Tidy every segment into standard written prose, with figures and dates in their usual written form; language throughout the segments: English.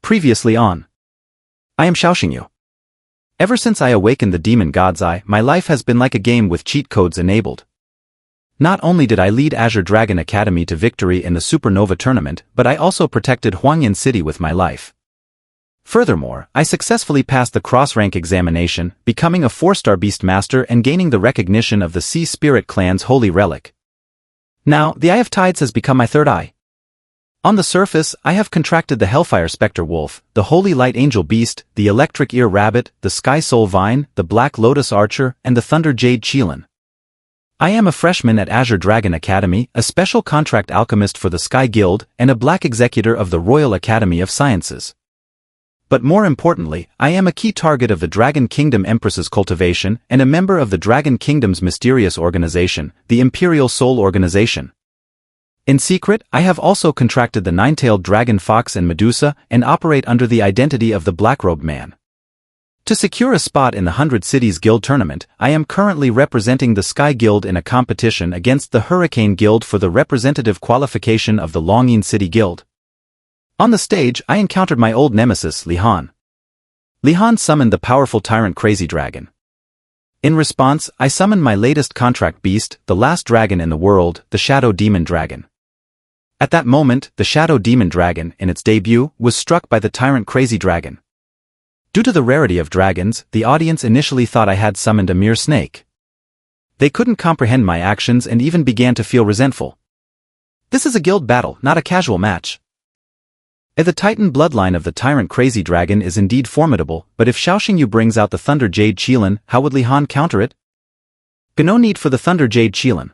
Previously on. I am Xiao Xingyu. Ever since I awakened the demon god's eye, my life has been like a game with cheat codes enabled. Not only did I lead Azure Dragon Academy to victory in the Supernova Tournament, but I also protected Huangyan City with my life. Furthermore, I successfully passed the cross-rank examination, becoming a 4-star Beastmaster and gaining the recognition of the Sea Spirit clan's holy relic. Now, the Eye of Tides has become my third eye. On the surface, I have contracted the Hellfire Specter Wolf, the Holy Light Angel Beast, the Electric Ear Rabbit, the Sky Soul Vine, the Black Lotus Archer, and the Thunder Jade Qilin. I am a freshman at Azure Dragon Academy, a special contract alchemist for the Sky Guild, and a Black Executor of the Royal Academy of Sciences. But more importantly, I am a key target of the Dragon Kingdom Empress's cultivation and a member of the Dragon Kingdom's mysterious organization, the Imperial Soul Organization. In secret, I have also contracted the nine-tailed dragon Fox and Medusa and operate under the identity of the Black-Robed Man. To secure a spot in the 100 Cities Guild Tournament, I am currently representing the Sky Guild in a competition against the Hurricane Guild for the representative qualification of the Huangyan City Guild. On the stage, I encountered my old nemesis, Li Han. Li Han summoned the powerful tyrant Crazy Dragon. In response, I summoned my latest contract beast, the last dragon in the world, the Shadow Demon Dragon. At that moment, the Shadow Demon Dragon, in its debut, was struck by the tyrant Crazy Dragon. Due to the rarity of dragons, the audience initially thought I had summoned a mere snake. They couldn't comprehend my actions and even began to feel resentful. This is a guild battle, not a casual match. The Titan bloodline of the tyrant Crazy Dragon is indeed formidable, but if Xiao Xingyu brings out the Thunder Jade Qilin, how would Li Han counter it? No need for the Thunder Jade Qilin.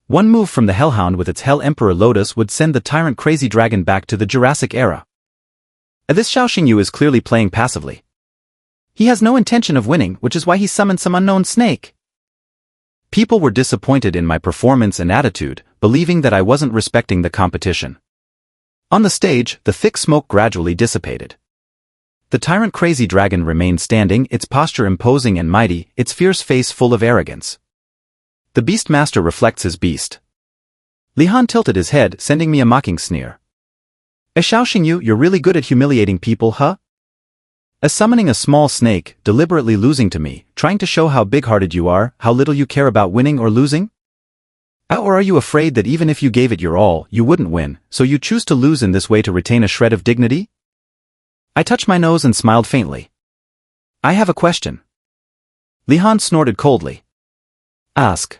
One move from the Hellhound with its Hell Emperor Lotus would send the tyrant Crazy Dragon back to the Jurassic era. This Xiao Xingyu is clearly playing passively. He has no intention of winning, which is why he summoned some unknown snake. People were disappointed in my performance and attitude, believing that I wasn't respecting the competition. On the stage, the thick smoke gradually dissipated. The tyrant Crazy Dragon remained standing, its posture imposing and mighty, its fierce face full of arrogance. The Beastmaster reflects his beast. Li Han tilted his head, sending me a mocking sneer. Xiao Xingyu, you're really good at humiliating people, huh? Summoning a small snake, deliberately losing to me, trying to show how big-hearted you are, how little you care about winning or losing? Or are you afraid that even if you gave it your all, you wouldn't win, so you choose to lose in this way to retain a shred of dignity? I touched my nose and smiled faintly. I have a question. Li Han snorted coldly. Ask.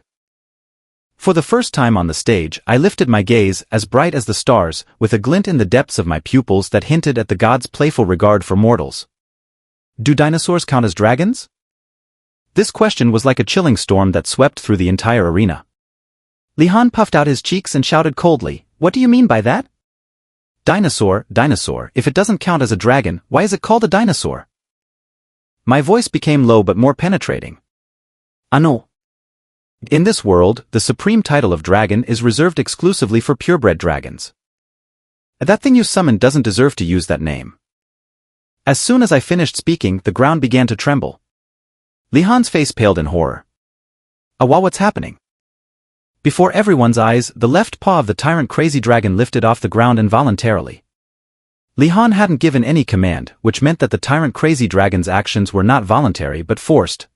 For the first time on the stage, I lifted my gaze, as bright as the stars, with a glint in the depths of my pupils that hinted at the god's playful regard for mortals. Do dinosaurs count as dragons? This question was like a chilling storm that swept through the entire arena. Li Han puffed out his cheeks and shouted coldly, "What do you mean by that?" Dinosaur, if it doesn't count as a dragon, why is it called a dinosaur? My voice became low but more penetrating. No. In this world, the supreme title of dragon is reserved exclusively for purebred dragons. That thing you summoned doesn't deserve to use that name. As soon as I finished speaking, the ground began to tremble. Li Han's face paled in horror. What's happening? Before everyone's eyes, the left paw of the tyrant Crazy Dragon lifted off the ground involuntarily. Li Han hadn't given any command, which meant that the tyrant Crazy Dragon's actions were not voluntary but forced.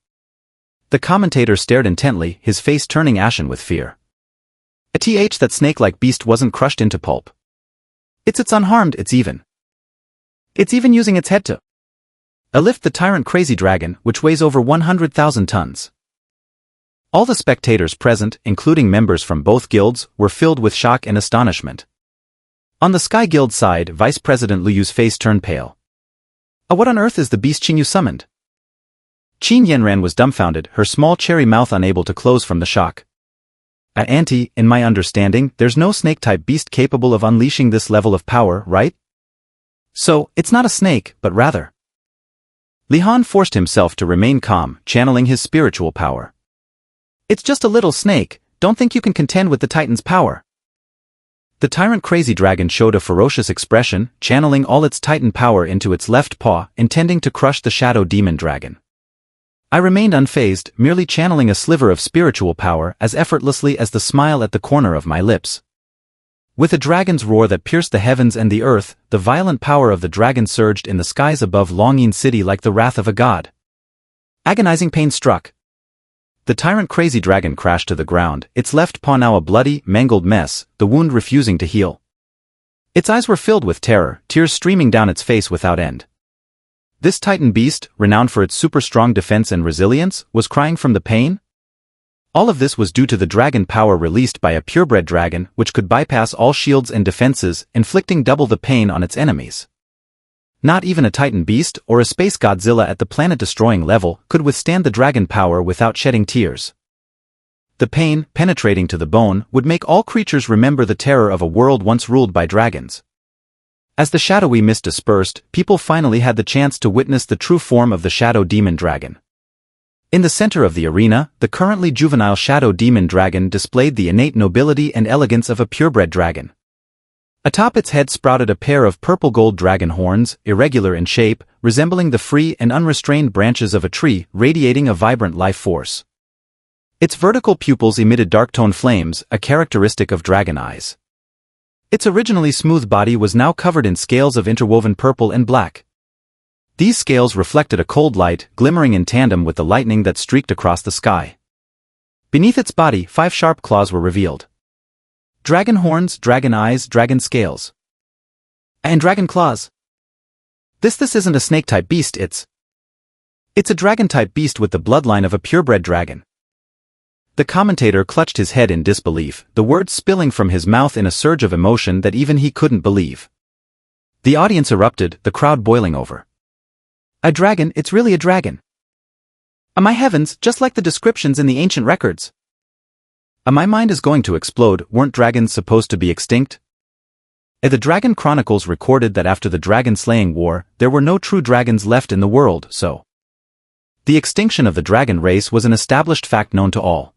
The commentator stared intently, his face turning ashen with fear. That snake-like beast wasn't crushed into pulp. It's unharmed, it's even using its head to lift the tyrant Crazy Dragon, which weighs over 100,000 tons. All the spectators present, including members from both guilds, were filled with shock and astonishment. On the Sky Guild side, Vice President Liyu's face turned pale. What on earth is the beast Xingyu summoned? Qin Yanran was dumbfounded, her small cherry mouth unable to close from the shock. Auntie, in my understanding, there's no snake-type beast capable of unleashing this level of power, right? So, it's not a snake, but rather. Li Han forced himself to remain calm, channeling his spiritual power. It's just a little snake, don't think you can contend with the Titan's power. The tyrant Crazy Dragon showed a ferocious expression, channeling all its Titan power into its left paw, intending to crush the Shadow Demon Dragon. I remained unfazed, merely channeling a sliver of spiritual power as effortlessly as the smile at the corner of my lips. With a dragon's roar that pierced the heavens and the earth, the violent power of the dragon surged in the skies above Huangyan City like the wrath of a god. Agonizing pain struck. The tyrant crazy dragon crashed to the ground, its left paw now a bloody, mangled mess, the wound refusing to heal. Its eyes were filled with terror, tears streaming down its face without end. This titan beast, renowned for its super-strong defense and resilience, was crying from the pain? All of this was due to the dragon power released by a purebred dragon which could bypass all shields and defenses, inflicting double the pain on its enemies. Not even a titan beast or a space Godzilla at the planet-destroying level could withstand the dragon power without shedding tears. The pain, penetrating to the bone, would make all creatures remember the terror of a world once ruled by dragons. As the shadowy mist dispersed, people finally had the chance to witness the true form of the Shadow Demon Dragon. In the center of the arena, the currently juvenile Shadow Demon Dragon displayed the innate nobility and elegance of a purebred dragon. Atop its head sprouted a pair of purple-gold dragon horns, irregular in shape, resembling the free and unrestrained branches of a tree, radiating a vibrant life force. Its vertical pupils emitted dark-toned flames, a characteristic of dragon eyes. Its originally smooth body was now covered in scales of interwoven purple and black. These scales reflected a cold light, glimmering in tandem with the lightning that streaked across the sky. Beneath its body, 5 sharp claws were revealed. Dragon horns, dragon eyes, dragon scales. And dragon claws. This isn't a snake-type beast, it's a dragon-type beast with the bloodline of a purebred dragon. The commentator clutched his head in disbelief, the words spilling from his mouth in a surge of emotion that even he couldn't believe. The audience erupted, the crowd boiling over. A dragon, it's really a dragon. My heavens, just like the descriptions in the ancient records. My mind is going to explode, weren't dragons supposed to be extinct? The Dragon Chronicles recorded that after the dragon-slaying war, there were no true dragons left in the world, so the extinction of the dragon race was an established fact known to all.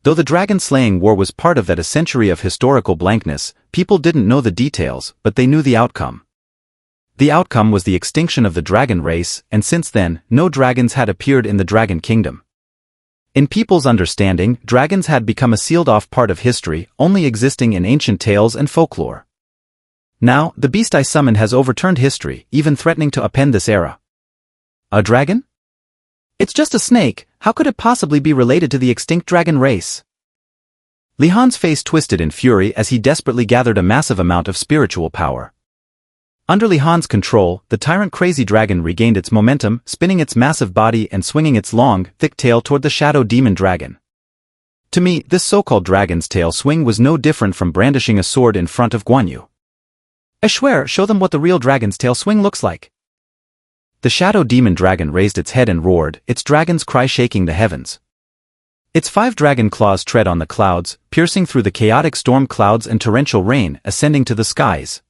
Though the dragon-slaying war was part of that a century of historical blankness, people didn't know the details, but they knew the outcome. The outcome was the extinction of the dragon race, and since then, no dragons had appeared in the Dragon Kingdom. In people's understanding, dragons had become a sealed-off part of history, only existing in ancient tales and folklore. Now, the beast I summoned has overturned history, even threatening to upend this era. A dragon? It's just a snake, how could it possibly be related to the extinct dragon race? Li Han's face twisted in fury as he desperately gathered a massive amount of spiritual power. Under Li Han's control, the tyrant crazy dragon regained its momentum, spinning its massive body and swinging its long, thick tail toward the Shadow Demon Dragon. To me, this so-called dragon's tail swing was no different from brandishing a sword in front of Guan Yu. I swear, show them what the real dragon's tail swing looks like. The Shadow Demon Dragon raised its head and roared, its dragon's cry shaking the heavens. Its 5 dragon claws tread on the clouds, piercing through the chaotic storm clouds and torrential rain, ascending to the skies.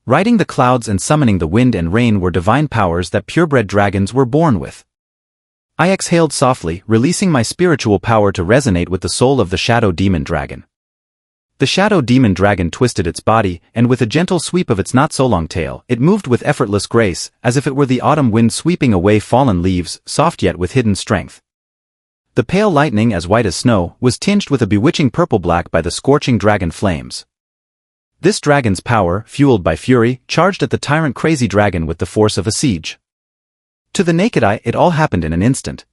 Riding the clouds and summoning the wind and rain were divine powers that purebred dragons were born with. I exhaled softly, releasing my spiritual power to resonate with the soul of the Shadow Demon Dragon. The Shadow Demon Dragon twisted its body, and with a gentle sweep of its not-so-long tail, it moved with effortless grace, as if it were the autumn wind sweeping away fallen leaves, soft yet with hidden strength. The pale lightning, as white as snow, was tinged with a bewitching purple-black by the scorching dragon flames. This dragon's power, fueled by fury, charged at the tyrant crazy dragon with the force of a siege. To the naked eye, it all happened in an instant.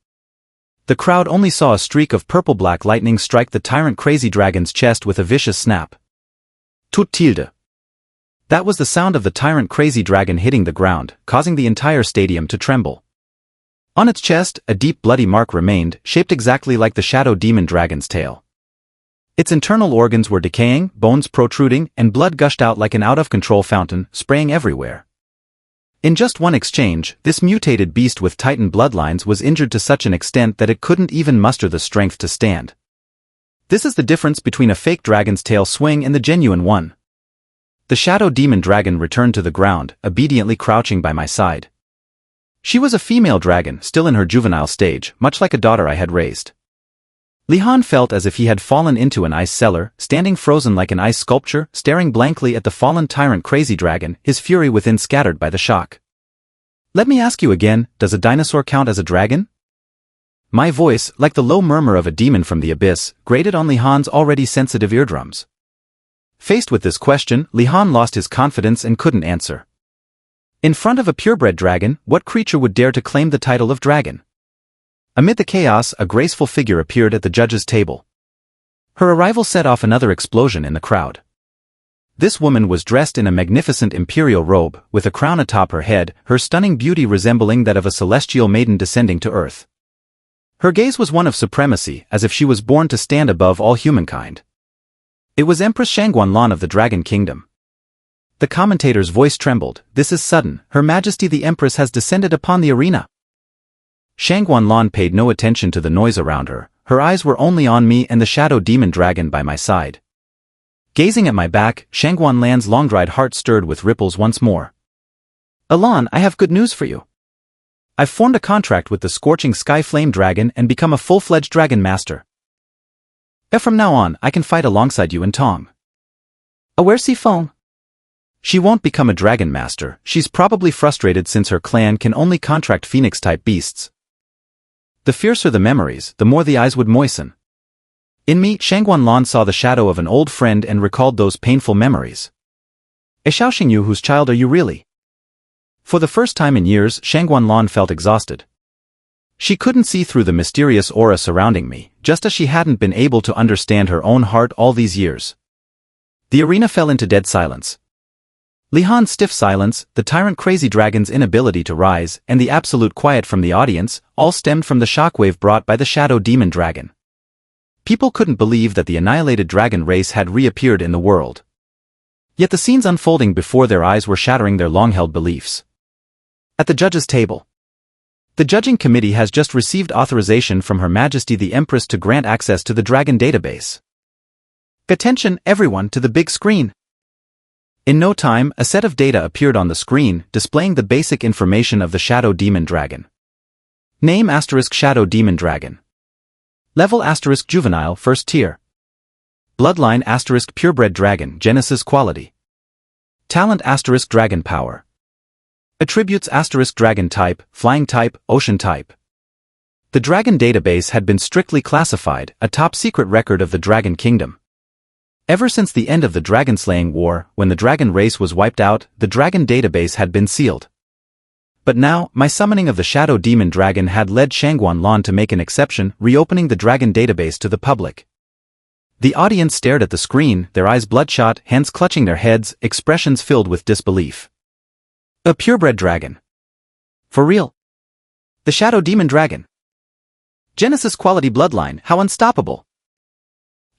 The crowd only saw a streak of purple-black lightning strike the tyrant crazy dragon's chest with a vicious snap. Tut tilde. That was the sound of the tyrant crazy dragon hitting the ground, causing the entire stadium to tremble. On its chest, a deep bloody mark remained, shaped exactly like the Shadow Demon Dragon's tail. Its internal organs were decaying, bones protruding, and blood gushed out like an out-of-control fountain, spraying everywhere. In just one exchange, this mutated beast with Titan bloodlines was injured to such an extent that it couldn't even muster the strength to stand. This is the difference between a fake dragon's tail swing and the genuine one. The Shadow Demon Dragon returned to the ground, obediently crouching by my side. She was a female dragon, still in her juvenile stage, much like a daughter I had raised. Li Han felt as if he had fallen into an ice cellar, standing frozen like an ice sculpture, staring blankly at the fallen tyrant crazy dragon, his fury within scattered by the shock. Let me ask you again, does a dinosaur count as a dragon? My voice, like the low murmur of a demon from the abyss, grated on Li Han's already sensitive eardrums. Faced with this question, Li Han lost his confidence and couldn't answer. In front of a purebred dragon, what creature would dare to claim the title of dragon? Amid the chaos, a graceful figure appeared at the judges' table. Her arrival set off another explosion in the crowd. This woman was dressed in a magnificent imperial robe, with a crown atop her head, her stunning beauty resembling that of a celestial maiden descending to earth. Her gaze was one of supremacy, as if she was born to stand above all humankind. It was Empress Huangyan of the Dragon Kingdom. The commentator's voice trembled. "This is sudden. Her Majesty the Empress has descended upon the arena." Huangyan paid no attention to the noise around her. Her eyes were only on me and the shadow demon dragon by my side. Gazing at my back, Huangyan's long-dried heart stirred with ripples once more. "Elan, I have good news for you. I've formed a contract with the Scorching Sky Flame Dragon and become a full-fledged Dragon Master. From now on, I can fight alongside you in Tong." "Where's Sifeng?" "She won't become a Dragon Master. She's probably frustrated since her clan can only contract Phoenix-type beasts." The fiercer the memories, the more the eyes would moisten. In me, Huangyan saw the shadow of an old friend and recalled those painful memories. "Xiao Xingyu, whose child are you really?" For the first time in years, Huangyan felt exhausted. She couldn't see through the mysterious aura surrounding me, just as she hadn't been able to understand her own heart all these years. The arena fell into dead silence. Li Han's stiff silence, the tyrant crazy dragon's inability to rise, and the absolute quiet from the audience, all stemmed from the shockwave brought by the shadow demon dragon. People couldn't believe that the annihilated dragon race had reappeared in the world. Yet the scenes unfolding before their eyes were shattering their long-held beliefs. At the judges' table. The judging committee has just received authorization from Her Majesty the Empress to grant access to the dragon database. Attention, everyone, to the big screen. In no time, a set of data appeared on the screen, displaying the basic information of the Shadow Demon Dragon. Name * Shadow Demon Dragon. Level * Juvenile, first tier. Bloodline * Purebred Dragon, Genesis Quality. Talent * Dragon Power. Attributes * Dragon Type, Flying Type, Ocean Type. The Dragon database had been strictly classified, a top-secret record of the Dragon Kingdom. Ever since the end of the Dragon-slaying war, when the dragon race was wiped out, the Dragon database had been sealed. But now, my summoning of the Shadow Demon Dragon had led Huangyan to make an exception, reopening the Dragon database to the public. The audience stared at the screen, their eyes bloodshot, hands clutching their heads, expressions filled with disbelief. A purebred dragon. For real? The Shadow Demon Dragon. Genesis Quality Bloodline, how unstoppable.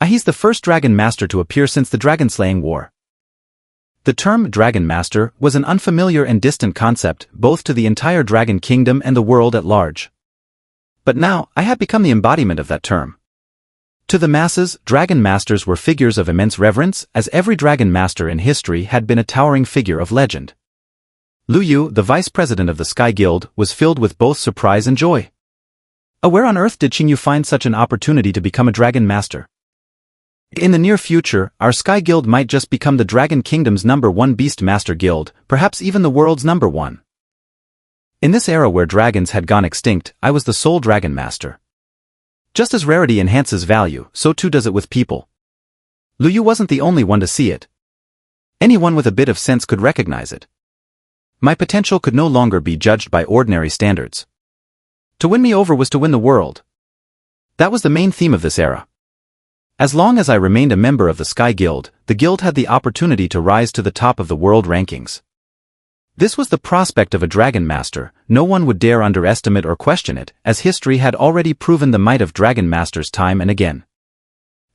He's the first Dragon Master to appear since the Dragon-slaying war. The term Dragon Master was an unfamiliar and distant concept, both to the entire Dragon Kingdom and the world at large. But now, I had become the embodiment of that term. To the masses, Dragon Masters were figures of immense reverence, as every Dragon Master in history had been a towering figure of legend. Lu Yu, the vice president of the Sky Guild, was filled with both surprise and joy. Where on earth did Xingyu find such an opportunity to become a Dragon Master? In the near future, our Sky Guild might just become the Dragon Kingdom's #1 Beastmaster Guild, perhaps even the world's #1. In this era where dragons had gone extinct, I was the sole Dragon Master. Just as rarity enhances value, so too does it with people. Lu Yu wasn't the only one to see it. Anyone with a bit of sense could recognize it. My potential could no longer be judged by ordinary standards. To win me over was to win the world. That was the main theme of this era. As long as I remained a member of the Sky Guild, the guild had the opportunity to rise to the top of the world rankings. This was the prospect of a Dragon Master. No one would dare underestimate or question it, as history had already proven the might of Dragon Masters time and again.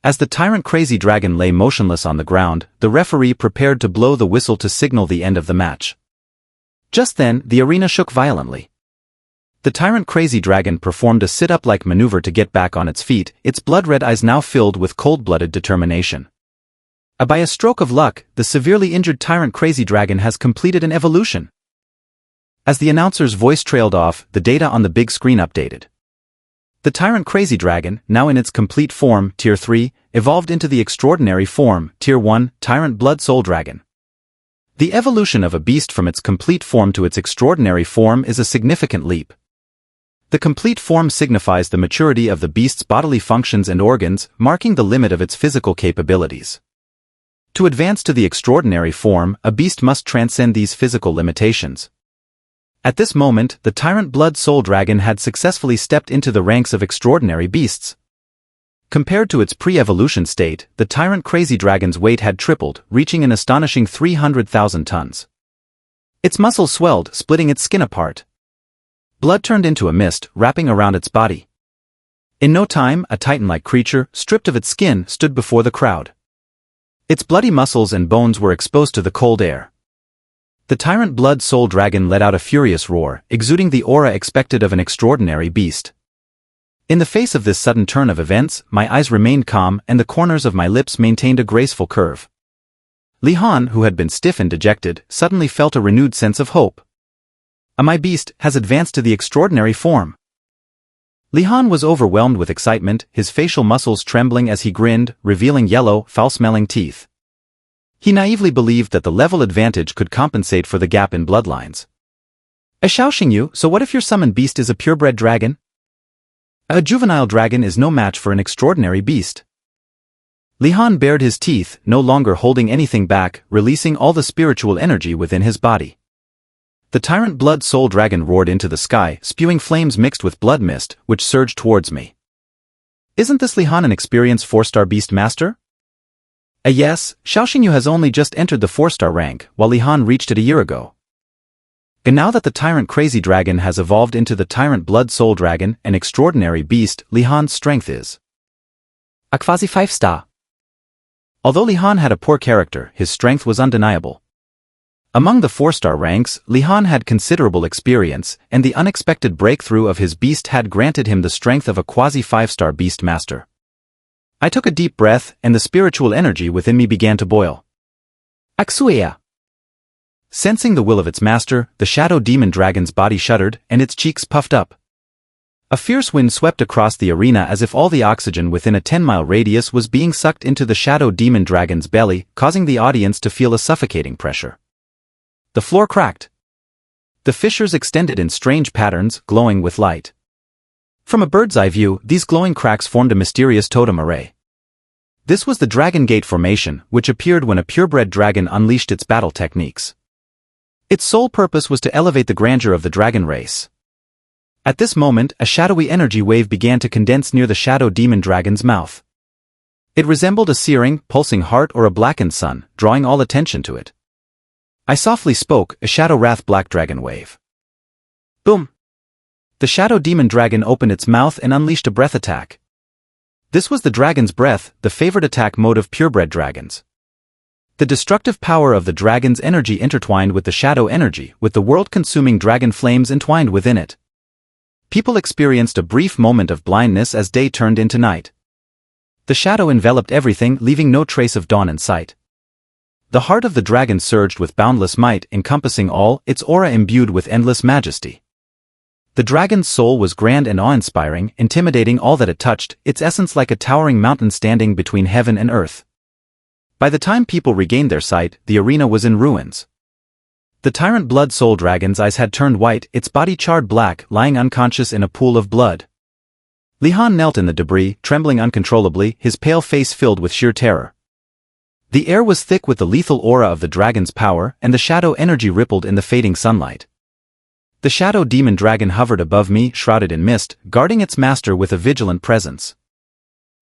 As the tyrant crazy dragon lay motionless on the ground, the referee prepared to blow the whistle to signal the end of the match. Just then, the arena shook violently. The tyrant crazy dragon performed a sit-up-like maneuver to get back on its feet, its blood-red eyes now filled with cold-blooded determination. By a stroke of luck, the severely injured tyrant crazy dragon has completed an evolution. As the announcer's voice trailed off, the data on the big screen updated. The tyrant crazy dragon, now in its complete form, Tier 3, evolved into the extraordinary form, Tier 1, Tyrant Blood Soul Dragon. The evolution of a beast from its complete form to its extraordinary form is a significant leap. The complete form signifies the maturity of the beast's bodily functions and organs, marking the limit of its physical capabilities. To advance to the extraordinary form, a beast must transcend these physical limitations. At this moment, the Tyrant Blood Soul Dragon had successfully stepped into the ranks of extraordinary beasts. Compared to its pre-evolution state, the Tyrant Crazy Dragon's weight had tripled, reaching an astonishing 300,000 tons. Its muscles swelled, splitting its skin apart. Blood turned into a mist, wrapping around its body. In no time, a titan-like creature, stripped of its skin, stood before the crowd. Its bloody muscles and bones were exposed to the cold air. The Tyrant Blood Soul Dragon let out a furious roar, exuding the aura expected of an extraordinary beast. In the face of this sudden turn of events, my eyes remained calm and the corners of my lips maintained a graceful curve. Li Han, who had been stiff and dejected, suddenly felt a renewed sense of hope. My beast has advanced to the extraordinary form. Li Han was overwhelmed with excitement, his facial muscles trembling as he grinned, revealing yellow, foul-smelling teeth. He naively believed that the level advantage could compensate for the gap in bloodlines. Xiao Xingyu, so what if your summoned beast is a purebred dragon? A juvenile dragon is no match for an extraordinary beast. Li Han bared his teeth, no longer holding anything back, releasing all the spiritual energy within his body. The Tyrant Blood Soul Dragon roared into the sky, spewing flames mixed with blood mist, which surged towards me. Isn't this Li Han an experienced 4-star Beastmaster? Yes, Xiao Xingyu has only just entered the 4-star rank, while Li Han reached it a year ago. And now that the Tyrant Crazy Dragon has evolved into the Tyrant Blood Soul Dragon, an extraordinary beast, Li Han's strength is a quasi 5-star. Although Li Han had a poor character, his strength was undeniable. Among the 4-star ranks, Li Han had considerable experience, and the unexpected breakthrough of his beast had granted him the strength of a quasi-5-star Beastmaster. I took a deep breath, and the spiritual energy within me began to boil. Axuea. Sensing the will of its master, the Shadow Demon Dragon's body shuddered, and its cheeks puffed up. A fierce wind swept across the arena as if all the oxygen within a 10-mile radius was being sucked into the Shadow Demon Dragon's belly, causing the audience to feel a suffocating pressure. The floor cracked. The fissures extended in strange patterns, glowing with light. From a bird's-eye view, these glowing cracks formed a mysterious totem array. This was the Dragon Gate formation, which appeared when a purebred dragon unleashed its battle techniques. Its sole purpose was to elevate the grandeur of the dragon race. At this moment, a shadowy energy wave began to condense near the Shadow Demon Dragon's mouth. It resembled a searing, pulsing heart or a blackened sun, drawing all attention to it. I softly spoke, a Shadow Wrath Black Dragon Wave. Boom! The Shadow Demon Dragon opened its mouth and unleashed a breath attack. This was the dragon's breath, the favored attack mode of purebred dragons. The destructive power of the dragon's energy intertwined with the shadow energy, with the world-consuming dragon flames entwined within it. People experienced a brief moment of blindness as day turned into night. The shadow enveloped everything, leaving no trace of dawn in sight. The heart of the dragon surged with boundless might, encompassing all, its aura imbued with endless majesty. The dragon's soul was grand and awe-inspiring, intimidating all that it touched, its essence like a towering mountain standing between heaven and earth. By the time people regained their sight, the arena was in ruins. The Tyrant Blood Soul Dragon's eyes had turned white, its body charred black, lying unconscious in a pool of blood. Li Han knelt in the debris, trembling uncontrollably, his pale face filled with sheer terror. The air was thick with the lethal aura of the dragon's power, and the shadow energy rippled in the fading sunlight. The Shadow Demon Dragon hovered above me, shrouded in mist, guarding its master with a vigilant presence.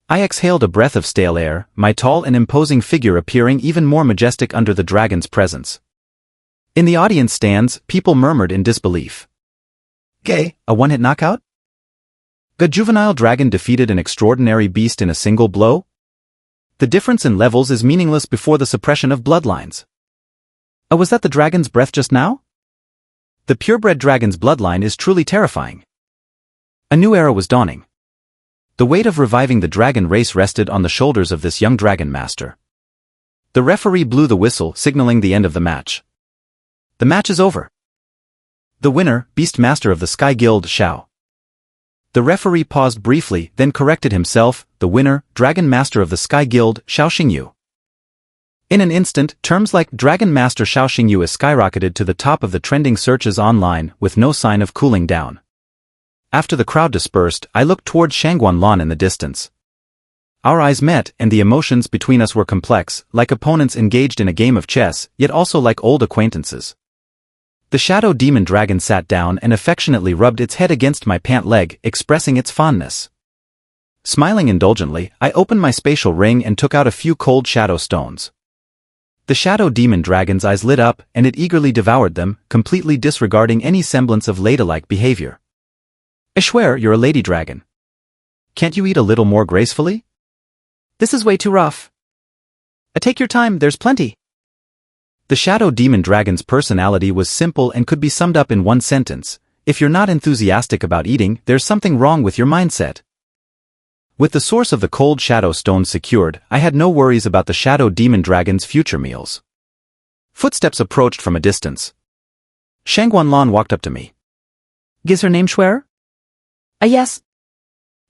I exhaled a breath of stale air, my tall and imposing figure appearing even more majestic under the dragon's presence. In the audience stands, people murmured in disbelief. Gay, a one-hit knockout? The juvenile dragon defeated an extraordinary beast in a single blow? The difference in levels is meaningless before the suppression of bloodlines. Was that the dragon's breath just now? The purebred dragon's bloodline is truly terrifying. A new era was dawning. The weight of reviving the dragon race rested on the shoulders of this young dragon master. The referee blew the whistle, signaling the end of the match. The match is over. The winner, Beastmaster of the Sky Guild, Xiao. The referee paused briefly, then corrected himself, the winner, Dragon Master of the Sky Guild, Xiao Xingyu. In an instant, terms like Dragon Master Xiao Xingyu skyrocketed to the top of the trending searches online, with no sign of cooling down. After the crowd dispersed, I looked toward Shangguan Lan in the distance. Our eyes met, and the emotions between us were complex, like opponents engaged in a game of chess, yet also like old acquaintances. The shadow demon dragon sat down and affectionately rubbed its head against my pant leg, expressing its fondness. Smiling indulgently, I opened my spatial ring and took out a few cold shadow stones. The shadow demon dragon's eyes lit up, and it eagerly devoured them, completely disregarding any semblance of ladylike behavior. I swear you're a lady dragon. Can't you eat a little more gracefully? This is way too rough. Take your time, there's plenty. The shadow demon dragon's personality was simple and could be summed up in one sentence: if you're not enthusiastic about eating, there's something wrong with your mindset. With the source of the cold shadow stones secured, I had no worries about the shadow demon dragon's future meals. Footsteps approached from a distance. Shangguanlan walked up to me. Is her name Shuer? Yes.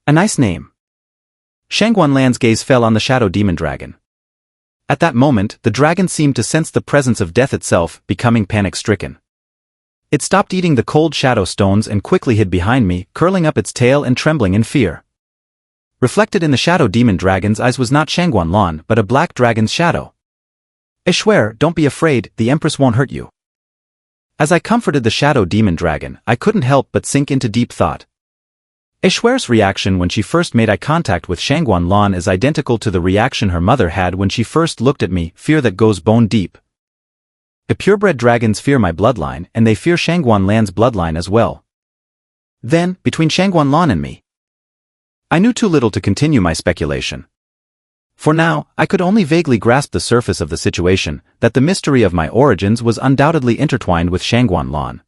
A nice name. Shangguanlan's gaze fell on the shadow demon dragon. At that moment, the dragon seemed to sense the presence of death itself, becoming panic-stricken. It stopped eating the cold shadow stones and quickly hid behind me, curling up its tail and trembling in fear. Reflected in the shadow demon dragon's eyes was not Shangguanlan, but a black dragon's shadow. I swear, don't be afraid, the Empress won't hurt you. As I comforted the shadow demon dragon, I couldn't help but sink into deep thought. I swear's reaction when she first made eye contact with Shangguanlan is identical to the reaction her mother had when she first looked at me, fear that goes bone deep. The purebred dragons fear my bloodline, and they fear Shangguanlan's bloodline as well. Then, between Shangguanlan and me, I knew too little to continue my speculation. For now, I could only vaguely grasp the surface of the situation, that the mystery of my origins was undoubtedly intertwined with Shangguanlan.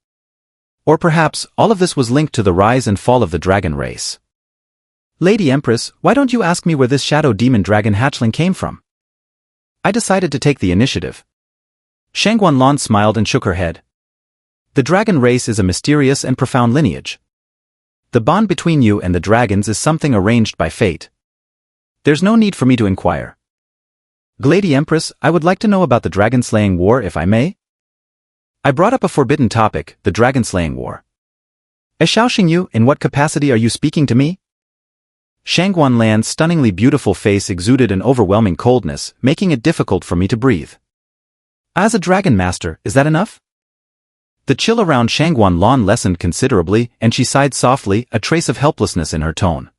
Or perhaps, all of this was linked to the rise and fall of the dragon race. Lady Empress, why don't you ask me where this shadow demon dragon hatchling came from? I decided to take the initiative. Shangguanlan smiled and shook her head. The dragon race is a mysterious and profound lineage. The bond between you and the dragons is something arranged by fate. There's no need for me to inquire. Lady Empress, I would like to know about the dragon-slaying war if I may? I brought up a forbidden topic, the dragon-slaying war. Xiao Xingyu, in what capacity are you speaking to me? Shangguanlan's stunningly beautiful face exuded an overwhelming coldness, making it difficult for me to breathe. As a dragon master, is that enough? The chill around Shangguanlan lessened considerably, and she sighed softly, a trace of helplessness in her tone.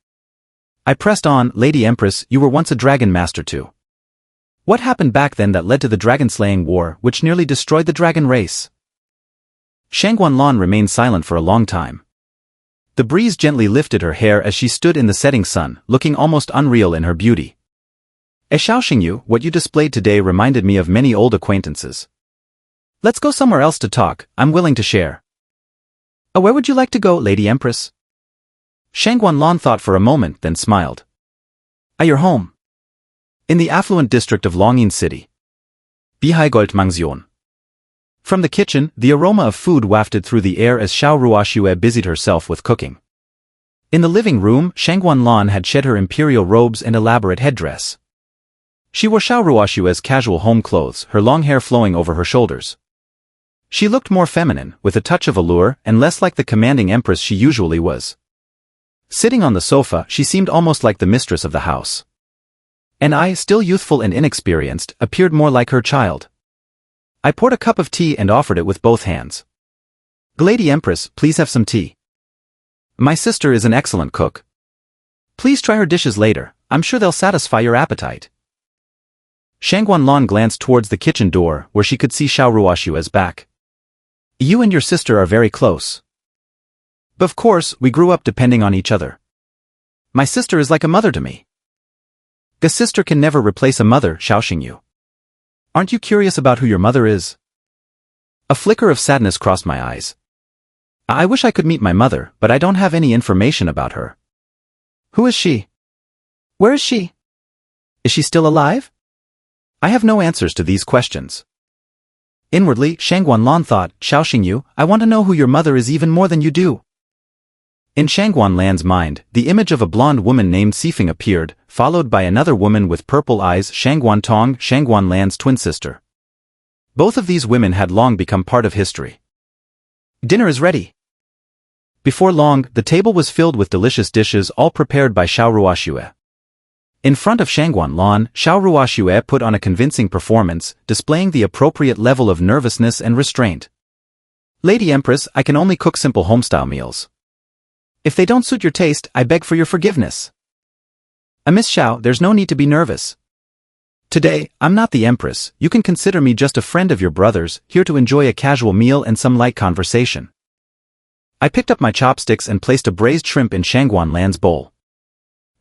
I pressed on, Lady Empress, you were once a dragon master too. What happened back then that led to the dragon-slaying war, which nearly destroyed the dragon race? Shangguanlan remained silent for a long time. The breeze gently lifted her hair as she stood in the setting sun, looking almost unreal in her beauty. Xiao Xingyu, what you displayed today reminded me of many old acquaintances. Let's go somewhere else to talk, I'm willing to share. Where would you like to go, Lady Empress? Shangguanlan thought for a moment, then smiled. Your home. In the affluent district of Huangyan City. Bihaigoldmangsion. From the kitchen, the aroma of food wafted through the air as Xiao Ruoxue busied herself with cooking. In the living room, Shangguanlan had shed her imperial robes and elaborate headdress. She wore Xiao Ruoxue's casual home clothes, her long hair flowing over her shoulders. She looked more feminine, with a touch of allure, and less like the commanding empress she usually was. Sitting on the sofa, she seemed almost like the mistress of the house. And I, still youthful and inexperienced, appeared more like her child. I poured a cup of tea and offered it with both hands. Lady Empress, please have some tea. My sister is an excellent cook. Please try her dishes later, I'm sure they'll satisfy your appetite. Shangguanlan glanced towards the kitchen door, where she could see Xiao Ruoxue's back. You and your sister are very close. But of course, we grew up depending on each other. My sister is like a mother to me. A sister can never replace a mother, Xiao Xingyu. Aren't you curious about who your mother is? A flicker of sadness crossed my eyes. I wish I could meet my mother, but I don't have any information about her. Who is she? Where is she? Is she still alive? I have no answers to these questions. Inwardly, Shangguanlan thought, Xiao Xingyu, I want to know who your mother is even more than you do. In Shangguanlan's mind, the image of a blonde woman named Sifeng appeared, followed by another woman with purple eyes, Shangguantong, Shangguanlan's twin sister. Both of these women had long become part of history. Dinner is ready. Before long, the table was filled with delicious dishes all prepared by Xiao Ruoxue. In front of Shangguan Lan, Xiao Ruoxue put on a convincing performance, displaying the appropriate level of nervousness and restraint. Lady Empress, I can only cook simple homestyle meals. If they don't suit your taste, I beg for your forgiveness. Miss Xiao, there's no need to be nervous. Today, I'm not the Empress, you can consider me just a friend of your brother's, here to enjoy a casual meal and some light conversation. I picked up my chopsticks and placed a braised shrimp in Shangguan Lan's bowl.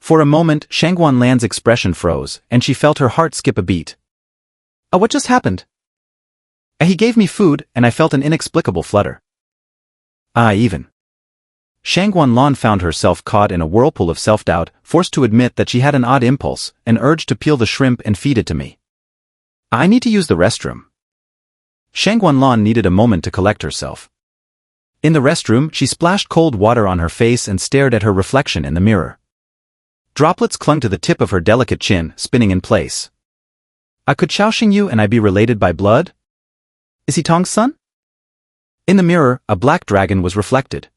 For a moment, Shangguan Lan's expression froze, and she felt her heart skip a beat. What just happened? He gave me food, and I felt an inexplicable flutter. Shangguan Lan found herself caught in a whirlpool of self-doubt, forced to admit that she had an odd impulse, an urge to peel the shrimp and feed it to me. I need to use the restroom. Shangguan Lan needed a moment to collect herself. In the restroom, she splashed cold water on her face and stared at her reflection in the mirror. Droplets clung to the tip of her delicate chin, spinning in place. Could Xiao Xingyu and I be related by blood? Is he Tong's son? In the mirror, a black dragon was reflected.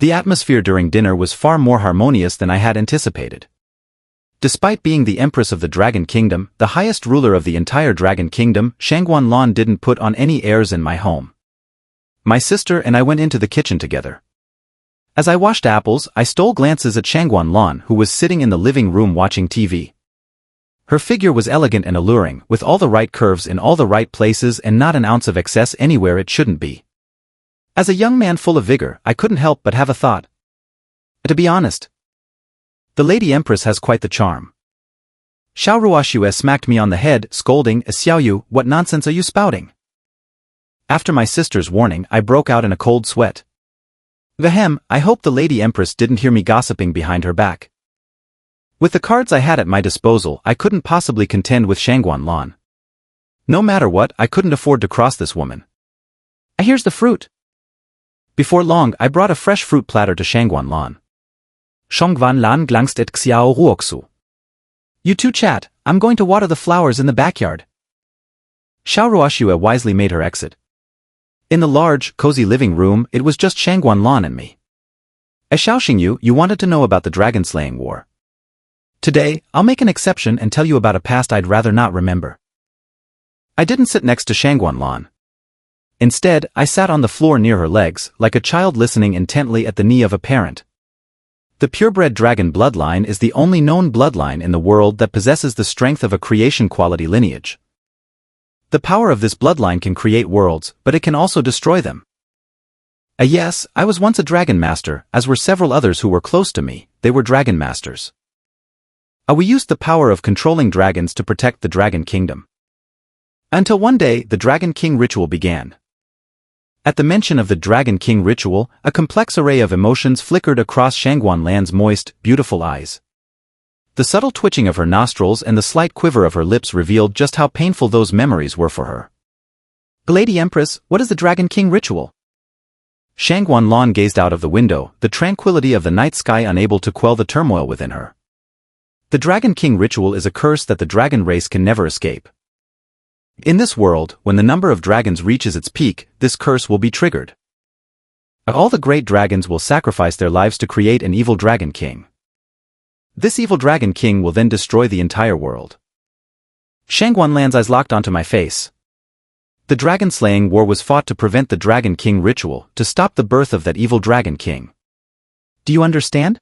The atmosphere during dinner was far more harmonious than I had anticipated. Despite being the Empress of the Dragon Kingdom, the highest ruler of the entire Dragon Kingdom, Shangguan Lan didn't put on any airs in my home. My sister and I went into the kitchen together. As I washed apples, I stole glances at Shangguan Lan, who was sitting in the living room watching TV. Her figure was elegant and alluring, with all the right curves in all the right places and not an ounce of excess anywhere it shouldn't be. As a young man full of vigor, I couldn't help but have a thought. To be honest, the Lady Empress has quite the charm. Xiao Ruoxue smacked me on the head, scolding, Xiaoyu, what nonsense are you spouting? After my sister's warning, I broke out in a cold sweat. I hope the Lady Empress didn't hear me gossiping behind her back. With the cards I had at my disposal, I couldn't possibly contend with Shangguan Lan. No matter what, I couldn't afford to cross this woman. Here's the fruit. Before long, I brought a fresh fruit platter to Shangguan Lan. Shangguan Lan glangst et Xiao Ruoxu. You two chat, I'm going to water the flowers in the backyard. Xiao Ruoxue wisely made her exit. In the large, cozy living room, it was just Shangguan Lan and me. Xiao Xingyu, you wanted to know about the dragon-slaying war. Today, I'll make an exception and tell you about a past I'd rather not remember. I didn't sit next to Shangguan Lan. Instead, I sat on the floor near her legs, like a child listening intently at the knee of a parent. The purebred dragon bloodline is the only known bloodline in the world that possesses the strength of a creation-quality lineage. The power of this bloodline can create worlds, but it can also destroy them. Yes, I was once a dragon master, as were several others who were close to me, they were dragon masters. We used the power of controlling dragons to protect the Dragon Kingdom. Until one day, the Dragon King ritual began. At the mention of the Dragon King ritual, a complex array of emotions flickered across Shangguan Lan's moist, beautiful eyes. The subtle twitching of her nostrils and the slight quiver of her lips revealed just how painful those memories were for her. Lady Empress, what is the Dragon King ritual? Shangguan Lan gazed out of the window, the tranquility of the night sky unable to quell the turmoil within her. The Dragon King ritual is a curse that the dragon race can never escape. In this world, when the number of dragons reaches its peak, this curse will be triggered. All the great dragons will sacrifice their lives to create an evil Dragon King. This evil Dragon King will then destroy the entire world. Shangguan Lan's eyes locked onto my face. The dragon-slaying war was fought to prevent the Dragon King ritual, to stop the birth of that evil Dragon King. Do you understand?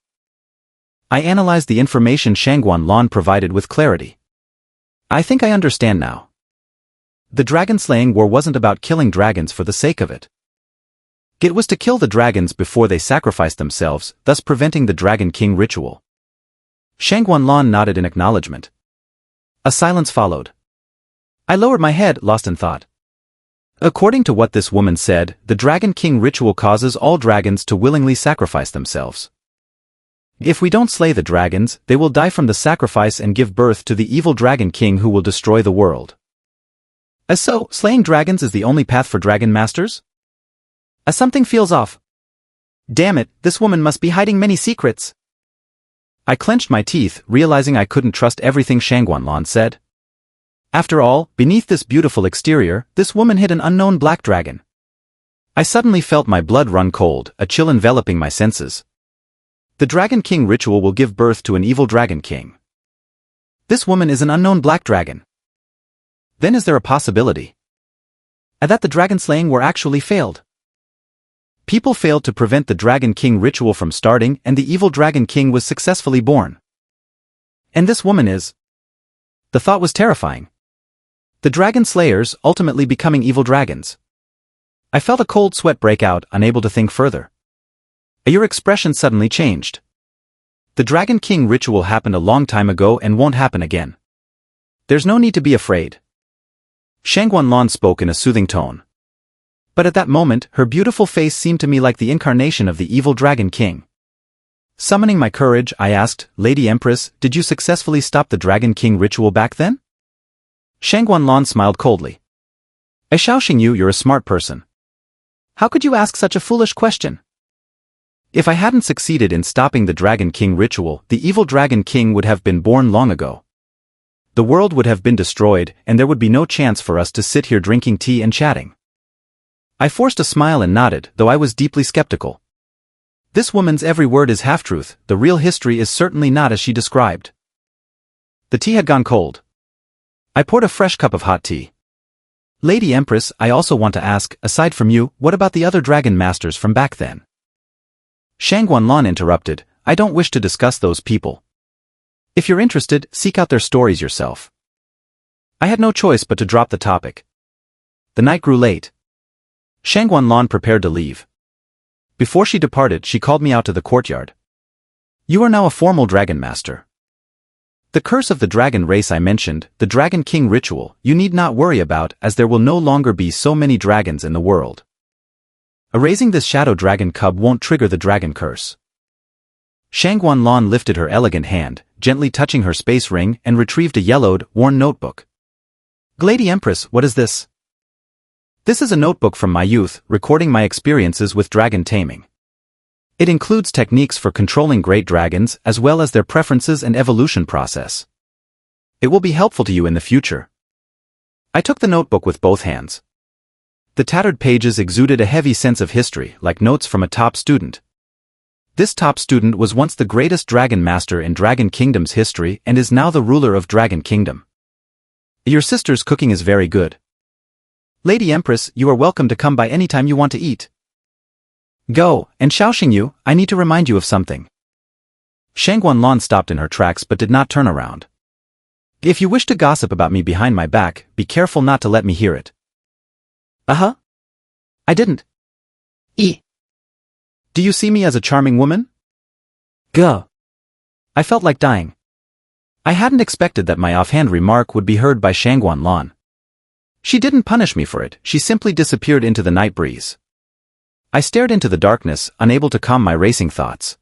I analyzed the information Shangguan Lan provided with clarity. I think I understand now. The dragon-slaying war wasn't about killing dragons for the sake of it. It was to kill the dragons before they sacrificed themselves, thus preventing the Dragon King ritual. Shangguan Lan nodded in acknowledgement. A silence followed. I lowered my head, lost in thought. According to what this woman said, the Dragon King ritual causes all dragons to willingly sacrifice themselves. If we don't slay the dragons, they will die from the sacrifice and give birth to the evil Dragon King who will destroy the world. So, slaying dragons is the only path for dragon masters? Something feels off. Damn it, this woman must be hiding many secrets. I clenched my teeth, realizing I couldn't trust everything Shangguan Lan said. After all, beneath this beautiful exterior, this woman hid an unknown black dragon. I suddenly felt my blood run cold, a chill enveloping my senses. The Dragon King ritual will give birth to an evil Dragon King. This woman is an unknown black dragon. Then is there a possibility that the dragon slaying war actually failed? People failed to prevent the Dragon King ritual from starting and the evil Dragon King was successfully born. And this woman is... The thought was terrifying. The dragon slayers ultimately becoming evil dragons. I felt a cold sweat break out, unable to think further. Your expression suddenly changed. The Dragon King ritual happened a long time ago and won't happen again. There's no need to be afraid. Shangguanlan spoke in a soothing tone. But at that moment, her beautiful face seemed to me like the incarnation of the evil Dragon King. Summoning my courage, I asked, Lady Empress, did you successfully stop the Dragon King ritual back then? Shangguanlan smiled coldly. Xiao Xingyu, you're a smart person. How could you ask such a foolish question? If I hadn't succeeded in stopping the Dragon King ritual, the evil Dragon King would have been born long ago. The world would have been destroyed, and there would be no chance for us to sit here drinking tea and chatting. I forced a smile and nodded, though I was deeply skeptical. This woman's every word is half-truth, the real history is certainly not as she described. The tea had gone cold. I poured a fresh cup of hot tea. Lady Empress, I also want to ask, aside from you, what about the other dragon masters from back then? Shangguanlan interrupted, I don't wish to discuss those people. If you're interested, seek out their stories yourself. I had no choice but to drop the topic. The night grew late. Shangguanlan prepared to leave. Before she departed, she called me out to the courtyard. You are now a formal dragon master. The curse of the dragon race I mentioned, the Dragon King ritual, you need not worry about as there will no longer be so many dragons in the world. Erasing this shadow dragon cub won't trigger the dragon curse. Shangguanlan lifted her elegant hand, gently touching her space ring, and retrieved a yellowed, worn notebook. Lady Empress, what is this? This is a notebook from my youth, recording my experiences with dragon taming. It includes techniques for controlling great dragons as well as their preferences and evolution process. It will be helpful to you in the future. I took the notebook with both hands. The tattered pages exuded a heavy sense of history, like notes from a top student. This top student was once the greatest dragon master in Dragon Kingdom's history and is now the ruler of Dragon Kingdom. Your sister's cooking is very good. Lady Empress, you are welcome to come by any time you want to eat. Go, and Xiao Xingyu, I need to remind you of something. Shangguanlan stopped in her tracks but did not turn around. If you wish to gossip about me behind my back, be careful not to let me hear it. Uh-huh. I didn't. Do you see me as a charming woman? Go. I felt like dying. I hadn't expected that my offhand remark would be heard by Shangguanlan. She didn't punish me for it, she simply disappeared into the night breeze. I stared into the darkness, unable to calm my racing thoughts.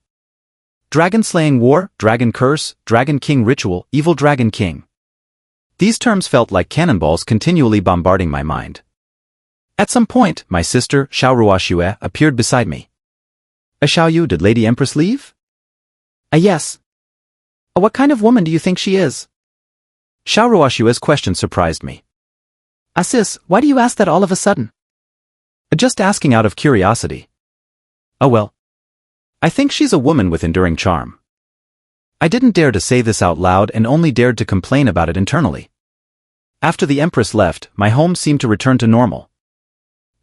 Dragon slaying war, dragon curse, Dragon King ritual, evil Dragon King. These terms felt like cannonballs continually bombarding my mind. At some point, my sister, Xiao Ruoxue, appeared beside me. Xiaoyu, did Lady Empress leave? Yes. What kind of woman do you think she is? Xiao Ruoxue's question surprised me. Sis, why do you ask that all of a sudden? Just asking out of curiosity. Oh well. I think she's a woman with enduring charm. I didn't dare to say this out loud and only dared to complain about it internally. After the Empress left, my home seemed to return to normal.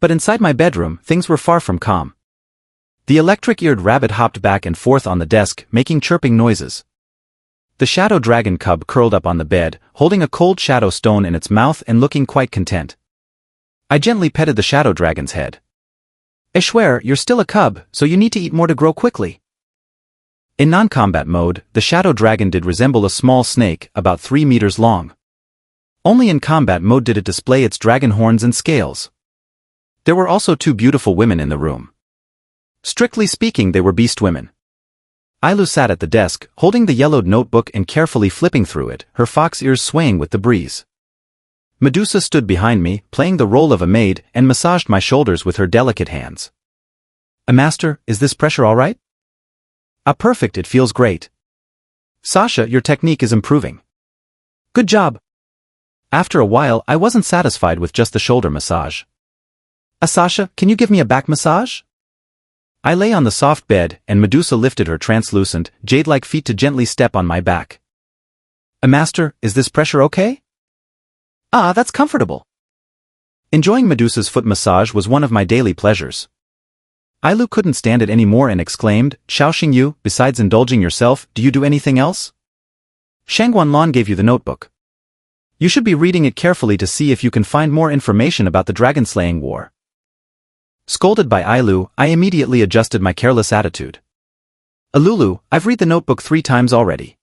But inside my bedroom, things were far from calm. The electric-eared rabbit hopped back and forth on the desk, making chirping noises. The shadow dragon cub curled up on the bed, holding a cold shadow stone in its mouth and looking quite content. I gently petted the shadow dragon's head. I swear, you're still a cub, so you need to eat more to grow quickly. In non-combat mode, the shadow dragon did resemble a small snake, about 3 meters long. Only in combat mode did it display its dragon horns and scales. There were also 2 beautiful women in the room. Strictly speaking, they were beast women. Ailu sat at the desk, holding the yellowed notebook and carefully flipping through it, her fox ears swaying with the breeze. Medusa stood behind me, playing the role of a maid, and massaged my shoulders with her delicate hands. Master, is this pressure all right? Perfect, it feels great. Sasha, your technique is improving. Good job. After a while, I wasn't satisfied with just the shoulder massage. Sasha, can you give me a back massage? I lay on the soft bed, and Medusa lifted her translucent, jade-like feet to gently step on my back. Master, is this pressure okay? Ah, that's comfortable. Enjoying Medusa's foot massage was one of my daily pleasures. Ailu couldn't stand it anymore and exclaimed, Xiao Xingyu, besides indulging yourself, do you do anything else? Shangguan Lan gave you the notebook. You should be reading it carefully to see if you can find more information about the dragon-slaying war. Scolded by Ailu, I immediately adjusted my careless attitude. Alulu, I've read the notebook 3 times already.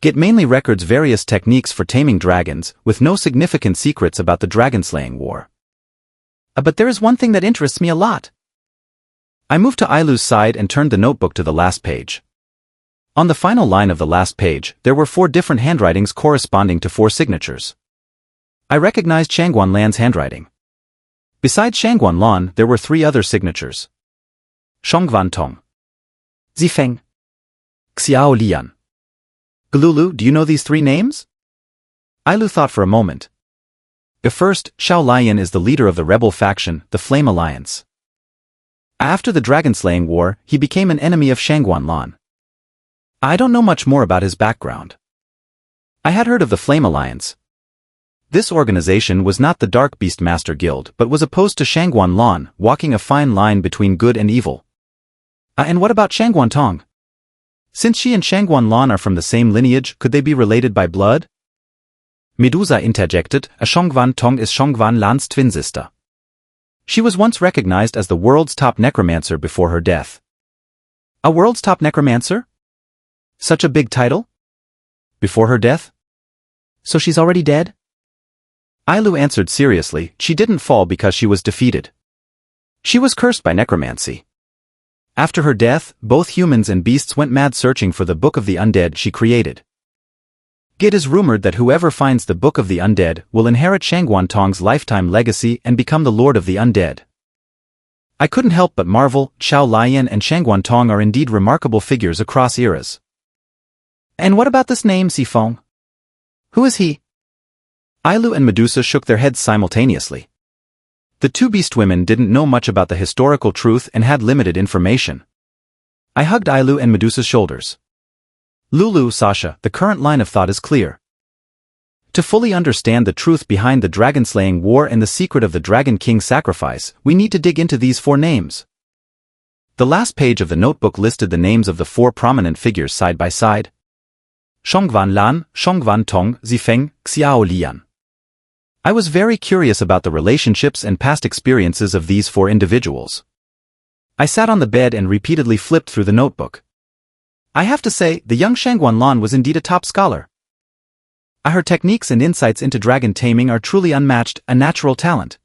It mainly records various techniques for taming dragons, with no significant secrets about the dragon-slaying war. But there is one thing that interests me a lot. I moved to Ailu's side and turned the notebook to the last page. On the final line of the last page, there were 4 different handwritings corresponding to 4 signatures. I recognized Shangguan Lan's handwriting. Besides Shangguan Lan, there were 3 other signatures. Shongvan Tong, Zifeng, Xiao Lian. Galulu, do you know these 3 names? Ailu thought for a moment. The first, Xiao Lian, is the leader of the rebel faction, the Flame Alliance. After the dragon-slaying war, he became an enemy of Shangguan Lan. I don't know much more about his background. I had heard of the Flame Alliance. This organization was not the Dark Beastmaster Guild but was opposed to Shangguan Lan, walking a fine line between good and evil. And what about Shangguan Tong? Since she and Shangguan Lan are from the same lineage, could they be related by blood? Medusa interjected, a Shongwan Tong is Shongwan Lan's twin sister. She was once recognized as the world's top necromancer before her death. A world's top necromancer? Such a big title? Before her death? So she's already dead? Ailu answered seriously, she didn't fall because she was defeated. She was cursed by necromancy. After her death, both humans and beasts went mad searching for the Book of the Undead she created. It is rumored that whoever finds the Book of the Undead will inherit Shangguan Tong's lifetime legacy and become the Lord of the Undead. I couldn't help but marvel, Xiao Lian and Shangguan Tong are indeed remarkable figures across eras. And what about this name, Xifeng? Who is he? Ailu and Medusa shook their heads simultaneously. The 2 beast women didn't know much about the historical truth and had limited information. I hugged Ailu and Medusa's shoulders. Lulu, Sasha, the current line of thought is clear. To fully understand the truth behind the dragon-slaying war and the secret of the Dragon King's sacrifice, we need to dig into these 4 names. The last page of the notebook listed the names of the 4 prominent figures side by side. Shongwan Lan, Shongwan Tong, Zifeng, Xiao Lian. I was very curious about the relationships and past experiences of these 4 individuals. I sat on the bed and repeatedly flipped through the notebook. I have to say, the young Shangguan Lan was indeed a top scholar. Her techniques and insights into dragon taming are truly unmatched, a natural talent.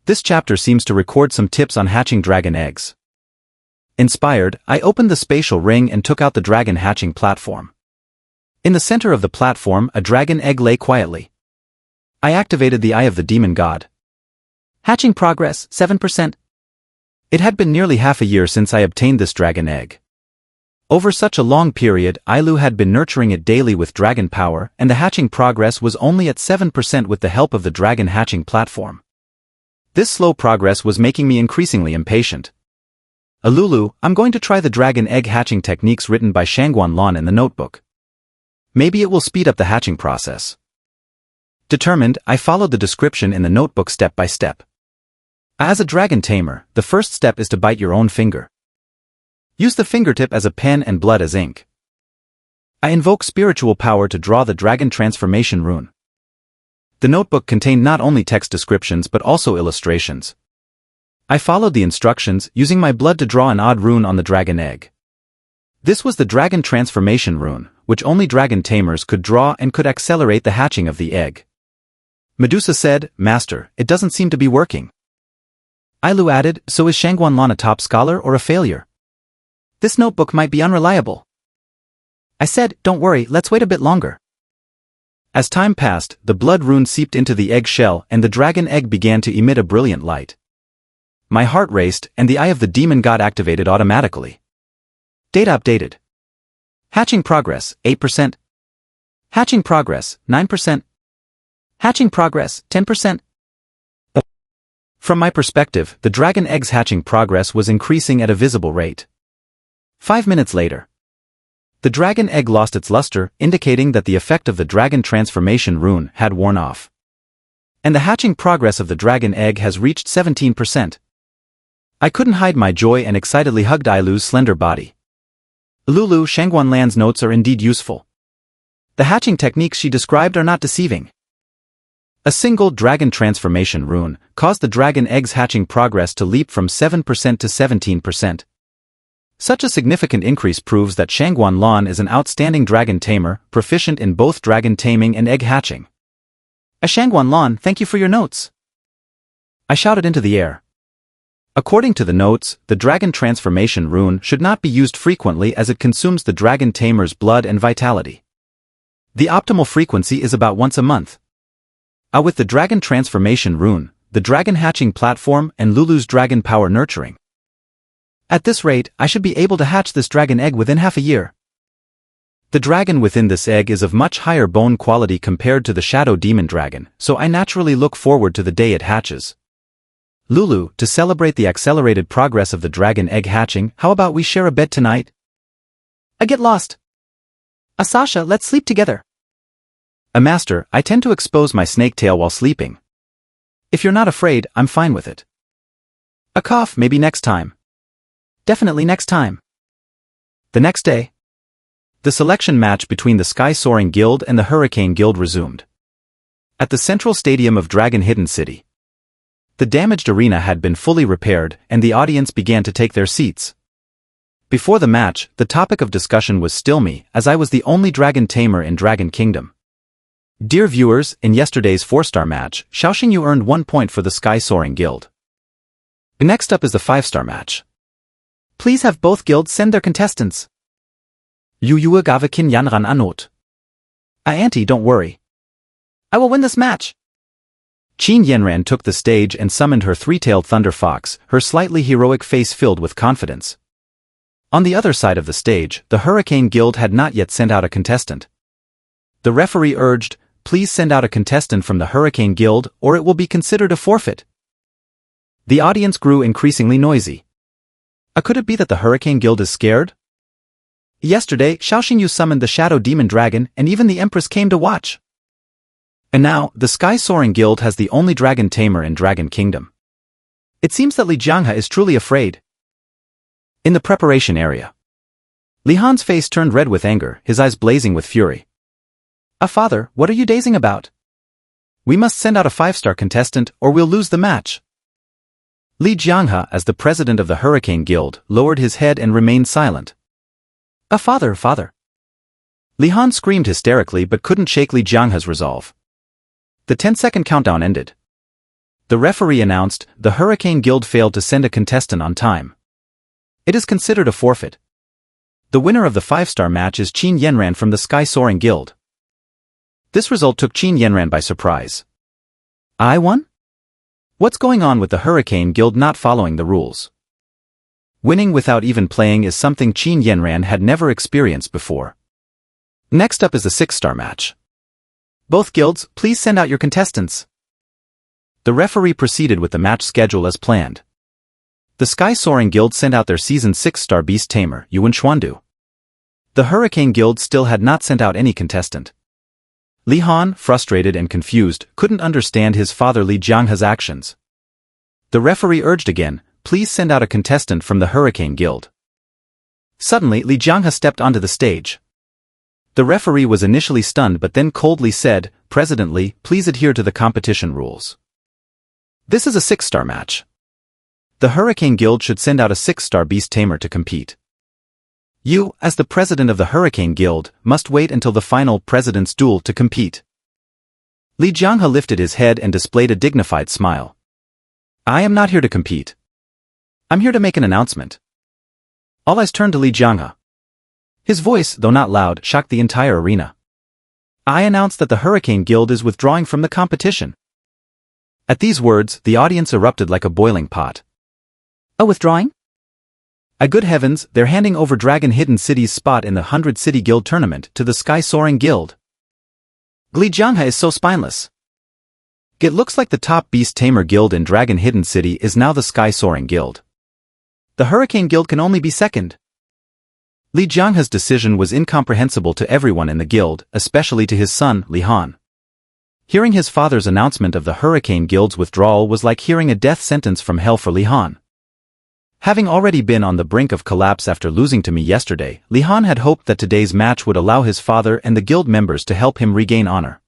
This chapter seems to record some tips on hatching dragon eggs. Inspired, I opened the spatial ring and took out the dragon hatching platform. In the center of the platform, a dragon egg lay quietly. I activated the Eye of the Demon God. Hatching progress, 7%. It had been nearly half a year since I obtained this dragon egg. Over such a long period, Ailu had been nurturing it daily with dragon power, and the hatching progress was only at 7% with the help of the dragon hatching platform. This slow progress was making me increasingly impatient. Alulu, I'm going to try the dragon egg hatching techniques written by Shangguan Lan in the notebook. Maybe it will speed up the hatching process. Determined, I followed the description in the notebook step by step. As a dragon tamer, the first step is to bite your own finger. Use the fingertip as a pen and blood as ink. I invoke spiritual power to draw the dragon transformation rune. The notebook contained not only text descriptions but also illustrations. I followed the instructions, using my blood to draw an odd rune on the dragon egg. This was the dragon transformation rune, which only dragon tamers could draw and could accelerate the hatching of the egg. Medusa said, Master, it doesn't seem to be working. Ailu added, so is Shangguan Lan a top scholar or a failure? This notebook might be unreliable. I said, don't worry, let's wait a bit longer. As time passed, the blood rune seeped into the egg shell and the dragon egg began to emit a brilliant light. My heart raced and the Eye of the Demon God activated automatically. Data updated. Hatching progress, 8%. Hatching progress, 9%. Hatching progress, 10%. From my perspective, the dragon egg's hatching progress was increasing at a visible rate. 5 minutes later. The dragon egg lost its luster, indicating that the effect of the dragon transformation rune had worn off. And the hatching progress of the dragon egg has reached 17%. I couldn't hide my joy and excitedly hugged Ailu's slender body. Lulu, Shangguanlan's notes are indeed useful. The hatching techniques she described are not deceiving. A single dragon transformation rune caused the dragon egg's hatching progress to leap from 7% to 17%. Such a significant increase proves that Shangguanlan is an outstanding dragon tamer, proficient in both dragon taming and egg hatching. Shangguanlan, thank you for your notes. I shouted into the air. According to the notes, the dragon transformation rune should not be used frequently as it consumes the dragon tamer's blood and vitality. The optimal frequency is about once a month. With the dragon transformation rune, the dragon hatching platform and Lulu's dragon power nurturing. At this rate, I should be able to hatch this dragon egg within half a year. The dragon within this egg is of much higher bone quality compared to the shadow demon dragon, so I naturally look forward to the day it hatches. Lulu, to celebrate the accelerated progress of the dragon egg hatching, how about we share a bed tonight? I get lost. Sasha, let's sleep together. Master, I tend to expose my snake tail while sleeping. If you're not afraid, I'm fine with it. A cough, maybe next time. Definitely next time. The next day, the selection match between the Sky Soaring Guild and the Hurricane Guild resumed. At the central stadium of Dragon Hidden City. The damaged arena had been fully repaired, and the audience began to take their seats. Before the match, the topic of discussion was still me, as I was the only dragon tamer in Dragon Kingdom. Dear viewers, in yesterday's 4-star match, Xiao Xingyu earned 1 point for the Sky Soaring Guild. Next up is the 5-star match. Please have both guilds send their contestants. Yu Yue Gavakin Yanran Anot. Auntie, don't worry. I will win this match. Qin Yanran took the stage and summoned her three-tailed thunder fox, her slightly heroic face filled with confidence. On the other side of the stage, the Hurricane Guild had not yet sent out a contestant. The referee urged, please send out a contestant from the Hurricane Guild or it will be considered a forfeit. The audience grew increasingly noisy. Could it be that the Hurricane Guild is scared? Yesterday, Xiao Xingyu summoned the Shadow Demon Dragon, and even the Empress came to watch. And now, the Sky Soaring Guild has the only dragon tamer in Dragon Kingdom. It seems that Li Jianghe is truly afraid. In the preparation area, Li Han's face turned red with anger, his eyes blazing with fury. Father, what are you dazing about? We must send out a 5-star contestant or we'll lose the match. Li Jianghe, as the president of the Hurricane Guild, lowered his head and remained silent. Father. Li Han screamed hysterically but couldn't shake Li Jianghe's resolve. The 10-second countdown ended. The referee announced, the Hurricane Guild failed to send a contestant on time. It is considered a forfeit. The winner of the 5-star match is Qin Yanran from the Sky Soaring Guild. This result took Qin Yanran by surprise. I won? What's going on with the Hurricane Guild not following the rules? Winning without even playing is something Qin Yanran had never experienced before. Next up is the 6-star match. Both guilds, please send out your contestants. The referee proceeded with the match schedule as planned. The Sky Soaring Guild sent out their season 6-star beast tamer, Yuan Xuandu. The Hurricane Guild still had not sent out any contestant. Li Han, frustrated and confused, couldn't understand his father Li Jianghe's actions. The referee urged again, please send out a contestant from the Hurricane Guild. Suddenly, Li Jianghe stepped onto the stage. The referee was initially stunned but then coldly said, President Li, please adhere to the competition rules. This is a 6-star match. The Hurricane Guild should send out a 6-star beast tamer to compete. You, as the president of the Hurricane Guild, must wait until the final president's duel to compete. Li Jianghe lifted his head and displayed a dignified smile. I am not here to compete. I'm here to make an announcement. All eyes turned to Li Jianghe. His voice, though not loud, shocked the entire arena. I announce that the Hurricane Guild is withdrawing from the competition. At these words, the audience erupted like a boiling pot. Withdrawing? Good heavens, they're handing over Dragon Hidden City's spot in the 100 City Guild Tournament to the Sky Soaring Guild. Li Jianghe is so spineless. It looks like the top beast tamer guild in Dragon Hidden City is now the Sky Soaring Guild. The Hurricane Guild can only be second. Li Jianghe's decision was incomprehensible to everyone in the guild, especially to his son, Li Han. Hearing his father's announcement of the Hurricane Guild's withdrawal was like hearing a death sentence from hell for Li Han. Having already been on the brink of collapse after losing to me yesterday, Li Han had hoped that today's match would allow his father and the guild members to help him regain honor.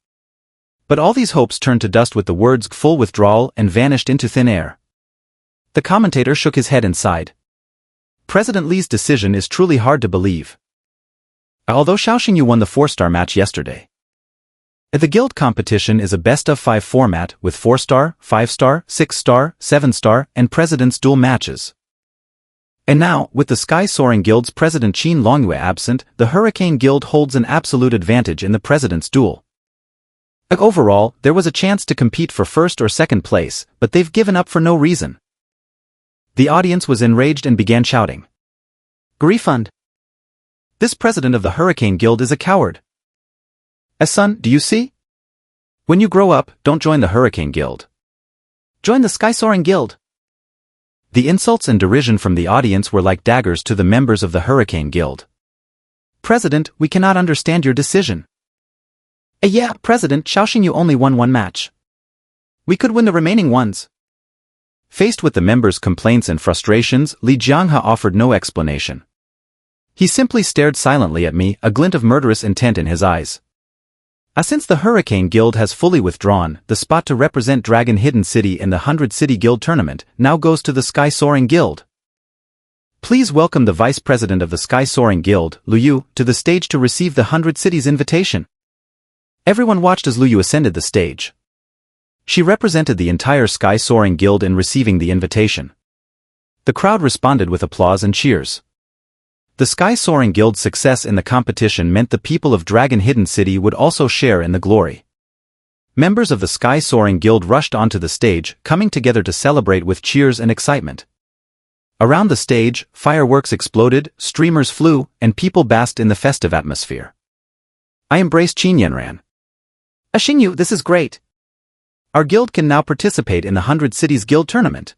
But all these hopes turned to dust with the words "full withdrawal" and vanished into thin air. The commentator shook his head and sighed. President Li's decision is truly hard to believe. Although Xiao Xingyu won the 4-star match yesterday. The guild competition is a best-of-5 format with 4-star, 5-star, 6-star, 7-star, and President's Duel matches. And now, with the Sky Soaring Guild's President Qin Longyue absent, the Hurricane Guild holds an absolute advantage in the President's Duel. Overall, there was a chance to compete for first or second place, but they've given up for no reason. The audience was enraged and began shouting. "Refund! This president of the Hurricane Guild is a coward. Son, do you see? When you grow up, don't join the Hurricane Guild. Join the Sky Soaring Guild." The insults and derision from the audience were like daggers to the members of the Hurricane Guild. "President, we cannot understand your decision." Yeah, President, Xiao Xingyu only won one match. We could win the remaining ones." Faced with the members' complaints and frustrations, Li Jianghe offered no explanation. He simply stared silently at me, a glint of murderous intent in his eyes. Since the Hurricane Guild has fully withdrawn, the spot to represent Dragon Hidden City in the 100 City Guild Tournament now goes to the Sky Soaring Guild. Please welcome the Vice President of the Sky Soaring Guild, Lu Yu, to the stage to receive the 100 Cities invitation. Everyone watched as Lu Yu ascended the stage. She represented the entire Sky Soaring Guild in receiving the invitation. The crowd responded with applause and cheers. The Sky Soaring Guild's success in the competition meant the people of Dragon Hidden City would also share in the glory. Members of the Sky Soaring Guild rushed onto the stage, coming together to celebrate with cheers and excitement. Around the stage, fireworks exploded, streamers flew, and people basked in the festive atmosphere. I embraced Qin Yanran. "Xingyu, this is great. Our guild can now participate in the 100 Cities Guild Tournament.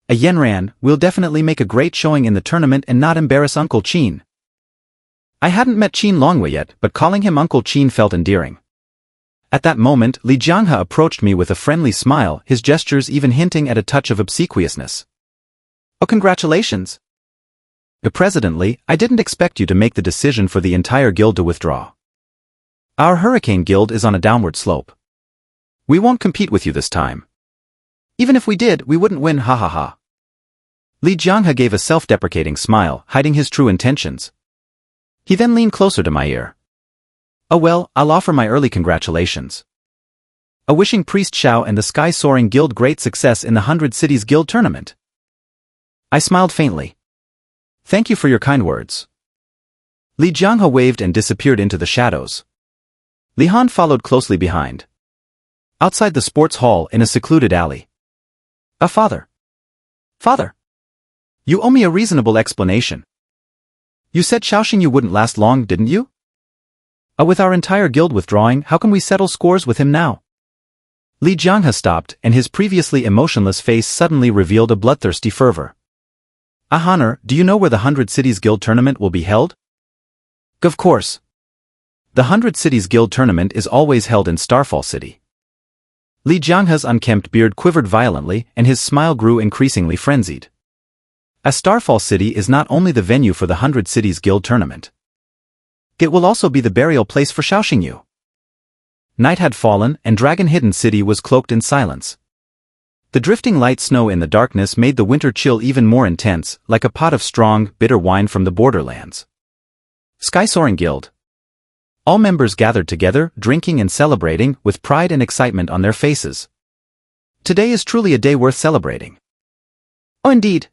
Yanran, we'll definitely make a great showing in the tournament and not embarrass Uncle Qin." I hadn't met Qin Longyue yet, but calling him Uncle Qin felt endearing. At that moment, Li Jianghe approached me with a friendly smile, his gestures even hinting at a touch of obsequiousness. "Oh, congratulations. President Li, I didn't expect you to make the decision for the entire guild to withdraw. Our Hurricane Guild is on a downward slope. We won't compete with you this time. Even if we did, we wouldn't win, ha ha ha." Li Jianghe gave a self-deprecating smile, hiding his true intentions. He then leaned closer to my ear. "Oh well, I'll offer my early congratulations. Wishing Priest Xiao and the Sky Soaring Guild great success in the 100 Cities Guild Tournament." I smiled faintly. "Thank you for your kind words." Li Jianghe waved and disappeared into the shadows. Li Han followed closely behind. Outside the sports hall in a secluded alley. Father. Father. You owe me a reasonable explanation. You said Xiao Xingyu wouldn't last long, didn't you? With our entire guild withdrawing, how can we settle scores with him now?" Li Jianghe stopped, and his previously emotionless face suddenly revealed a bloodthirsty fervor. "Honor, do you know where the 100 Cities Guild Tournament will be held?" "Of course. The 100 Cities Guild Tournament is always held in Starfall City." Li Jianghe's unkempt beard quivered violently, and his smile grew increasingly frenzied. Starfall City is not only the venue for the 100 Cities Guild Tournament. It will also be the burial place for Xiao Xingyu. Night had fallen, and Dragon Hidden City was cloaked in silence. The drifting light snow in the darkness made the winter chill even more intense, like a pot of strong, bitter wine from the borderlands. Sky Soaring Guild. All members gathered together, drinking and celebrating, with pride and excitement on their faces. Today is truly a day worth celebrating. Oh, indeed.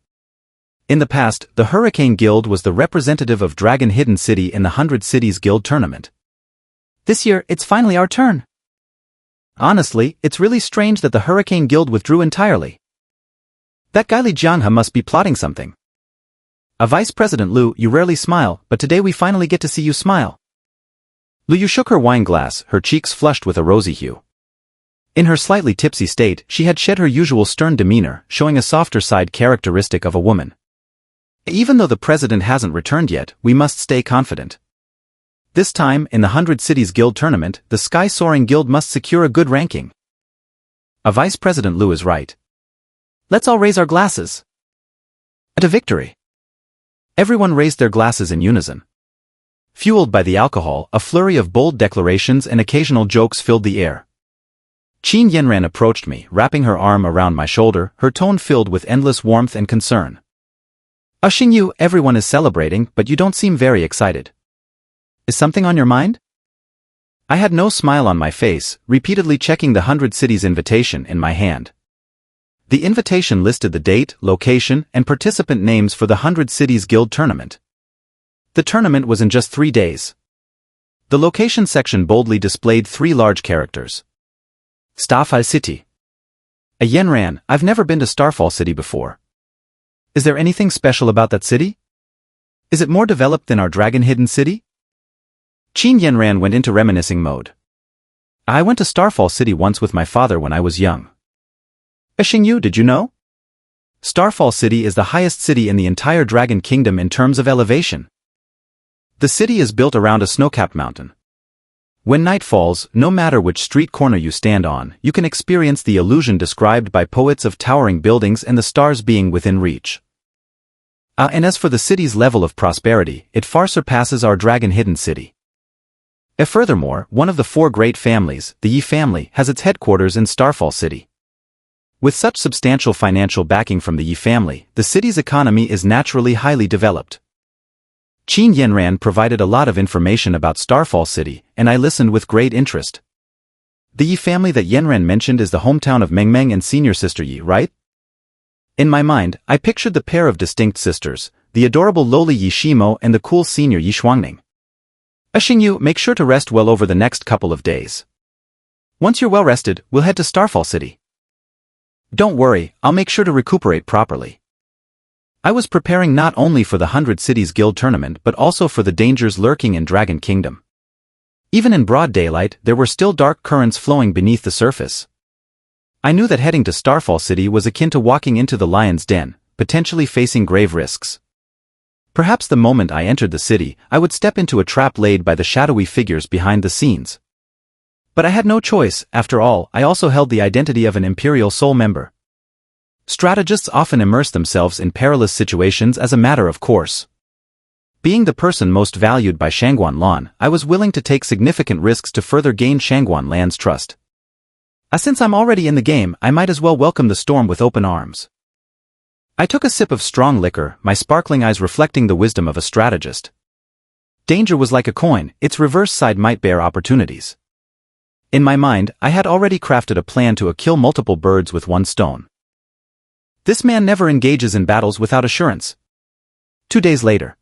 In the past, the Hurricane Guild was the representative of Dragon Hidden City in the 100 Cities Guild Tournament. This year, it's finally our turn. Honestly, it's really strange that the Hurricane Guild withdrew entirely. That guy Li Jianghe must be plotting something. Vice President Lu, you rarely smile, but today we finally get to see you smile. Lu Yu shook her wine glass, her cheeks flushed with a rosy hue. In her slightly tipsy state, she had shed her usual stern demeanor, showing a softer side characteristic of a woman. Even though the president hasn't returned yet, we must stay confident. This time, in the 100 Cities Guild tournament, the Sky Soaring Guild must secure a good ranking. A Vice President Liu is right. Let's all raise our glasses. To victory. Everyone raised their glasses in unison. Fueled by the alcohol, a flurry of bold declarations and occasional jokes filled the air. Qin Yanran approached me, wrapping her arm around my shoulder, her tone filled with endless warmth and concern. Xingyu, everyone is celebrating, but you don't seem very excited. Is something on your mind? I had no smile on my face, repeatedly checking the 100 Cities invitation in my hand. The invitation listed the date, location, and participant names for the 100 Cities Guild tournament. The tournament was in just 3 days. The location section boldly displayed 3 large characters. Starfall City. A Yanran, I've never been to Starfall City before. Is there anything special about that city? Is it more developed than our Dragon Hidden City? Qin Yanran went into reminiscing mode. I went to Starfall City once with my father when I was young. Xingyu, did you know? Starfall City is the highest city in the entire Dragon Kingdom in terms of elevation. The city is built around a snow-capped mountain. When night falls, no matter which street corner you stand on, you can experience the illusion described by poets of towering buildings and the stars being within reach. And as for the city's level of prosperity, it far surpasses our Dragon Hidden City. Furthermore, one of the 4 great families, the Yi family, has its headquarters in Starfall City. With such substantial financial backing from the Yi family, the city's economy is naturally highly developed. Qin Yanran provided a lot of information about Starfall City, and I listened with great interest. The Yi family that Yanran mentioned is the hometown of Mengmeng and senior sister Yi, right? In my mind, I pictured the pair of distinct sisters, the adorable lowly Yi Shimo and the cool senior Yi Shuangning. Xingyu, make sure to rest well over the next couple of days. Once you're well rested, we'll head to Starfall City. Don't worry, I'll make sure to recuperate properly. I was preparing not only for the 100 Cities Guild tournament but also for the dangers lurking in Dragon Kingdom. Even in broad daylight, there were still dark currents flowing beneath the surface. I knew that heading to Starfall City was akin to walking into the lion's den, potentially facing grave risks. Perhaps the moment I entered the city, I would step into a trap laid by the shadowy figures behind the scenes. But I had no choice. After all, I also held the identity of an Imperial Soul member. Strategists often immerse themselves in perilous situations as a matter of course. Being the person most valued by Shangguan Lan, I was willing to take significant risks to further gain Shangguan Lan's trust. Since I'm already in the game, I might as well welcome the storm with open arms. I took a sip of strong liquor, my sparkling eyes reflecting the wisdom of a strategist. Danger was like a coin, its reverse side might bear opportunities. In my mind, I had already crafted a plan to kill multiple birds with one stone. This man never engages in battles without assurance. 2 days later.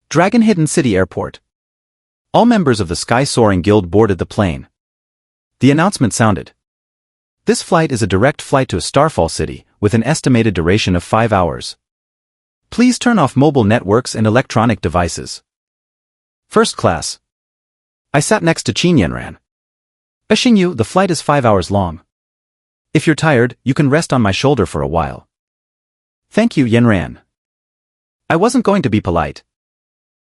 Dragon Hidden City Airport. All members of the Sky Soaring Guild boarded the plane. The announcement sounded. This flight is a direct flight to Starfall City, with an estimated duration of 5 hours. Please turn off mobile networks and electronic devices. First class. I sat next to Qin Yanran. Xingyu, the flight is 5 hours long. If you're tired, you can rest on my shoulder for a while. Thank you, Yanran. I wasn't going to be polite.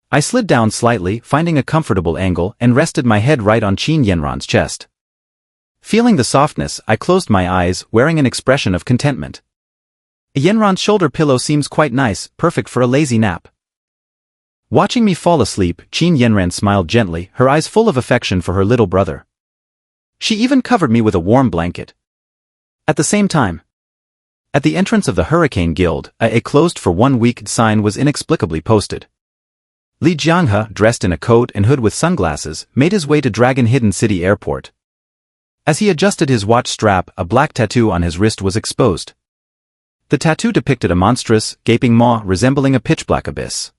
I slid down slightly, finding a comfortable angle, and rested my head right on Qin Yanran's chest. Feeling the softness, I closed my eyes, wearing an expression of contentment. Yanran's shoulder pillow seems quite nice, perfect for a lazy nap. Watching me fall asleep, Qin Yanran smiled gently, her eyes full of affection for her little brother. She even covered me with a warm blanket. At the same time, at the entrance of the Hurricane Guild, a closed for 1 week sign was inexplicably posted. Li Jianghe, dressed in a coat and hood with sunglasses, made his way to Dragon Hidden City Airport. As he adjusted his watch strap, a black tattoo on his wrist was exposed. The tattoo depicted a monstrous, gaping maw resembling a pitch-black abyss.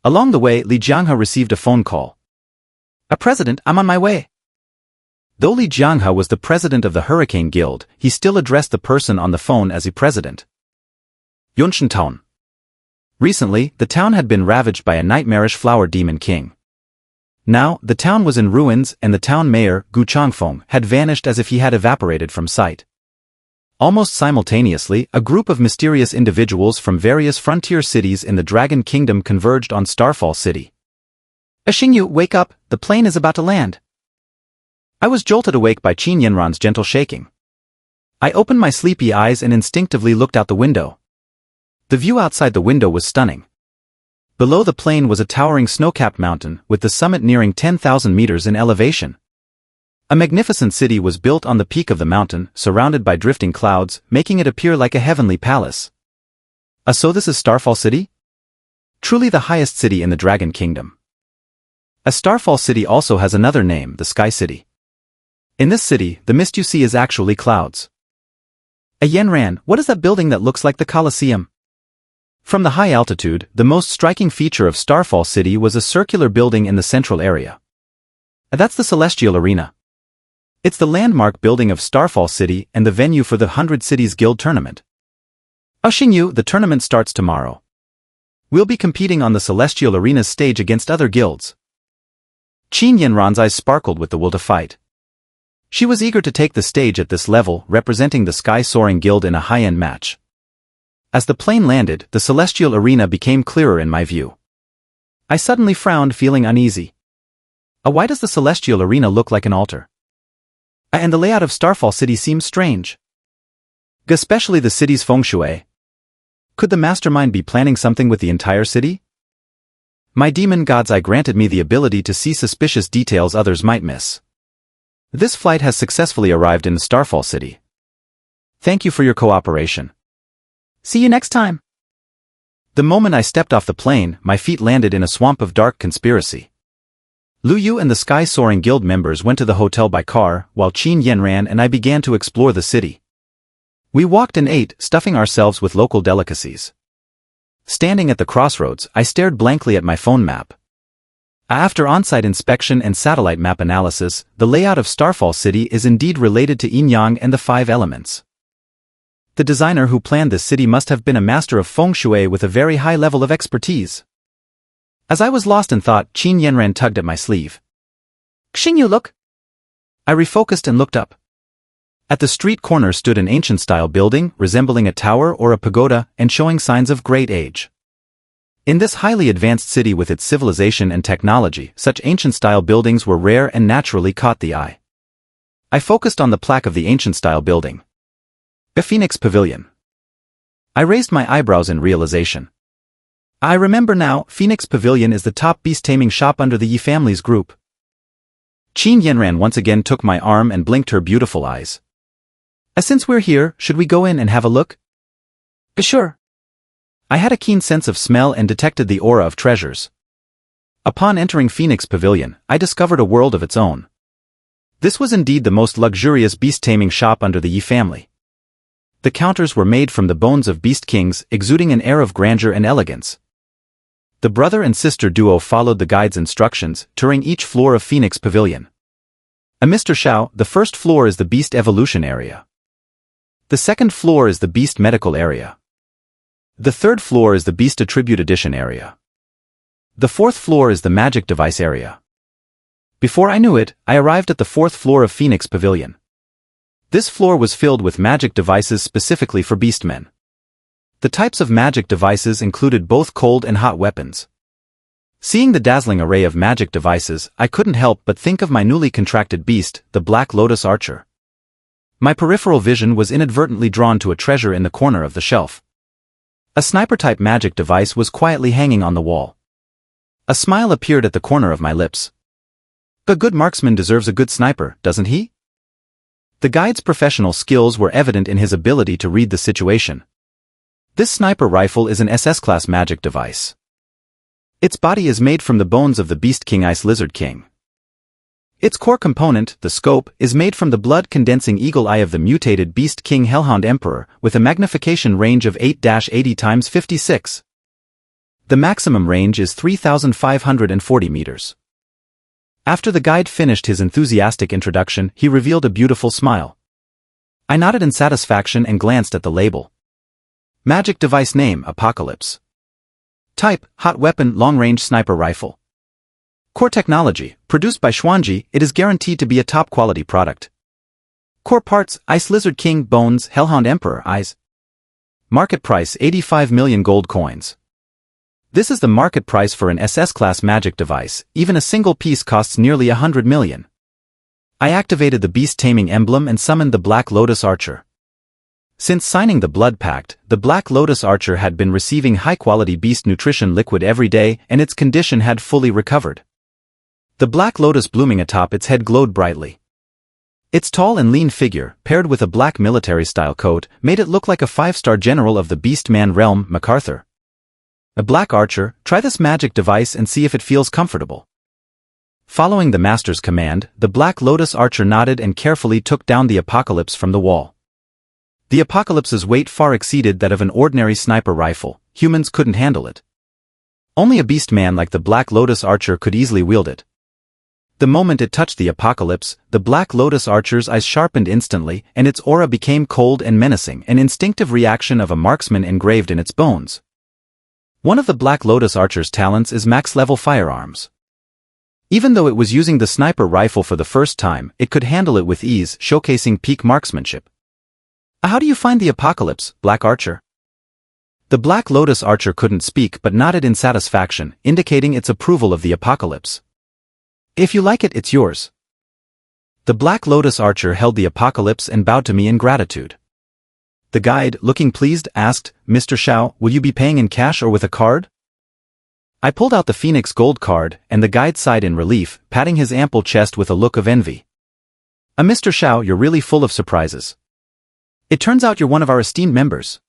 Along the way, Li Jianghe received a phone call. President, I'm on my way. Though Li Jianghe was the president of the Hurricane Guild, he still addressed the person on the phone as a president. Yunshan Town. Recently, the town had been ravaged by a nightmarish flower demon king. Now, the town was in ruins and the town mayor, Gu Changfeng, had vanished as if he had evaporated from sight. Almost simultaneously, a group of mysterious individuals from various frontier cities in the Dragon Kingdom converged on Starfall City. Xingyu, wake up, the plane is about to land. I was jolted awake by Qin Yanran's gentle shaking. I opened my sleepy eyes and instinctively looked out the window. The view outside the window was stunning. Below the plane was a towering snow-capped mountain, with the summit nearing 10,000 meters in elevation. A magnificent city was built on the peak of the mountain, surrounded by drifting clouds, making it appear like a heavenly palace. So this is Starfall City? Truly the highest city in the Dragon Kingdom. A Starfall City also has another name, the Sky City. In this city, the mist you see is actually clouds. Yanran, what is that building that looks like the Colosseum? From the high altitude, the most striking feature of Starfall City was a circular building in the central area. That's the Celestial Arena. It's the landmark building of Starfall City and the venue for the 100 Cities Guild Tournament. Xingyu, the tournament starts tomorrow. We'll be competing on the Celestial Arena's stage against other guilds. Qin Yanran's eyes sparkled with the will to fight. She was eager to take the stage at this level, representing the Sky Soaring Guild in a high-end match. As the plane landed, the Celestial Arena became clearer in my view. I suddenly frowned, feeling uneasy. Why does the Celestial Arena look like an altar? And the layout of Starfall City seems strange. Especially the city's feng shui. Could the mastermind be planning something with the entire city? My demon god's eye granted me the ability to see suspicious details others might miss. This flight has successfully arrived in Starfall City. Thank you for your cooperation. See you next time. The moment I stepped off the plane, my feet landed in a swamp of dark conspiracy. Lu Yu and the Sky Soaring Guild members went to the hotel by car, while Qin Yanran and I began to explore the city. We walked and ate, stuffing ourselves with local delicacies. Standing at the crossroads, I stared blankly at my phone map. After on-site inspection and satellite map analysis, the layout of Starfall City is indeed related to Yin-Yang and the 5 elements. The designer who planned this city must have been a master of feng shui with a very high level of expertise. As I was lost in thought, Qin Yanran tugged at my sleeve. Xingyu, look! I refocused and looked up. At the street corner stood an ancient-style building, resembling a tower or a pagoda, and showing signs of great age. In this highly advanced city with its civilization and technology, such ancient-style buildings were rare and naturally caught the eye. I focused on the plaque of the ancient-style building. A Phoenix Pavilion. I raised my eyebrows in realization. I remember now, Phoenix Pavilion is the top beast-taming shop under the Yi family's group. Qin Yanran once again took my arm and blinked her beautiful eyes. Since we're here, should we go in and have a look? Sure. I had a keen sense of smell and detected the aura of treasures. Upon entering Phoenix Pavilion, I discovered a world of its own. This was indeed the most luxurious beast-taming shop under the Yi family. The counters were made from the bones of beast kings, exuding an air of grandeur and elegance. The brother and sister duo followed the guide's instructions, touring each floor of Phoenix Pavilion. Mr. Xiao, the first floor is the Beast Evolution area. The second floor is the Beast Medical area. The third floor is the Beast Attribute Edition area. The fourth floor is the Magic Device area. Before I knew it, I arrived at the fourth floor of Phoenix Pavilion. This floor was filled with magic devices specifically for beastmen. The types of magic devices included both cold and hot weapons. Seeing the dazzling array of magic devices, I couldn't help but think of my newly contracted beast, the Black Lotus Archer. My peripheral vision was inadvertently drawn to a treasure in the corner of the shelf. A sniper-type magic device was quietly hanging on the wall. A smile appeared at the corner of my lips. A good marksman deserves a good sniper, doesn't he? The guide's professional skills were evident in his ability to read the situation. This sniper rifle is an SS-class magic device. Its body is made from the bones of the Beast King Ice Lizard King. Its core component, the scope, is made from the blood-condensing eagle eye of the mutated Beast King Hellhound Emperor, with a magnification range of 8-80 × 56. The maximum range is 3,540 meters. After the guide finished his enthusiastic introduction, he revealed a beautiful smile. I nodded in satisfaction and glanced at the label. Magic device name, Apocalypse. Type, hot weapon, long-range sniper rifle. Core technology, produced by Xuanji, it is guaranteed to be a top-quality product. Core parts, Ice Lizard King, bones, Hellhound Emperor, eyes. Market price 85 million gold coins. This is the market price for an SS-class magic device. Even a single piece costs nearly 100 million. I activated the beast taming emblem and summoned the Black Lotus Archer. Since signing the Blood Pact, the Black Lotus Archer had been receiving high-quality beast nutrition liquid every day and its condition had fully recovered. The Black Lotus blooming atop its head glowed brightly. Its tall and lean figure, paired with a black military-style coat, made it look like a 5-star general of the Beastman realm, MacArthur. A Black Archer, try this magic device and see if it feels comfortable. Following the master's command, the Black Lotus Archer nodded and carefully took down the Apocalypse from the wall. The Apocalypse's weight far exceeded that of an ordinary sniper rifle. Humans couldn't handle it. Only a beastman like the Black Lotus Archer could easily wield it. The moment it touched the Apocalypse, the Black Lotus Archer's eyes sharpened instantly and its aura became cold and menacing, an instinctive reaction of a marksman engraved in its bones. One of the Black Lotus Archer's talents is max-level firearms. Even though it was using the sniper rifle for the first time, it could handle it with ease, showcasing peak marksmanship. How do you find the Apocalypse, Black Archer? The Black Lotus Archer couldn't speak but nodded in satisfaction, indicating its approval of the Apocalypse. If you like it, it's yours. The Black Lotus Archer held the Apocalypse and bowed to me in gratitude. The guide, looking pleased, asked, Mr. Xiao, will you be paying in cash or with a card? I pulled out the Phoenix Gold card, and the guide sighed in relief, patting his ample chest with a look of envy. Mr. Xiao, you're really full of surprises. It turns out you're one of our esteemed members.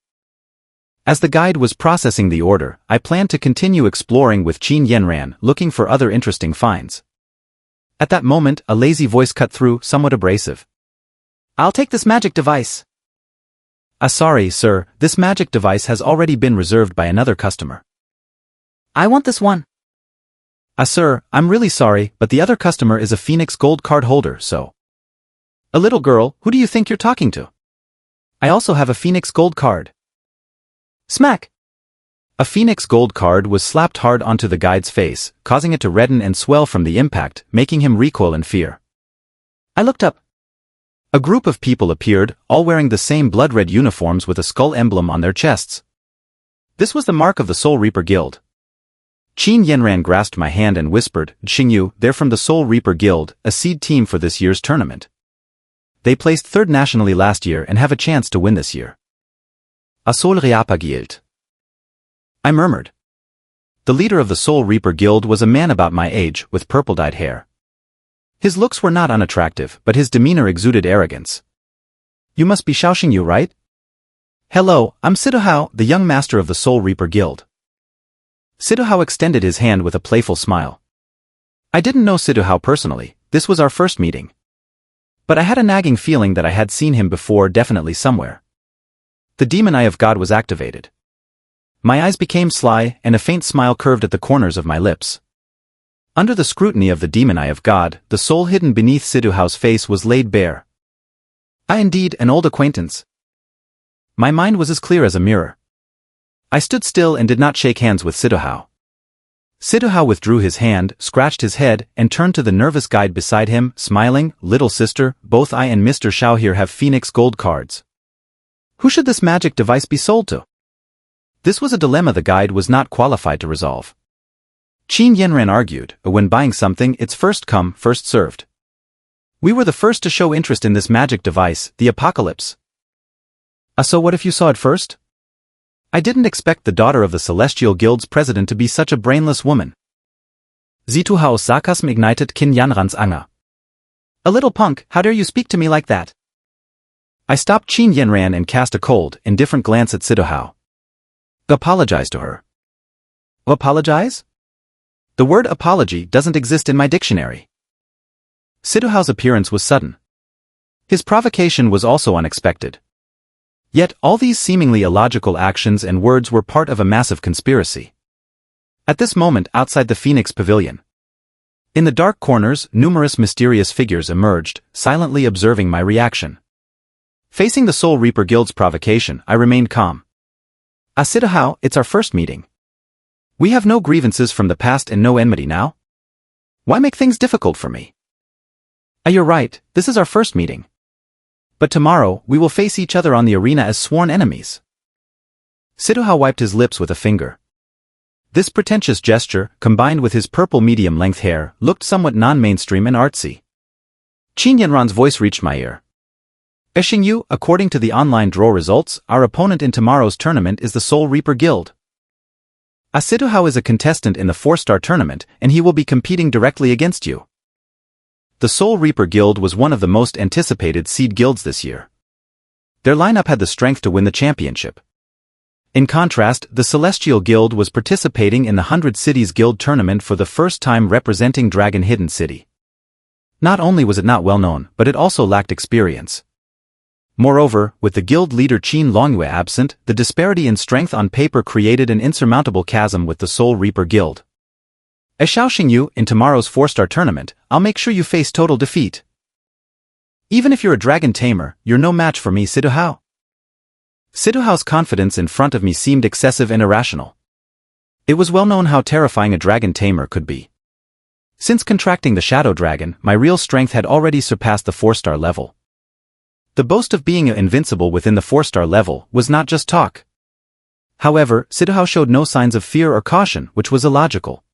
As the guide was processing the order, I planned to continue exploring with Qin Yanran, looking for other interesting finds. At that moment, a lazy voice cut through, somewhat abrasive. I'll take this magic device. Sorry, sir, this magic device has already been reserved by another customer. I want this one. Sir, I'm really sorry, but the other customer is a Phoenix Gold card holder, so. A little girl, who do you think you're talking to? I also have a Phoenix Gold card. Smack! A Phoenix Gold card was slapped hard onto the guide's face, causing it to redden and swell from the impact, making him recoil in fear. I looked up. A group of people appeared, all wearing the same blood-red uniforms with a skull emblem on their chests. This was the mark of the Soul Reaper Guild. Qin Yanran grasped my hand and whispered, Xingyu, they're from the Soul Reaper Guild, a seed team for this year's tournament. They placed third nationally last year and have a chance to win this year. A Soul Reaper Guild. I murmured. The leader of the Soul Reaper Guild was a man about my age, with purple-dyed hair. His looks were not unattractive, but his demeanor exuded arrogance. You must be Xiao Xingyu, right? Hello, I'm Sidohao, the young master of the Soul Reaper Guild. Sidohao extended his hand with a playful smile. I didn't know Sidohao personally, this was our first meeting. But I had a nagging feeling that I had seen him before, definitely somewhere. The demon eye of God was activated. My eyes became sly, and a faint smile curved at the corners of my lips. Under the scrutiny of the demon eye of God, the soul hidden beneath Sidohao's face was laid bare. Indeed, an old acquaintance. My mind was as clear as a mirror. I stood still and did not shake hands with Sidohao. Sidohao withdrew his hand, scratched his head, and turned to the nervous guide beside him, smiling, Little sister, both I and Mr. Xiao here have Phoenix Gold cards. Who should this magic device be sold to? This was a dilemma the guide was not qualified to resolve. Qin Yanran argued, when buying something, it's first come, first served. We were the first to show interest in this magic device, the Apocalypse. So what if you saw it first? I didn't expect the daughter of the Celestial Guild's president to be such a brainless woman. Zituhaos Sarkasm ignited Qin Yanran's anger. A little punk, how dare you speak to me like that? I stopped Qin Yanran and cast a cold, indifferent glance at Sidohao. Apologize to her. Apologize? The word apology doesn't exist in my dictionary. Sidohao's appearance was sudden. His provocation was also unexpected. Yet all these seemingly illogical actions and words were part of a massive conspiracy. At this moment outside the Phoenix Pavilion. In the dark corners, numerous mysterious figures emerged, silently observing my reaction. Facing the Soul Reaper Guild's provocation, I remained calm. Sidohao, it's our first meeting. We have no grievances from the past and no enmity now. Why make things difficult for me? You're right, this is our first meeting. But tomorrow, we will face each other on the arena as sworn enemies. Siduhao wiped his lips with a finger. This pretentious gesture, combined with his purple medium-length hair, looked somewhat non-mainstream and artsy. Qin Yanran's voice reached my ear. Xingyu, according to the online draw results, our opponent in tomorrow's tournament is the Soul Reaper Guild. Siduhao is a contestant in the 4-star tournament, and he will be competing directly against you. The Soul Reaper Guild was one of the most anticipated seed guilds this year. Their lineup had the strength to win the championship. In contrast, the Celestial Guild was participating in the 100 Cities Guild tournament for the first time, representing Dragon Hidden City. Not only was it not well known, but it also lacked experience. Moreover, with the guild leader Qin Longyue absent, the disparity in strength on paper created an insurmountable chasm with the Soul Reaper Guild. As Xiao Xingyu, in tomorrow's 4-star tournament, I'll make sure you face total defeat. Even if you're a dragon tamer, you're no match for me, Siduhao. Siduhao's confidence in front of me seemed excessive and irrational. It was well known how terrifying a dragon tamer could be. Since contracting the Shadow Dragon, my real strength had already surpassed the 4-star level. The boast of being invincible within the 4-star level was not just talk. However, Siduhao showed no signs of fear or caution, which was illogical.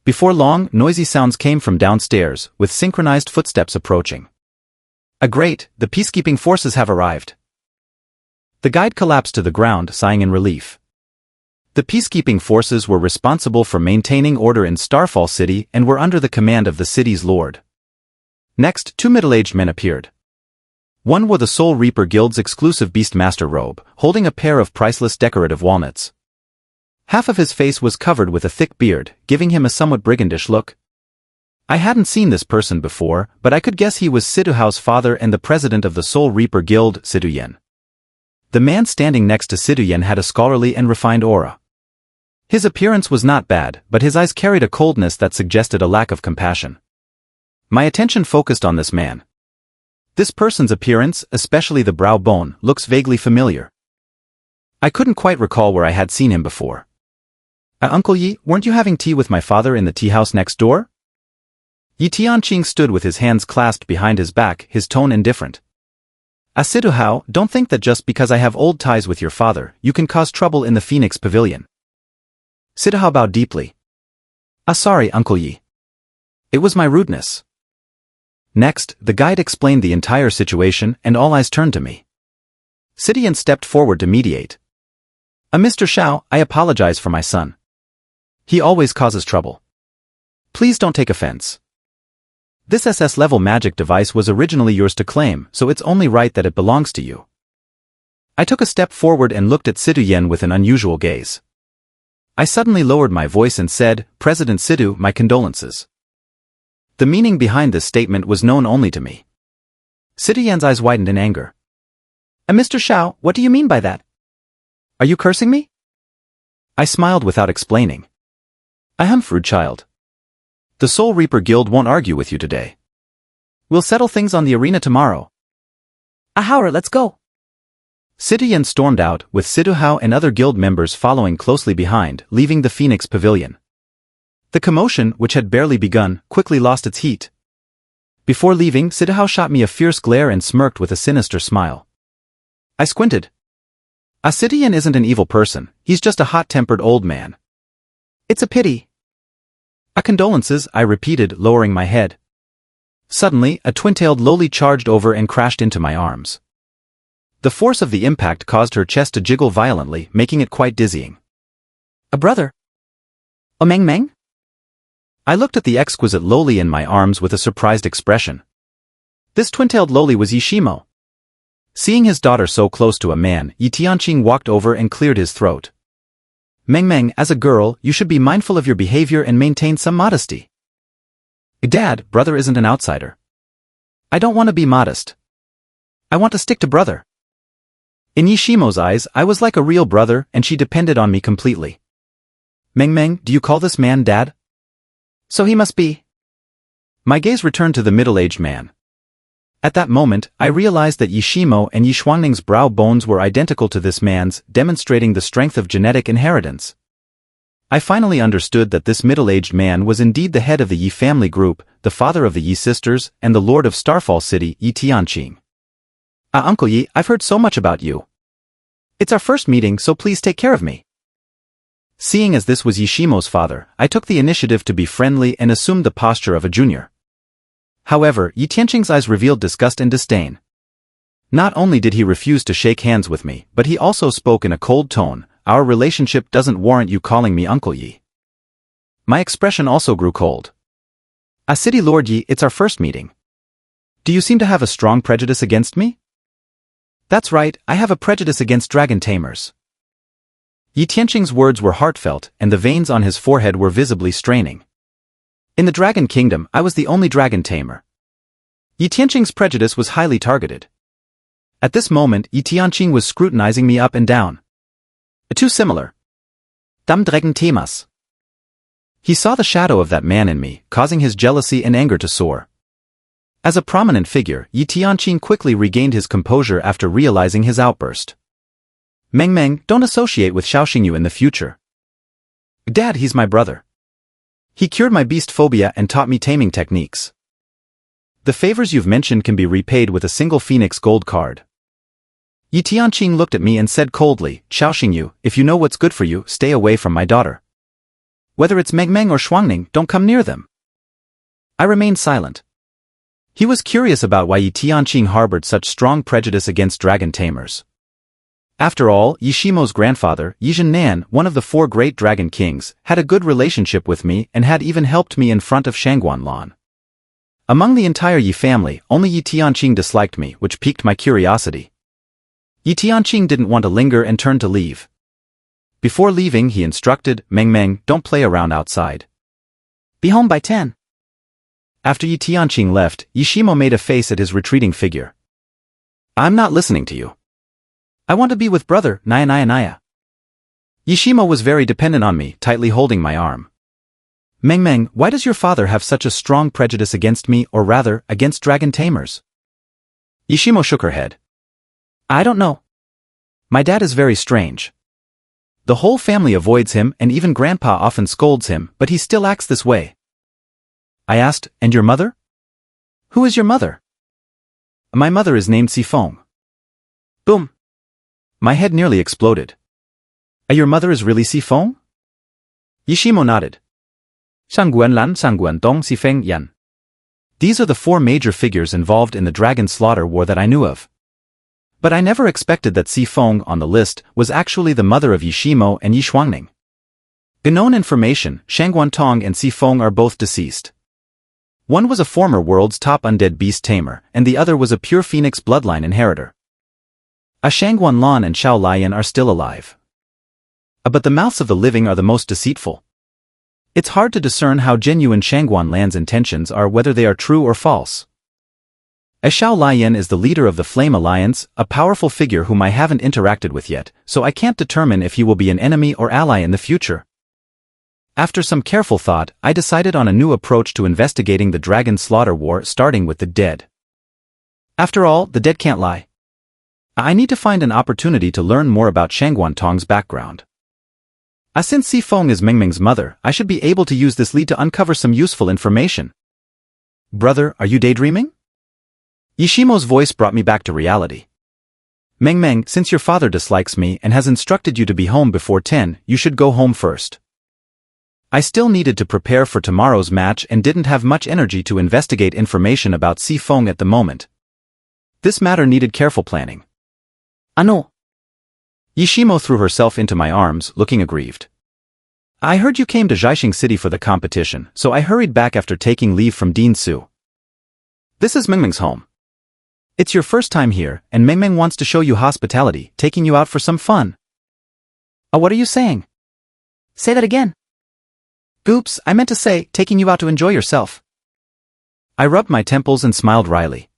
Before long, noisy sounds came from downstairs, with synchronized footsteps approaching. Great, the peacekeeping forces have arrived. The guide collapsed to the ground, sighing in relief. The peacekeeping forces were responsible for maintaining order in Starfall City and were under the command of the city's lord. Next, 2 middle-aged men appeared. One wore the Soul Reaper Guild's exclusive Beastmaster robe, holding a pair of priceless decorative walnuts. Half of his face was covered with a thick beard, giving him a somewhat brigandish look. I hadn't seen this person before, but I could guess he was Siduhao's father and the president of the Soul Reaper Guild, Siduyan. The man standing next to Siduyan had a scholarly and refined aura. His appearance was not bad, but his eyes carried a coldness that suggested a lack of compassion. My attention focused on this man. This person's appearance, especially the brow bone, looks vaguely familiar. I couldn't quite recall where I had seen him before. Uncle Yi, weren't you having tea with my father in the tea house next door? Yi Tianqing stood with his hands clasped behind his back, his tone indifferent. Siduhao, don't think that just because I have old ties with your father, you can cause trouble in the Phoenix Pavilion. Siduhao bowed deeply. Sorry, Uncle Yi. It was my rudeness. Next, the guide explained the entire situation, and all eyes turned to me. Sidian stepped forward to mediate. Mr. Xiao, I apologize for my son. He always causes trouble. Please don't take offense. This SS-level magic device was originally yours to claim, so it's only right that it belongs to you. I took a step forward and looked at Siduyan with an unusual gaze. I suddenly lowered my voice and said, President Sidu, my condolences. The meaning behind this statement was known only to me. Siduyan's eyes widened in anger. Mr. Xiao, what do you mean by that? Are you cursing me? I smiled without explaining. Fruit child. The Soul Reaper Guild won't argue with you today. We'll settle things on the arena tomorrow. Ahara, let's go. Siduyan stormed out, with Siduhao and other guild members following closely behind, leaving the Phoenix Pavilion. The commotion, which had barely begun, quickly lost its heat. Before leaving, Siduhao shot me a fierce glare and smirked with a sinister smile. I squinted. Siduyan isn't an evil person, he's just a hot-tempered old man. It's a pity. Condolences, I repeated, lowering my head. Suddenly, a twin-tailed loli charged over and crashed into my arms. The force of the impact caused her chest to jiggle violently, making it quite dizzying. A brother? Meng Meng? I looked at the exquisite loli in my arms with a surprised expression. This twin-tailed loli was Yishimo. Seeing his daughter so close to a man, Yi Tianqing walked over and cleared his throat. Meng Meng, as a girl, you should be mindful of your behavior and maintain some modesty. Dad, brother isn't an outsider. I don't want to be modest. I want to stick to brother. In Yishimo's eyes, I was like a real brother, and she depended on me completely. Meng Meng, do you call this man Dad? So he must be. My gaze returned to the middle-aged man. At that moment, I realized that Yishimo and Yishuangning's brow bones were identical to this man's, demonstrating the strength of genetic inheritance. I finally understood that this middle-aged man was indeed the head of the Yi family group, the father of the Yi sisters, and the lord of Starfall City, Yi Tianqing. Uncle Yi, I've heard so much about you. It's our first meeting, so please take care of me. Seeing as this was Yishimo's father, I took the initiative to be friendly and assumed the posture of a junior. However, Yi Tianqing's eyes revealed disgust and disdain. Not only did he refuse to shake hands with me, but he also spoke in a cold tone. Our relationship doesn't warrant you calling me Uncle Yi. My expression also grew cold. City Lord Yi, it's our first meeting. Do you seem to have a strong prejudice against me? That's right, I have a prejudice against dragon tamers. Yi Tianqing's words were heartfelt, and the veins on his forehead were visibly straining. In the Dragon Kingdom, I was the only dragon tamer. Yi Tianqing's prejudice was highly targeted. At this moment, Yi Tianqing was scrutinizing me up and down. Too similar. Dam Dragon Temas. He saw the shadow of that man in me, causing his jealousy and anger to soar. As a prominent figure, Yi Tianqing quickly regained his composure after realizing his outburst. Meng, don't associate with Xiao Xingyu in the future. Dad, he's my brother. He cured my beast phobia and taught me taming techniques. The favors you've mentioned can be repaid with a single Phoenix gold card. Yi Tianqing looked at me and said coldly, Xiao Xingyu, if you know what's good for you, stay away from my daughter. Whether it's Meng or Shuangning, don't come near them. I remained silent. He was curious about why Yi Tianqing harbored such strong prejudice against dragon tamers. After all, Yishimo's grandfather, Yi Zhennan, one of the 4 great dragon kings, had a good relationship with me and had even helped me in front of Shangguanlan. Among the entire Yi family, only Yi Tianqing disliked me, which piqued my curiosity. Yi Tianqing didn't want to linger and turned to leave. Before leaving, he instructed, Meng, don't play around outside. Be home by 10. After Yi Tianqing left, Yishimo made a face at his retreating figure. I'm not listening to you. I want to be with brother, Naya. Yishimo was very dependent on me, tightly holding my arm. Meng, why does your father have such a strong prejudice against me, or rather, against dragon tamers? Yishimo shook her head. I don't know. My dad is very strange. The whole family avoids him and even grandpa often scolds him, but he still acts this way. I asked, and your mother? Who is your mother? My mother is named Sifeng. Boom. My head nearly exploded. Your mother is really Sifeng? Yishimo nodded. Shangguanlan Shangguandong Sifeng Yan. These are the 4 major figures involved in the dragon slaughter war that I knew of. But I never expected that Sifeng on the list was actually the mother of Yishimo and Yi Shuangning. In known information, Shangguantong and Sifeng are both deceased. One was a former world's top undead beast tamer, and the other was a pure phoenix bloodline inheritor. Shangguanlan and Xiao Lian are still alive. But the mouths of the living are the most deceitful. It's hard to discern how genuine Shangguanlan's intentions are, whether they are true or false. Xiao Lian is the leader of the Flame Alliance, a powerful figure whom I haven't interacted with yet, so I can't determine if he will be an enemy or ally in the future. After some careful thought, I decided on a new approach to investigating the dragon slaughter war, starting with the dead. After all, the dead can't lie. I need to find an opportunity to learn more about Shangguantong's background. Since Sifeng is Meng's mother, I should be able to use this lead to uncover some useful information. Brother, are you daydreaming? Yishimo's voice brought me back to reality. Meng, since your father dislikes me and has instructed you to be home before 10, you should go home first. I still needed to prepare for tomorrow's match and didn't have much energy to investigate information about Sifeng at the moment. This matter needed careful planning. No. Yishimo threw herself into my arms, looking aggrieved. I heard you came to Xiaoxing City for the competition, so I hurried back after taking leave from Dean Su. This is Meng's home. It's your first time here, and Meng wants to show you hospitality, taking you out for some fun. What are you saying? Say that again. Oops, I meant to say, taking you out to enjoy yourself. I rubbed my temples and smiled wryly.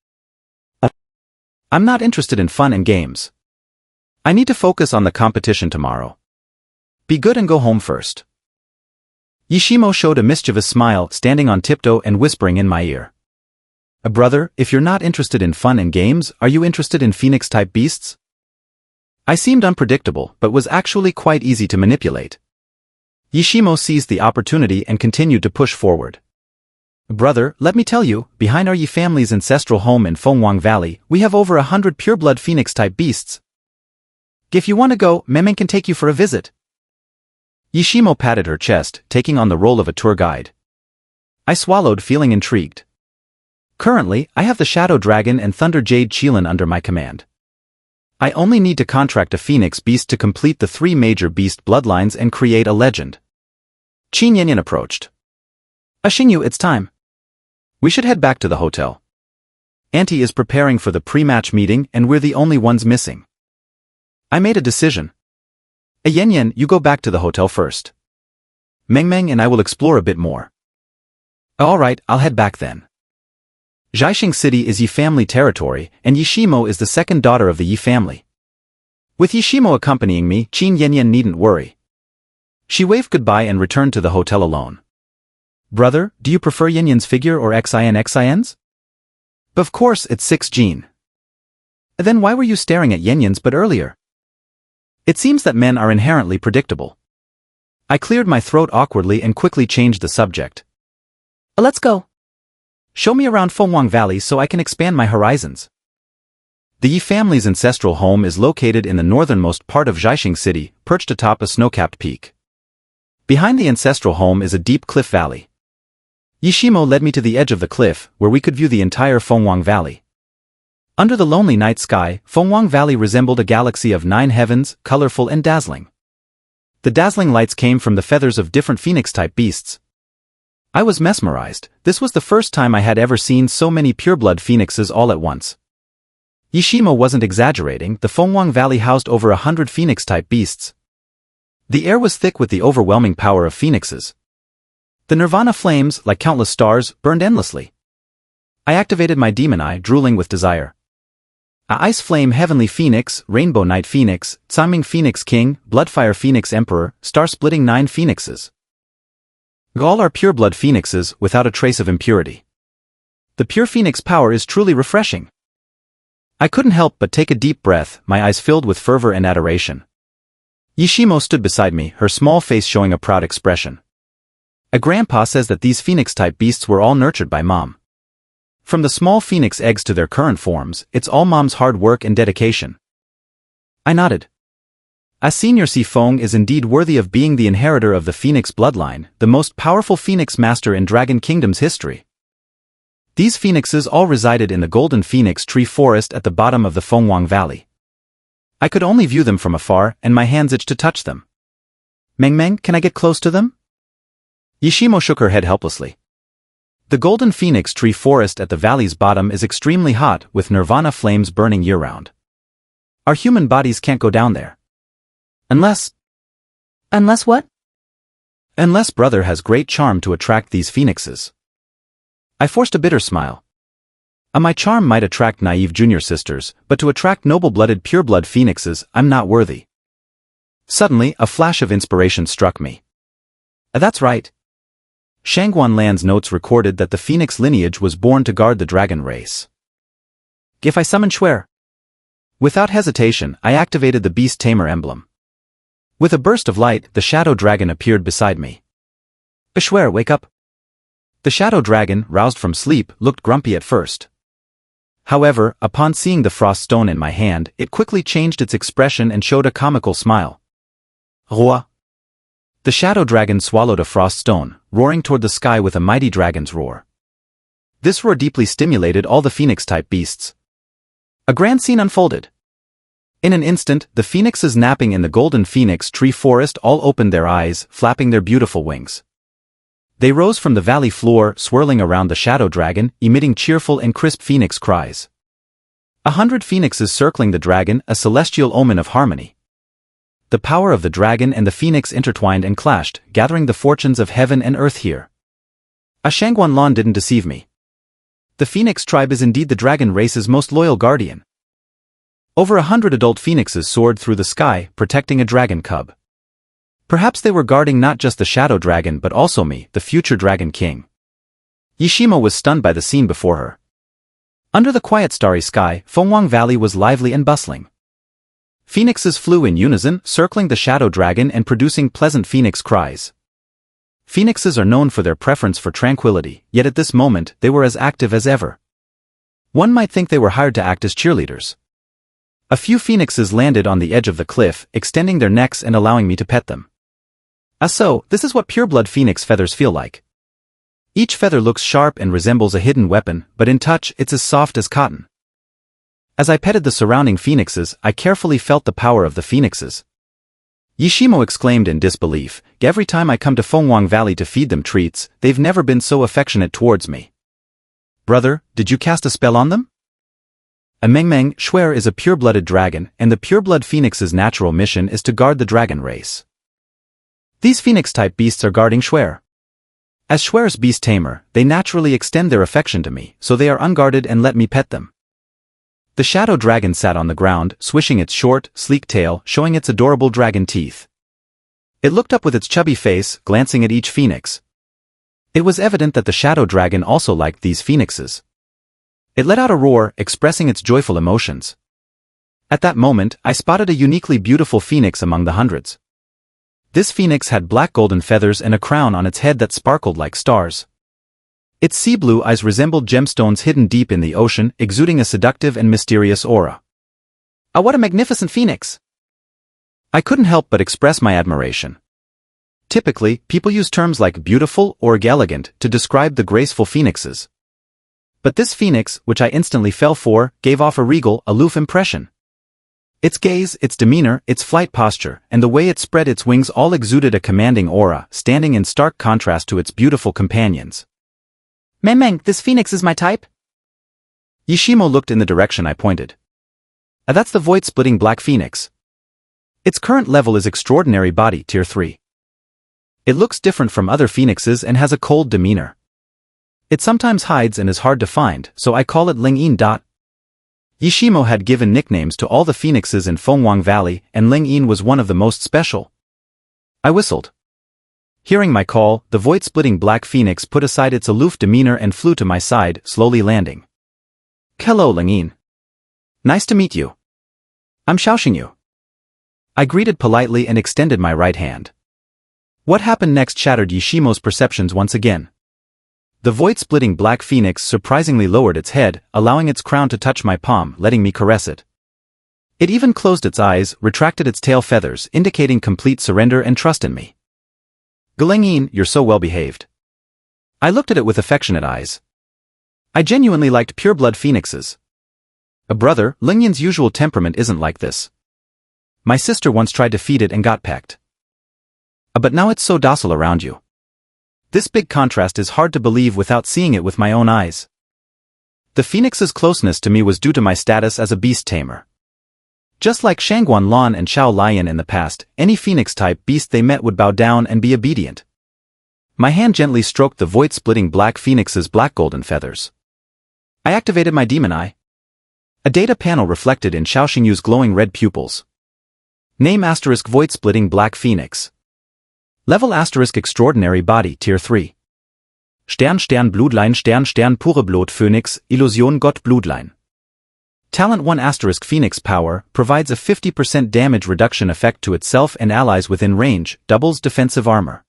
I'm not interested in fun and games. I need to focus on the competition tomorrow. Be good and go home first. Yishimo showed a mischievous smile, standing on tiptoe and whispering in my ear. Brother, if you're not interested in fun and games, are you interested in phoenix-type beasts? I seemed unpredictable, but was actually quite easy to manipulate. Yishimo seized the opportunity and continued to push forward. Brother, let me tell you, behind our Yi family's ancestral home in Huangyan Valley, we have over 100 pureblood phoenix-type beasts. If you want to go, Memeng can take you for a visit. Yishimo patted her chest, taking on the role of a tour guide. I swallowed, feeling intrigued. Currently, I have the Shadow Dragon and Thunder Jade Qilin under my command. I only need to contract a phoenix beast to complete the 3 major beast bloodlines and create a legend. Qin Yanyan approached. Xingyu, it's time. We should head back to the hotel. Auntie is preparing for the pre-match meeting and we're the only ones missing. I made a decision. Yanyan, you go back to the hotel first. Meng and I will explore a bit more. Alright, I'll head back then. Xiao City is Yi family territory, and Yishimo is the second daughter of the Yi family. With Yishimo accompanying me, Qin Yanyan needn't worry. She waved goodbye and returned to the hotel alone. Brother, do you prefer Yanyan's figure or Xin's? Of course, it's 6 Jean. Then why were you staring at Yanyan's but earlier? It seems that men are inherently predictable. I cleared my throat awkwardly and quickly changed the subject. Let's go. Show me around Huangyan Valley so I can expand my horizons. The Yi family's ancestral home is located in the northernmost part of Xiao City, perched atop a snow-capped peak. Behind the ancestral home is a deep cliff valley. Yishimo led me to the edge of the cliff, where we could view the entire Huangyan Valley. Under the lonely night sky, Huangyan Valley resembled a galaxy of 9 heavens, colorful and dazzling. The dazzling lights came from the feathers of different phoenix-type beasts. I was mesmerized. This was the first time I had ever seen so many pureblood phoenixes all at once. Yishimo wasn't exaggerating, the Huangyan Valley housed over 100 phoenix-type beasts. The air was thick with the overwhelming power of phoenixes. The Nirvana flames, like countless stars, burned endlessly. I activated my demon eye, drooling with desire. A Ice Flame Heavenly Phoenix, Rainbow Night Phoenix, Tsaming Phoenix King, Bloodfire Phoenix Emperor, Star-Splitting 9 Phoenixes. All are pureblood phoenixes, without a trace of impurity. The pure phoenix power is truly refreshing. I couldn't help but take a deep breath, my eyes filled with fervor and adoration. Yishimo stood beside me, her small face showing a proud expression. A grandpa says that these phoenix-type beasts were all nurtured by Mom. From the small phoenix eggs to their current forms, it's all Mom's hard work and dedication. I nodded. A Senior Sifong is indeed worthy of being the inheritor of the Phoenix bloodline, the most powerful Phoenix Master in Dragon Kingdom's history. These phoenixes all resided in the Golden Phoenix Tree Forest at the bottom of the Huangyan Valley. I could only view them from afar, and my hands itched to touch them. Meng, can I get close to them? Yishimo shook her head helplessly. The Golden Phoenix Tree Forest at the valley's bottom is extremely hot, with Nirvana flames burning year-round. Our human bodies can't go down there. Unless what? Unless brother has great charm to attract these phoenixes. I forced a bitter smile. My charm might attract naive junior sisters, but to attract noble-blooded pureblood phoenixes, I'm not worthy. Suddenly, a flash of inspiration struck me. That's right. Shangguan Lan's notes recorded that the phoenix lineage was born to guard the dragon race. If I summon Shuer. Without hesitation, I activated the Beast Tamer emblem. With a burst of light, the Shadow Dragon appeared beside me. Shuer, wake up. The Shadow Dragon, roused from sleep, looked grumpy at first. However, upon seeing the frost stone in my hand, it quickly changed its expression and showed a comical smile. Roi. The Shadow Dragon swallowed a frost stone, roaring toward the sky with a mighty dragon's roar. This roar deeply stimulated all the phoenix-type beasts. A grand scene unfolded. In an instant, the phoenixes napping in the Golden Phoenix Tree Forest all opened their eyes, flapping their beautiful wings. They rose from the valley floor, swirling around the Shadow Dragon, emitting cheerful and crisp phoenix cries. 100 phoenixes circling the dragon, a celestial omen of harmony. The power of the dragon and the phoenix intertwined and clashed, gathering the fortunes of heaven and earth here. Shangguan Lan didn't deceive me. The phoenix tribe is indeed the dragon race's most loyal guardian. Over 100 adult phoenixes soared through the sky, protecting a dragon cub. Perhaps they were guarding not just the Shadow Dragon but also me, the future Dragon King. Yishimo was stunned by the scene before her. Under the quiet starry sky, Huangyan Valley was lively and bustling. Phoenixes flew in unison, circling the Shadow Dragon and producing pleasant phoenix cries. Phoenixes are known for their preference for tranquility, yet at this moment they were as active as ever. One might think they were hired to act as cheerleaders. A few phoenixes landed on the edge of the cliff, extending their necks and allowing me to pet them. So, this is what pureblood phoenix feathers feel like. Each feather looks sharp and resembles a hidden weapon, but in touch it's as soft as cotton. As I petted the surrounding phoenixes, I carefully felt the power of the phoenixes. Yishimo exclaimed in disbelief, "Every time I come to Fenghuang Valley to feed them treats, they've never been so affectionate towards me." "Brother, did you cast a spell on them?" A Mengmeng Shuer is a pure-blooded dragon, and the pureblood phoenix's natural mission is to guard the dragon race. These phoenix-type beasts are guarding Shuer. As Shuer's beast tamer, they naturally extend their affection to me, so they are unguarded and let me pet them. The shadow dragon sat on the ground, swishing its short, sleek tail, showing its adorable dragon teeth. It looked up with its chubby face, glancing at each phoenix. It was evident that the shadow dragon also liked these phoenixes. It let out a roar, expressing its joyful emotions. At that moment, I spotted a uniquely beautiful phoenix among the hundreds. This phoenix had black golden feathers and a crown on its head that sparkled like stars. Its sea blue eyes resembled gemstones hidden deep in the ocean, exuding a seductive and mysterious aura. "Ah, what a magnificent phoenix!" I couldn't help but express my admiration. Typically, people use terms like beautiful or elegant to describe the graceful phoenixes. But this phoenix, which I instantly fell for, gave off a regal, aloof impression. Its gaze, its demeanor, its flight posture, and the way it spread its wings all exuded a commanding aura, standing in stark contrast to its beautiful companions. "Mengmeng, this phoenix is my type?" Yishimo looked in the direction I pointed. That's the void-splitting black phoenix. Its current level is extraordinary body, tier 3. It looks different from other phoenixes and has a cold demeanor. It sometimes hides and is hard to find, so I call it Ling-in. Yishimo had given nicknames to all the phoenixes in Fenghuang Valley, and Ling-in was one of the most special. I whistled. Hearing my call, the void-splitting black phoenix put aside its aloof demeanor and flew to my side, slowly landing. "Hello, Ling-in. Nice to meet you. I'm Xiao Xingyu." I greeted politely and extended my right hand. What happened next shattered Yishimo's perceptions once again. The void-splitting black phoenix surprisingly lowered its head, allowing its crown to touch my palm, letting me caress it. It even closed its eyes, retracted its tail feathers, indicating complete surrender and trust in me. "Ling-in, you're so well-behaved." I looked at it with affectionate eyes. I genuinely liked pure-blood phoenixes. A brother, Ling-in's usual temperament isn't like this. My sister once tried to feed it and got pecked. But now it's so docile around you. This big contrast is hard to believe without seeing it with my own eyes. The phoenix's closeness to me was due to my status as a beast tamer. Just like Shangguan Lan and Xiao Lian in the past, any phoenix-type beast they met would bow down and be obedient. My hand gently stroked the void-splitting black phoenix's black golden feathers. I activated my demon eye. A data panel reflected in Xiao Xingyu's glowing red pupils. Name * void-splitting black phoenix. Level * extraordinary body tier 3. Stern Blutlein Stern pure Blut Phönix, Illusion Gott Blutlein. Talent 1 * Phoenix Power, provides a 50% damage reduction effect to itself and allies within range, doubles defensive armor.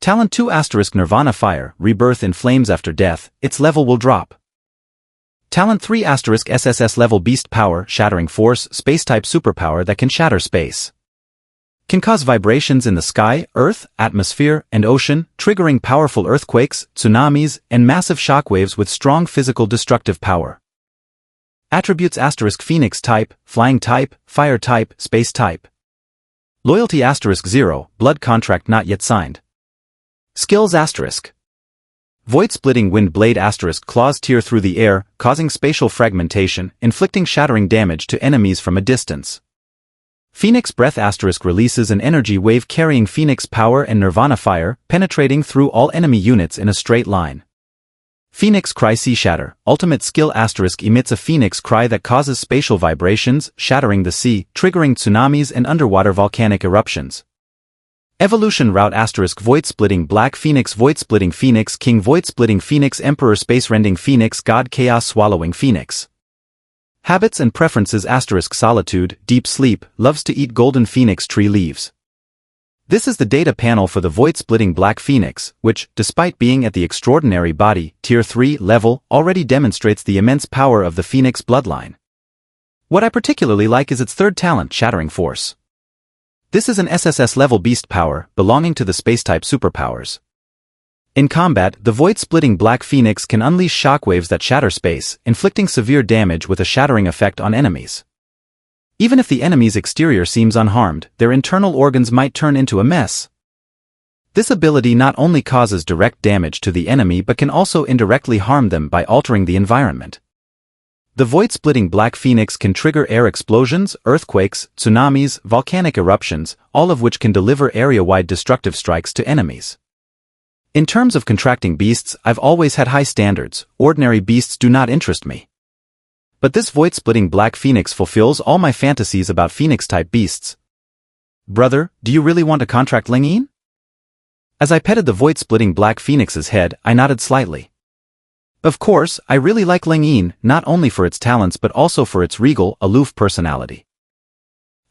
Talent 2 * Nirvana Fire, rebirth in flames after death, its level will drop. Talent 3 * SSS level Beast Power, Shattering Force, space-type superpower that can shatter space. Can cause vibrations in the sky, earth, atmosphere, and ocean, triggering powerful earthquakes, tsunamis, and massive shockwaves with strong physical destructive power. Attributes * Phoenix type, Flying type, Fire type, Space type. Loyalty * 0, Blood contract not yet signed. Skills *. Void-splitting wind blade * claws tear through the air, causing spatial fragmentation, inflicting shattering damage to enemies from a distance. Phoenix breath * releases an energy wave carrying Phoenix power and Nirvana fire, penetrating through all enemy units in a straight line. Phoenix Cry Sea Shatter, ultimate skill * emits a phoenix cry that causes spatial vibrations, shattering the sea, triggering tsunamis and underwater volcanic eruptions. Evolution route * Void-splitting Black Phoenix Void-splitting Phoenix King Void-splitting Phoenix Emperor Space-rending Phoenix God Chaos Swallowing Phoenix. Habits and preferences * Solitude, deep sleep, loves to eat golden phoenix tree leaves. This is the data panel for the void-splitting Black Phoenix, which, despite being at the extraordinary body, Tier 3 level, already demonstrates the immense power of the Phoenix bloodline. What I particularly like is its third talent, Shattering Force. This is an SSS-level beast power, belonging to the space-type superpowers. In combat, the void-splitting Black Phoenix can unleash shockwaves that shatter space, inflicting severe damage with a shattering effect on enemies. Even if the enemy's exterior seems unharmed, their internal organs might turn into a mess. This ability not only causes direct damage to the enemy but can also indirectly harm them by altering the environment. The void-splitting Black Phoenix can trigger air explosions, earthquakes, tsunamis, volcanic eruptions, all of which can deliver area-wide destructive strikes to enemies. In terms of contracting beasts, I've always had high standards. Ordinary beasts do not interest me. But this void-splitting Black Phoenix fulfills all my fantasies about Phoenix-type beasts. Brother, do you really want to contract Ling Yin? As I petted the void-splitting Black Phoenix's head, I nodded slightly. Of course, I really like Ling Yin, not only for its talents but also for its regal, aloof personality.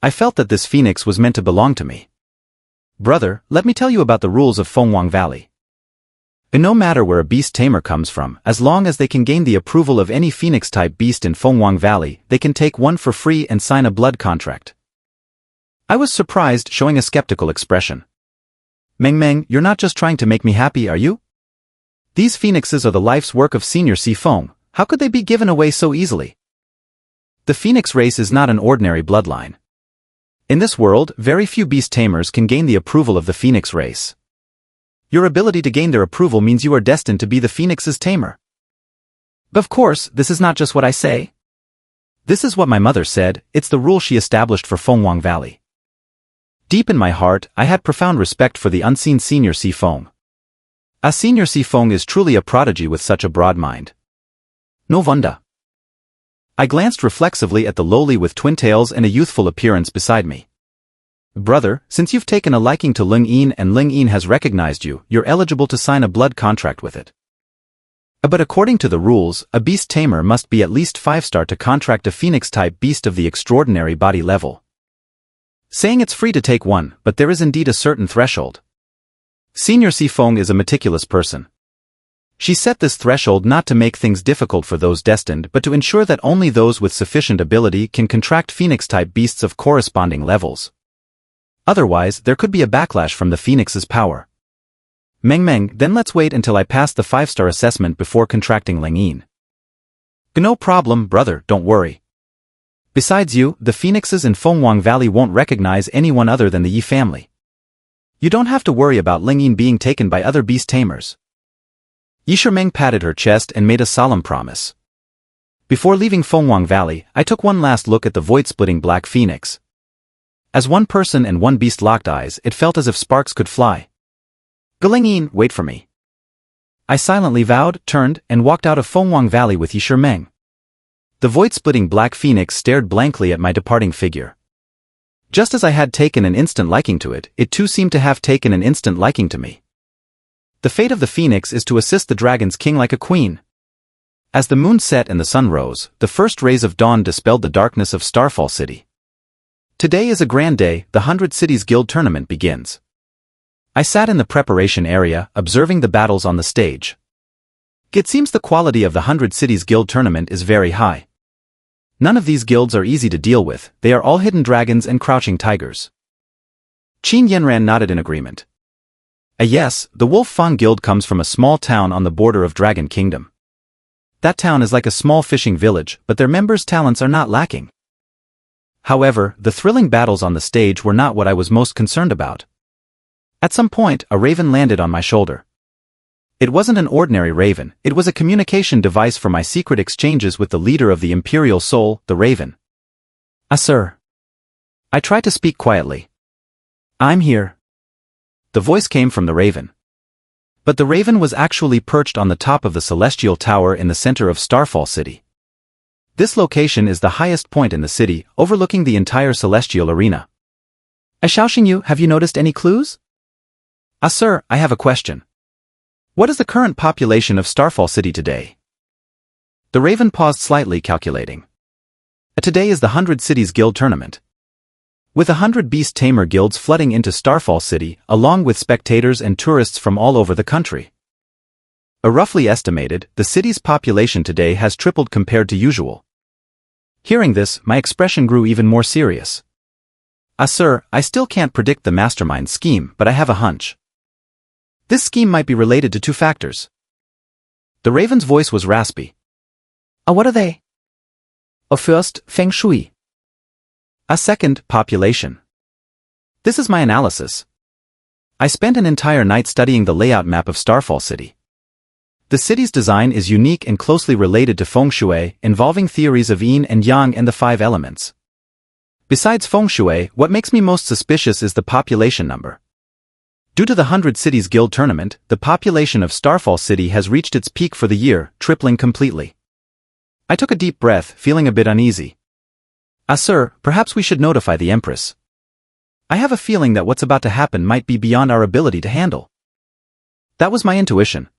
I felt that this phoenix was meant to belong to me. Brother, let me tell you about the rules of Fenghuang Valley. No matter where a beast tamer comes from, as long as they can gain the approval of any phoenix-type beast in Fenghuang Valley, they can take one for free and sign a blood contract. I was surprised, showing a skeptical expression. Meng, you're not just trying to make me happy, are you? These phoenixes are the life's work of Senior Feng. How could they be given away so easily? The phoenix race is not an ordinary bloodline. In this world, very few beast tamers can gain the approval of the phoenix race. Your ability to gain their approval means you are destined to be the phoenix's tamer. Of course, this is not just what I say. This is what my mother said. It's the rule she established for Fenghuang Valley. Deep in my heart, I had profound respect for the unseen Senior Feng. A Senior Feng is truly a prodigy with such a broad mind. No wonder. I glanced reflexively at the lowly with twin tails and a youthful appearance beside me. Brother, since you've taken a liking to Ling Yin and Ling Yin has recognized you, you're eligible to sign a blood contract with it. But according to the rules, a beast tamer must be at least 5-star to contract a phoenix-type beast of the extraordinary body level. Saying it's free to take one, but there is indeed a certain threshold. Senior Feng is a meticulous person. She set this threshold not to make things difficult for those destined but to ensure that only those with sufficient ability can contract phoenix-type beasts of corresponding levels. Otherwise, there could be a backlash from the phoenix's power. Meng, then let's wait until I pass the 5-star assessment before contracting Ling Yin. No problem, brother, don't worry. Besides you, the phoenixes in Fenghuang Valley won't recognize anyone other than the Yi family. You don't have to worry about Ling Yin being taken by other beast tamers. Yi Shimeng patted her chest and made a solemn promise. Before leaving Fenghuang Valley, I took one last look at the void-splitting Black Phoenix. As one person and one beast locked eyes, it felt as if sparks could fly. Ling Yin, wait for me. I silently vowed, turned, and walked out of Fenghuang Valley with Yi Shimeng. The void-splitting Black Phoenix stared blankly at my departing figure. Just as I had taken an instant liking to it, it too seemed to have taken an instant liking to me. The fate of the Phoenix is to assist the Dragon's king like a queen. As the moon set and the sun rose, the first rays of dawn dispelled the darkness of Starfall City. Today is a grand day. The 100 Cities Guild Tournament begins. I sat in the preparation area, observing the battles on the stage. It seems the quality of the 100 Cities Guild Tournament is very high. None of these guilds are easy to deal with. They are all hidden dragons and crouching tigers. Qin Yanran nodded in agreement. Yes, the Wolf Fan Guild comes from a small town on the border of Dragon Kingdom. That town is like a small fishing village, but their members' talents are not lacking. However, the thrilling battles on the stage were not what I was most concerned about. At some point, a raven landed on my shoulder. It wasn't an ordinary raven, it was a communication device for my secret exchanges with the leader of the Imperial Soul, the Raven. Sir. I tried to speak quietly. I'm here. The voice came from the raven. But the raven was actually perched on the top of the Celestial Tower in the center of Starfall City. This location is the highest point in the city, overlooking the entire Celestial Arena. Xiao Xingyu, have you noticed any clues? Sir, I have a question. What is the current population of Starfall City today? The raven paused slightly, calculating. Today is the 100 Cities Guild Tournament. With 100 beast tamer guilds flooding into Starfall City, along with spectators and tourists from all over the country. Roughly estimated, the city's population today has tripled compared to usual. Hearing this, my expression grew even more serious. Sir, I still can't predict the mastermind scheme, but I have a hunch. This scheme might be related to two factors. The Raven's voice was raspy. What are they? First, Feng Shui. Second, population. This is my analysis. I spent an entire night studying the layout map of Starfall City. The city's design is unique and closely related to Feng Shui, involving theories of yin and yang and the 5 elements. Besides Feng Shui, what makes me most suspicious is the population number. Due to the 100 Cities Guild tournament, the population of Starfall City has reached its peak for the year, tripling completely. I took a deep breath, feeling a bit uneasy. Sir, perhaps we should notify the Empress. I have a feeling that what's about to happen might be beyond our ability to handle. That was my intuition.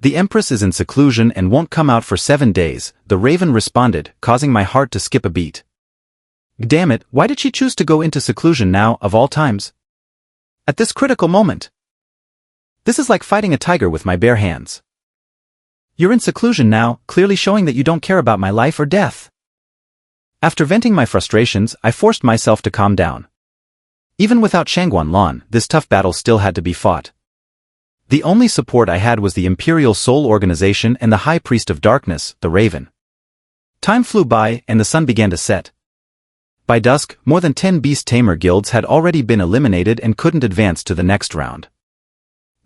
The Empress is in seclusion and won't come out for 7 days, the Raven responded, causing my heart to skip a beat. Damn it, why did she choose to go into seclusion now, of all times? At this critical moment. This is like fighting a tiger with my bare hands. You're in seclusion now, clearly showing that you don't care about my life or death. After venting my frustrations, I forced myself to calm down. Even without Shangguan Lan, this tough battle still had to be fought. The only support I had was the Imperial Soul Organization and the High Priest of Darkness, the Raven. Time flew by, and the sun began to set. By dusk, more than 10 beast tamer guilds had already been eliminated and couldn't advance to the next round.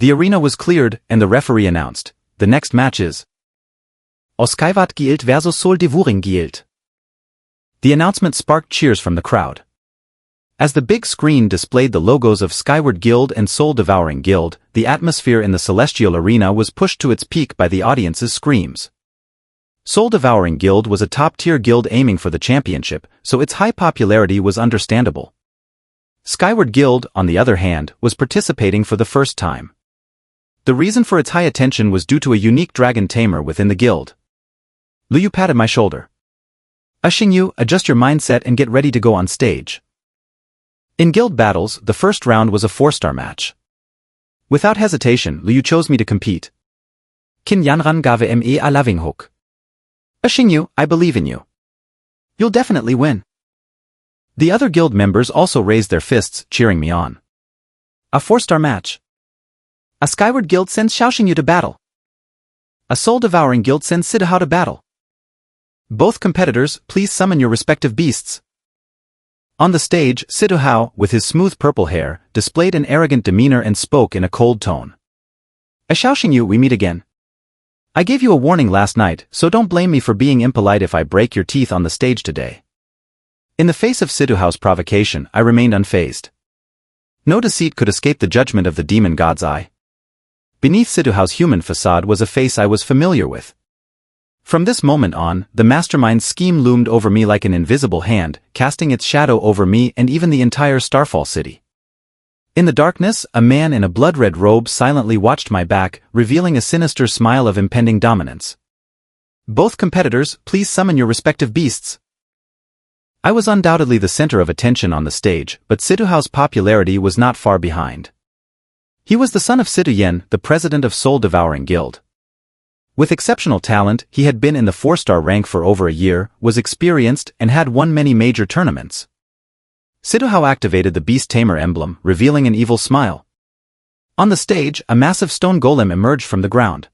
The arena was cleared, and the referee announced, the next match is Oskaivat Guild vs Sol Devouring Guild. The announcement sparked cheers from the crowd. As the big screen displayed the logos of Skyward Guild and Soul Devouring Guild, the atmosphere in the celestial arena was pushed to its peak by the audience's screams. Soul Devouring Guild was a top-tier guild aiming for the championship, so its high popularity was understandable. Skyward Guild, on the other hand, was participating for the first time. The reason for its high attention was due to a unique dragon tamer within the guild. Liu patted my shoulder. Xingyu, adjust your mindset and get ready to go on stage. In guild battles, the first round was a 4-star match. Without hesitation, Liu chose me to compete. Kin Yanran gave me a loving hook. Xingyu, I believe in you. You'll definitely win. The other guild members also raised their fists, cheering me on. A 4-star match. A Skyward Guild sends Xiao Xingyu to battle. A Soul Devouring Guild sends Sidahao to battle. Both competitors, please summon your respective beasts. On the stage, Sidahao, with his smooth purple hair, displayed an arrogant demeanor and spoke in a cold tone. Xiao Xingyu, we meet again. I gave you a warning last night, so don't blame me for being impolite if I break your teeth on the stage today. In the face of Sidahao's provocation, I remained unfazed. No deceit could escape the judgment of the demon god's eye. Beneath Sidahao's human facade was a face I was familiar with. From this moment on, the mastermind's scheme loomed over me like an invisible hand, casting its shadow over me and even the entire Starfall City. In the darkness, a man in a blood-red robe silently watched my back, revealing a sinister smile of impending dominance. Both competitors, please summon your respective beasts. I was undoubtedly the center of attention on the stage, but Sidahao's popularity was not far behind. He was the son of Sidayen, the president of Soul Devouring Guild. With exceptional talent, he had been in the 4-star rank for over a year, was experienced, and had won many major tournaments. Sidahao activated the Beast Tamer emblem, revealing an evil smile. On the stage, a massive stone golem emerged from the ground.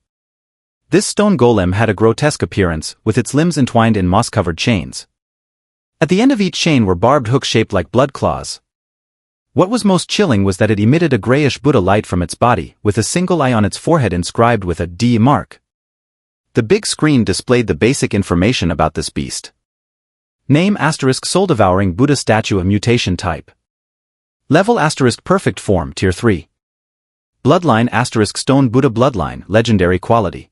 This stone golem had a grotesque appearance, with its limbs entwined in moss-covered chains. At the end of each chain were barbed hooks shaped like blood claws. What was most chilling was that it emitted a grayish Buddha light from its body, with a single eye on its forehead inscribed with a D mark. The big screen displayed the basic information about this beast. Name * Soul Devouring Buddha Statue of Mutation Type. Level * Perfect Form Tier 3. Bloodline * Stone Buddha Bloodline Legendary Quality.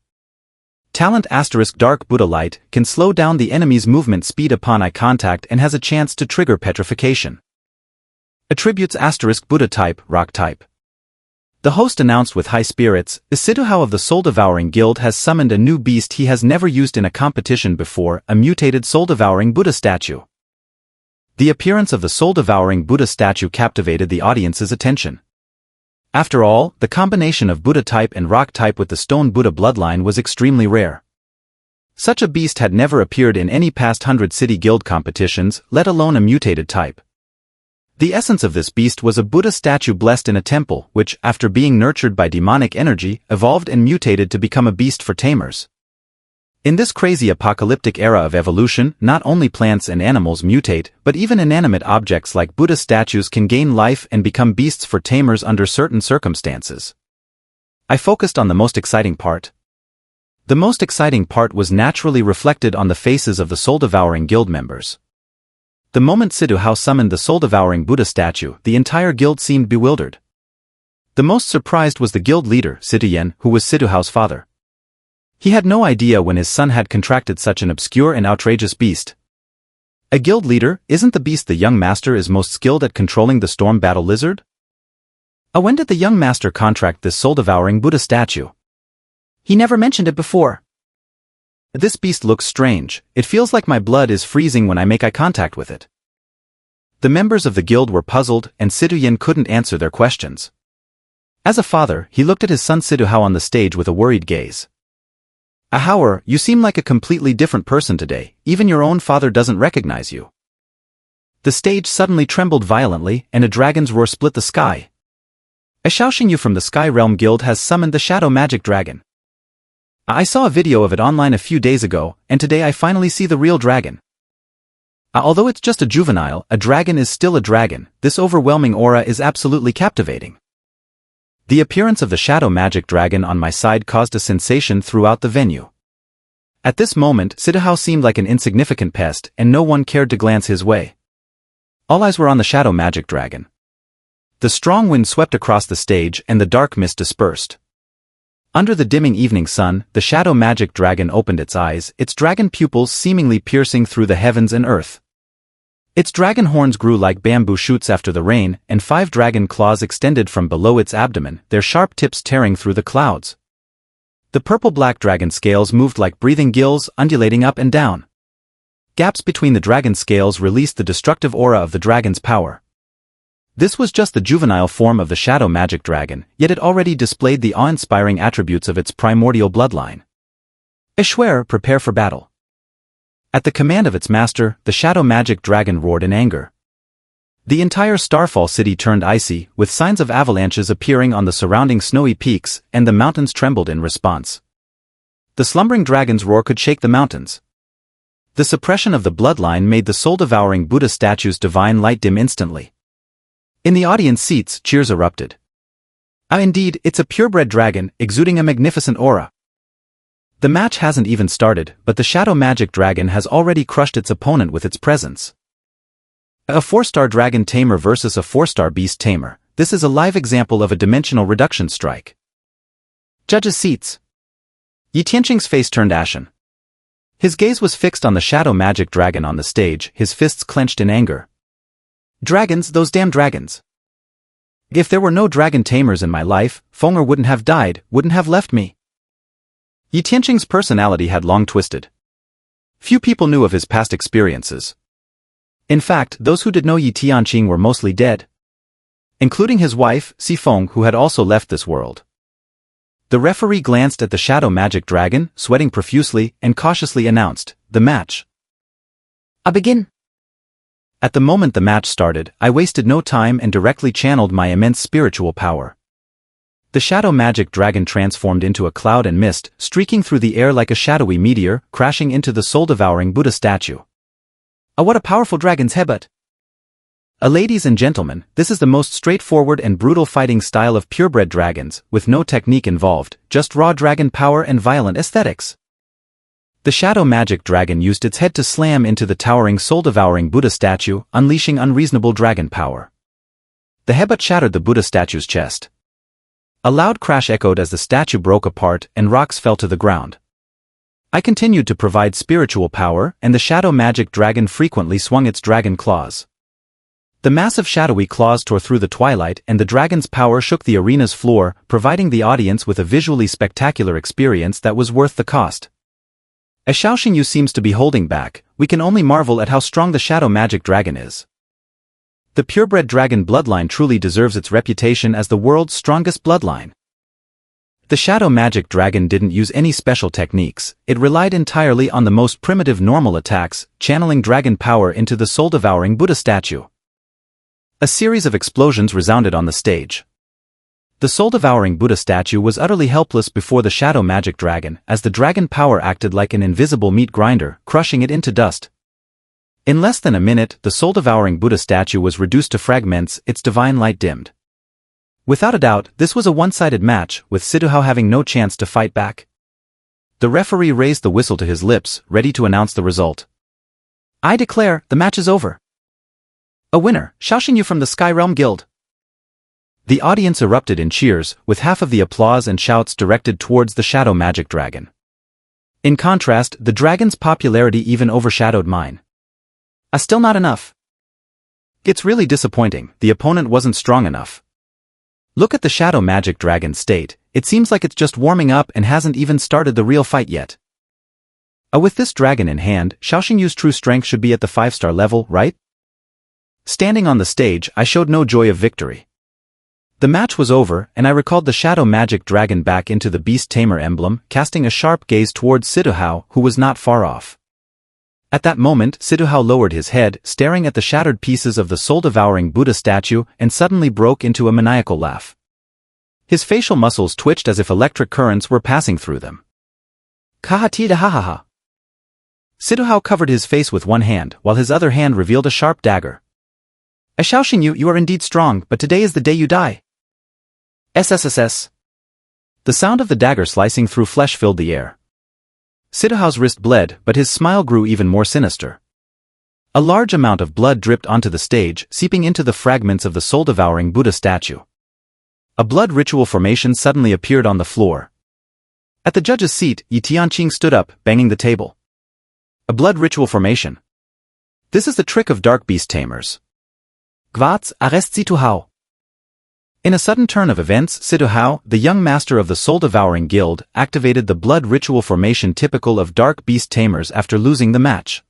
Talent * Dark Buddha Light can slow down the enemy's movement speed upon eye contact and has a chance to trigger petrification. Attributes * Buddha Type Rock Type. The host announced with high spirits, Sidahao of the Soul Devouring Guild has summoned a new beast he has never used in a competition before, a mutated Soul Devouring Buddha statue. The appearance of the soul-devouring Buddha statue captivated the audience's attention. After all, the combination of Buddha type and rock type with the stone Buddha bloodline was extremely rare. Such a beast had never appeared in any past 100 city guild competitions, let alone a mutated type. The essence of this beast was a Buddha statue blessed in a temple, which, after being nurtured by demonic energy, evolved and mutated to become a beast for tamers. In this crazy apocalyptic era of evolution, not only plants and animals mutate, but even inanimate objects like Buddha statues can gain life and become beasts for tamers under certain circumstances. I focused on the most exciting part. The most exciting part was naturally reflected on the faces of the soul-devouring guild members. The moment Sidhu Hao summoned the soul-devouring Buddha statue, the entire guild seemed bewildered. The most surprised was the guild leader, Sidhu Yan, who was Sidhu Hao's father. He had no idea when his son had contracted such an obscure and outrageous beast. A guild leader, isn't the beast the young master is most skilled at controlling the storm battle lizard? When did the young master contract this soul-devouring Buddha statue? He never mentioned it before. This beast looks strange. It feels like my blood is freezing when I make eye contact with it. The members of the guild were puzzled, and Sidhu Yan couldn't answer their questions. As a father, he looked at his son Sidhu Hao on the stage with a worried gaze. Ahower, you seem like a completely different person today, even your own father doesn't recognize you. The stage suddenly trembled violently, and a dragon's roar split the sky. A Xiao Xingyu from the Sky Realm Guild has summoned the Shadow Magic Dragon. I saw a video of it online a few days ago, and today I finally see the real dragon. Although it's just a juvenile, a dragon is still a dragon. This overwhelming aura is absolutely captivating. The appearance of the Shadow Magic Dragon on my side caused a sensation throughout the venue. At this moment, Sidhu Hao seemed like an insignificant pest, and no one cared to glance his way. All eyes were on the Shadow Magic Dragon. The strong wind swept across the stage, and the dark mist dispersed. Under the dimming evening sun, the Shadow Magic Dragon opened its eyes, its dragon pupils seemingly piercing through the heavens and earth. Its dragon horns grew like bamboo shoots after the rain, and 5 dragon claws extended from below its abdomen, their sharp tips tearing through the clouds. The purple-black dragon scales moved like breathing gills, undulating up and down. Gaps between the dragon scales released the destructive aura of the dragon's power. This was just the juvenile form of the Shadow Magic Dragon, yet it already displayed the awe-inspiring attributes of its primordial bloodline. Ishwar, prepare for battle. At the command of its master, the Shadow Magic Dragon roared in anger. The entire Starfall city turned icy, with signs of avalanches appearing on the surrounding snowy peaks, and the mountains trembled in response. The slumbering dragon's roar could shake the mountains. The suppression of the bloodline made the soul-devouring Buddha statue's divine light dim instantly. In the audience seats, cheers erupted. Indeed, it's a purebred dragon, exuding a magnificent aura. The match hasn't even started, but the Shadow Magic Dragon has already crushed its opponent with its presence. A 4-star dragon tamer versus a 4-star beast tamer. This is a live example of a dimensional reduction strike. Judges' seats. Yi Tianqing's face turned ashen. His gaze was fixed on the Shadow Magic Dragon on the stage, his fists clenched in anger. Dragons, those damn dragons. If there were no dragon tamers in my life, Fenger wouldn't have died, wouldn't have left me. Yi Tianqing's personality had long twisted. Few people knew of his past experiences. In fact, those who did know Yi Tianqing were mostly dead. Including his wife, Si Feng, who had also left this world. The referee glanced at the Shadow Magic Dragon, sweating profusely, and cautiously announced, "The match." Begin. At the moment the match started, I wasted no time and directly channeled my immense spiritual power. The Shadow Magic Dragon transformed into a cloud and mist, streaking through the air like a shadowy meteor, crashing into the soul-devouring Buddha statue. What a powerful dragon's headbutt! Ladies and gentlemen, this is the most straightforward and brutal fighting style of purebred dragons, with no technique involved, just raw dragon power and violent aesthetics. The Shadow Magic Dragon used its head to slam into the towering soul-devouring Buddha statue, unleashing unreasonable dragon power. The headbutt shattered the Buddha statue's chest. A loud crash echoed as the statue broke apart and rocks fell to the ground. I continued to provide spiritual power, and the Shadow Magic Dragon frequently swung its dragon claws. The massive shadowy claws tore through the twilight, and the dragon's power shook the arena's floor, providing the audience with a visually spectacular experience that was worth the cost. As Xiao Xingyu seems to be holding back, we can only marvel at how strong the Shadow Magic Dragon is. The purebred dragon bloodline truly deserves its reputation as the world's strongest bloodline. The shadow magic dragon didn't use any special techniques, it relied entirely on the most primitive normal attacks, channeling dragon power into the soul-devouring Buddha statue. A series of explosions resounded on the stage. The soul-devouring Buddha statue was utterly helpless before the shadow magic dragon, as the dragon power acted like an invisible meat grinder, crushing it into dust. In less than a minute, the soul-devouring Buddha statue was reduced to fragments, its divine light dimmed. Without a doubt, this was a one-sided match, with Siduhao having no chance to fight back. The referee raised the whistle to his lips, ready to announce the result. I declare, the match is over. A winner, Xiao Xingyu from the Sky Realm Guild. The audience erupted in cheers, with half of the applause and shouts directed towards the shadow magic dragon. In contrast, the dragon's popularity even overshadowed mine. Still not enough. It's really disappointing, the opponent wasn't strong enough. Look at the shadow magic dragon's state, it seems like it's just warming up and hasn't even started the real fight yet. With this dragon in hand, Xiao Xingyu's true strength should be at the 5-star level, right? Standing on the stage, I showed no joy of victory. The match was over, and I recalled the shadow magic dragon back into the beast tamer emblem, casting a sharp gaze towards Siduhao, who was not far off. At that moment, Siduhao lowered his head, staring at the shattered pieces of the soul-devouring Buddha statue, and suddenly broke into a maniacal laugh. His facial muscles twitched as if electric currents were passing through them. Kahatida ha ha ha. Siduhao covered his face with one hand, while his other hand revealed a sharp dagger. Xiao Xingyu, you are indeed strong, but today is the day you die. SSSS. The sound of the dagger slicing through flesh filled the air. Siduhao's wrist bled, but his smile grew even more sinister. A large amount of blood dripped onto the stage, seeping into the fragments of the soul-devouring Buddha statue. A blood ritual formation suddenly appeared on the floor. At the judge's seat, Yi Tianqing stood up, banging the table. A blood ritual formation. This is the trick of dark beast tamers. Gvatz, arrest Siduhao. In a sudden turn of events, Siduhao, the young master of the soul-devouring guild, activated the blood ritual formation typical of dark beast tamers after losing the match.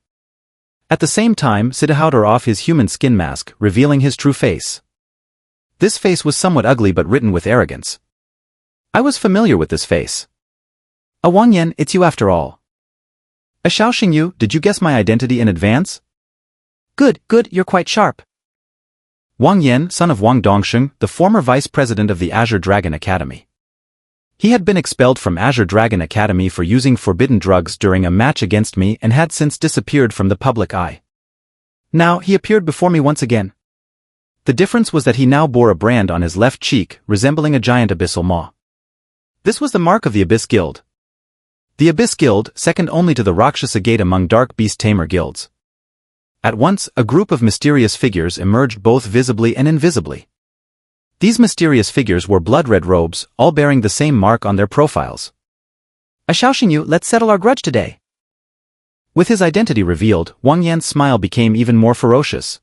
At the same time, Siduhao tore off his human skin mask, revealing his true face. This face was somewhat ugly but written with arrogance. I was familiar with this face. Huangyan, it's you after all. Xiao Xingyu, did you guess my identity in advance? Good, you're quite sharp. Huangyan, son of Wang Dongsheng, the former vice president of the Azure Dragon Academy. He had been expelled from Azure Dragon Academy for using forbidden drugs during a match against me and had since disappeared from the public eye. Now, he appeared before me once again. The difference was that he now bore a brand on his left cheek, resembling a giant abyssal maw. This was the mark of the Abyss Guild. The Abyss Guild, second only to the Rakshasa Gate among dark beast tamer guilds. At once, a group of mysterious figures emerged both visibly and invisibly. These mysterious figures wore blood-red robes, all bearing the same mark on their profiles. Xiao Xingyu, let's settle our grudge today. With his identity revealed, Huangyan's smile became even more ferocious.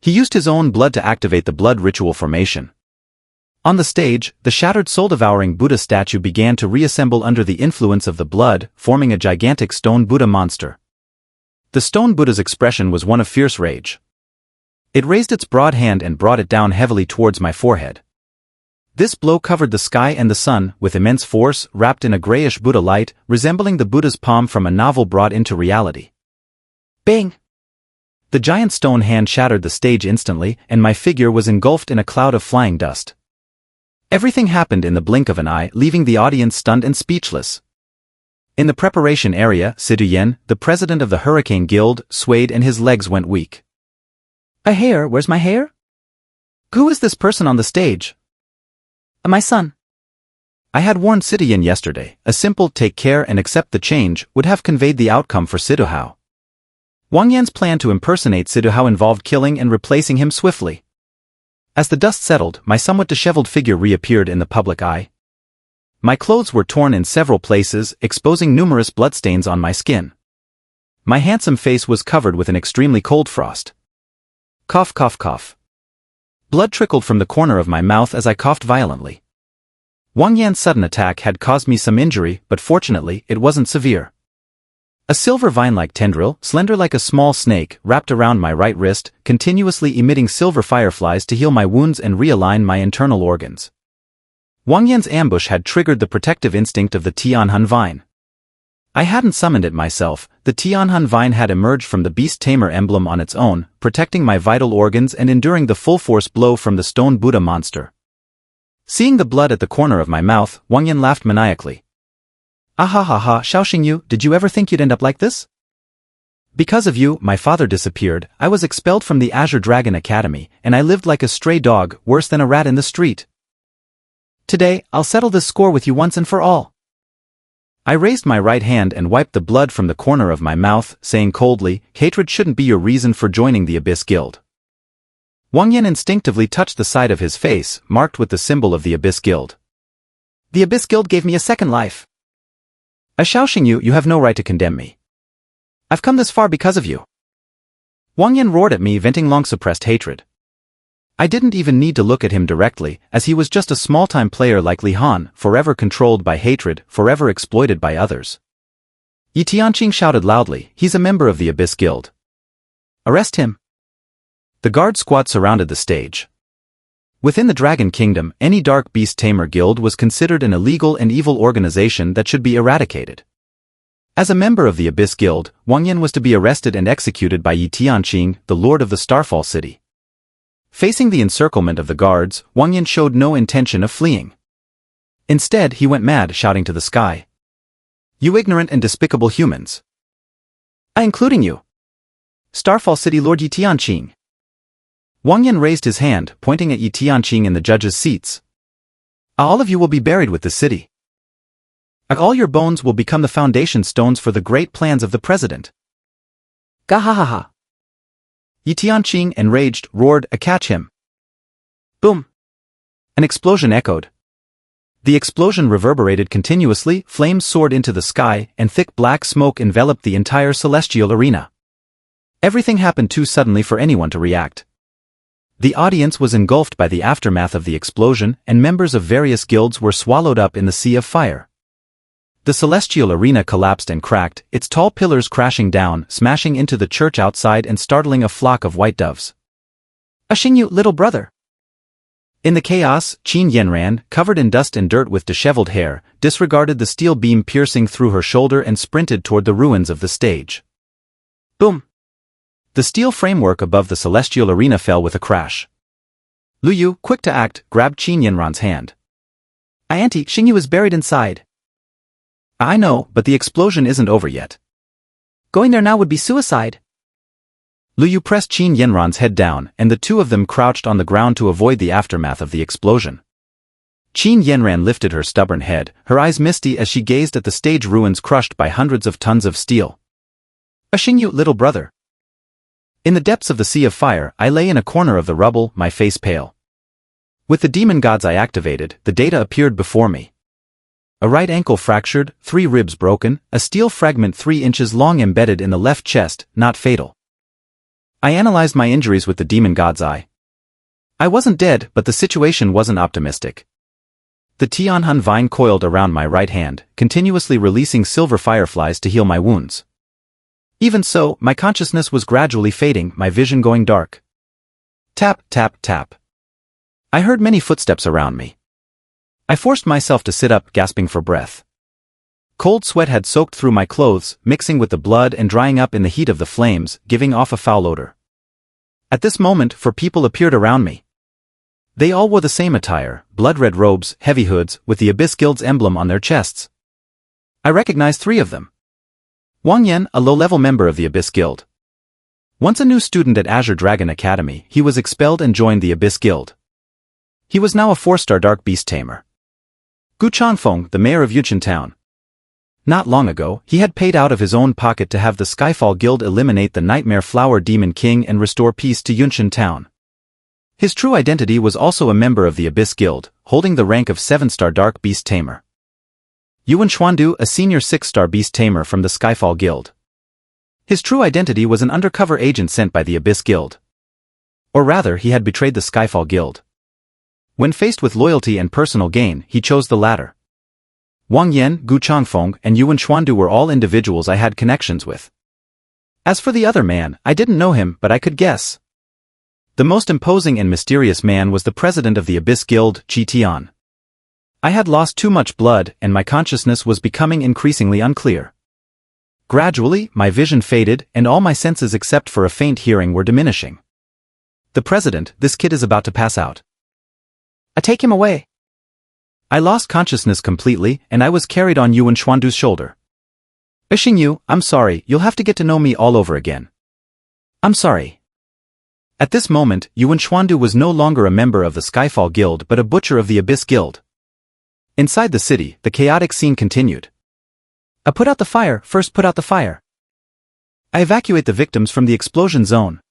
He used his own blood to activate the blood ritual formation. On the stage, the shattered soul-devouring Buddha statue began to reassemble under the influence of the blood, forming a gigantic stone Buddha monster. The stone Buddha's expression was one of fierce rage. It raised its broad hand and brought it down heavily towards my forehead. This blow covered the sky and the sun, with immense force, wrapped in a grayish Buddha light, resembling the Buddha's palm from a novel brought into reality. Bang! The giant stone hand shattered the stage instantly, and my figure was engulfed in a cloud of flying dust. Everything happened in the blink of an eye, leaving the audience stunned and speechless. In the preparation area, Siduyen, the president of the Hurricane Guild, swayed and his legs went weak. A hair, where's my hair? Who is this person on the stage? My son. I had warned Siduyen yesterday, a simple take care and accept the change would have conveyed the outcome for Siduhao. Huangyan's plan to impersonate Siduhao involved killing and replacing him swiftly. As the dust settled, my somewhat disheveled figure reappeared in the public eye. My clothes were torn in several places, exposing numerous bloodstains on my skin. My handsome face was covered with an extremely cold frost. Cough, cough, cough. Blood trickled from the corner of my mouth as I coughed violently. Huangyan's sudden attack had caused me some injury, but fortunately, it wasn't severe. A silver vine-like tendril, slender like a small snake, wrapped around my right wrist, continuously emitting silver fireflies to heal my wounds and realign my internal organs. Huangyan's ambush had triggered the protective instinct of the Tianhun vine. I hadn't summoned it myself. The Tianhun vine had emerged from the Beast Tamer emblem on its own, protecting my vital organs and enduring the full-force blow from the stone Buddha monster. Seeing the blood at the corner of my mouth, Huangyan laughed maniacally. "Ahahaha, Xiao Xingyu, did you ever think you'd end up like this? Because of you, my father disappeared, I was expelled from the Azure Dragon Academy, and I lived like a stray dog, worse than a rat in the street. Today, I'll settle this score with you once and for all." I raised my right hand and wiped the blood from the corner of my mouth, saying coldly, "Hatred shouldn't be your reason for joining the Abyss Guild." Huangyan instinctively touched the side of his face, marked with the symbol of the Abyss Guild. "The Abyss Guild gave me a second life. As Xiao Xingyu, you have no right to condemn me. I've come this far because of you." Huangyan roared at me, venting long-suppressed hatred. I didn't even need to look at him directly, as he was just a small-time player like Li Han, forever controlled by hatred, forever exploited by others. Yi Tianqing shouted loudly, "He's a member of the Abyss Guild. Arrest him." The guard squad surrounded the stage. Within the Dragon Kingdom, any Dark Beast Tamer guild was considered an illegal and evil organization that should be eradicated. As a member of the Abyss Guild, Huangyan was to be arrested and executed by Yi Tianqing, the lord of the Starfall City. Facing the encirclement of the guards, Huangyan showed no intention of fleeing. Instead, he went mad, shouting to the sky, "You ignorant and despicable humans! I including you! Starfall City Lord Yi Tianqing!" Huangyan raised his hand, pointing at Yi Tianqing in the judges' seats. "All of you will be buried with the city. All your bones will become the foundation stones for the great plans of the president." Gahahaha. Yi Tianqing, enraged, roared, "Catch him!" Boom! An explosion echoed. The explosion reverberated continuously, flames soared into the sky, and thick black smoke enveloped the entire celestial arena. Everything happened too suddenly for anyone to react. The audience was engulfed by the aftermath of the explosion, and members of various guilds were swallowed up in the sea of fire. The celestial arena collapsed and cracked, its tall pillars crashing down, smashing into the church outside and startling a flock of white doves. "Xingyu, little brother!" In the chaos, Qin Yanran, covered in dust and dirt with disheveled hair, disregarded the steel beam piercing through her shoulder and sprinted toward the ruins of the stage. Boom! The steel framework above the celestial arena fell with a crash. Lu Yu, quick to act, grabbed Qin Yanran's hand. "Auntie, Xingyu is buried inside." "I know, but the explosion isn't over yet. Going there now would be suicide." Lu Yu pressed Qin Yanran's head down, and the two of them crouched on the ground to avoid the aftermath of the explosion. Qin Yanran lifted her stubborn head, her eyes misty as she gazed at the stage ruins crushed by hundreds of tons of steel. "Xingyu, little brother." In the depths of the sea of fire, I lay in a corner of the rubble, my face pale. With the demon gods I activated, the data appeared before me. A right ankle fractured, 3 ribs broken, a steel fragment 3 inches long embedded in the left chest, not fatal. I analyzed my injuries with the demon god's eye. I wasn't dead, but the situation wasn't optimistic. The Tianhun vine coiled around my right hand, continuously releasing silver fireflies to heal my wounds. Even so, my consciousness was gradually fading, my vision going dark. Tap, tap, tap. I heard many footsteps around me. I forced myself to sit up, gasping for breath. Cold sweat had soaked through my clothes, mixing with the blood and drying up in the heat of the flames, giving off a foul odor. At this moment, 4 people appeared around me. They all wore the same attire, blood-red robes, heavy hoods, with the Abyss Guild's emblem on their chests. I recognized 3 of them. Huangyan, a low-level member of the Abyss Guild. Once a new student at Azure Dragon Academy, he was expelled and joined the Abyss Guild. He was now a 4-star Dark Beast Tamer. Gu Chanfeng, the mayor of Yunshan Town. Not long ago, he had paid out of his own pocket to have the Skyfall Guild eliminate the Nightmare Flower Demon King and restore peace to Yunshan Town. His true identity was also a member of the Abyss Guild, holding the rank of 7-star Dark Beast Tamer. Yuan Xuandu, a senior 6-star Beast Tamer from the Skyfall Guild. His true identity was an undercover agent sent by the Abyss Guild. Or rather, he had betrayed the Skyfall Guild. When faced with loyalty and personal gain, he chose the latter. Huangyan, Gu Changfeng, and Yuan Xuandu were all individuals I had connections with. As for the other man, I didn't know him, but I could guess. The most imposing and mysterious man was the president of the Abyss Guild, Qi Tian. I had lost too much blood, and my consciousness was becoming increasingly unclear. Gradually, my vision faded, and all my senses except for a faint hearing were diminishing. The president, this kid is about to pass out. Take him away. I lost consciousness completely, and I was carried on Yuan Xuandu's shoulder. Xingyu, I'm sorry, you'll have to get to know me all over again. I'm sorry. At this moment, Yuan Xuandu was no longer a member of the Skyfall Guild but a butcher of the Abyss Guild. Inside the city, the chaotic scene continued. Put out the fire, first put out the fire. I evacuate the victims from the explosion zone.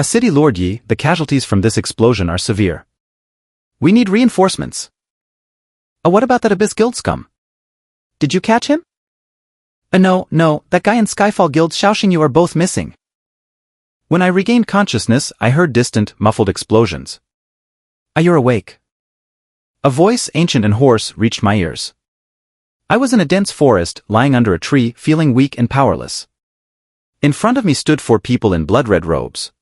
City Lord Yi, the casualties from this explosion are severe. We need reinforcements. What about that Abyss Guild scum? Did you catch him? No, that guy in Skyfall Guild Xiao Xingyu are both missing. When I regained consciousness, I heard distant, muffled explosions. You're awake. A voice, ancient and hoarse, reached my ears. I was in a dense forest, lying under a tree, feeling weak and powerless. In front of me stood 4 people in blood-red robes.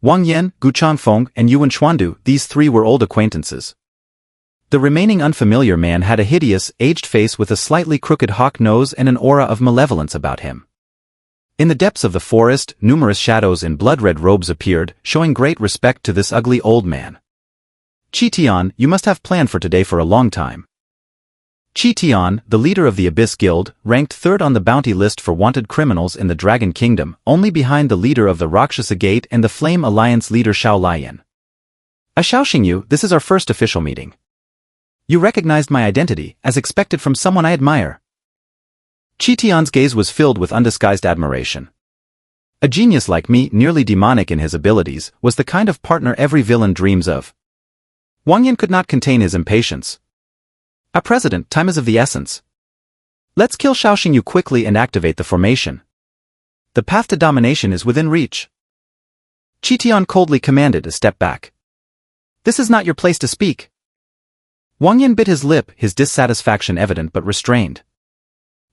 Huangyan, Gu Changfeng, and Yuan Xuandu, these 3 were old acquaintances. The remaining unfamiliar man had a hideous, aged face with a slightly crooked hawk nose and an aura of malevolence about him. In the depths of the forest, numerous shadows in blood-red robes appeared, showing great respect to this ugly old man. Qi Tian, you must have planned for today for a long time. Qi Tian, the leader of the Abyss Guild, ranked 3rd on the bounty list for wanted criminals in the Dragon Kingdom, only behind the leader of the Rakshasa Gate and the Flame Alliance leader Xiao Lian. Xiao Xingyu, this is our first official meeting. You recognized my identity, as expected from someone I admire. Qi Tian's gaze was filled with undisguised admiration. A genius like me, nearly demonic in his abilities, was the kind of partner every villain dreams of. Huangyan could not contain his impatience. President, time is of the essence. Let's kill Xiao Xingyu quickly and activate the formation. The path to domination is within reach. Qi Tian coldly commanded a step back. This is not your place to speak. Huangyan bit his lip, his dissatisfaction evident but restrained.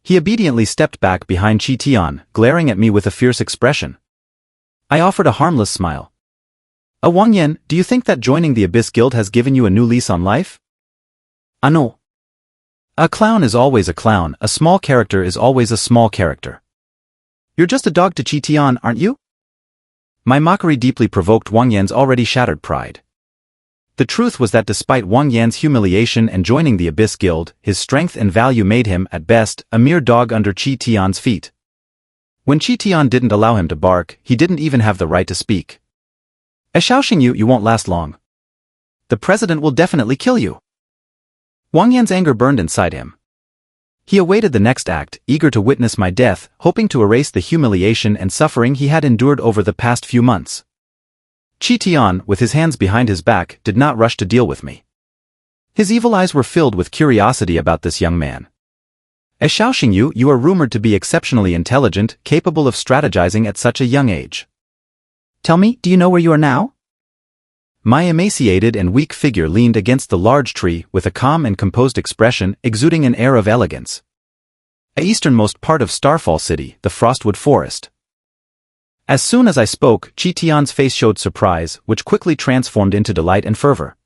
He obediently stepped back behind Qi Tian, glaring at me with a fierce expression. I offered a harmless smile. Huangyan, do you think that joining the Abyss Guild has given you a new lease on life? No. A clown is always a clown, a small character is always a small character. You're just a dog to Qi Tian, aren't you? My mockery deeply provoked Huangyan's already shattered pride. The truth was that despite Huangyan's humiliation and joining the Abyss Guild, his strength and value made him, at best, a mere dog under Qi Tian's feet. When Qi Tian didn't allow him to bark, he didn't even have the right to speak. Xiao Xingyu, you won't last long. The president will definitely kill you. Huangyan's anger burned inside him. He awaited the next act, eager to witness my death, hoping to erase the humiliation and suffering he had endured over the past few months. Qi Tian, with his hands behind his back, did not rush to deal with me. His evil eyes were filled with curiosity about this young man. Xiao Xingyu, you are rumored to be exceptionally intelligent, capable of strategizing at such a young age. Tell me, do you know where you are now? My emaciated and weak figure leaned against the large tree with a calm and composed expression, exuding an air of elegance. The easternmost part of Starfall City, the Frostwood Forest. As soon as I spoke, Qi Tian's face showed surprise, which quickly transformed into delight and fervor.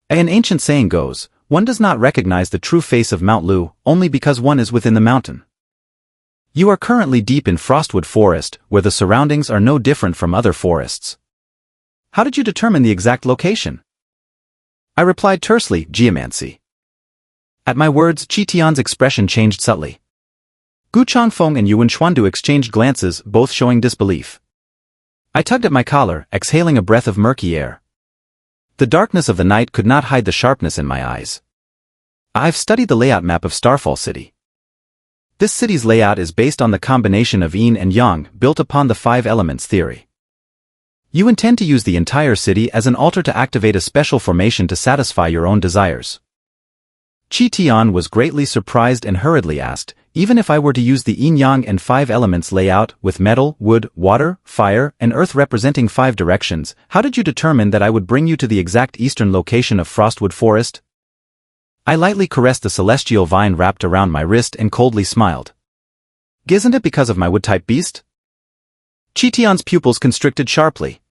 An ancient saying goes, one does not recognize the true face of Mount Lu, only because one is within the mountain. You are currently deep in Frostwood Forest, where the surroundings are no different from other forests. How did you determine the exact location? I replied tersely, geomancy. At my words, Qi Tian's expression changed subtly. Gu Changfeng and Yuan Xuandu exchanged glances, both showing disbelief. I tugged at my collar, exhaling a breath of murky air. The darkness of the night could not hide the sharpness in my eyes. I've studied the layout map of Starfall City. This city's layout is based on the combination of yin and yang, built upon the 5 elements theory. You intend to use the entire city as an altar to activate a special formation to satisfy your own desires. Qi Tian was greatly surprised and hurriedly asked, even if I were to use the yin-yang and 5 elements layout, with metal, wood, water, fire, and earth representing 5 directions, how did you determine that I would bring you to the exact eastern location of Frostwood Forest? I lightly caressed the celestial vine wrapped around my wrist and coldly smiled. Isn't it because of my wood-type beast? Qitian's pupils constricted sharply.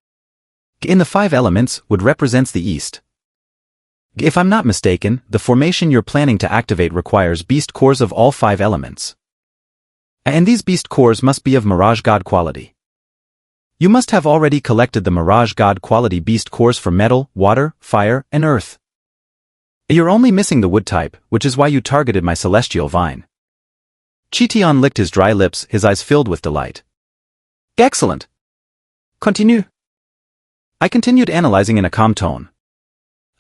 In the 5 elements, wood represents the east. If I'm not mistaken, the formation you're planning to activate requires beast cores of all 5 elements. And these beast cores must be of Mirage God quality. You must have already collected the Mirage God quality beast cores for metal, water, fire, and earth. You're only missing the wood type, which is why you targeted my celestial vine. Qitian licked his dry lips, his eyes filled with delight. Excellent. Continue. I continued analyzing in a calm tone.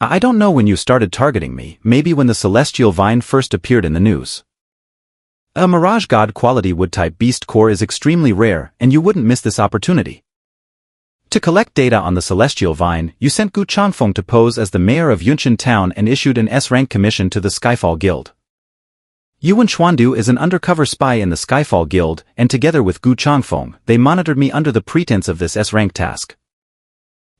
I don't know when you started targeting me, maybe when the celestial vine first appeared in the news. A Mirage God quality wood-type beast core is extremely rare, and you wouldn't miss this opportunity. To collect data on the celestial vine, you sent Gu Changfeng to pose as the mayor of Yunqian town and issued an S-rank commission to the Skyfall Guild. Yuan Xuandu is an undercover spy in the Skyfall Guild, and together with Gu Changfeng, they monitored me under the pretense of this S-rank task.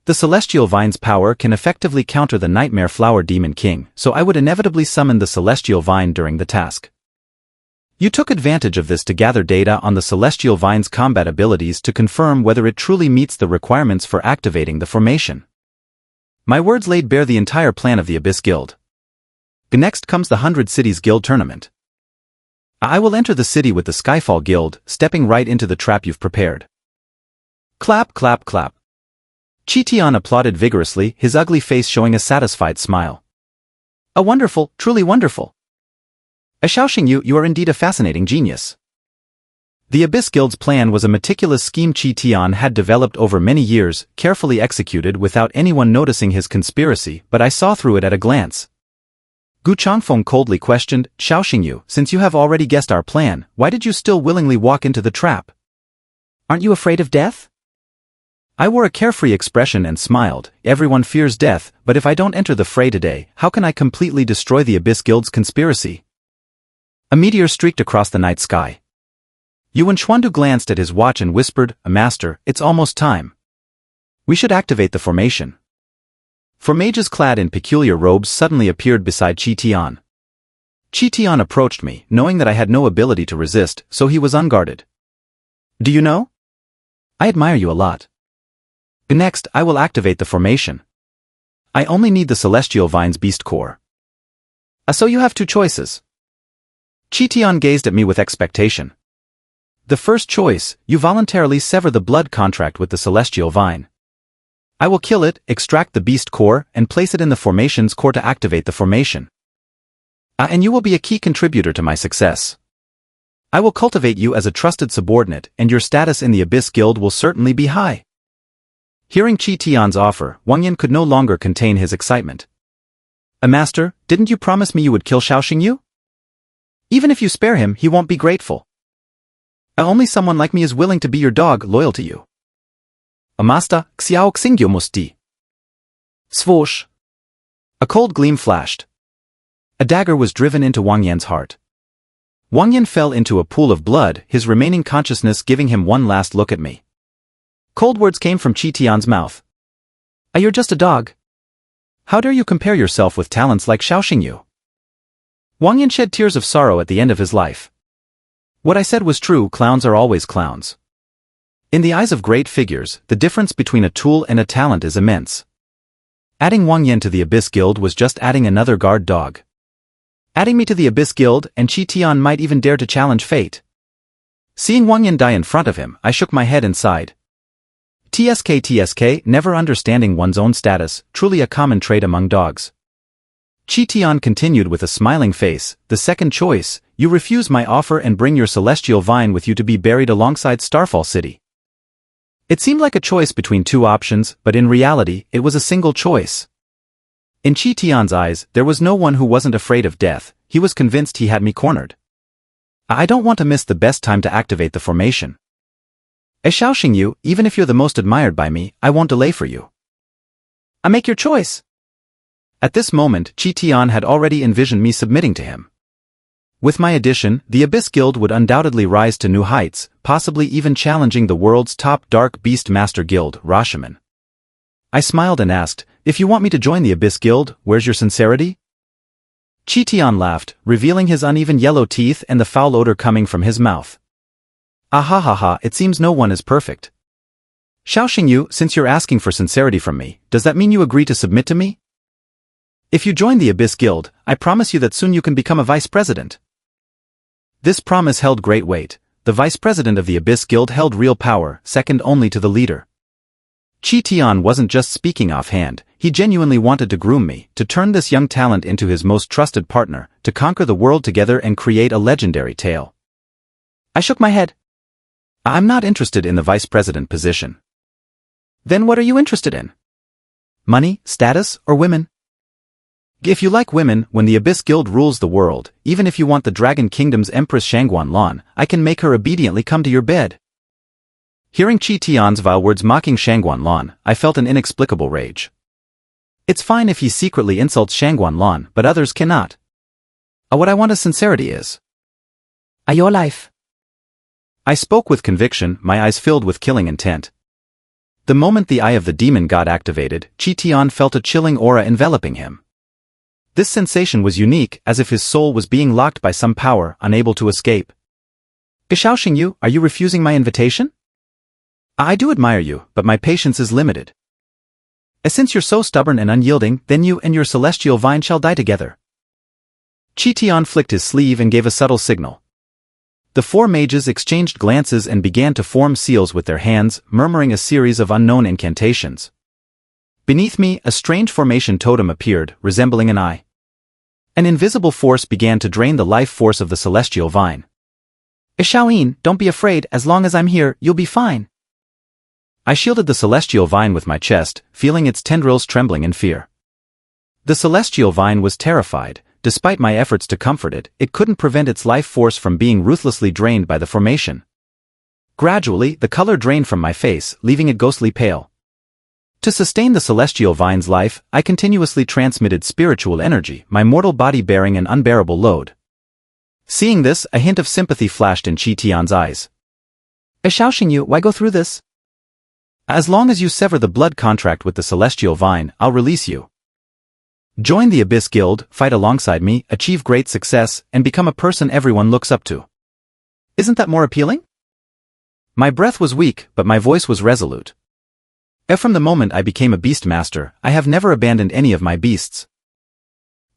The Celestial Vine's power can effectively counter the Nightmare Flower Demon King, so I would inevitably summon the Celestial Vine during the task. You took advantage of this to gather data on the Celestial Vine's combat abilities to confirm whether it truly meets the requirements for activating the formation. My words laid bare the entire plan of the Abyss Guild. Next comes the 100 Cities Guild Tournament. I will enter the city with the Skyfall Guild, stepping right into the trap you've prepared. Clap, clap, clap. Qitian applauded vigorously, his ugly face showing a satisfied smile. A wonderful, truly wonderful. Xiao Xingyu, you are indeed a fascinating genius. The Abyss Guild's plan was a meticulous scheme Qitian had developed over many years, carefully executed without anyone noticing his conspiracy, but I saw through it at a glance. Gu Changfeng coldly questioned, Xiao Xingyu, since you have already guessed our plan, why did you still willingly walk into the trap? Aren't you afraid of death? I wore a carefree expression and smiled. Everyone fears death, but if I don't enter the fray today, how can I completely destroy the Abyss Guild's conspiracy? A meteor streaked across the night sky. Yuan Xuandu glanced at his watch and whispered, Master, it's almost time. We should activate the formation. 4 mages clad in peculiar robes suddenly appeared beside Qitian. Qitian approached me, knowing that I had no ability to resist, so he was unguarded. Do you know? I admire you a lot. Next, I will activate the formation. I only need the Celestial Vine's beast core. So you have 2 choices. Qitian gazed at me with expectation. The first choice, you voluntarily sever the blood contract with the Celestial Vine. I will kill it, extract the beast core, and place it in the formation's core to activate the formation. And you will be a key contributor to my success. I will cultivate you as a trusted subordinate, and your status in the Abyss Guild will certainly be high. Hearing Qitian's offer, Huangyan could no longer contain his excitement. Master, didn't you promise me you would kill Xiao Xingyu? Even if you spare him, he won't be grateful. Only someone like me is willing to be your dog, loyal to you. Master, Xiao Xingyu musti. Swoosh. A cold gleam flashed. A dagger was driven into Huangyan's heart. Huangyan fell into a pool of blood, his remaining consciousness giving him one last look at me. Cold words came from Qitian's mouth. You're just a dog. How dare you compare yourself with talents like Xiao Xingyu? Huangyan shed tears of sorrow at the end of his life. What I said was true, clowns are always clowns. In the eyes of great figures, the difference between a tool and a talent is immense. Adding Huangyan to the Abyss Guild was just adding another guard dog. Adding me to the Abyss Guild, and Qitian might even dare to challenge fate. Seeing Huangyan die in front of him, I shook my head and sighed. TSK, never understanding one's own status, truly a common trait among dogs. Qitian continued with a smiling face, the second choice, you refuse my offer and bring your Celestial Vine with you to be buried alongside Starfall City. It seemed like a choice between 2 options, but in reality, it was a single choice. In Qitian's eyes, there was no one who wasn't afraid of death, he was convinced he had me cornered. I don't want to miss the best time to activate the formation. Xiao Xingyu, even if you're the most admired by me, I won't delay for you. I make your choice. At this moment, Qitian had already envisioned me submitting to him. With my addition, the Abyss Guild would undoubtedly rise to new heights, possibly even challenging the world's top dark Beastmaster guild, Rashomon. I smiled and asked, if you want me to join the Abyss Guild, where's your sincerity? Tian laughed, revealing his uneven yellow teeth and the foul odor coming from his mouth. Ah ha ha ha, it seems no one is perfect. Xiao Xingyu, since you're asking for sincerity from me, does that mean you agree to submit to me? If you join the Abyss Guild, I promise you that soon you can become a vice president. This promise held great weight. The vice president of the Abyss Guild held real power, second only to the leader. Tian wasn't just speaking offhand, he genuinely wanted to groom me, to turn this young talent into his most trusted partner, to conquer the world together and create a legendary tale. I shook my head. I'm not interested in the vice president position. Then what are you interested in? Money, status, or women? If you like women, when the Abyss Guild rules the world, even if you want the Dragon Kingdom's Empress Huangyan, I can make her obediently come to your bed. Hearing Tian's vile words mocking Huangyan, I felt an inexplicable rage. It's fine if he secretly insults Huangyan, but others cannot. What I want is sincerity is. Your life. I spoke with conviction, my eyes filled with killing intent. The moment the eye of the demon god activated, Tian felt a chilling aura enveloping him. This sensation was unique, as if his soul was being locked by some power, unable to escape. Xiao Xingyu, are you refusing my invitation? I do admire you, but my patience is limited. Since you're so stubborn and unyielding, then you and your celestial vine shall die together. Tian flicked his sleeve and gave a subtle signal. The four mages exchanged glances and began to form seals with their hands, murmuring a series of unknown incantations. Beneath me, a strange formation totem appeared, resembling an eye. An invisible force began to drain the life force of the celestial vine. Xiaoyin, don't be afraid, as long as I'm here, you'll be fine. I shielded the celestial vine with my chest, feeling its tendrils trembling in fear. The celestial vine was terrified. Despite my efforts to comfort it, it couldn't prevent its life force from being ruthlessly drained by the formation. Gradually, the color drained from my face, leaving it ghostly pale. To sustain the celestial vine's life, I continuously transmitted spiritual energy, my mortal body bearing an unbearable load. Seeing this, a hint of sympathy flashed in Tian's eyes. Xiao Xingyu, why go through this? As long as you sever the blood contract with the celestial vine, I'll release you. Join the Abyss Guild, fight alongside me, achieve great success, and become a person everyone looks up to. Isn't that more appealing? My breath was weak, but my voice was resolute. From the moment I became a Beastmaster, I have never abandoned any of my beasts.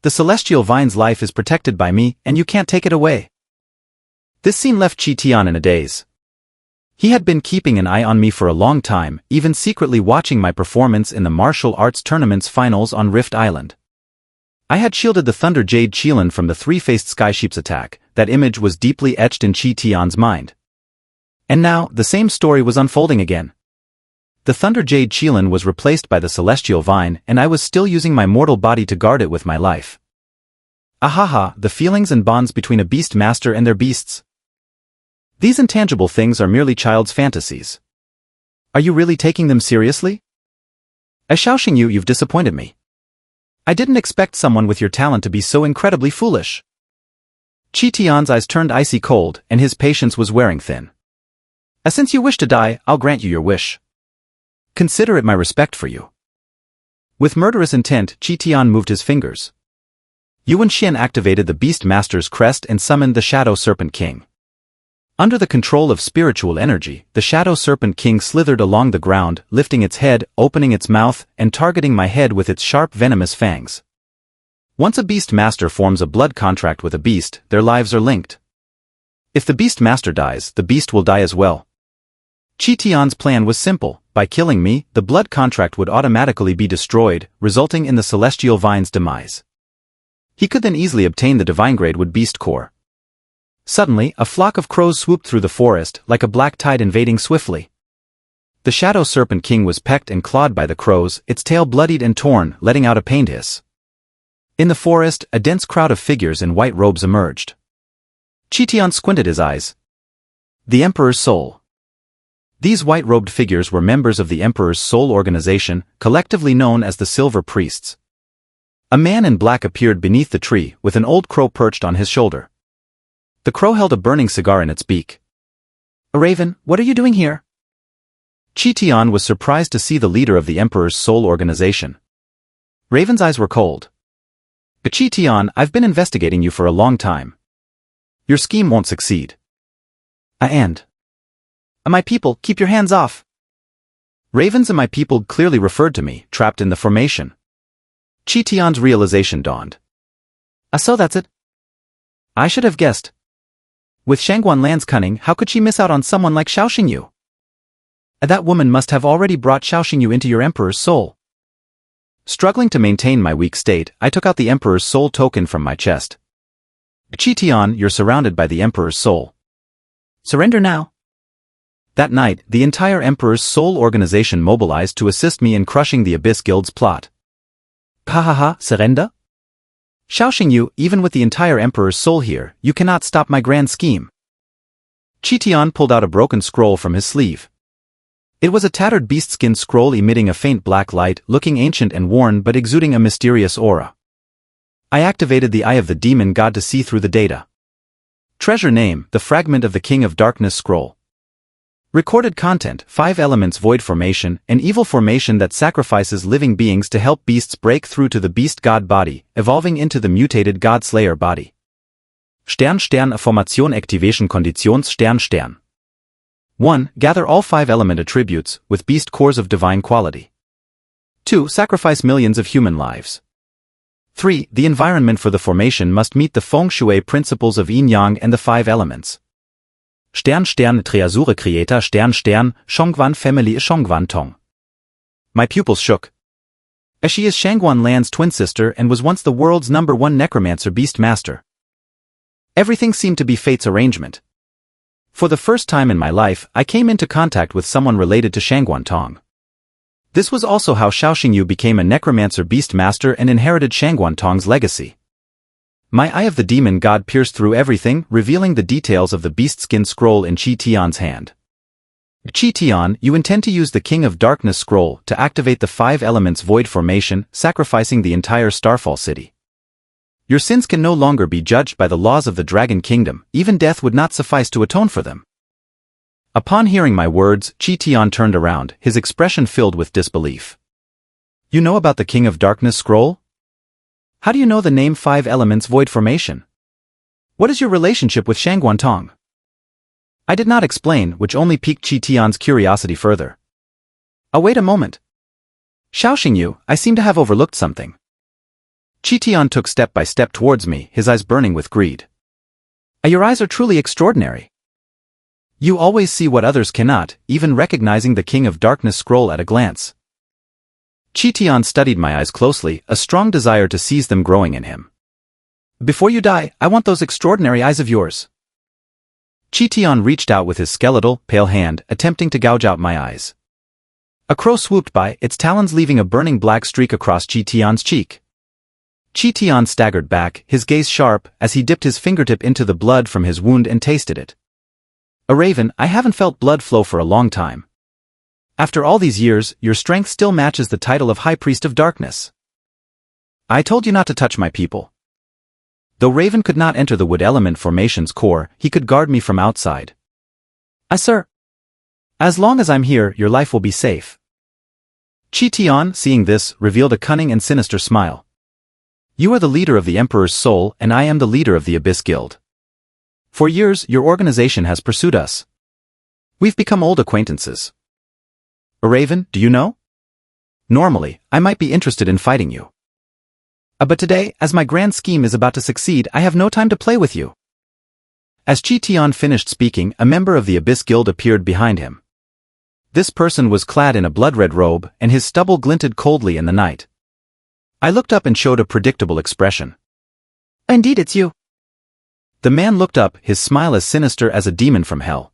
The celestial vine's life is protected by me, and you can't take it away. This scene left Tian in a daze. He had been keeping an eye on me for a long time, even secretly watching my performance in the martial arts tournament's finals on Rift Island. I had shielded the Thunder Jade Qilin from the three-faced Sky Sheep's attack. That image was deeply etched in Tian's mind. And now, the same story was unfolding again. The Thunder Jade Qilin was replaced by the Celestial Vine, and I was still using my mortal body to guard it with my life. Ahaha, the feelings and bonds between a Beastmaster and their beasts. These intangible things are merely child's fantasies. Are you really taking them seriously? Xiao Xingyu, you've disappointed me. I didn't expect someone with your talent to be so incredibly foolish. Tian's eyes turned icy cold, and his patience was wearing thin. Since you wish to die, I'll grant you your wish. Consider it my respect for you. With murderous intent, Tian moved his fingers. Yuan Xian activated the Beastmaster's crest and summoned the Shadow Serpent King. Under the control of spiritual energy, the Shadow Serpent King slithered along the ground, lifting its head, opening its mouth, and targeting my head with its sharp venomous fangs. Once a Beastmaster forms a blood contract with a beast, their lives are linked. If the Beastmaster dies, the beast will die as well. Tian's plan was simple. By killing me, the blood contract would automatically be destroyed, resulting in the Celestial Vine's demise. He could then easily obtain the Divine Grade with Beast Core. Suddenly, a flock of crows swooped through the forest, like a black tide invading swiftly. The Shadow Serpent King was pecked and clawed by the crows, its tail bloodied and torn, letting out a pained hiss. In the forest, a dense crowd of figures in white robes emerged. Tian squinted his eyes. The Emperor's Soul. These white-robed figures were members of the Emperor's Soul Organization, collectively known as the Silver Priests. A man in black appeared beneath the tree, with an old crow perched on his shoulder. The crow held a burning cigar in its beak. Raven, what are you doing here? Tian was surprised to see the leader of the Emperor's Soul Organization. Raven's eyes were cold. Qi Tian, I've been investigating you for a long time. Your scheme won't succeed. And my people, keep your hands off. Ravens and my people clearly referred to me, trapped in the formation. Qi Tian's realization dawned. So that's it? I should have guessed. With Shangguan Lan's cunning, how could she miss out on someone like Xiao Xingyu? That woman must have already brought Xiao Xingyu into your Emperor's soul. Struggling to maintain my weak state, I took out the Emperor's soul token from my chest. Qi Tian, you're surrounded by the Emperor's soul. Surrender now. That night, the entire Emperor's Soul Organization mobilized to assist me in crushing the Abyss Guild's plot. Surrender? Xiao Xingyu, even with the entire Emperor's soul here, you cannot stop my grand scheme. Qi Tian pulled out a broken scroll from his sleeve. It was a tattered beast-skin scroll emitting a faint black light, looking ancient and worn but exuding a mysterious aura. I activated the Eye of the Demon God to see through the data. Treasure name, the Fragment of the King of Darkness Scroll. Recorded content, 5 elements void formation, an evil formation that sacrifices living beings to help beasts break through to the beast god body, evolving into the mutated god slayer body. Formation Activation Conditions 1. Gather all 5 element attributes, with beast cores of divine quality. 2. Sacrifice millions of human lives. 3. The environment for the formation must meet the feng shui principles of yin-yang and the 5 elements. Treasure Creator Shongguan Family Shongguan Tong. My pupils shook. As she is Shangguan Lan's twin sister and was once the world's #1 necromancer Beastmaster. Everything seemed to be fate's arrangement. For the first time in my life, I came into contact with someone related to Shangguan Tong. This was also how Xiao Xingyu became a necromancer Beastmaster and inherited Shangguan Tong's legacy. My Eye of the Demon God pierced through everything, revealing the details of the beast-skin scroll in Qi Tian's hand. Qi Tian, you intend to use the King of Darkness scroll to activate the 5 elements void formation, sacrificing the entire Starfall City. Your sins can no longer be judged by the laws of the Dragon Kingdom, even death would not suffice to atone for them. Upon hearing my words, Qi Tian turned around, his expression filled with disbelief. You know about the King of Darkness scroll? How do you know the name 5 elements void formation? What is your relationship with Shangguan Tong? I did not explain, which only piqued Qi Tian's curiosity further. Wait a moment. Xiao Xingyu, I seem to have overlooked something. Qi Tian took step by step towards me, his eyes burning with greed. Your eyes are truly extraordinary. You always see what others cannot, even recognizing the King of Darkness scroll at a glance. Qi Tian studied my eyes closely, a strong desire to seize them growing in him. Before you die, I want those extraordinary eyes of yours. Qi Tian reached out with his skeletal, pale hand, attempting to gouge out my eyes. A crow swooped by, its talons leaving a burning black streak across Qi Tian's cheek. Qi Tian staggered back, his gaze sharp, as he dipped his fingertip into the blood from his wound and tasted it. A raven, I haven't felt blood flow for a long time. After all these years, your strength still matches the title of High Priest of Darkness. I told you not to touch my people. Though Raven could not enter the wood element formation's core, he could guard me from outside. Sir. As long as I'm here, your life will be safe. Qi Tian, seeing this, revealed a cunning and sinister smile. You are the leader of the Emperor's soul, and I am the leader of the Abyss Guild. For years, your organization has pursued us. We've become old acquaintances. Raven, do you know? Normally, I might be interested in fighting you. But today, as my grand scheme is about to succeed, I have no time to play with you. As Qi Tian finished speaking, a member of the Abyss Guild appeared behind him. This person was clad in a blood-red robe, and his stubble glinted coldly in the night. I looked up and showed a predictable expression. Indeed, it's you. The man looked up, his smile as sinister as a demon from hell.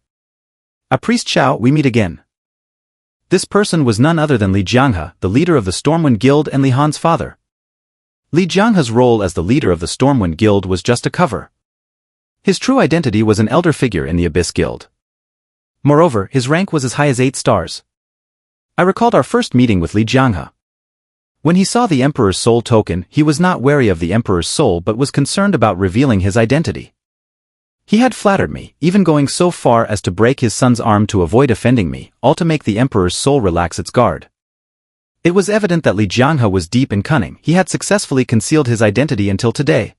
A priest Xiao, we meet again. This person was none other than Li Jianghe, the leader of the Stormwind Guild and Li Han's father. Li Jianghe's role as the leader of the Stormwind Guild was just a cover. His true identity was an elder figure in the Abyss Guild. Moreover, his rank was as high as 8 stars. I recalled our first meeting with Li Jianghe. When he saw the Emperor's Soul token, he was not wary of the Emperor's Soul but was concerned about revealing his identity. He had flattered me, even going so far as to break his son's arm to avoid offending me, all to make the Emperor's Soul relax its guard. It was evident that Li Jianghe was deep in cunning. He had successfully concealed his identity until today.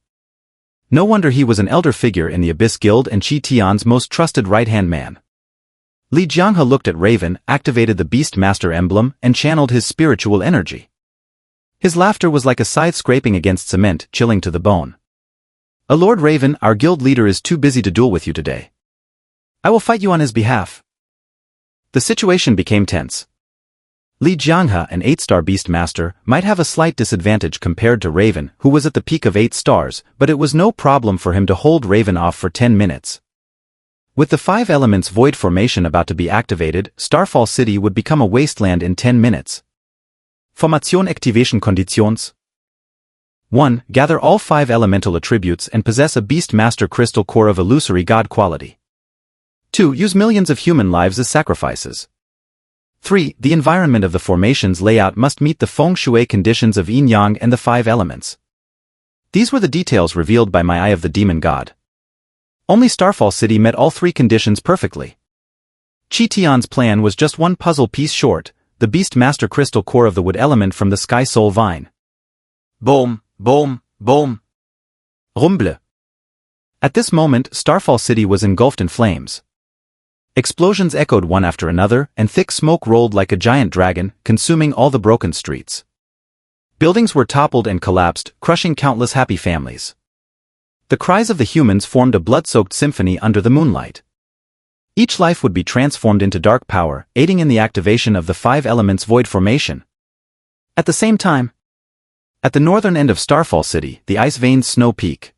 No wonder he was an elder figure in the Abyss Guild and Qi Tian's most trusted right-hand man. Li Jianghe looked at Raven, activated the Beastmaster emblem, and channeled his spiritual energy. His laughter was like a scythe scraping against cement, chilling to the bone. Lord Raven, our guild leader is too busy to duel with you today. I will fight you on his behalf. The situation became tense. Li Jianghe, an 8-star Beastmaster, might have a slight disadvantage compared to Raven, who was at the peak of 8 stars, but it was no problem for him to hold Raven off for 10 minutes. With the 5 elements void formation about to be activated, Starfall City would become a wasteland in 10 minutes. Formation Activation Conditions 1. Gather all 5 elemental attributes and possess a Beastmaster crystal core of illusory god quality. 2. Use millions of human lives as sacrifices. 3. The environment of the formation's layout must meet the feng shui conditions of yin-yang and the 5 elements. These were the details revealed by my Eye of the Demon God. Only Starfall City met all 3 conditions perfectly. Qi Tian's plan was just one puzzle piece short, the Beastmaster crystal core of the wood element from the Sky Soul Vine. Boom, boom, boom. Rumble. At this moment, Starfall City was engulfed in flames. Explosions echoed one after another, and thick smoke rolled like a giant dragon, consuming all the broken streets. Buildings were toppled and collapsed, crushing countless happy families. The cries of the humans formed a blood-soaked symphony under the moonlight. Each life would be transformed into dark power, aiding in the activation of the 5 elements void formation. At the same time, at the northern end of Starfall City, the ice-veined snow peak.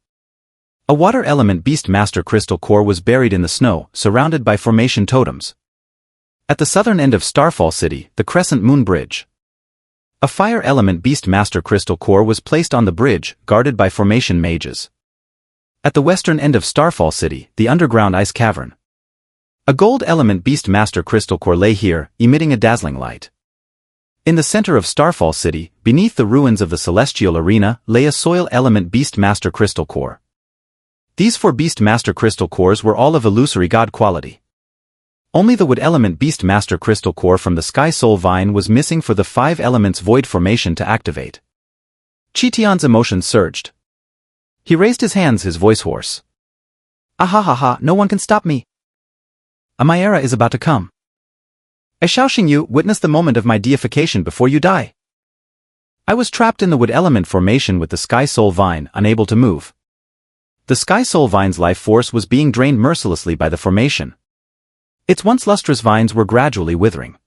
A water element Beastmaster crystal core was buried in the snow, surrounded by formation totems. At the southern end of Starfall City, the Crescent Moon Bridge. A fire element Beastmaster crystal core was placed on the bridge, guarded by formation mages. At the western end of Starfall City, the underground ice cavern. A gold element Beastmaster crystal core lay here, emitting a dazzling light. In the center of Starfall City, beneath the ruins of the Celestial Arena, lay a soil element Beastmaster crystal core. These 4 Beastmaster crystal cores were all of illusory god quality. Only the wood element Beastmaster crystal core from the Sky Soul Vine was missing for the 5 elements void formation to activate. Qi Tian's emotions surged. He raised his hands, his voice hoarse. Ahahaha, no one can stop me. My era is about to come. Xiao Xingyu, witness the moment of my deification before you die. I was trapped in the wood element formation with the Sky Soul Vine, unable to move. The Sky Soul Vine's life force was being drained mercilessly by the formation. Its once lustrous vines were gradually withering.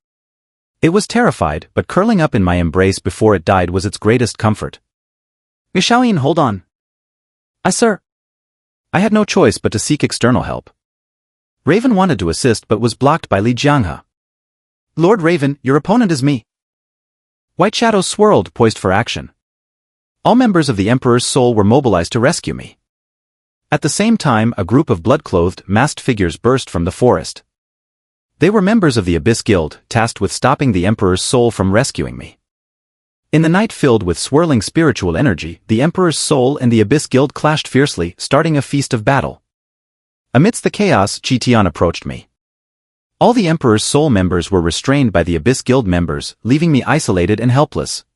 It was terrified, but curling up in my embrace before it died was its greatest comfort. Xiaoyin, hold on. Sir. I had no choice but to seek external help. Raven wanted to assist but was blocked by Li Jianghe. Lord Raven, your opponent is me. White shadows swirled, poised for action. All members of the Emperor's Soul were mobilized to rescue me. At the same time, a group of blood-clothed, masked figures burst from the forest. They were members of the Abyss Guild, tasked with stopping the Emperor's Soul from rescuing me. In the night filled with swirling spiritual energy, the Emperor's Soul and the Abyss Guild clashed fiercely, starting a feast of battle. Amidst the chaos, Qi Tian approached me. All the Emperor's Soul members were restrained by the Abyss Guild members, leaving me isolated and helpless.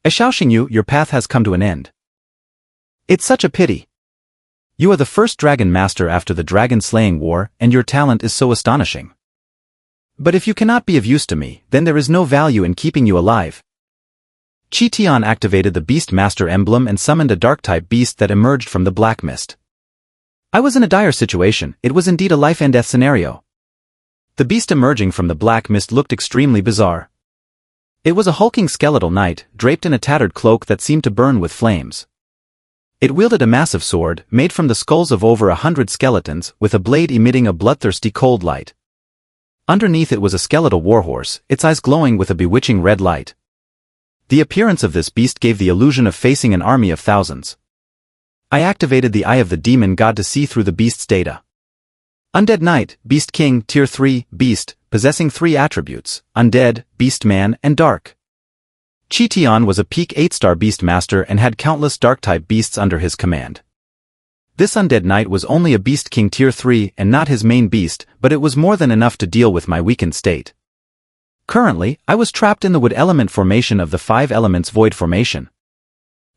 Xiao Xingyu, your path has come to an end. It's such a pity. You are the first Dragon Master after the Dragon-slaying war, and your talent is so astonishing. But if you cannot be of use to me, then there is no value in keeping you alive. Qi Tian activated the Beastmaster emblem and summoned a dark-type beast that emerged from the black mist. I was in a dire situation. It was indeed a life-and-death scenario. The beast emerging from the black mist looked extremely bizarre. It was a hulking skeletal knight, draped in a tattered cloak that seemed to burn with flames. It wielded a massive sword, made from the skulls of over 100 skeletons, with a blade emitting a bloodthirsty cold light. Underneath it was a skeletal warhorse, its eyes glowing with a bewitching red light. The appearance of this beast gave the illusion of facing an army of thousands. I activated the Eye of the Demon God to see through the beast's data. Undead Knight, Beast King, Tier 3, Beast, possessing 3 attributes, Undead, Beastman, and Dark. Qi Tian was a peak 8-star Beastmaster and had countless Dark-type beasts under his command. This Undead Knight was only a Beast King Tier 3 and not his main beast, but it was more than enough to deal with my weakened state. Currently, I was trapped in the wood element formation of the 5 elements void formation.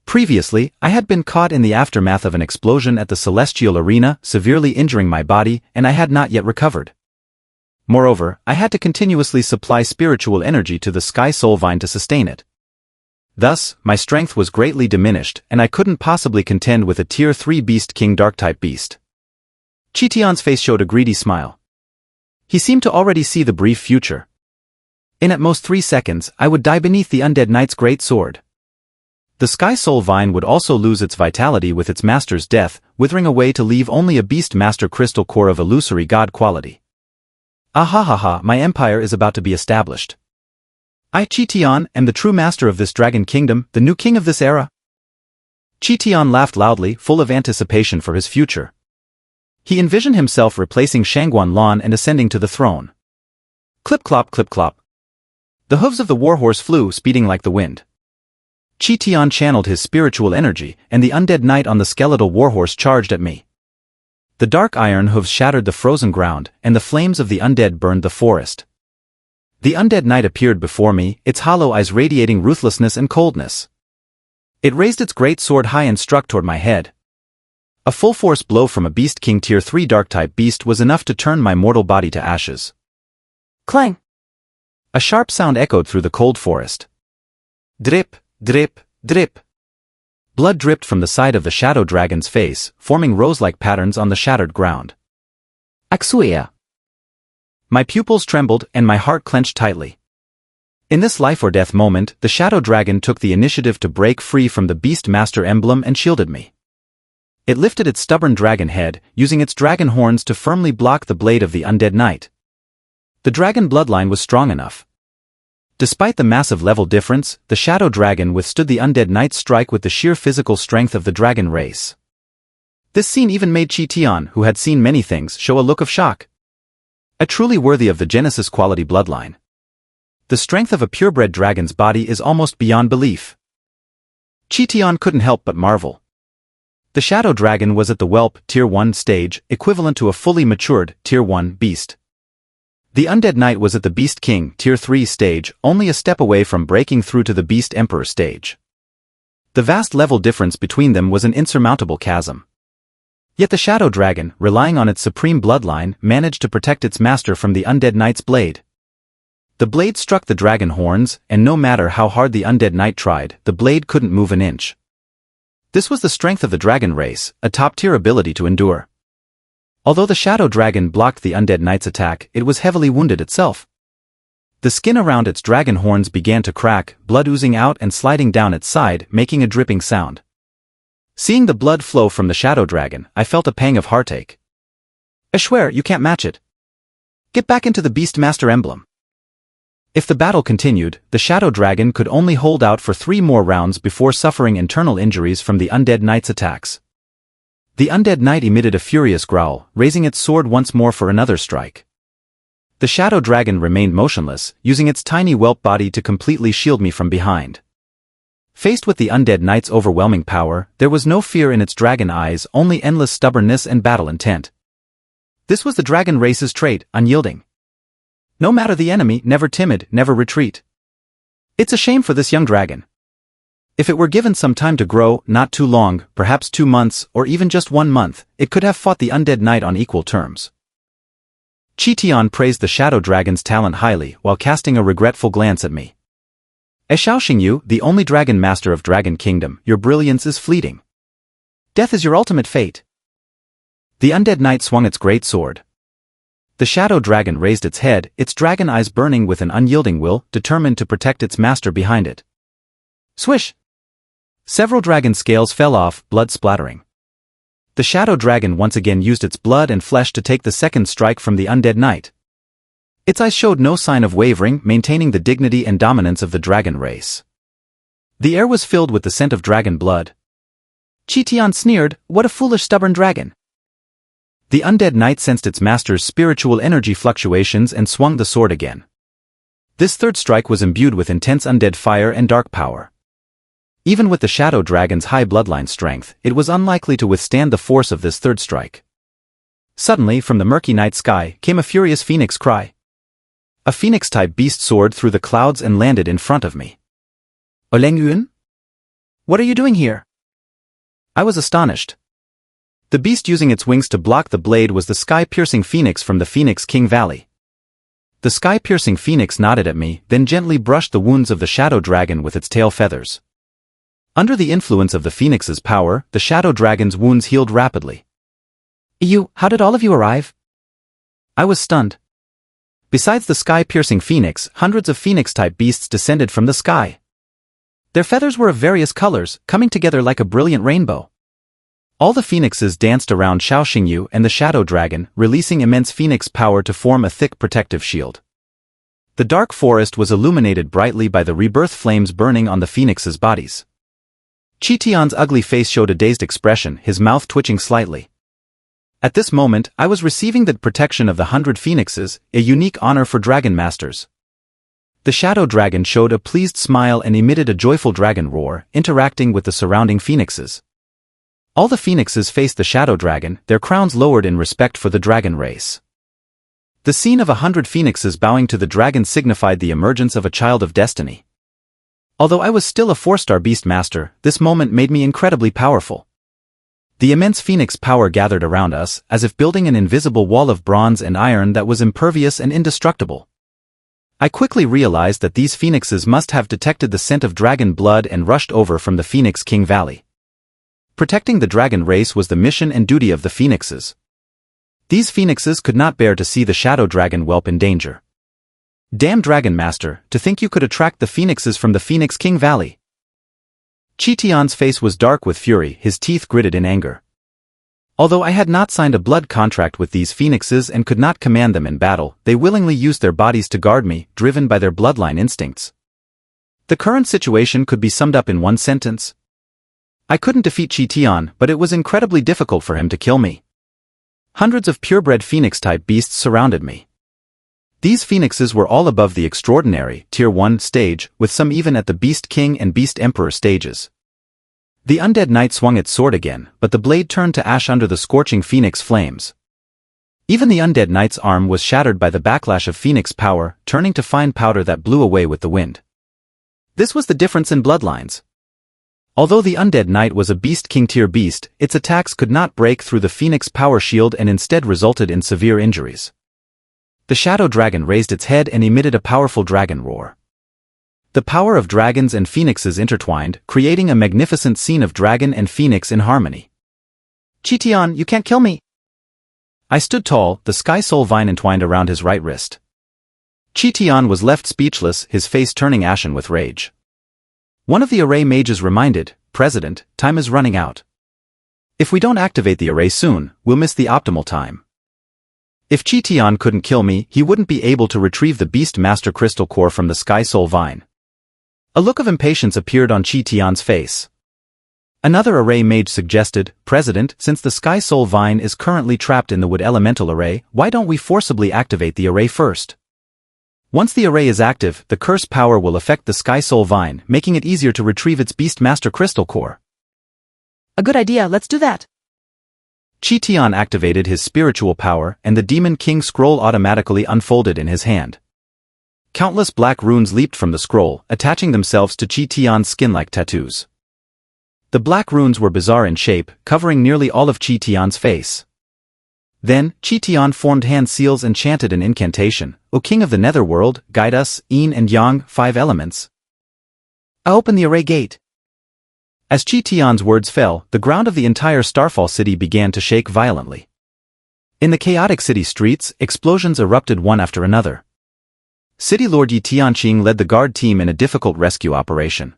Previously, I had been caught in the aftermath of an explosion at the Celestial Arena, severely injuring my body, and I had not yet recovered. Moreover, I had to continuously supply spiritual energy to the Sky Soul Vine to sustain it. Thus, my strength was greatly diminished, and I couldn't possibly contend with a Tier 3 Beast King Dark-type beast. Qitian's face showed a greedy smile. He seemed to already see the brief future. In at most 3 seconds, I would die beneath the Undead Knight's great sword. The Sky Soul Vine would also lose its vitality with its master's death, withering away to leave only a Beastmaster crystal core of illusory god quality. Ahahaha, my empire is about to be established. I, Qitian, am the true master of this Dragon Kingdom, the new king of this era. Qitian laughed loudly, full of anticipation for his future. He envisioned himself replacing Shangguan Lan and ascending to the throne. Clip-clop, clip-clop. The hooves of the warhorse flew, speeding like the wind. Qitian channeled his spiritual energy, and the undead knight on the skeletal warhorse charged at me. The dark iron hooves shattered the frozen ground, and the flames of the undead burned the forest. The undead knight appeared before me, its hollow eyes radiating ruthlessness and coldness. It raised its great sword high and struck toward my head. A full-force blow from a Beast King Tier 3 Dark-type beast was enough to turn my mortal body to ashes. Clang! A sharp sound echoed through the cold forest. Drip, drip, drip. Blood dripped from the side of the shadow dragon's face, forming rose-like patterns on the shattered ground. Axuia. My pupils trembled and my heart clenched tightly. In this life-or-death moment, the shadow dragon took the initiative to break free from the Beastmaster emblem and shielded me. It lifted its stubborn dragon head, using its dragon horns to firmly block the blade of the undead knight. The dragon bloodline was strong enough. Despite the massive level difference, the shadow dragon withstood the undead knight's strike with the sheer physical strength of the dragon race. This scene even made Qitian, who had seen many things, show a look of shock. A truly worthy of the Genesis quality bloodline. The strength of a purebred dragon's body is almost beyond belief. Qitian couldn't help but marvel. The shadow dragon was at the whelp Tier 1 stage, equivalent to a fully matured Tier 1 beast. The undead knight was at the Beast King Tier 3 stage, only a step away from breaking through to the Beast Emperor stage. The vast level difference between them was an insurmountable chasm. Yet the shadow dragon, relying on its supreme bloodline, managed to protect its master from the undead knight's blade. The blade struck the dragon horns, and no matter how hard the undead knight tried, the blade couldn't move an inch. This was the strength of the dragon race, a top-tier ability to endure. Although the shadow dragon blocked the undead knight's attack, it was heavily wounded itself. The skin around its dragon horns began to crack, blood oozing out and sliding down its side, making a dripping sound. Seeing the blood flow from the shadow dragon, I felt a pang of heartache. I swear, you can't match it. Get back into the Beastmaster emblem. If the battle continued, the shadow dragon could only hold out for 3 more rounds before suffering internal injuries from the undead knight's attacks. The undead knight emitted a furious growl, raising its sword once more for another strike. The shadow dragon remained motionless, using its tiny whelp body to completely shield me from behind. Faced with the undead knight's overwhelming power, there was no fear in its dragon eyes, only endless stubbornness and battle intent. This was the dragon race's trait, unyielding. No matter the enemy, never timid, never retreat. It's a shame for this young dragon. If it were given some time to grow, not too long, perhaps 2 months, or even just 1 month, it could have fought the undead knight on equal terms. Qitian praised the shadow dragon's talent highly while casting a regretful glance at me. Xiao Xingyu, the only dragon master of Dragon Kingdom, your brilliance is fleeting. Death is your ultimate fate. The undead knight swung its great sword. The shadow dragon raised its head, its dragon eyes burning with an unyielding will, determined to protect its master behind it. Swish! Several dragon scales fell off, blood splattering. The shadow dragon once again used its blood and flesh to take the second strike from the undead knight. Its eyes showed no sign of wavering, maintaining the dignity and dominance of the dragon race. The air was filled with the scent of dragon blood. Qitian sneered, "What a foolish stubborn dragon." The undead knight sensed its master's spiritual energy fluctuations and swung the sword again. This third strike was imbued with intense undead fire and dark power. Even with the shadow dragon's high bloodline strength, it was unlikely to withstand the force of this third strike. Suddenly, from the murky night sky, came a furious phoenix cry. A phoenix-type beast soared through the clouds and landed in front of me. Oleng Yuan? What are you doing here? I was astonished. The beast using its wings to block the blade was the sky-piercing phoenix from the Phoenix King Valley. The sky-piercing phoenix nodded at me, then gently brushed the wounds of the shadow dragon with its tail feathers. Under the influence of the phoenix's power, the shadow dragon's wounds healed rapidly. How did all of you arrive? I was stunned. Besides the sky-piercing phoenix, hundreds of phoenix-type beasts descended from the sky. Their feathers were of various colors, coming together like a brilliant rainbow. All the phoenixes danced around Xiao Xingyu and the shadow dragon, releasing immense phoenix power to form a thick protective shield. The dark forest was illuminated brightly by the rebirth flames burning on the phoenixes' bodies. Qitian's ugly face showed a dazed expression, his mouth twitching slightly. At this moment, I was receiving the protection of the 100 phoenixes, a unique honor for dragon masters. The shadow dragon showed a pleased smile and emitted a joyful dragon roar, interacting with the surrounding phoenixes. All the phoenixes faced the shadow dragon, their crowns lowered in respect for the dragon race. The scene of 100 phoenixes bowing to the dragon signified the emergence of a child of destiny. Although I was still a 4-star Beastmaster, this moment made me incredibly powerful. The immense phoenix power gathered around us, as if building an invisible wall of bronze and iron that was impervious and indestructible. I quickly realized that these phoenixes must have detected the scent of dragon blood and rushed over from the Phoenix King Valley. Protecting the dragon race was the mission and duty of the phoenixes. These phoenixes could not bear to see the shadow dragon whelp in danger. Damn Dragon Master, to think you could attract the phoenixes from the Phoenix King Valley. Qitian's face was dark with fury, his teeth gritted in anger. Although I had not signed a blood contract with these phoenixes and could not command them in battle, they willingly used their bodies to guard me, driven by their bloodline instincts. The current situation could be summed up in one sentence. I couldn't defeat Qitian, but it was incredibly difficult for him to kill me. Hundreds of purebred phoenix-type beasts surrounded me. These phoenixes were all above the extraordinary, Tier 1 stage, with some even at the Beast King and Beast Emperor stages. The undead knight swung its sword again, but the blade turned to ash under the scorching phoenix flames. Even the undead knight's arm was shattered by the backlash of phoenix power, turning to fine powder that blew away with the wind. This was the difference in bloodlines. Although the undead knight was a Beast King tier beast, its attacks could not break through the phoenix power shield and instead resulted in severe injuries. The shadow dragon raised its head and emitted a powerful dragon roar. The power of dragons and phoenixes intertwined, creating a magnificent scene of dragon and phoenix in harmony. Qitian, you can't kill me. I stood tall, the sky soul vine entwined around his right wrist. Qitian was left speechless, his face turning ashen with rage. One of the array mages reminded, President, time is running out. If we don't activate the array soon, we'll miss the optimal time. If Qitian couldn't kill me, he wouldn't be able to retrieve the Beastmaster crystal core from the sky soul vine. A look of impatience appeared on Qitian's face. Another array mage suggested, President, since the Sky Soul Vine is currently trapped in the Wood Elemental Array, why don't we forcibly activate the array first? Once the array is active, the curse power will affect the Sky Soul Vine, making it easier to retrieve its Beastmaster crystal core. A good idea, let's do that. Qitian activated his spiritual power, and the Demon King scroll automatically unfolded in his hand. Countless black runes leaped from the scroll, attaching themselves to Qitian's skin like tattoos. The black runes were bizarre in shape, covering nearly all of Qitian's face. Then, Qitian formed hand seals and chanted an incantation, O King of the Netherworld, guide us, Yin and Yang, 5 elements. I open the array gate. As Qitian's words fell, the ground of the entire Starfall City began to shake violently. In the chaotic city streets, explosions erupted one after another. City Lord Yi Tianqing led the guard team in a difficult rescue operation.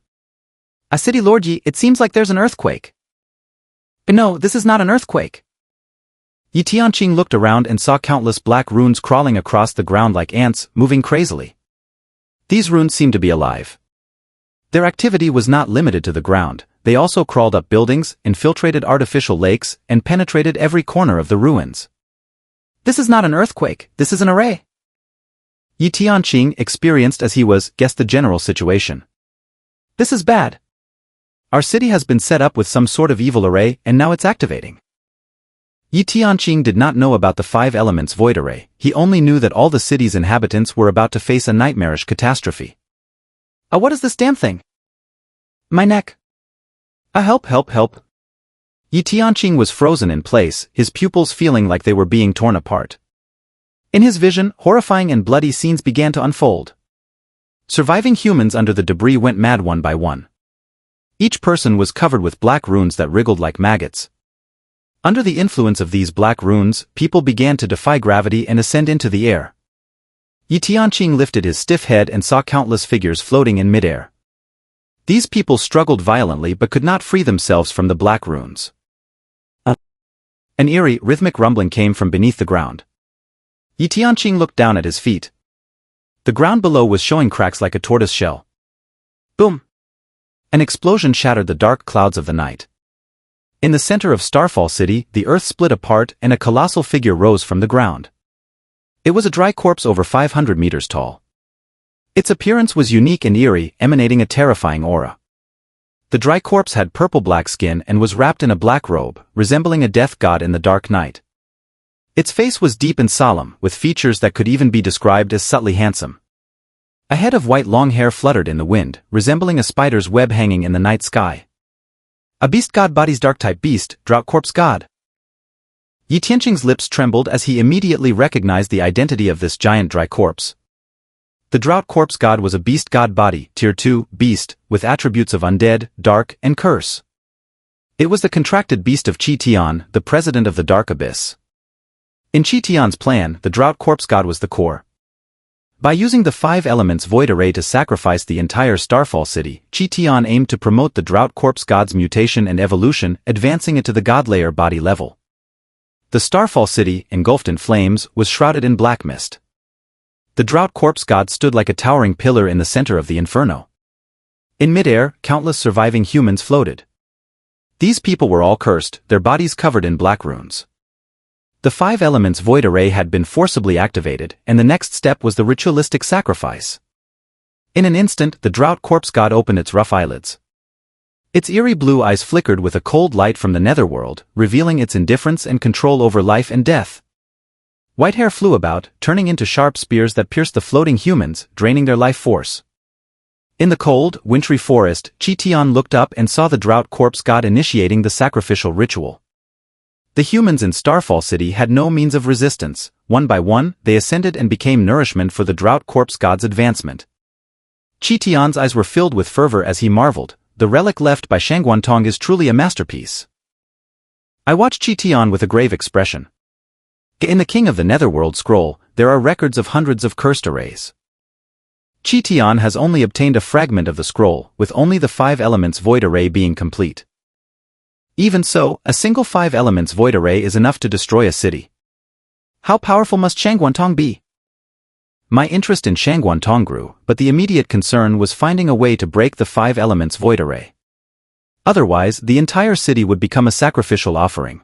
City Lord Yi, it seems like there's an earthquake. No, this is not an earthquake. Yi Tianqing looked around and saw countless black runes crawling across the ground like ants, moving crazily. These runes seemed to be alive. Their activity was not limited to the ground, they also crawled up buildings, infiltrated artificial lakes, and penetrated every corner of the ruins. This is not an earthquake, this is an array. Yi Tianqing, experienced as he was, guessed the general situation. This is bad. Our city has been set up with some sort of evil array, and now it's activating. Yi Tianqing did not know about the 5 elements void array, he only knew that all the city's inhabitants were about to face a nightmarish catastrophe. What is this damn thing? My neck. Help. Yi Tianqing was frozen in place, his pupils feeling like they were being torn apart. In his vision, horrifying and bloody scenes began to unfold. Surviving humans under the debris went mad one by one. Each person was covered with black runes that wriggled like maggots. Under the influence of these black runes, people began to defy gravity and ascend into the air. Yi Tianqing lifted his stiff head and saw countless figures floating in midair. These people struggled violently but could not free themselves from the black runes. An eerie, rhythmic rumbling came from beneath the ground. Yi Tianqing looked down at his feet. The ground below was showing cracks like a tortoise shell. Boom! An explosion shattered the dark clouds of the night. In the center of Starfall City, the earth split apart and a colossal figure rose from the ground. It was a dry corpse over 500 meters tall. Its appearance was unique and eerie, emanating a terrifying aura. The dry corpse had purple-black skin and was wrapped in a black robe, resembling a death god in the dark night. Its face was deep and solemn, with features that could even be described as subtly handsome. A head of white long hair fluttered in the wind, resembling a spider's web hanging in the night sky. A beast god body's dark-type beast, drought corpse god. Yi Tianqing's lips trembled as he immediately recognized the identity of this giant dry corpse. The drought corpse god was a beast god body, tier 2, beast, with attributes of undead, dark, and curse. It was the contracted beast of Qi Tian, the president of the Dark Abyss. In Qi Tian's plan, the drought corpse god was the core. By using the 5 elements void array to sacrifice the entire Starfall City, Qi Tian aimed to promote the drought corpse god's mutation and evolution, advancing it to the god layer body level. The Starfall City, engulfed in flames, was shrouded in black mist. The drought corpse god stood like a towering pillar in the center of the inferno. In midair, countless surviving humans floated. These people were all cursed, their bodies covered in black runes. The 5 elements void array had been forcibly activated, and the next step was the ritualistic sacrifice. In an instant, the drought corpse god opened its rough eyelids. Its eerie blue eyes flickered with a cold light from the netherworld, revealing its indifference and control over life and death. White hair flew about, turning into sharp spears that pierced the floating humans, draining their life force. In the cold, wintry forest, Qi Tian looked up and saw the drought corpse god initiating the sacrificial ritual. The humans in Starfall City had no means of resistance. One by one, they ascended and became nourishment for the drought corpse god's advancement. Qi Tian's eyes were filled with fervor as he marveled, the relic left by Shangguantong is truly a masterpiece. I watched Qi Tian with a grave expression. In the King of the Netherworld scroll, there are records of hundreds of cursed arrays. Qi Tian has only obtained a fragment of the scroll, with only the 5 elements void array being complete. Even so, a single 5 elements void array is enough to destroy a city. How powerful must Shangguantong be? My interest in Shangguantong grew, but the immediate concern was finding a way to break the 5 elements void array. Otherwise, the entire city would become a sacrificial offering.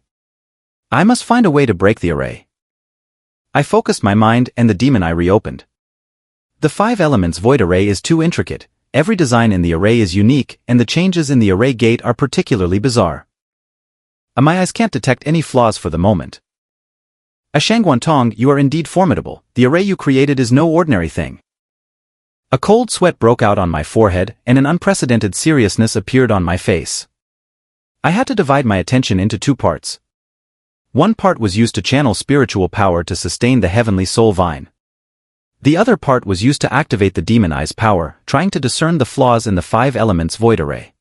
I must find a way to break the array. I focused my mind and the demon eye reopened. The 5 elements void array is too intricate, every design in the array is unique, and the changes in the array gate are particularly bizarre. My eyes can't detect any flaws for the moment. Shangguantong, you are indeed formidable, the array you created is no ordinary thing. A cold sweat broke out on my forehead, and an unprecedented seriousness appeared on my face. I had to divide my attention into 2 parts. One part was used to channel spiritual power to sustain the heavenly soul vine. The other part was used to activate the demon eye's power, trying to discern the flaws in the 5 elements void array.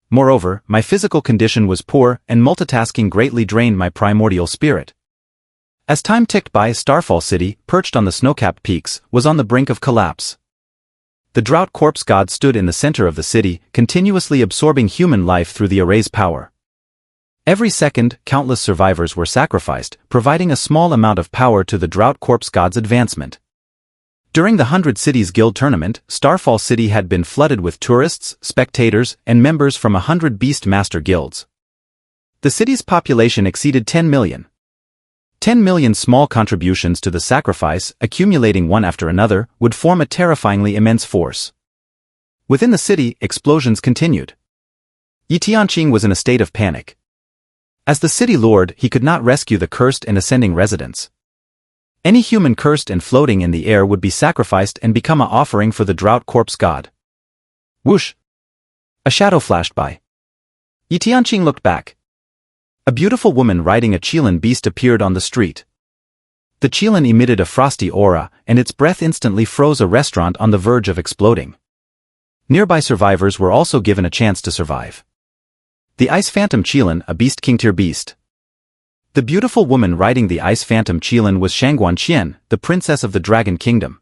Moreover, my physical condition was poor, and multitasking greatly drained my primordial spirit. As time ticked by, Starfall City, perched on the snow-capped peaks, was on the brink of collapse. The drought corpse god stood in the center of the city, continuously absorbing human life through the array's power. Every second, countless survivors were sacrificed, providing a small amount of power to the drought corpse god's advancement. During the 100 Cities Guild tournament, Starfall City had been flooded with tourists, spectators, and members from 100 Beastmaster guilds. The city's population exceeded 10 million. 10 million small contributions to the sacrifice, accumulating one after another, would form a terrifyingly immense force. Within the city, explosions continued. Yi Tianqing was in a state of panic. As the city lord, he could not rescue the cursed and ascending residents. Any human cursed and floating in the air would be sacrificed and become an offering for the drought corpse god. Whoosh! A shadow flashed by. Yi Tianqing looked back. A beautiful woman riding a Qilin beast appeared on the street. The Qilin emitted a frosty aura, and its breath instantly froze a restaurant on the verge of exploding. Nearby survivors were also given a chance to survive. The Ice Phantom Qilin, a Beast King tier beast. The beautiful woman riding the Ice Phantom Qilin was Huangyan City, the princess of the Dragon Kingdom.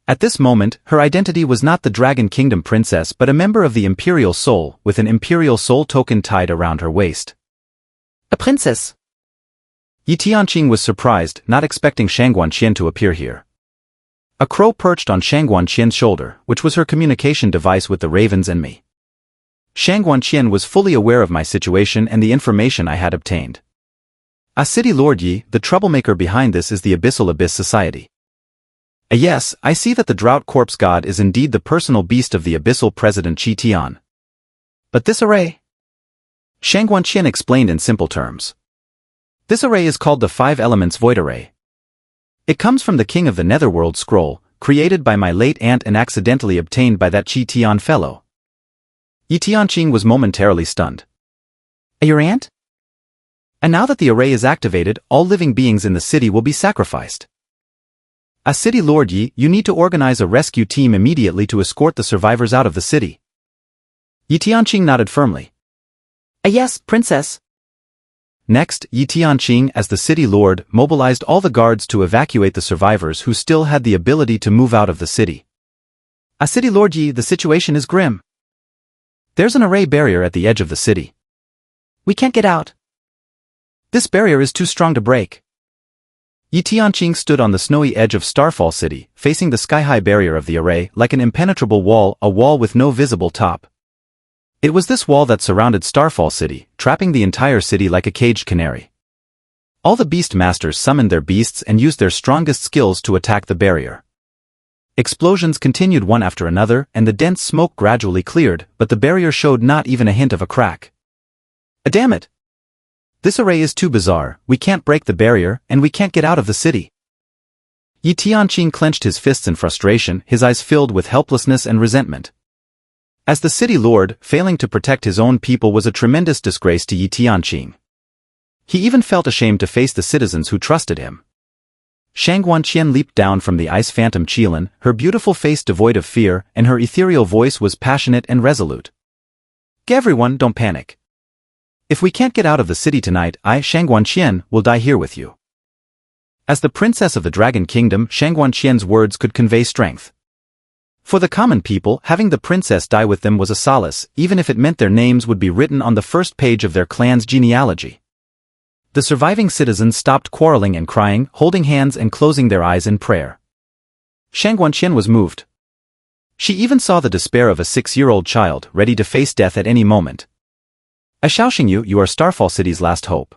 At this moment, her identity was not the Dragon Kingdom princess but a member of the Imperial Soul, with an Imperial Soul token tied around her waist. A princess! Yi Tianqing was surprised, not expecting Huangyan City to appear here. A crow perched on Huangyan City's shoulder, which was her communication device with the ravens and me. Huangyan City was fully aware of my situation and the information I had obtained. A city lord Yi, the troublemaker behind this is the Abyssal Abyss Society. Yes, I see that the drought corpse god is indeed the personal beast of the Abyssal President Qi Tian. But this array? Huangyan City explained in simple terms. This array is called the Five Elements Void Array. It comes from the King of the Netherworld scroll, created by my late aunt and accidentally obtained by that Qi Tian fellow. Yi Tianqing was momentarily stunned. Your aunt? And now that the array is activated, all living beings in the city will be sacrificed. As city lord Yi, you need to organize a rescue team immediately to escort the survivors out of the city. Yi Tianqing nodded firmly. Yes, princess. Next, Yi Tianqing, as the city lord, mobilized all the guards to evacuate the survivors who still had the ability to move out of the city. As city lord Yi, the situation is grim. There's an array barrier at the edge of the city. We can't get out. This barrier is too strong to break. Yi Tianqing stood on the snowy edge of Starfall City, facing the sky-high barrier of the array like an impenetrable wall, a wall with no visible top. It was this wall that surrounded Starfall City, trapping the entire city like a caged canary. All the Beastmasters summoned their beasts and used their strongest skills to attack the barrier. Explosions continued one after another, and the dense smoke gradually cleared, but the barrier showed not even a hint of a crack. Damn it! This array is too bizarre, we can't break the barrier, and we can't get out of the city. Yi Tianqing clenched his fists in frustration, his eyes filled with helplessness and resentment. As the city lord, failing to protect his own people was a tremendous disgrace to Yi Tianqing. He even felt ashamed to face the citizens who trusted him. Huangyan City leaped down from the Ice Phantom Qilin, her beautiful face devoid of fear, and her ethereal voice was passionate and resolute. Everyone, don't panic. If we can't get out of the city tonight, Huangyan City, will die here with you. As the princess of the Dragon Kingdom, Huangyan City's words could convey strength. For the common people, having the princess die with them was a solace, even if it meant their names would be written on the first page of their clan's genealogy. The surviving citizens stopped quarreling and crying, holding hands and closing their eyes in prayer. Huangyan City was moved. She even saw the despair of a 6-year-old child, ready to face death at any moment. Xiao Xingyu, you are Starfall City's last hope.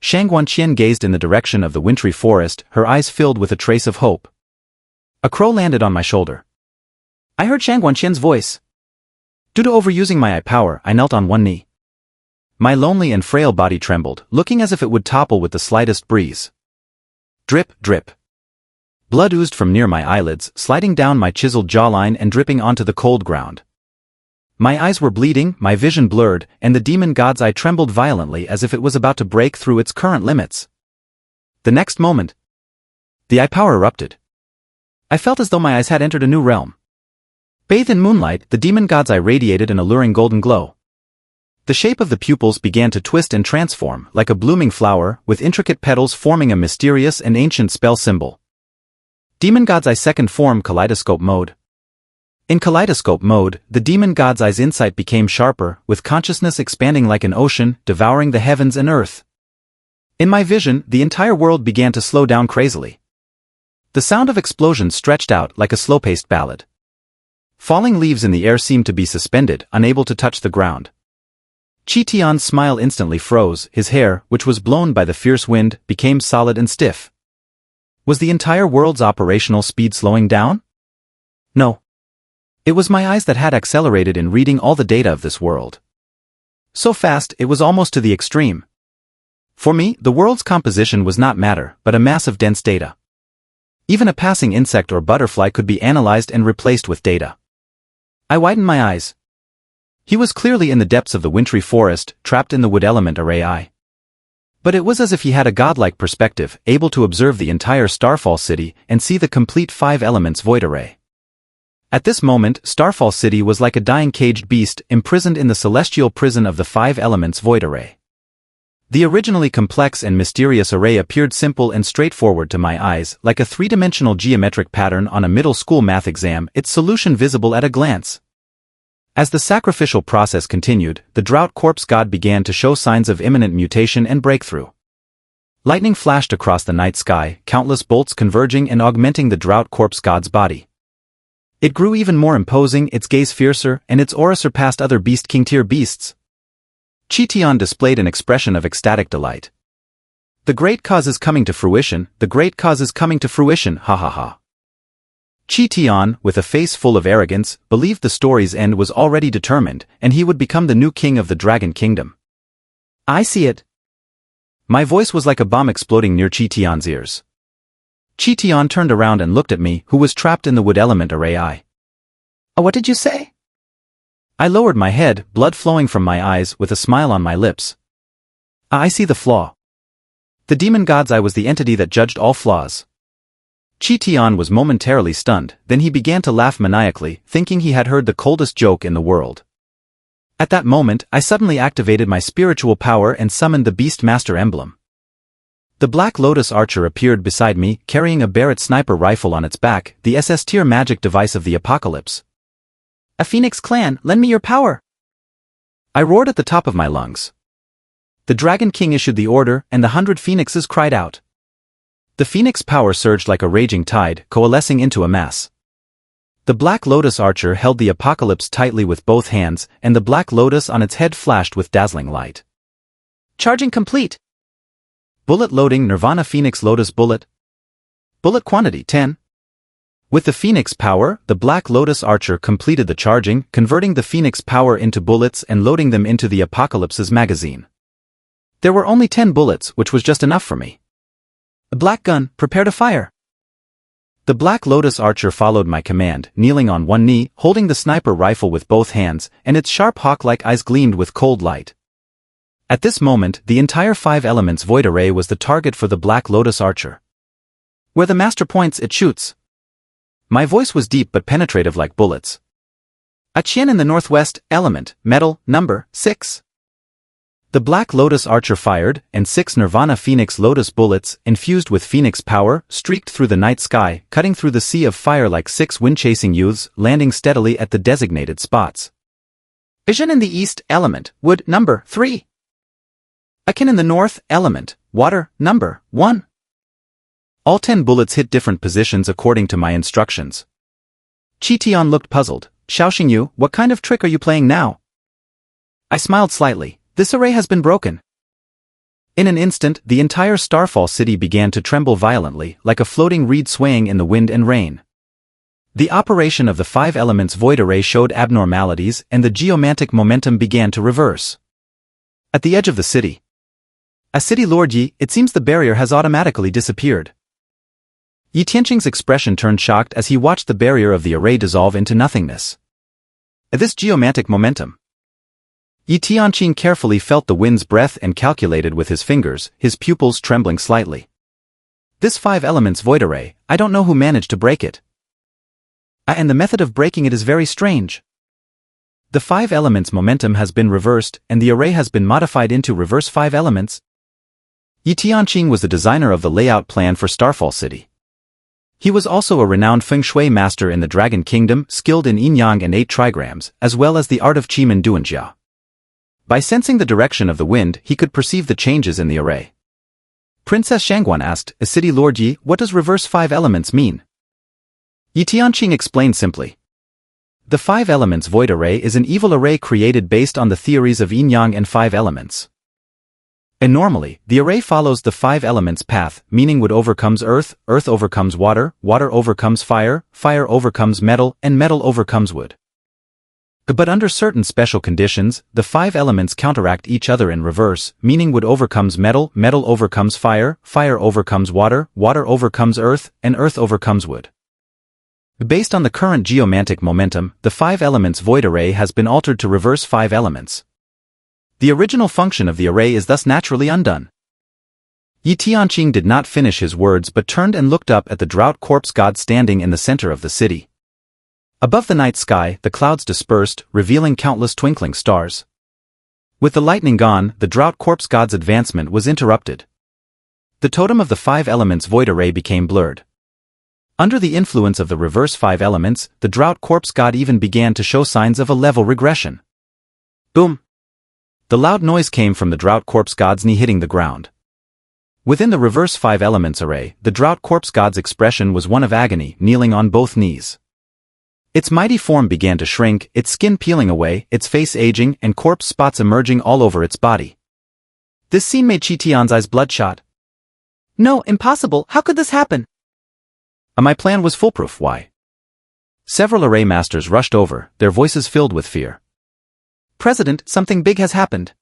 Huangyan City gazed in the direction of the wintry forest, her eyes filled with a trace of hope. A crow landed on my shoulder. I heard Huangyan City's voice. Due to overusing my eye power, I knelt on one knee. My lonely and frail body trembled, looking as if it would topple with the slightest breeze. Drip, drip. Blood oozed from near my eyelids, sliding down my chiseled jawline and dripping onto the cold ground. My eyes were bleeding, my vision blurred, and the demon god's eye trembled violently as if it was about to break through its current limits. The next moment, the eye power erupted. I felt as though my eyes had entered a new realm. Bathed in moonlight, the demon god's eye radiated an alluring golden glow. The shape of the pupils began to twist and transform, like a blooming flower, with intricate petals forming a mysterious and ancient spell symbol. Demon God's Eye second form Kaleidoscope Mode. In Kaleidoscope Mode, the Demon God's Eye's insight became sharper, with consciousness expanding like an ocean, devouring the heavens and earth. In my vision, the entire world began to slow down crazily. The sound of explosions stretched out like a slow-paced ballad. Falling leaves in the air seemed to be suspended, unable to touch the ground. Qi Tian's smile instantly froze, his hair, which was blown by the fierce wind, became solid and stiff. Was the entire world's operational speed slowing down? No. It was my eyes that had accelerated in reading all the data of this world. So fast, it was almost to the extreme. For me, the world's composition was not matter, but a mass of dense data. Even a passing insect or butterfly could be analyzed and replaced with data. I widened my eyes. He was clearly in the depths of the wintry forest, trapped in the wood element array. But it was as if he had a godlike perspective, able to observe the entire Starfall City and see the complete 5 elements void array. At this moment, Starfall City was like a dying caged beast imprisoned in the celestial prison of the 5 elements void array. The originally complex and mysterious array appeared simple and straightforward to my eyes, like a three-dimensional geometric pattern on a middle school math exam, its solution visible at a glance. As the sacrificial process continued, the drought corpse god began to show signs of imminent mutation and breakthrough. Lightning flashed across the night sky, countless bolts converging and augmenting the drought corpse god's body. It grew even more imposing, its gaze fiercer, and its aura surpassed other Beast King tier beasts. Qitian displayed an expression of ecstatic delight. The great cause is coming to fruition, the great cause is coming to fruition, ha ha ha. Qitian, with a face full of arrogance, believed the story's end was already determined, and he would become the new king of the Dragon Kingdom. I see it. My voice was like a bomb exploding near Qitian's ears. Qitian turned around and looked at me, who was trapped in the wood element array. What did you say? I lowered my head, blood flowing from my eyes, with a smile on my lips. I see the flaw. The demon god's eye was the entity that judged all flaws. Qitian was momentarily stunned, then he began to laugh maniacally, thinking he had heard the coldest joke in the world. At that moment, I suddenly activated my spiritual power and summoned the Beastmaster emblem. The Black Lotus Archer appeared beside me, carrying a Barrett sniper rifle on its back, the SS-tier magic device of the apocalypse. A Phoenix clan, lend me your power! I roared at the top of my lungs. The Dragon King issued the order, and the 100 phoenixes cried out. The Phoenix power surged like a raging tide, coalescing into a mass. The Black Lotus Archer held the apocalypse tightly with both hands, and the Black Lotus on its head flashed with dazzling light. Charging complete! Bullet loading Nirvana Phoenix Lotus Bullet. Bullet quantity 10. With the Phoenix power, the Black Lotus Archer completed the charging, converting the Phoenix power into bullets and loading them into the Apocalypse's magazine. There were only 10 bullets, which was just enough for me. A black gun, prepare to fire. The Black Lotus Archer followed my command, kneeling on one knee, holding the sniper rifle with both hands, and its sharp hawk-like eyes gleamed with cold light. At this moment, the entire 5 elements void array was the target for the Black Lotus Archer. Where the master points, it shoots. My voice was deep but penetrative like bullets. A Qian in the northwest, element, metal, number 6. The Black Lotus Archer fired, and 6 Nirvana Phoenix Lotus bullets, infused with Phoenix power, streaked through the night sky, cutting through the sea of fire like 6 wind-chasing youths, landing steadily at the designated spots. Vision in the east, element, wood, number 3. Akin in the north, element, water, number 1. All 10 bullets hit different positions according to my instructions. Qitian looked puzzled. Xiao Xingyu, what kind of trick are you playing now? I smiled slightly. This array has been broken. In an instant, the entire Starfall City began to tremble violently, like a floating reed swaying in the wind and rain. The operation of the 5 elements void array showed abnormalities, and the geomantic momentum began to reverse. At the edge of the city. A city lord Yi, it seems the barrier has automatically disappeared. Yi Tianqing's expression turned shocked as he watched the barrier of the array dissolve into nothingness. This geomantic momentum. Yi Tianqing carefully felt the wind's breath and calculated with his fingers, his pupils trembling slightly. This 5 elements void array, I don't know who managed to break it. And the method of breaking it is very strange. The 5 elements momentum has been reversed, and the array has been modified into reverse 5 elements. Yi Tianqing was the designer of the layout plan for Starfall City. He was also a renowned feng shui master in the Dragon Kingdom, skilled in yin-yang and 8 trigrams, as well as the art of Qimen Duanjia. By sensing the direction of the wind, he could perceive the changes in the array. Princess Shangguan asked, "A city lord Yi, what does reverse 5 elements mean?" Yi Tianqing explained simply. The 5 elements void array is an evil array created based on the theories of yin-yang and 5 elements. And normally, the array follows the 5 elements path, meaning wood overcomes earth, earth overcomes water, water overcomes fire, fire overcomes metal, and metal overcomes wood. But under certain special conditions, the 5 elements counteract each other in reverse, meaning wood overcomes metal, metal overcomes fire, fire overcomes water, water overcomes earth, and earth overcomes wood. Based on the current geomantic momentum, the 5 elements void array has been altered to reverse 5 elements. The original function of the array is thus naturally undone. Yi Tianqing did not finish his words but turned and looked up at the drought corpse god standing in the center of the city. Above the night sky, the clouds dispersed, revealing countless twinkling stars. With the lightning gone, the drought corpse god's advancement was interrupted. The totem of the 5 elements void array became blurred. Under the influence of the reverse 5 elements, the drought corpse god even began to show signs of a level regression. Boom! The loud noise came from the drought corpse god's knee hitting the ground. Within the reverse 5 elements array, the drought corpse god's expression was one of agony, kneeling on both knees. Its mighty form began to shrink, its skin peeling away, its face aging, and corpse spots emerging all over its body. This scene made Qi Tian's eyes bloodshot. No, impossible, how could this happen? My plan was foolproof, why? Several array masters rushed over, their voices filled with fear. President, something big has happened.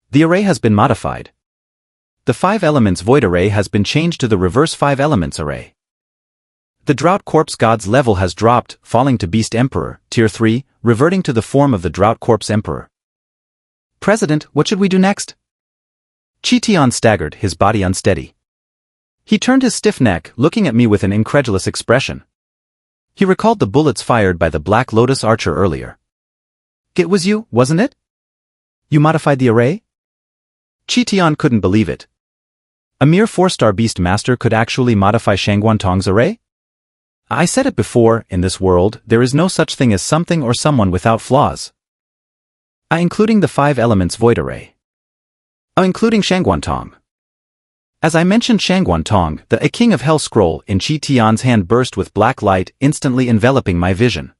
The array has been modified. The 5 elements void array has been changed to the reverse 5 elements array. The drought corpse god's level has dropped, falling to Beast Emperor, Tier 3, reverting to the form of the drought corpse emperor. President, what should we do next? Qi Tian staggered, his body unsteady. He turned his stiff neck, looking at me with an incredulous expression. He recalled the bullets fired by the Black Lotus Archer earlier. It was you, wasn't it? You modified the array? Qi Tian couldn't believe it. A mere 4-star Beastmaster could actually modify Shangguantong's array? I said it before, in this world, there is no such thing as something or someone without flaws. Including the 5 elements void array. Including Shangguantong. As I mentioned Shangguantong, the King of Hell scroll in Qi Tian's hand burst with black light, instantly enveloping my vision.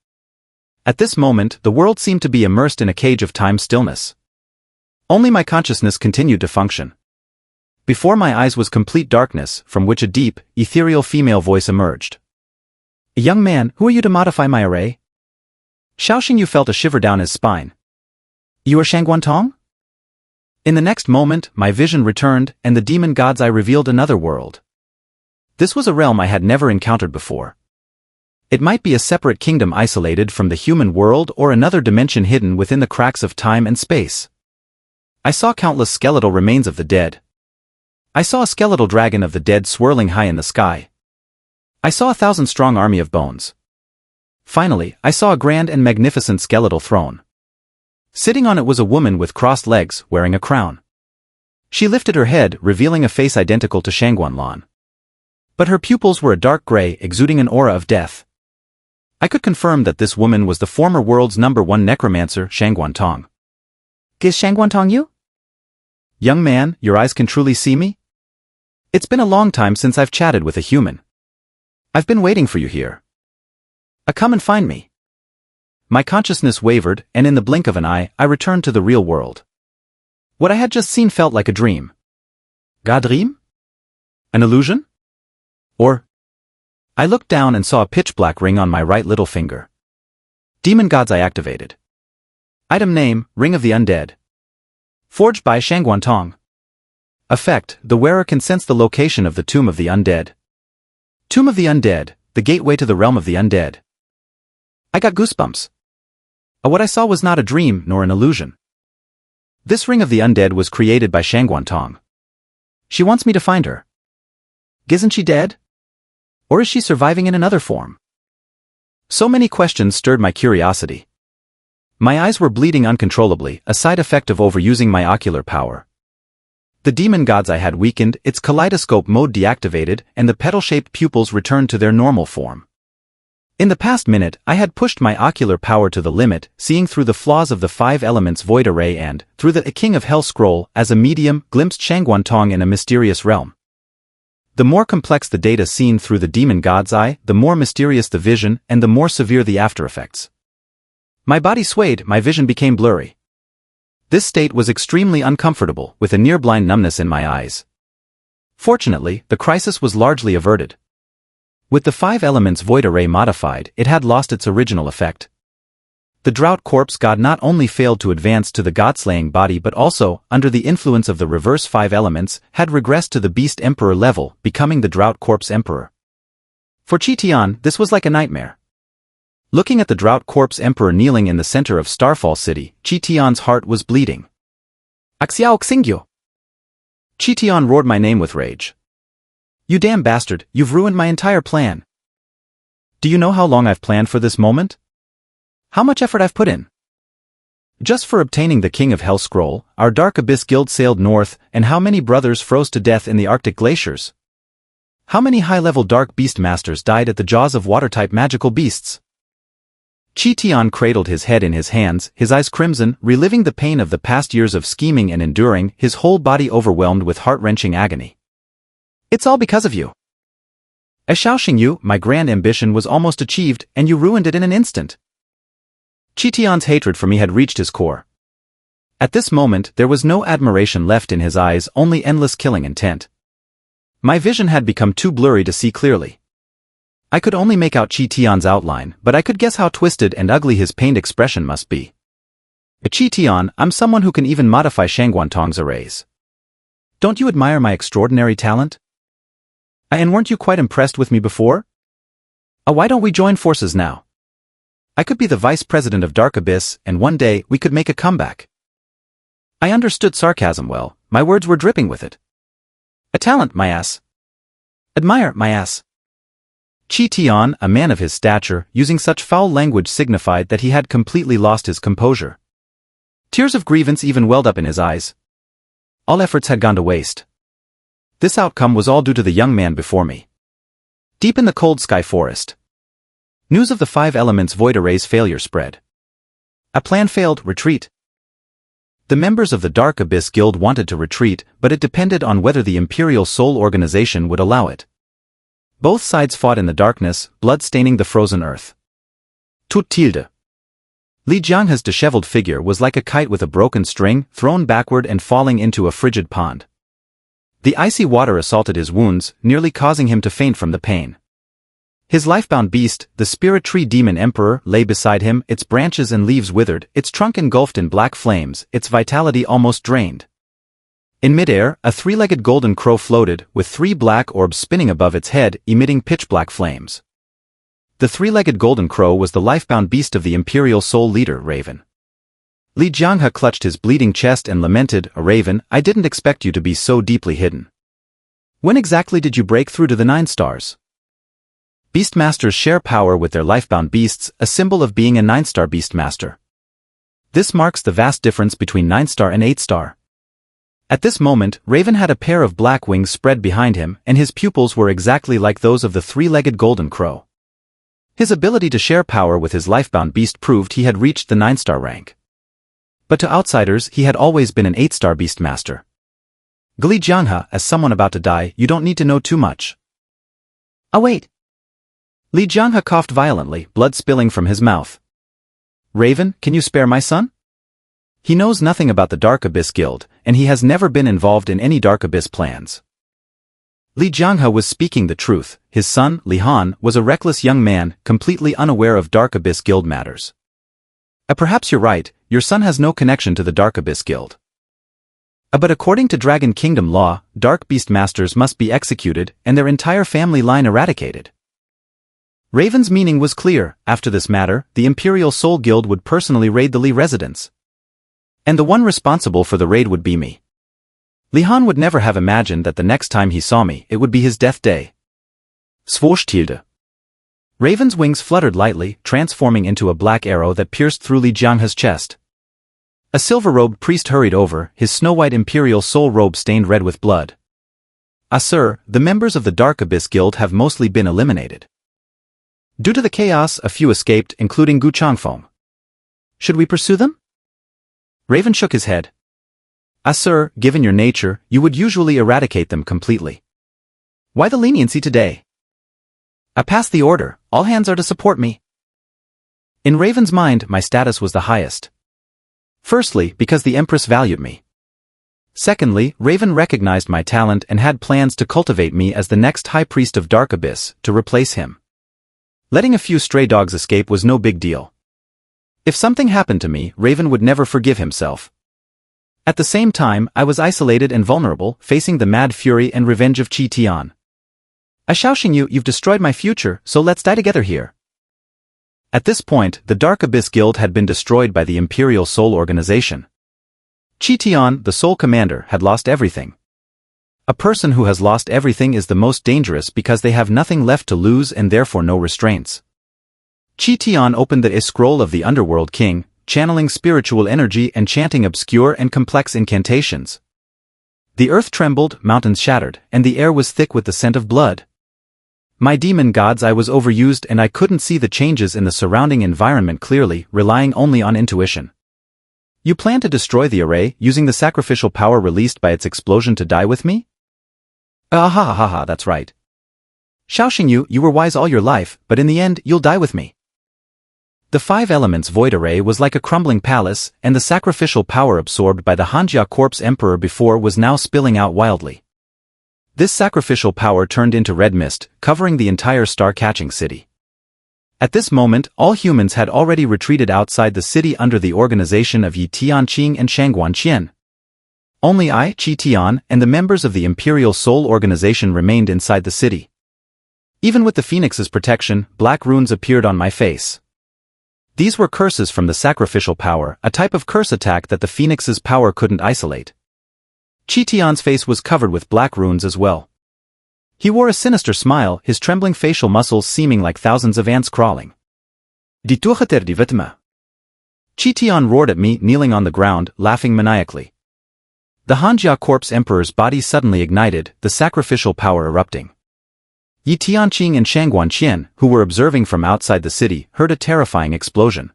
At this moment, the world seemed to be immersed in a cage of time stillness. Only my consciousness continued to function. Before my eyes was complete darkness, from which a deep, ethereal female voice emerged. Young man, who are you to modify my array? Xiao Xingyu felt a shiver down his spine. You are Shangguantong? In the next moment, my vision returned, and the demon god's eye revealed another world. This was a realm I had never encountered before. It might be a separate kingdom isolated from the human world or another dimension hidden within the cracks of time and space. I saw countless skeletal remains of the dead. I saw a skeletal dragon of the dead swirling high in the sky. I saw a 1,000-strong army of bones. Finally, I saw a grand and magnificent skeletal throne. Sitting on it was a woman with crossed legs, wearing a crown. She lifted her head, revealing a face identical to Shangguanlan. But her pupils were a dark gray, exuding an aura of death. I could confirm that this woman was the former world's #1 necromancer, Shangguantong. Is Shangguantong you? Young man, your eyes can truly see me? It's been a long time since I've chatted with a human. I've been waiting for you here. Come and find me. My consciousness wavered, and in the blink of an eye, I returned to the real world. What I had just seen felt like a dream. A dream? An illusion? Or... I looked down and saw a pitch-black ring on my right little finger. Demon God's Eye activated. Item name, Ring of the Undead. Forged by Shangguantong. Effect, the wearer can sense the location of the Tomb of the Undead. Tomb of the Undead, the gateway to the realm of the undead. I got goosebumps. What I saw was not a dream nor an illusion. This Ring of the Undead was created by Shangguantong. She wants me to find her. Isn't she dead? Or is she surviving in another form? So many questions stirred my curiosity. My eyes were bleeding uncontrollably, a side effect of overusing my ocular power. The demon god's eye had weakened, its kaleidoscope mode deactivated, and the petal-shaped pupils returned to their normal form. In the past minute, I had pushed my ocular power to the limit, seeing through the flaws of the 5 elements void array and, through the King of Hell scroll, as a medium, glimpsed Shangguantong in a mysterious realm. The more complex the data seen through the demon god's eye, the more mysterious the vision, and the more severe the after-effects. My body swayed, my vision became blurry. This state was extremely uncomfortable, with a near-blind numbness in my eyes. Fortunately, the crisis was largely averted. With the 5 elements void array modified, it had lost its original effect. The Drought Corpse god not only failed to advance to the god-slaying body but also, under the influence of the reverse 5 elements, had regressed to the Beast Emperor level, becoming the Drought Corpse Emperor. For Qi Tian, this was like a nightmare. Looking at the Drought Corpse Emperor kneeling in the center of Starfall City, Qi Tian's heart was bleeding. Xiao Xingyu! Qi Tian roared my name with rage. You damn bastard, you've ruined my entire plan. Do you know how long I've planned for this moment? How much effort I've put in? Just for obtaining the King of Hell scroll, our Dark Abyss Guild sailed north, and how many brothers froze to death in the Arctic glaciers? How many high-level Dark Beastmasters died at the jaws of water-type magical beasts? Qi Tian cradled his head in his hands, his eyes crimson, reliving the pain of the past years of scheming and enduring, his whole body overwhelmed with heart-wrenching agony. It's all because of you. As Xiao Xingyu, my grand ambition was almost achieved, and you ruined it in an instant. Qi Tian's hatred for me had reached his core. At this moment, there was no admiration left in his eyes, only endless killing intent. My vision had become too blurry to see clearly. I could only make out Qi Tian's outline, but I could guess how twisted and ugly his pained expression must be. Qi Tian, I'm someone who can even modify Shangguantong's arrays. Don't you admire my extraordinary talent? And weren't you quite impressed with me before? Why don't we join forces now? I could be the vice president of Dark Abyss, and one day we could make a comeback. I understood sarcasm well, my words were dripping with it. A talent, my ass. Admire, my ass. Qi Tian, a man of his stature, using such foul language signified that he had completely lost his composure. Tears of grievance even welled up in his eyes. All efforts had gone to waste. This outcome was all due to the young man before me. Deep in the cold sky forest, news of the 5 elements void array's failure spread. A plan failed, retreat. The members of the Dark Abyss Guild wanted to retreat, but it depended on whether the Imperial Soul Organization would allow it. Both sides fought in the darkness, blood staining the frozen earth. Tout tilde. Li Jianghe's disheveled figure was like a kite with a broken string, thrown backward and falling into a frigid pond. The icy water assaulted his wounds, nearly causing him to faint from the pain. His lifebound beast, the Spirit Tree Demon Emperor, lay beside him, its branches and leaves withered, its trunk engulfed in black flames, its vitality almost drained. In midair, a 3-legged golden crow floated, with 3 black orbs spinning above its head, emitting pitch-black flames. The 3-legged golden crow was the lifebound beast of the Imperial Soul leader, Raven. Li Jianghe clutched his bleeding chest and lamented, Raven, I didn't expect you to be so deeply hidden. When exactly did you break through to the 9 stars? Beastmasters share power with their lifebound beasts, a symbol of being a 9-star Beastmaster. This marks the vast difference between 9-star and 8-star. At this moment, Raven had a pair of black wings spread behind him, and his pupils were exactly like those of the 3-legged golden crow. His ability to share power with his lifebound beast proved he had reached the 9-star rank. But to outsiders, he had always been an 8-star Beastmaster. Li Jianghe, as someone about to die, you don't need to know too much. Wait. Li Jianghe coughed violently, blood spilling from his mouth. Raven, can you spare my son? He knows nothing about the Dark Abyss Guild, and he has never been involved in any Dark Abyss plans. Li Jianghe was speaking the truth. His son, Li Han, was a reckless young man, completely unaware of Dark Abyss Guild matters. Perhaps you're right, your son has no connection to the Dark Abyss Guild. But according to Dragon Kingdom law, Dark Beastmasters must be executed, and their entire family line eradicated. Raven's meaning was clear. After this matter, the Imperial Soul Guild would personally raid the Li residence. And the one responsible for the raid would be me. Li Han would never have imagined that the next time he saw me, it would be his death day. Swoosh tilde. Raven's wings fluttered lightly, transforming into a black arrow that pierced through Li Jianghe's chest. A silver-robed priest hurried over, his snow-white Imperial Soul robe stained red with blood. Sir, the members of the Dark Abyss Guild have mostly been eliminated. Due to the chaos, a few escaped, including Gu Changfeng. Should we pursue them? Raven shook his head. Sir, given your nature, you would usually eradicate them completely. Why the leniency today? I passed the order, all hands are to support me. In Raven's mind, my status was the highest. Firstly, because the Empress valued me. Secondly, Raven recognized my talent and had plans to cultivate me as the next High Priest of Dark Abyss, to replace him. Letting a few stray dogs escape was no big deal. If something happened to me, Raven would never forgive himself. At the same time, I was isolated and vulnerable, facing the mad fury and revenge of Qi Tian. Xiao Xingyu, you've destroyed my future, so let's die together here. At this point, the Dark Abyss Guild had been destroyed by the Imperial Soul Organization. Qi Tian, the Soul Commander, had lost everything. A person who has lost everything is the most dangerous because they have nothing left to lose and therefore no restraints. Qi Tian opened the scroll of the Underworld King, channeling spiritual energy and chanting obscure and complex incantations. The earth trembled, mountains shattered, and the air was thick with the scent of blood. My demon god's eye was overused and I couldn't see the changes in the surrounding environment clearly, relying only on intuition. You plan to destroy the array, using the sacrificial power released by its explosion to die with me? Ah, that's right. Xiao Xingyu, you were wise all your life, but in the end, you'll die with me. The 5 elements void array was like a crumbling palace, and the sacrificial power absorbed by the Huangyan Corpse Emperor before was now spilling out wildly. This sacrificial power turned into red mist, covering the entire star-catching city. At this moment, all humans had already retreated outside the city under the organization of Yi Tianqing and Shangguan Qian. Only I, Qi Tian, and the members of the Imperial Soul Organization remained inside the city. Even with the Phoenix's protection, black runes appeared on my face. These were curses from the sacrificial power, a type of curse attack that the Phoenix's power couldn't isolate. Qi Tian's face was covered with black runes as well. He wore a sinister smile, his trembling facial muscles seeming like thousands of ants crawling. Qi Tian roared at me, kneeling on the ground, laughing maniacally. The Huangyan Corpse Emperor's body suddenly ignited, the sacrificial power erupting. Yi Tianqing and Shangguan Qian, who were observing from outside the city, heard a terrifying explosion.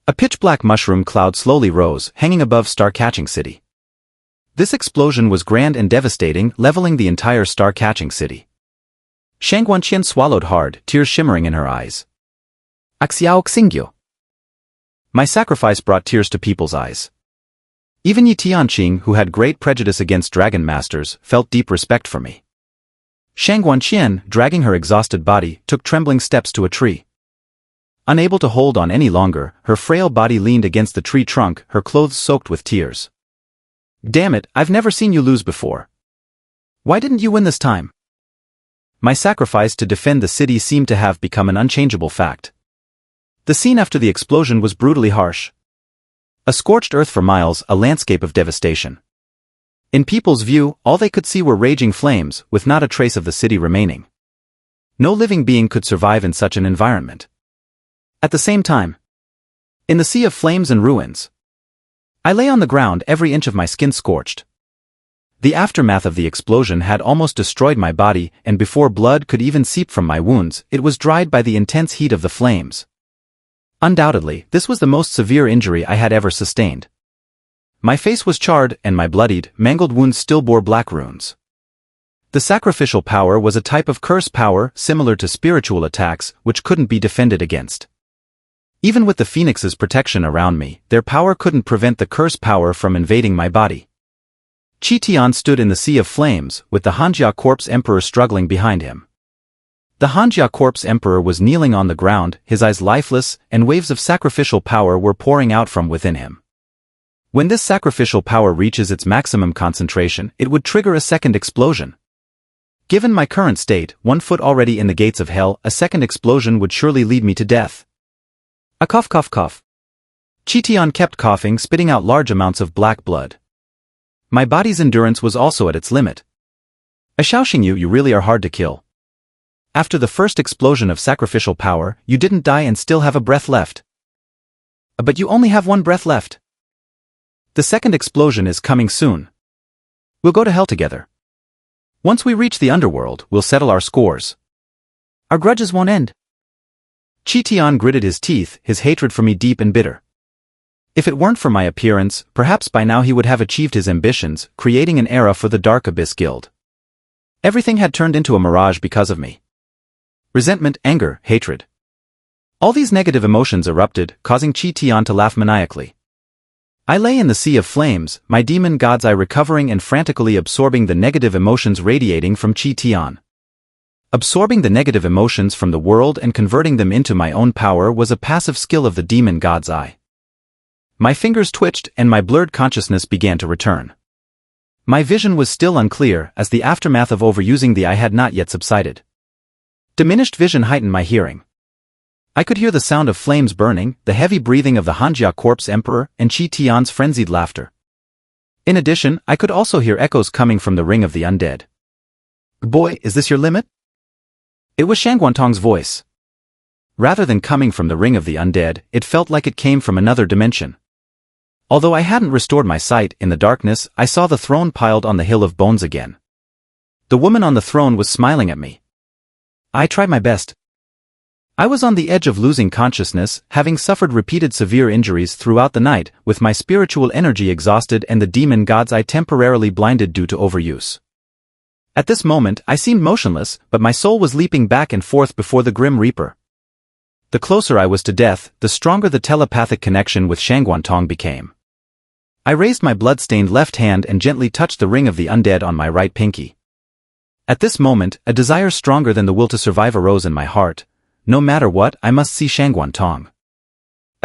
A pitch-black mushroom cloud slowly rose, hanging above star-catching city. This explosion was grand and devastating, leveling the entire star-catching city. Shangguan Qian swallowed hard, tears shimmering in her eyes. Xiao Xingyu. My sacrifice brought tears to people's eyes. Even Yi Tianqing, who had great prejudice against dragon masters, felt deep respect for me. Shangguan Qian, dragging her exhausted body, took trembling steps to a tree. Unable to hold on any longer, her frail body leaned against the tree trunk, her clothes soaked with tears. Damn it, I've never seen you lose before. Why didn't you win this time? My sacrifice to defend the city seemed to have become an unchangeable fact. The scene after the explosion was brutally harsh. A scorched earth for miles, a landscape of devastation. In people's view, all they could see were raging flames, with not a trace of the city remaining. No living being could survive in such an environment. At the same time, in the sea of flames and ruins, I lay on the ground, every inch of my skin scorched. The aftermath of the explosion had almost destroyed my body, and before blood could even seep from my wounds, it was dried by the intense heat of the flames. Undoubtedly, this was the most severe injury I had ever sustained. My face was charred, and my bloodied, mangled wounds still bore black runes. The sacrificial power was a type of curse power similar to spiritual attacks, which couldn't be defended against. Even with the Phoenix's protection around me, their power couldn't prevent the curse power from invading my body. Qi Tian stood in the sea of flames, with the Huangyan Corpse Emperor struggling behind him. The Huangyan Corpse Emperor was kneeling on the ground, his eyes lifeless, and waves of sacrificial power were pouring out from within him. When this sacrificial power reaches its maximum concentration, it would trigger a second explosion. Given my current state, 1 foot already in the gates of hell, a second explosion would surely lead me to death. A cough. Qi Tian kept coughing, spitting out large amounts of black blood. My body's endurance was also at its limit. Xiao Xingyu, you really are hard to kill. After the first explosion of sacrificial power, you didn't die and still have a breath left. But you only have 1 breath left. The second explosion is coming soon. We'll go to hell together. Once we reach the underworld, we'll settle our scores. Our grudges won't end. Qi Tian gritted his teeth, his hatred for me deep and bitter. If it weren't for my appearance, perhaps by now he would have achieved his ambitions, creating an era for the Dark Abyss Guild. Everything had turned into a mirage because of me. Resentment, anger, hatred. All these negative emotions erupted, causing Qi Tian to laugh maniacally. I lay in the sea of flames, my demon god's eye recovering and frantically absorbing the negative emotions radiating from Qi Tian. Absorbing the negative emotions from the world and converting them into my own power was a passive skill of the demon god's eye. My fingers twitched and my blurred consciousness began to return. My vision was still unclear as the aftermath of overusing the eye had not yet subsided. Diminished vision heightened my hearing. I could hear the sound of flames burning, the heavy breathing of the Huangyan corpse emperor, and Qi Tian's frenzied laughter. In addition, I could also hear echoes coming from the ring of the undead. "Boy, is this your limit?" It was Shangguantong's voice. Rather than coming from the ring of the undead, it felt like it came from another dimension. Although I hadn't restored my sight, in the darkness, I saw the throne piled on the hill of bones again. The woman on the throne was smiling at me. I tried my best. I was on the edge of losing consciousness, having suffered repeated severe injuries throughout the night, with my spiritual energy exhausted and the demon god's eye temporarily blinded due to overuse. At this moment, I seemed motionless, but my soul was leaping back and forth before the Grim Reaper. The closer I was to death, the stronger the telepathic connection with Shangguantong became. I raised my blood-stained left hand and gently touched the ring of the undead on my right pinky. At this moment, a desire stronger than the will to survive arose in my heart. No matter what, I must see Shangguantong.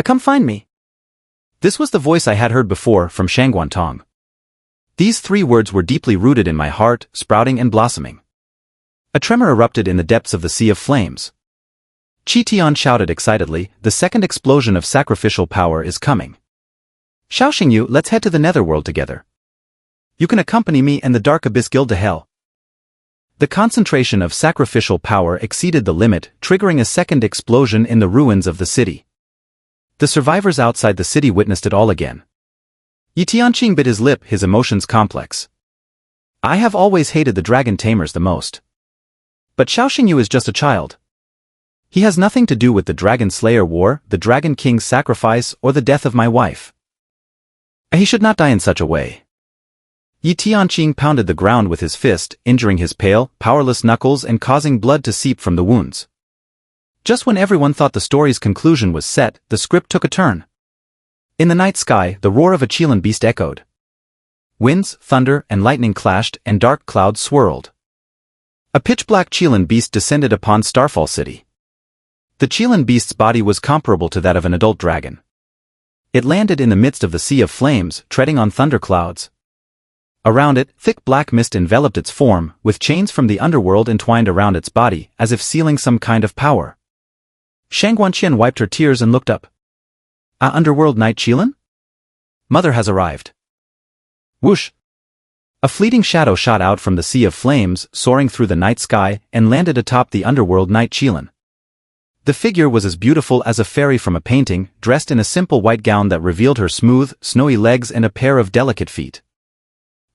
Come find me. This was the voice I had heard before from Shangguantong. These 3 words were deeply rooted in my heart, sprouting and blossoming. A tremor erupted in the depths of the sea of flames. Qi Tian shouted excitedly, "The second explosion of sacrificial power is coming. Xiao Xingyu, let's head to the netherworld together. You can accompany me and the Dark Abyss Guild to hell." The concentration of sacrificial power exceeded the limit, triggering a second explosion in the ruins of the city. The survivors outside the city witnessed it all again. Yi Tianqing bit his lip, his emotions complex. I have always hated the dragon tamers the most. But Xiao Xingyu is just a child. He has nothing to do with the Dragon Slayer War, the Dragon King's sacrifice, or the death of my wife. He should not die in such a way. Yi Tianqing pounded the ground with his fist, injuring his pale, powerless knuckles and causing blood to seep from the wounds. Just when everyone thought the story's conclusion was set, the script took a turn. In the night sky, the roar of a Qilin beast echoed. Winds, thunder, and lightning clashed, and dark clouds swirled. A pitch-black Qilin beast descended upon Starfall City. The Qilin beast's body was comparable to that of an adult dragon. It landed in the midst of the sea of flames, treading on thunderclouds. Around it, thick black mist enveloped its form, with chains from the underworld entwined around its body, as if sealing some kind of power. Shangguanqian wiped her tears and looked up. Underworld Knight Qilin? Mother has arrived. Whoosh! A fleeting shadow shot out from the sea of flames, soaring through the night sky, and landed atop the underworld Knight Qilin. The figure was as beautiful as a fairy from a painting, dressed in a simple white gown that revealed her smooth, snowy legs and a pair of delicate feet.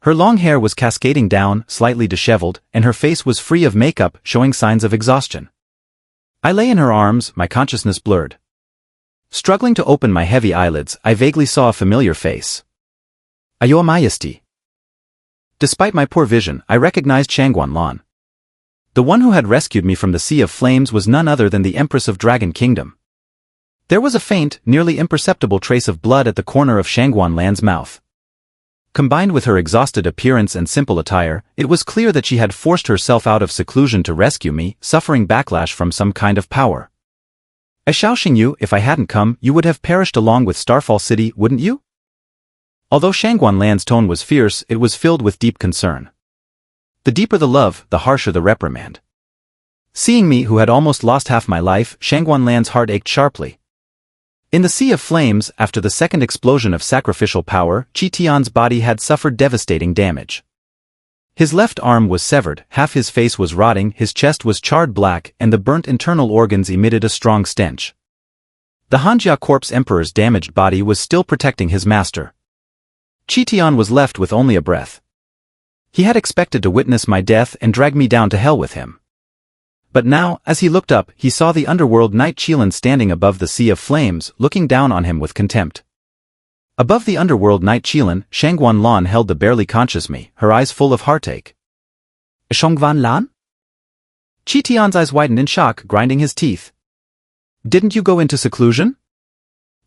Her long hair was cascading down, slightly disheveled, and her face was free of makeup, showing signs of exhaustion. I lay in her arms, my consciousness blurred. Struggling to open my heavy eyelids, I vaguely saw a familiar face. Your Majesty. Despite my poor vision, I recognized Shangguan. The one who had rescued me from the sea of flames was none other than the Empress of Dragon Kingdom. There was a faint, nearly imperceptible trace of blood at the corner of Shangguan's mouth. Combined with her exhausted appearance and simple attire, it was clear that she had forced herself out of seclusion to rescue me, suffering backlash from some kind of power. Xiao Xingyu, if I hadn't come, you would have perished along with Starfall City, wouldn't you? Although Shangguan's tone was fierce, it was filled with deep concern. The deeper the love, the harsher the reprimand. Seeing me who had almost lost half my life, Shangguan's heart ached sharply. In the sea of flames, after the second explosion of sacrificial power, Qi Tian's body had suffered devastating damage. His left arm was severed, half his face was rotting, his chest was charred black, and the burnt internal organs emitted a strong stench. The Huangyan corpse emperor's damaged body was still protecting his master. Qi Tian was left with only a breath. He had expected to witness my death and drag me down to hell with him. But now, as he looked up, he saw the underworld Knight Qilin standing above the sea of flames, looking down on him with contempt. Above the underworld Knight Qilin, Shangguan held the barely conscious me, her eyes full of heartache. Shangguan? Qi Tian's eyes widened in shock, grinding his teeth. Didn't you go into seclusion?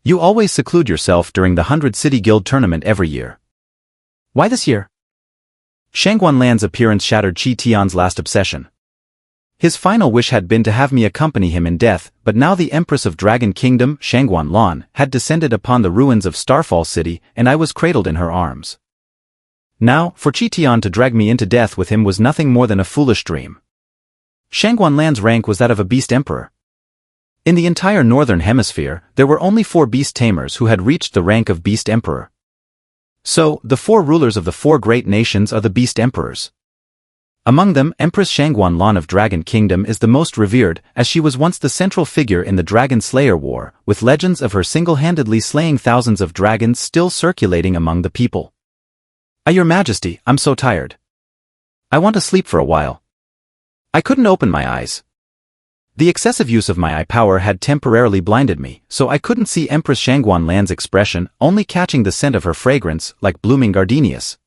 You always seclude yourself during the 100 City Guild tournament every year. Why this year? Shangguan's appearance shattered Qi Tian's last obsession. His final wish had been to have me accompany him in death, but now the Empress of Dragon Kingdom, Huangyan, had descended upon the ruins of Starfall City, and I was cradled in her arms. Now, for Qitian to drag me into death with him was nothing more than a foolish dream. Huangyan's rank was that of a beast emperor. In the entire northern hemisphere, there were only 4 beast tamers who had reached the rank of beast emperor. So, the 4 rulers of the 4 great nations are the beast emperors. Among them, Empress Huangyan of Dragon Kingdom is the most revered, as she was once the central figure in the Dragon Slayer War, with legends of her single-handedly slaying thousands of dragons still circulating among the people. Your Majesty, I'm so tired. I want to sleep for a while. I couldn't open my eyes. The excessive use of my eye power had temporarily blinded me, so I couldn't see Empress Huangyan's expression, only catching the scent of her fragrance, like blooming gardenias.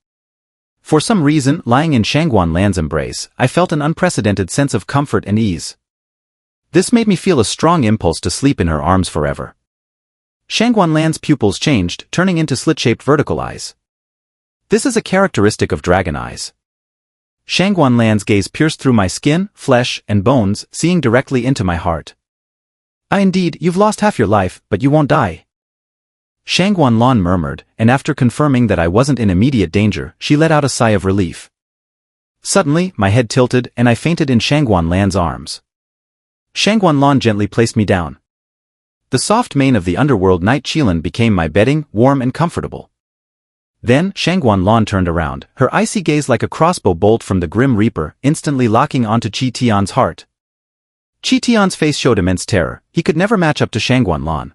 For some reason, lying in Huangyan's embrace, I felt an unprecedented sense of comfort and ease. This made me feel a strong impulse to sleep in her arms forever. Huangyan's pupils changed, turning into slit-shaped vertical eyes. This is a characteristic of dragon eyes. Huangyan's gaze pierced through my skin, flesh, and bones, seeing directly into my heart. Indeed, you've lost half your life, but you won't die. Huangyan murmured, and after confirming that I wasn't in immediate danger, she let out a sigh of relief. Suddenly, my head tilted, and I fainted in Huangyan's arms. Huangyan gently placed me down. The soft mane of the underworld Knight Qilin became my bedding, warm and comfortable. Then, Huangyan turned around, her icy gaze like a crossbow bolt from the Grim Reaper, instantly locking onto Qitian's heart. Qitian's face showed immense terror. He could never match up to Huangyan.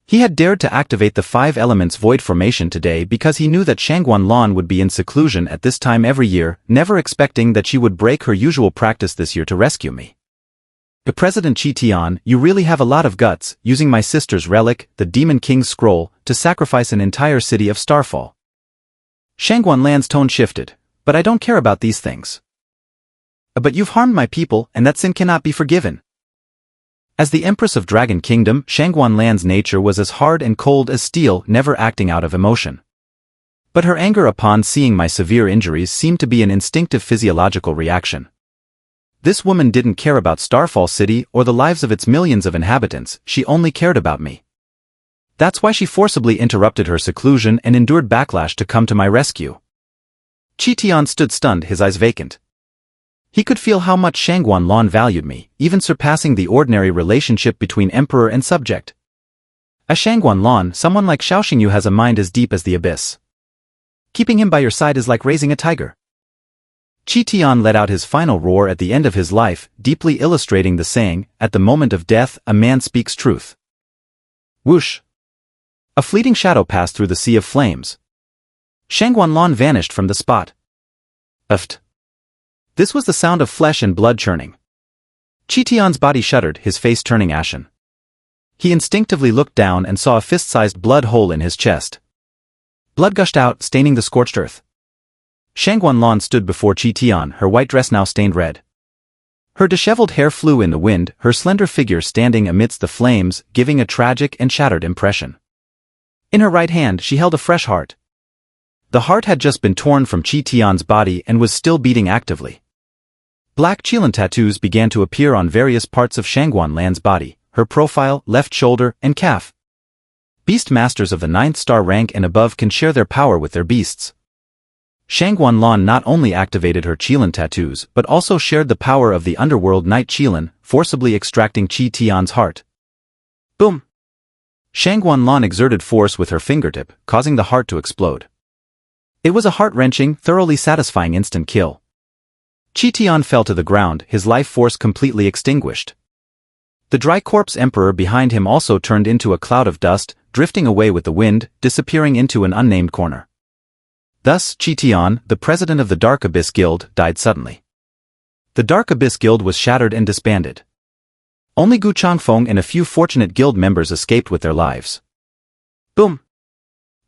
He had dared to activate the 5 elements void formation today because he knew that Huangyan would be in seclusion at this time every year, never expecting that she would break her usual practice this year to rescue me. President Qitian, you really have a lot of guts, using my sister's relic, the Demon King's scroll, to sacrifice an entire city of Starfall. Huangyan's tone shifted. But I don't care about these things. But you've harmed my people, and that sin cannot be forgiven. As the Empress of Dragon Kingdom, Huangyan's nature was as hard and cold as steel, never acting out of emotion. But her anger upon seeing my severe injuries seemed to be an instinctive physiological reaction. This woman didn't care about Starfall City or the lives of its millions of inhabitants, she only cared about me. That's why she forcibly interrupted her seclusion and endured backlash to come to my rescue. Qitian stood stunned, his eyes vacant. He could feel how much Huangyan valued me, even surpassing the ordinary relationship between emperor and subject. As Huangyan, someone like Xiao Xingyu has a mind as deep as the abyss. Keeping him by your side is like raising a tiger. Qitian let out his final roar at the end of his life, deeply illustrating the saying, at the moment of death, a man speaks truth. Whoosh! A fleeting shadow passed through the sea of flames. Huangyan vanished from the spot. Uft! This was the sound of flesh and blood churning. Qitian's body shuddered, his face turning ashen. He instinctively looked down and saw a fist-sized blood hole in his chest. Blood gushed out, staining the scorched earth. Huangyan stood before Qitian, her white dress now stained red. Her disheveled hair flew in the wind, her slender figure standing amidst the flames, giving a tragic and shattered impression. In her right hand she held a fresh heart. The heart had just been torn from Qitian's body and was still beating actively. Black Qilin tattoos began to appear on various parts of Huangyan's body, her profile, left shoulder, and calf. Beastmasters of the 9th star rank and above can share their power with their beasts. Huangyan not only activated her Qilin tattoos but also shared the power of the underworld Knight Qilin, forcibly extracting Qitian's heart. Boom! Huangyan exerted force with her fingertip, causing the heart to explode. It was a heart-wrenching, thoroughly satisfying instant kill. Qitian fell to the ground, his life force completely extinguished. The dry corpse emperor behind him also turned into a cloud of dust, drifting away with the wind, disappearing into an unnamed corner. Thus, Qitian, the president of the Dark Abyss Guild, died suddenly. The Dark Abyss Guild was shattered and disbanded. Only Gu Changfeng and a few fortunate guild members escaped with their lives. Boom!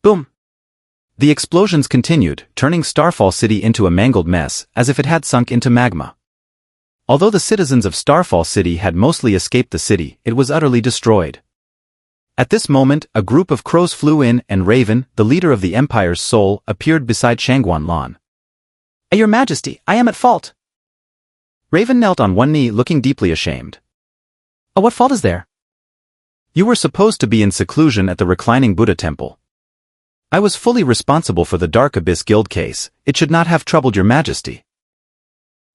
Boom! The explosions continued, turning Starfall City into a mangled mess, as if it had sunk into magma. Although the citizens of Starfall City had mostly escaped the city, it was utterly destroyed. At this moment, a group of crows flew in, and Raven, the leader of the Empire's soul, appeared beside Huangyan. Your Majesty, I am at fault. Raven knelt on one knee looking deeply ashamed. "Oh, what fault is there? You were supposed to be in seclusion at the reclining Buddha temple. I was fully responsible for the Dark Abyss Guild case. It should not have troubled your majesty."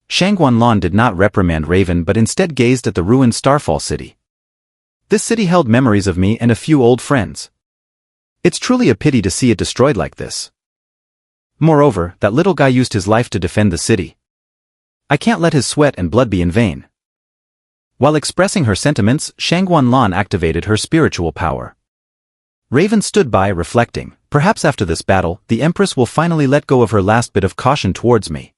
Shangguanlan did not reprimand Raven but instead gazed at the ruined Starfall City. "This city held memories of me and a few old friends. It's truly a pity to see it destroyed like this. Moreover, that little guy used his life to defend the city. I can't let his sweat and blood be in vain." While expressing her sentiments, Shangguanlan activated her spiritual power. Raven stood by, reflecting, "Perhaps after this battle, the Empress will finally let go of her last bit of caution towards me."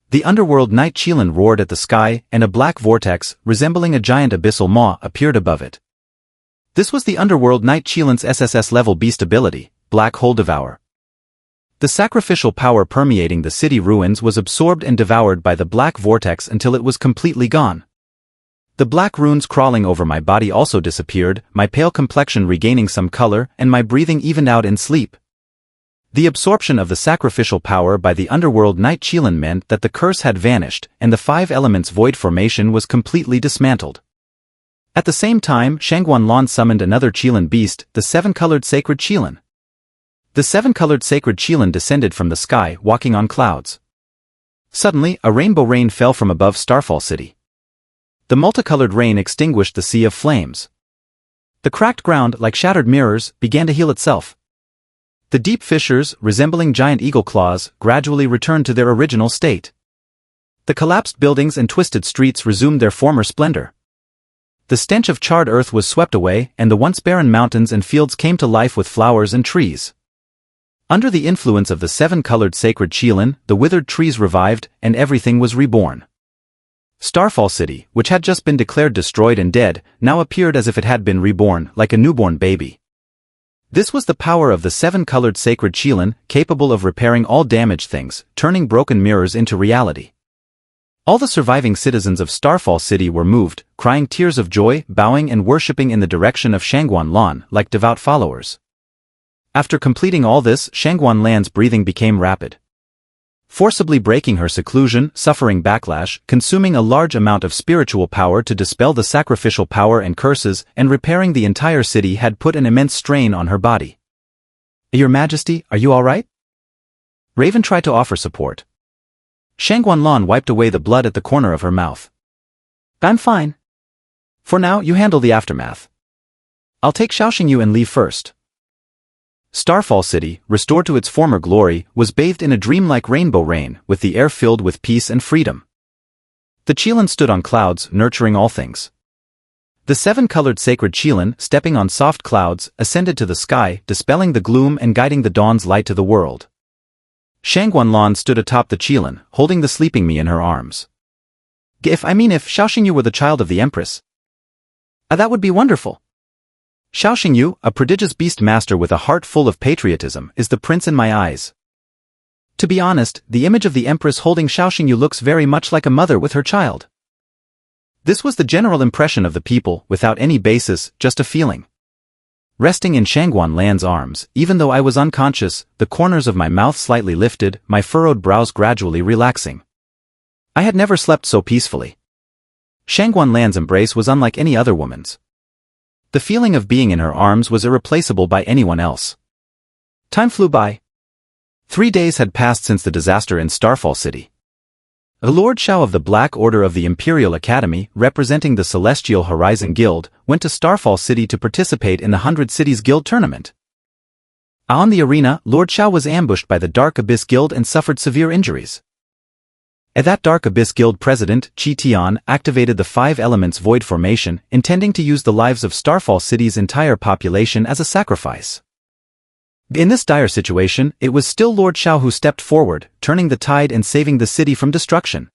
The underworld Knight Qilin roared at the sky, and a black vortex, resembling a giant abyssal maw, appeared above it. This was the underworld Knight Qilin's SSS-level beast ability, Black Hole Devour. The sacrificial power permeating the city ruins was absorbed and devoured by the black vortex until it was completely gone. The black runes crawling over my body also disappeared, my pale complexion regaining some color, and my breathing evened out in sleep. The absorption of the sacrificial power by the underworld Knight Qilin meant that the curse had vanished, and the 5 elements void formation was completely dismantled. At the same time, Shangguanlan summoned another Qilin beast, the 7-colored sacred Qilin. The 7-colored sacred Qilin descended from the sky, walking on clouds. Suddenly, a rainbow rain fell from above Starfall City. The multicolored rain extinguished the sea of flames. The cracked ground, like shattered mirrors, began to heal itself. The deep fissures, resembling giant eagle claws, gradually returned to their original state. The collapsed buildings and twisted streets resumed their former splendor. The stench of charred earth was swept away, and the once barren mountains and fields came to life with flowers and trees. Under the influence of the 7-colored sacred Qilin, the withered trees revived, and everything was reborn. Starfall City, which had just been declared destroyed and dead, now appeared as if it had been reborn, like a newborn baby. This was the power of the 7-colored sacred Qilin, capable of repairing all damaged things, turning broken mirrors into reality. All the surviving citizens of Starfall City were moved, crying tears of joy, bowing and worshipping in the direction of Shangguanlan, like devout followers. After completing all this, Shangguanlan's breathing became rapid. Forcibly breaking her seclusion, suffering backlash, consuming a large amount of spiritual power to dispel the sacrificial power and curses, and repairing the entire city had put an immense strain on her body. "Your Majesty, are you all right?" Raven tried to offer support. Shangguanlan wiped away the blood at the corner of her mouth. "I'm fine. For now, you handle the aftermath. I'll take Xiao Xingyu and leave first." Starfall City, restored to its former glory, was bathed in a dreamlike rainbow rain, with the air filled with peace and freedom. The Qilin stood on clouds, nurturing all things. The 7-colored sacred Qilin, stepping on soft clouds, ascended to the sky, dispelling the gloom and guiding the dawn's light to the world. Shangguanlan stood atop the Qilin, holding the sleeping me in her arms. If Xiao Xingyu were the child of the Empress, that would be wonderful. Xiao Xingyu, a prodigious beastmaster with a heart full of patriotism, is the prince in my eyes. To be honest, the image of the Empress holding Xiao Xingyu looks very much like a mother with her child. This was the general impression of the people, without any basis, just a feeling. Resting in Shangguanlan's arms, even though I was unconscious, the corners of my mouth slightly lifted, my furrowed brows gradually relaxing. I had never slept so peacefully. Shangguanlan's embrace was unlike any other woman's. The feeling of being in her arms was irreplaceable by anyone else. Time flew by. 3 days had passed since the disaster in Starfall City. Lord Xiao of the Black Order of the Imperial Academy, representing the Celestial Horizon Guild, went to Starfall City to participate in the 100 Cities Guild Tournament. On the arena, Lord Xiao was ambushed by the Dark Abyss Guild and suffered severe injuries. That Dark Abyss Guild president, Qi Tian, activated the 5 elements void formation, intending to use the lives of Starfall City's entire population as a sacrifice. In this dire situation, it was still Lord Xiao who stepped forward, turning the tide and saving the city from destruction.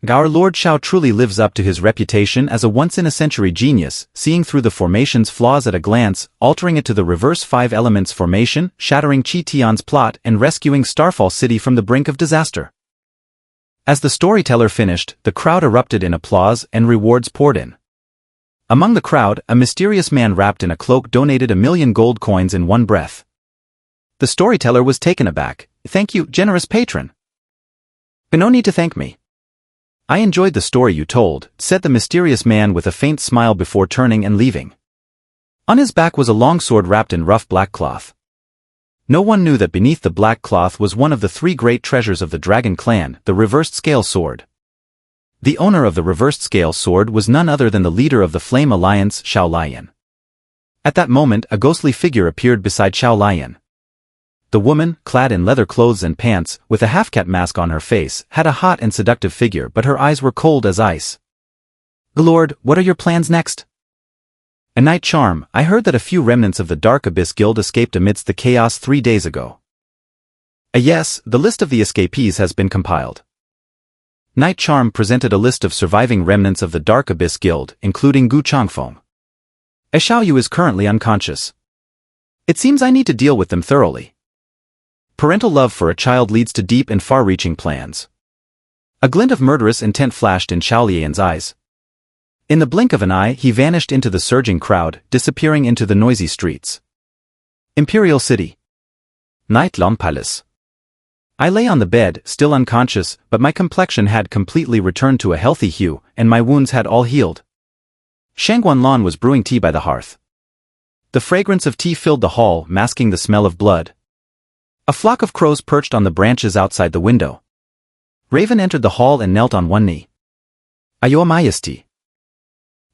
Our Lord Xiao truly lives up to his reputation as a once-in-a-century genius, seeing through the formation's flaws at a glance, altering it to the reverse 5 elements formation, shattering Qi Tian's plot and rescuing Starfall City from the brink of disaster. As the storyteller finished, the crowd erupted in applause and rewards poured in. Among the crowd, a mysterious man wrapped in a cloak donated 1,000,000 gold coins in one breath. The storyteller was taken aback. "Thank you, generous patron." "But no need to thank me. I enjoyed the story you told, said the mysterious man with a faint smile before turning and leaving. On his back was a long sword wrapped in rough black cloth. No one knew that beneath the black cloth was one of the 3 great treasures of the Dragon Clan, the reversed scale sword. The owner of the reversed scale sword was none other than the leader of the Flame Alliance, Xiao Lian. At that moment a ghostly figure appeared beside Xiao Lian. The woman, clad in leather clothes and pants, with a half-cat mask on her face, had a hot and seductive figure but her eyes were cold as ice. "Lord, what are your plans next?" "A night charm. I heard that a few remnants of the Dark Abyss Guild escaped amidst the chaos 3 days ago." "Yes, the list of the escapees has been compiled." Night Charm presented a list of surviving remnants of the Dark Abyss Guild, including Gu Changfeng. "Xiaoyu is currently unconscious. It seems I need to deal with them thoroughly." Parental love for a child leads to deep and far-reaching plans. A glint of murderous intent flashed in Xiao Lian's eyes. In the blink of an eye he vanished into the surging crowd, disappearing into the noisy streets. Imperial City. Night Long Palace. I lay on the bed, still unconscious, but my complexion had completely returned to a healthy hue, and my wounds had all healed. Shangguan Lan was brewing tea by the hearth. The fragrance of tea filled the hall, masking the smell of blood. A flock of crows perched on the branches outside the window. Raven entered the hall and knelt on one knee. "Your Majesty."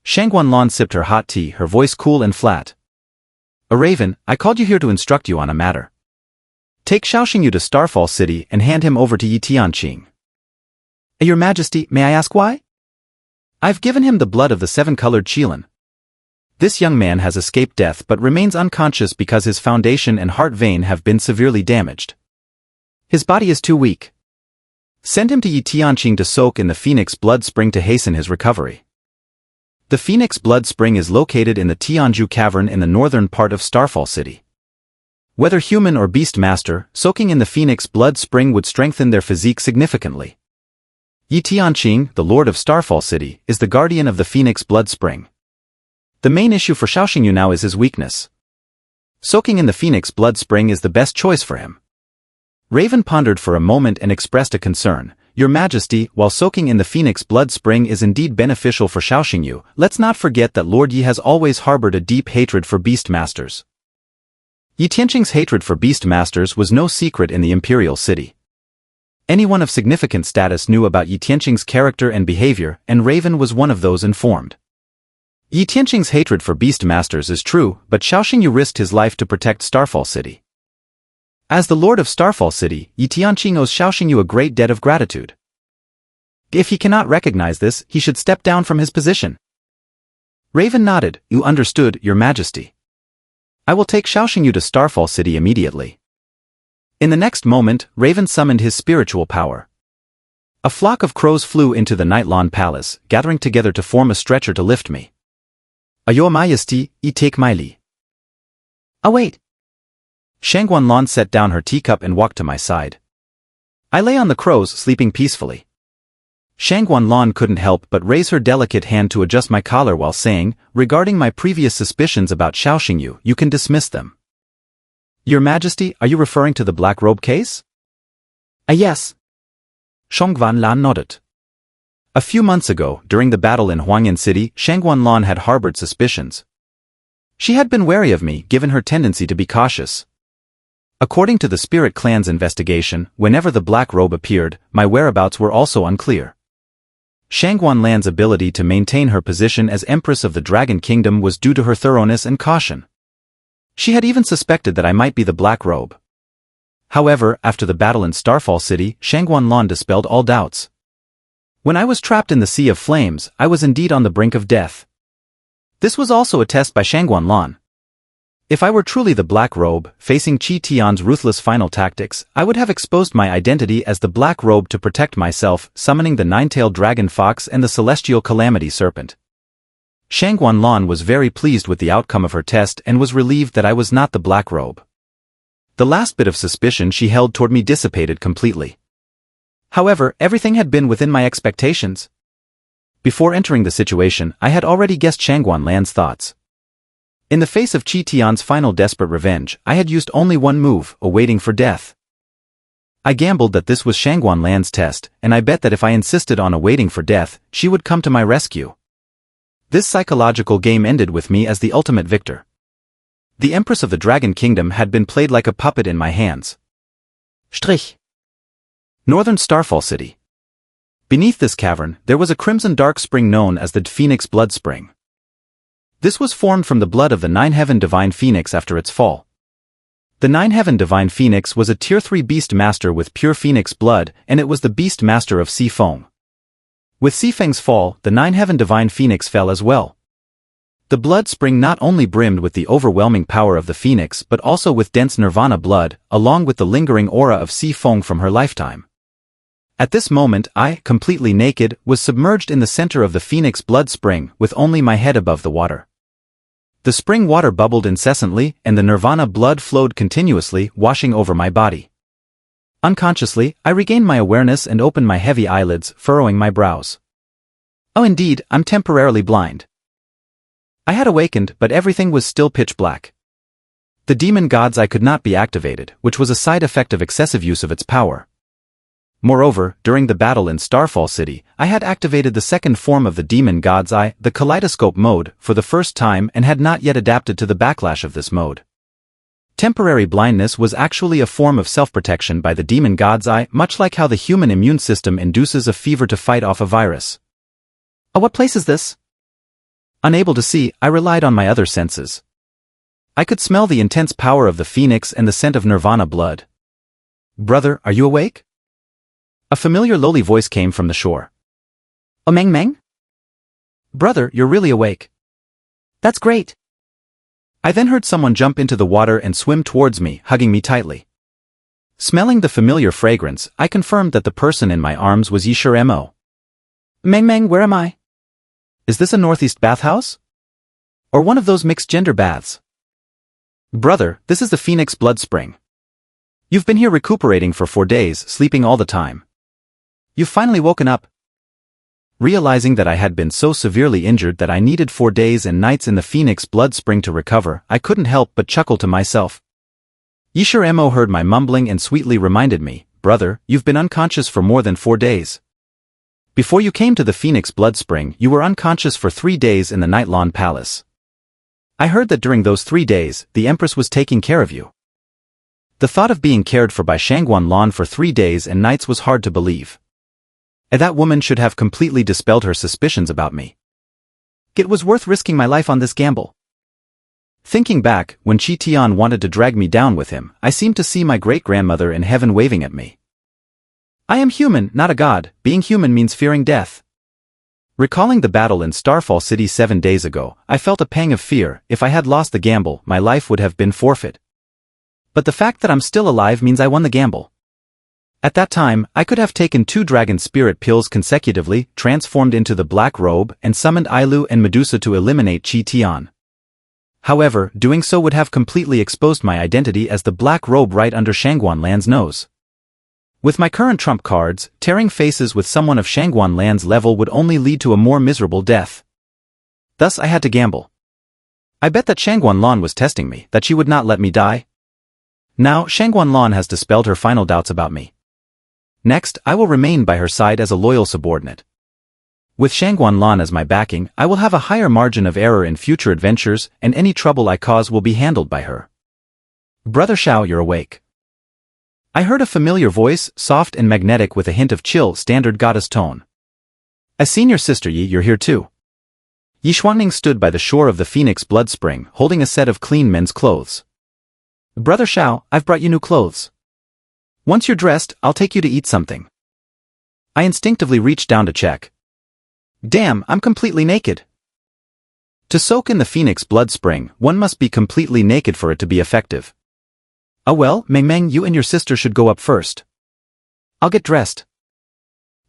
Shangguan Lan sipped her hot tea, her voice cool and flat. "A Raven, I called you here to instruct you on a matter. Take Xiao Xingyu to Starfall City and hand him over to Yi Tianqing." "Your Majesty, may I ask why?" "I've given him the blood of the 7-colored Qilin. This young man has escaped death but remains unconscious because his foundation and heart vein have been severely damaged. His body is too weak. Send him to Yi Tianqing to soak in the Phoenix Blood Spring to hasten his recovery." The Phoenix Blood Spring is located in the Tianju Cavern in the northern part of Starfall City. Whether human or Beastmaster, soaking in the Phoenix Blood Spring would strengthen their physique significantly. Yi Tianqing, the Lord of Starfall City, is the guardian of the Phoenix Blood Spring. The main issue for Xiao Xingyu now is his weakness. Soaking in the Phoenix Blood Spring is the best choice for him. Raven pondered for a moment and expressed a concern. "Your Majesty, while soaking in the Phoenix Blood Spring is indeed beneficial for Xiao Xingyu, let's not forget that Lord Yi has always harbored a deep hatred for Beastmasters." Yi Tianqing's hatred for Beastmasters was no secret in the Imperial City. Anyone of significant status knew about Yi Tianqing's character and behavior, and Raven was one of those informed. Yi Tianqing's hatred for Beastmasters is true, but Xiao Xingyu risked his life to protect Starfall City. As the Lord of Starfall City, Yi Tianqing owes Xiao Xingyu a great debt of gratitude. If he cannot recognize this, he should step down from his position. Raven nodded. "You understood, Your Majesty. I will take Xiao Xingyu to Starfall City immediately." In the next moment, Raven summoned his spiritual power. A flock of crows flew into the Night Lawn Palace, gathering together to form a stretcher to lift me. "Your Majesty, I take my li." "Wait." Shangguan Lan set down her teacup and walked to my side. I lay on the crows, sleeping peacefully. Shangguan Lan couldn't help but raise her delicate hand to adjust my collar while saying, "Regarding my previous suspicions about Xiao Xingyu, you can dismiss them." "Your Majesty, are you referring to the Black Robe case?" Yes." Shangguan Lan nodded. A few months ago, during the battle in Huangyan City, Shangguan Lan had harbored suspicions. She had been wary of me, given her tendency to be cautious. According to the Spirit Clan's investigation, whenever the Black Robe appeared, my whereabouts were also unclear. Shangguan Lan's ability to maintain her position as Empress of the Dragon Kingdom was due to her thoroughness and caution. She had even suspected that I might be the Black Robe. However, after the battle in Starfall City, Shangguan Lan dispelled all doubts. When I was trapped in the Sea of Flames, I was indeed on the brink of death. This was also a test by Shangguan Lan. If I were truly the Black Robe, facing Qi Tian's ruthless final tactics, I would have exposed my identity as the Black Robe to protect myself, summoning the nine-tailed dragon fox and the celestial calamity serpent. Shangguan Lan was very pleased with the outcome of her test and was relieved that I was not the Black Robe. The last bit of suspicion she held toward me dissipated completely. However, everything had been within my expectations. Before entering the situation, I had already guessed Shangguan Lan's thoughts. In the face of Qi Tian's final desperate revenge, I had used only one move, awaiting for death. I gambled that this was Shangguan Lan's test, and I bet that if I insisted on awaiting for death, she would come to my rescue. This psychological game ended with me as the ultimate victor. The Empress of the Dragon Kingdom had been played like a puppet in my hands. Strich. Northern Starfall City. Beneath this cavern, there was a crimson dark spring known as the Phoenix Blood Spring. This was formed from the blood of the Nine-Heaven Divine Phoenix after its fall. The Nine-Heaven Divine Phoenix was a Tier 3 Beastmaster with pure Phoenix blood, and it was the Beastmaster of Xifeng. With Xifeng's fall, the Nine-Heaven Divine Phoenix fell as well. The blood spring not only brimmed with the overwhelming power of the Phoenix but also with dense Nirvana blood, along with the lingering aura of Xifeng from her lifetime. At this moment I, completely naked, was submerged in the center of the Phoenix blood spring with only my head above the water. The spring water bubbled incessantly, and the Nirvana blood flowed continuously, washing over my body. Unconsciously, I regained my awareness and opened my heavy eyelids, furrowing my brows. Oh indeed, I'm temporarily blind. I had awakened, but everything was still pitch black. The demon god's eye could not be activated, which was a side effect of excessive use of its power. Moreover, during the battle in Starfall City, I had activated the second form of the demon god's eye, the kaleidoscope mode, for the first time and had not yet adapted to the backlash of this mode. Temporary blindness was actually a form of self-protection by the demon god's eye, much like how the human immune system induces a fever to fight off a virus. Oh, what place is this? Unable to see, I relied on my other senses. I could smell the intense power of the Phoenix and the scent of Nirvana blood. Brother, are you awake? A familiar lowly voice came from the shore. Oh, Meng Meng? Brother, you're really awake. That's great. I then heard someone jump into the water and swim towards me, hugging me tightly. Smelling the familiar fragrance, I confirmed that the person in my arms was Yishur Mo. Meng Meng, where am I? Is this a northeast bathhouse? Or one of those mixed-gender baths? Brother, this is the Phoenix Blood Spring. You've been here recuperating for 4 days, sleeping all the time. You've finally woken up. Realizing that I had been so severely injured that I needed 4 days and nights in the Phoenix Blood Spring to recover, I couldn't help but chuckle to myself. Yishur Mo heard my mumbling and sweetly reminded me, Brother, you've been unconscious for more than 4 days. Before you came to the Phoenix Blood Spring, you were unconscious for 3 days in the Night Lawn Palace. I heard that during those 3 days, the Empress was taking care of you. The thought of being cared for by Shangguan Lan for 3 days and nights was hard to believe. And that woman should have completely dispelled her suspicions about me. It was worth risking my life on this gamble. Thinking back, when Qi Tian wanted to drag me down with him, I seemed to see my great-grandmother in heaven waving at me. I am human, not a god. Being human means fearing death. Recalling the battle in Starfall City 7 days ago, I felt a pang of fear. If I had lost the gamble, my life would have been forfeit. But the fact that I'm still alive means I won the gamble. At that time, I could have taken 2 dragon spirit pills consecutively, transformed into the black robe, and summoned Ailu and Medusa to eliminate Qi Tian. However, doing so would have completely exposed my identity as the black robe right under Shangguan Lan's nose. With my current trump cards, tearing faces with someone of Shangguan Lan's level would only lead to a more miserable death. Thus I had to gamble. I bet that Shangguan Lan was testing me, that she would not let me die. Now, Shangguan Lan has dispelled her final doubts about me. Next, I will remain by her side as a loyal subordinate. With Shangguan Lan as my backing, I will have a higher margin of error in future adventures, and any trouble I cause will be handled by her. Brother Xiao, you're awake. I heard a familiar voice, soft and magnetic with a hint of chill, standard goddess tone. I seen your sister Yi, you're here too. Yi Xuanning stood by the shore of the Phoenix Blood Spring, holding a set of clean men's clothes. Brother Xiao, I've brought you new clothes. Once you're dressed, I'll take you to eat something. I instinctively reached down to check. Damn, I'm completely naked. To soak in the Phoenix Blood Spring, one must be completely naked for it to be effective. Oh well, Meng Meng, you and your sister should go up first. I'll get dressed.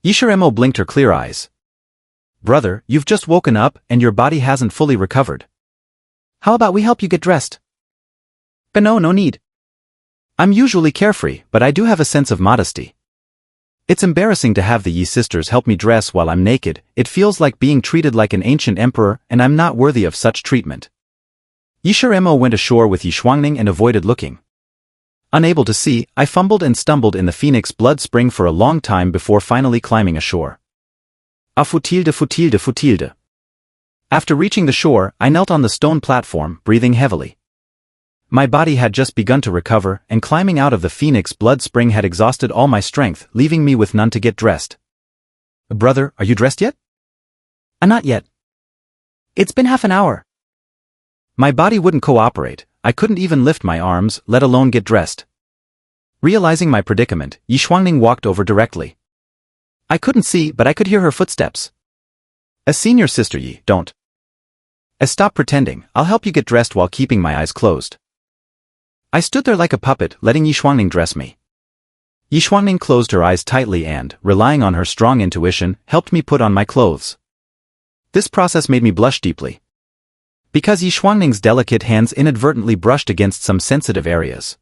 Yishur Mo blinked her clear eyes. Brother, you've just woken up and your body hasn't fully recovered. How about we help you get dressed? But no need. I'm usually carefree, but I do have a sense of modesty. It's embarrassing to have the Yi sisters help me dress while I'm naked. It feels like being treated like an ancient emperor, and I'm not worthy of such treatment. Yishur Mo went ashore with Yi Xuanning and avoided looking. Unable to see, I fumbled and stumbled in the Phoenix blood spring for a long time before finally climbing ashore. Ah, futilde, futilde, futilde. After reaching the shore, I knelt on the stone platform, breathing heavily. My body had just begun to recover, and climbing out of the Phoenix blood spring had exhausted all my strength, leaving me with none to get dressed. Brother, are you dressed yet? Not yet. It's been half an hour. My body wouldn't cooperate. I couldn't even lift my arms, let alone get dressed. Realizing my predicament, Yi Xuangning walked over directly. I couldn't see, but I could hear her footsteps. Senior sister Yi, don't. Stop pretending, I'll help you get dressed while keeping my eyes closed. I stood there like a puppet, letting Yi Xuangning dress me. Yi Xuangning closed her eyes tightly and, relying on her strong intuition, helped me put on my clothes. This process made me blush deeply. Because Yi Xuangning's delicate hands inadvertently brushed against some sensitive areas.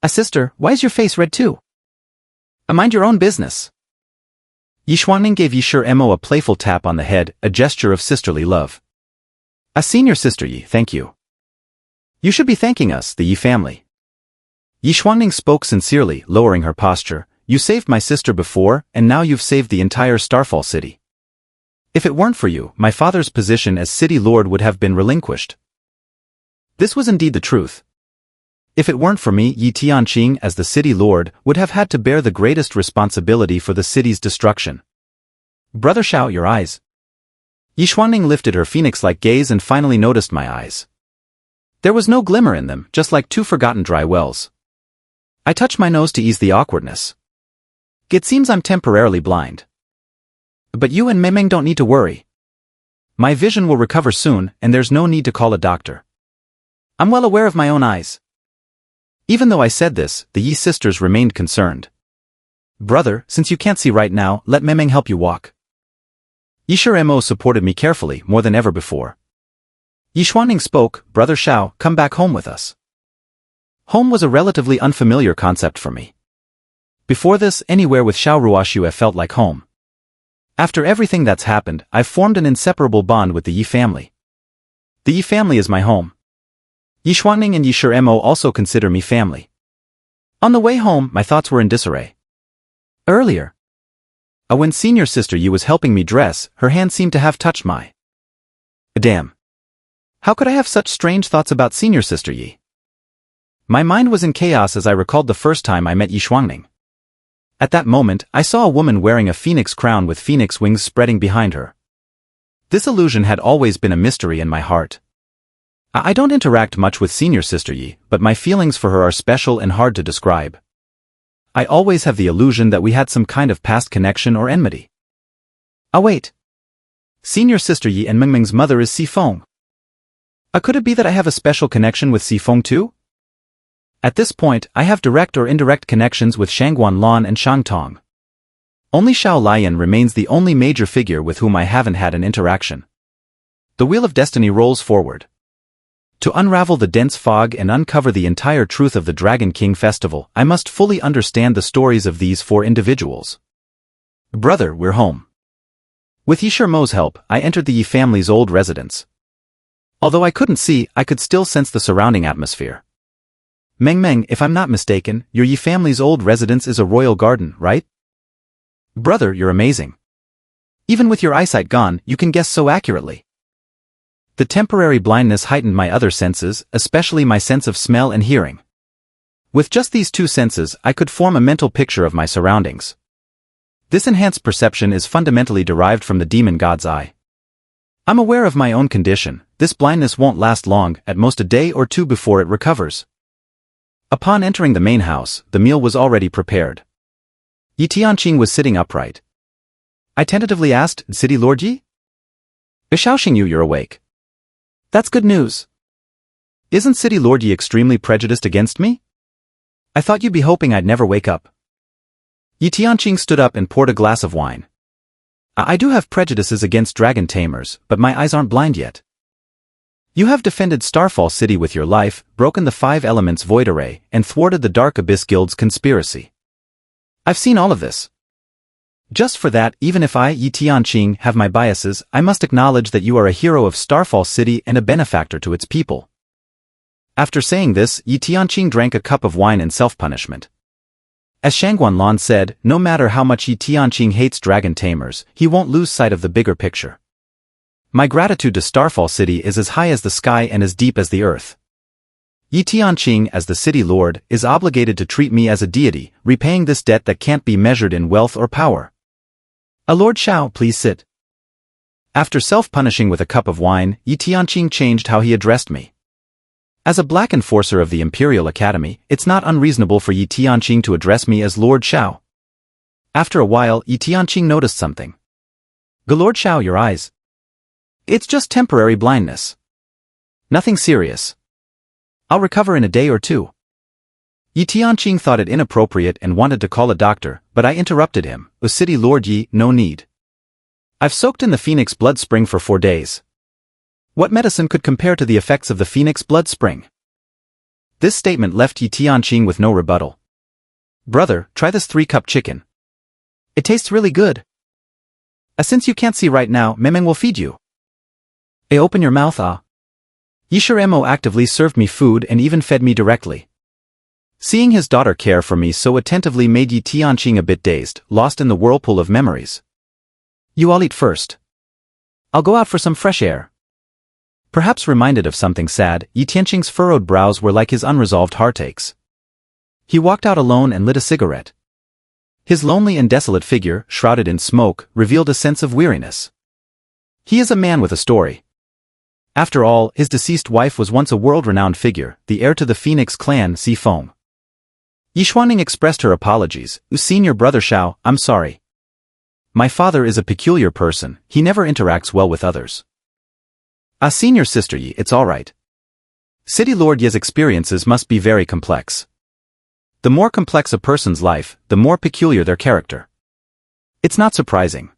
Sister, why is your face red too? Mind your own business. Yi Xuangning gave Yi Shimo a playful tap on the head, a gesture of sisterly love. Senior sister Yi, thank you. You should be thanking us, the Yi family. Yi Xuangning spoke sincerely, lowering her posture. You saved my sister before, and now you've saved the entire Starfall City. If it weren't for you, my father's position as city lord would have been relinquished. This was indeed the truth. If it weren't for me, Yi Tianqing as the city lord would have had to bear the greatest responsibility for the city's destruction. Brother Xiao, your eyes. Yi Xuangning lifted her phoenix-like gaze and finally noticed my eyes. There was no glimmer in them, just like two forgotten dry wells. I touched my nose to ease the awkwardness. It seems I'm temporarily blind. But you and Meng don't need to worry. My vision will recover soon, and there's no need to call a doctor. I'm well aware of my own eyes. Even though I said this, the Yi sisters remained concerned. Brother, since you can't see right now, let Meng help you walk. Yi Shimo supported me carefully, more than ever before. Yi Xuangning spoke, Brother Xiao, come back home with us. Home was a relatively unfamiliar concept for me. Before this, anywhere with Xiao Ruoxue felt like home. After everything that's happened, I've formed an inseparable bond with the Yi family. The Yi family is my home. Yi Xuangning and Yi Shimo also consider me family. On the way home, my thoughts were in disarray. Earlier, when senior sister Yi was helping me dress, her hand seemed to have touched my. Damn. How could I have such strange thoughts about senior sister Yi? My mind was in chaos as I recalled the first time I met Yi Xuangning. At that moment, I saw a woman wearing a phoenix crown with phoenix wings spreading behind her. This illusion had always been a mystery in my heart. I don't interact much with senior sister Yi, but my feelings for her are special and hard to describe. I always have the illusion that we had some kind of past connection or enmity. Wait. Senior sister Yi and Meng's mother is Sifeng. Could it be that I have a special connection with Sifeng too? At this point, I have direct or indirect connections with Shangguan Lan and Shangtong. Only Xiao Lian remains the only major figure with whom I haven't had an interaction. The wheel of destiny rolls forward. To unravel the dense fog and uncover the entire truth of the Dragon King Festival, I must fully understand the stories of these four individuals. Brother, we're home. With Yi Shimo's help, I entered the Yi family's old residence. Although I couldn't see, I could still sense the surrounding atmosphere. Meng, if I'm not mistaken, your Yi family's old residence is a royal garden, right? Brother, you're amazing. Even with your eyesight gone, you can guess so accurately. The temporary blindness heightened my other senses, especially my sense of smell and hearing. With just these two senses, I could form a mental picture of my surroundings. This enhanced perception is fundamentally derived from the demon god's eye. I'm aware of my own condition. This blindness won't last long, at most a day or two before it recovers. Upon entering the main house, the meal was already prepared. Yi Tianqing was sitting upright. I tentatively asked, City Lord Yi? Xiao Xingyu, you're awake. That's good news. Isn't City Lord Yi extremely prejudiced against me? I thought you'd be hoping I'd never wake up. Yi Tianqing stood up and poured a glass of wine. I do have prejudices against dragon tamers, but my eyes aren't blind yet. You have defended Starfall City with your life, broken the 5 elements void array, and thwarted the Dark Abyss Guild's conspiracy. I've seen all of this. Just for that, even if I, Yi Tianqing, have my biases, I must acknowledge that you are a hero of Starfall City and a benefactor to its people. After saying this, Yi Tianqing drank a cup of wine in self-punishment. As Shangguan Lan said, no matter how much Yi Tianqing hates dragon tamers, he won't lose sight of the bigger picture. My gratitude to Starfall City is as high as the sky and as deep as the earth. Yi Tianqing, as the city lord, is obligated to treat me as a deity, repaying this debt that can't be measured in wealth or power. Lord Xiao, please sit. After self-punishing with a cup of wine, Yi Tianqing changed how he addressed me. As a black enforcer of the Imperial Academy, it's not unreasonable for Yi Tianqing to address me as Lord Xiao. After a while, Yi Tianqing noticed something. Lord Xiao, your eyes. It's just temporary blindness. Nothing serious. I'll recover in a day or two. Yi Tianqing thought it inappropriate and wanted to call a doctor, but I interrupted him. City Lord Yi, no need. I've soaked in the Phoenix Blood Spring for 4 days. What medicine could compare to the effects of the Phoenix Blood Spring? This statement left Yi Tianqing with no rebuttal. Brother, try this 3-cup chicken. It tastes really good. Since you can't see right now, Memeng will feed you. Open your mouth, ah. Yishir Mo actively served me food and even fed me directly. Seeing his daughter care for me so attentively made Yi Tianqing a bit dazed, lost in the whirlpool of memories. You all eat first. I'll go out for some fresh air. Perhaps reminded of something sad, Yi Tianqing's furrowed brows were like his unresolved heartaches. He walked out alone and lit a cigarette. His lonely and desolate figure, shrouded in smoke, revealed a sense of weariness. He is a man with a story. After all, his deceased wife was once a world-renowned figure, the heir to the Phoenix clan Si Feng. Yi Xuanning expressed her apologies. Senior brother Xiao, I'm sorry. My father is a peculiar person, he never interacts well with others. Senior sister Yi, it's alright. City Lord Yi's experiences must be very complex. The more complex a person's life, the more peculiar their character. It's not surprising.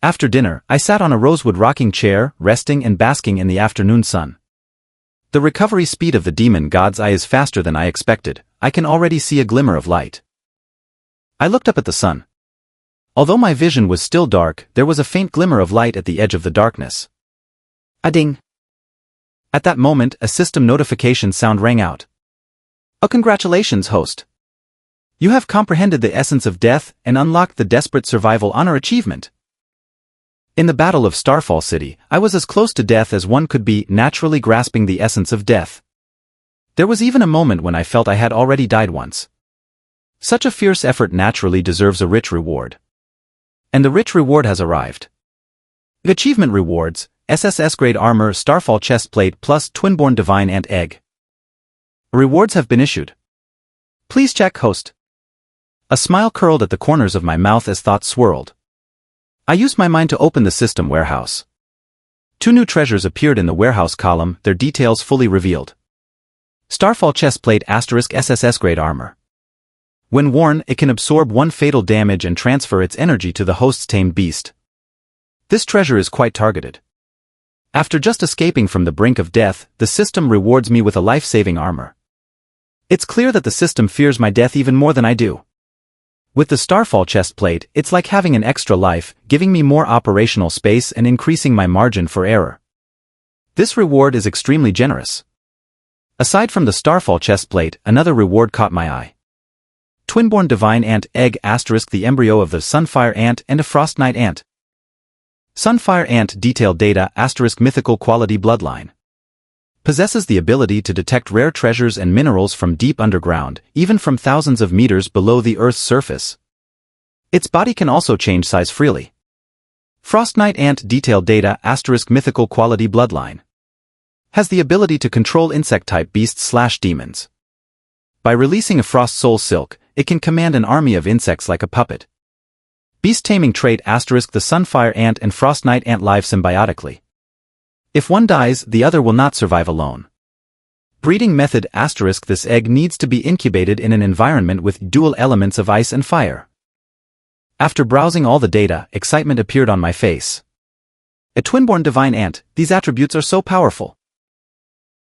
After dinner, I sat on a rosewood rocking chair, resting and basking in the afternoon sun. The recovery speed of the demon god's eye is faster than I expected. I can already see a glimmer of light. I looked up at the sun. Although my vision was still dark, there was a faint glimmer of light at the edge of the darkness. A ding. At that moment, a system notification sound rang out. Congratulations, host. You have comprehended the essence of death and unlocked the desperate survival honor achievement. In the Battle of Starfall City, I was as close to death as one could be, naturally grasping the essence of death. There was even a moment when I felt I had already died once. Such a fierce effort naturally deserves a rich reward. And the rich reward has arrived. Achievement rewards: SSS grade armor, Starfall chestplate plus Twinborn Divine Ant Egg. Rewards have been issued. Please check, host. A smile curled at the corners of my mouth as thoughts swirled. I used my mind to open the system warehouse. 2 new treasures appeared in the warehouse column, their details fully revealed. Starfall chestplate * SSS grade armor. When worn, it can absorb 1 fatal damage and transfer its energy to the host's tamed beast. This treasure is quite targeted. After just escaping from the brink of death, the system rewards me with a life-saving armor. It's clear that the system fears my death even more than I do. With the Starfall chestplate, it's like having an extra life, giving me more operational space and increasing my margin for error. This reward is extremely generous. Aside from the Starfall chestplate, another reward caught my eye. Twinborn Divine Ant Egg * the embryo of the Sunfire Ant and a Frost Knight Ant. Sunfire Ant detailed data * mythical quality bloodline. Possesses the ability to detect rare treasures and minerals from deep underground, even from thousands of meters below the Earth's surface. Its body can also change size freely. Frost Knight Ant detailed data * mythical quality bloodline. Has the ability to control insect-type beasts/demons. By releasing a Frost Soul Silk, it can command an army of insects like a puppet. Beast taming trait * the Sunfire Ant and Frost Knight Ant live symbiotically. If one dies, the other will not survive alone. Breeding method * this egg needs to be incubated in an environment with dual elements of ice and fire. After browsing all the data, excitement appeared on my face. A Twinborn Divine Ant, these attributes are so powerful.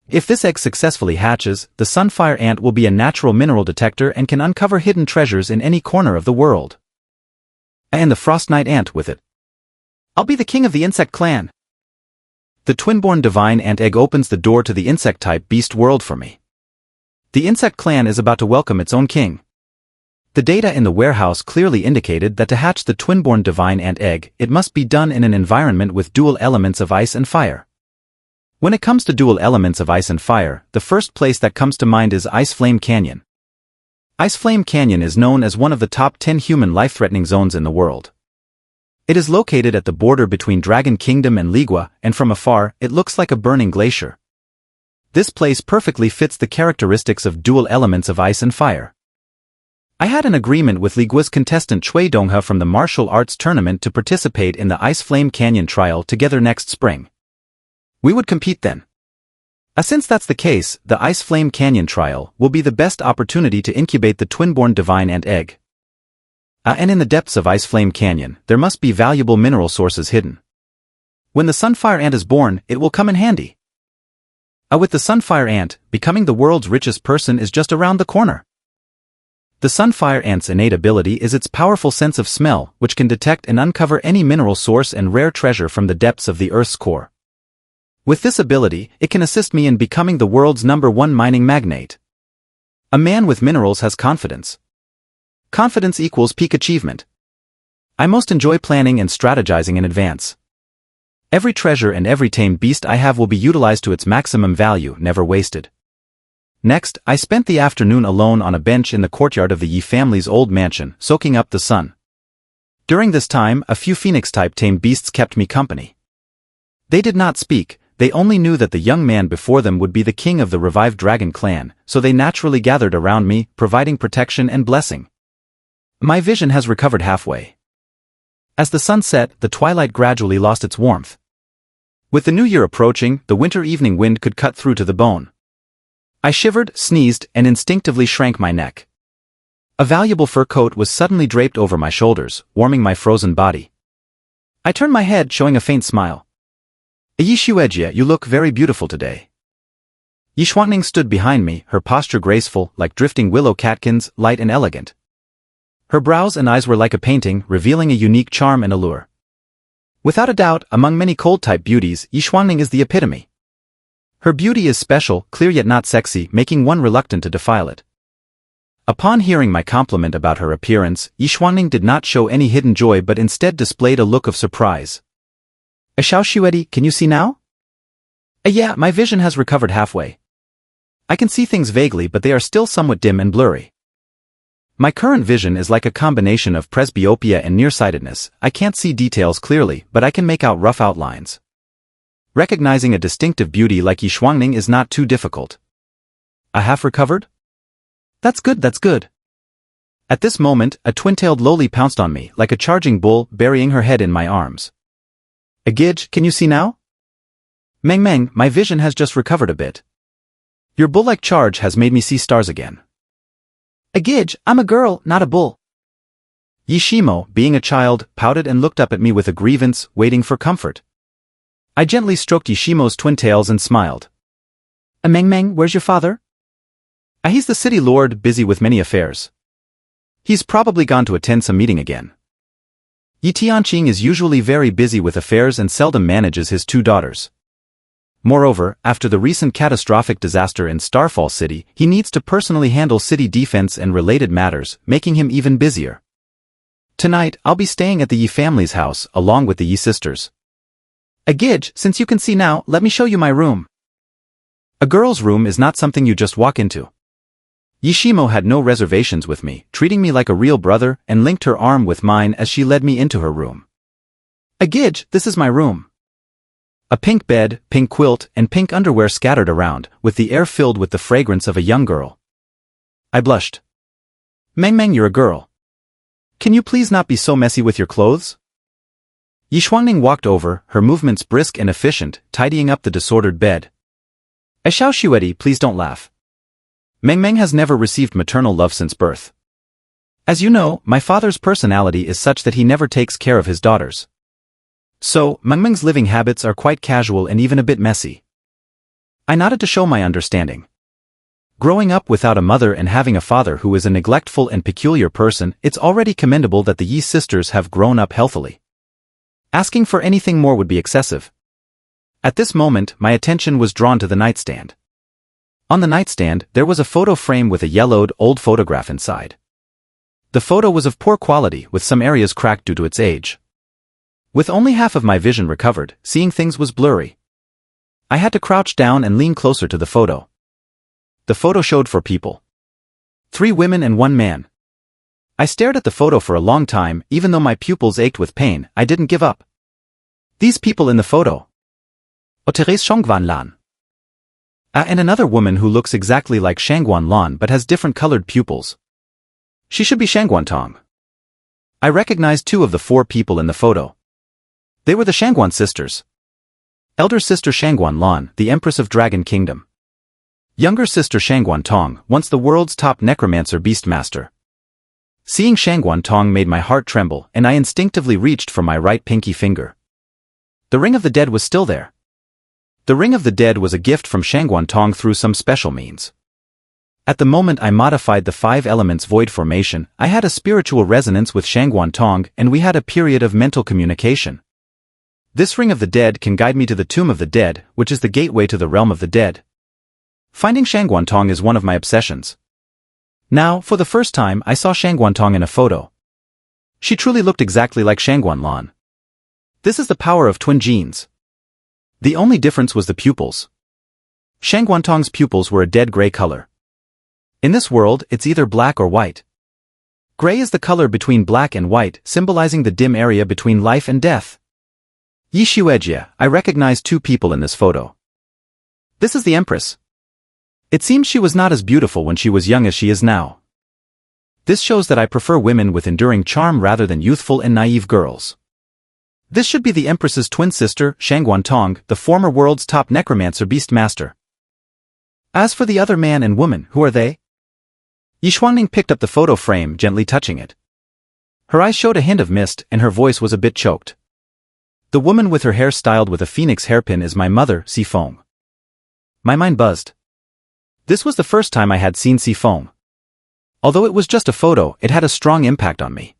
If this egg successfully hatches, the Sunfire Ant will be a natural mineral detector and can uncover hidden treasures in any corner of the world. And the Frost Knight Ant with it. I'll be the king of the insect clan. The twin-born divine ant egg opens the door to the insect-type beast world for me. The insect clan is about to welcome its own king. The data in the warehouse clearly indicated that to hatch the twin-born divine ant egg, it must be done in an environment with dual elements of ice and fire. When it comes to dual elements of ice and fire, the first place that comes to mind is Ice Flame Canyon. Ice Flame Canyon is known as one of the top 10 human life-threatening zones in the world. It is located at the border between Dragon Kingdom and Ligua, and from afar, it looks like a burning glacier. This place perfectly fits the characteristics of dual elements of ice and fire. I had an agreement with Ligua's contestant Chui Dongha from the martial arts tournament to participate in the Ice Flame Canyon trial together next spring. We would compete then. Since that's the case, the Ice Flame Canyon trial will be the best opportunity to incubate the twin-born divine ant egg. And in the depths of Ice Flame Canyon, there must be valuable mineral sources hidden. When the Sunfire Ant is born, it will come in handy. With the Sunfire Ant, becoming the world's richest person is just around the corner. The Sunfire Ant's innate ability is its powerful sense of smell, which can detect and uncover any mineral source and rare treasure from the depths of the Earth's core. With this ability, it can assist me in becoming the world's #1 mining magnate. A man with minerals has confidence. Confidence equals peak achievement. I most enjoy planning and strategizing in advance. Every treasure and every tamed beast I have will be utilized to its maximum value, never wasted. Next, I spent the afternoon alone on a bench in the courtyard of the Yi family's old mansion, soaking up the sun. During this time, a few phoenix-type tamed beasts kept me company. They did not speak. They only knew that the young man before them would be the king of the revived dragon clan, so they naturally gathered around me, providing protection and blessing. My vision has recovered halfway. As the sun set, the twilight gradually lost its warmth. With the new year approaching, the winter evening wind could cut through to the bone. I shivered, sneezed, and instinctively shrank my neck. A valuable fur coat was suddenly draped over my shoulders, warming my frozen body. I turned my head, showing a faint smile. Yi Xuejie, you look very beautiful today. Yi Xuangning stood behind me, her posture graceful, like drifting willow catkins, light and elegant. Her brows and eyes were like a painting, revealing a unique charm and allure. Without a doubt, among many cold-type beauties, Yi Xuangning is the epitome. Her beauty is special, clear yet not sexy, making one reluctant to defile it. Upon hearing my compliment about her appearance, Yi Xuangning did not show any hidden joy but instead displayed a look of surprise. Xiao Xingyu, can you see now? Yeah, my vision has recovered halfway. I can see things vaguely but they are still somewhat dim and blurry. My current vision is like a combination of presbyopia and nearsightedness. I can't see details clearly, but I can make out rough outlines. Recognizing a distinctive beauty like Yi Xuangning is not too difficult. I have recovered? That's good, that's good. At this moment, a twin-tailed loli pounced on me, like a charging bull, burying her head in my arms. Agij, can you see now? Meng, my vision has just recovered a bit. Your bull-like charge has made me see stars again. Agij, I'm a girl, not a bull. Yishimo, being a child, pouted and looked up at me with a grievance, waiting for comfort. I gently stroked Yishimo's twin tails and smiled. Meng, where's your father? He's the city lord, busy with many affairs. He's probably gone to attend some meeting again. Yi Tianqing is usually very busy with affairs and seldom manages his 2 daughters. Moreover, after the recent catastrophic disaster in Starfall City, he needs to personally handle city defense and related matters, making him even busier. Tonight, I'll be staying at the Yi family's house, along with the Yi sisters. Agij, since you can see now, let me show you my room. A girl's room is not something you just walk into. Yishimo had no reservations with me, treating me like a real brother, and linked her arm with mine as she led me into her room. Agij, this is my room. A pink bed, pink quilt, and pink underwear scattered around, with the air filled with the fragrance of a young girl. I blushed. Meng, you're a girl. Can you please not be so messy with your clothes? Yi Xuangning walked over, her movements brisk and efficient, tidying up the disordered bed. Xiao Xingyu, please don't laugh. Meng has never received maternal love since birth. As you know, my father's personality is such that he never takes care of his daughters. So, Meng's living habits are quite casual and even a bit messy. I nodded to show my understanding. Growing up without a mother and having a father who is a neglectful and peculiar person, it's already commendable that the Yi sisters have grown up healthily. Asking for anything more would be excessive. At this moment, my attention was drawn to the nightstand. On the nightstand, there was a photo frame with a yellowed, old photograph inside. The photo was of poor quality, with some areas cracked due to its age. With only half of my vision recovered, seeing things was blurry. I had to crouch down and lean closer to the photo. The photo showed 4 people. 3 women and 1 man. I stared at the photo for a long time, even though my pupils ached with pain, I didn't give up. These people in the photo. Therese Shangguan Lan. And another woman who looks exactly like Shangguan Lan but has different colored pupils. She should be Shangguan Tong. I recognized 2 of the 4 people in the photo. They were the Shangguan sisters. Elder sister Shangguan Lan, the Empress of Dragon Kingdom. Younger sister Shangguan Tong, once the world's top necromancer Beastmaster. Seeing Shangguan Tong made my heart tremble, and I instinctively reached for my right pinky finger. The Ring of the Dead was still there. The Ring of the Dead was a gift from Shangguan Tong through some special means. At the moment I modified the 5 elements void formation, I had a spiritual resonance with Shangguan Tong, and we had a period of mental communication. This Ring of the Dead can guide me to the Tomb of the Dead, which is the gateway to the realm of the dead. Finding Shangguan Tong is one of my obsessions. Now, for the first time, I saw Shangguan Tong in a photo. She truly looked exactly like Shangguan Lan. This is the power of twin genes. The only difference was the pupils. Shangguan Tong's pupils were a dead gray color. In this world, it's either black or white. Gray is the color between black and white, symbolizing the dim area between life and death. Yishuejia, I recognize 2 people in this photo. This is the Empress. It seems she was not as beautiful when she was young as she is now. This shows that I prefer women with enduring charm rather than youthful and naive girls. This should be the Empress's twin sister, Shangguan Tong, the former world's top necromancer Beastmaster. As for the other man and woman, who are they? Yishuangning picked up the photo frame, gently touching it. Her eyes showed a hint of mist, and her voice was a bit choked. The woman with her hair styled with a phoenix hairpin is my mother, Sifeng. My mind buzzed. This was the first time I had seen Sifeng. Although it was just a photo, it had a strong impact on me.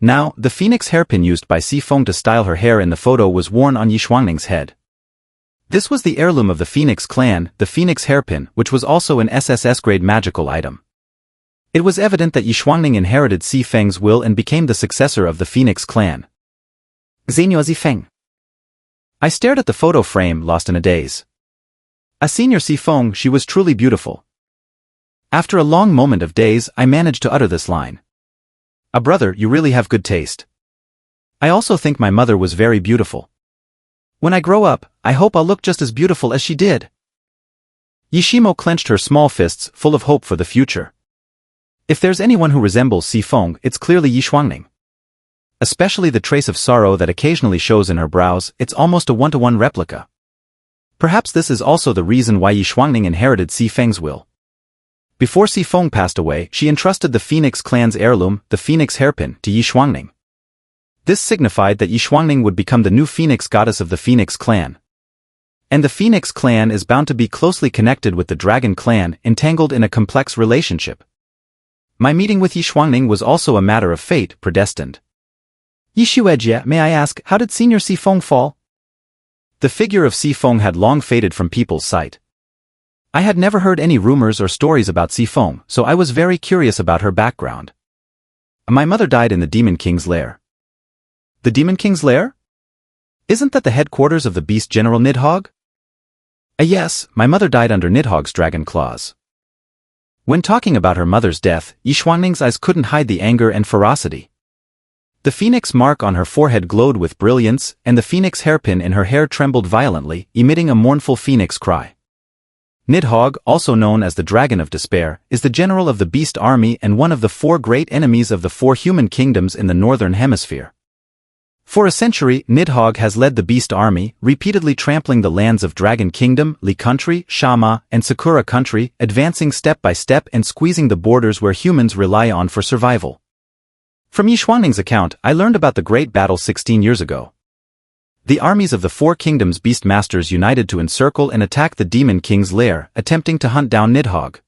Now, the phoenix hairpin used by Sifeng to style her hair in the photo was worn on Yishuangning's head. This was the heirloom of the Phoenix clan, the phoenix hairpin, which was also an SSS-grade magical item. It was evident that Yishuangning inherited Sifeng's will and became the successor of the Phoenix clan. Xinyu Zifeng. I stared at the photo frame, lost in a daze. A senior Sifeng, she was truly beautiful. After a long moment of daze, I managed to utter this line. "A brother, you really have good taste. I also think my mother was very beautiful. When I grow up, I hope I'll look just as beautiful as she did." Yishimo clenched her small fists, full of hope for the future. If there's anyone who resembles Sifeng, it's clearly Yishuangning. Especially the trace of sorrow that occasionally shows in her brows, it's almost a one-to-one replica. Perhaps this is also the reason why Yishuangning inherited Sifeng's will. Before Sifeng passed away, she entrusted the Phoenix clan's heirloom, the Phoenix hairpin, to Yishuangning. This signified that Yishuangning would become the new Phoenix goddess of the Phoenix clan. And the Phoenix clan is bound to be closely connected with the Dragon clan, entangled in a complex relationship. My meeting with Yishuangning was also a matter of fate, predestined. "Yishuejia, may I ask, how did Senior Sifeng fall?" The figure of Sifeng had long faded from people's sight. I had never heard any rumors or stories about Sifeng, so I was very curious about her background. My mother died in the Demon King's lair. The Demon King's lair? Isn't that the headquarters of the Beast General Nidhogg? Yes, my mother died under Nidhogg's dragon claws. When talking about her mother's death, Yishuangning's eyes couldn't hide the anger and ferocity. The phoenix mark on her forehead glowed with brilliance, and the phoenix hairpin in her hair trembled violently, emitting a mournful phoenix cry. Nidhogg, also known as the Dragon of Despair, is the general of the Beast Army and one of the 4 great enemies of the 4 human kingdoms in the Northern Hemisphere. For a century, Nidhogg has led the Beast Army, repeatedly trampling the lands of Dragon Kingdom, Li Country, Shama, and Sakura Country, advancing step by step and squeezing the borders where humans rely on for survival. From Yishuangning's account, I learned about the great battle 16 years ago. The armies of the 4 kingdoms' Beastmasters united to encircle and attack the Demon King's lair, attempting to hunt down Nidhogg.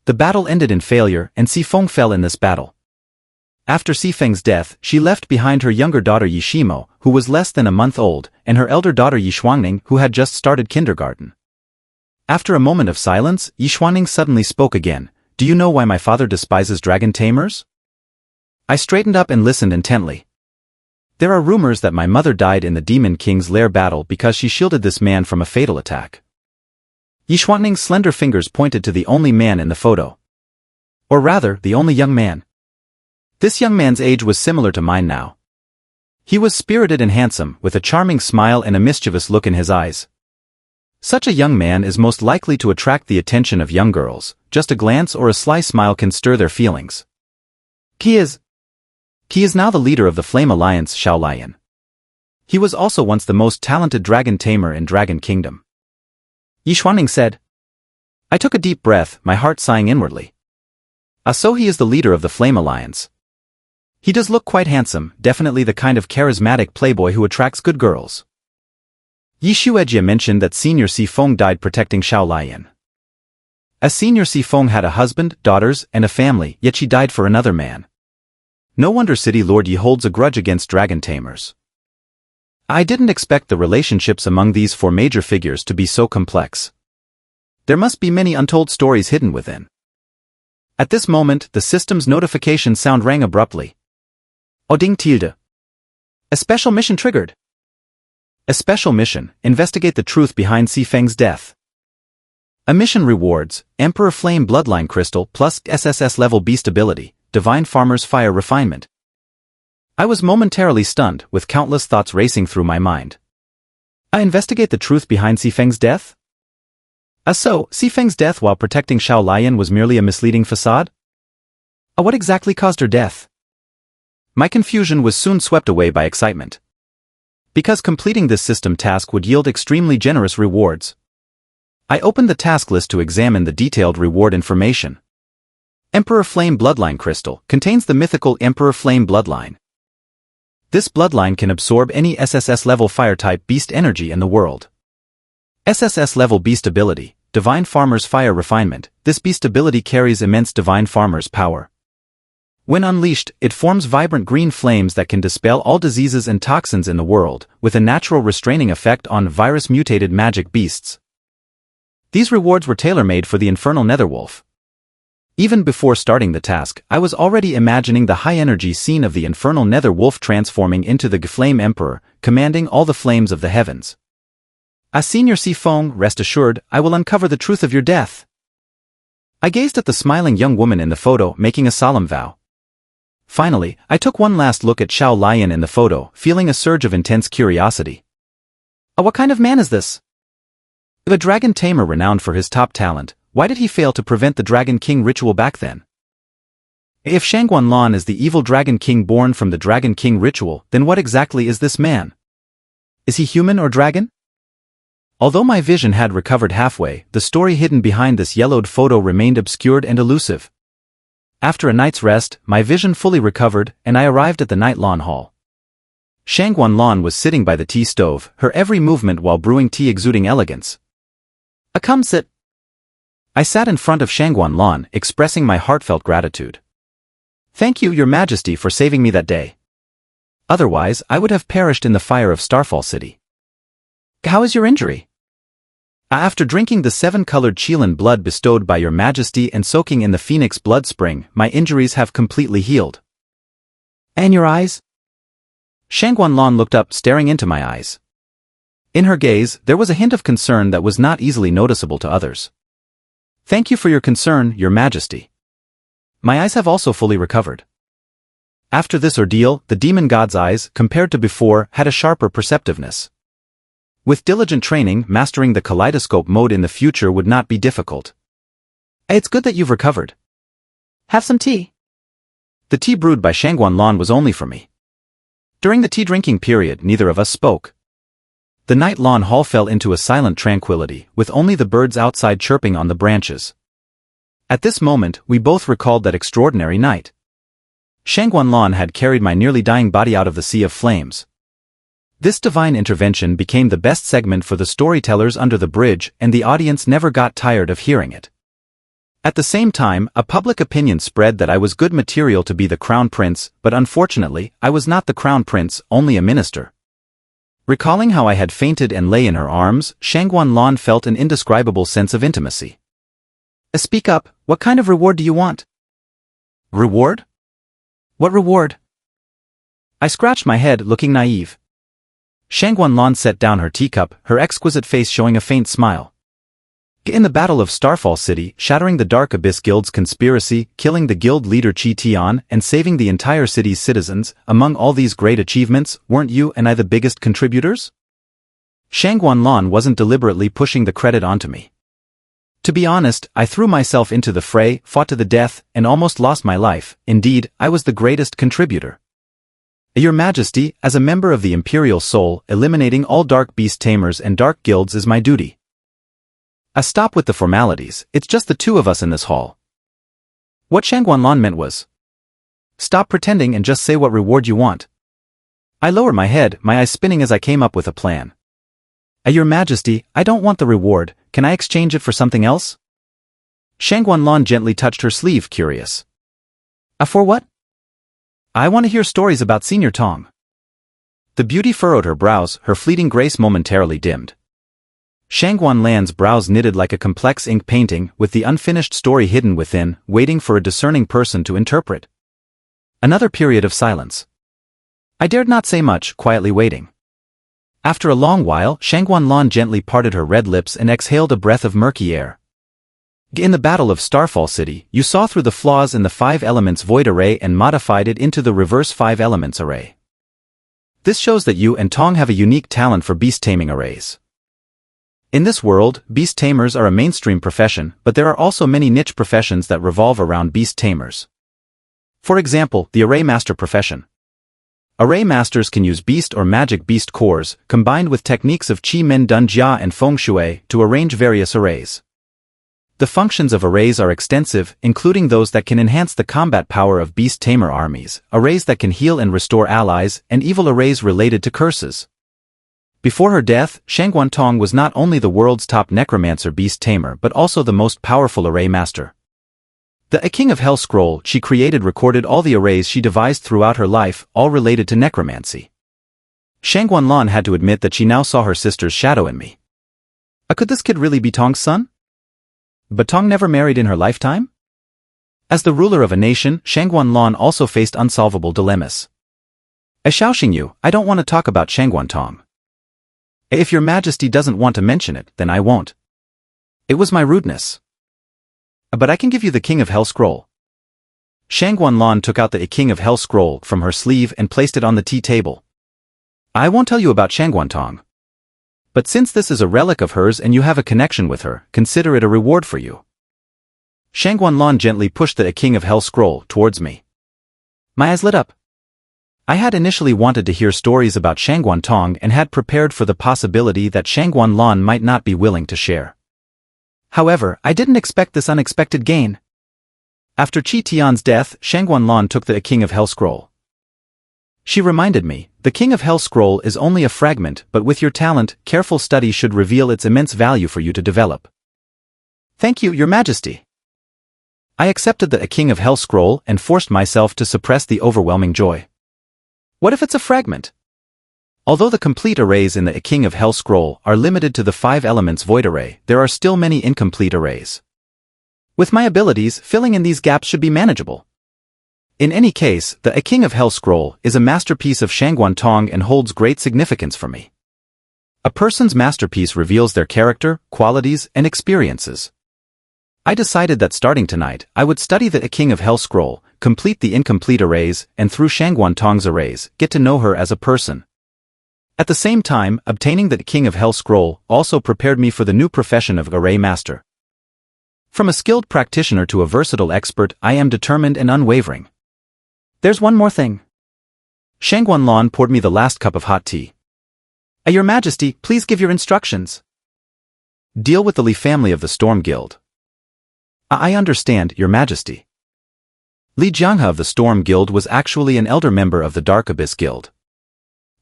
The battle ended in failure, and Sifeng fell in this battle. After Xifeng's death, she left behind her younger daughter Yishimo, who was less than a month old, and her elder daughter Yishuangning, who had just started kindergarten. After a moment of silence, Yishuangning suddenly spoke again. Do you know why my father despises dragon tamers? I straightened up and listened intently. There are rumors that my mother died in the Demon King's lair battle because she shielded this man from a fatal attack. Yishuangning's slender fingers pointed to the only man in the photo. Or rather, the only young man. This young man's age was similar to mine now. He was spirited and handsome, with a charming smile and a mischievous look in his eyes. Such a young man is most likely to attract the attention of young girls. Just a glance or a sly smile can stir their feelings. He is now the leader of the Flame Alliance, Xiao Lion. He was also once the most talented dragon tamer in Dragon Kingdom. Yishuanning said. I took a deep breath, my heart sighing inwardly. So he is the leader of the Flame Alliance. He does look quite handsome, definitely the kind of charismatic playboy who attracts good girls. Yi Shuejia mentioned that Senior Xifeng died protecting Xiao Lion. As Senior Xifeng had a husband, daughters, and a family, yet she died for another man. No wonder City Lord Yi holds a grudge against dragon tamers. I didn't expect the relationships among these four major figures to be so complex. There must be many untold stories hidden within. At this moment, the system's notification sound rang abruptly. Oding tilde. A special mission triggered. A special mission, investigate the truth behind Xifeng's death. A mission rewards, Emperor Flame Bloodline Crystal plus SSS level beast ability, Divine Farmer's Fire Refinement. I was momentarily stunned, with countless thoughts racing through my mind. I investigate the truth behind Xifeng's death? So, Xifeng's death while protecting Xiao Lion was merely a misleading facade? What exactly caused her death? My confusion was soon swept away by excitement. Because completing this system task would yield extremely generous rewards. I opened the task list to examine the detailed reward information. Emperor Flame Bloodline Crystal contains the mythical Emperor Flame Bloodline. This bloodline can absorb any SSS level fire-type beast energy in the world. SSS level beast ability, Divine Farmer's Fire Refinement. This beast ability carries immense Divine Farmer's power. When unleashed, it forms vibrant green flames that can dispel all diseases and toxins in the world, with a natural restraining effect on virus-mutated magic beasts. These rewards were tailor-made for the infernal netherwolf. Even before starting the task, I was already imagining the high-energy scene of the infernal nether wolf transforming into the Flame Emperor, commanding all the flames of the heavens. Senior Xifeng, rest assured, I will uncover the truth of your death. I gazed at the smiling young woman in the photo, making a solemn vow. Finally, I took one last look at Xiao Lion in the photo, feeling a surge of intense curiosity. What kind of man is this? If a dragon tamer renowned for his top talent, why did he fail to prevent the Dragon King ritual back then? If Shangguan Lan is the evil Dragon King born from the Dragon King ritual, then what exactly is this man? Is he human or dragon? Although my vision had recovered halfway, the story hidden behind this yellowed photo remained obscured and elusive. After a night's rest, my vision fully recovered, and I arrived at the Night Lawn Hall. Shangguan Lan was sitting by the tea stove, her every movement while brewing tea exuding elegance. Come sit. I sat in front of Shangguan Lan, expressing my heartfelt gratitude. Thank you, Your Majesty, for saving me that day. Otherwise, I would have perished in the fire of Starfall City. How is your injury? After drinking the 7-colored Qilin blood bestowed by Your Majesty and soaking in the Phoenix blood spring, my injuries have completely healed. And your eyes? Shangguan Lan looked up, staring into my eyes. In her gaze, there was a hint of concern that was not easily noticeable to others. Thank you for your concern, Your Majesty. My eyes have also fully recovered. After this ordeal, the demon god's eyes, compared to before, had a sharper perceptiveness. With diligent training, mastering the kaleidoscope mode in the future would not be difficult. It's good that you've recovered. Have some tea. The tea brewed by Shangguan Lan was only for me. During the tea drinking period, neither of us spoke. The Night Lawn Hall fell into a silent tranquility, with only the birds outside chirping on the branches. At this moment, we both recalled that extraordinary night. Shangguan Lan had carried my nearly dying body out of the sea of flames. This divine intervention became the best segment for the storytellers under the bridge, and the audience never got tired of hearing it. At the same time, a public opinion spread that I was good material to be the crown prince, but unfortunately, I was not the crown prince, only a minister. Recalling how I had fainted and lay in her arms, Shangguan Lan felt an indescribable sense of intimacy. Speak up, what kind of reward do you want? Reward? What reward? I scratched my head, looking naive. Shangguan Lan set down her teacup, her exquisite face showing a faint smile. In the Battle of Starfall City, shattering the Dark Abyss Guild's conspiracy, killing the guild leader Qi Tian, and saving the entire city's citizens, among all these great achievements, weren't you and I the biggest contributors? Shangguan Lan wasn't deliberately pushing the credit onto me. To be honest, I threw myself into the fray, fought to the death, and almost lost my life. Indeed, I was the greatest contributor. Your Majesty, as a member of the Imperial Soul, eliminating all dark beast tamers and dark guilds is my duty. Stop with the formalities, it's just the two of us in this hall. What Shangguan Lan meant was, stop pretending and just say what reward you want. I lowered my head, my eyes spinning as I came up with a plan. Your Majesty, I don't want the reward, can I exchange it for something else? Shangguan Lan gently touched her sleeve, curious. For what? I want to hear stories about Senior Tong. The beauty furrowed her brows, her fleeting grace momentarily dimmed. Shangguan Lan's brows knitted like a complex ink painting, with the unfinished story hidden within, waiting for a discerning person to interpret. Another period of silence. I dared not say much, quietly waiting. After a long while, Shangguan Lan gently parted her red lips and exhaled a breath of murky air. In the Battle of Starfall City, you saw through the flaws in the 5 elements void array and modified it into the reverse 5 elements array. This shows that you and Tong have a unique talent for beast taming arrays. In this world, beast tamers are a mainstream profession, but there are also many niche professions that revolve around beast tamers. For example, the array master profession. Array masters can use beast or magic beast cores, combined with techniques of Qi Men Dun Jia and Feng Shui, to arrange various arrays. The functions of arrays are extensive, including those that can enhance the combat power of beast tamer armies, arrays that can heal and restore allies, and evil arrays related to curses. Before her death, Shangguan Tong was not only the world's top necromancer beast tamer but also the most powerful array master. The King of Hell scroll she created recorded all the arrays she devised throughout her life, all related to necromancy. Shangguan Lan had to admit that she now saw her sister's shadow in me. Could this kid really be Tong's son? But Tong never married in her lifetime? As the ruler of a nation, Shangguan Lan also faced unsolvable dilemmas. Xiao Xingyu, I don't want to talk about Shangguan Tong. If your Majesty doesn't want to mention it, then I won't. It was my rudeness. But I can give you the King of Hell scroll. Shangguan Lan took out the King of Hell scroll from her sleeve and placed it on the tea table. I won't tell you about Shangguan Tong. But since this is a relic of hers and you have a connection with her, consider it a reward for you. Shangguan Lan gently pushed the King of Hell scroll towards me. My eyes lit up. I had initially wanted to hear stories about Shangguan Tong and had prepared for the possibility that Shangguan Lan might not be willing to share. However, I didn't expect this unexpected gain. After Qi Tian's death, Shangguan Lan took the King of Hell scroll. She reminded me, the King of Hell scroll is only a fragment, but with your talent, careful study should reveal its immense value for you to develop. Thank you, Your Majesty. I accepted the King of Hell scroll and forced myself to suppress the overwhelming joy. What if it's a fragment? Although the complete arrays in the King of Hell scroll are limited to the 5 elements void array, there are still many incomplete arrays. With my abilities, filling in these gaps should be manageable. In any case, the King of Hell scroll is a masterpiece of Shangguan Tong and holds great significance for me. A person's masterpiece reveals their character, qualities, and experiences. I decided that starting tonight, I would study the King of Hell scroll, complete the incomplete arrays, and through Shangguan Tong's arrays, get to know her as a person. At the same time, obtaining the King of Hell scroll also prepared me for the new profession of array master. From a skilled practitioner to a versatile expert, I am determined and unwavering. There's one more thing. Shangguan Lan poured me the last cup of hot tea. Your Majesty, please give your instructions. Deal with the Li family of the Storm Guild. I understand, Your Majesty. Li Jianghe of the Storm Guild was actually an elder member of the Dark Abyss Guild.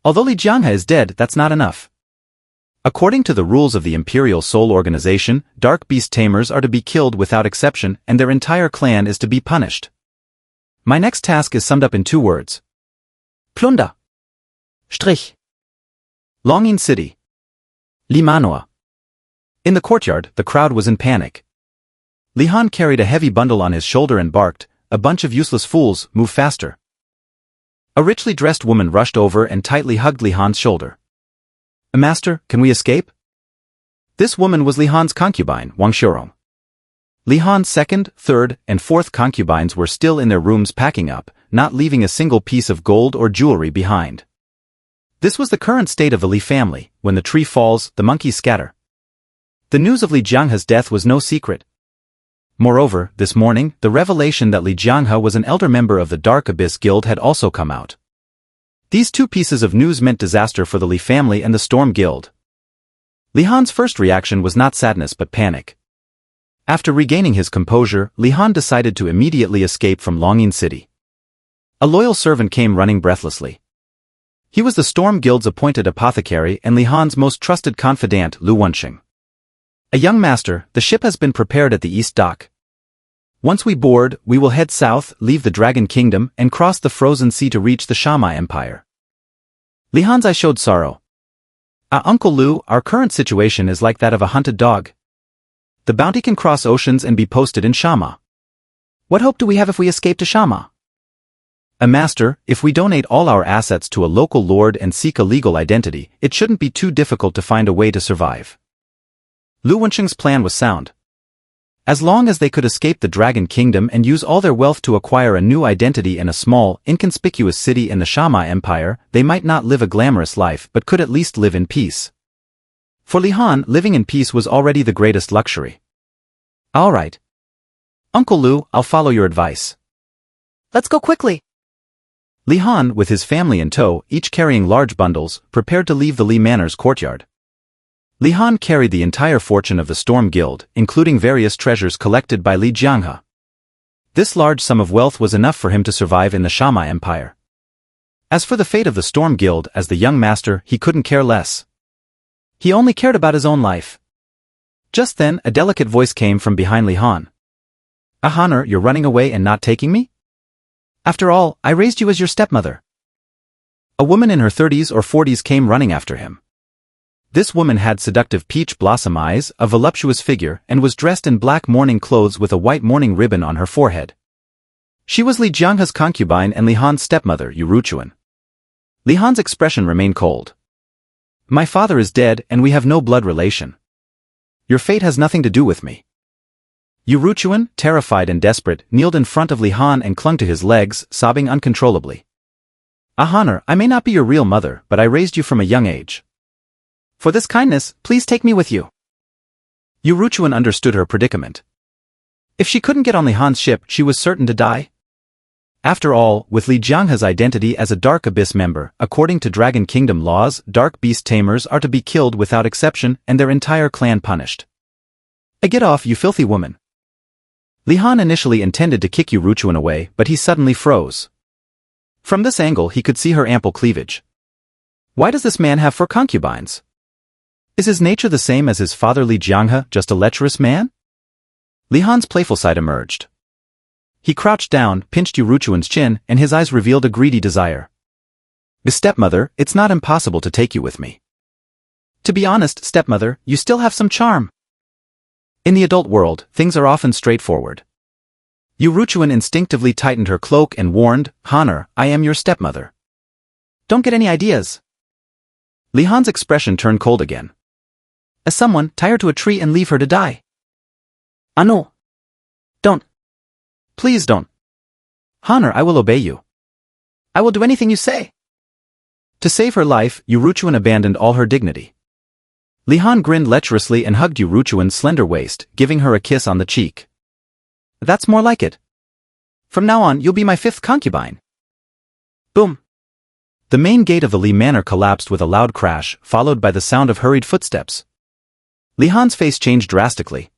Although Li Jianghe is dead, that's not enough. According to the rules of the Imperial Soul Organization, dark beast tamers are to be killed without exception and their entire clan is to be punished. My next task is summed up in 2 words. Plunder. Strich. Huangyan City. Limanor. In the courtyard, the crowd was in panic. Li Han carried a heavy bundle on his shoulder and barked, "A bunch of useless fools, move faster." A richly dressed woman rushed over and tightly hugged Li Han's shoulder. "Master, can we escape?" This woman was Li Han's concubine, Wang Xiurong. Li Han's second, third, and fourth concubines were still in their rooms packing up, not leaving a single piece of gold or jewelry behind. This was the current state of the Li family. When the tree falls, the monkeys scatter. The news of Li Jianghe's death was no secret. Moreover, this morning, the revelation that Li Jianghe was an elder member of the Dark Abyss Guild had also come out. These 2 pieces of news meant disaster for the Li family and the Storm Guild. Li Han's first reaction was not sadness but panic. After regaining his composure, Li Han decided to immediately escape from Huangyan City. A loyal servant came running breathlessly. He was the Storm Guild's appointed apothecary and Li Han's most trusted confidant, Lu Wenxing. "A young master, the ship has been prepared at the East Dock. Once we board, we will head south, leave the Dragon Kingdom, and cross the frozen sea to reach the Shamai Empire." Li Han's eyes showed sorrow. Uncle Lu, our current situation is like that of a hunted dog. The bounty can cross oceans and be posted in Shama. What hope do we have if we escape to Shama? Master, if we donate all our assets to a local lord and seek a legal identity, it shouldn't be too difficult to find a way to survive. Lu Wenxing's plan was sound. As long as they could escape the Dragon Kingdom and use all their wealth to acquire a new identity in a small, inconspicuous city in the Shamai Empire, they might not live a glamorous life but could at least live in peace. For Li Han, living in peace was already the greatest luxury. "All right. Uncle Lu, I'll follow your advice. Let's go quickly." Li Han, with his family in tow, each carrying large bundles, prepared to leave the Li Manor's courtyard. Li Han carried the entire fortune of the Storm Guild, including various treasures collected by Li Jianghe. This large sum of wealth was enough for him to survive in the Shamai Empire. As for the fate of the Storm Guild, as the young master, he couldn't care less. He only cared about his own life. Just then, a delicate voice came from behind Li Han. "Honor, you're running away and not taking me? After all, I raised you as your stepmother." A woman in her 30s or 40s came running after him. This woman had seductive peach blossom eyes, a voluptuous figure, and was dressed in black mourning clothes with a white mourning ribbon on her forehead. She was Li Jianghe's concubine and Li Han's stepmother, Yu Chuan. Li Han's expression remained cold. "My father is dead and we have no blood relation. Your fate has nothing to do with me." Yu Chuan, terrified and desperate, kneeled in front of Li Han and clung to his legs, sobbing uncontrollably. "Honor, I may not be your real mother, but I raised you from a young age. For this kindness, please take me with you." Yu Chuan understood her predicament. If she couldn't get on Li Han's ship, she was certain to die. After all, with Li Jianghe's identity as a Dark Abyss member, according to Dragon Kingdom laws, dark beast tamers are to be killed without exception and their entire clan punished. "Get off, you filthy woman." Li Han initially intended to kick Yu Chuan away, but he suddenly froze. From this angle he could see her ample cleavage. Why does this man have 4 concubines? Is his nature the same as his father Li Jianghe, just a lecherous man? Li Han's playful side emerged. He crouched down, pinched Yu Chuan's chin, and his eyes revealed a greedy desire. "Stepmother, it's not impossible to take you with me." "To be honest, stepmother, you still have some charm." In the adult world, things are often straightforward. Yu Chuan instinctively tightened her cloak and warned, "Honor, I am your stepmother. Don't get any ideas." Li Han's expression turned cold again. "As someone, tie her to a tree and leave her to die." "No. Don't. Please don't." "Honor, I will obey you. I will do anything you say." To save her life, Yu Chuan abandoned all her dignity. Li Han grinned lecherously and hugged Yu Chuan's slender waist, giving her a kiss on the cheek. "That's more like it. From now on, you'll be my 5th concubine." Boom! The main gate of the Li Manor collapsed with a loud crash, followed by the sound of hurried footsteps. Li Han's face changed drastically.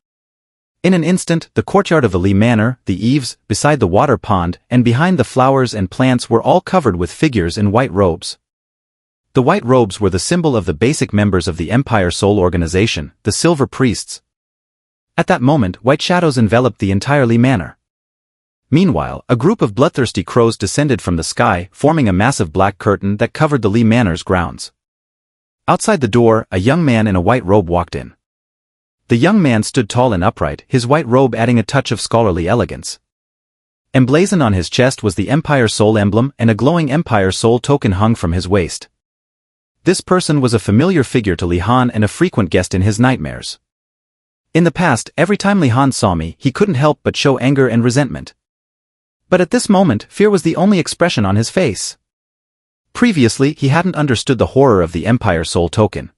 In an instant, the courtyard of the Li Manor, the eaves, beside the water pond, and behind the flowers and plants were all covered with figures in white robes. The white robes were the symbol of the basic members of the Empire Soul Organization, the Silver Priests. At that moment, white shadows enveloped the entire Li Manor. Meanwhile, a group of bloodthirsty crows descended from the sky, forming a massive black curtain that covered the Li Manor's grounds. Outside the door, a young man in a white robe walked in. The young man stood tall and upright, his white robe adding a touch of scholarly elegance. Emblazoned on his chest was the Empire Soul emblem, and a glowing Empire Soul token hung from his waist. This person was a familiar figure to Li Han and a frequent guest in his nightmares. In the past, every time Li Han saw me, he couldn't help but show anger and resentment. But at this moment, fear was the only expression on his face. Previously, he hadn't understood the horror of the Empire Soul token.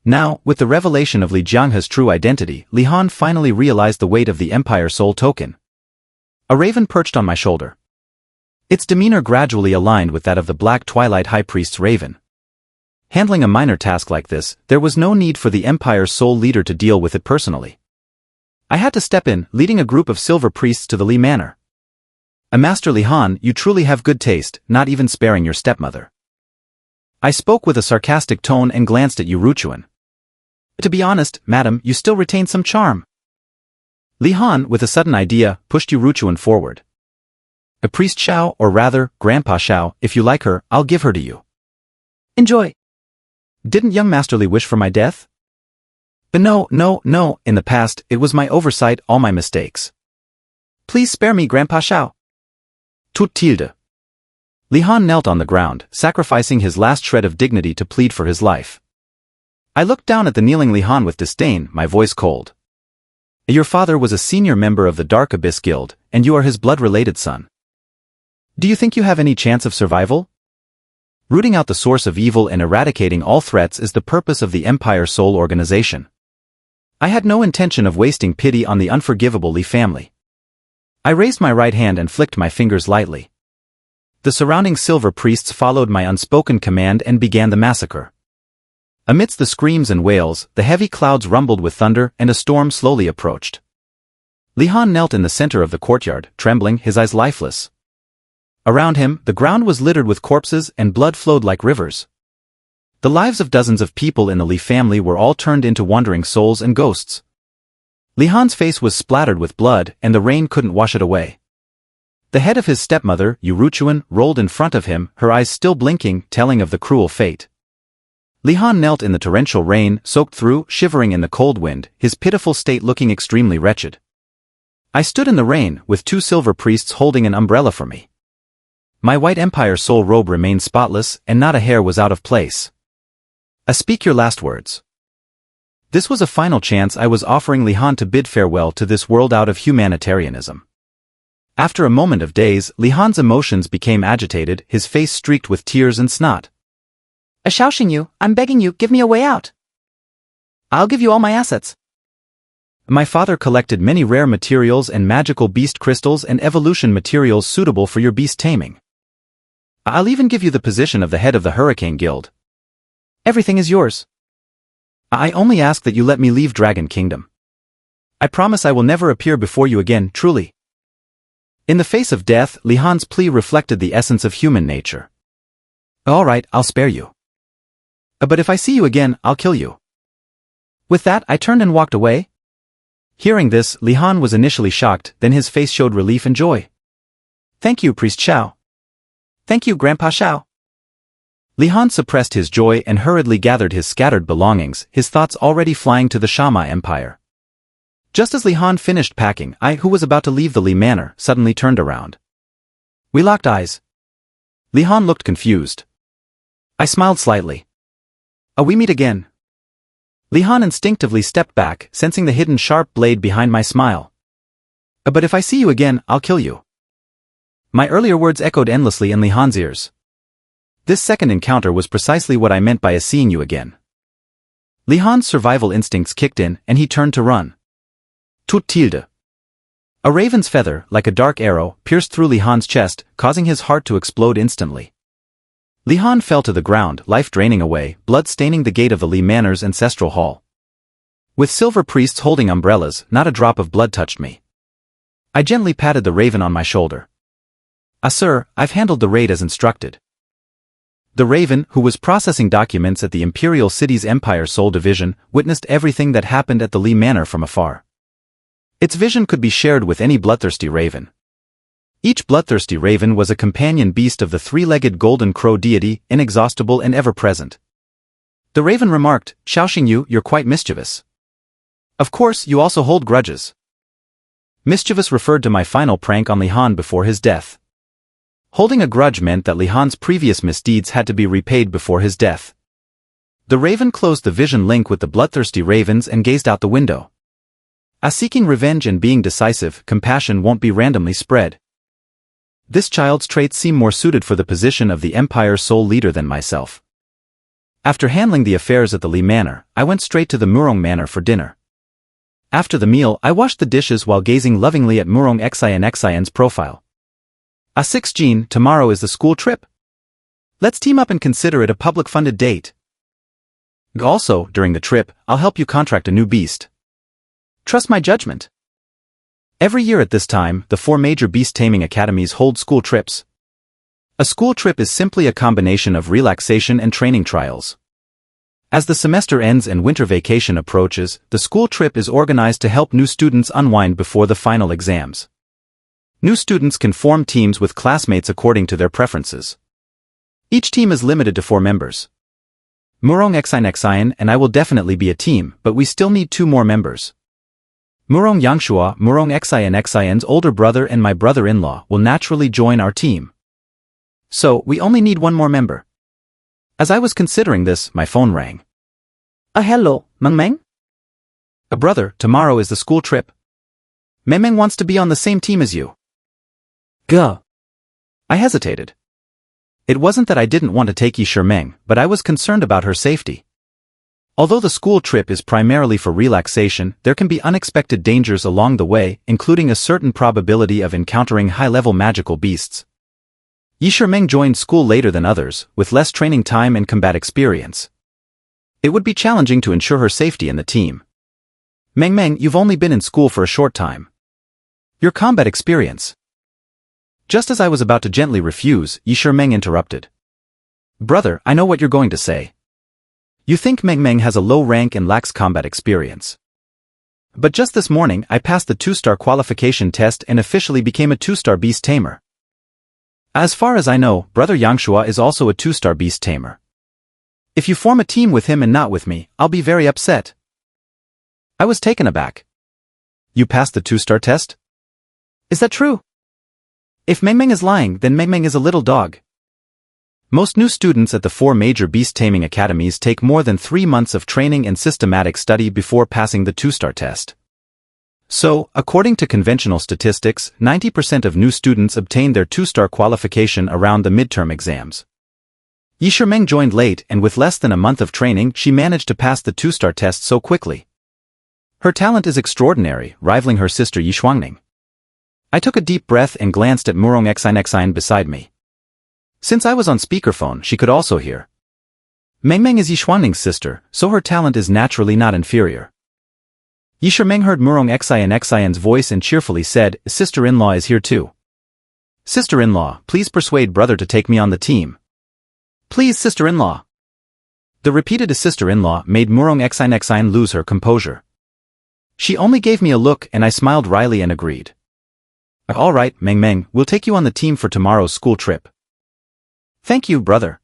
Now, with the revelation of Li Jianghe's true identity, Li Han finally realized the weight of the Empire Soul token. A raven perched on my shoulder. Its demeanor gradually aligned with that of the Black Twilight High Priest's raven. Handling a minor task like this, there was no need for the Empire's Soul leader to deal with it personally. I had to step in, leading a group of silver priests to the Li Manor. Master Li Han, you truly have good taste, not even sparing your stepmother. I spoke with a sarcastic tone and glanced at Yuruchuan. To be honest, madam, you still retain some charm. Li Han, with a sudden idea, pushed Yuruchuan forward. A priest Xiao, or rather, Grandpa Xiao, if you like her, I'll give her to you. Enjoy. Didn't young Master Li wish for my death? But no, in the past, it was my oversight, all my mistakes. Please spare me, Grandpa Xiao. Tut tilde. Li Han knelt on the ground, sacrificing his last shred of dignity to plead for his life. I looked down at the kneeling Li Han with disdain, my voice cold. Your father was a senior member of the Dark Abyss Guild, and you are his blood-related son. Do you think you have any chance of survival? Rooting out the source of evil and eradicating all threats is the purpose of the Empire Soul Organization. I had no intention of wasting pity on the unforgivable Li family. I raised my right hand and flicked my fingers lightly. The surrounding silver priests followed my unspoken command and began the massacre. Amidst the screams and wails, the heavy clouds rumbled with thunder and a storm slowly approached. Li Han knelt in the center of the courtyard, trembling, his eyes lifeless. Around him, the ground was littered with corpses and blood flowed like rivers. The lives of dozens of people in the Li family were all turned into wandering souls and ghosts. Li Han's face was splattered with blood, and the rain couldn't wash it away. The head of his stepmother, Yuruchuan, rolled in front of him, her eyes still blinking, telling of the cruel fate. Li Han knelt in the torrential rain, soaked through, shivering in the cold wind, his pitiful state looking extremely wretched. I stood in the rain, with two silver priests holding an umbrella for me. My white Empire Soul robe remained spotless, and not a hair was out of place. Speak your last words. This was a final chance I was offering Li Han to bid farewell to this world out of humanitarianism. After a moment of daze, Li Han's emotions became agitated, his face streaked with tears and snot. Xiao Xingyu, I'm begging you, give me a way out. I'll give you all my assets. My father collected many rare materials and magical beast crystals and evolution materials suitable for your beast taming. I'll even give you the position of the head of the Hurricane Guild. Everything is yours. I only ask that you let me leave Dragon Kingdom. I promise I will never appear before you again, truly. In the face of death, Li Han's plea reflected the essence of human nature. All right, I'll spare you. But if I see you again, I'll kill you. With that, I turned and walked away. Hearing this, Li Han was initially shocked, then his face showed relief and joy. Thank you, Priest Xiao. Thank you, Grandpa Xiao. Li Han suppressed his joy and hurriedly gathered his scattered belongings, his thoughts already flying to the Shama Empire. Just as Li Han finished packing, I, who was about to leave the Li Manor, suddenly turned around. We locked eyes. Li Han looked confused. I smiled slightly. We meet again. Li Han instinctively stepped back, sensing the hidden sharp blade behind my smile. But if I see you again, I'll kill you. My earlier words echoed endlessly in Li Han's ears. This second encounter was precisely what I meant by seeing you again. Li Han's survival instincts kicked in, and he turned to run. Tut tilde. A raven's feather, like a dark arrow, pierced through Li Han's chest, causing his heart to explode instantly. Li Han fell to the ground, life draining away, blood staining the gate of the Li Manor's ancestral hall. With silver priests holding umbrellas, not a drop of blood touched me. I gently patted the raven on my shoulder. Sir, I've handled the raid as instructed. The Raven, who was processing documents at the Imperial City's Empire Soul Division, witnessed everything that happened at the Li Manor from afar. Its vision could be shared with any bloodthirsty raven. Each bloodthirsty raven was a companion beast of the three-legged golden crow deity, inexhaustible and ever-present. The raven remarked, "Xiao Xingyu, you're quite mischievous. Of course, you also hold grudges." Mischievous referred to my final prank on Li Han before his death. Holding a grudge meant that Li Han's previous misdeeds had to be repaid before his death. The raven closed the vision link with the bloodthirsty ravens and gazed out the window. As seeking revenge and being decisive, compassion won't be randomly spread. This child's traits seem more suited for the position of the Empire's sole leader than myself. After handling the affairs at the Li Manor, I went straight to the Murong Manor for dinner. After the meal, I washed the dishes while gazing lovingly at Murong Xian's profile. A6 Jean, tomorrow is the school trip. Let's team up and consider it a public-funded date. Also, during the trip, I'll help you contract a new beast. Trust my judgment. Every year at this time, the 4 major beast-taming academies hold school trips. A school trip is simply a combination of relaxation and training trials. As the semester ends and winter vacation approaches, the school trip is organized to help new students unwind before the final exams. New students can form teams with classmates according to their preferences. Each team is limited to 4 members. Murong Xian and I will definitely be a team, but we still need 2 more members. Murong Yangshua, Murong Xian's older brother and my brother-in-law, will naturally join our team. So, we only need 1 more member. As I was considering this, my phone rang. Hello, Meng? Brother, tomorrow is the school trip. Meng wants to be on the same team as you. Go. I hesitated. It wasn't that I didn't want to take Meng, but I was concerned about her safety. Although the school trip is primarily for relaxation, there can be unexpected dangers along the way, including a certain probability of encountering high-level magical beasts. Meng joined school later than others, with less training time and combat experience. It would be challenging to ensure her safety in the team. Meng, you've only been in school for a short time. Your combat experience. Just as I was about to gently refuse, Meng interrupted. Brother, I know what you're going to say. You think Meng has a low rank and lacks combat experience. But just this morning, I passed the 2-star qualification test and officially became a 2-star beast tamer. As far as I know, Brother Yangshua is also a 2-star beast tamer. If you form a team with him and not with me, I'll be very upset. I was taken aback. You passed the 2-star test? Is that true? If Meng is lying, then Meng is a little dog. Most new students at the 4 major beast-taming academies take more than 3 months of training and systematic study before passing the 2-star test. So, according to conventional statistics, 90% of new students obtain their 2-star qualification around the midterm exams. Meng joined late, and with less than a month of training, she managed to pass the 2-star test so quickly. Her talent is extraordinary, rivaling her sister Yixuangning. I took a deep breath and glanced at Murong Xian beside me. Since I was on speakerphone, she could also hear. Meng is Yixuangning's sister, so her talent is naturally not inferior. Meng heard Murong Xian's voice and cheerfully said, "Sister-in-law is here too. Sister-in-law, please persuade brother to take me on the team." Please, sister-in-law. The repeated sister-in-law made Murong Xian lose her composure. She only gave me a look and I smiled wryly and agreed. All right, Meng, we'll take you on the team for tomorrow's school trip. Thank you, brother.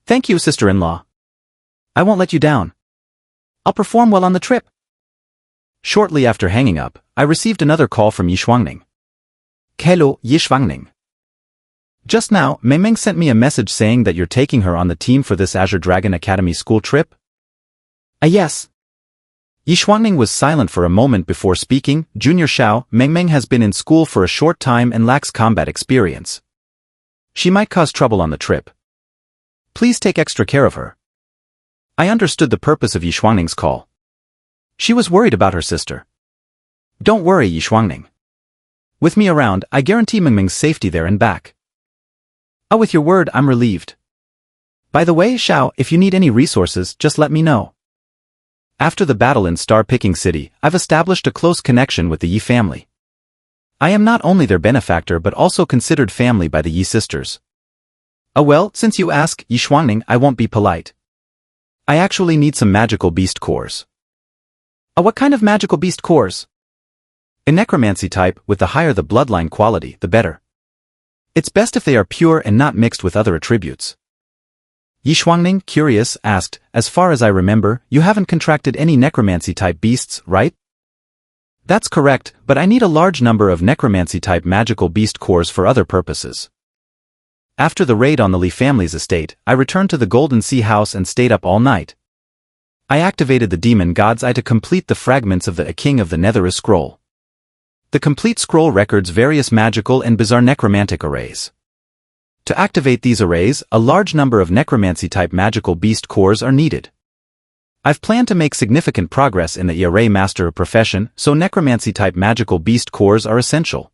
Thank you, sister-in-law. I won't let you down. I'll perform well on the trip. Shortly after hanging up, I received another call from Yixuangning. Hello, Yixuangning. Just now, Meng sent me a message saying that you're taking her on the team for this Azure Dragon Academy school trip? Yes. Yixuangning was silent for a moment before speaking. Junior Xiao, Meng has been in school for a short time and lacks combat experience. She might cause trouble on the trip. Please take extra care of her. I understood the purpose of Yixuangning's call. She was worried about her sister. Don't worry, Yixuangning. With me around, I guarantee Meng's safety there and back. With your word, I'm relieved. By the way, Xiao, if you need any resources, just let me know. After the battle in Star-Picking City, I've established a close connection with the Yi family. I am not only their benefactor but also considered family by the Yi sisters. Well, since you ask, Yi Shuangning, I won't be polite. I actually need some magical beast cores. What kind of magical beast cores? A necromancy type, with the higher the bloodline quality, the better. It's best if they are pure and not mixed with other attributes. Yi Shuangning, curious, asked, as far as I remember, you haven't contracted any necromancy-type beasts, right? That's correct, but I need a large number of necromancy-type magical beast cores for other purposes. After the raid on the Li family's estate, I returned to the Golden Sea House and stayed up all night. I activated the demon god's eye to complete the fragments of the King of the Netherus scroll. The complete scroll records various magical and bizarre necromantic arrays. To activate these arrays, a large number of necromancy-type magical beast cores are needed. I've planned to make significant progress in the array master profession, so necromancy-type magical beast cores are essential.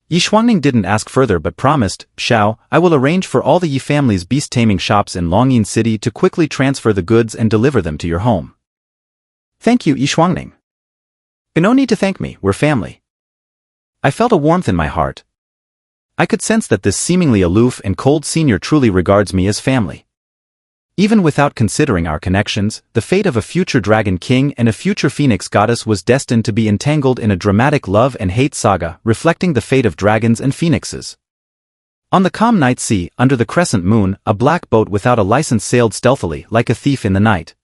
Yi Shuangning didn't ask further but promised, Xiao, I will arrange for all the Yi family's beast-taming shops in Huangyan City to quickly transfer the goods and deliver them to your home. Thank you, Yi Shuangning. No need to thank me, we're family. I felt a warmth in my heart. I could sense that this seemingly aloof and cold senior truly regards me as family. Even without considering our connections, the fate of a future Dragon King and a future Phoenix Goddess was destined to be entangled in a dramatic love and hate saga reflecting the fate of dragons and phoenixes. On the calm night sea, under the crescent moon, a black boat without a license sailed stealthily like a thief in the night.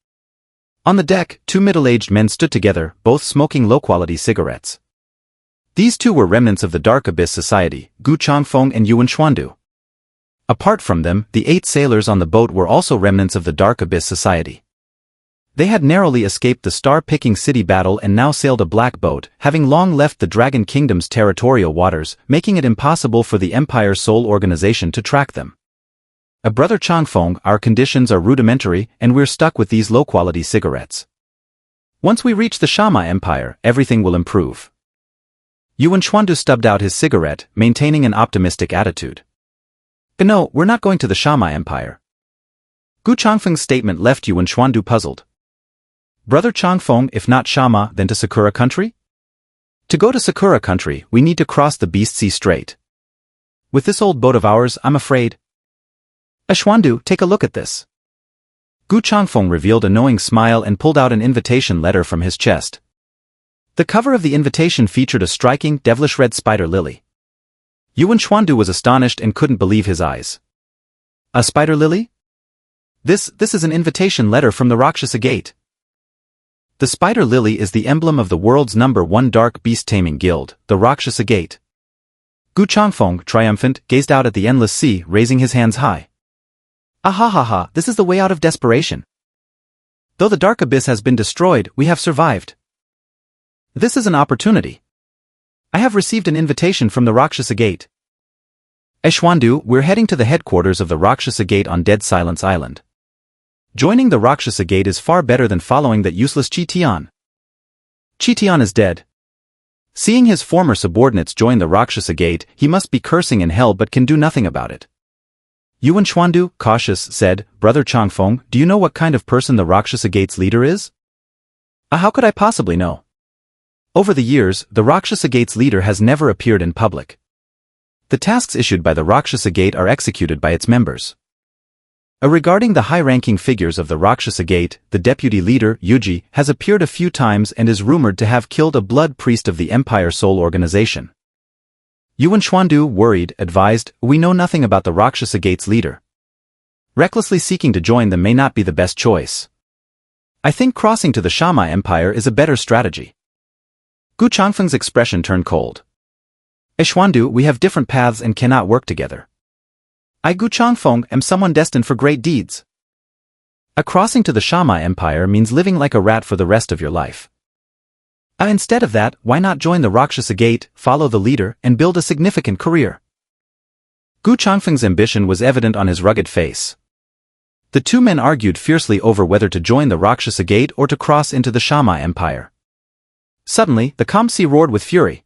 On the deck, two middle-aged men stood together, both smoking low-quality cigarettes. These two were remnants of the Dark Abyss Society, Gu Changfeng and Yuan Xuandu. Apart from them, the 8 sailors on the boat were also remnants of the Dark Abyss Society. They had narrowly escaped the star-picking city battle and now sailed a black boat, having long left the Dragon Kingdom's territorial waters, making it impossible for the Empire Soul Organization to track them. Brother Changfeng, our conditions are rudimentary, and we're stuck with these low-quality cigarettes. Once we reach the Shama Empire, everything will improve. Yuan Xuandu stubbed out his cigarette, maintaining an optimistic attitude. No, we're not going to the Shama Empire. Gu Changfeng's statement left Yuan Xuandu puzzled. Brother Changfeng, if not Shama, then to Sakura Country? To go to Sakura Country, we need to cross the Beast Sea Strait. With this old boat of ours, I'm afraid. Xuandu, take a look at this. Gu Changfeng revealed a knowing smile and pulled out an invitation letter from his chest. The cover of the invitation featured a striking, devilish red spider lily. Yuan Xuandu was astonished and couldn't believe his eyes. A spider lily? This is an invitation letter from the Rakshasa Gate. The spider lily is the emblem of the world's #1 dark beast-taming guild, the Rakshasa Gate. Gu Changfeng, triumphant, gazed out at the endless sea, raising his hands high. Ahahaha, this is the way out of desperation. Though the Dark Abyss has been destroyed, we have survived. This is an opportunity. I have received an invitation from the Rakshasa Gate. Xuandu, we're heading to the headquarters of the Rakshasa Gate on Dead Silence Island. Joining the Rakshasa Gate is far better than following that useless Qi Tian. Qi Tian is dead. Seeing his former subordinates join the Rakshasa Gate, he must be cursing in hell but can do nothing about it. Yuan Xuandu, cautious, said, Brother Changfeng, do you know what kind of person the Rakshasa Gate's leader is? How could I possibly know? Over the years, the Rakshasa Gate's leader has never appeared in public. The tasks issued by the Rakshasa Gate are executed by its members. Regarding the high-ranking figures of the Rakshasa Gate, the deputy leader, Yuji, has appeared a few times and is rumored to have killed a blood priest of the Empire Soul Organization. Yuan Xuandu, worried, advised, we know nothing about the Rakshasa Gate's leader. Recklessly seeking to join them may not be the best choice. I think crossing to the Shama Empire is a better strategy. Gu Changfeng's expression turned cold. Xuandu, we have different paths and cannot work together. I, Gu Changfeng, am someone destined for great deeds. Crossing to the Shama Empire means living like a rat for the rest of your life. Instead of that, why not join the Rakshasa Gate, follow the leader, and build a significant career? Gu Changfeng's ambition was evident on his rugged face. The two men argued fiercely over whether to join the Rakshasa Gate or to cross into the Shama Empire. Suddenly, the calm sea roared with fury.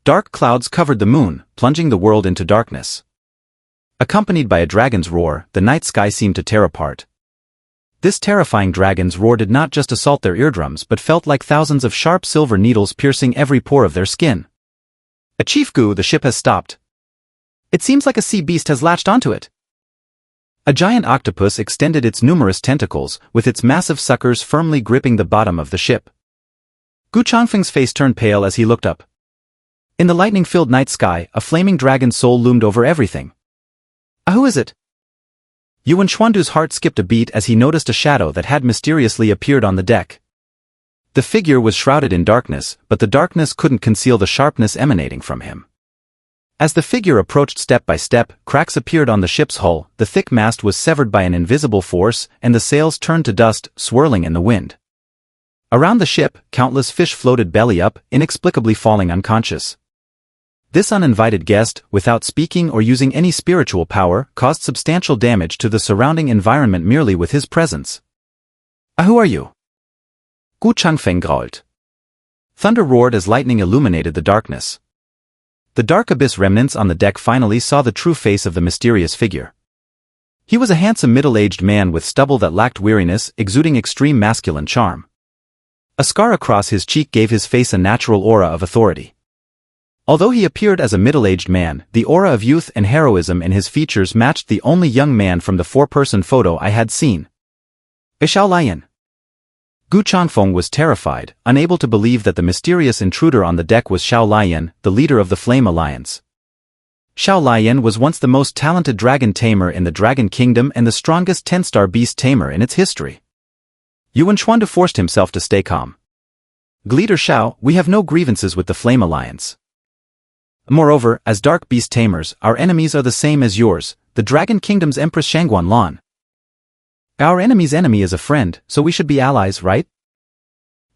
Dark clouds covered the moon, plunging the world into darkness. Accompanied by a dragon's roar, the night sky seemed to tear apart. This terrifying dragon's roar did not just assault their eardrums but felt like thousands of sharp silver needles piercing every pore of their skin. Chief Gu, the ship has stopped. It seems like a sea beast has latched onto it. A giant octopus extended its numerous tentacles, with its massive suckers firmly gripping the bottom of the ship. Gu Changfeng's face turned pale as he looked up. In the lightning-filled night sky, a flaming dragon soul loomed over everything. Who is it? Yuan Xuandu's heart skipped a beat as he noticed a shadow that had mysteriously appeared on the deck. The figure was shrouded in darkness, but the darkness couldn't conceal the sharpness emanating from him. As the figure approached step by step, cracks appeared on the ship's hull, the thick mast was severed by an invisible force, and the sails turned to dust, swirling in the wind. Around the ship, countless fish floated belly up, inexplicably falling unconscious. This uninvited guest, without speaking or using any spiritual power, caused substantial damage to the surrounding environment merely with his presence. Who are you? Gu Changfeng growled. Thunder roared as lightning illuminated the darkness. The dark abyss remnants on the deck finally saw the true face of the mysterious figure. He was a handsome middle-aged man with stubble that lacked weariness, exuding extreme masculine charm. A scar across his cheek gave his face a natural aura of authority. Although he appeared as a middle-aged man, the aura of youth and heroism in his features matched the only young man from the four-person photo I had seen. Xiao Lian. Gu Changfeng was terrified, unable to believe that the mysterious intruder on the deck was Xiao Lian, the leader of the Flame Alliance. Xiao Lian was once the most talented dragon tamer in the Dragon Kingdom and the strongest 10-star beast tamer in its history. Yuan Xuandu forced himself to stay calm. Leader Xiao, we have no grievances with the Flame Alliance. Moreover, as dark beast tamers, our enemies are the same as yours, the Dragon Kingdom's Empress Shangguan Lan. Our enemy's enemy is a friend, so we should be allies, right?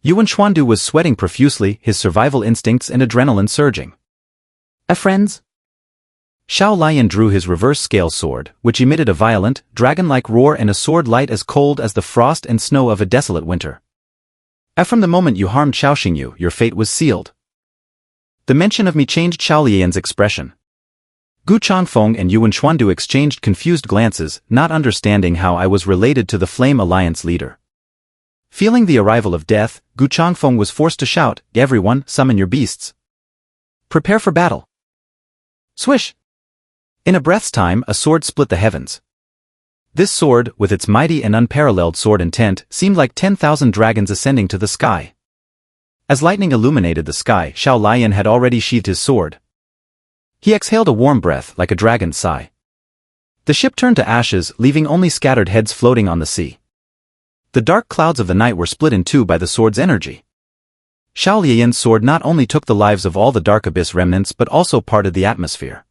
Yuan Xuandu was sweating profusely, his survival instincts and adrenaline surging. Friends? Xiao Lian drew his reverse-scale sword, which emitted a violent, dragon-like roar and a sword light as cold as the frost and snow of a desolate winter. From the moment you harmed Xiao Xingyu, your fate was sealed. The mention of me changed Xiao Lian's expression. Gu Changfeng and Yuan Xuandu exchanged confused glances, not understanding how I was related to the Flame Alliance leader. Feeling the arrival of death, Gu Changfeng was forced to shout, "Everyone, summon your beasts. Prepare for battle." Swish! In a breath's time, a sword split the heavens. This sword, with its mighty and unparalleled sword intent, seemed like 10,000 dragons ascending to the sky. As lightning illuminated the sky, Xiao Lian had already sheathed his sword. He exhaled a warm breath like a dragon's sigh. The ship turned to ashes, leaving only scattered heads floating on the sea. The dark clouds of the night were split in two by the sword's energy. Xiao Lian's sword not only took the lives of all the dark abyss remnants but also parted the atmosphere.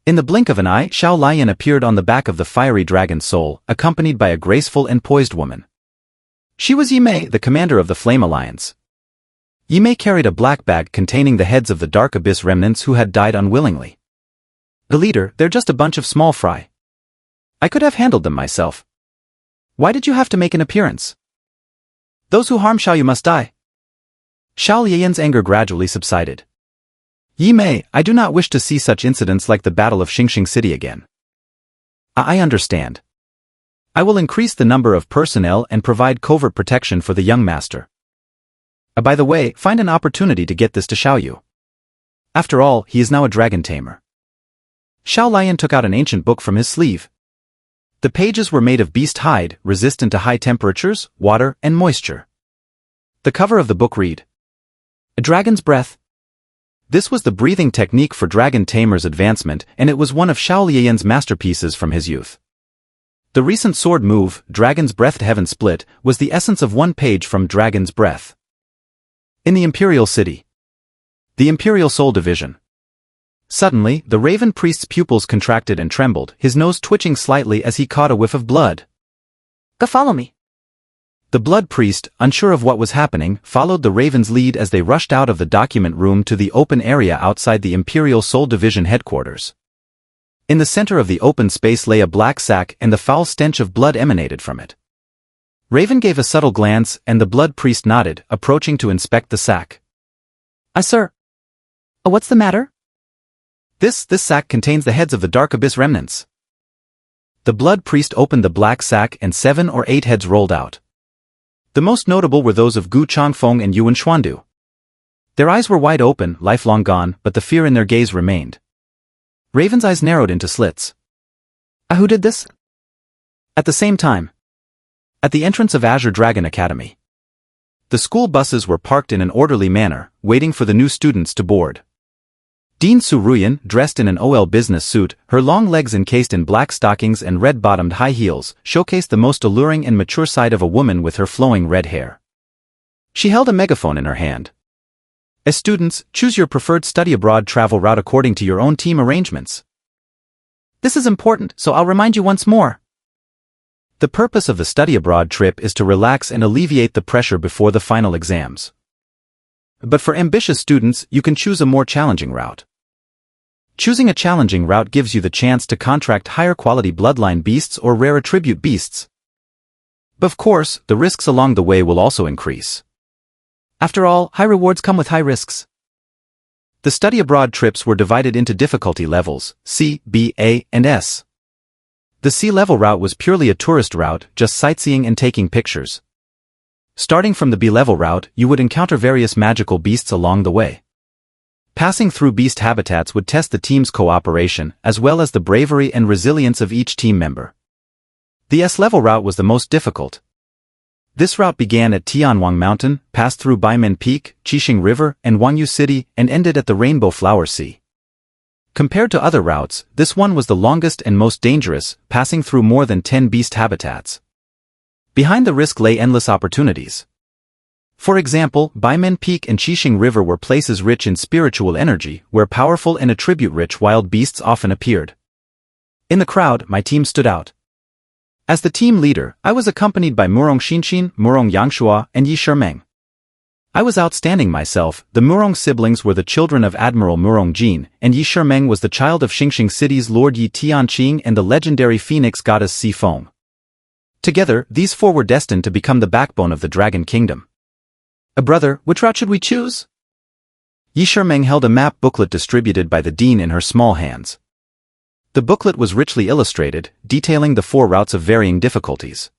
In the blink of an eye, Xiao Lian appeared on the back of the fiery dragon soul, accompanied by a graceful and poised woman. She was Yimei, the commander of the Flame Alliance. Yimei carried a black bag containing the heads of the dark abyss remnants who had died unwillingly. The leader, they're just a bunch of small fry. I could have handled them myself. Why did you have to make an appearance? Those who harm Xiao Yu must die. Xiao Lian's anger gradually subsided. Yimei, I do not wish to see such incidents like the Battle of Xingxing City again. I understand. I will increase the number of personnel and provide covert protection for the young master. By the way, find an opportunity to get this to Xiao Yu. After all, he is now a dragon tamer. Xiao Lian took out an ancient book from his sleeve. The pages were made of beast hide, resistant to high temperatures, water, and moisture. The cover of the book read, "A Dragon's Breath." This was the breathing technique for dragon tamers' advancement, and it was one of Xiao Lian's masterpieces from his youth. The recent sword move, Dragon's Breath Heaven Split, was the essence of one page from Dragon's Breath. In the Imperial City. The Imperial Soul Division. Suddenly, the Raven Priest's pupils contracted and trembled, his nose twitching slightly as he caught a whiff of blood. Go follow me. The Blood Priest, unsure of what was happening, followed the Raven's lead as they rushed out of the document room to the open area outside the Imperial Soul Division headquarters. In the center of the open space lay a black sack and the foul stench of blood emanated from it. Raven gave a subtle glance and the Blood Priest nodded, approaching to inspect the sack. Sir. What's the matter? This sack contains the heads of the Dark Abyss remnants. The Blood Priest opened the black sack and 7 or 8 heads rolled out. The most notable were those of Gu Changfeng and Yuan Xuandu. Their eyes were wide open, lifelong gone, but the fear in their gaze remained. Raven's eyes narrowed into slits. Who did this? At the same time, at the entrance of Azure Dragon Academy, the school buses were parked in an orderly manner, waiting for the new students to board. Dean Suruyan, dressed in an OL business suit, her long legs encased in black stockings and red-bottomed high heels, showcased the most alluring and mature side of a woman with her flowing red hair. She held a megaphone in her hand. As students, choose your preferred study abroad travel route according to your own team arrangements. This is important, so I'll remind you once more. The purpose of the study abroad trip is to relax and alleviate the pressure before the final exams. But for ambitious students, you can choose a more challenging route. Choosing a challenging route gives you the chance to contract higher quality bloodline beasts or rare attribute beasts. But of course, the risks along the way will also increase. After all, high rewards come with high risks. The study abroad trips were divided into difficulty levels, C, B, A, and S. The C-level route was purely a tourist route, just sightseeing and taking pictures. Starting from the B-level route, you would encounter various magical beasts along the way. Passing through beast habitats would test the team's cooperation, as well as the bravery and resilience of each team member. The S-level route was the most difficult. This route began at Tianwang Mountain, passed through Baimen Peak, Qixing River, and Huangyan City, and ended at the Rainbow Flower Sea. Compared to other routes, this one was the longest and most dangerous, passing through more than 10 beast habitats. Behind the risk lay endless opportunities. For example, Baimen Peak and Qixing River were places rich in spiritual energy, where powerful and attribute-rich wild beasts often appeared. In the crowd, my team stood out. As the team leader, I was accompanied by Murong Xinxin, Murong Yangshua, and Yi Shimeng. I was outstanding myself. The Murong siblings were the children of Admiral Murong Jin, and Yi Shimeng was the child of Xingxing City's Lord Yi Tianqing and the legendary phoenix goddess Si Feng. Together, these four were destined to become the backbone of the Dragon Kingdom. Brother, which route should we choose? Yi Shimeng held a map booklet distributed by the dean in her small hands. The booklet was richly illustrated, detailing the four routes of varying difficulties.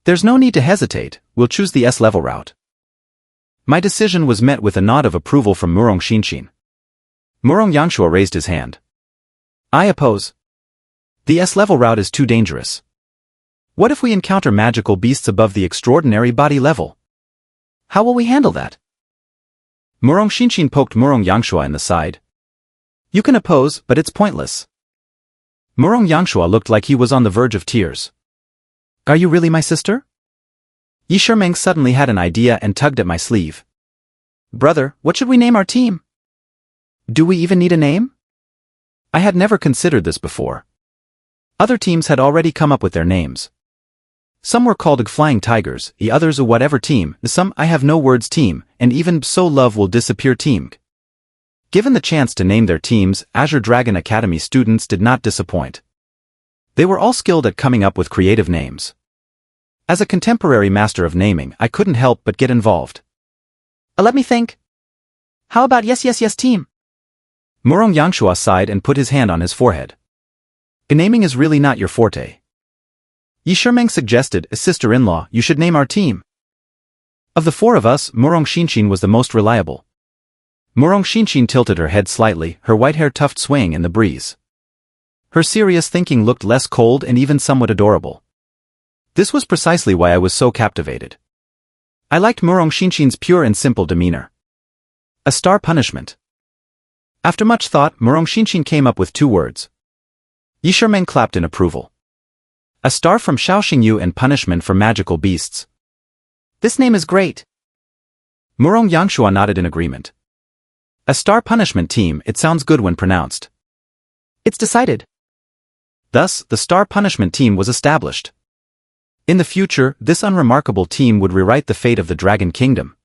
There's no need to hesitate, we'll choose the S-level route. My decision was met with a nod of approval from Murong Xinxin. Murong Yangshua raised his hand. I oppose. The S-level route is too dangerous. What if we encounter magical beasts above the extraordinary body level? How will we handle that? Murong Xinxin poked Murong Yangshua in the side. You can oppose, but it's pointless. Murong Yangshua looked like he was on the verge of tears. Are you really my sister? Yi Shimeng suddenly had an idea and tugged at my sleeve. Brother, what should we name our team? Do we even need a name? I had never considered this before. Other teams had already come up with their names. Some were called Flying Tigers, the others a whatever team, some I have no words team, and even So Love Will Disappear team. Given the chance to name their teams, Azure Dragon Academy students did not disappoint. They were all skilled at coming up with creative names. As a contemporary master of naming, I couldn't help but get involved. Let me think. How about Yes Yes Yes Team? Murong Yangshua sighed and put his hand on his forehead. Naming is really not your forte. Yi Shimeng suggested, sister-in-law, you should name our team. Of the four of us, Murong Xinxin was the most reliable. Murong Xinxin tilted her head slightly, her white hair tuft swaying in the breeze. Her serious thinking looked less cold and even somewhat adorable. This was precisely why I was so captivated. I liked Murong Xinxin's pure and simple demeanor. A star punishment. After much thought, Murong Xinxin came up with two words. Yi Shimeng clapped in approval. A star from Xiao Xingyu and punishment for magical beasts. This name is great. Murong Yangshua nodded in agreement. A star punishment team, it sounds good when pronounced. It's decided. Thus, the star punishment team was established. In the future, this unremarkable team would rewrite the fate of the Dragon Kingdom.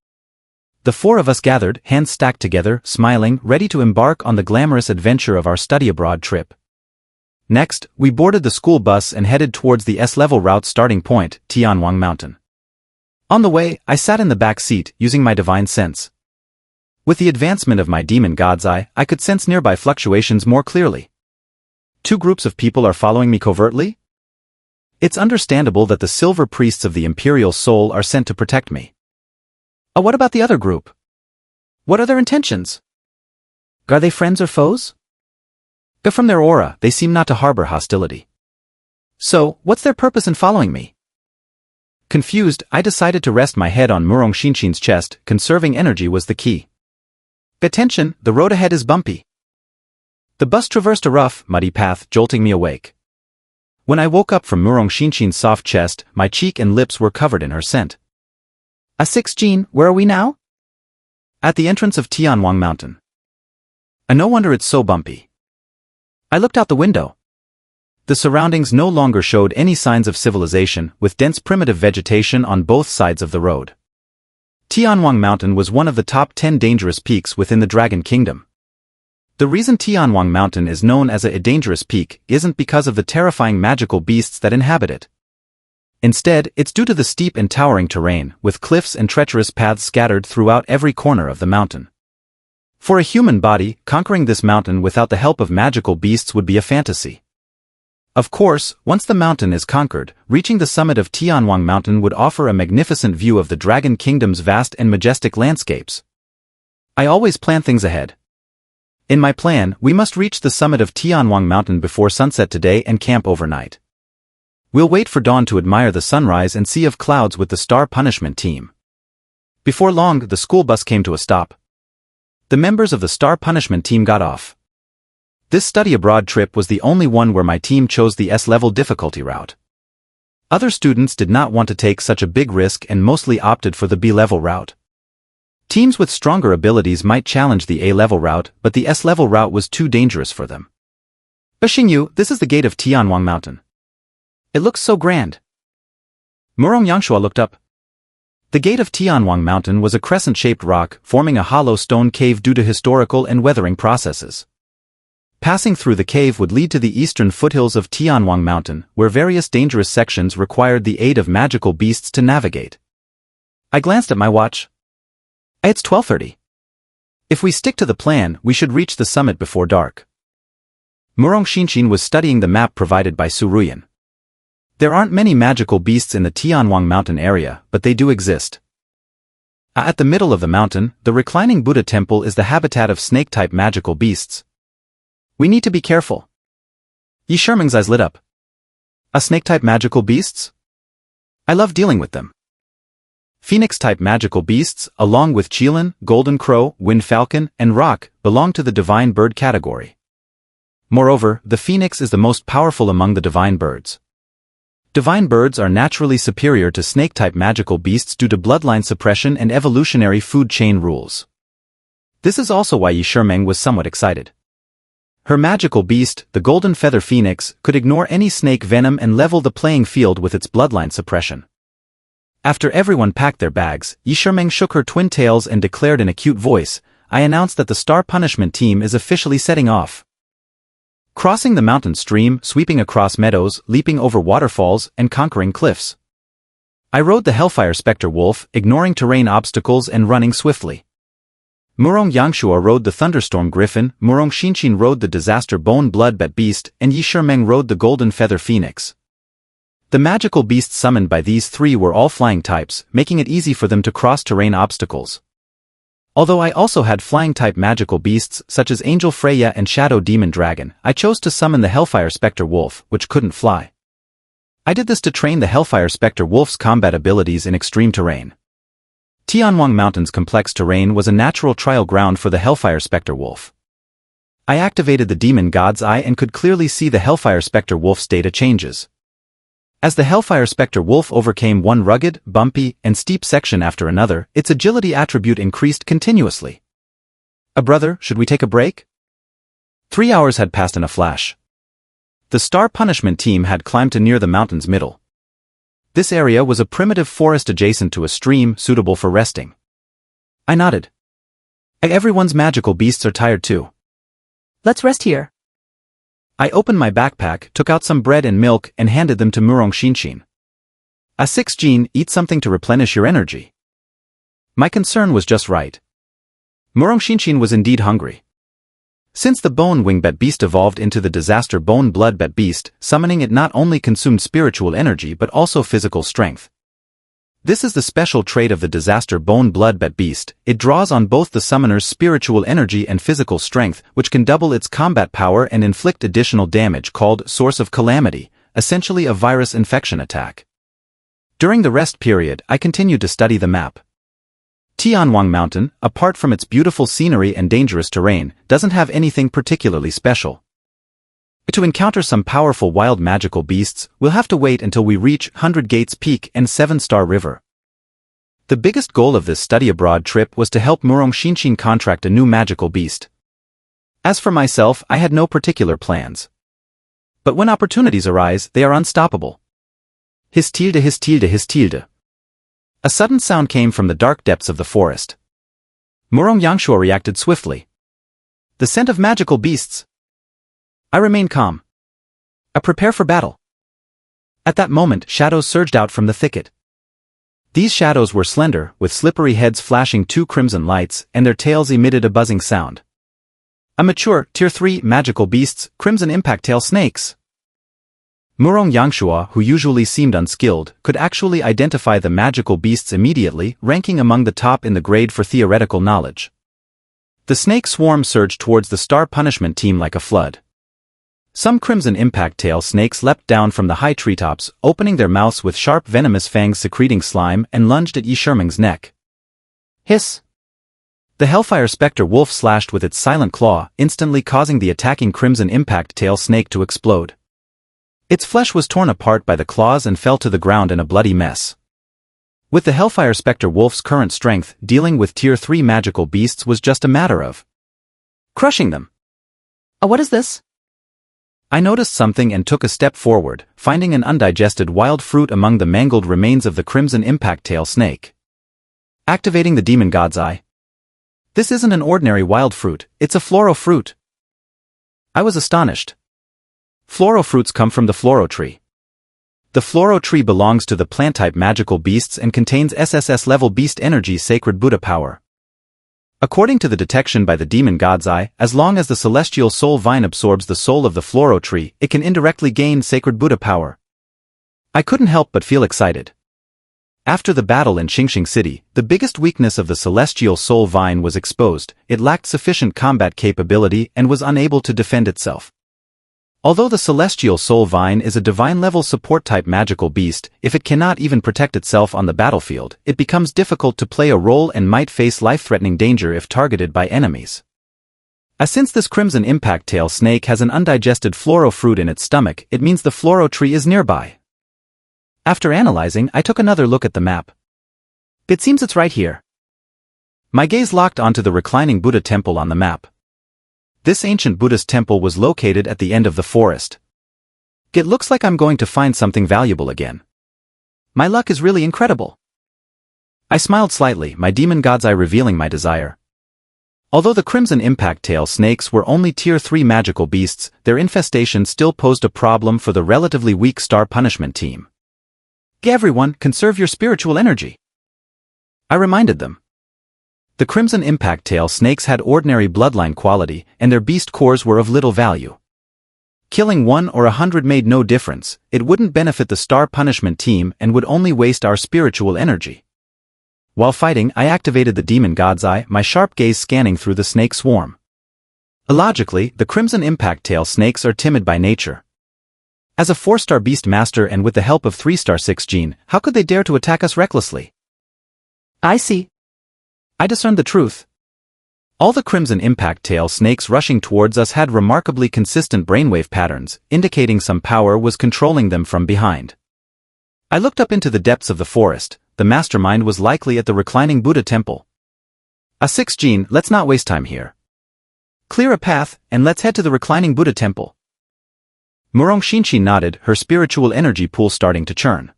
The four of us gathered, hands stacked together, smiling, ready to embark on the glamorous adventure of our study abroad trip. Next, we boarded the school bus and headed towards the S-level route starting point, Tianwang Mountain. On the way, I sat in the back seat, using my divine sense. With the advancement of my demon god's eye, I could sense nearby fluctuations more clearly. Two groups of people are following me covertly? It's understandable that the silver priests of the Imperial Soul are sent to protect me. What about the other group? What are their intentions? Are they friends or foes? But from their aura, they seem not to harbor hostility. So, what's their purpose in following me? Confused, I decided to rest my head on Murong Xinshin's chest. Conserving energy was the key. Attention, the road ahead is bumpy. The bus traversed a rough, muddy path, jolting me awake. When I woke up from Murong Xinshin's soft chest, my cheek and lips were covered in her scent. A6 where are we now? At the entrance of Tianwang Mountain. No wonder it's so bumpy. I looked out the window. The surroundings no longer showed any signs of civilization, with dense primitive vegetation on both sides of the road. Tianwang Mountain was one of the top 10 dangerous peaks within the Dragon Kingdom. The reason Tianwang Mountain is known as a dangerous peak isn't because of the terrifying magical beasts that inhabit it. Instead, it's due to the steep and towering terrain, with cliffs and treacherous paths scattered throughout every corner of the mountain. For a human body, conquering this mountain without the help of magical beasts would be a fantasy. Of course, once the mountain is conquered, reaching the summit of Tianwang Mountain would offer a magnificent view of the Dragon Kingdom's vast and majestic landscapes. I always plan things ahead. In my plan, we must reach the summit of Tianwang Mountain before sunset today and camp overnight. We'll wait for dawn to admire the sunrise and sea of clouds with the Star Punishment team. Before long, the school bus came to a stop. The members of the Star Punishment team got off. This study abroad trip was the only one where my team chose the S-level difficulty route. Other students did not want to take such a big risk and mostly opted for the B-level route. Teams with stronger abilities might challenge the A-level route, but the S-level route was too dangerous for them. Xingyu, this is the gate of Tianwang Mountain. It looks so grand. Murong Yangshuo looked up. The gate of Tianwang Mountain was a crescent-shaped rock, forming a hollow stone cave due to historical and weathering processes. Passing through the cave would lead to the eastern foothills of Tianwang Mountain, where various dangerous sections required the aid of magical beasts to navigate. I glanced at my watch. It's 12:30. If we stick to the plan, we should reach the summit before dark. Murong Xinshin was studying the map provided by Su Ruyan. There aren't many magical beasts in the Tianwang Mountain area, but they do exist. At the middle of the mountain, the reclining Buddha temple is the habitat of snake-type magical beasts. We need to be careful. Yi Sherming's eyes lit up. Snake-type magical beasts? I love dealing with them. Phoenix-type magical beasts, along with Qilin, Golden Crow, Wind Falcon, and Roc, belong to the divine bird category. Moreover, the phoenix is the most powerful among the divine birds. Divine birds are naturally superior to snake-type magical beasts due to bloodline suppression and evolutionary food chain rules. This is also why Yi Sherming was somewhat excited. Her magical beast, the Golden Feather Phoenix, could ignore any snake venom and level the playing field with its bloodline suppression. After everyone packed their bags, Yi Sherming shook her twin tails and declared in a cute voice, I announced that the Star Punishment team is officially setting off. Crossing the mountain stream, sweeping across meadows, leaping over waterfalls, and conquering cliffs. I rode the Hellfire Specter Wolf, ignoring terrain obstacles and running swiftly. Murong Yangshuo rode the Thunderstorm Griffin, Murong Xinshin rode the Disaster Bone Bloodbat Beast, and Yi Sherming rode the Golden Feather Phoenix. The magical beasts summoned by these three were all flying types, making it easy for them to cross terrain obstacles. Although I also had flying-type magical beasts such as Angel Freya and Shadow Demon Dragon, I chose to summon the Hellfire Specter Wolf, which couldn't fly. I did this to train the Hellfire Specter Wolf's combat abilities in extreme terrain. Tianwang Mountain's complex terrain was a natural trial ground for the Hellfire Specter Wolf. I activated the Demon God's Eye and could clearly see the Hellfire Specter Wolf's data changes. As the Hellfire Specter Wolf overcame one rugged, bumpy, and steep section after another, its agility attribute increased continuously. Brother, should we take a break? 3 hours had passed in a flash. The Star Punishment team had climbed to near the mountain's middle. This area was a primitive forest adjacent to a stream suitable for resting. I nodded. Everyone's magical beasts are tired too. Let's rest here. I opened my backpack, took out some bread and milk, and handed them to Murong Xinshin. A6 eat something to replenish your energy. My concern was just right. Murong Xinshin was indeed hungry. Since the Bone Wingbat Beast evolved into the Disaster Bone Bloodbat Beast, summoning it not only consumed spiritual energy but also physical strength. This is the special trait of the Disaster Bone Bloodbat Beast. It draws on both the summoner's spiritual energy and physical strength, which can double its combat power and inflict additional damage called Source of Calamity, essentially a virus infection attack. During the rest period, I continued to study the map. Tianhuang Mountain, apart from its beautiful scenery and dangerous terrain, doesn't have anything particularly special. To encounter some powerful wild magical beasts, we'll have to wait until we reach 100 Gates Peak and 7-Star River. The biggest goal of this study abroad trip was to help Murong Xinshin contract a new magical beast. As for myself, I had no particular plans. But when opportunities arise, they are unstoppable. Hiss tilde hiss tilde hiss tilde. A sudden sound came from the dark depths of the forest. Murong Yangshuo reacted swiftly. The scent of magical beasts. I remained calm. I prepare for battle. At that moment, shadows surged out from the thicket. These shadows were slender, with slippery heads flashing 2 crimson lights, and their tails emitted a buzzing sound. A mature, Tier 3 magical beasts, Crimson Impact Tail Snakes. Murong Yangshuo, who usually seemed unskilled, could actually identify the magical beasts immediately, ranking among the top in the grade for theoretical knowledge. The snake swarm surged towards the Star Punishment team like a flood. Some Crimson Impact Tail snakes leapt down from the high treetops, opening their mouths with sharp venomous fangs secreting slime, and lunged at Yi Shiming's neck. Hiss! The Hellfire Specter Wolf slashed with its silent claw, instantly causing the attacking Crimson Impact Tail snake to explode. Its flesh was torn apart by the claws and fell to the ground in a bloody mess. With the Hellfire Specter Wolf's current strength, dealing with Tier 3 magical beasts was just a matter of crushing them. What is this? I noticed something and took a step forward, finding an undigested wild fruit among the mangled remains of the Crimson Impact Tail snake. Activating the Demon God's Eye. This isn't an ordinary wild fruit, it's a floro fruit. I was astonished. Floro fruits come from the floro tree. The floro tree belongs to the plant-type magical beasts and contains SSS-level beast energy sacred Buddha power. According to the detection by the Demon God's Eye, as long as the celestial soul vine absorbs the soul of the floro tree, it can indirectly gain sacred Buddha power. I couldn't help but feel excited. After the battle in Huangyan City, the biggest weakness of the celestial soul vine was exposed. It lacked sufficient combat capability and was unable to defend itself. Although the celestial soul vine is a divine-level support-type magical beast, if it cannot even protect itself on the battlefield, it becomes difficult to play a role and might face life-threatening danger if targeted by enemies. Since this Crimson Impact Tail snake has an undigested floro fruit in its stomach, it means the floro tree is nearby. After analyzing, I took another look at the map. It seems it's right here. My gaze locked onto the reclining Buddha temple on the map. This ancient Buddhist temple was located at the end of the forest. It looks like I'm going to find something valuable again. My luck is really incredible. I smiled slightly, my Demon God's Eye revealing my desire. Although the Crimson Impact Tail snakes were only Tier 3 magical beasts, their infestation still posed a problem for the relatively weak Star Punishment team. Everyone, conserve your spiritual energy. I reminded them. The Crimson Impact Tail snakes had ordinary bloodline quality, and their beast cores were of little value. Killing 1 or 100 made no difference, it wouldn't benefit the Star Punishment team and would only waste our spiritual energy. While fighting, I activated the Demon God's Eye, my sharp gaze scanning through the snake swarm. Illogically, the Crimson Impact Tail snakes are timid by nature. As a 4-star Beastmaster and with the help of 3-star 6 gene, how could they dare to attack us recklessly? I see. I discerned the truth. All the Crimson Impact Tail snakes rushing towards us had remarkably consistent brainwave patterns, indicating some power was controlling them from behind. I looked up into the depths of the forest. The mastermind was likely at the reclining Buddha temple. A 6 gene, let's not waste time here. Clear a path, and let's head to the reclining Buddha temple. Murong Xinshin nodded, her spiritual energy pool starting to churn.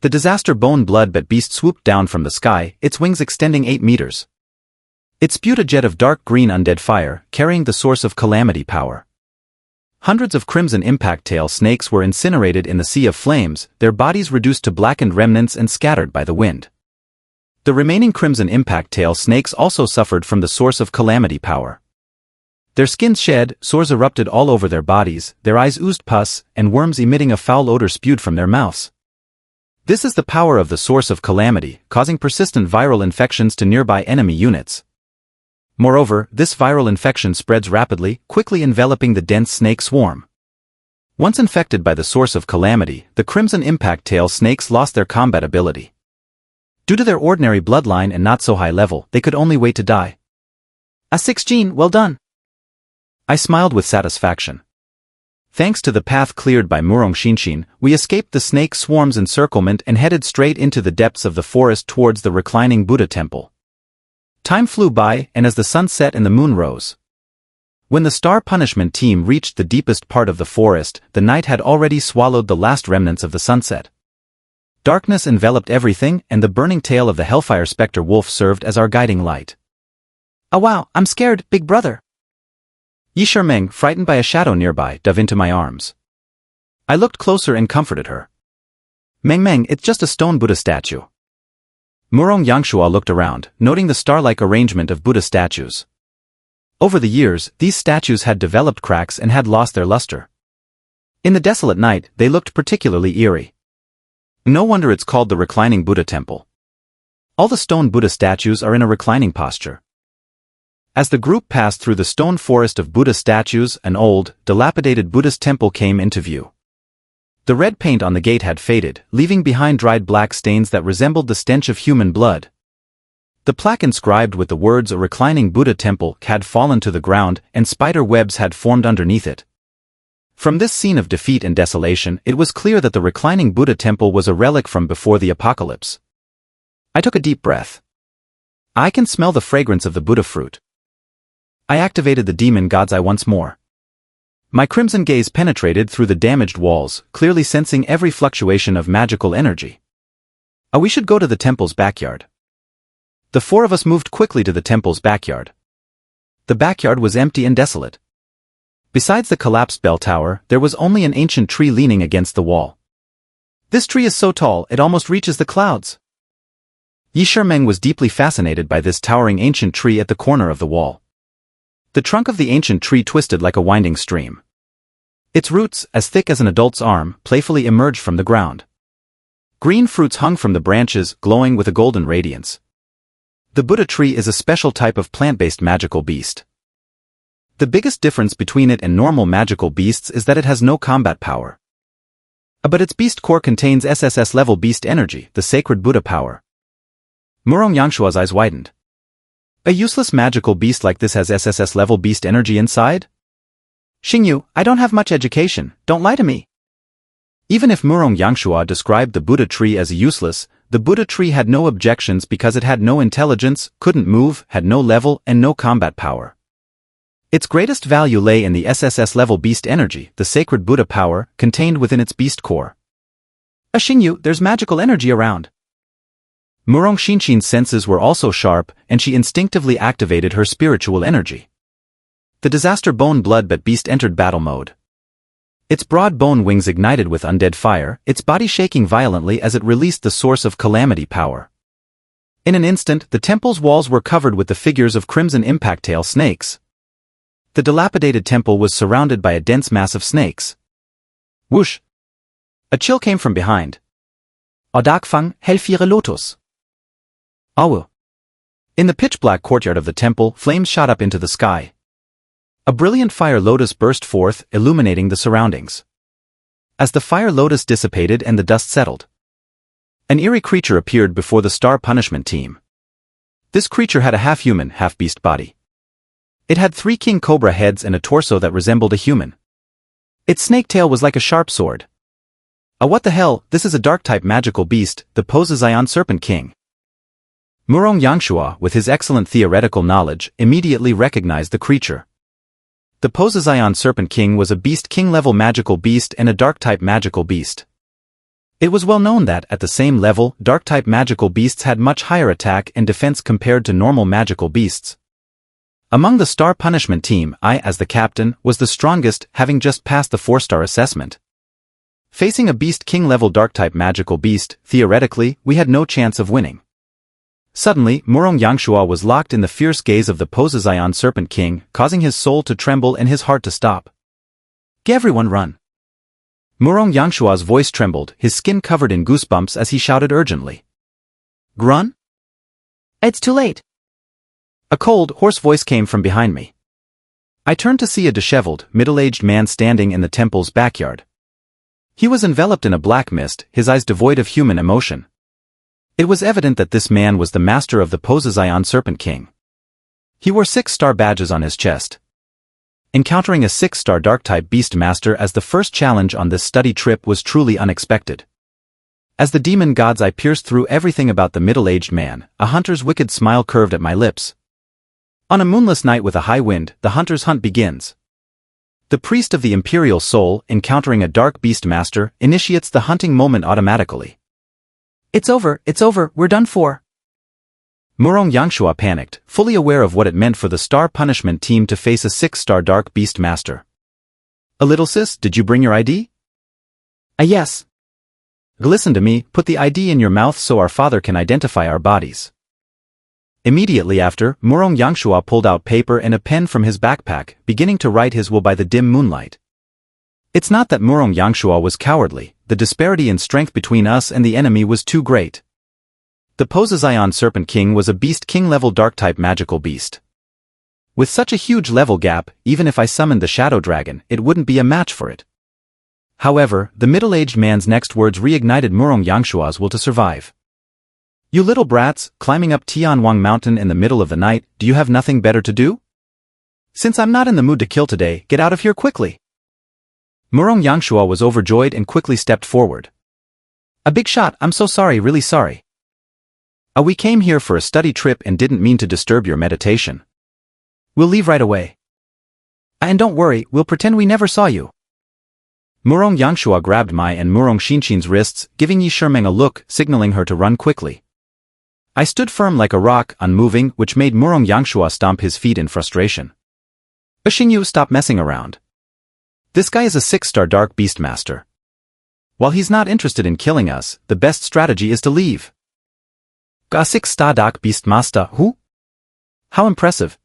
The disaster bone blood-bat beast swooped down from the sky, its wings extending 8 meters. It spewed a jet of dark green undead fire, carrying the source of calamity power. Hundreds of Crimson Impact Tail snakes were incinerated in the sea of flames, their bodies reduced to blackened remnants and scattered by the wind. The remaining Crimson Impact Tail snakes also suffered from the source of calamity power. Their skins shed, sores erupted all over their bodies, their eyes oozed pus, and worms emitting a foul odor spewed from their mouths. This is the power of the source of calamity, causing persistent viral infections to nearby enemy units. Moreover, this viral infection spreads rapidly, quickly enveloping the dense snake swarm. Once infected by the source of calamity, the Crimson Impact Tail snakes lost their combat ability. Due to their ordinary bloodline and not so high level, they could only wait to die. A6 Gene, well done. I smiled with satisfaction. Thanks to the path cleared by Murong Xinshin, we escaped the snake swarm's encirclement and headed straight into the depths of the forest towards the reclining Buddha temple. Time flew by, and as the sun set and the moon rose. When the Star Punishment team reached the deepest part of the forest, the night had already swallowed the last remnants of the sunset. Darkness enveloped everything, and the burning tail of the Hellfire Specter Wolf served as our guiding light. Oh wow, I'm scared, big brother. Yi Shimeng, frightened by a shadow nearby, dove into my arms. I looked closer and comforted her. Meng, it's just a stone Buddha statue. Murong Yangshua looked around, noting the star-like arrangement of Buddha statues. Over the years, these statues had developed cracks and had lost their luster. In the desolate night, they looked particularly eerie. No wonder it's called the reclining Buddha temple. All the stone Buddha statues are in a reclining posture. As the group passed through the stone forest of Buddha statues, an old, dilapidated Buddhist temple came into view. The red paint on the gate had faded, leaving behind dried black stains that resembled the stench of human blood. The plaque inscribed with the words "A reclining Buddha temple" had fallen to the ground, and spider webs had formed underneath it. From this scene of defeat and desolation, it was clear that the reclining Buddha temple was a relic from before the apocalypse. I took a deep breath. I can smell the fragrance of the Buddha fruit. I activated the demon god's eye once more. My crimson gaze penetrated through the damaged walls, clearly sensing every fluctuation of magical energy. We should go to the temple's backyard. The four of us moved quickly to the temple's backyard. The backyard was empty and desolate. Besides the collapsed bell tower, there was only an ancient tree leaning against the wall. This tree is so tall, it almost reaches the clouds. Yi Shimeng was deeply fascinated by this towering ancient tree at the corner of the wall. The trunk of the ancient tree twisted like a winding stream. Its roots, as thick as an adult's arm, playfully emerged from the ground. Green fruits hung from the branches, glowing with a golden radiance. The Buddha tree is a special type of plant-based magical beast. The biggest difference between it and normal magical beasts is that it has no combat power. But its beast core contains SSS-level beast energy, the sacred Buddha power. Murong Yangshua's eyes widened. A useless magical beast like this has SSS-level beast energy inside? Xingyu, I don't have much education, don't lie to me. Even if Murong Yangshua described the Buddha tree as useless, the Buddha tree had no objections because it had no intelligence, couldn't move, had no level, and no combat power. Its greatest value lay in the SSS-level beast energy, the sacred Buddha power, contained within its beast core. Xingyu, there's magical energy around. Murong Xinshin's senses were also sharp, and she instinctively activated her spiritual energy. The disaster bone blood-bat beast entered battle mode. Its broad bone wings ignited with undead fire, its body shaking violently as it released the source of calamity power. In an instant, the temple's walls were covered with the figures of crimson impact tail snakes. The dilapidated temple was surrounded by a dense mass of snakes. Whoosh! A chill came from behind. Odakfang, Hellfire Lotus. Awu. In the pitch-black courtyard of the temple, flames shot up into the sky. A brilliant fire lotus burst forth, illuminating the surroundings. As the fire lotus dissipated and the dust settled, an eerie creature appeared before the Star Punishment team. This creature had a half-human, half-beast body. It had 3 king cobra heads and a torso that resembled a human. Its snake tail was like a sharp sword. What the hell, this is a dark-type magical beast, the Poseidon Serpent King. Murong Yangshua, with his excellent theoretical knowledge, immediately recognized the creature. The Poseidon Serpent King was a Beast King-level magical beast and a Dark-type magical beast. It was well known that, at the same level, Dark-type magical beasts had much higher attack and defense compared to normal magical beasts. Among the Star Punishment team, I, as the captain, was the strongest, having just passed the 4-star assessment. Facing a Beast King-level Dark-type magical beast, theoretically, we had no chance of winning. Suddenly, Murong Yangshua was locked in the fierce gaze of the Poseidon Serpent King, causing his soul to tremble and his heart to stop. Everyone run! Murong Yangshua's voice trembled, his skin covered in goosebumps as he shouted urgently. Run? It's too late. A cold, hoarse voice came from behind me. I turned to see a disheveled, middle-aged man standing in the temple's backyard. He was enveloped in a black mist, his eyes devoid of human emotion. It was evident that this man was the master of the Xiao Serpent King. He wore 6-star badges on his chest. Encountering a 6-star Dark-type Beastmaster as the first challenge on this study trip was truly unexpected. As the demon god's eye pierced through everything about the middle-aged man, a hunter's wicked smile curved at my lips. On a moonless night with a high wind, the hunter's hunt begins. The priest of the Imperial Soul, encountering a dark Beastmaster, initiates the hunting moment automatically. It's over, we're done for. Murong Yangshua panicked, fully aware of what it meant for the Star Punishment team to face a 6-star Dark Beastmaster. A little sis, did you bring your ID? Yes. Listen to me, put the ID in your mouth so our father can identify our bodies. Immediately after, Murong Yangshua pulled out paper and a pen from his backpack, beginning to write his will by the dim moonlight. It's not that Murong Yangshua was cowardly, the disparity in strength between us and the enemy was too great. The Xiao Serpent King was a Beast King level Dark-type magical beast. With such a huge level gap, even if I summoned the Shadow Dragon, it wouldn't be a match for it. However, the middle-aged man's next words reignited Murong Yangshua's will to survive. You little brats, climbing up Tianwang Mountain in the middle of the night, do you have nothing better to do? Since I'm not in the mood to kill today, get out of here quickly. Murong Yangshua was overjoyed and quickly stepped forward. A big shot, I'm so sorry, really sorry. We came here for a study trip and didn't mean to disturb your meditation. We'll leave right away. And don't worry, we'll pretend we never saw you. Murong Yangshua grabbed Mai and Murong Xinshin's wrists, giving Yi Shimeng a look, signaling her to run quickly. I stood firm like a rock, unmoving, which made Murong Yangshua stomp his feet in frustration. Xingyu, stop messing around. This guy is a 6-star Dark Beastmaster. While he's not interested in killing us, the best strategy is to leave. A 6-star Dark Beastmaster, who? How impressive.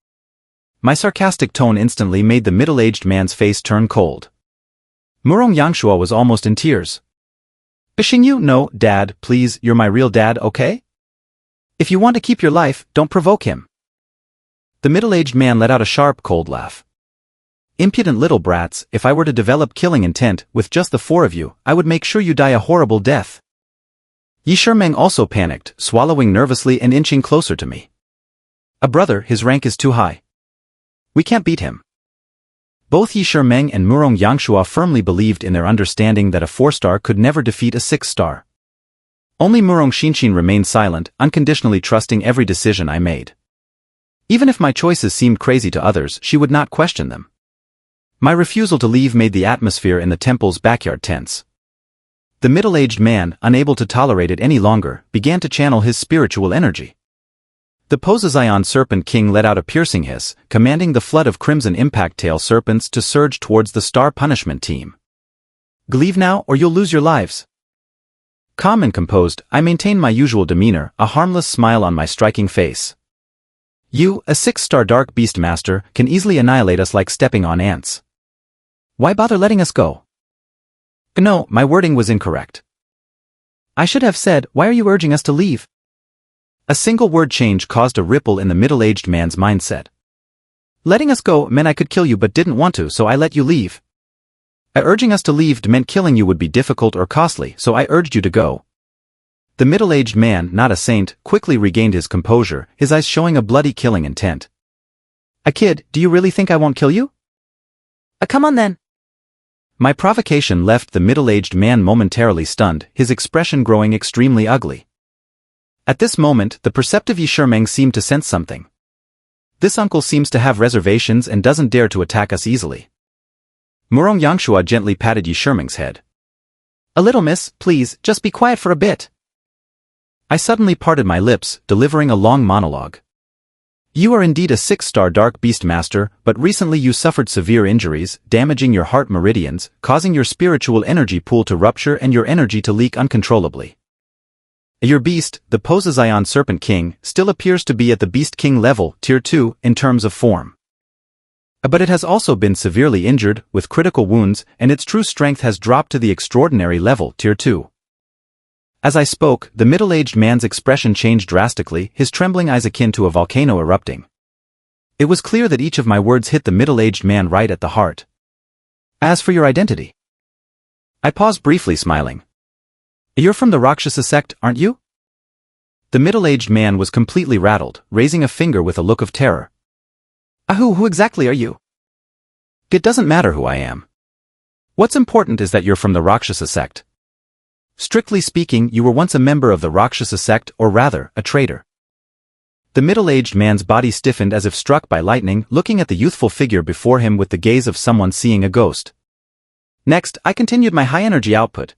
My sarcastic tone instantly made the middle-aged man's face turn cold. Murong Yangshua was almost in tears. Xingyu, no, Dad, please, you're my real dad, okay? If you want to keep your life, don't provoke him. The middle-aged man let out a sharp, cold laugh. Impudent little brats, if I were to develop killing intent, with just the 4 of you, I would make sure you die a horrible death. Yi Shimeng also panicked, swallowing nervously and inching closer to me. A brother, his rank is too high. We can't beat him. Both Yi Shimeng and Murong Yangshua firmly believed in their understanding that a 4-star could never defeat a 6-star. Only Murong Xinshin remained silent, unconditionally trusting every decision I made. Even if my choices seemed crazy to others, she would not question them. My refusal to leave made the atmosphere in the temple's backyard tense. The middle-aged man, unable to tolerate it any longer, began to channel his spiritual energy. The Xiao Serpent King let out a piercing hiss, commanding the flood of crimson impact tail serpents to surge towards the Star Punishment team. Leave now, or you'll lose your lives. Calm and composed, I maintained my usual demeanor, a harmless smile on my striking face. You, a 6-star Dark Beastmaster, can easily annihilate us like stepping on ants. Why bother letting us go? No, my wording was incorrect. I should have said, why are you urging us to leave? A single word change caused a ripple in the middle-aged man's mindset. Letting us go meant I could kill you but didn't want to, so I let you leave. Urging us to leave meant killing you would be difficult or costly, so I urged you to go. The middle-aged man, not a saint, quickly regained his composure, his eyes showing a bloody killing intent. A kid, do you really think I won't kill you? Come on then. My provocation left the middle-aged man momentarily stunned, his expression growing extremely ugly. At this moment, the perceptive Yi Shimeng seemed to sense something. This uncle seems to have reservations and doesn't dare to attack us easily. Murong Yangshua gently patted Yi Shimeng's head. A little, miss, please, just be quiet for a bit. I suddenly parted my lips, delivering a long monologue. You are indeed a 6-star Dark Beastmaster, but recently you suffered severe injuries, damaging your heart meridians, causing your spiritual energy pool to rupture and your energy to leak uncontrollably. Your beast, the Xiao Serpent King, still appears to be at the Beast King level, Tier 2, in terms of form. But it has also been severely injured, with critical wounds, and its true strength has dropped to the extraordinary level, Tier 2. As I spoke, the middle-aged man's expression changed drastically, his trembling eyes akin to a volcano erupting. It was clear that each of my words hit the middle-aged man right at the heart. As for your identity, I paused briefly, smiling. You're from the Rakshasa sect, aren't you? The middle-aged man was completely rattled, raising a finger with a look of terror. Who exactly are you? It doesn't matter who I am. What's important is that you're from the Rakshasa sect. Strictly speaking, you were once a member of the Rakshasa sect, or rather, a traitor. The middle-aged man's body stiffened as if struck by lightning, looking at the youthful figure before him with the gaze of someone seeing a ghost. Next, I continued my high-energy output.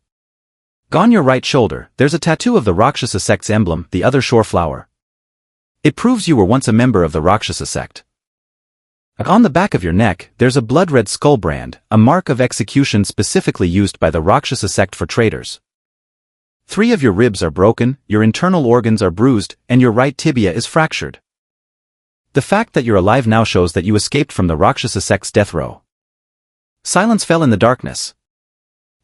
On your right shoulder, there's a tattoo of the Rakshasa sect's emblem, the other shore flower. It proves you were once a member of the Rakshasa sect. On the back of your neck, there's a blood-red skull brand, a mark of execution specifically used by the Rakshasa sect for traitors. 3 of your ribs are broken, your internal organs are bruised, and your right tibia is fractured. The fact that you're alive now shows that you escaped from the Rakshasa sect's death row. Silence fell in the darkness.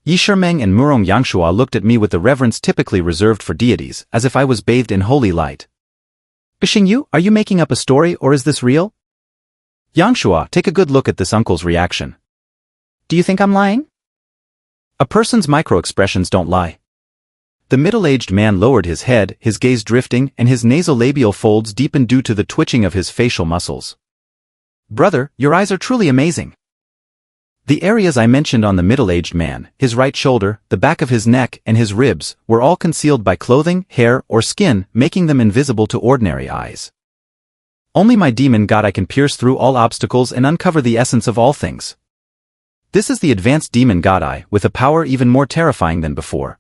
Yi Shimeng and Murong Yangshua looked at me with the reverence typically reserved for deities, as if I was bathed in holy light. Xingyu, are you making up a story or is this real? Yangshua, take a good look at this uncle's reaction. Do you think I'm lying? A person's micro-expressions don't lie. The middle-aged man lowered his head, his gaze drifting, and his nasolabial folds deepened due to the twitching of his facial muscles. Brother, your eyes are truly amazing. The areas I mentioned on the middle-aged man, his right shoulder, the back of his neck, and his ribs, were all concealed by clothing, hair, or skin, making them invisible to ordinary eyes. Only my demon god I can pierce through all obstacles and uncover the essence of all things. This is the advanced demon god eye, with a power even more terrifying than before.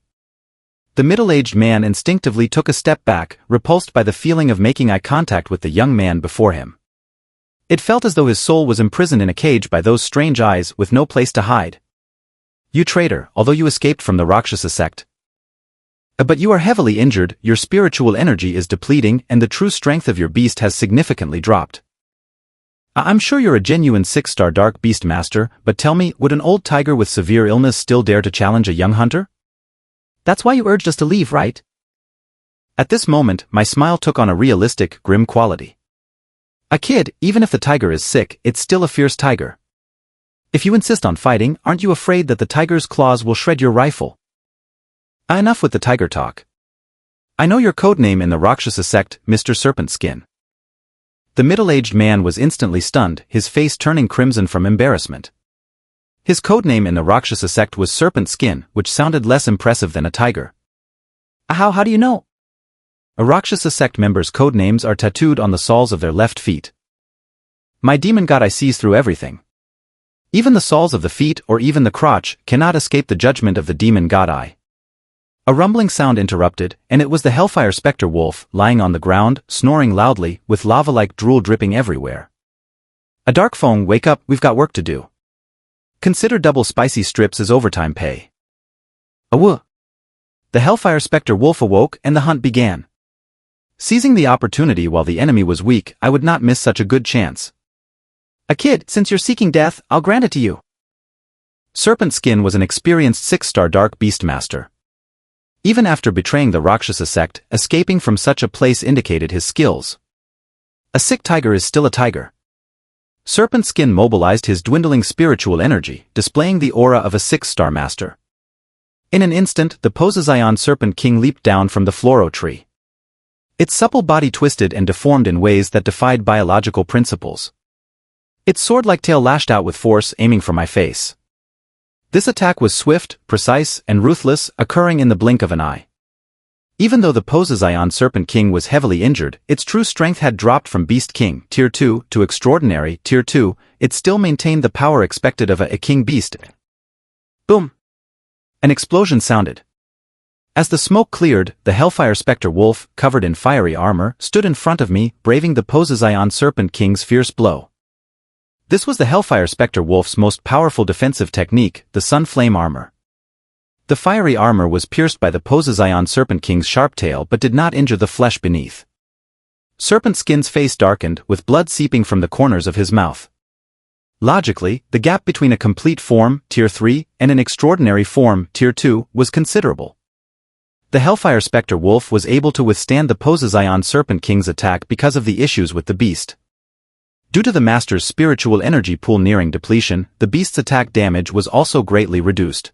The middle-aged man instinctively took a step back, repulsed by the feeling of making eye contact with the young man before him. It felt as though his soul was imprisoned in a cage by those strange eyes with no place to hide. You traitor, although you escaped from the Rakshasa sect. But you are heavily injured, your spiritual energy is depleting, and the true strength of your beast has significantly dropped. I'm sure you're a genuine 6-star dark Beastmaster, but tell me, would an old tiger with severe illness still dare to challenge a young hunter? That's why you urged us to leave, right? At this moment, my smile took on a realistic, grim quality. A kid, even if the tiger is sick, it's still a fierce tiger. If you insist on fighting, aren't you afraid that the tiger's claws will shred your rifle? Enough with the tiger talk. I know your codename in the Rakshasa sect, Mr. Serpent Skin. The middle-aged man was instantly stunned, his face turning crimson from embarrassment. His codename in the Rakshasa sect was Serpent Skin, which sounded less impressive than a tiger. How do you know? A Rakshasa sect members' codenames are tattooed on the soles of their left feet. My demon god eye sees through everything. Even the soles of the feet or even the crotch cannot escape the judgment of the demon god eye. A rumbling sound interrupted, and it was the Hellfire Specter Wolf, lying on the ground, snoring loudly, with lava-like drool dripping everywhere. A dark phone, wake up, we've got work to do. Consider double spicy strips as overtime pay. Awoo. The Hellfire Specter Wolf awoke and the hunt began. Seizing the opportunity while the enemy was weak, I would not miss such a good chance. A kid, since you're seeking death, I'll grant it to you. Serpent Skin was an experienced 6-star dark Beastmaster. Even after betraying the Rakshasa sect, escaping from such a place indicated his skills. A sick tiger is still a tiger. Serpent Skin mobilized his dwindling spiritual energy, displaying the aura of a 6-star master. In an instant, the Poseidon Serpent King leaped down from the Floro tree. Its supple body twisted and deformed in ways that defied biological principles. Its sword-like tail lashed out with force, aiming for my face. This attack was swift, precise, and ruthless, occurring in the blink of an eye. Even though the Poseidon Serpent King was heavily injured, its true strength had dropped from Beast King, Tier 2, to Extraordinary, Tier 2, it still maintained the power expected of a King Beast. Boom! An explosion sounded. As the smoke cleared, the Hellfire Specter Wolf, covered in fiery armor, stood in front of me, braving the Poseidon Serpent King's fierce blow. This was the Hellfire Specter Wolf's most powerful defensive technique, the Sun Flame Armor. The fiery armor was pierced by the Poseidon Serpent King's sharp tail but did not injure the flesh beneath. Serpent Skin's face darkened, with blood seeping from the corners of his mouth. Logically, the gap between a complete form, Tier 3, and an extraordinary form, Tier 2, was considerable. The Hellfire Specter Wolf was able to withstand the Poseidon Serpent King's attack because of the issues with the beast. Due to the master's spiritual energy pool nearing depletion, the beast's attack damage was also greatly reduced.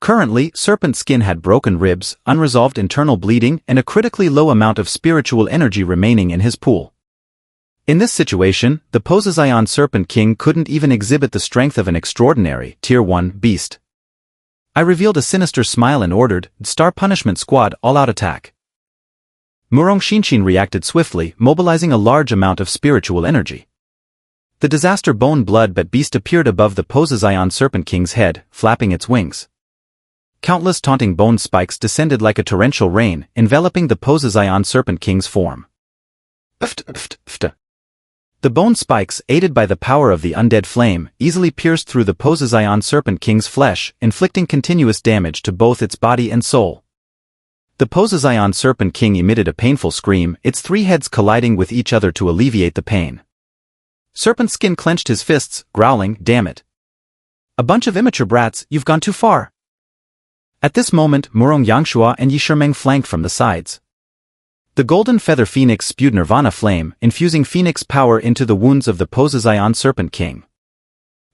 Currently, Serpent Skin had broken ribs, unresolved internal bleeding, and a critically low amount of spiritual energy remaining in his pool. In this situation, the Poseidon Serpent King couldn't even exhibit the strength of an extraordinary, Tier 1 beast. I revealed a sinister smile and ordered, Star Punishment Squad, all-out attack. Murong Xinshin reacted swiftly, mobilizing a large amount of spiritual energy. The disaster bone blood-bat beast appeared above the Poseidon Serpent King's head, flapping its wings. Countless taunting bone spikes descended like a torrential rain, enveloping the Poseidon Serpent King's form. The bone spikes, aided by the power of the undead flame, easily pierced through the Poseidon Serpent King's flesh, inflicting continuous damage to both its body and soul. The Poseidon Serpent King emitted a painful scream, its three heads colliding with each other to alleviate the pain. Serpent Skin clenched his fists, growling, "Damn it. A bunch of immature brats, you've gone too far." At this moment, Murong Yangshua and Yi Shimeng flanked from the sides. The Golden Feather Phoenix spewed Nirvana Flame, infusing Phoenix power into the wounds of the Poseidon Serpent King.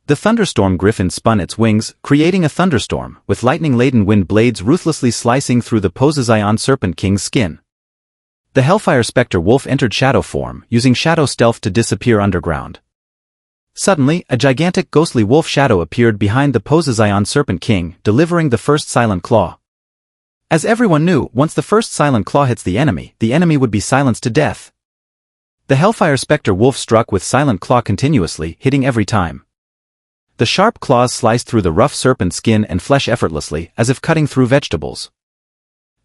The Thunderstorm Griffin spun its wings, creating a thunderstorm, with lightning-laden wind blades ruthlessly slicing through the Poseidon Serpent King's skin. The Hellfire Specter Wolf entered shadow form, using shadow stealth to disappear underground. Suddenly, a gigantic ghostly wolf shadow appeared behind the Poseidon Serpent King, delivering the first silent claw. As everyone knew, once the first silent claw hits the enemy would be silenced to death. The Hellfire Specter Wolf struck with silent claw continuously, hitting every time. The sharp claws sliced through the rough serpent skin and flesh effortlessly, as if cutting through vegetables.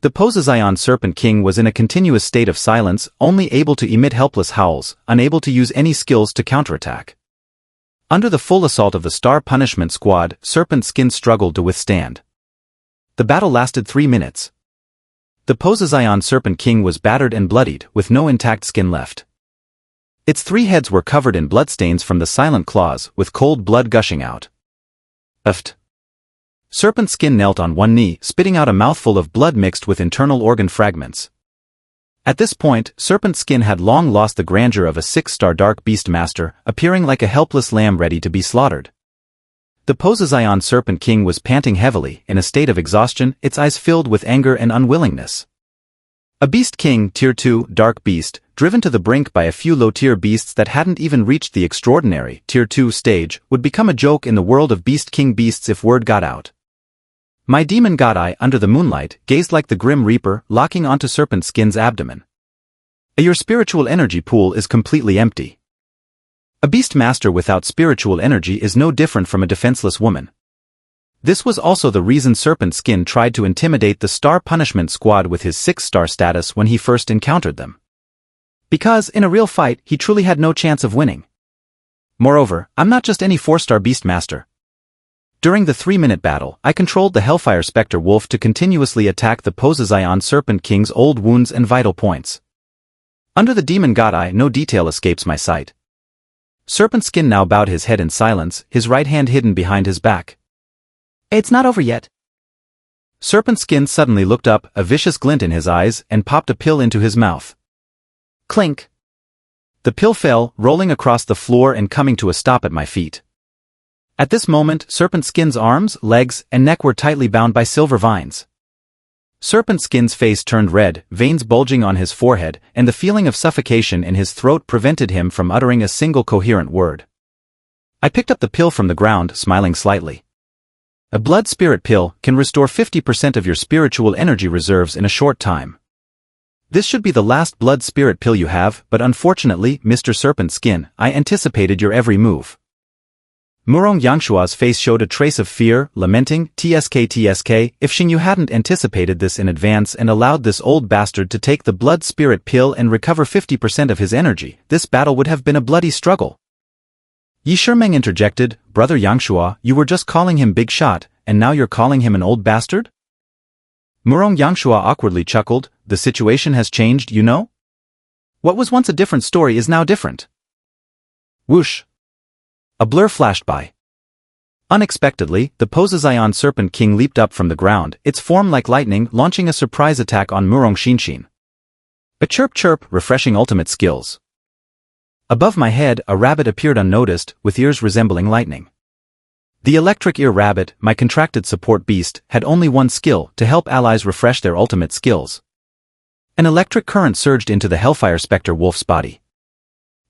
The Poseidon Serpent King was in a continuous state of silence, only able to emit helpless howls, unable to use any skills to counterattack. Under the full assault of the Star Punishment Squad, Serpent Skin struggled to withstand. The battle lasted 3 minutes. The Poseidon Serpent King was battered and bloodied, with no intact skin left. Its three heads were covered in bloodstains from the silent claws, with cold blood gushing out. Serpent Skin knelt on one knee, spitting out a mouthful of blood mixed with internal organ fragments. At this point, Serpent Skin had long lost the grandeur of a 6-star Dark Beastmaster, appearing like a helpless lamb ready to be slaughtered. The Poseidon Serpent King was panting heavily, in a state of exhaustion, its eyes filled with anger and unwillingness. A Beast King, Tier 2, Dark Beast, driven to the brink by a few low-tier beasts that hadn't even reached the extraordinary, Tier 2 stage, would become a joke in the world of Beast King beasts if word got out. My demon god eye, under the moonlight, gazed like the Grim Reaper, locking onto Serpent Skin's abdomen. Your spiritual energy pool is completely empty. A Beastmaster without spiritual energy is no different from a defenseless woman. This was also the reason Serpent Skin tried to intimidate the Star Punishment Squad with his 6-star status when he first encountered them. Because, in a real fight, he truly had no chance of winning. Moreover, I'm not just any 4-star Beastmaster. During the 3-minute battle, I controlled the Hellfire Specter Wolf to continuously attack the Poseidon Serpent King's old wounds and vital points. Under the demon god eye, no detail escapes my sight. Serpent Skin now bowed his head in silence, his right hand hidden behind his back. "It's not over yet." Serpent Skin suddenly looked up, a vicious glint in his eyes, and popped a pill into his mouth. Clink. The pill fell, rolling across the floor and coming to a stop at my feet. At this moment, Serpent Skin's arms, legs, and neck were tightly bound by silver vines. Serpent Skin's face turned red, veins bulging on his forehead, and the feeling of suffocation in his throat prevented him from uttering a single coherent word. I picked up the pill from the ground, smiling slightly. A blood spirit pill can restore 50% of your spiritual energy reserves in a short time. This should be the last blood spirit pill you have, but unfortunately, Mr. Serpent Skin, I anticipated your every move. Murong Yangshua's face showed a trace of fear, lamenting, TSK, if Xingyu hadn't anticipated this in advance and allowed this old bastard to take the blood spirit pill and recover 50% of his energy, this battle would have been a bloody struggle. Yi Shimeng interjected, "Brother Yangshua, you were just calling him Big Shot, and now you're calling him an old bastard?" Murong Yangshua awkwardly chuckled, "The situation has changed, you know? What was once a different story is now different." Whoosh. A blur flashed by. Unexpectedly, the Poseidon Serpent King leaped up from the ground, its form like lightning, launching a surprise attack on Murong Xinshin. A chirp, refreshing ultimate skills. Above my head, a rabbit appeared unnoticed, with ears resembling lightning. The Electric Ear Rabbit, my contracted support beast, had only one skill to help allies refresh their ultimate skills. An electric current surged into the Hellfire Specter Wolf's body.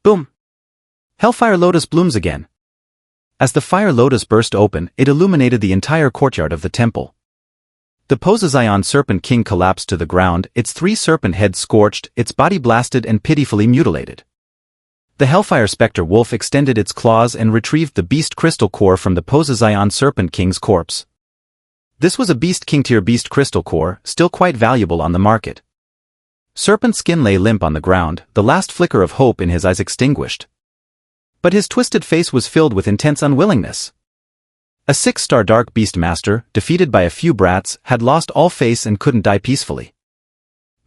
Boom! Hellfire Lotus blooms again. As the Fire Lotus burst open, it illuminated the entire courtyard of the temple. The Poseidon Serpent King collapsed to the ground, its 3 serpent heads scorched, its body blasted and pitifully mutilated. The Hellfire Specter Wolf extended its claws and retrieved the Beast Crystal Core from the Poseidon Serpent King's corpse. This was a Beast King tier Beast Crystal Core, still quite valuable on the market. Serpent Skin lay limp on the ground, the last flicker of hope in his eyes extinguished. But his twisted face was filled with intense unwillingness. A 6-star Dark Beastmaster, defeated by a few brats, had lost all face and couldn't die peacefully.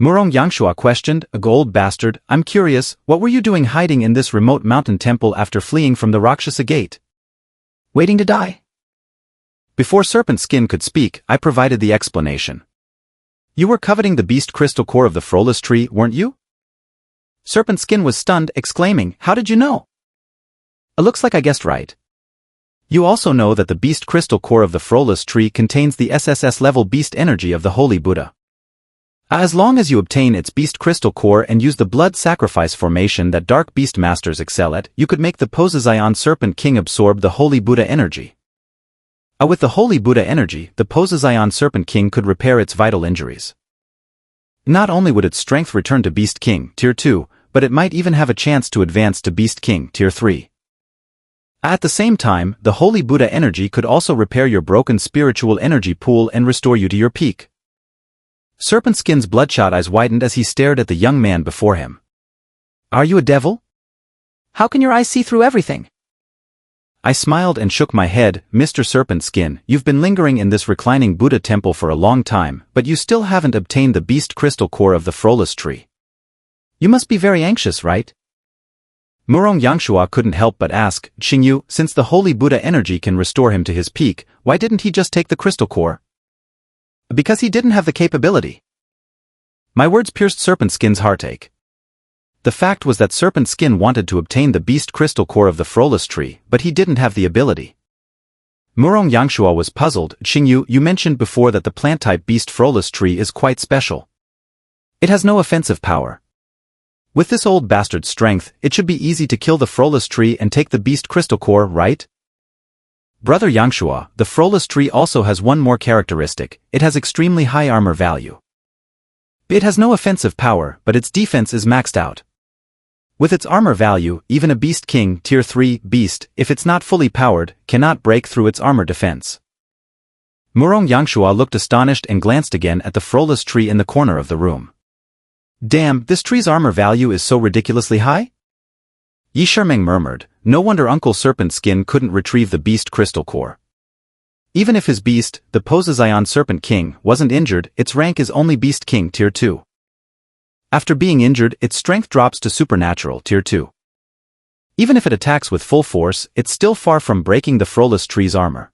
Murong Yangshua questioned, "A gold bastard, I'm curious, what were you doing hiding in this remote mountain temple after fleeing from the Rakshasa Gate?" Waiting to die. Before Serpent Skin could speak, I provided the explanation. "You were coveting the Beast Crystal Core of the Frolus Tree, weren't you?" Serpent Skin was stunned, exclaiming, "How did you know?" "It looks like I guessed right. You also know that the Beast Crystal Core of the Frolus Tree contains the SSS-level Beast Energy of the Holy Buddha. As long as you obtain its Beast Crystal Core and use the Blood Sacrifice formation that Dark Beastmasters excel at, you could make the Poseidon Serpent King absorb the Holy Buddha energy. With the Holy Buddha energy, the Poseidon Serpent King could repair its vital injuries. Not only would its strength return to Beast King, Tier 2, but it might even have a chance to advance to Beast King, Tier 3. At the same time, the Holy Buddha energy could also repair your broken spiritual energy pool and restore you to your peak." Serpent Skin's bloodshot eyes widened as he stared at the young man before him. "Are you a devil? How can your eyes see through everything?" I smiled and shook my head. "Mr. Serpent Skin, you've been lingering in this reclining Buddha temple for a long time, but you still haven't obtained the Beast Crystal Core of the Frolus Tree. You must be very anxious, right?" Murong Yangshua couldn't help but ask, "Xingyu, since the Holy Buddha energy can restore him to his peak, why didn't he just take the Crystal Core?" "Because he didn't have the capability." My words pierced Serpent Skin's heartache. The fact was that Serpent Skin wanted to obtain the Beast Crystal Core of the Frolus Tree, but he didn't have the ability. Murong Yangshua was puzzled. "Xingyu, you mentioned before that the plant-type Beast Frolus Tree is quite special. It has no offensive power. With this old bastard's strength, it should be easy to kill the Frolus Tree and take the Beast Crystal Core, right?" "Brother Yangshua, the Frolus Tree also has one more characteristic: it has extremely high armor value. It has no offensive power, but its defense is maxed out. With its armor value, even a Beast King, Tier 3, beast, if it's not fully powered, cannot break through its armor defense." Murong Yangshua looked astonished and glanced again at the Frolus Tree in the corner of the room. "Damn, this tree's armor value is so ridiculously high?" Yi Shermeng murmured, "No wonder Uncle Serpent Skin couldn't retrieve the Beast Crystal Core. Even if his beast, the Poseidon Serpent King, wasn't injured, its rank is only Beast King Tier 2. After being injured, its strength drops to Supernatural Tier 2. Even if it attacks with full force, it's still far from breaking the Frolus Tree's armor."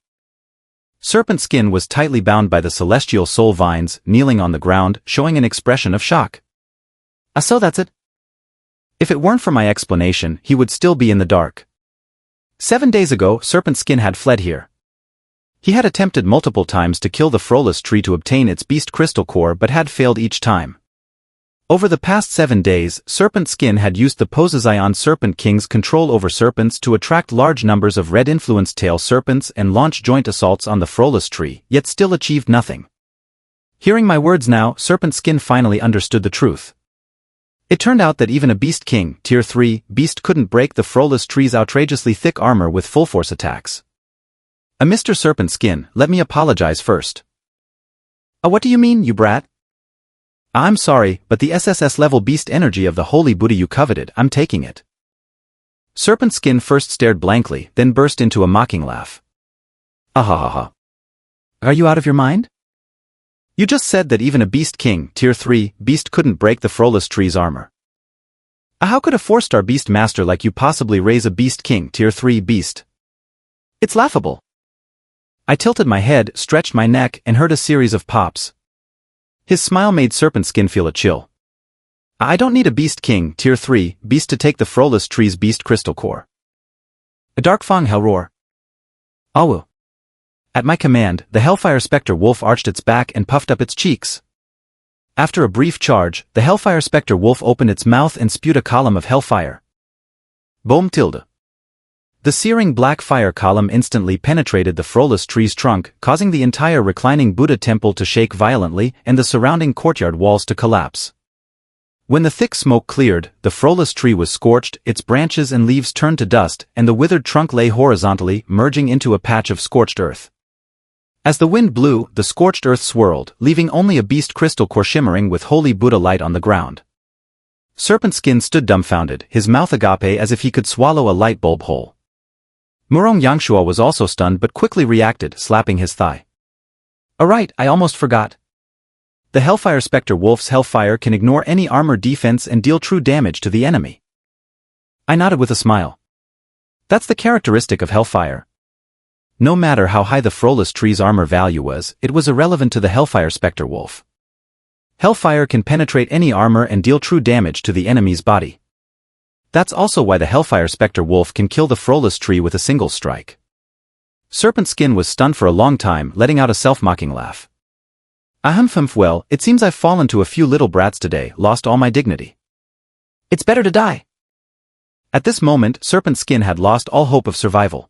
Serpent Skin was tightly bound by the celestial soul vines, kneeling on the ground, showing an expression of shock. "So that's it?" If it weren't for my explanation, he would still be in the dark. 7 days ago, Serpent Skin had fled here. He had attempted multiple times to kill the Frolus Tree to obtain its Beast Crystal Core but had failed each time. Over the past 7 days, Serpent Skin had used the Poseidon Serpent King's control over serpents to attract large numbers of red-influenced tail serpents and launch joint assaults on the Frolus Tree, yet still achieved nothing. Hearing my words now, Serpent Skin finally understood the truth. It turned out that even a Beast King, Tier 3, beast couldn't break the Frolus Tree's outrageously thick armor with full-force attacks. Mr. Serpent Skin, let me apologize first." What do you mean, you brat?" "I'm sorry, but the SSS-level beast energy of the Holy Buddha you coveted, I'm taking it." Serpent Skin first stared blankly, then burst into a mocking laugh. "Ahahaha. Are you out of your mind? You just said that even a Beast King, Tier 3, beast couldn't break the Frolus Tree's armor. How could a 4-star Beastmaster like you possibly raise a Beast King, Tier 3 beast? It's laughable." I tilted my head, stretched my neck, and heard a series of pops. His smile made Serpent Skin feel a chill. "I don't need a Beast King, Tier 3, beast to take the Frolus Tree's Beast Crystal Core." A dark Fang Hell roar. "Awu. At my command, the Hellfire Specter Wolf arched its back and puffed up its cheeks. After a brief charge, the Hellfire Specter Wolf opened its mouth and spewed a column of hellfire. Boom tilde. The searing black fire column instantly penetrated the Frolus tree's trunk, causing the entire reclining Buddha temple to shake violently and the surrounding courtyard walls to collapse. When the thick smoke cleared, the Frolus tree was scorched, its branches and leaves turned to dust, and the withered trunk lay horizontally, merging into a patch of scorched earth. As the wind blew, the scorched earth swirled, leaving only a beast crystal core shimmering with holy Buddha light on the ground. Serpent Skin stood dumbfounded, his mouth agape as if he could swallow a light bulb whole. Murong Yangshua was also stunned but quickly reacted, slapping his thigh. Alright, I almost forgot. The Hellfire Specter Wolf's hellfire can ignore any armor defense and deal true damage to the enemy. I nodded with a smile. That's the characteristic of hellfire. No matter how high the Frolus tree's armor value was, it was irrelevant to the Hellfire Specter Wolf. Hellfire can penetrate any armor and deal true damage to the enemy's body. That's also why the Hellfire Specter Wolf can kill the Frolus tree with a single strike. Serpent Skin was stunned for a long time, letting out a self-mocking laugh. Well, it seems I've fallen to a few little brats today, lost all my dignity. It's better to die. At this moment, Serpent Skin had lost all hope of survival.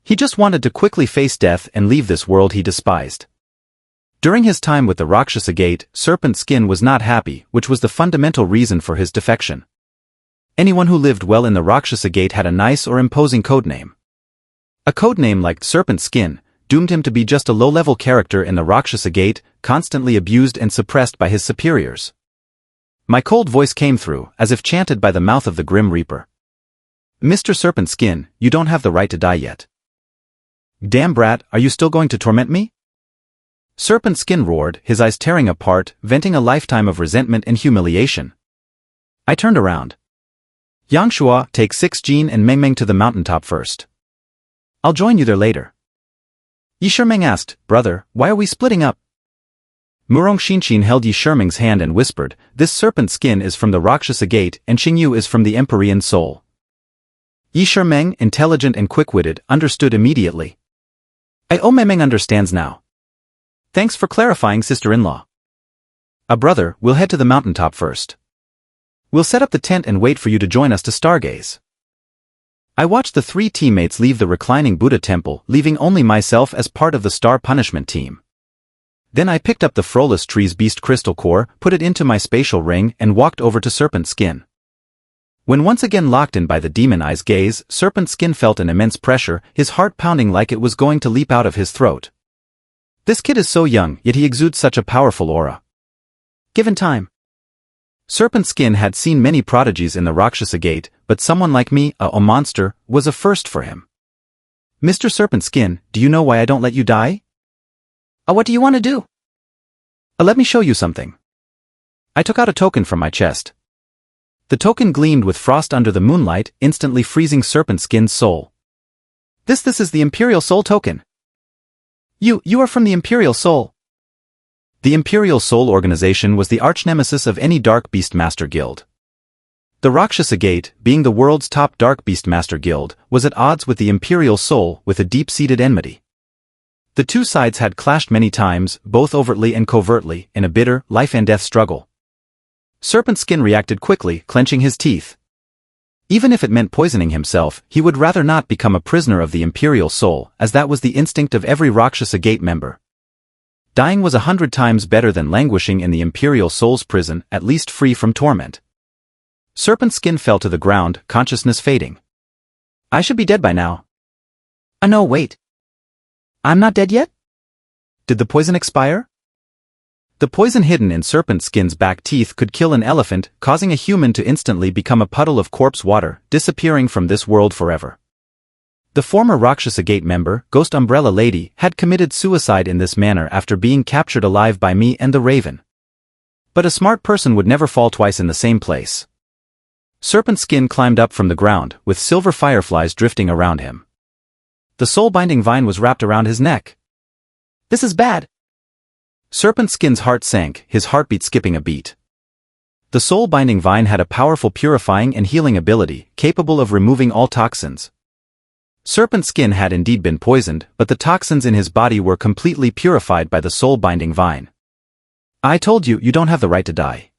He just wanted to quickly face death and leave this world he despised. During his time with the Rakshasa Gate, Serpent Skin was not happy, which was the fundamental reason for his defection. Anyone who lived well in the Rakshasa Gate had a nice or imposing codename. A codename like Serpent Skin doomed him to be just a low-level character in the Rakshasa Gate, constantly abused and suppressed by his superiors. My cold voice came through, as if chanted by the mouth of the Grim Reaper. Mr. Serpent Skin, you don't have the right to die yet. Damn brat, are you still going to torment me? Serpent Skin roared, his eyes tearing apart, venting a lifetime of resentment and humiliation. I turned around. Yangshua, take 6 Jin and Meng Meng to the mountaintop first. I'll join you there later. Yi Shimeng asked, brother, why are we splitting up? Murong Xinshin held Yi Shimeng's hand and whispered, this Serpent Skin is from the Rakshasa Gate and Xingyu is from the Empyrean Soul. Yi Shimeng, intelligent and quick-witted, understood immediately. Meng Meng understands now. Thanks for clarifying, sister-in-law. Brother, we'll head to the mountaintop first. We'll set up the tent and wait for you to join us to stargaze. I watched the 3 teammates leave the reclining Buddha temple, leaving only myself as part of the Star Punishment team. Then I picked up the Frolus tree's beast crystal core, put it into my spatial ring, and walked over to Serpent Skin. When once again locked in by the demon eye's gaze, Serpent Skin felt an immense pressure, his heart pounding like it was going to leap out of his throat. This kid is so young, yet he exudes such a powerful aura. Given time. Serpent Skin had seen many prodigies in the Rakshasa Gate, but someone like me, a monster, was a first for him. Mr. Serpent Skin, do you know why I don't let you die? What do you want to do? Let me show you something. I took out a token from my chest. The token gleamed with frost under the moonlight, instantly freezing Serpent Skin's soul. This is the Imperial Soul token. You are from the Imperial Soul. The Imperial Soul Organization was the arch-nemesis of any Dark Beastmaster guild. The Rakshasa Gate, being the world's top Dark Beastmaster guild, was at odds with the Imperial Soul with a deep-seated enmity. The two sides had clashed many times, both overtly and covertly, in a bitter, life-and-death struggle. Serpent Skin reacted quickly, clenching his teeth. Even if it meant poisoning himself, he would rather not become a prisoner of the Imperial Soul, as that was the instinct of every Rakshasa Gate member. Dying was 100 times better than languishing in the Imperial Soul's prison, at least free from torment. Serpent Skin fell to the ground, consciousness fading. I should be dead by now. No, wait. I'm not dead yet? Did the poison expire? The poison hidden in Serpent Skin's back teeth could kill an elephant, causing a human to instantly become a puddle of corpse water, disappearing from this world forever. The former Rakshasa Gate member, Ghost Umbrella Lady, had committed suicide in this manner after being captured alive by me and the Raven. But a smart person would never fall twice in the same place. Serpent Skin climbed up from the ground, with silver fireflies drifting around him. The soul-binding vine was wrapped around his neck. This is bad. Serpent Skin's heart sank, his heartbeat skipping a beat. The soul-binding vine had a powerful purifying and healing ability, capable of removing all toxins. Serpent Skin had indeed been poisoned, but the toxins in his body were completely purified by the soul-binding vine. I told you, you don't have the right to die.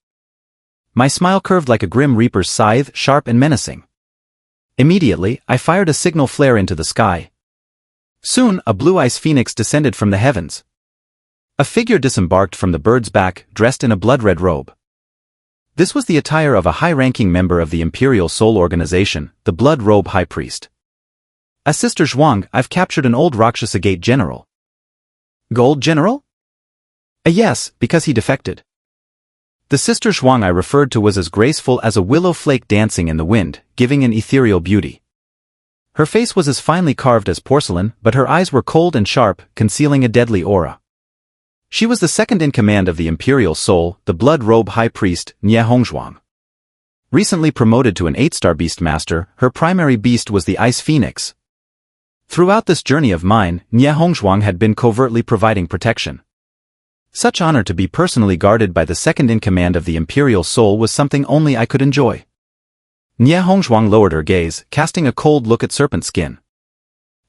My smile curved like a grim reaper's scythe, sharp and menacing. Immediately, I fired a signal flare into the sky. Soon, a blue ice phoenix descended from the heavens. A figure disembarked from the bird's back, dressed in a blood-red robe. This was the attire of a high-ranking member of the Imperial Soul Organization, the Blood Robe High Priest. Sister Zhuang, I've captured an old Rakshasa Gate general. Gold general? Yes, because he defected. The Sister Zhuang I referred to was as graceful as a willow flake dancing in the wind, giving an ethereal beauty. Her face was as finely carved as porcelain, but her eyes were cold and sharp, concealing a deadly aura. She was the second in command of the Imperial Soul, the Blood Robe High Priest, Nie Hongzhuang. Recently promoted to an 8-star Beastmaster, her primary beast was the Ice Phoenix. Throughout this journey of mine, Nie Hongzhuang had been covertly providing protection. Such honor to be personally guarded by the second in command of the Imperial Soul was something only I could enjoy. Nie Hongzhuang lowered her gaze, casting a cold look at Serpent Skin.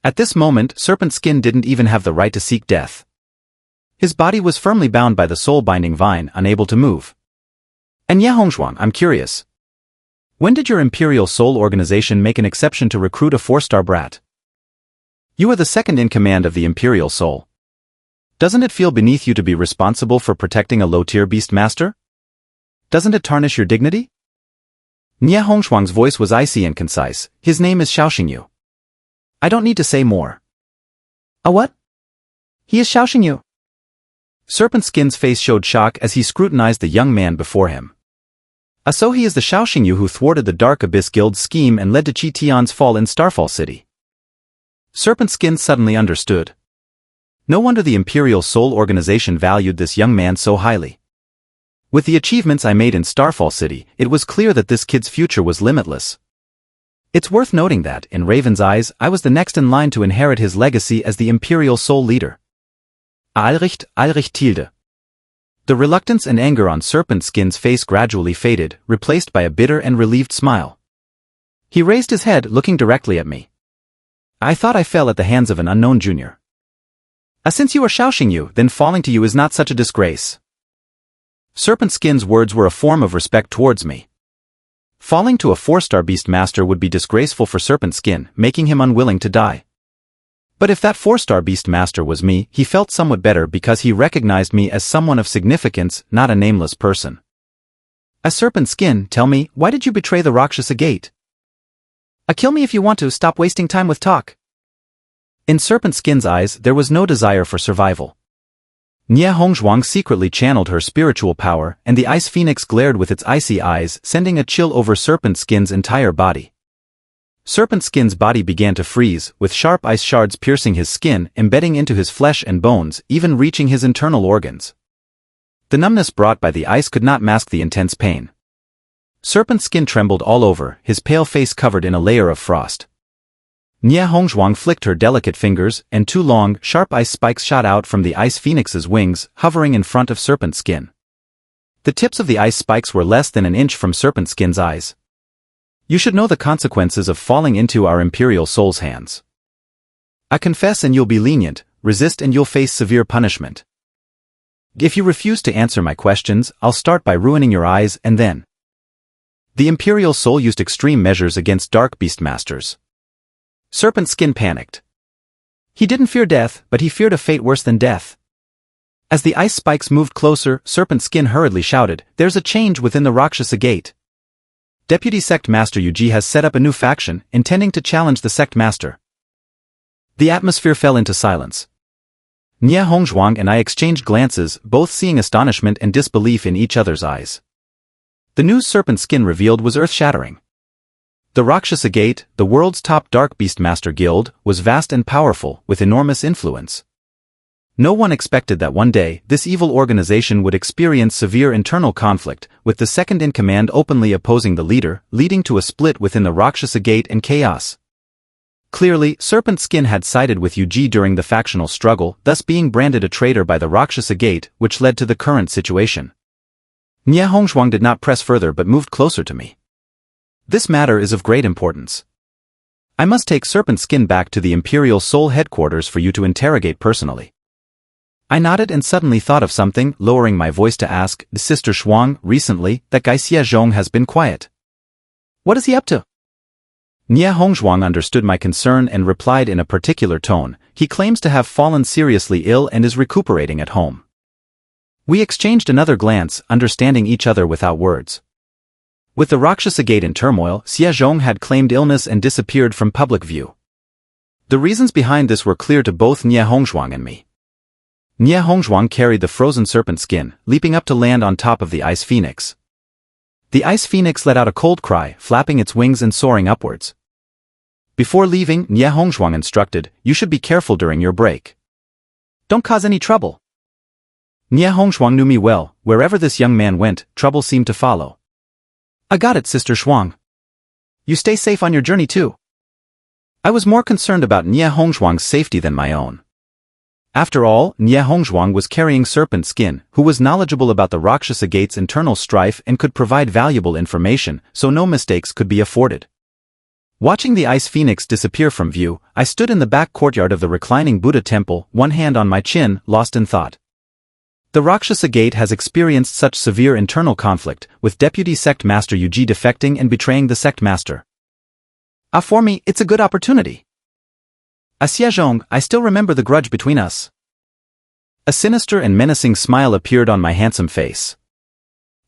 At this moment, Serpent Skin didn't even have the right to seek death. His body was firmly bound by the soul-binding vine, unable to move. And Nie Hongzhuang, I'm curious. When did your Imperial Soul Organization make an exception to recruit a 4-star brat? You are the second in command of the Imperial Soul. Doesn't it feel beneath you to be responsible for protecting a low-tier Beastmaster? Doesn't it tarnish your dignity? Nie Hongzhuang's voice was icy and concise. His name is Xiao Xingyu. I don't need to say more. A what? He is Xiao Xingyu. Serpent Skin's face showed shock as he scrutinized the young man before him. So he is the Xiao Xingyu who thwarted the Dark Abyss Guild's scheme and led to Qi Tian's fall in Starfall City. Serpent Skin suddenly understood. No wonder the Imperial Soul Organization valued this young man so highly. With the achievements I made in Starfall City, it was clear that this kid's future was limitless. It's worth noting that, in Raven's eyes, I was the next in line to inherit his legacy as the Imperial Soul Leader. Alricht tilde. The reluctance and anger on Serpent Skin's face gradually faded, replaced by a bitter and relieved smile. He raised his head, looking directly at me. I thought I fell at the hands of an unknown junior. Since you are Xiao Xingyu, then falling to you is not such a disgrace. Serpent Skin's words were a form of respect towards me. Falling to a 4-star Beastmaster would be disgraceful for Serpent Skin, making him unwilling to die. But if that 4-star Beastmaster was me, he felt somewhat better because he recognized me as someone of significance, not a nameless person. Serpent Skin, tell me, why did you betray the Rakshasa Gate? Kill me if you want to, stop wasting time with talk. In Serpent Skin's eyes, there was no desire for survival. Nie Hongzhuang secretly channeled her spiritual power, and the Ice Phoenix glared with its icy eyes, sending a chill over Serpent Skin's entire body. Serpent Skin's body began to freeze, with sharp ice shards piercing his skin, embedding into his flesh and bones, even reaching his internal organs. The numbness brought by the ice could not mask the intense pain. Serpent Skin trembled all over, his pale face covered in a layer of frost. Nie Hongzhuang flicked her delicate fingers, and 2 long, sharp ice spikes shot out from the Ice Phoenix's wings, hovering in front of Serpent Skin. The tips of the ice spikes were less than an inch from Serpent Skin's eyes. You should know the consequences of falling into our Imperial Soul's hands. I confess and you'll be lenient, resist and you'll face severe punishment. If you refuse to answer my questions, I'll start by ruining your eyes and then. The Imperial Soul used extreme measures against Dark Beastmasters. Serpent Skin panicked. He didn't fear death, but he feared a fate worse than death. As the ice spikes moved closer, Serpent Skin hurriedly shouted, "There's a change within the Rakshasa Gate. Deputy Sect Master Yuji has set up a new faction, intending to challenge the Sect Master." The atmosphere fell into silence. Nie Hongzhuang and I exchanged glances, both seeing astonishment and disbelief in each other's eyes. The news Serpent Skin revealed was earth-shattering. The Rakshasa Gate, the world's top Dark Beastmaster guild, was vast and powerful, with enormous influence. No one expected that one day, this evil organization would experience severe internal conflict, with the second-in-command openly opposing the leader, leading to a split within the Rakshasa Gate and chaos. Clearly, Serpent Skin had sided with Yuji during the factional struggle, thus being branded a traitor by the Rakshasa Gate, which led to the current situation. Nie Hongzhuang did not press further but moved closer to me. This matter is of great importance. I must take Serpent Skin back to the Imperial Soul headquarters for you to interrogate personally. I nodded and suddenly thought of something, lowering my voice to ask, Sister Shuang, recently, that guy Xie Zhong has been quiet. What is he up to? Nie Hongzhuang understood my concern and replied in a particular tone, he claims to have fallen seriously ill and is recuperating at home. We exchanged another glance, understanding each other without words. With the Rakshasa Gate in turmoil, Xie Zhong had claimed illness and disappeared from public view. The reasons behind this were clear to both Nie Hongzhuang and me. Nie Hongzhuang carried the frozen serpent skin, leaping up to land on top of the Ice Phoenix. The Ice Phoenix let out a cold cry, flapping its wings and soaring upwards. Before leaving, Nie Hongzhuang instructed, you should be careful during your break. Don't cause any trouble. Nie Hongzhuang knew me well, wherever this young man went, trouble seemed to follow. I got it, Sister Shuang. You stay safe on your journey too. I was more concerned about Nie Hongzhuang's safety than my own. After all, Nie Hongzhuang was carrying Serpent Skin, who was knowledgeable about the Rakshasa Gate's internal strife and could provide valuable information, so no mistakes could be afforded. Watching the Ice Phoenix disappear from view, I stood in the back courtyard of the reclining Buddha temple, one hand on my chin, lost in thought. The Rakshasa Gate has experienced such severe internal conflict, with Deputy Sect Master Yuji defecting and betraying the Sect Master. For me, it's a good opportunity. Xie Zhong, I still remember the grudge between us. A sinister and menacing smile appeared on my handsome face.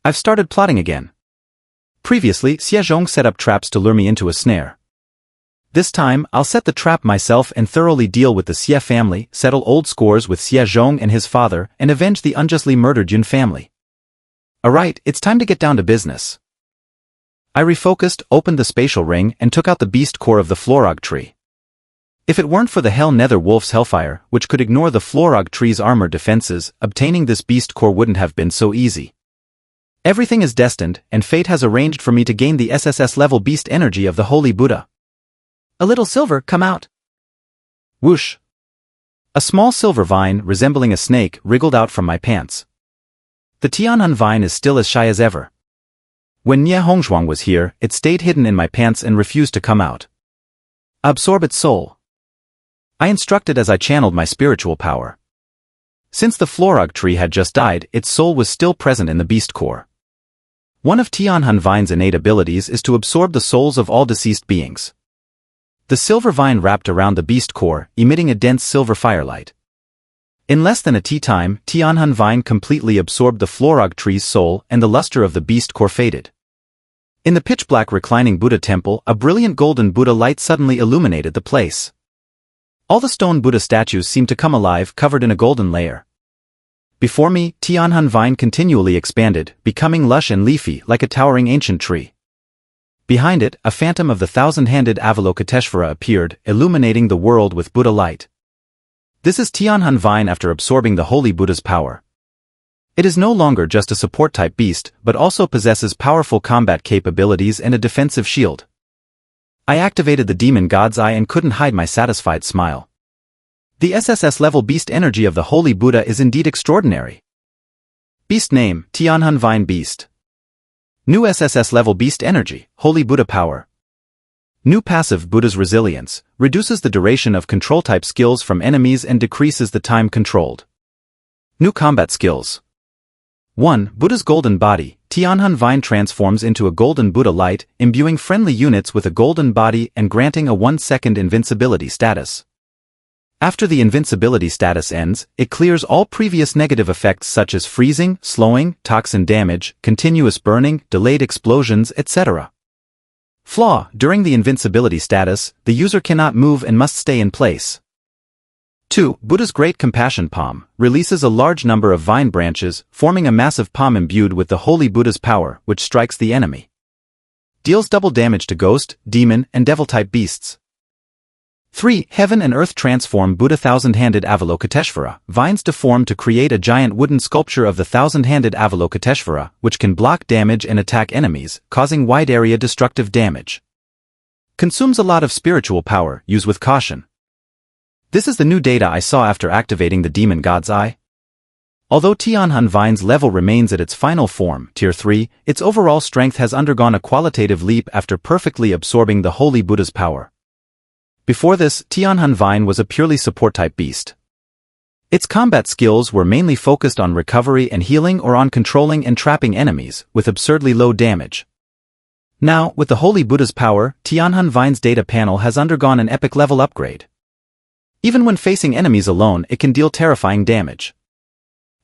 I've started plotting again. Previously, Xie Zhong set up traps to lure me into a snare. This time, I'll set the trap myself and thoroughly deal with the Xie family, settle old scores with Xie Zhong and his father, and avenge the unjustly murdered Yun family. Alright, it's time to get down to business. I refocused, opened the spatial ring, and took out the beast core of the Florog tree. If it weren't for the Hell Nether Wolf's Hellfire, which could ignore the Florog tree's armor defenses, obtaining this beast core wouldn't have been so easy. Everything is destined, and fate has arranged for me to gain the SSS-level beast energy of the Holy Buddha. A little silver, come out. Whoosh. A small silver vine, resembling a snake, wriggled out from my pants. The Tianhan vine is still as shy as ever. When Nie Hongzhuang was here, it stayed hidden in my pants and refused to come out. Absorb its soul. I instructed as I channeled my spiritual power. Since the Florog tree had just died, its soul was still present in the beast core. One of Tianhan vine's innate abilities is to absorb the souls of all deceased beings. The silver vine wrapped around the beast core, emitting a dense silver firelight. In less than a tea-time, Tianhan vine completely absorbed the Florog tree's soul and the luster of the beast core faded. In the pitch-black reclining Buddha temple, a brilliant golden Buddha light suddenly illuminated the place. All the stone Buddha statues seemed to come alive, covered in a golden layer. Before me, Tianhan vine continually expanded, becoming lush and leafy like a towering ancient tree. Behind it, a phantom of the thousand-handed Avalokiteshvara appeared, illuminating the world with Buddha light. This is Tianhan vine after absorbing the Holy Buddha's power. It is no longer just a support-type beast, but also possesses powerful combat capabilities and a defensive shield. I activated the Demon God's Eye and couldn't hide my satisfied smile. The SSS-level beast energy of the Holy Buddha is indeed extraordinary. Beast name, Tianhan Vine Beast. New SSS-level beast energy, Holy Buddha power. New passive Buddha's resilience, reduces the duration of control-type skills from enemies and decreases the time controlled. New combat skills. 1. Buddha's golden body, Tianhan Vine transforms into a golden Buddha light, imbuing friendly units with a golden body and granting a 1-second invincibility status. After the invincibility status ends, it clears all previous negative effects such as freezing, slowing, toxin damage, continuous burning, delayed explosions, etc. Flaw: during the invincibility status, the user cannot move and must stay in place. 2. Buddha's Great Compassion Palm releases a large number of vine branches, forming a massive palm imbued with the Holy Buddha's power, which strikes the enemy. Deals double damage to ghost, demon, and devil-type beasts. 3. Heaven and Earth transform Buddha Thousand-Handed Avalokiteshvara. Vines deform to create a giant wooden sculpture of the Thousand-Handed Avalokiteshvara, which can block damage and attack enemies, causing wide-area destructive damage. Consumes a lot of spiritual power, use with caution. This is the new data I saw after activating the Demon God's Eye. Although Tianhan Vine's level remains at its final form, Tier 3, its overall strength has undergone a qualitative leap after perfectly absorbing the Holy Buddha's power. Before this, Tianhan Vine was a purely support-type beast. Its combat skills were mainly focused on recovery and healing or on controlling and trapping enemies, with absurdly low damage. Now, with the Holy Buddha's power, Tianhan Vine's data panel has undergone an epic level upgrade. Even when facing enemies alone, it can deal terrifying damage.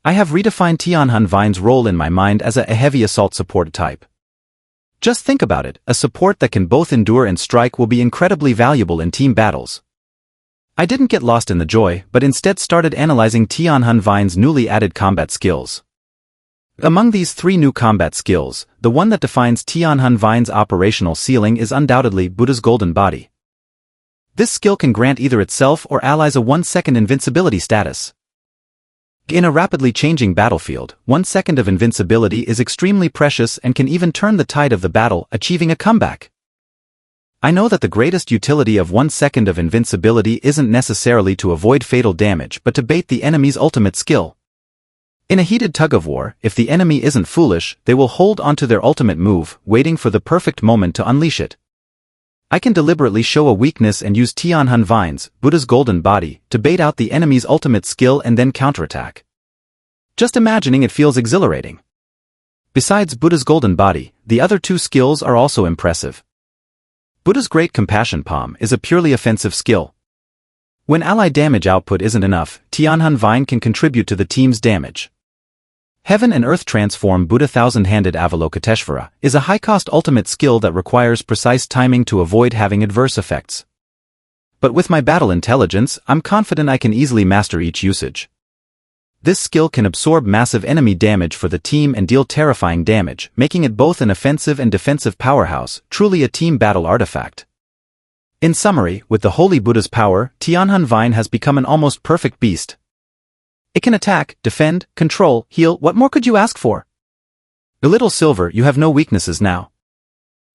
I have redefined Tianhan Vine's role in my mind as a heavy assault support type. Just think about it, a support that can both endure and strike will be incredibly valuable in team battles. I didn't get lost in the joy, but instead started analyzing Tianhan Vine's newly added combat skills. Among these 3 new combat skills, the one that defines Tianhan Vine's operational ceiling is undoubtedly Buddha's Golden Body. This skill can grant either itself or allies a 1-second invincibility status. In a rapidly changing battlefield, 1 second of invincibility is extremely precious and can even turn the tide of the battle, achieving a comeback. I know that the greatest utility of 1 second of invincibility isn't necessarily to avoid fatal damage but to bait the enemy's ultimate skill. In a heated tug-of-war, if the enemy isn't foolish, they will hold onto their ultimate move, waiting for the perfect moment to unleash it. I can deliberately show a weakness and use Tianhan Vine's, Buddha's Golden Body, to bait out the enemy's ultimate skill and then counterattack. Just imagining it feels exhilarating. Besides Buddha's Golden Body, the other 2 skills are also impressive. Buddha's Great Compassion Palm is a purely offensive skill. When ally damage output isn't enough, Tianhan Vine can contribute to the team's damage. Heaven and Earth Transform Buddha Thousand-Handed Avalokiteshvara is a high-cost ultimate skill that requires precise timing to avoid having adverse effects. But with my battle intelligence, I'm confident I can easily master each usage. This skill can absorb massive enemy damage for the team and deal terrifying damage, making it both an offensive and defensive powerhouse, truly a team battle artifact. In summary, with the Holy Buddha's power, Tianhan Vine has become an almost perfect beast. It can attack, defend, control, heal. What more could you ask for? A little silver, you have no weaknesses now.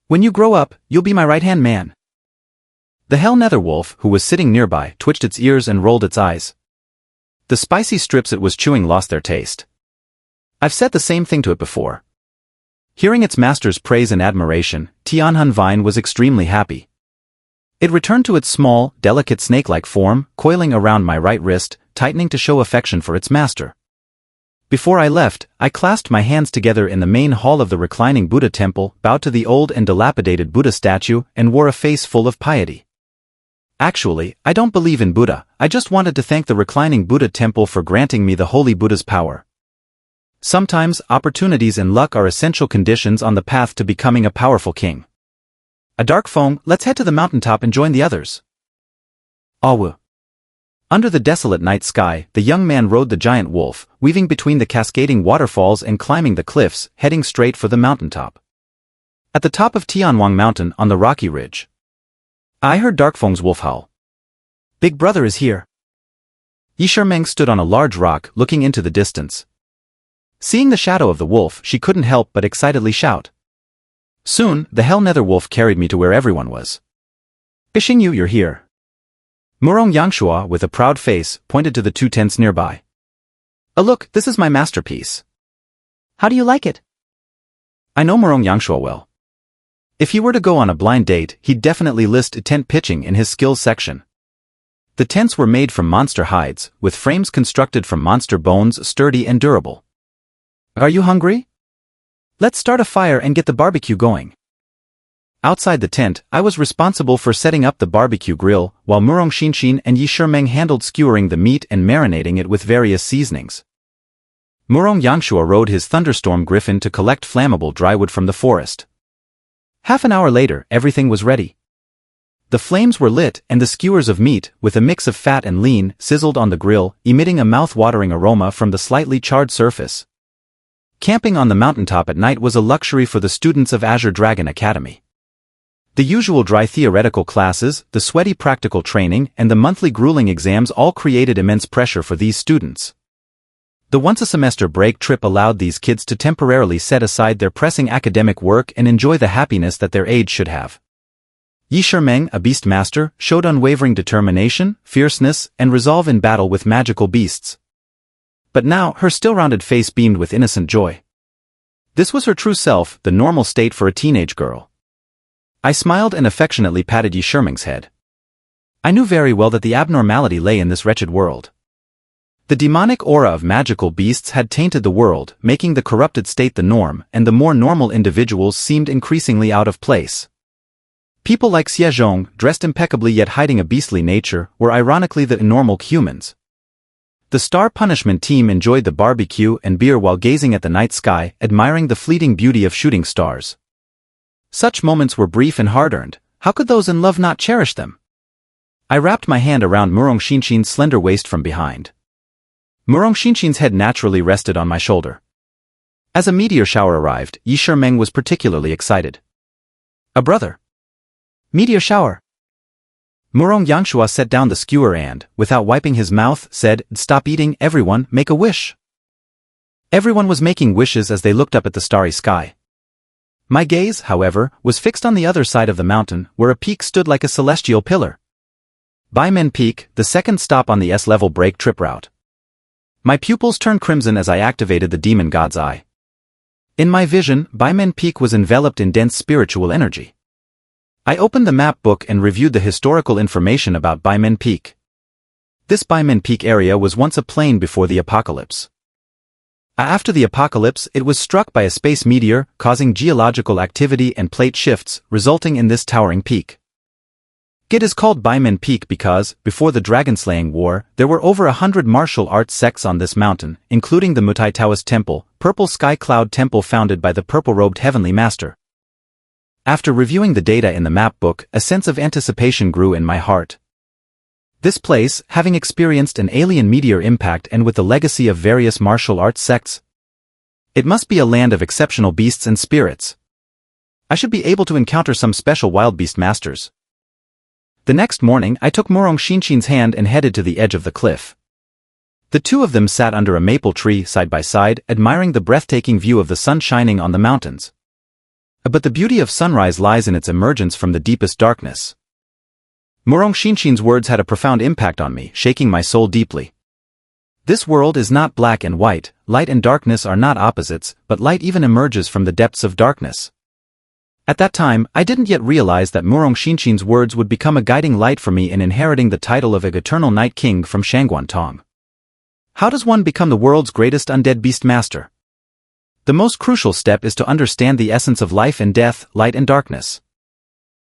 When you grow up, you'll be my right-hand man. The Hell Nether Wolf, who was sitting nearby, twitched its ears and rolled its eyes. The spicy strips it was chewing lost their taste. I've said the same thing to it before. Hearing its master's praise and admiration, Tianhan Vine was extremely happy. It returned to its small, delicate snake-like form, coiling around my right wrist, tightening to show affection for its master. Before I left, I clasped my hands together in the main hall of the reclining Buddha temple, bowed to the old and dilapidated Buddha statue, and wore a face full of piety. Actually, I don't believe in Buddha, I just wanted to thank the reclining Buddha temple for granting me the Holy Buddha's power. Sometimes, opportunities and luck are essential conditions on the path to becoming a powerful king. A dark foam, let's head to the mountaintop and join the others. Awu. Under the desolate night sky, the young man rode the giant wolf, weaving between the cascading waterfalls and climbing the cliffs, heading straight for the mountaintop. At the top of Tianwang Mountain on the rocky ridge, I heard Darkfeng's wolf howl. Big brother is here. Yishimeng stood on a large rock, looking into the distance. Seeing the shadow of the wolf, she couldn't help but excitedly shout. Soon, the Hell Nether Wolf carried me to where everyone was. Xingyu, you're here. Murong Yangshua, with a proud face, pointed to the 2 tents nearby. Look, this is my masterpiece. How do you like it? I know Murong Yangshua well. If he were to go on a blind date, he'd definitely list tent pitching in his skills section. The tents were made from monster hides, with frames constructed from monster bones, sturdy and durable. Are you hungry? Let's start a fire and get the barbecue going. Outside the tent, I was responsible for setting up the barbecue grill, while Murong Xinshin and Yishimeng handled skewering the meat and marinating it with various seasonings. Murong Yangshua rode his thunderstorm griffin to collect flammable drywood from the forest. Half an hour later, everything was ready. The flames were lit and the skewers of meat, with a mix of fat and lean, sizzled on the grill, emitting a mouth-watering aroma from the slightly charred surface. Camping on the mountaintop at night was a luxury for the students of Azure Dragon Academy. The usual dry theoretical classes, the sweaty practical training, and the monthly grueling exams all created immense pressure for these students. The once-a-semester break trip allowed these kids to temporarily set aside their pressing academic work and enjoy the happiness that their age should have. Yishimeng, a Beastmaster, showed unwavering determination, fierceness, and resolve in battle with magical beasts. But now, her still-rounded face beamed with innocent joy. This was her true self, the normal state for a teenage girl. I smiled and affectionately patted Yishimeng's head. I knew very well that the abnormality lay in this wretched world. The demonic aura of magical beasts had tainted the world, making the corrupted state the norm, and the more normal individuals seemed increasingly out of place. People like Xie Zhong, dressed impeccably yet hiding a beastly nature, were ironically the normal humans. The Star Punishment team enjoyed the barbecue and beer while gazing at the night sky, admiring the fleeting beauty of shooting stars. Such moments were brief and hard-earned. How could those in love not cherish them? I wrapped my hand around Murong Xinxin's slender waist from behind. Murong Xinxin's head naturally rested on my shoulder. As a meteor shower arrived, Yi Shimeng was particularly excited. A brother. Meteor shower. Murong Yangshua set down the skewer and, without wiping his mouth, said, "Stop eating, everyone, make a wish." Everyone was making wishes as they looked up at the starry sky. My gaze, however, was fixed on the other side of the mountain, where a peak stood like a celestial pillar. Baimen Peak, the second stop on the S-level break trip route. My pupils turned crimson as I activated the demon god's eye. In my vision, Baimen Peak was enveloped in dense spiritual energy. I opened the map book and reviewed the historical information about Baimen Peak. This Baimen Peak area was once a plain before the apocalypse. After the apocalypse, it was struck by a space meteor, causing geological activity and plate shifts, resulting in this towering peak. It is called Baimen Peak because, before the dragon-slaying war, there were over 100 martial arts sects on this mountain, including the Mutai Taoist Temple, Purple Sky Cloud Temple founded by the purple-robed Heavenly Master. After reviewing the data in the map book, a sense of anticipation grew in my heart. This place, having experienced an alien meteor impact and with the legacy of various martial arts sects, it must be a land of exceptional beasts and spirits. I should be able to encounter some special wild Beastmasters. The next morning, I took Murong Xinxin's hand and headed to the edge of the cliff. The two of them sat under a maple tree side by side, admiring the breathtaking view of the sun shining on the mountains. But the beauty of sunrise lies in its emergence from the deepest darkness. Murong Xinxin's words had a profound impact on me, shaking my soul deeply. This world is not black and white, light and darkness are not opposites, but light even emerges from the depths of darkness. At that time, I didn't yet realize that Murong Xinxin's words would become a guiding light for me in inheriting the title of an eternal Night King from Shangguan Tong. How does one become the world's greatest undead Beastmaster? The most crucial step is to understand the essence of life and death, light and darkness.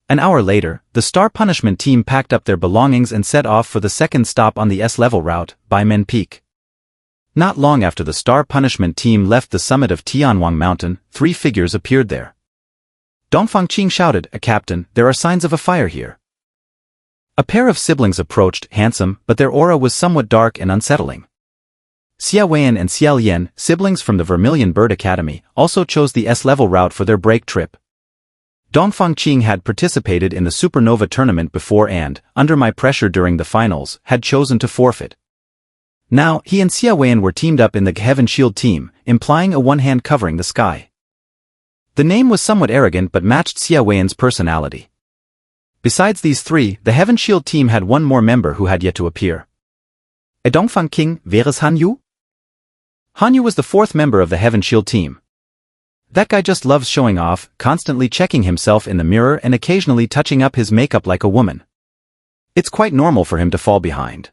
An hour later, the Star Punishment team packed up their belongings and set off for the second stop on the S-level route, Baimen Peak. Not long after the Star Punishment team left the summit of Tianwang Mountain, three figures appeared there. Dongfang Qing shouted, "Captain, there are signs of a fire here." A pair of siblings approached, handsome, but their aura was somewhat dark and unsettling. Xia Weian and Xia Lian, siblings from the Vermilion Bird Academy, also chose the S-level route for their break trip. Dongfang Qing had participated in the Supernova Tournament before and, under my pressure during the finals, had chosen to forfeit. Now, he and Xia Weian were teamed up in the Heaven Shield team, implying a one hand covering the sky. The name was somewhat arrogant but matched Xia Weian's personality. Besides these three, the Heaven Shield team had one more member who had yet to appear. Dongfang Qing, wer ist Hanyu? Hanyu was the fourth member of the Heaven Shield team. That guy just loves showing off, constantly checking himself in the mirror and occasionally touching up his makeup like a woman. It's quite normal for him to fall behind.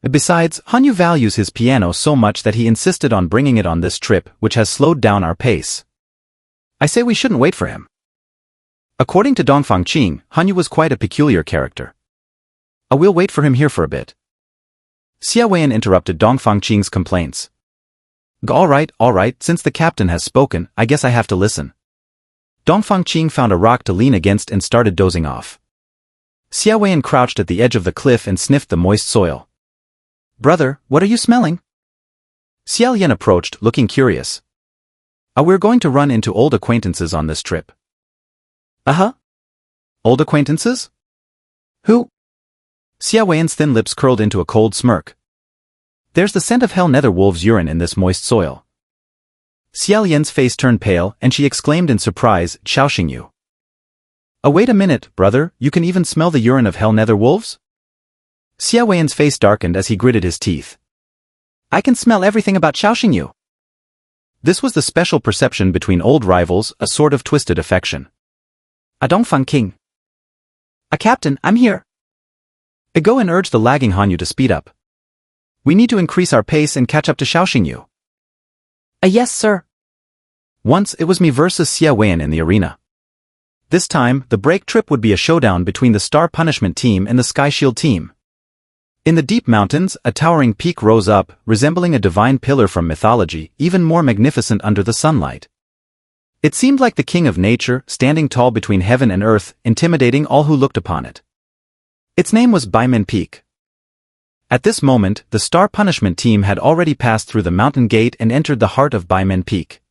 Besides, Hanyu values his piano so much that he insisted on bringing it on this trip, which has slowed down our pace. I say we shouldn't wait for him. According to Dongfang Qing, Hanyu was quite a peculiar character. I will wait for him here for a bit. Xia Weian interrupted Dongfang Qing's complaints. All right, since the captain has spoken, I guess I have to listen. Dongfang Qing found a rock to lean against and started dozing off. Xia Weian crouched at the edge of the cliff and sniffed the moist soil. Brother, what are you smelling? Xia Lian approached, looking curious. We're going to run into old acquaintances on this trip. Old acquaintances? Who? Xia Weian's thin lips curled into a cold smirk. There's the scent of Hell Nether Wolf's urine in this moist soil. Xia Lian's face turned pale, and she exclaimed in surprise, Xiao Xingyu. Wait a minute, brother, you can even smell the urine of Hell Nether Wolves? Xia Weian's face darkened as he gritted his teeth. I can smell everything about Xiao Xingyu. This was the special perception between old rivals, a sort of twisted affection. Dongfang Qing. Captain, I'm here. I go and urge the lagging Hanyu to speed up. We need to increase our pace and catch up to Xiao Xingyu. Yes, sir. Once it was me versus Xie Weian in the arena. This time, the break trip would be a showdown between the Star Punishment team and the Sky Shield team. In the deep mountains, a towering peak rose up, resembling a divine pillar from mythology, even more magnificent under the sunlight. It seemed like the king of nature, standing tall between heaven and earth, intimidating all who looked upon it. Its name was Baimen Peak. At this moment, the Star Punishment team had already passed through the mountain gate and entered the heart of Baimen Peak.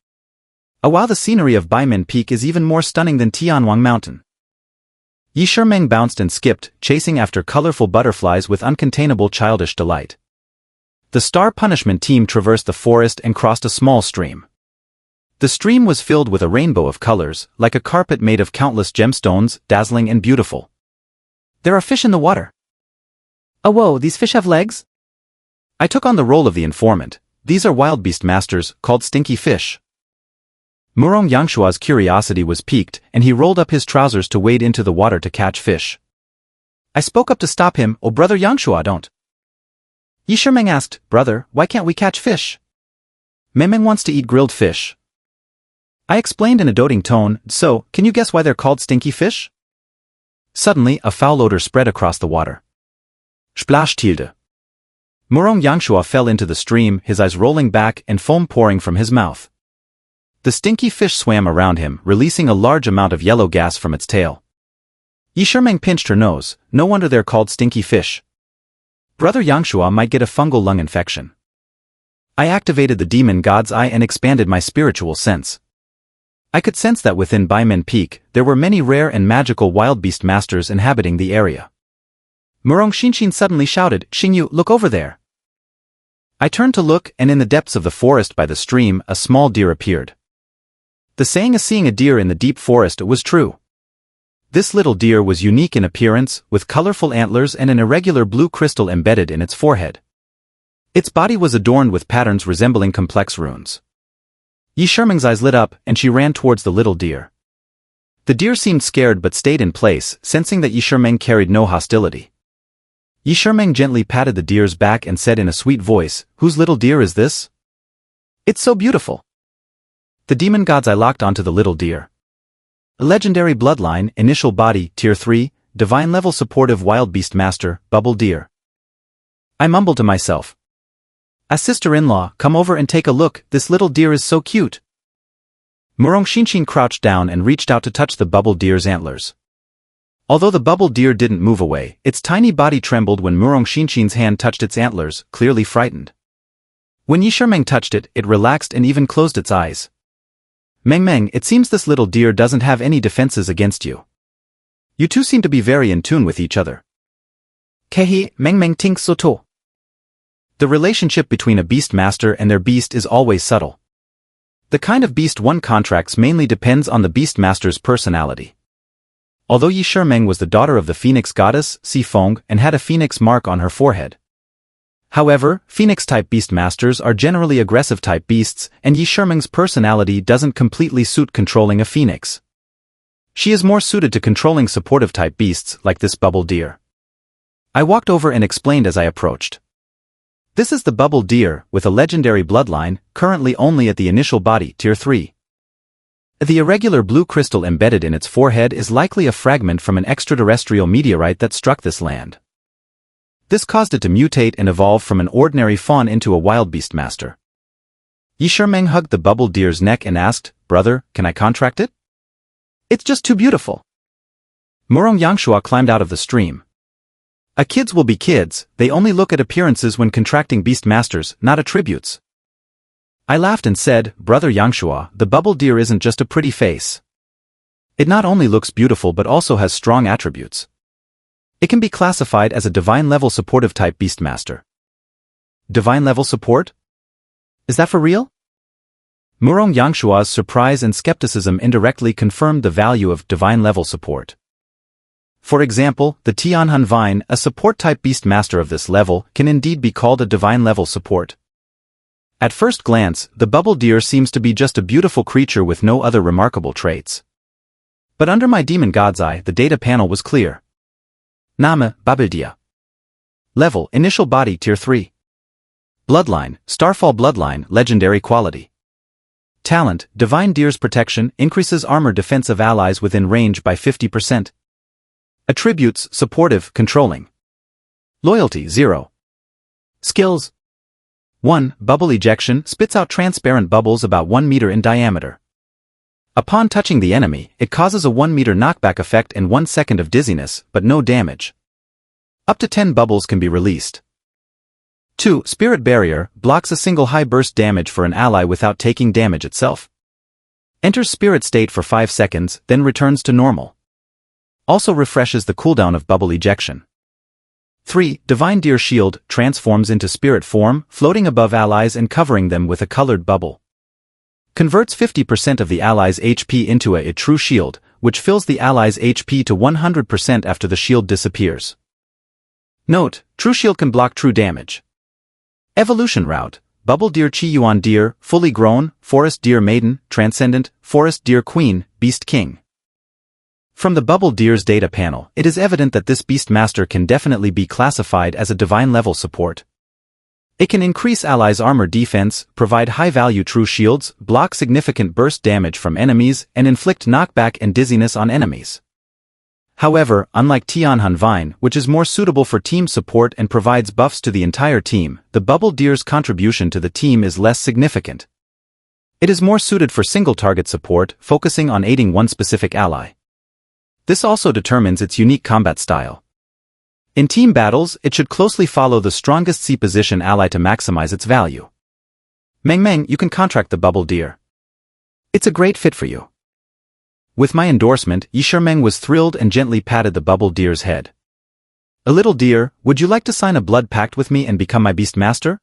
While the scenery of Baimen Peak is even more stunning than Tianwang Mountain. Yi Shimeng bounced and skipped, chasing after colorful butterflies with uncontainable childish delight. The Star Punishment team traversed the forest and crossed a small stream. The stream was filled with a rainbow of colors, like a carpet made of countless gemstones, dazzling and beautiful. There are fish in the water. Oh whoa, these fish have legs? I took on the role of the informant. These are wild beastmasters, called stinky fish. Murong Yangshua's curiosity was piqued, and he rolled up his trousers to wade into the water to catch fish. I spoke up to stop him. Oh brother Yangshua, don't. Yi Shimeng asked, brother, why can't we catch fish? Meng wants to eat grilled fish. I explained in a doting tone, so, can you guess why they're called stinky fish? Suddenly, a foul odor spread across the water. Splash tilde. Murong Yangshua fell into the stream, his eyes rolling back and foam pouring from his mouth. The stinky fish swam around him, releasing a large amount of yellow gas from its tail. Yi Shimeng pinched her nose. No wonder they're called stinky fish. Brother Yangshua might get a fungal lung infection. I activated the demon god's eye and expanded my spiritual sense. I could sense that within Baimen Peak, there were many rare and magical wild beast masters inhabiting the area. Murong Xinshin suddenly shouted, Xingyu, look over there. I turned to look, and in the depths of the forest by the stream, a small deer appeared. The saying of seeing a deer in the deep forest was true. This little deer was unique in appearance, with colorful antlers and an irregular blue crystal embedded in its forehead. Its body was adorned with patterns resembling complex runes. Yi Shimeng's eyes lit up, and she ran towards the little deer. The deer seemed scared but stayed in place, sensing that Yi Shimeng carried no hostility. Yi Shimeng gently patted the deer's back and said in a sweet voice, whose little deer is this? It's so beautiful. The demon god's eye locked onto the little deer. A legendary bloodline, initial body, tier 3, divine level supportive wild beast master, bubble deer. I mumbled to myself. A sister-in-law, come over and take a look, this little deer is so cute. Murong Xinshin crouched down and reached out to touch the bubble deer's antlers. Although the bubble deer didn't move away, its tiny body trembled when Murong Xinshin's hand touched its antlers, clearly frightened. When Yi Shimeng touched it, it relaxed and even closed its eyes. Meng, it seems this little deer doesn't have any defenses against you. You two seem to be very in tune with each other. Kehi, Meng think so too. The relationship between a beastmaster and their beast is always subtle. The kind of beast one contracts mainly depends on the beastmaster's personality. Although Yi Shimeng was the daughter of the phoenix goddess, Si Feng, and had a phoenix mark on her forehead. However, phoenix-type beastmasters are generally aggressive-type beasts, and Yi Shimeng's personality doesn't completely suit controlling a phoenix. She is more suited to controlling supportive-type beasts like this bubble deer. I walked over and explained as I approached. This is the bubble deer, with a legendary bloodline, currently only at the initial body, tier 3. The irregular blue crystal embedded in its forehead is likely a fragment from an extraterrestrial meteorite that struck this land. This caused it to mutate and evolve from an ordinary fawn into a wild beast master. Yi Shimeng hugged the bubble deer's neck and asked, brother, can I contract it? It's just too beautiful. Murong Yangshua climbed out of the stream. Kids will be kids, they only look at appearances when contracting beast masters, not attributes. I laughed and said, brother Yangshua, the bubble deer isn't just a pretty face. It not only looks beautiful but also has strong attributes. It can be classified as a divine-level supportive-type beastmaster. Divine-level support? Is that for real? Murong Yangshua's surprise and skepticism indirectly confirmed the value of divine-level support. For example, the Tianhan Vine, a support-type beastmaster of this level, can indeed be called a divine-level support. At first glance, the bubble deer seems to be just a beautiful creature with no other remarkable traits. But under my demon god's eye, the data panel was clear. Name, Babeldia. Level, initial body tier 3. Bloodline, Starfall Bloodline, legendary quality. Talent, Divine Deer's Protection, increases armor defense of allies within range by 50%. Attributes, supportive, controlling. Loyalty, 0. Skills. 1. Bubble ejection, spits out transparent bubbles about 1 meter in diameter. Upon touching the enemy, it causes a 1 meter knockback effect and 1 second of dizziness, but no damage. Up to 10 bubbles can be released. 2. Spirit Barrier, blocks a single high burst damage for an ally without taking damage itself. Enters spirit state for 5 seconds, then returns to normal. Also refreshes the cooldown of bubble ejection. 3. Divine Deer Shield, transforms into spirit form, floating above allies and covering them with a colored bubble. Converts 50% of the allies' HP into a true shield, which fills the allies' HP to 100% after the shield disappears. Note, True Shield can block true damage. Evolution Route, Bubble Deer Qiyuan Deer, Fully Grown, Forest Deer Maiden, Transcendent, Forest Deer Queen, Beast King. From the Bubble Deer's data panel, it is evident that this Beastmaster can definitely be classified as a divine level support. It can increase allies' armor defense, provide high-value true shields, block significant burst damage from enemies, and inflict knockback and dizziness on enemies. However, unlike Tianhan Vine, which is more suitable for team support and provides buffs to the entire team, the Bubble Deer's contribution to the team is less significant. It is more suited for single-target support, focusing on aiding one specific ally. This also determines its unique combat style. In team battles, it should closely follow the strongest C position ally to maximize its value. Meng Meng, you can contract the Bubble Deer. It's a great fit for you. With my endorsement, Yishimeng was thrilled and gently patted the Bubble Deer's head. A little deer, would you like to sign a blood pact with me and become my Beastmaster?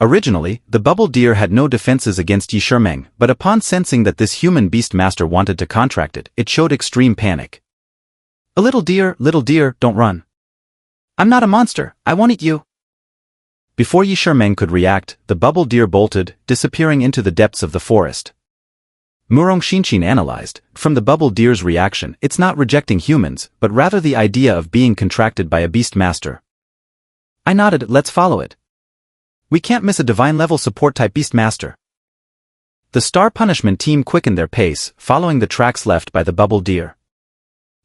Originally, the Bubble Deer had no defenses against Yishimeng, but upon sensing that this human Beastmaster wanted to contract it, it showed extreme panic. A little deer, don't run. I'm not a monster, I won't eat you. Before Yishimeng could react, the Bubble Deer bolted, disappearing into the depths of the forest. Murong Xinshin analyzed, from the Bubble Deer's reaction, it's not rejecting humans, but rather the idea of being contracted by a Beastmaster. I nodded, let's follow it. We can't miss a divine-level support-type Beastmaster. The Star Punishment team quickened their pace, following the tracks left by the Bubble Deer.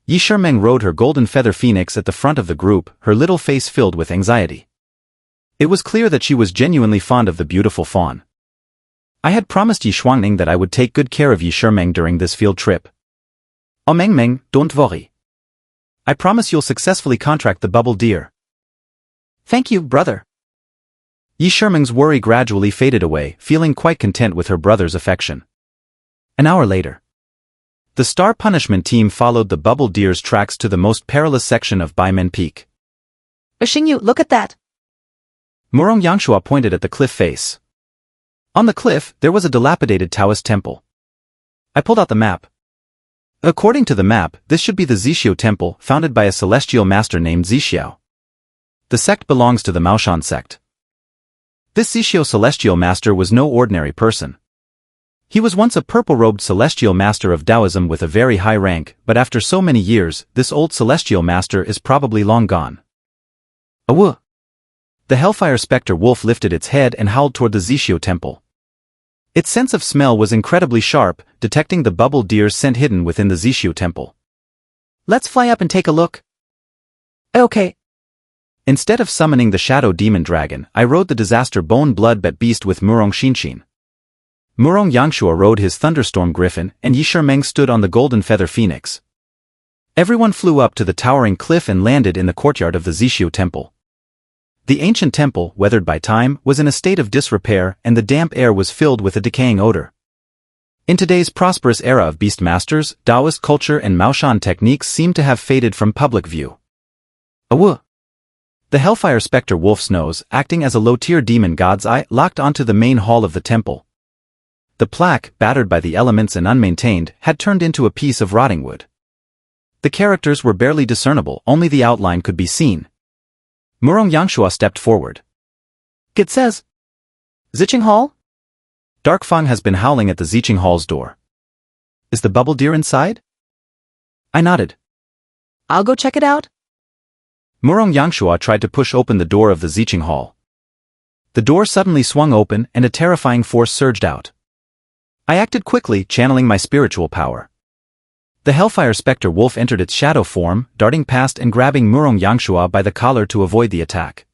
Yishimeng rode her golden feather phoenix at the front of the group, her little face filled with anxiety. It was clear that she was genuinely fond of the beautiful fawn. I had promised Yi Shuangning that I would take good care of Yishimeng during this field trip. Oh Meng Meng, don't worry. I promise you'll successfully contract the Bubble Deer. Thank you, brother. Yishimeng's worry gradually faded away, feeling quite content with her brother's affection. An hour later. The Star Punishment team followed the Bubble Deer's tracks to the most perilous section of Baimen Peak. Xingyu, look at that! Murong Yangshua pointed at the cliff face. On the cliff, there was a dilapidated Taoist temple. I pulled out the map. According to the map, this should be the Zixiao Temple, founded by a celestial master named Zixiao. The sect belongs to the Maoshan sect. This Zixiao celestial master was no ordinary person. He was once a purple-robed celestial master of Taoism with a very high rank, but after so many years, this old celestial master is probably long gone. Awoo! The Hellfire Specter Wolf lifted its head and howled toward the Zixiao Temple. Its sense of smell was incredibly sharp, detecting the Bubble Deer's scent hidden within the Zixiao Temple. Let's fly up and take a look. Okay. Instead of summoning the Shadow Demon Dragon, I rode the Disaster Bone Bloodbat Beast with Murong Xinshin. Murong Yangshua rode his Thunderstorm Griffin, and Yishimeng stood on the Golden Feather Phoenix. Everyone flew up to the towering cliff and landed in the courtyard of the Zixiao Temple. The ancient temple, weathered by time, was in a state of disrepair, and the damp air was filled with a decaying odor. In today's prosperous era of Beastmasters, Taoist culture and Maoshan techniques seem to have faded from public view. Awoo! The Hellfire Specter Wolf's nose, acting as a low-tier demon god's eye, locked onto the main hall of the temple. The plaque, battered by the elements and unmaintained, had turned into a piece of rotting wood. The characters were barely discernible, only the outline could be seen. Murong Yangshua stepped forward. It says, Ziqing Hall? Dark Fang has been howling at the Ziqing Hall's door. Is the Bubble Deer inside? I nodded. I'll go check it out. Murong Yangshua tried to push open the door of the Ziqing Hall. The door suddenly swung open and a terrifying force surged out. I acted quickly, channeling my spiritual power. The Hellfire Specter Wolf entered its shadow form, darting past and grabbing Murong Yangshua by the collar to avoid the attack.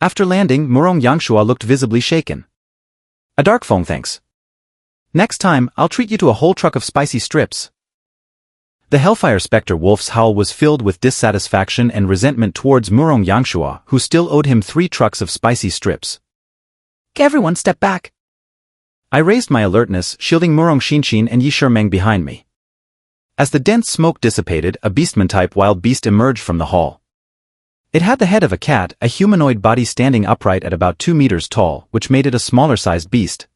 After landing, Murong Yangshua looked visibly shaken. A dark phone, thanks. Next time, I'll treat you to a whole truck of spicy strips. The Hellfire Specter Wolf's howl was filled with dissatisfaction and resentment towards Murong Yangshua, who still owed him 3 trucks of spicy strips. Everyone step back. I raised my alertness, shielding Murong Xinxin and Yi Shimeng behind me. As the dense smoke dissipated, a beastman-type wild beast emerged from the hall. It had the head of a cat, a humanoid body standing upright at about 2 meters tall, which made it a smaller-sized beast.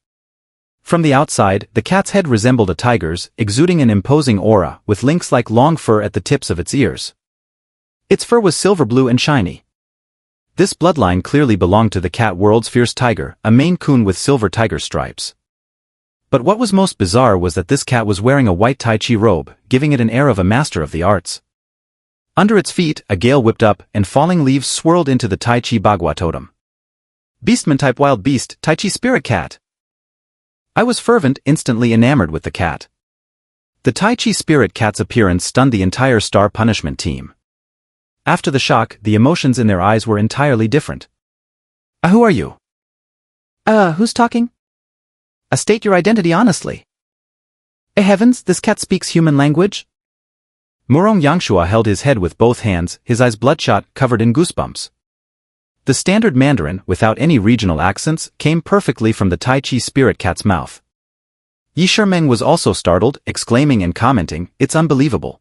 From the outside, the cat's head resembled a tiger's, exuding an imposing aura, with lynx-like long fur at the tips of its ears. Its fur was silver blue and shiny. This bloodline clearly belonged to the cat world's fierce tiger, a Maine Coon with silver tiger stripes. But what was most bizarre was that this cat was wearing a white Tai Chi robe, giving it an air of a master of the arts. Under its feet, a gale whipped up, and falling leaves swirled into the Tai Chi Bagua totem. Beastman-type wild beast, Tai Chi spirit cat. I was fervent, instantly enamored with the cat. The Tai Chi spirit cat's appearance stunned the entire Star Punishment team. After the shock, the emotions in their eyes were entirely different. Who are you? Who's talking? State your identity honestly. Heavens, this cat speaks human language? Murong Yangshua held his head with both hands, his eyes bloodshot, covered in goosebumps. The standard Mandarin, without any regional accents, came perfectly from the Tai Chi spirit cat's mouth. Yi Shimeng was also startled, exclaiming and commenting, "It's unbelievable.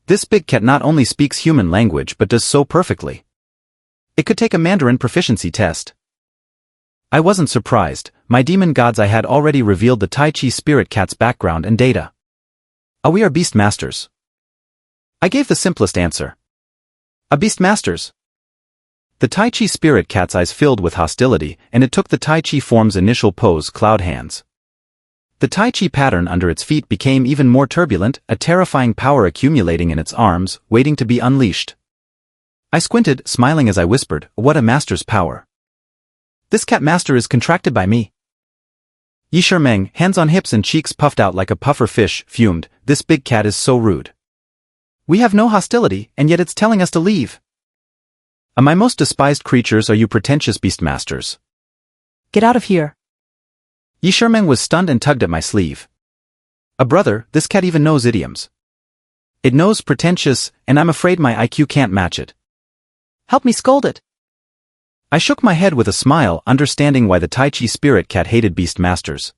This big cat not only speaks human language but does so perfectly. It could take a Mandarin proficiency test." I wasn't surprised. My demon gods I had already revealed the Tai Chi spirit cat's background and data. We are Beastmasters. I gave the simplest answer. Beastmasters. The Tai Chi spirit cat's eyes filled with hostility, and it took the Tai Chi form's initial pose, cloud hands. The Tai Chi pattern under its feet became even more turbulent, a terrifying power accumulating in its arms, waiting to be unleashed. I squinted, smiling as I whispered, "What a master's power. This cat master is contracted by me." Yi Shimeng, hands on hips and cheeks puffed out like a puffer fish, fumed, "This big cat is so rude. We have no hostility, and yet it's telling us to leave. My most despised creatures are you pretentious beastmasters. Get out of here." Yi Shimeng was stunned and tugged at my sleeve. Brother, this cat even knows idioms. It knows pretentious, and I'm afraid my IQ can't match it. Help me scold it. I shook my head with a smile, understanding why the Tai Chi spirit cat hated beastmasters.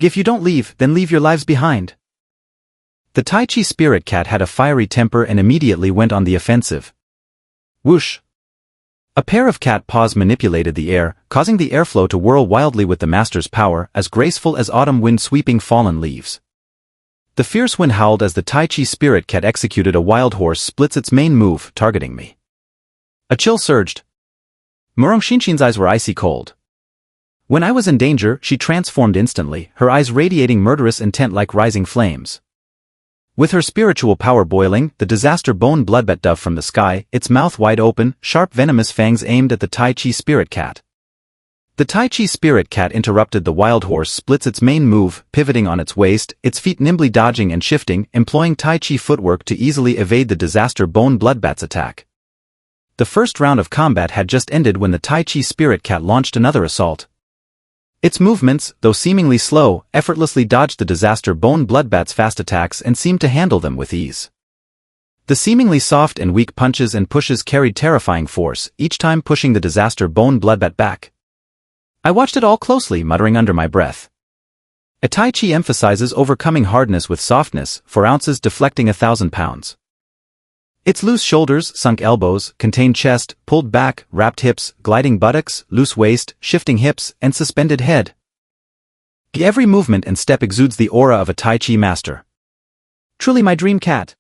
If you don't leave, then leave your lives behind. The Tai Chi spirit cat had a fiery temper and immediately went on the offensive. Whoosh! A pair of cat paws manipulated the air, causing the airflow to whirl wildly with the master's power, as graceful as autumn wind sweeping fallen leaves. The fierce wind howled as the Tai Chi spirit cat executed a wild horse splits its main move, targeting me. A chill surged. Murong Xinxin's eyes were icy cold. When I was in danger, she transformed instantly, her eyes radiating murderous intent like rising flames. With her spiritual power boiling, the disaster bone bloodbat dove from the sky, its mouth wide open, sharp venomous fangs aimed at the Tai Chi spirit cat. The Tai Chi spirit cat interrupted the wild horse splits its main move, pivoting on its waist, its feet nimbly dodging and shifting, employing Tai Chi footwork to easily evade the disaster bone bloodbat's attack. The first round of combat had just ended when the Tai Chi spirit cat launched another assault. Its movements, though seemingly slow, effortlessly dodged the disaster bone bloodbat's fast attacks and seemed to handle them with ease. The seemingly soft and weak punches and pushes carried terrifying force, each time pushing the disaster bone bloodbat back. I watched it all closely, muttering under my breath. A Tai Chi emphasizes overcoming hardness with softness, for ounces deflecting 1,000 pounds. Its loose shoulders, sunk elbows, contained chest, pulled back, wrapped hips, gliding buttocks, loose waist, shifting hips, and suspended head. Every movement and step exudes the aura of a Tai Chi master. Truly my dream cat.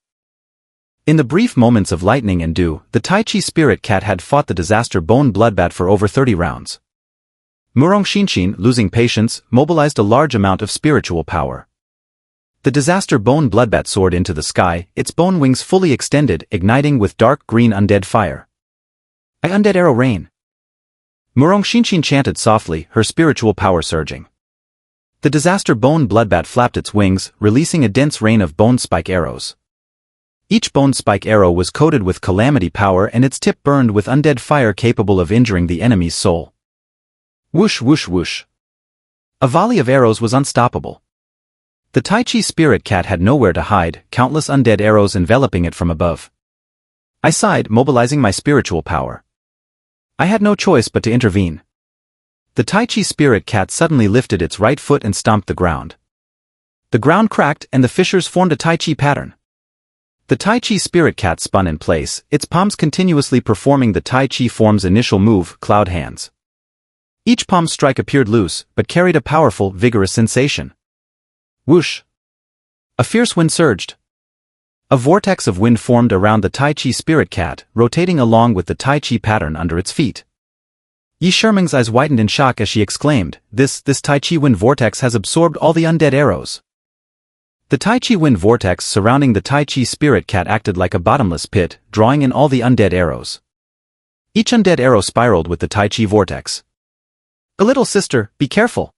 In the brief moments of lightning and dew, the Tai Chi spirit cat had fought the disaster bone bloodbat for over 30 rounds. Murong Xinxin, losing patience, mobilized a large amount of spiritual power. The disaster bone bloodbat soared into the sky, its bone wings fully extended, igniting with dark green undead fire. I undead arrow rain. Murong Xinshin chanted softly, her spiritual power surging. The disaster bone bloodbat flapped its wings, releasing a dense rain of bone spike arrows. Each bone spike arrow was coated with calamity power and its tip burned with undead fire capable of injuring the enemy's soul. Whoosh whoosh whoosh. A volley of arrows was unstoppable. The Tai Chi spirit cat had nowhere to hide, countless undead arrows enveloping it from above. I sighed, mobilizing my spiritual power. I had no choice but to intervene. The Tai Chi spirit cat suddenly lifted its right foot and stomped the ground. The ground cracked and the fissures formed a Tai Chi pattern. The Tai Chi spirit cat spun in place, its palms continuously performing the Tai Chi form's initial move, cloud hands. Each palm strike appeared loose, but carried a powerful, vigorous sensation. Whoosh! A fierce wind surged. A vortex of wind formed around the Tai Chi spirit cat, rotating along with the Tai Chi pattern under its feet. Yi Sherming's eyes widened in shock as she exclaimed, This Tai Chi wind vortex has absorbed all the undead arrows. The Tai Chi wind vortex surrounding the Tai Chi spirit cat acted like a bottomless pit, drawing in all the undead arrows. Each undead arrow spiraled with the Tai Chi vortex. A little sister, be careful.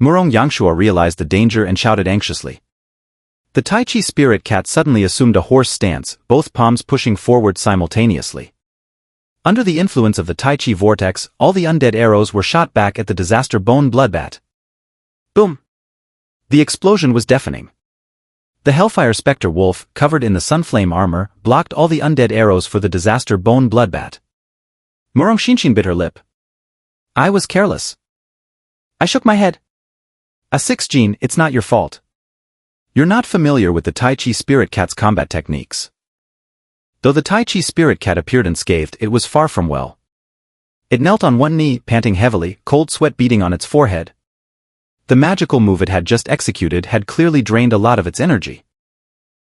Murong Yangshua realized the danger and shouted anxiously. The Tai Chi spirit cat suddenly assumed a horse stance, both palms pushing forward simultaneously. Under the influence of the Tai Chi vortex, all the undead arrows were shot back at the disaster bone bloodbat. Boom! The explosion was deafening. The Hellfire Specter Wolf, covered in the Sunflame armor, blocked all the undead arrows for the disaster bone bloodbat. Murong Xinshin bit her lip. I was careless. I shook my head. A6 Gene, it's not your fault. You're not familiar with the Tai Chi spirit cat's combat techniques. Though the Tai Chi spirit cat appeared unscathed, it was far from well. It knelt on one knee, panting heavily, cold sweat beating on its forehead. The magical move it had just executed had clearly drained a lot of its energy.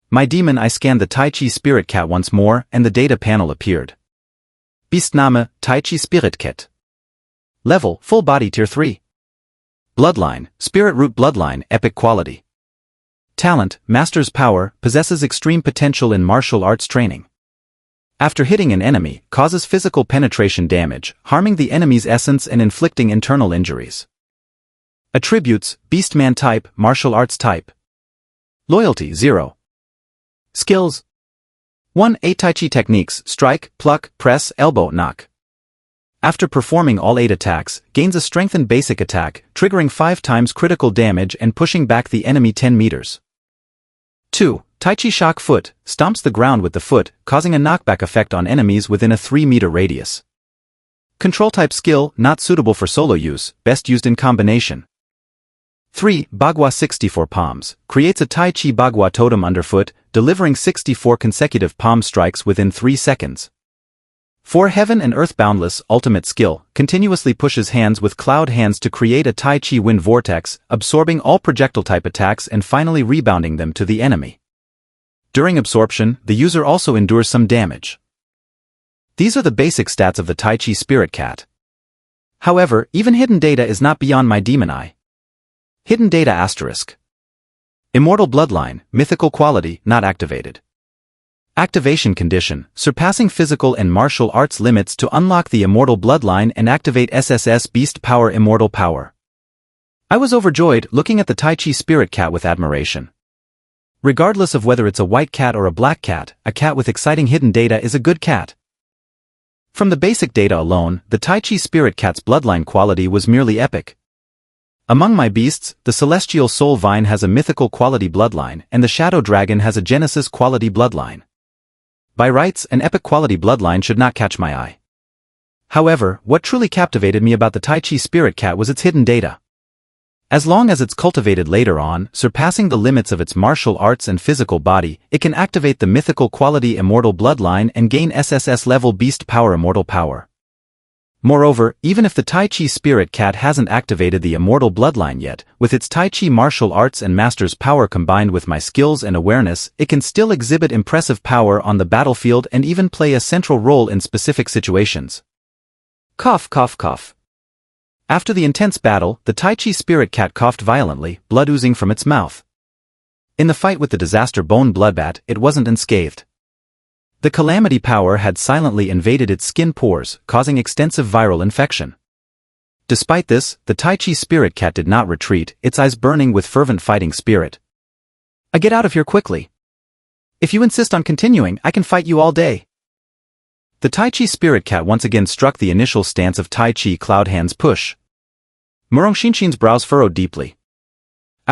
My demon, I scanned the Tai Chi spirit cat once more, and the data panel appeared. Beastname, Tai Chi Spirit Cat. Level, full body tier 3. Bloodline, Spirit Root Bloodline, epic quality. Talent, Master's Power, possesses extreme potential in martial arts training. After hitting an enemy, causes physical penetration damage, harming the enemy's essence and inflicting internal injuries. Attributes, Beastman type, martial arts type. Loyalty, 0. Skills. 1. 8 Tai Chi techniques, strike, pluck, press, elbow, knock. After performing all 8 attacks, gains a strengthened basic attack, triggering 5 times critical damage and pushing back the enemy 10 meters. 2. Tai Chi shock foot, stomps the ground with the foot, causing a knockback effect on enemies within a 3-meter radius. Control type skill, not suitable for solo use, best used in combination. 3. Bagua 64 palms, creates a Tai Chi Bagua totem underfoot, delivering 64 consecutive palm strikes within 3 seconds. 4. Heaven and Earth Boundless, ultimate skill, continuously pushes hands with cloud hands to create a Tai Chi wind vortex, absorbing all projectile type attacks and finally rebounding them to the enemy. During absorption, the user also endures some damage. These are the basic stats of the Tai Chi Spirit Cat. However, even hidden data is not beyond my demon eye. Hidden data asterisk. Immortal Bloodline, mythical quality, not activated. Activation condition, surpassing physical and martial arts limits to unlock the Immortal Bloodline and activate SSS Beast Power Immortal Power. I was overjoyed, looking at the Tai Chi Spirit Cat with admiration. Regardless of whether it's a white cat or a black cat, a cat with exciting hidden data is a good cat. From the basic data alone, the Tai Chi Spirit Cat's bloodline quality was merely epic. Among my beasts, the Celestial Soul Vine has a mythical quality bloodline, and the Shadow Dragon has a Genesis quality bloodline. By rights, an epic quality bloodline should not catch my eye. However, what truly captivated me about the Tai Chi Spirit Cat was its hidden data. As long as it's cultivated later on, surpassing the limits of its martial arts and physical body, it can activate the mythical quality Immortal Bloodline and gain SSS level Beast Power Immortal Power. Moreover, even if the Tai Chi Spirit Cat hasn't activated the Immortal Bloodline yet, with its Tai Chi martial arts and Master's power combined with my skills and awareness, it can still exhibit impressive power on the battlefield and even play a central role in specific situations. Cough cough cough. After the intense battle, the Tai Chi Spirit Cat coughed violently, blood oozing from its mouth. In the fight with the disaster bone bloodbat, it wasn't unscathed. The calamity power had silently invaded its skin pores, causing extensive viral infection. Despite this, the Tai Chi spirit cat did not retreat, its eyes burning with fervent fighting spirit. Get out of here quickly. If you insist on continuing, I can fight you all day. The Tai Chi spirit cat once again struck the initial stance of Tai Chi Cloud Hand's push. Murong Xinshin's brows furrowed deeply.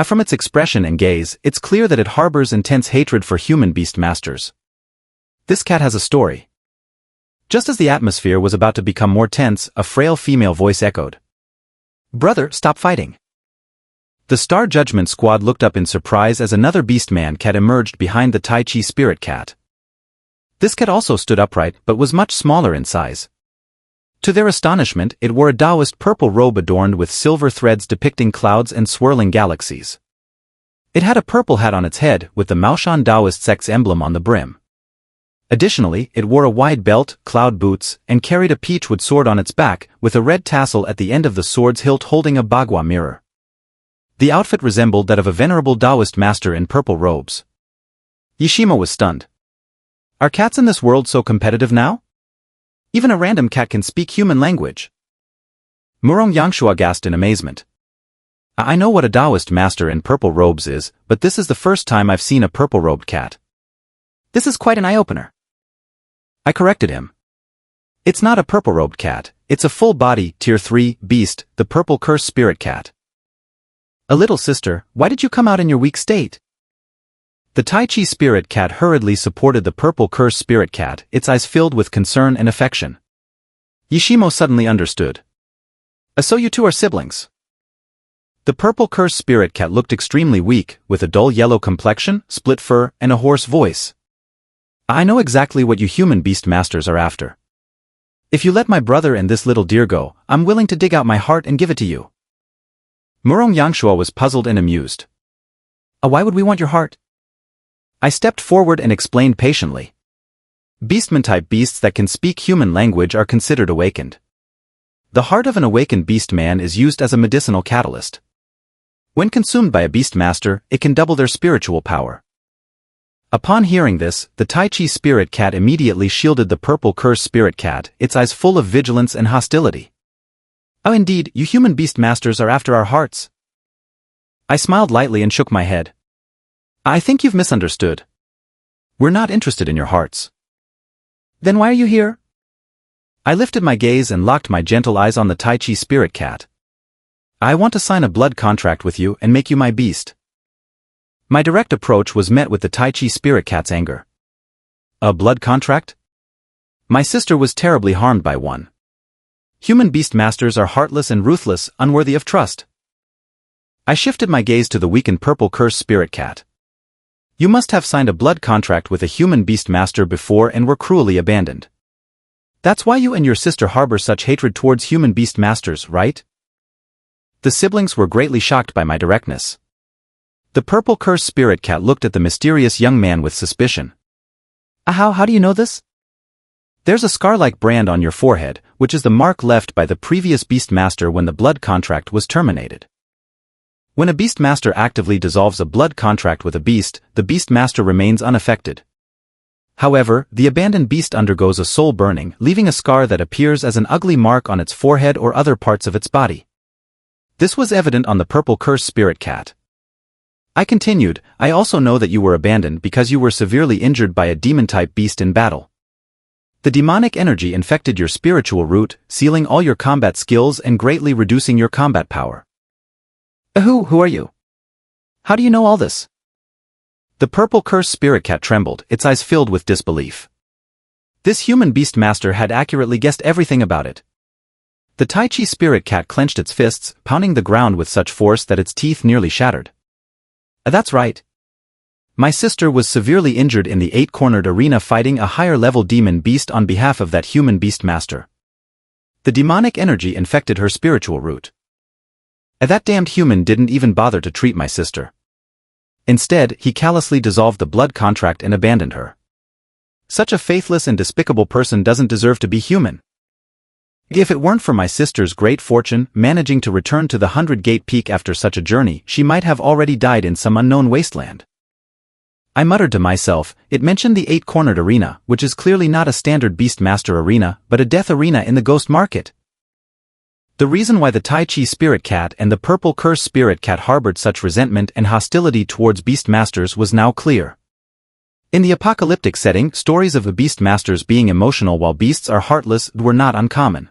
From its expression and gaze, it's clear that it harbors intense hatred for human beastmasters. This cat has a story. Just as the atmosphere was about to become more tense, a frail female voice echoed. Brother, stop fighting. The Star Judgment Squad looked up in surprise as another beastman cat emerged behind the Tai Chi spirit cat. This cat also stood upright but was much smaller in size. To their astonishment, it wore a Taoist purple robe adorned with silver threads depicting clouds and swirling galaxies. It had a purple hat on its head with the Maoshan Taoist sect's emblem on the brim. Additionally, it wore a wide belt, cloud boots, and carried a peachwood sword on its back, with a red tassel at the end of the sword's hilt holding a bagua mirror. The outfit resembled that of a venerable Taoist master in purple robes. Yishimo was stunned. Are cats in this world so competitive now? Even a random cat can speak human language. Murong Yangshuo gasped in amazement. I know what a Taoist master in purple robes is, but this is the first time I've seen a purple-robed cat. This is quite an eye-opener. I corrected him. It's not a purple-robed cat, it's a full-body, Tier 3, beast, the purple curse spirit cat. A little sister, why did you come out in your weak state? The Tai Chi spirit cat hurriedly supported the purple curse spirit cat, its eyes filled with concern and affection. Yishimo suddenly understood. So you two are siblings. The purple curse spirit cat looked extremely weak, with a dull yellow complexion, split fur, and a hoarse voice. I know exactly what you human beastmasters are after. If you let my brother and this little deer go, I'm willing to dig out my heart and give it to you. Murong Yangshuo was puzzled and amused. Why would we want your heart? I stepped forward and explained patiently. Beastman-type beasts that can speak human language are considered awakened. The heart of an awakened beastman is used as a medicinal catalyst. When consumed by a beastmaster, it can double their spiritual power. Upon hearing this, the Tai Chi spirit cat immediately shielded the purple curse spirit cat, its eyes full of vigilance and hostility. Oh, indeed, you human beastmasters are after our hearts. I smiled lightly and shook my head. I think you've misunderstood. We're not interested in your hearts. Then why are you here? I lifted my gaze and locked my gentle eyes on the Tai Chi spirit cat. I want to sign a blood contract with you and make you my beast. My direct approach was met with the Tai Chi spirit cat's anger. A blood contract? My sister was terribly harmed by one. Human beastmasters are heartless and ruthless, unworthy of trust. I shifted my gaze to the weakened purple curse spirit cat. You must have signed a blood contract with a human beastmaster before and were cruelly abandoned. That's why you and your sister harbor such hatred towards human beastmasters, right? The siblings were greatly shocked by my directness. The purple curse spirit cat looked at the mysterious young man with suspicion. How do you know this? There's a scar-like brand on your forehead, which is the mark left by the previous beastmaster when the blood contract was terminated. When a beastmaster actively dissolves a blood contract with a beast, the beastmaster remains unaffected. However, the abandoned beast undergoes a soul burning, leaving a scar that appears as an ugly mark on its forehead or other parts of its body. This was evident on the purple curse spirit cat. I continued, I also know that you were abandoned because you were severely injured by a demon-type beast in battle. The demonic energy infected your spiritual root, sealing all your combat skills and greatly reducing your combat power. Who are you? How do you know all this? The purple curse spirit cat trembled, its eyes filled with disbelief. This human beastmaster had accurately guessed everything about it. The Tai Chi spirit cat clenched its fists, pounding the ground with such force that its teeth nearly shattered. That's right. My sister was severely injured in the 8-cornered arena fighting a higher-level demon beast on behalf of that human beastmaster. The demonic energy infected her spiritual root. That damned human didn't even bother to treat my sister. Instead, he callously dissolved the blood contract and abandoned her. Such a faithless and despicable person doesn't deserve to be human. If it weren't for my sister's great fortune, managing to return to the 100-Gate Peak after such a journey, she might have already died in some unknown wasteland. I muttered to myself. It mentioned the 8-cornered arena, which is clearly not a standard Beastmaster arena, but a death arena in the ghost market. The reason why the Tai Chi Spirit Cat and the Purple Curse Spirit Cat harbored such resentment and hostility towards Beastmasters was now clear. In the apocalyptic setting, stories of the Beastmasters being emotional while beasts are heartless were not uncommon.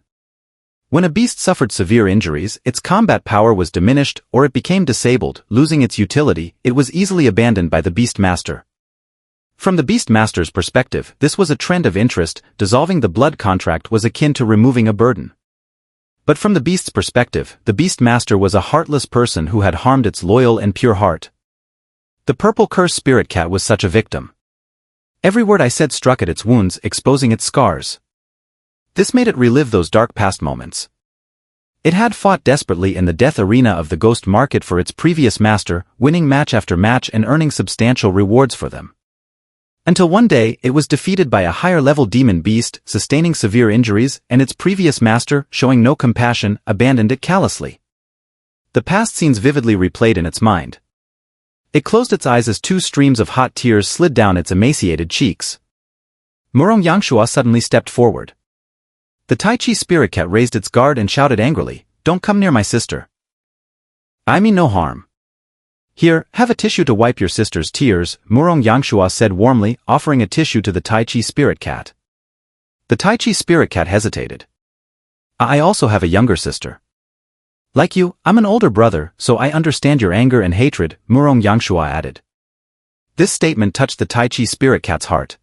When a beast suffered severe injuries, its combat power was diminished or it became disabled, losing its utility. It was easily abandoned by the Beastmaster. From the Beastmaster's perspective, this was a trend of interest. Dissolving the blood contract was akin to removing a burden. But from the beast's perspective, the Beastmaster was a heartless person who had harmed its loyal and pure heart. The Purple Curse Spirit Cat was such a victim. Every word I said struck at its wounds, exposing its scars. This made it relive those dark past moments. It had fought desperately in the death arena of the ghost market for its previous master, winning match after match and earning substantial rewards for them. Until one day, it was defeated by a higher-level demon beast, sustaining severe injuries, and its previous master, showing no compassion, abandoned it callously. The past scenes vividly replayed in its mind. It closed its eyes as 2 streams of hot tears slid down its emaciated cheeks. Murong Yangshua suddenly stepped forward. The Tai Chi Spirit Cat raised its guard and shouted angrily, "Don't come near my sister. I mean no harm." "Here, have a tissue to wipe your sister's tears," Murong Yangshua said warmly, offering a tissue to the Tai Chi Spirit Cat. The Tai Chi Spirit Cat hesitated. "I also have a younger sister. Like you, I'm an older brother, so I understand your anger and hatred," Murong Yangshua added. This statement touched the Tai Chi Spirit Cat's heart.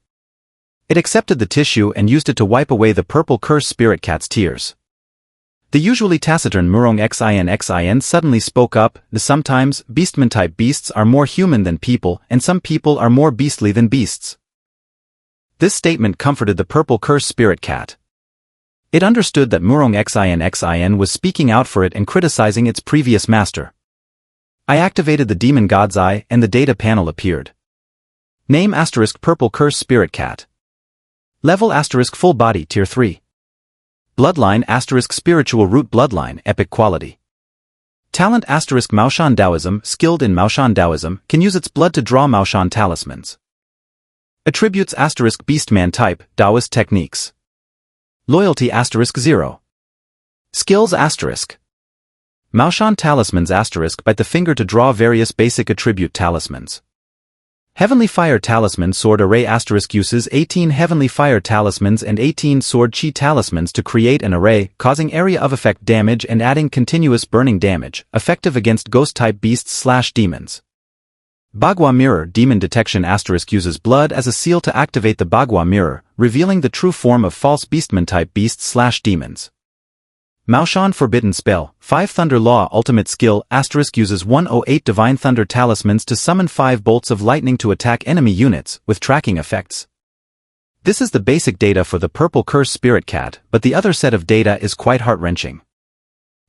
It accepted the tissue and used it to wipe away the Purple Curse Spirit Cat's tears. The usually taciturn Murong Xin suddenly spoke up. "Sometimes, beastman-type beasts are more human than people, and some people are more beastly than beasts." This statement comforted the Purple Curse Spirit Cat. It understood that Murong Xin was speaking out for it and criticizing its previous master. I activated the Demon God's Eye and the data panel appeared. Name * Purple Curse Spirit Cat. Level * Full Body Tier 3. Bloodline * Spiritual Root Bloodline Epic Quality. Talent * Maoshan Taoism. Skilled in Maoshan Taoism, can use its blood to draw Maoshan talismans. Attributes * Beastman Type, Taoist Techniques. Loyalty * 0. Skills * Maoshan Talismans * bite the finger to draw various basic attribute talismans. Heavenly Fire Talisman Sword Array * uses 18 Heavenly Fire Talismans and 18 Sword Chi Talismans to create an array, causing area of effect damage and adding continuous burning damage, effective against ghost-type beasts/demons. Bagua Mirror Demon Detection * uses blood as a seal to activate the Bagua Mirror, revealing the true form of false beastman-type beasts/demons. Maoshan Forbidden Spell 5 Thunder Law Ultimate Skill * uses 108 Divine Thunder Talismans to summon 5 bolts of lightning to attack enemy units, with tracking effects. This is the basic data for the Purple Curse Spirit Cat, but the other set of data is quite heart-wrenching.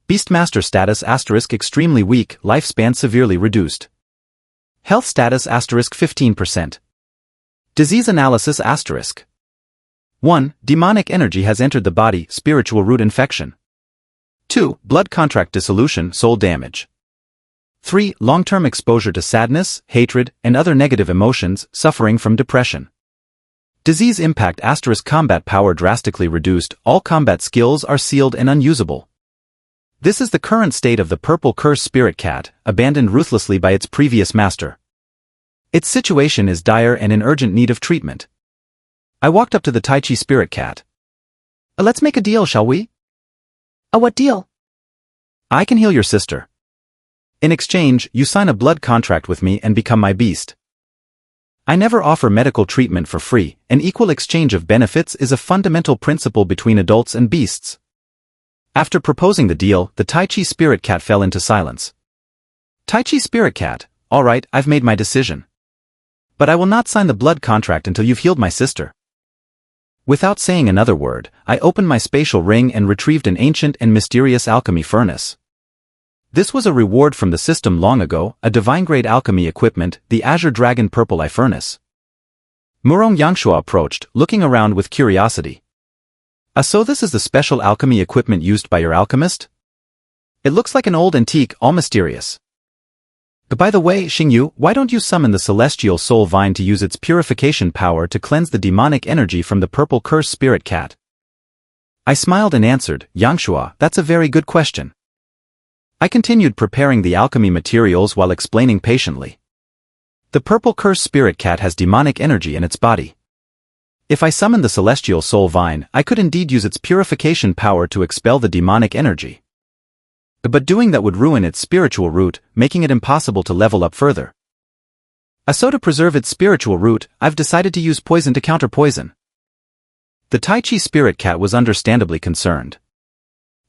Beastmaster Status * Extremely Weak, Lifespan Severely Reduced. Health Status * 15%. Disease Analysis * 1. Demonic energy has entered the body, spiritual root infection. 2. Blood contract dissolution, soul damage. 3. Long-term exposure to sadness, hatred, and other negative emotions, suffering from depression. Disease impact * Combat power drastically reduced, all combat skills are sealed and unusable. This is the current state of the Purple Curse Spirit Cat, abandoned ruthlessly by its previous master. Its situation is dire and in urgent need of treatment. I walked up to the Tai Chi Spirit Cat. "Let's make a deal, shall we?" What deal? "I can heal your sister. In exchange, you sign a blood contract with me and become my beast. I never offer medical treatment for free, an equal exchange of benefits is a fundamental principle between adults and beasts." After proposing the deal, the Tai Chi Spirit Cat fell into silence. Tai Chi Spirit Cat, "All right, I've made my decision. But I will not sign the blood contract until you've healed my sister." Without saying another word, I opened my spatial ring and retrieved an ancient and mysterious alchemy furnace. This was a reward from the system long ago, a divine-grade alchemy equipment, the Azure Dragon Purple Eye Furnace. Murong Yangshua approached, looking around with curiosity. "So this is the special alchemy equipment used by your alchemist? It looks like an old antique, all mysterious." By the way, Xingyu, why don't you summon the celestial soul vine to use its purification power to cleanse the demonic energy from the purple curse spirit cat? I smiled and answered, Yangshua, that's a very good question. I continued preparing the alchemy materials while explaining patiently. The purple curse spirit cat has demonic energy in its body. If I summoned the celestial soul vine, I could indeed use its purification power to expel the demonic energy. But doing that would ruin its spiritual root, making it impossible to level up further. So to preserve its spiritual root, I've decided to use poison to counter poison. The Tai Chi spirit cat was understandably concerned.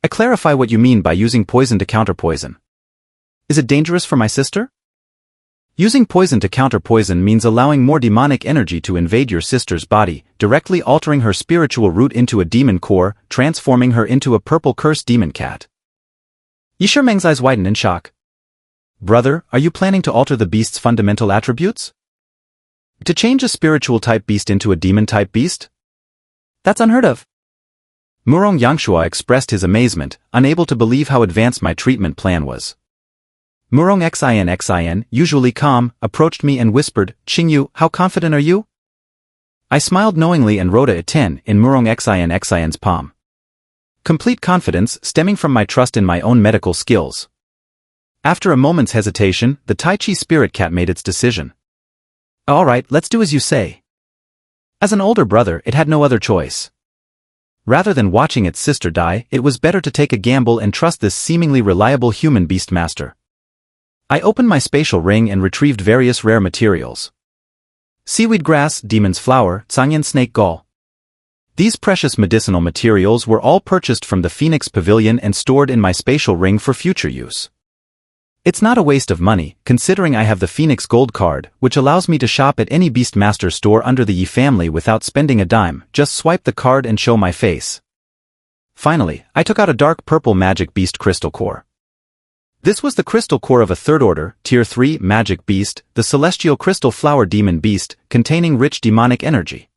I clarify what you mean by using poison to counter poison. Is it dangerous for my sister? Using poison to counter poison means allowing more demonic energy to invade your sister's body, directly altering her spiritual root into a demon core, transforming her into a purple cursed demon cat. Yishimeng's eyes widened in shock. Brother, are you planning to alter the beast's fundamental attributes? To change a spiritual type beast into a demon type beast? That's unheard of. Murong Yangshua expressed his amazement, unable to believe how advanced my treatment plan was. Murong Xin, usually calm, approached me and whispered, Xingyu, how confident are you? I smiled knowingly and wrote a 10 in Murong Xin's palm. Complete confidence stemming from my trust in my own medical skills. After a moment's hesitation, the Tai Chi spirit cat made its decision. Alright, let's do as you say. As an older brother, it had no other choice. Rather than watching its sister die, it was better to take a gamble and trust this seemingly reliable human Beastmaster. I opened my spatial ring and retrieved various rare materials. Seaweed grass, demon's flower, Huangyan snake gall. These precious medicinal materials were all purchased from the Phoenix Pavilion and stored in my spatial ring for future use. It's not a waste of money, considering I have the Phoenix Gold card, which allows me to shop at any Beastmaster store under the Yi family without spending a dime, just swipe the card and show my face. Finally, I took out a dark purple magic beast crystal core. This was the crystal core of a third order, tier 3 magic beast, the celestial crystal flower demon beast, containing rich demonic energy.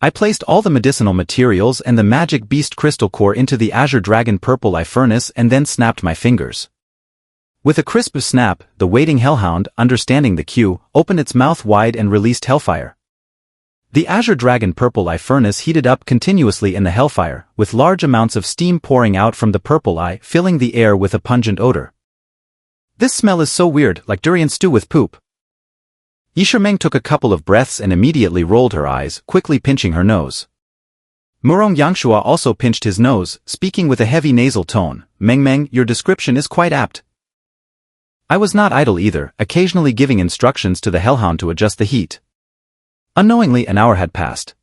I placed all the medicinal materials and the magic beast crystal core into the Azure Dragon Purple Eye Furnace and then snapped my fingers. With a crisp snap, the waiting hellhound, understanding the cue, opened its mouth wide and released hellfire. The Azure Dragon Purple Eye Furnace heated up continuously in the hellfire, with large amounts of steam pouring out from the purple eye, filling the air with a pungent odor. This smell is so weird, like durian stew with poop. Yishimeng took a couple of breaths and immediately rolled her eyes, quickly pinching her nose. Murong Yangshua also pinched his nose, speaking with a heavy nasal tone. Meng, your description is quite apt. I was not idle either, occasionally giving instructions to the hellhound to adjust the heat. Unknowingly, an hour had passed.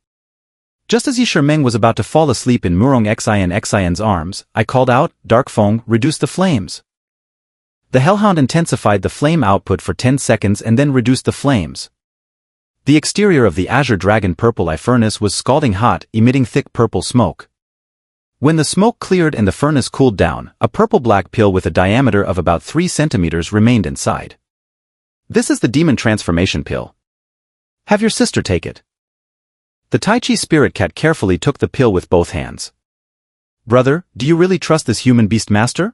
Just as Yishimeng was about to fall asleep in Murong Xin's arms, I called out, Dark Feng, reduce the flames. The hellhound intensified the flame output for 10 seconds and then reduced the flames. The exterior of the Azure Dragon Purple Eye Furnace was scalding hot, emitting thick purple smoke. When the smoke cleared and the furnace cooled down, a purple-black pill with a diameter of about 3 centimeters remained inside. This is the demon transformation pill. Have your sister take it. The Tai Chi spirit cat carefully took the pill with both hands. Brother, do you really trust this human Beastmaster?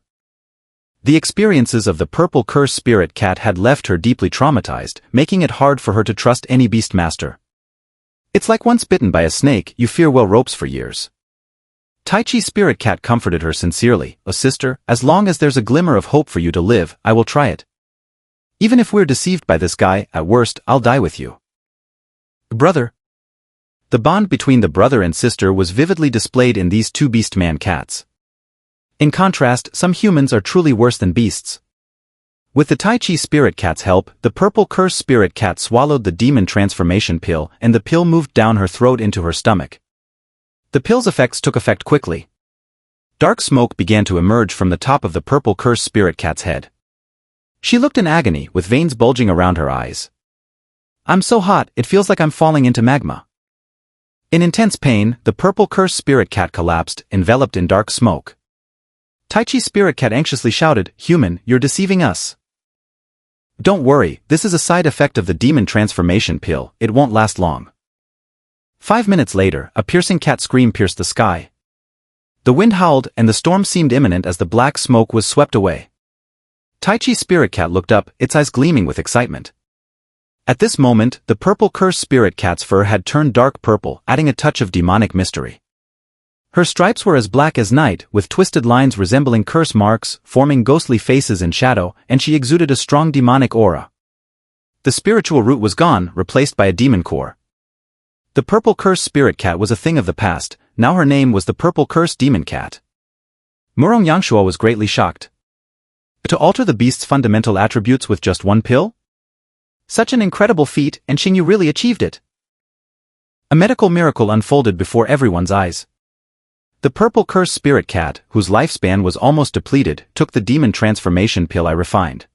The experiences of the purple curse spirit cat had left her deeply traumatized, making it hard for her to trust any Beastmaster. It's like once bitten by a snake, you fear well ropes for years. Tai Chi spirit cat comforted her sincerely. Oh sister, as long as there's a glimmer of hope for you to live, I will try it. Even if we're deceived by this guy, at worst, I'll die with you. Brother. The bond between the brother and sister was vividly displayed in these two beastman cats. In contrast, some humans are truly worse than beasts. With the Tai Chi spirit cat's help, the purple curse spirit cat swallowed the demon transformation pill, and the pill moved down her throat into her stomach. The pill's effects took effect quickly. Dark smoke began to emerge from the top of the purple curse spirit cat's head. She looked in agony, with veins bulging around her eyes. I'm so hot, it feels like I'm falling into magma. In intense pain, the purple curse spirit cat collapsed, enveloped in dark smoke. Tai Chi spirit cat anxiously shouted, Human, you're deceiving us. Don't worry, this is a side effect of the demon transformation pill, it won't last long. 5 minutes later, a piercing cat scream pierced the sky. The wind howled, and the storm seemed imminent as the black smoke was swept away. Tai Chi's spirit cat looked up, its eyes gleaming with excitement. At this moment, the purple cursed spirit cat's fur had turned dark purple, adding a touch of demonic mystery. Her stripes were as black as night, with twisted lines resembling curse marks, forming ghostly faces in shadow, and she exuded a strong demonic aura. The spiritual root was gone, replaced by a demon core. The purple cursed spirit cat was a thing of the past, now her name was the purple cursed demon cat. Murong Yangshuo was greatly shocked. To alter the beast's fundamental attributes with just one pill? Such an incredible feat, and Xingyu really achieved it. A medical miracle unfolded before everyone's eyes. The purple cursed spirit cat, whose lifespan was almost depleted, took the demon transformation pill I refined.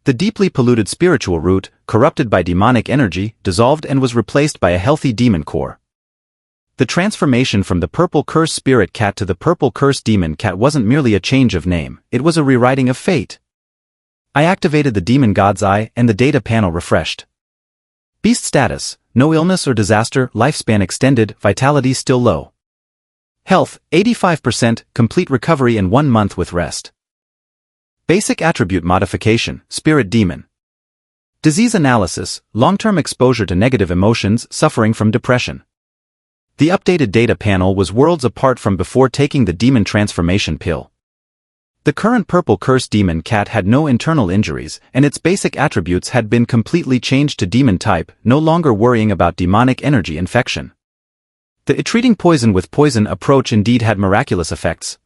The deeply polluted spiritual root, corrupted by demonic energy, dissolved and was replaced by a healthy demon core. The transformation from the purple cursed spirit cat to the purple cursed demon cat wasn't merely a change of name, it was a rewriting of fate. I activated the demon god's eye and the data panel refreshed. Beast status, no illness or disaster, lifespan extended, vitality still low. Health, 85%, complete recovery in 1 month with rest. Basic attribute modification, spirit demon. Disease analysis, long-term exposure to negative emotions, suffering from depression. The updated data panel was worlds apart from before taking the demon transformation pill. The current purple cursed demon cat had no internal injuries, and its basic attributes had been completely changed to demon type, no longer worrying about demonic energy infection. The treating poison with poison approach indeed had miraculous effects.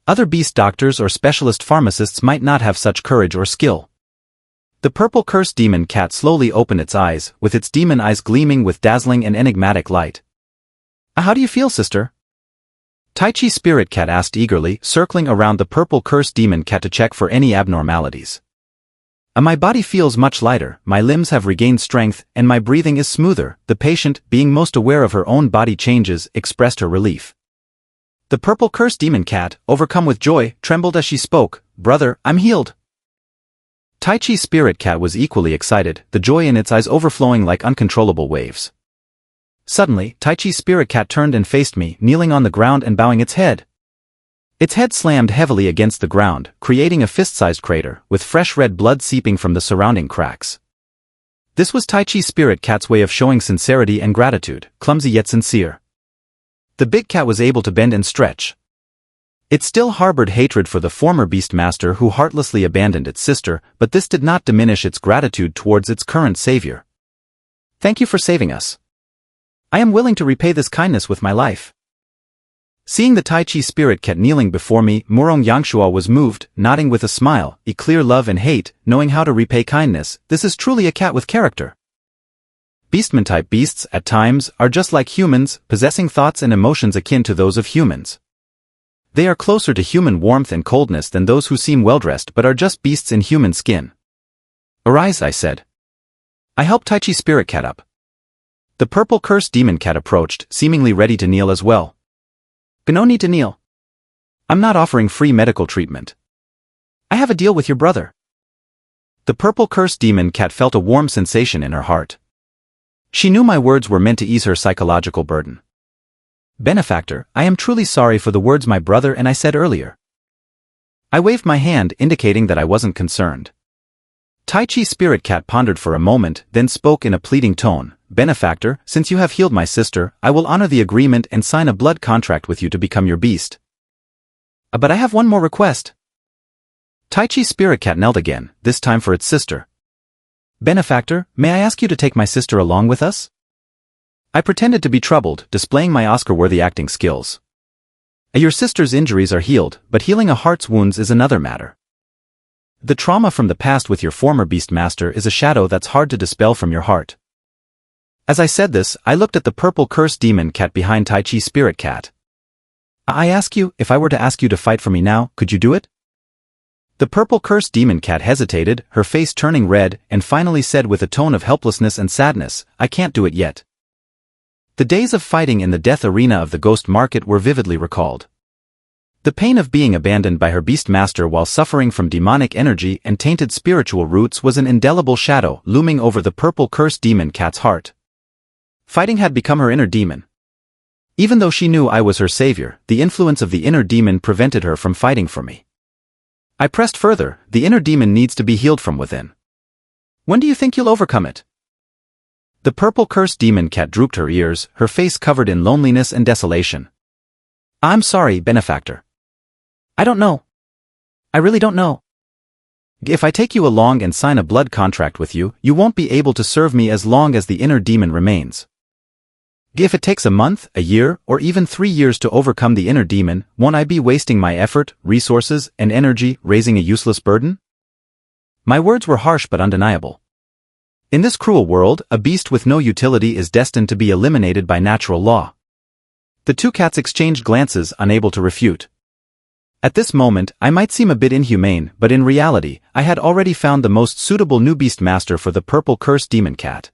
Other beast doctors or specialist pharmacists might not have such courage or skill. The purple cursed demon cat slowly opened its eyes, with its demon eyes gleaming with dazzling and enigmatic light. How do you feel, sister? Tai Chi's spirit cat asked eagerly, circling around the purple cursed demon cat to check for any abnormalities. My body feels much lighter, my limbs have regained strength, and my breathing is smoother. The patient, being most aware of her own body changes, expressed her relief. The purple cursed demon cat, overcome with joy, trembled as she spoke, "Brother, I'm healed." Tai Chi's spirit cat was equally excited, the joy in its eyes overflowing like uncontrollable waves. Suddenly, Tai Chi's spirit cat turned and faced me, kneeling on the ground and bowing its head. Its head slammed heavily against the ground, creating a fist-sized crater, with fresh red blood seeping from the surrounding cracks. This was Tai Chi's spirit cat's way of showing sincerity and gratitude, clumsy yet sincere. The big cat was able to bend and stretch. It still harbored hatred for the former Beastmaster who heartlessly abandoned its sister, but this did not diminish its gratitude towards its current savior. "Thank you for saving us. I am willing to repay this kindness with my life." Seeing the Tai Chi spirit cat kneeling before me, Murong Yangshuo was moved, nodding with a smile, "A clear love and hate, knowing how to repay kindness, this is truly a cat with character." Beastman-type beasts, at times, are just like humans, possessing thoughts and emotions akin to those of humans. They are closer to human warmth and coldness than those who seem well-dressed but are just beasts in human skin. "Arise," I said. I helped Tai Chi spirit cat up. The purple cursed demon cat approached, seemingly ready to kneel as well. "No need to kneel. I'm not offering free medical treatment. I have a deal with your brother." The purple cursed demon cat felt a warm sensation in her heart. She knew my words were meant to ease her psychological burden. "Benefactor, I am truly sorry for the words my brother and I said earlier." I waved my hand, indicating that I wasn't concerned. Tai Chi's spirit cat pondered for a moment, then spoke in a pleading tone, "Benefactor, since you have healed my sister, I will honor the agreement and sign a blood contract with you to become your beast. But I have one more request." Tai Chi's spirit cat knelt again, this time for its sister. "Benefactor, may I ask you to take my sister along with us?" I pretended to be troubled, displaying my Oscar-worthy acting skills. "Your sister's injuries are healed, but healing a heart's wounds is another matter. The trauma from the past with your former Beastmaster is a shadow that's hard to dispel from your heart." As I said this, I looked at the purple cursed demon cat behind Tai Chi's spirit cat. "I ask you, if I were to ask you to fight for me now, could you do it?" The purple cursed demon cat hesitated, her face turning red, and finally said with a tone of helplessness and sadness, "I can't do it yet." The days of fighting in the death arena of the ghost market were vividly recalled. The pain of being abandoned by her Beastmaster while suffering from demonic energy and tainted spiritual roots was an indelible shadow looming over the purple cursed demon cat's heart. Fighting had become her inner demon. Even though she knew I was her savior, the influence of the inner demon prevented her from fighting for me. I pressed further, the inner demon needs to be healed from within. When do you think you'll overcome it? The purple cursed demon cat drooped her ears, her face covered in loneliness and desolation. I'm sorry, benefactor. I don't know. I really don't know. If I take you along and sign a blood contract with you, you won't be able to serve me as long as the inner demon remains. If it takes a month, a year, or even 3 years to overcome the inner demon, won't I be wasting my effort, resources, and energy raising a useless burden? My words were harsh but undeniable. In this cruel world, a beast with no utility is destined to be eliminated by natural law. The two cats exchanged glances, unable to refute. At this moment, I might seem a bit inhumane, but in reality, I had already found the most suitable new Beastmaster for the purple cursed demon cat.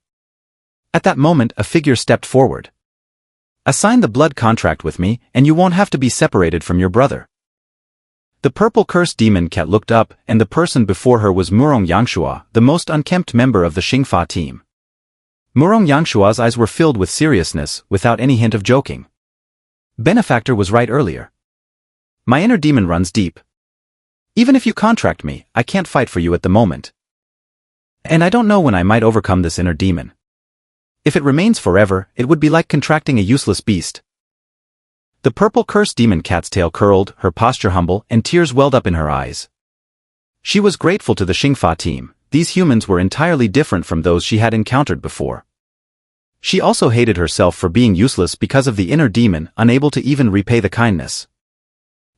At that moment, a figure stepped forward. Sign the blood contract with me, and you won't have to be separated from your brother. The purple cursed demon cat looked up, and the person before her was Murong Yangshua, the most unkempt member of the Xingfa team. Murong Yangshua's eyes were filled with seriousness, without any hint of joking. Benefactor was right earlier. My inner demon runs deep. Even if you contract me, I can't fight for you at the moment. And I don't know when I might overcome this inner demon. If it remains forever, it would be like contracting a useless beast. The purple cursed demon cat's tail curled, her posture humble, and tears welled up in her eyes. She was grateful to the Xingfa team. These humans were entirely different from those she had encountered before. She also hated herself for being useless because of the inner demon, unable to even repay the kindness.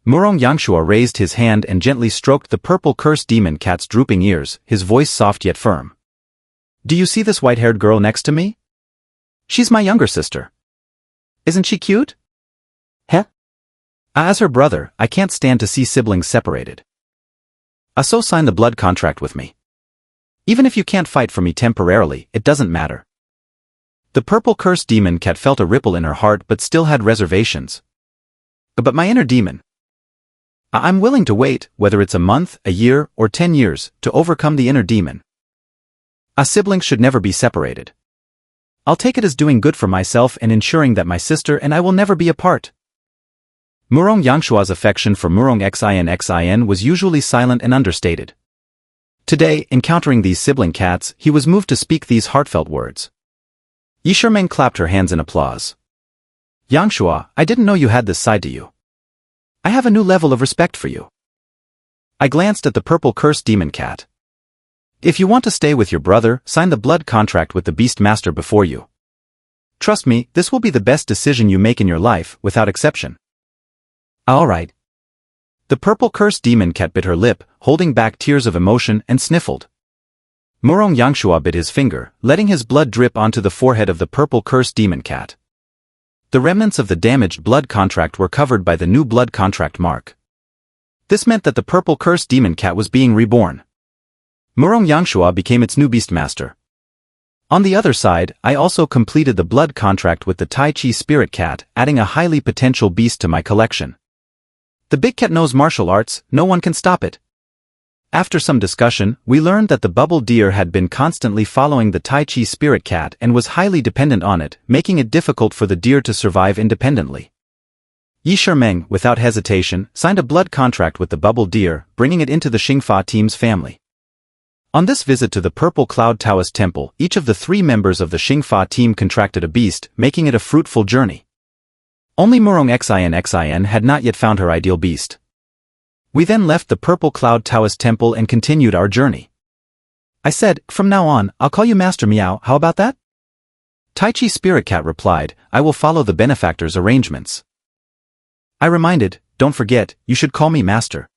Murong Yangshua raised his hand and gently stroked the purple cursed demon cat's drooping ears, his voice soft yet firm. Do you see this white-haired girl next to me? She's my younger sister. Isn't she cute? Heh? As her brother, I can't stand to see siblings separated. So sign the blood contract with me. Even if you can't fight for me temporarily, it doesn't matter. The purple cursed demon cat felt a ripple in her heart but still had reservations. But my inner demon. I'm willing to wait, whether it's a month, a year, or 10 years, to overcome the inner demon. A sibling should never be separated. I'll take it as doing good for myself and ensuring that my sister and I will never be apart. Murong Yangshua's affection for Murong Xin was usually silent and understated. Today, encountering these sibling cats, he was moved to speak these heartfelt words. Yi Shimeng clapped her hands in applause. Yangshua, I didn't know you had this side to you. I have a new level of respect for you. I glanced at the purple cursed demon cat. If you want to stay with your brother, sign the blood contract with the Beastmaster before you. Trust me, this will be the best decision you make in your life, without exception. All right. The purple cursed demon cat bit her lip, holding back tears of emotion, and sniffled. Murong Yangshua bit his finger, letting his blood drip onto the forehead of the purple cursed demon cat. The remnants of the damaged blood contract were covered by the new blood contract mark. This meant that the purple cursed demon cat was being reborn. Murong Yangshua became its new Beastmaster. On the other side, I also completed the blood contract with the Tai Chi spirit cat, adding a highly potential beast to my collection. The big cat knows martial arts, no one can stop it. After some discussion, we learned that the bubble deer had been constantly following the Tai Chi spirit cat and was highly dependent on it, making it difficult for the deer to survive independently. Yi Shimeng, without hesitation, signed a blood contract with the bubble deer, bringing it into the Xingfa team's family. On this visit to the Purple Cloud Taoist Temple, each of the 3 members of the Xingfa team contracted a beast, making it a fruitful journey. Only Murong Xin had not yet found her ideal beast. We then left the Purple Cloud Taoist Temple and continued our journey. I said, from now on, I'll call you Master Meow, how about that? Tai Chi Spirit Cat replied, I will follow the benefactor's arrangements. I reminded, don't forget, you should call me Master.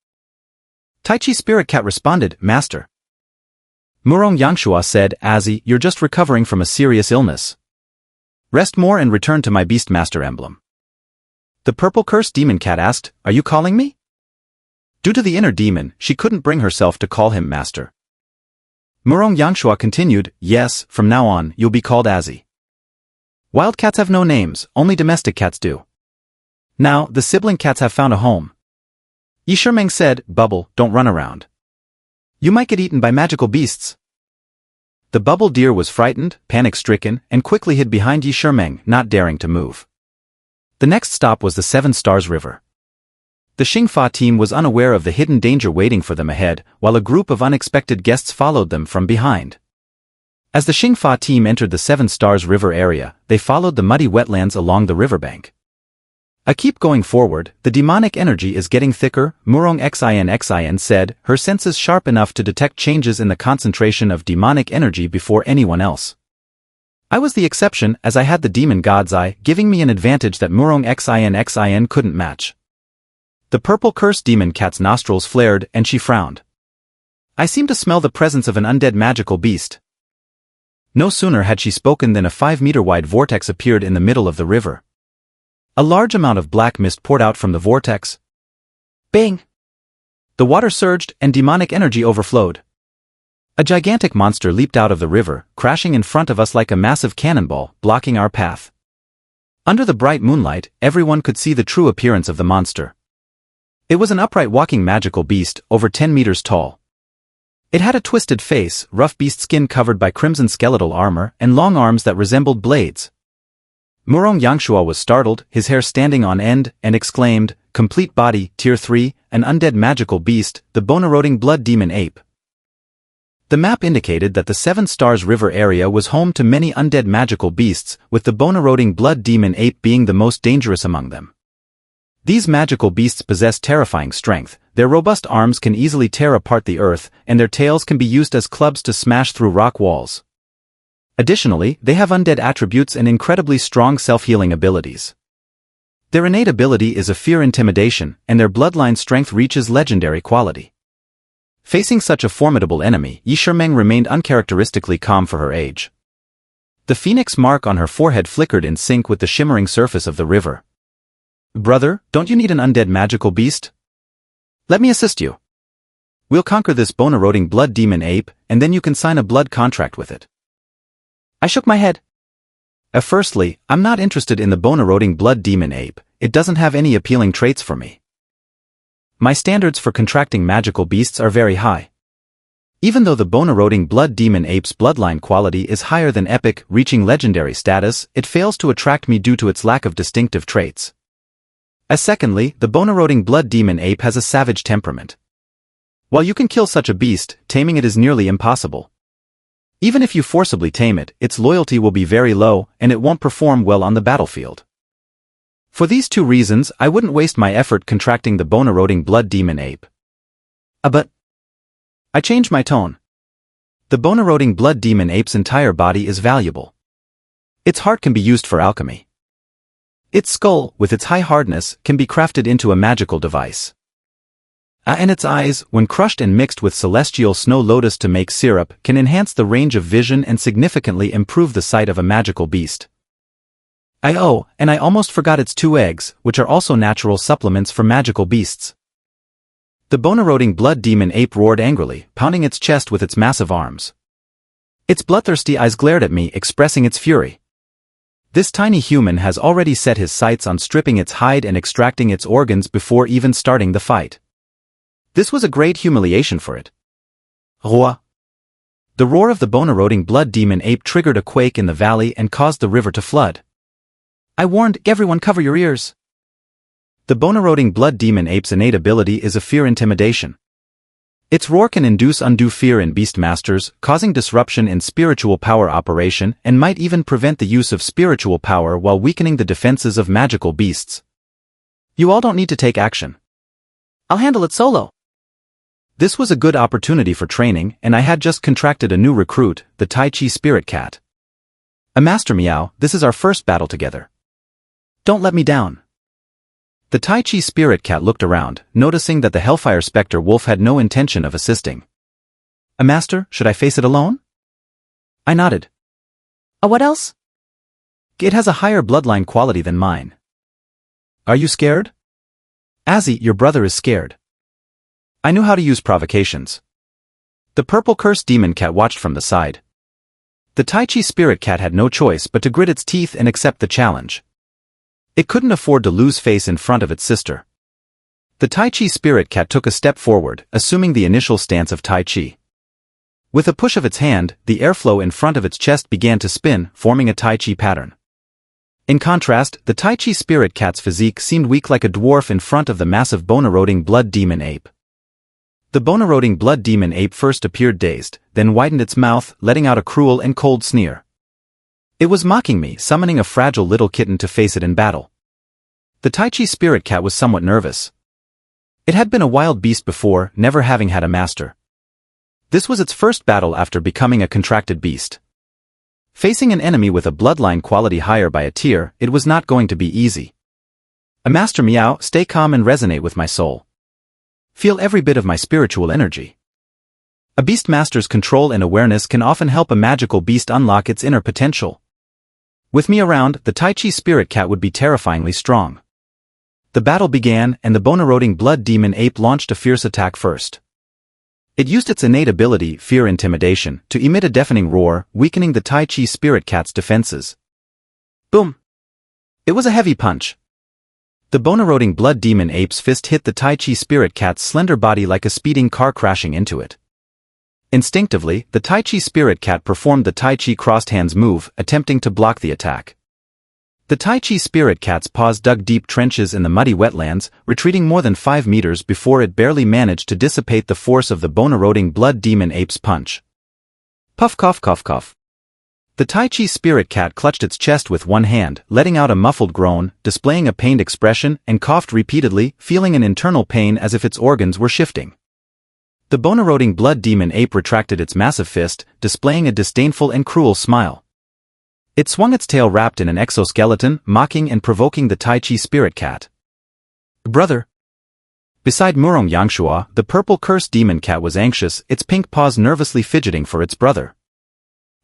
Tai Chi Spirit Cat responded, Master. Murong Yangshua said, Azzy, you're just recovering from a serious illness. Rest more and return to my Beastmaster emblem. The purple cursed demon cat asked, are you calling me? Due to the inner demon, she couldn't bring herself to call him Master. Murong Yangshua continued, yes, from now on, you'll be called Azzy. Wild cats have no names, only domestic cats do. Now, the sibling cats have found a home. Yi Shimeng said, Bubble, don't run around. You might get eaten by magical beasts. The bubble deer was frightened, panic-stricken, and quickly hid behind Yi Shimeng, not daring to move. The next stop was the 7 Stars River. The Xingfa team was unaware of the hidden danger waiting for them ahead, while a group of unexpected guests followed them from behind. As the Xingfa team entered the Seven Stars River area, they followed the muddy wetlands along the riverbank. "I keep going forward, the demonic energy is getting thicker," Murong Xin said, her senses sharp enough to detect changes in the concentration of demonic energy before anyone else. I was the exception, as I had the demon god's eye, giving me an advantage that Murong Xin couldn't match. The purple curse demon cat's nostrils flared, and she frowned. "I seem to smell the presence of an undead magical beast." No sooner had she spoken than a 5-meter-wide vortex appeared in the middle of the river. A large amount of black mist poured out from the vortex. Bang! The water surged, and demonic energy overflowed. A gigantic monster leaped out of the river, crashing in front of us like a massive cannonball, blocking our path. Under the bright moonlight, everyone could see the true appearance of the monster. It was an upright walking magical beast, over 10 meters tall. It had a twisted face, rough beast skin covered by crimson skeletal armor, and long arms that resembled blades. Murong Yangshua was startled, his hair standing on end, and exclaimed, "Complete body, Tier 3, an undead magical beast, the bone-eroding blood demon ape." The map indicated that the Seven Stars River area was home to many undead magical beasts, with the bone-eroding blood demon ape being the most dangerous among them. These magical beasts possess terrifying strength, their robust arms can easily tear apart the earth, and their tails can be used as clubs to smash through rock walls. Additionally, they have undead attributes and incredibly strong self-healing abilities. Their innate ability is a fear intimidation, and their bloodline strength reaches legendary quality. Facing such a formidable enemy, Yi Shimeng remained uncharacteristically calm for her age. The phoenix mark on her forehead flickered in sync with the shimmering surface of the river. "Brother, don't you need an undead magical beast? Let me assist you. We'll conquer this bone-eroding blood demon ape, and then you can sign a blood contract with it." I shook my head. Firstly, I'm not interested in the bone-eroding blood demon ape, it doesn't have any appealing traits for me. My standards for contracting magical beasts are very high. Even though the bone-eroding blood demon ape's bloodline quality is higher than epic, reaching legendary status, it fails to attract me due to its lack of distinctive traits. Secondly, the bone-eroding blood demon ape has a savage temperament. While you can kill such a beast, taming it is nearly impossible. Even if you forcibly tame it, its loyalty will be very low, and it won't perform well on the battlefield. For these two reasons, I wouldn't waste my effort contracting the bone-eroding blood demon ape. But I changed my tone. The bone-eroding blood demon ape's entire body is valuable. Its heart can be used for alchemy. Its skull, with its high hardness, can be crafted into a magical device. And its eyes, when crushed and mixed with celestial snow lotus to make syrup, can enhance the range of vision and significantly improve the sight of a magical beast. And I almost forgot its 2 eggs, which are also natural supplements for magical beasts. The bone-eroding blood demon ape roared angrily, pounding its chest with its massive arms. Its bloodthirsty eyes glared at me, expressing its fury. This tiny human has already set his sights on stripping its hide and extracting its organs before even starting the fight. This was a great humiliation for it. Roi. The roar of the bone-eroding blood demon ape triggered a quake in the valley and caused the river to flood. I warned everyone, cover your ears. The bone-eroding blood demon ape's innate ability is a fear intimidation. Its roar can induce undue fear in Beastmasters, causing disruption in spiritual power operation, and might even prevent the use of spiritual power while weakening the defenses of magical beasts. You all don't need to take action. I'll handle it solo. This was a good opportunity for training, and I had just contracted a new recruit, the Tai Chi Spirit Cat. Master Meow, this is our first battle together. Don't let me down. The Tai Chi Spirit Cat looked around, noticing that the Hellfire Specter Wolf had no intention of assisting. Master, should I face it alone? I nodded. What else? It has a higher bloodline quality than mine. Are you scared? Azzy, your brother is scared. I knew how to use provocations. The purple cursed demon cat watched from the side. The Tai Chi Spirit Cat had no choice but to grit its teeth and accept the challenge. It couldn't afford to lose face in front of its sister. The Tai Chi Spirit Cat took a step forward, assuming the initial stance of Tai Chi. With a push of its hand, the airflow in front of its chest began to spin, forming a Tai Chi pattern. In contrast, the Tai Chi spirit cat's physique seemed weak like a dwarf in front of the massive bone-eroding blood demon ape. The bone-eroding blood demon ape first appeared dazed, then widened its mouth, letting out a cruel and cold sneer. It was mocking me, summoning a fragile little kitten to face it in battle. The Tai Chi spirit cat was somewhat nervous. It had been a wild beast before, never having had a master. This was its first battle after becoming a contracted beast. Facing an enemy with a bloodline quality higher by a tier, it was not going to be easy. A master meow, stay calm and resonate with my soul. Feel every bit of my spiritual energy. A beastmaster's control and awareness can often help a magical beast unlock its inner potential. With me around, the Tai Chi spirit cat would be terrifyingly strong. The battle began, and the bone-eroding blood demon ape launched a fierce attack first. It used its innate ability, fear intimidation, to emit a deafening roar, weakening the Tai Chi spirit cat's defenses. Boom! It was a heavy punch. The bone-eroding blood demon ape's fist hit the Tai Chi spirit cat's slender body like a speeding car crashing into it. Instinctively, the Tai Chi spirit cat performed the Tai Chi crossed hands move, attempting to block the attack. The Tai Chi spirit cat's paws dug deep trenches in the muddy wetlands, retreating more than 5 meters before it barely managed to dissipate the force of the bone-eroding blood demon ape's punch. Puff cough cough cough. The Tai Chi spirit cat clutched its chest with one hand, letting out a muffled groan, displaying a pained expression, and coughed repeatedly, feeling an internal pain as if its organs were shifting. The bone-eroding blood demon ape retracted its massive fist, displaying a disdainful and cruel smile. It swung its tail wrapped in an exoskeleton, mocking and provoking the Tai Chi spirit cat. Brother! Beside Murong Yangshua, the purple cursed demon cat was anxious, its pink paws nervously fidgeting for its brother.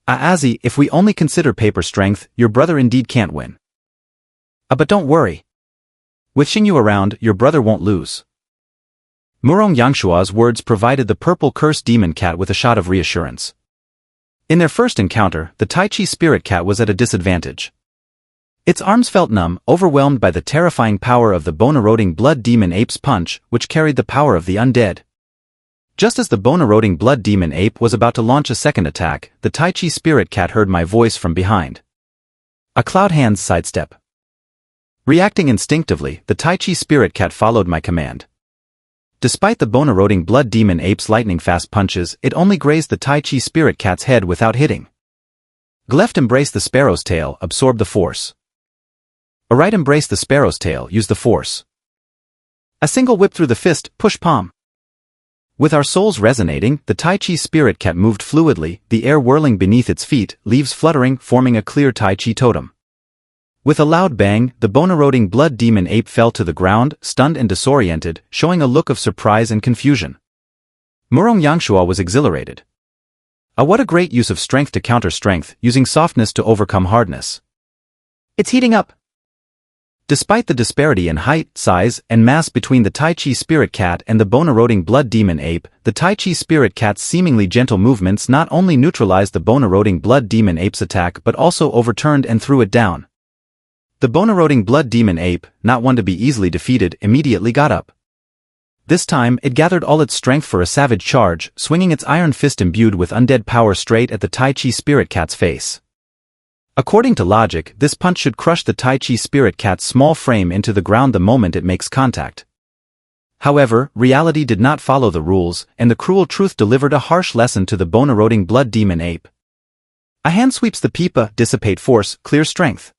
Aazi, if we only consider paper strength, your brother indeed can't win. But don't worry. With Xingyu around, your brother won't lose. Murong Yangshua's words provided the purple cursed demon cat with a shot of reassurance. In their first encounter, the Tai Chi spirit cat was at a disadvantage. Its arms felt numb, overwhelmed by the terrifying power of the bone-eroding blood demon ape's punch, which carried the power of the undead. Just as the bone-eroding blood demon ape was about to launch a second attack, the Tai Chi spirit cat heard my voice from behind. A cloud hand's sidestep. Reacting instinctively, the Tai Chi spirit cat followed my command. Despite the bone-eroding blood demon ape's lightning-fast punches, it only grazed the Tai Chi spirit cat's head without hitting. Left embrace the sparrow's tail, absorb the force. A right embrace the sparrow's tail, use the force. A single whip through the fist, push palm. With our souls resonating, the Tai Chi spirit cat moved fluidly, the air whirling beneath its feet, leaves fluttering, forming a clear Tai Chi totem. With a loud bang, the bone-eroding blood demon ape fell to the ground, stunned and disoriented, showing a look of surprise and confusion. Murong Yangshua was exhilarated. What a great use of strength to counter strength, using softness to overcome hardness. It's heating up. Despite the disparity in height, size, and mass between the Tai Chi spirit cat and the bone-eroding blood demon ape, the Tai Chi spirit cat's seemingly gentle movements not only neutralized the bone-eroding blood demon ape's attack but also overturned and threw it down. The bone-eroding blood demon ape, not one to be easily defeated, immediately got up. This time, it gathered all its strength for a savage charge, swinging its iron fist imbued with undead power straight at the Tai Chi spirit cat's face. According to logic, this punch should crush the Tai Chi spirit cat's small frame into the ground the moment it makes contact. However, reality did not follow the rules, and the cruel truth delivered a harsh lesson to the bone-eroding blood demon ape. A hand sweeps the pipa, dissipate force, clear strength.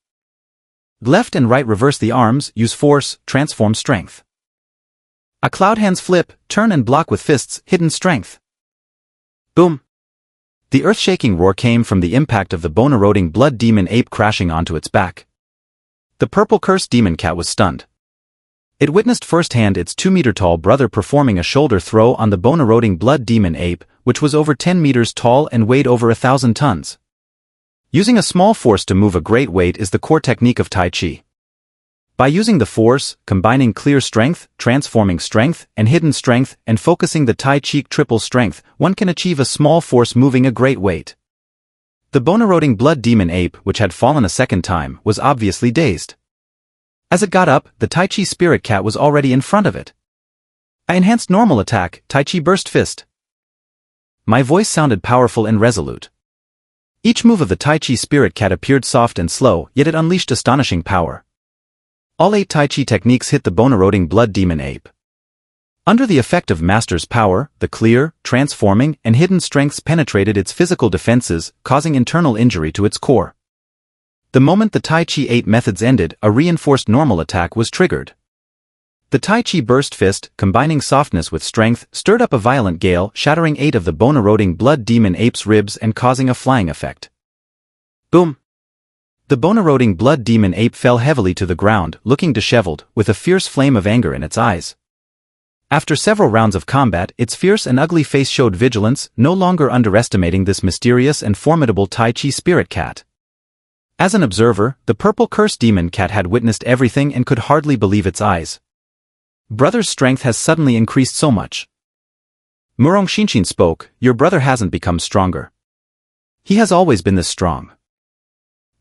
Left and right reverse the arms, use force, transform strength. A cloud hands flip, turn and block with fists, hidden strength. Boom! The earth-shaking roar came from the impact of the bone-eroding blood demon ape crashing onto its back. The purple cursed demon cat was stunned. It witnessed firsthand its 2-meter-tall brother performing a shoulder throw on the bone-eroding blood demon ape, which was over 10 meters tall and weighed over 1,000 tons. Using a small force to move a great weight is the core technique of Tai Chi. By using the force, combining clear strength, transforming strength, and hidden strength, and focusing the Tai Chi triple strength, one can achieve a small force moving a great weight. The bone-eroding blood demon ape, which had fallen a second time, was obviously dazed. As it got up, the Tai Chi spirit cat was already in front of it. I enhanced normal attack, Tai Chi burst fist. My voice sounded powerful and resolute. Each move of the Tai Chi Spirit Cat appeared soft and slow, yet it unleashed astonishing power. All 8 Tai Chi techniques hit the bone-eroding blood demon ape. Under the effect of Master's power, the clear, transforming, and hidden strengths penetrated its physical defenses, causing internal injury to its core. The moment the Tai Chi 8 methods ended, a reinforced normal attack was triggered. The Tai Chi Burst Fist, combining softness with strength, stirred up a violent gale, shattering 8 of the bone-eroding blood demon ape's ribs and causing a flying effect. Boom! The bone-eroding blood demon ape fell heavily to the ground, looking disheveled, with a fierce flame of anger in its eyes. After several rounds of combat, its fierce and ugly face showed vigilance, no longer underestimating this mysterious and formidable Tai Chi Spirit Cat. As an observer, the purple curse demon cat had witnessed everything and could hardly believe its eyes. Brother's strength has suddenly increased so much. Murong Xinshin spoke, your brother hasn't become stronger. He has always been this strong.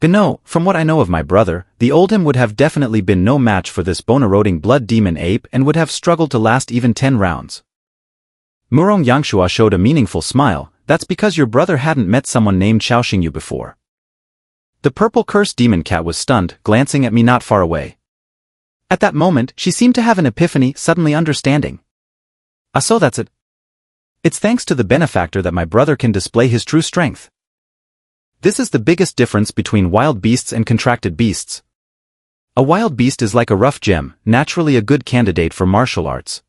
No, from what I know of my brother, the old him would have definitely been no match for this bone-eroding blood demon ape and would have struggled to last even 10 rounds. Murong Yangshua showed a meaningful smile, that's because your brother hadn't met someone named Xiao Xingyu before. The purple curse demon cat was stunned, glancing at me not far away. At that moment, she seemed to have an epiphany, suddenly understanding. So that's it. It's thanks to the benefactor that my brother can display his true strength. This is the biggest difference between wild beasts and contracted beasts. A wild beast is like a rough gem, naturally a good candidate for martial arts.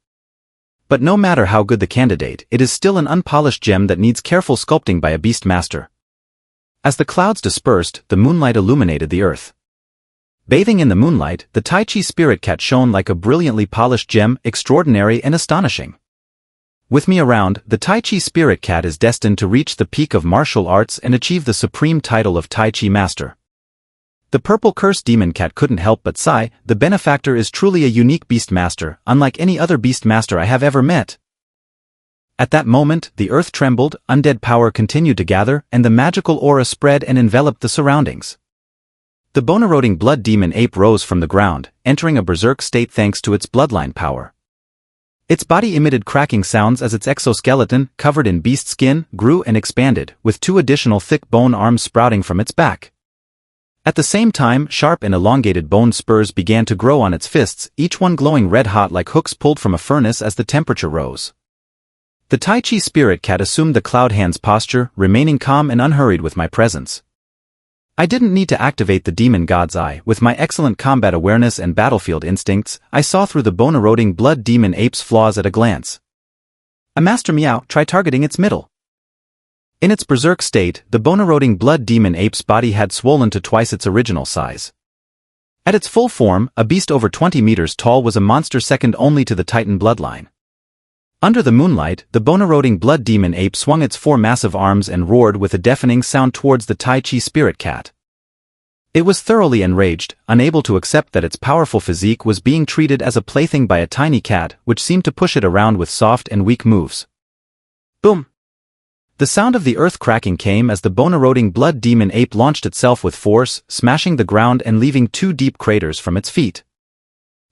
But no matter how good the candidate, it is still an unpolished gem that needs careful sculpting by a Beastmaster. As the clouds dispersed, the moonlight illuminated the earth. Bathing in the moonlight, the Tai Chi Spirit Cat shone like a brilliantly polished gem, extraordinary and astonishing. With me around, the Tai Chi Spirit Cat is destined to reach the peak of martial arts and achieve the supreme title of Tai Chi Master. The purple curse demon cat couldn't help but sigh, the benefactor is truly a unique Beastmaster, unlike any other Beastmaster I have ever met. At that moment, the earth trembled, undead power continued to gather, and the magical aura spread and enveloped the surroundings. The bone-eroding blood demon ape rose from the ground, entering a berserk state thanks to its bloodline power. Its body emitted cracking sounds as its exoskeleton, covered in beast skin, grew and expanded, with 2 additional thick bone arms sprouting from its back. At the same time, sharp and elongated bone spurs began to grow on its fists, each one glowing red-hot like hooks pulled from a furnace as the temperature rose. The Tai Chi Spirit Cat assumed the Cloud Hand's posture, remaining calm and unhurried with my presence. I didn't need to activate the Demon God's Eye. With my excellent combat awareness and battlefield instincts, I saw through the bone-eroding blood demon ape's flaws at a glance. Master Meow, try targeting its middle. In its berserk state, the bone-eroding blood demon ape's body had swollen to twice its original size. At its full form, a beast over 20 meters tall was a monster second only to the Titan bloodline. Under the moonlight, the bone-eroding blood demon ape swung its 4 massive arms and roared with a deafening sound towards the Tai Chi Spirit Cat. It was thoroughly enraged, unable to accept that its powerful physique was being treated as a plaything by a tiny cat, which seemed to push it around with soft and weak moves. Boom! The sound of the earth cracking came as the bone-eroding blood demon ape launched itself with force, smashing the ground and leaving 2 deep craters from its feet.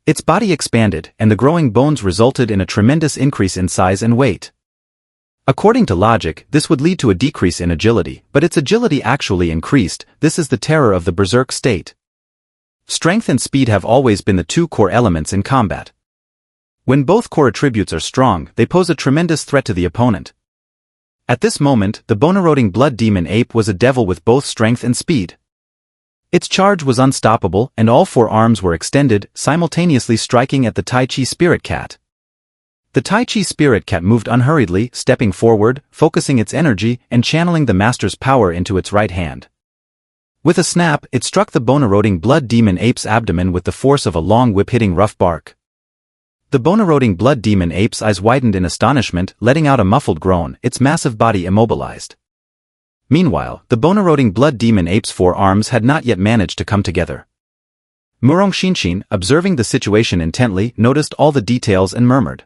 Its body expanded, and the growing bones resulted in a tremendous increase in size and weight. According to logic, this would lead to a decrease in agility, but its agility actually increased. This is the terror of the berserk state. Strength and speed have always been the 2 core elements in combat. When both core attributes are strong, they pose a tremendous threat to the opponent. At this moment, the bone-eroding blood demon ape was a devil with both strength and speed. Its charge was unstoppable, and all 4 arms were extended, simultaneously striking at the Tai Chi Spirit Cat. The Tai Chi Spirit Cat moved unhurriedly, stepping forward, focusing its energy, and channeling the Master's power into its right hand. With a snap, it struck the bone-eroding blood demon ape's abdomen with the force of a long whip hitting rough bark. The bone-eroding blood demon ape's eyes widened in astonishment, letting out a muffled groan, its massive body immobilized. Meanwhile, the bone-eroding blood demon ape's 4 arms had not yet managed to come together. Murong Xinshin, observing the situation intently, noticed all the details and murmured.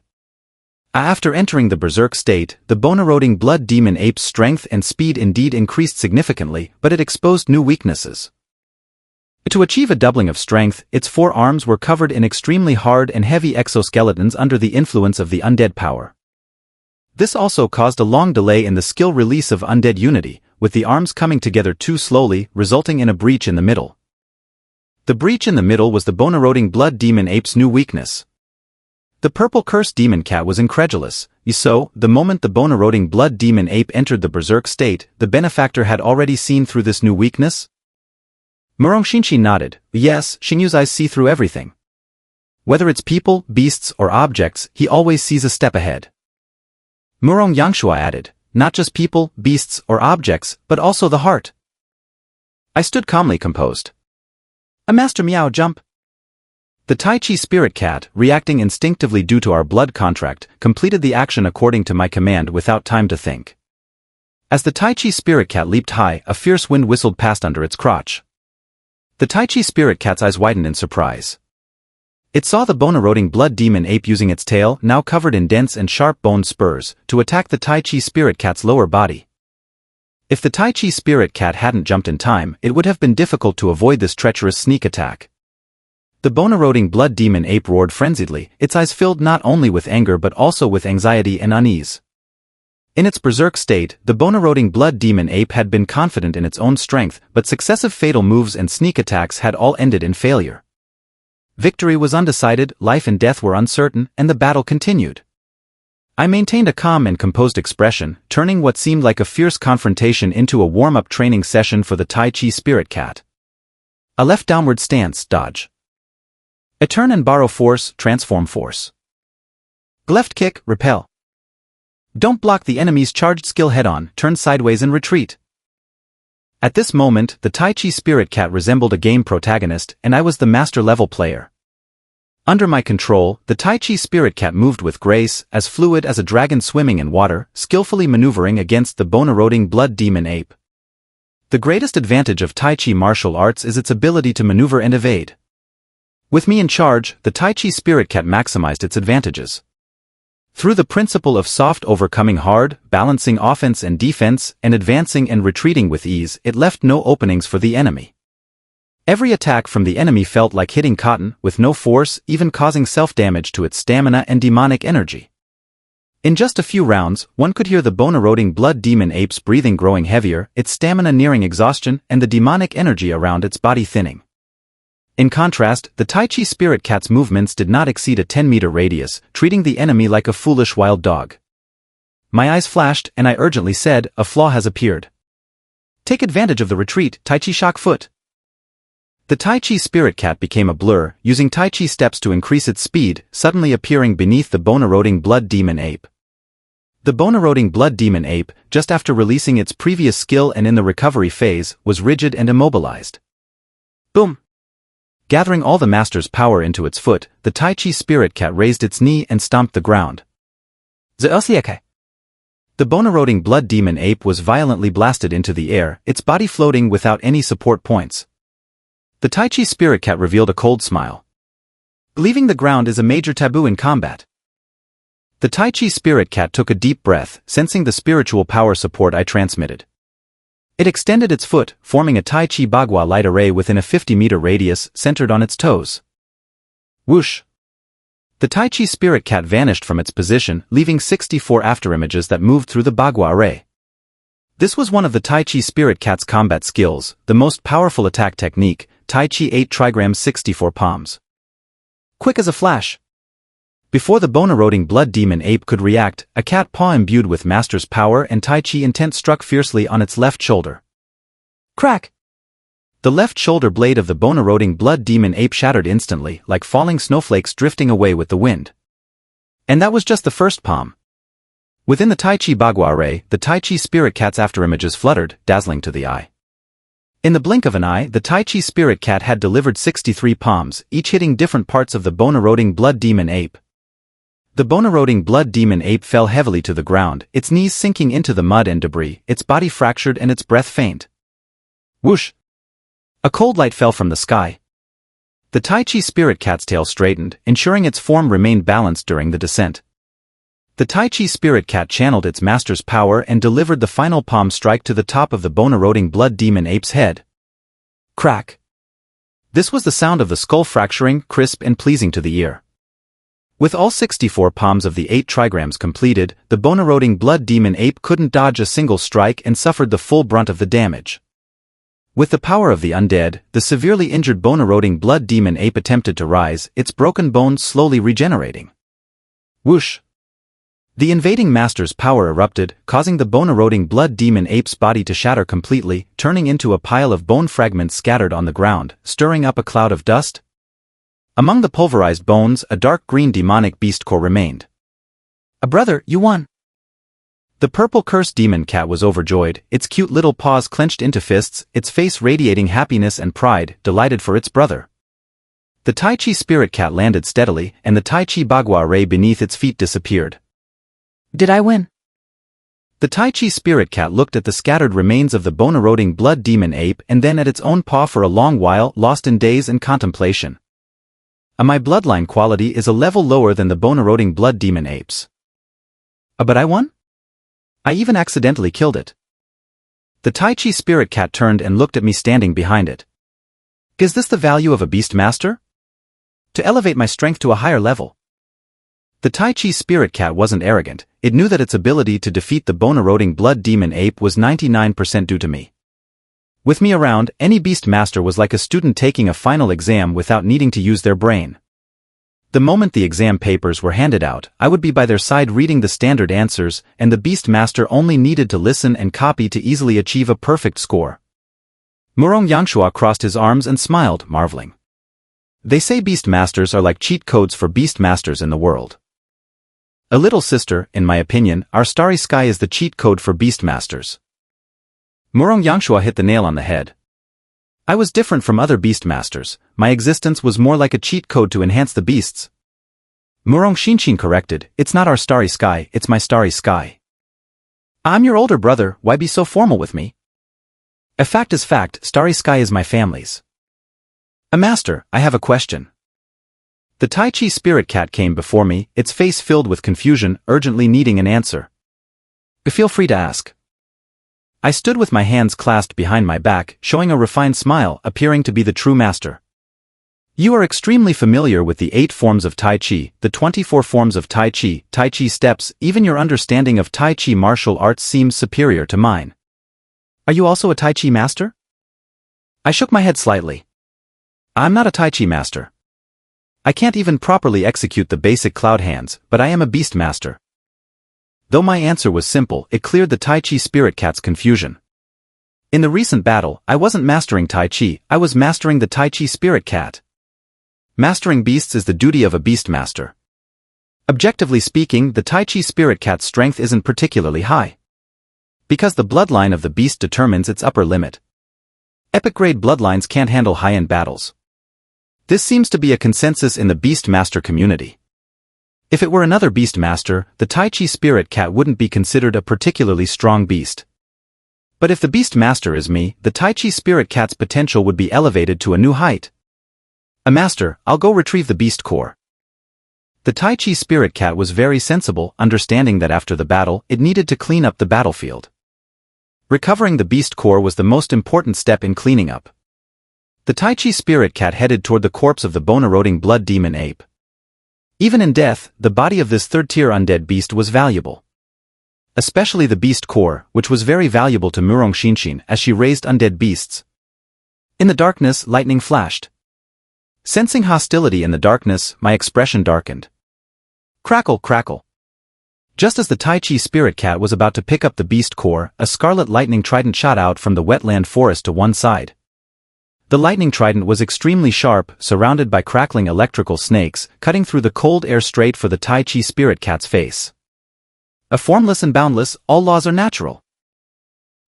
After entering the berserk state, the bone-eroding blood demon ape's strength and speed indeed increased significantly, but it exposed new weaknesses. To achieve a doubling of strength, its 4 arms were covered in extremely hard and heavy exoskeletons under the influence of the undead power. This also caused a long delay in the skill release of undead unity, with the arms coming together too slowly, resulting in a breach in the middle. The breach in the middle was the bone-eroding blood demon ape's new weakness. The purple cursed demon cat was incredulous, so, the moment the bone-eroding blood demon ape entered the berserk state, the benefactor had already seen through this new weakness? Murong Xinxi nodded. Yes, Xingyu's eyes see through everything. Whether it's people, beasts, or objects, he always sees a step ahead. Murong Yangshua added, not just people, beasts, or objects, but also the heart. I stood calmly composed. A master meow jump. The Tai Chi spirit cat, reacting instinctively due to our blood contract, completed the action according to my command without time to think. As the Tai Chi spirit cat leaped high, a fierce wind whistled past under its crotch. The Tai Chi spirit cat's eyes widened in surprise. It saw the bone-eroding blood demon ape using its tail, now covered in dense and sharp-boned spurs, to attack the Tai Chi spirit cat's lower body. If the Tai Chi spirit cat hadn't jumped in time, it would have been difficult to avoid this treacherous sneak attack. The bone-eroding blood demon ape roared frenziedly, its eyes filled not only with anger but also with anxiety and unease. In its berserk state, the bone-eroding blood demon ape had been confident in its own strength, but successive fatal moves and sneak attacks had all ended in failure. Victory was undecided, life and death were uncertain, and the battle continued. I maintained a calm and composed expression, turning what seemed like a fierce confrontation into a warm-up training session for the Tai Chi spirit cat. A left downward stance, dodge. A turn and borrow force, transform force. Left kick, repel. Don't block the enemy's charged skill head-on, turn sideways and retreat. At this moment, the Tai Chi spirit cat resembled a game protagonist, and I was the master-level player. Under my control, the Tai Chi spirit cat moved with grace, as fluid as a dragon swimming in water, skillfully maneuvering against the bone-eroding blood demon ape. The greatest advantage of Tai Chi martial arts is its ability to maneuver and evade. With me in charge, the Tai Chi spirit cat maximized its advantages. Through the principle of soft overcoming hard, balancing offense and defense, and advancing and retreating with ease, it left no openings for the enemy. Every attack from the enemy felt like hitting cotton, with no force, even causing self-damage to its stamina and demonic energy. In just a few rounds, one could hear the bone-eroding blood demon ape's breathing growing heavier, its stamina nearing exhaustion, and the demonic energy around its body thinning. In contrast, the Tai Chi spirit cat's movements did not exceed a 10-meter radius, treating the enemy like a foolish wild dog. My eyes flashed, and I urgently said, a flaw has appeared. Take advantage of the retreat, Tai Chi shock foot. The Tai Chi spirit cat became a blur, using Tai Chi steps to increase its speed, suddenly appearing beneath the bone-eroding blood demon ape. The bone-eroding blood demon ape, just after releasing its previous skill and in the recovery phase, was rigid and immobilized. Boom! Gathering all the master's power into its foot, the Tai Chi spirit cat raised its knee and stomped the ground. The bone-eroding blood demon ape was violently blasted into the air, its body floating without any support points. The Tai Chi spirit cat revealed a cold smile. Leaving the ground is a major taboo in combat. The Tai Chi spirit cat took a deep breath, sensing the spiritual power support I transmitted. It extended its foot, forming a Tai Chi Bagua light array within a 50-meter radius, centered on its toes. Whoosh! The Tai Chi spirit cat vanished from its position, leaving 64 afterimages that moved through the Bagua array. This was one of the Tai Chi spirit cat's combat skills, the most powerful attack technique, Tai Chi 8 trigrams 64 palms. Quick as a flash. Before the bone-eroding blood demon ape could react, a cat paw imbued with master's power and Tai Chi intent struck fiercely on its left shoulder. Crack! The left shoulder blade of the bone-eroding blood demon ape shattered instantly, like falling snowflakes drifting away with the wind. And that was just the first palm. Within the Tai Chi Bagua array, the Tai Chi spirit cat's afterimages fluttered, dazzling to the eye. In the blink of an eye, the Tai Chi spirit cat had delivered 63 palms, each hitting different parts of the bone-eroding blood demon ape. The bone-eroding blood demon ape fell heavily to the ground, its knees sinking into the mud and debris, its body fractured and its breath faint. Whoosh! A cold light fell from the sky. The Tai Chi spirit cat's tail straightened, ensuring its form remained balanced during the descent. The Tai Chi spirit cat channeled its master's power and delivered the final palm strike to the top of the bone-eroding blood demon ape's head. Crack! This was the sound of the skull fracturing, crisp and pleasing to the ear. With all 64 palms of the 8 trigrams completed, the bone-eroding blood demon ape couldn't dodge a single strike and suffered the full brunt of the damage. With the power of the undead, the severely injured bone-eroding blood demon ape attempted to rise, its broken bones slowly regenerating. Whoosh! The invading master's power erupted, causing the bone-eroding blood demon ape's body to shatter completely, turning into a pile of bone fragments scattered on the ground, stirring up a cloud of dust. Among the pulverized bones, a dark green demonic beast core remained. Brother, you won! The purple cursed demon cat was overjoyed, its cute little paws clenched into fists, its face radiating happiness and pride, delighted for its brother. The Tai Chi spirit cat landed steadily, and the Tai Chi Bagua ray beneath its feet disappeared. Did I win? The Tai Chi spirit cat looked at the scattered remains of the bone-eroding blood demon ape and then at its own paw for a long while, lost in daze and contemplation. My bloodline quality is a level lower than the bone-eroding blood demon apes. But I won? I even accidentally killed it. The Tai Chi spirit cat turned and looked at me standing behind it. Is this the value of a Beastmaster? To elevate my strength to a higher level. The Tai Chi spirit cat wasn't arrogant, it knew that its ability to defeat the bone-eroding blood demon ape was 99% due to me. With me around, any Beastmaster was like a student taking a final exam without needing to use their brain. The moment the exam papers were handed out, I would be by their side reading the standard answers, and the Beastmaster only needed to listen and copy to easily achieve a perfect score. Murong Yangshuo crossed his arms and smiled, marveling. They say Beastmasters are like cheat codes for Beastmasters in the world. A little sister, in my opinion, our starry sky is the cheat code for Beastmasters. Murong Yangshuo hit the nail on the head. I was different from other Beastmasters, my existence was more like a cheat code to enhance the beasts. Murong Xinshin corrected, it's not our starry sky, it's my starry sky. I'm your older brother, why be so formal with me? A fact is fact, starry sky is my family's. Master, I have a question. The Tai Chi spirit cat came before me, its face filled with confusion, urgently needing an answer. Feel free to ask. I stood with my hands clasped behind my back, showing a refined smile, appearing to be the true master. You are extremely familiar with the 8 forms of Tai Chi, the 24 forms of Tai Chi steps, even your understanding of Tai Chi martial arts seems superior to mine. Are you also a Tai Chi master? I shook my head slightly. I'm not a Tai Chi master. I can't even properly execute the basic cloud hands, but I am a Beastmaster. Though my answer was simple, it cleared the Tai Chi spirit cat's confusion. In the recent battle, I wasn't mastering Tai Chi, I was mastering the Tai Chi spirit cat. Mastering beasts is the duty of a Beastmaster. Objectively speaking, the Tai Chi spirit cat's strength isn't particularly high. Because the bloodline of the beast determines its upper limit. Epic-grade bloodlines can't handle high-end battles. This seems to be a consensus in the Beastmaster community. If it were another Beastmaster, the Tai Chi spirit cat wouldn't be considered a particularly strong beast. But if the Beastmaster is me, the Tai Chi spirit cat's potential would be elevated to a new height. Master, I'll go retrieve the beast core. The Tai Chi spirit cat was very sensible, understanding that after the battle, it needed to clean up the battlefield. Recovering the beast core was the most important step in cleaning up. The Tai Chi spirit cat headed toward the corpse of the bone-eroding blood demon ape. Even in death, the body of this third-tier undead beast was valuable. Especially the beast core, which was very valuable to Murong Xinshin as she raised undead beasts. In the darkness, lightning flashed. Sensing hostility in the darkness, my expression darkened. Crackle, crackle. Just as the Tai Chi spirit cat was about to pick up the beast core, a scarlet lightning trident shot out from the wetland forest to one side. The lightning trident was extremely sharp, surrounded by crackling electrical snakes, cutting through the cold air straight for the Tai Chi spirit cat's face. A formless and boundless, all laws are natural.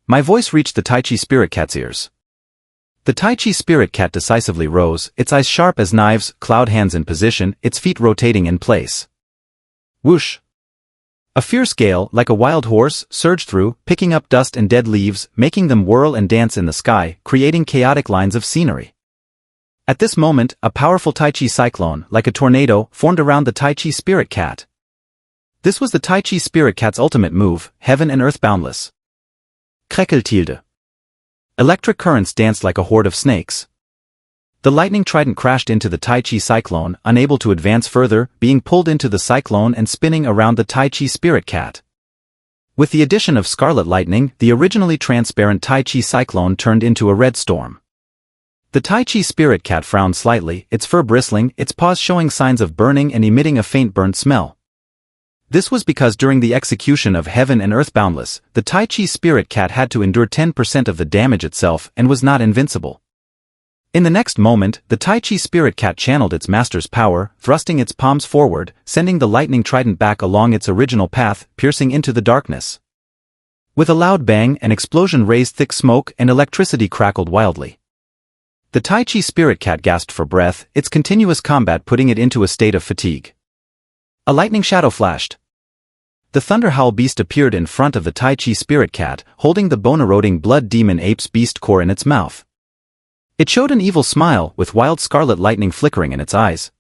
My voice reached the Tai Chi spirit cat's ears. The Tai Chi spirit cat decisively rose, its eyes sharp as knives, cloud hands in position, its feet rotating in place. Whoosh! A fierce gale, like a wild horse, surged through, picking up dust and dead leaves, making them whirl and dance in the sky, creating chaotic lines of scenery. At this moment, a powerful Tai Chi cyclone, like a tornado, formed around the Tai Chi spirit cat. This was the Tai Chi spirit cat's ultimate move, heaven and earth boundless. Krekkeltilde. Electric currents danced like a horde of snakes. The lightning trident crashed into the Tai Chi cyclone, unable to advance further, being pulled into the cyclone and spinning around the Tai Chi spirit cat. With the addition of scarlet lightning, the originally transparent Tai Chi cyclone turned into a red storm. The Tai Chi spirit cat frowned slightly, its fur bristling, its paws showing signs of burning and emitting a faint burnt smell. This was because during the execution of Heaven and Earth Boundless, the Tai Chi spirit cat had to endure 10% of the damage itself and was not invincible. In the next moment, the Tai Chi spirit cat channeled its master's power, thrusting its palms forward, sending the lightning trident back along its original path, piercing into the darkness. With a loud bang, an explosion raised thick smoke and electricity crackled wildly. The Tai Chi spirit cat gasped for breath, its continuous combat putting it into a state of fatigue. A lightning shadow flashed. The Thunder Howl beast appeared in front of the Tai Chi spirit cat, holding the bone-eroding blood demon ape's beast core in its mouth. It showed an evil smile, with wild scarlet lightning flickering in its eyes.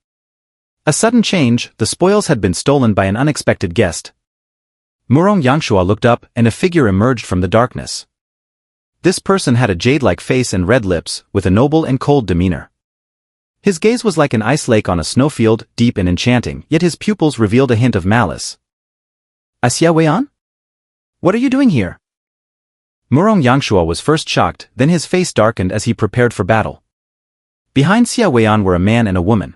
A sudden change, the spoils had been stolen by an unexpected guest. Murong Yangshua looked up, and a figure emerged from the darkness. This person had a jade-like face and red lips, with a noble and cold demeanor. His gaze was like an ice lake on a snowfield, deep and enchanting, yet his pupils revealed a hint of malice. Xia Weian? What are you doing here? Murong Yangshua was first shocked, then his face darkened as he prepared for battle. Behind Xia Weian were a man and a woman.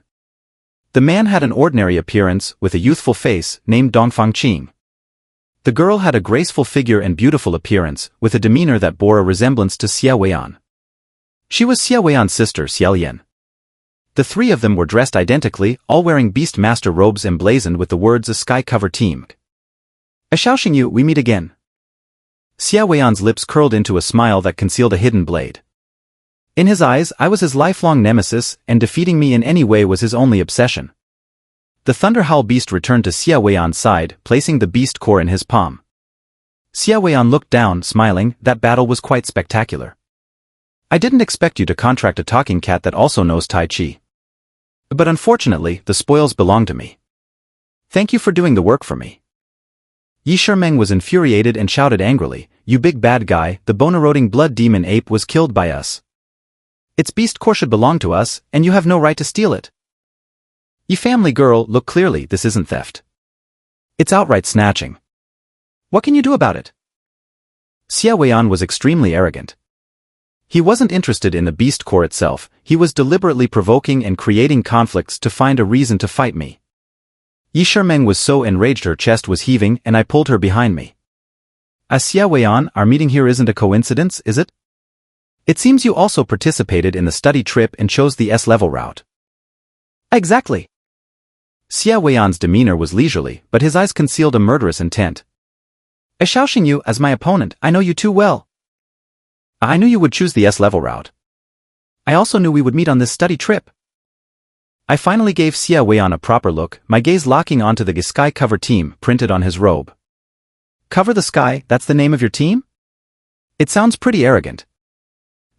The man had an ordinary appearance, with a youthful face, named Dongfang Qing. The girl had a graceful figure and beautiful appearance, with a demeanor that bore a resemblance to Xia Weian. She was Xia Weian's sister Xiaolian. The three of them were dressed identically, all wearing Beastmaster robes emblazoned with the words "A Sky Cover Team." Xiao Xingyu, we meet again. Xia Weian's lips curled into a smile that concealed a hidden blade. In his eyes, I was his lifelong nemesis, and defeating me in any way was his only obsession. The Thunder Howl beast returned to Xia Weian's side, placing the beast core in his palm. Xia Weian looked down, smiling. That battle was quite spectacular. I didn't expect you to contract a talking cat that also knows Tai Chi. But unfortunately, the spoils belong to me. Thank you for doing the work for me. Yi Shimeng was infuriated and shouted angrily, "You big bad guy, the bone-eroding blood demon ape was killed by us. Its beast core should belong to us, and you have no right to steal it. Yi family girl, look clearly, this isn't theft. It's outright snatching. What can you do about it?" Xia Weian was extremely arrogant. He wasn't interested in the beast core itself, he was deliberately provoking and creating conflicts to find a reason to fight me. Yi Shimeng was so enraged her chest was heaving and I pulled her behind me. Xia Weian, our meeting here isn't a coincidence, is it? It seems you also participated in the study trip and chose the S-level route. Exactly. Xia Weian's demeanor was leisurely, but his eyes concealed a murderous intent. Xiao Xingyu, as my opponent, I know you too well. I knew you would choose the S-level route. I also knew we would meet on this study trip. I finally gave Xia Weian a proper look, my gaze locking onto the Sky Cover Team printed on his robe. Cover the Sky, that's the name of your team? It sounds pretty arrogant.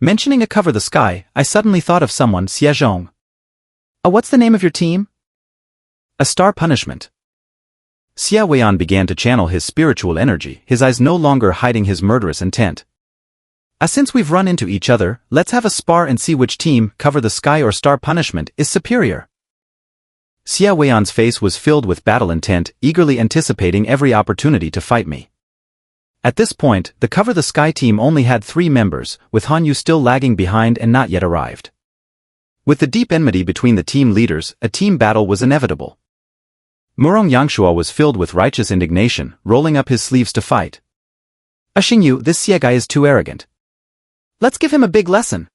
Mentioning a Cover the Sky, I suddenly thought of someone, Xie Zhong. What's the name of your team? A Star Punishment. Xia Weian began to channel his spiritual energy, his eyes no longer hiding his murderous intent. Since we've run into each other, let's have a spar and see which team, Cover the Sky or Star Punishment, is superior. Xia Weian's face was filled with battle intent, eagerly anticipating every opportunity to fight me. At this point, the Cover the Sky team only had 3 members, with Hanyu still lagging behind and not yet arrived. With the deep enmity between the team leaders, a team battle was inevitable. Murong Yangshua was filled with righteous indignation, rolling up his sleeves to fight. Xingyu, this Xie guy is too arrogant. Let's give him a big lesson.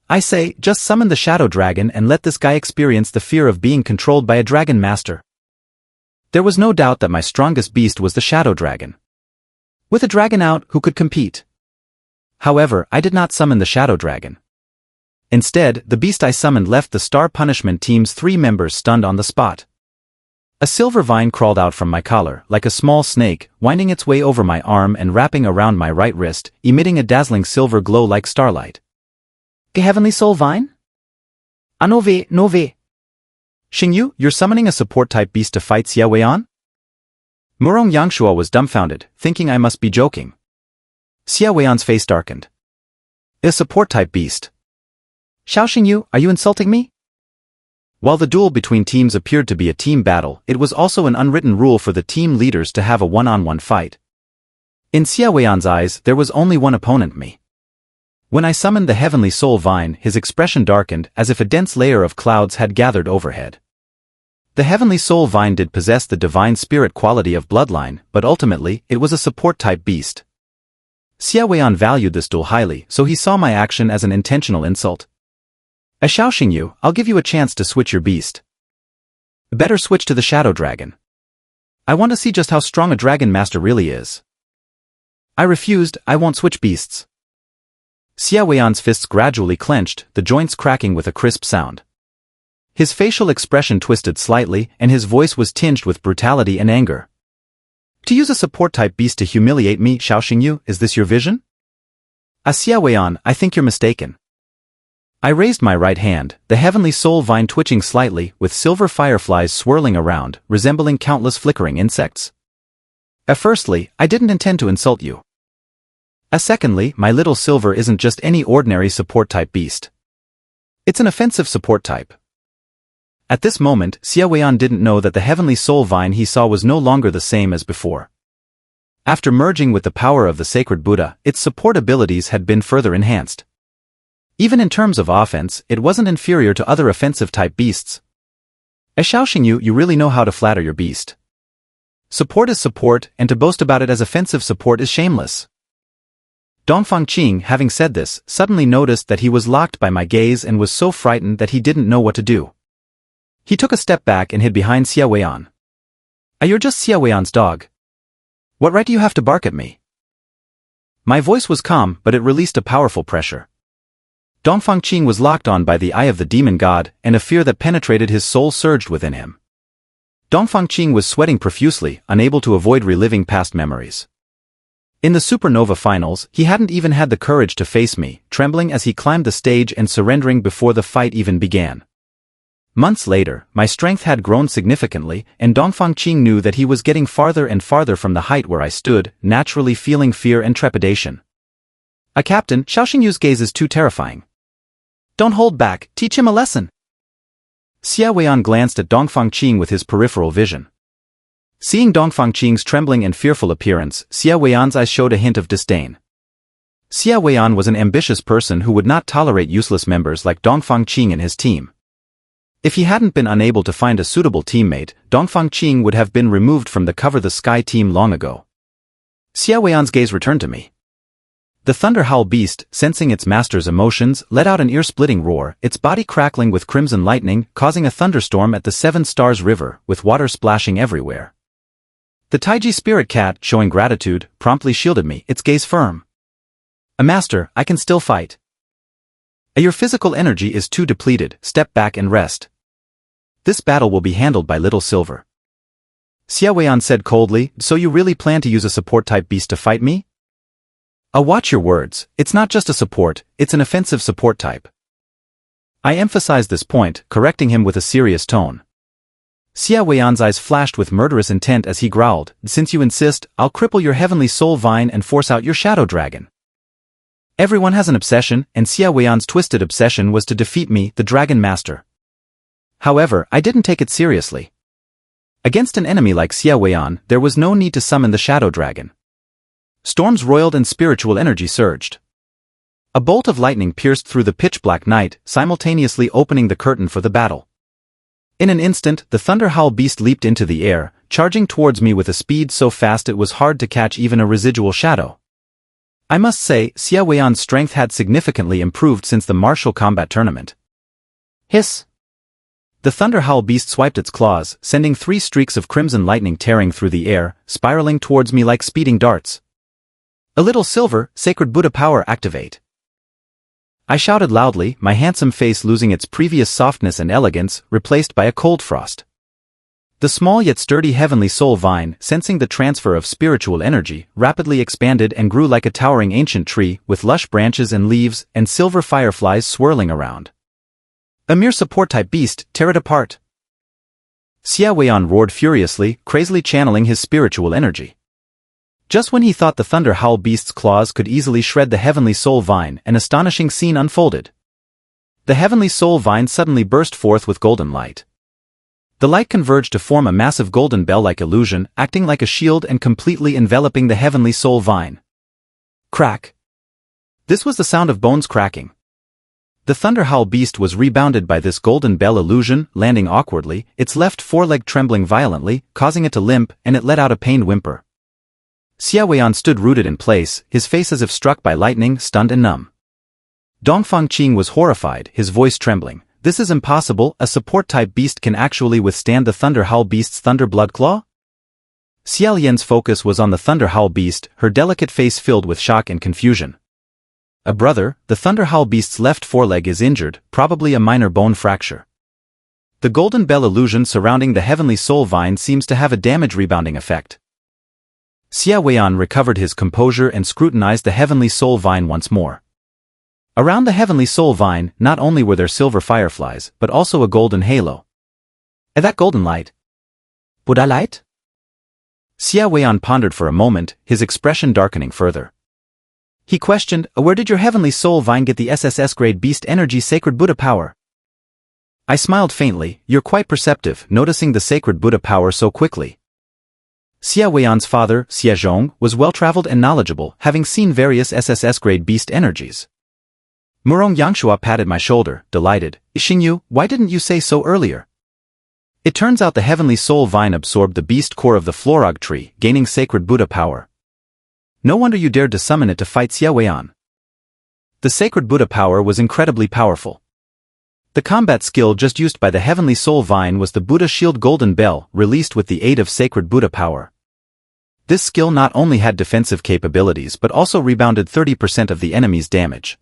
I say, just summon the Shadow Dragon and let this guy experience the fear of being controlled by a Dragon Master. There was no doubt that my strongest beast was the Shadow Dragon. With a dragon out, who could compete? However, I did not summon the Shadow Dragon. Instead, the beast I summoned left the Star Punishment team's 3 members stunned on the spot. A silver vine crawled out from my collar, like a small snake, winding its way over my arm and wrapping around my right wrist, emitting a dazzling silver glow like starlight. A Heavenly Soul Vine? No ve. Xingyu, you're summoning a support-type beast to fight Xia Weian? Murong Yangshua was dumbfounded, thinking I must be joking. Xia Weian's face darkened. A support-type beast. Xiao Xingyu, are you insulting me? While the duel between teams appeared to be a team battle, it was also an unwritten rule for the team leaders to have a one-on-one fight. In Xiaoyan's eyes, there was only one opponent, me. When I summoned the Heavenly Soul Vine, his expression darkened as if a dense layer of clouds had gathered overhead. The Heavenly Soul Vine did possess the divine spirit quality of bloodline, but ultimately, it was a support-type beast. Xiaoyan valued this duel highly, so he saw my action as an intentional insult. Xiao Xingyu, I'll give you a chance to switch your beast. Better switch to the Shadow Dragon. I want to see just how strong a Dragon Master really is. I refused, I won't switch beasts. Xiaoyan's fists gradually clenched, the joints cracking with a crisp sound. His facial expression twisted slightly, and his voice was tinged with brutality and anger. To use a support-type beast to humiliate me, Xiao Xingyu, is this your vision? Xiaoyan, I think you're mistaken. I raised my right hand, the Heavenly Soul Vine twitching slightly, with silver fireflies swirling around, resembling countless flickering insects. Firstly, I didn't intend to insult you. Secondly, my little silver isn't just any ordinary support-type beast. It's an offensive support type. At this moment, Xiaoyan didn't know that the Heavenly Soul Vine he saw was no longer the same as before. After merging with the power of the Sacred Buddha, its support abilities had been further enhanced. Even in terms of offense, it wasn't inferior to other offensive-type beasts. Xiao Xingyu, you really know how to flatter your beast. Support is support, and to boast about it as offensive support is shameless. Dongfang Qing, having said this, suddenly noticed that he was locked by my gaze and was so frightened that he didn't know what to do. He took a step back and hid behind Xiaoyan. You're just Xiaoyan's dog. What right do you have to bark at me? My voice was calm, but it released a powerful pressure. Dongfang Qing was locked on by the eye of the demon god, and a fear that penetrated his soul surged within him. Dongfang Qing was sweating profusely, unable to avoid reliving past memories. In the Supernova finals, he hadn't even had the courage to face me, trembling as he climbed the stage and surrendering before the fight even began. Months later, my strength had grown significantly, and Dongfang Qing knew that he was getting farther and farther from the height where I stood, naturally feeling fear and trepidation. Captain, Xiao Xingyu's gaze is too terrifying. Don't hold back, teach him a lesson. Xiaoyan glanced at Dongfang Qing with his peripheral vision. Seeing Dongfang Qing's trembling and fearful appearance, Xiaoyan's eyes showed a hint of disdain. Xiaoyan was an ambitious person who would not tolerate useless members like Dongfang Qing and his team. If he hadn't been unable to find a suitable teammate, Dongfang Qing would have been removed from the Cover the Sky team long ago. Xiaoyan's gaze returned to me. The Thunder Howl beast, sensing its master's emotions, let out an ear-splitting roar, its body crackling with crimson lightning, causing a thunderstorm at the Seven Stars River, with water splashing everywhere. The Taiji spirit cat, showing gratitude, promptly shielded me, its gaze firm. Master, I can still fight. Your physical energy is too depleted, step back and rest. This battle will be handled by Little Silver. Xiaoyan said coldly, so you really plan to use a support-type beast to fight me? Watch your words, it's not just a support, it's an offensive support type. I emphasized this point, correcting him with a serious tone. Xiaoyan's eyes flashed with murderous intent as he growled, since you insist, I'll cripple your Heavenly Soul Vine and force out your Shadow Dragon. Everyone has an obsession, and Xiaoyan's twisted obsession was to defeat me, the Dragon Master. However, I didn't take it seriously. Against an enemy like Xiaoyan, there was no need to summon the Shadow Dragon. Storms roiled and spiritual energy surged. A bolt of lightning pierced through the pitch-black night, simultaneously opening the curtain for the battle. In an instant, the Thunder Howl beast leaped into the air, charging towards me with a speed so fast it was hard to catch even a residual shadow. I must say, Xiaoyan's strength had significantly improved since the martial combat tournament. Hiss! The Thunder Howl beast swiped its claws, sending 3 streaks of crimson lightning tearing through the air, spiraling towards me like speeding darts. A Little Silver, Sacred Buddha power activate. I shouted loudly, my handsome face losing its previous softness and elegance, replaced by a cold frost. The small yet sturdy Heavenly Soul Vine, sensing the transfer of spiritual energy, rapidly expanded and grew like a towering ancient tree, with lush branches and leaves, and silver fireflies swirling around. A mere support-type beast, tear it apart. Xiaoyan roared furiously, crazily channeling his spiritual energy. Just when he thought the Thunder Howl beast's claws could easily shred the Heavenly Soul Vine, an astonishing scene unfolded. The heavenly soul vine suddenly burst forth with golden light. The light converged to form a massive golden bell-like illusion, acting like a shield and completely enveloping the heavenly soul vine. Crack. This was the sound of bones cracking. The Thunderhowl beast was rebounded by this golden bell illusion, landing awkwardly, its left foreleg trembling violently, causing it to limp, and it let out a pained whimper. Xiao stood rooted in place, his face as if struck by lightning, stunned and numb. Dongfang Qing was horrified, his voice trembling. This is impossible, a support-type beast can actually withstand the Thunderhowl beast's Thunder Blood Claw? Xiao Yan's focus was on the Thunderhowl beast, her delicate face filled with shock and confusion. A brother, the Thunderhowl beast's left foreleg is injured, probably a minor bone fracture. The golden bell illusion surrounding the heavenly soul vine seems to have a damage rebounding effect. Xiao Weian recovered his composure and scrutinized the heavenly soul vine once more. Around the heavenly soul vine, not only were there silver fireflies, but also a golden halo. And that golden light? Buddha light? Xiao Weian pondered for a moment, his expression darkening further. He questioned, where did your heavenly soul vine get the SSS-grade beast energy sacred Buddha power? I smiled faintly, you're quite perceptive, noticing the sacred Buddha power so quickly. Xiao Weian's father, Xie Zhong, was well-traveled and knowledgeable, having seen various SSS-grade beast energies. Murong Yangshua patted my shoulder, delighted. Xingyu, why didn't you say so earlier? It turns out the heavenly soul vine absorbed the beast core of the Florog tree, gaining sacred Buddha power. No wonder you dared to summon it to fight Xiao Weian. The sacred Buddha power was incredibly powerful. The combat skill just used by the heavenly soul vine was the Buddha Shield Golden Bell, released with the aid of sacred Buddha power. This skill not only had defensive capabilities but also rebounded 30% of the enemy's damage.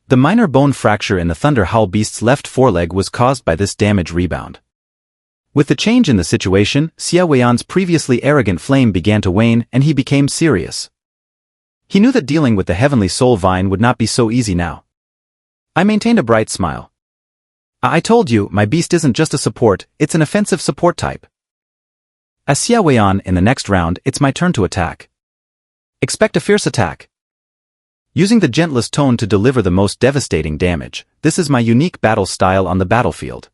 The minor bone fracture in the Thunderhowl beast's left foreleg was caused by this damage rebound. With the change in the situation, Xiao Weian's previously arrogant flame began to wane and he became serious. He knew that dealing with the heavenly soul vine would not be so easy now. I maintained a bright smile. I told you, my beast isn't just a support, it's an offensive support type. As Xiao Weian, in the next round, it's my turn to attack. Expect a fierce attack. Using the gentlest tone to deliver the most devastating damage, this is my unique battle style on the battlefield.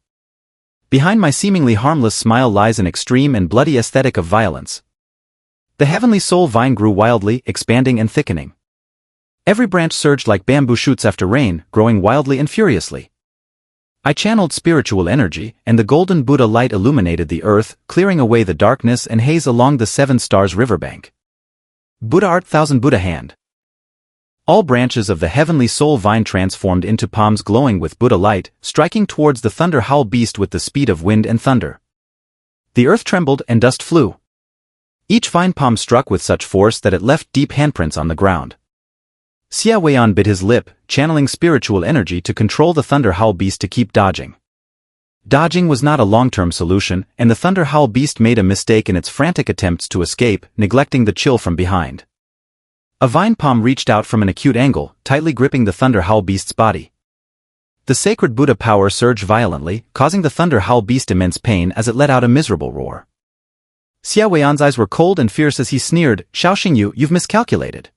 Behind my seemingly harmless smile lies an extreme and bloody aesthetic of violence. The heavenly soul vine grew wildly, expanding and thickening. Every branch surged like bamboo shoots after rain, growing wildly and furiously. I channeled spiritual energy, and the golden Buddha light illuminated the earth, clearing away the darkness and haze along the Seven Stars riverbank. Buddha Art Thousand Buddha Hand. All branches of the heavenly soul vine transformed into palms glowing with Buddha light, striking towards the Thunderhowl beast with the speed of wind and thunder. The earth trembled and dust flew. Each vine palm struck with such force that it left deep handprints on the ground. Xiao Weian bit his lip, channeling spiritual energy to control the Thunderhowl beast to keep dodging. Dodging was not a long-term solution, and the Thunderhowl beast made a mistake in its frantic attempts to escape, neglecting the chill from behind. A vine palm reached out from an acute angle, tightly gripping the Thunderhowl beast's body. The sacred Buddha power surged violently, causing the Thunderhowl beast immense pain as it let out a miserable roar. Xiao Weian's eyes were cold and fierce as he sneered, Xiao Xingyu, you've miscalculated.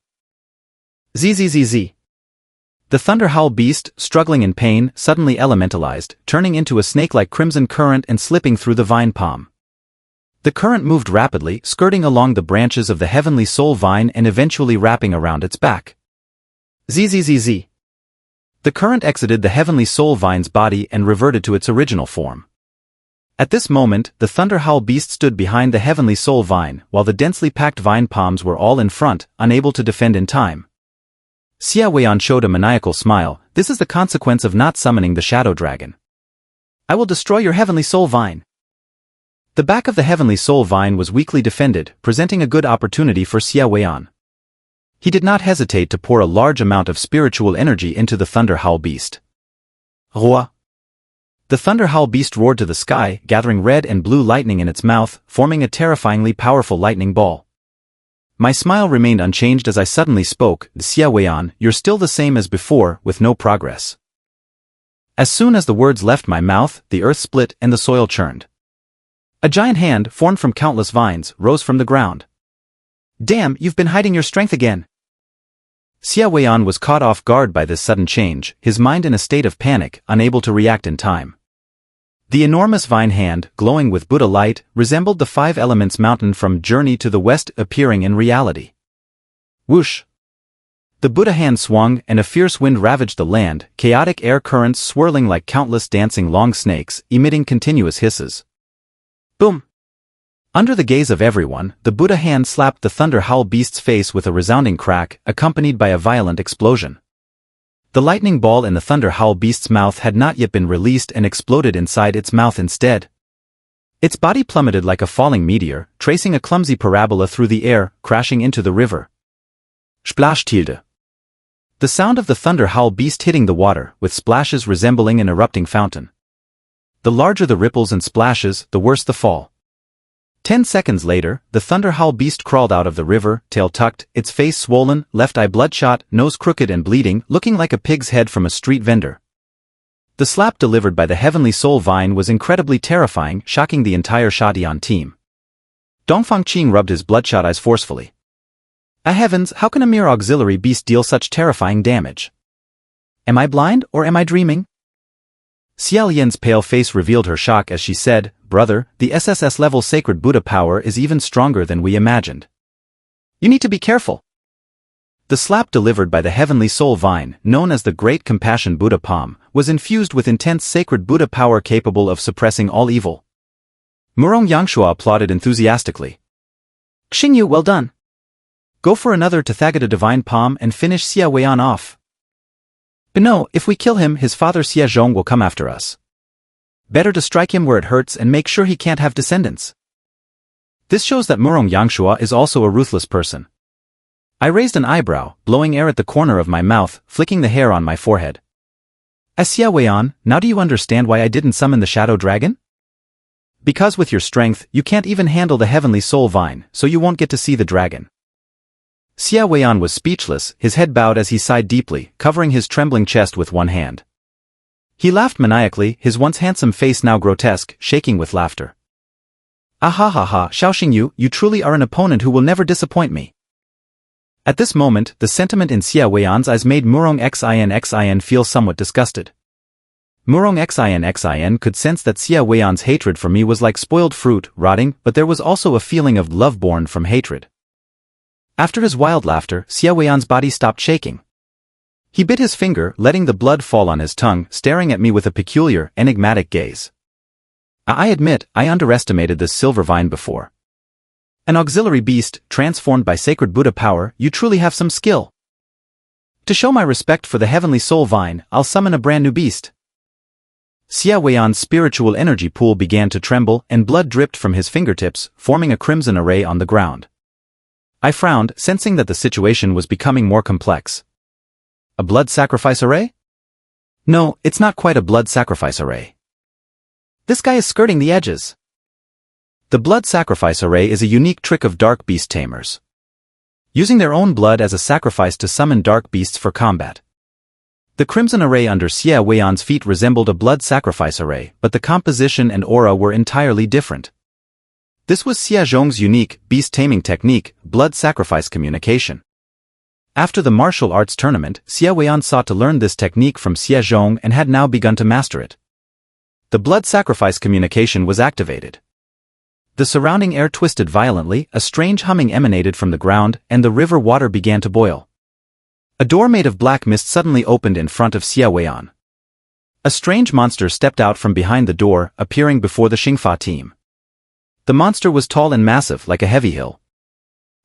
Zzz. The Thunderhowl beast, struggling in pain, suddenly elementalized, turning into a snake-like crimson current and slipping through the vine palm. The current moved rapidly, skirting along the branches of the heavenly soul vine and eventually wrapping around its back. Zzz. The current exited the heavenly soul vine's body and reverted to its original form. At this moment, the Thunderhowl beast stood behind the heavenly soul vine, while the densely packed vine palms were all in front, unable to defend in time. Xiao Weian showed a maniacal smile. This is the consequence of not summoning the shadow dragon. I will destroy your heavenly soul vine. The back of the heavenly soul vine was weakly defended, presenting a good opportunity for Xiao Weian. He did not hesitate to pour a large amount of spiritual energy into the Thunderhowl beast. Roi. The Thunderhowl beast roared to the sky, gathering red and blue lightning in its mouth, forming a terrifyingly powerful lightning ball. My smile remained unchanged as I suddenly spoke, Xiao Weian, you're still the same as before, with no progress. As soon as the words left my mouth, the earth split and the soil churned. A giant hand, formed from countless vines, rose from the ground. Damn, you've been hiding your strength again. Xia Weian was caught off guard by this sudden change, his mind in a state of panic, unable to react in time. The enormous vine hand, glowing with Buddha light, resembled the Five Elements mountain from Journey to the West appearing in reality. Whoosh! The Buddha hand swung and a fierce wind ravaged the land, chaotic air currents swirling like countless dancing long snakes, emitting continuous hisses. Boom! Under the gaze of everyone, the Buddha hand slapped the Thunder Howl beast's face with a resounding crack, accompanied by a violent explosion. The lightning ball in the Thunder Howl beast's mouth had not yet been released and exploded inside its mouth instead. Its body plummeted like a falling meteor, tracing a clumsy parabola through the air, crashing into the river. Splash tilde. The sound of the Thunder Howl beast hitting the water, with splashes resembling an erupting fountain. The larger the ripples and splashes, the worse the fall. 10 seconds later, the Thunder Howl beast crawled out of the river, tail tucked, its face swollen, left eye bloodshot, nose crooked and bleeding, looking like a pig's head from a street vendor. The slap delivered by the Heavenly Soul Vine was incredibly terrifying, shocking the entire Shadian team. Dongfang Qing rubbed his bloodshot eyes forcefully. Heavens, how can a mere auxiliary beast deal such terrifying damage? Am I blind, or am I dreaming? Xiao Yan's pale face revealed her shock as she said, "Brother, the SSS-level sacred Buddha power is even stronger than we imagined. You need to be careful." The slap delivered by the Heavenly Soul Vine, known as the Great Compassion Buddha Palm, was infused with intense sacred Buddha power capable of suppressing all evil. Murong Yangshua applauded enthusiastically. Xingyu, well done. Go for another Tathagata Divine Palm and finish Xia Weian off. But no, if we kill him, his father Xia Zhong will come after us. Better to strike him where it hurts and make sure he can't have descendants. This shows that Murong Yangshua is also a ruthless person. I raised an eyebrow, blowing air at the corner of my mouth, flicking the hair on my forehead. Xia Weian, now do you understand why I didn't summon the Shadow Dragon? Because with your strength, you can't even handle the Heavenly Soul Vine, so you won't get to see the dragon. Xia Weian was speechless, his head bowed as he sighed deeply, covering his trembling chest with one hand. He laughed maniacally, his once handsome face now grotesque, shaking with laughter. Ah ha ha ha, Xiao Xingyu, you truly are an opponent who will never disappoint me. At this moment, the sentiment in Xia Weian's eyes made Murong Xin feel somewhat disgusted. Murong Xin could sense that Xia Weian's hatred for me was like spoiled fruit, rotting, but there was also a feeling of love born from hatred. After his wild laughter, Xia Weian's body stopped shaking. He bit his finger, letting the blood fall on his tongue, staring at me with a peculiar, enigmatic gaze. I admit, I underestimated this silver vine before. An auxiliary beast, transformed by sacred Buddha power, you truly have some skill. To show my respect for the Heavenly Soul Vine, I'll summon a brand new beast. Xia Weian's spiritual energy pool began to tremble, and blood dripped from his fingertips, forming a crimson array on the ground. I frowned, sensing that the situation was becoming more complex. A blood sacrifice array? No, it's not quite a blood sacrifice array. This guy is skirting the edges. The blood sacrifice array is a unique trick of dark beast tamers, using their own blood as a sacrifice to summon dark beasts for combat. The crimson array under Xia Weian's feet resembled a blood sacrifice array, but the composition and aura were entirely different. This was Xia Zhong's unique, beast-taming technique, blood sacrifice communication. After the martial arts tournament, Xia Weian sought to learn this technique from Xia Zhong and had now begun to master it. The blood sacrifice communication was activated. The surrounding air twisted violently, a strange humming emanated from the ground, and the river water began to boil. A door made of black mist suddenly opened in front of Xia Weian. A strange monster stepped out from behind the door, appearing before the Xingfa team. The monster was tall and massive like a heavy hill.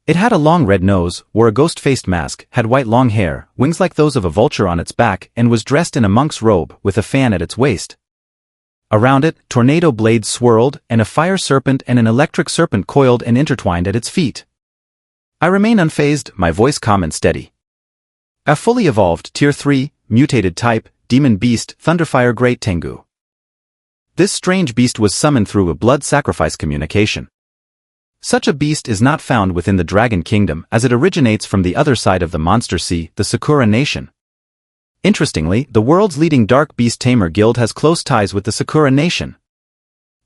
It had a long red nose, wore a ghost-faced mask, had white long hair, wings like those of a vulture on its back, and was dressed in a monk's robe, with a fan at its waist. Around it, tornado blades swirled, and a fire serpent and an electric serpent coiled and intertwined at its feet. I remained unfazed, my voice calm and steady. A fully evolved, Tier 3, mutated type, demon beast, Thunderfire Great Tengu. This strange beast was summoned through a blood sacrifice communication. Such a beast is not found within the Dragon Kingdom as it originates from the other side of the Monster Sea, the Sakura Nation. Interestingly, the world's leading dark beast tamer guild has close ties with the Sakura Nation.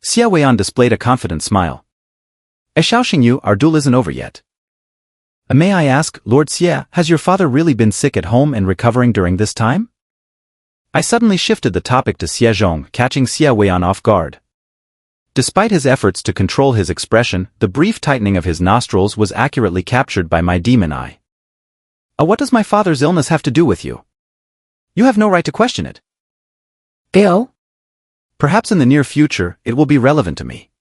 Xia Weian displayed a confident smile. Xiao Xingyu, our duel isn't over yet. May I ask, Lord Xie, has your father really been sick at home and recovering during this time? I suddenly shifted the topic to Xie Zhong, catching Xie Weian off guard. Despite his efforts to control his expression, the brief tightening of his nostrils was accurately captured by my demon eye. What does my father's illness have to do with you? You have no right to question it. Ill? Perhaps in the near future, it will be relevant to me.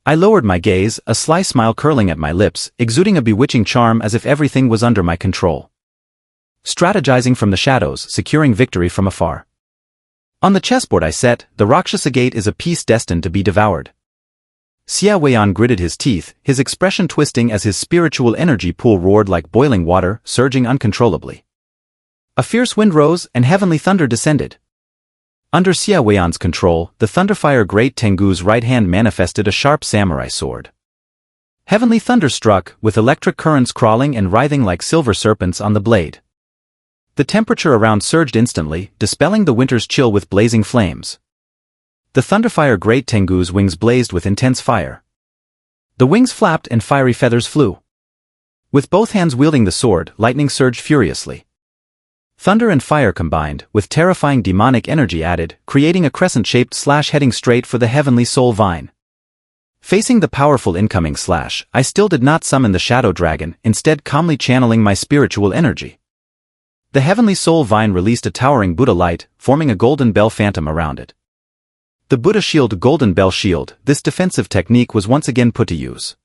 I lowered my gaze, a sly smile curling at my lips, exuding a bewitching charm as if everything was under my control. Strategizing from the shadows, securing victory from afar. On the chessboard I set, the Rakshasa gate is a piece destined to be devoured. Xie Weian gritted his teeth, his expression twisting as his spiritual energy pool roared like boiling water, surging uncontrollably. A fierce wind rose, and heavenly thunder descended. Under Xie Weian's control, the Thunderfire Great Tengu's right hand manifested a sharp samurai sword. Heavenly thunder struck, with electric currents crawling and writhing like silver serpents on the blade. The temperature around surged instantly, dispelling the winter's chill with blazing flames. The Thunderfire Great Tengu's wings blazed with intense fire. The wings flapped and fiery feathers flew. With both hands wielding the sword, lightning surged furiously. Thunder and fire combined, with terrifying demonic energy added, creating a crescent-shaped slash heading straight for the Heavenly Soul Vine. Facing the powerful incoming slash, I still did not summon the Shadow Dragon, instead calmly channeling my spiritual energy. The Heavenly Soul Vine released a towering Buddha light, forming a golden bell phantom around it. The Buddha Shield Golden Bell Shield, this defensive technique was once again put to use.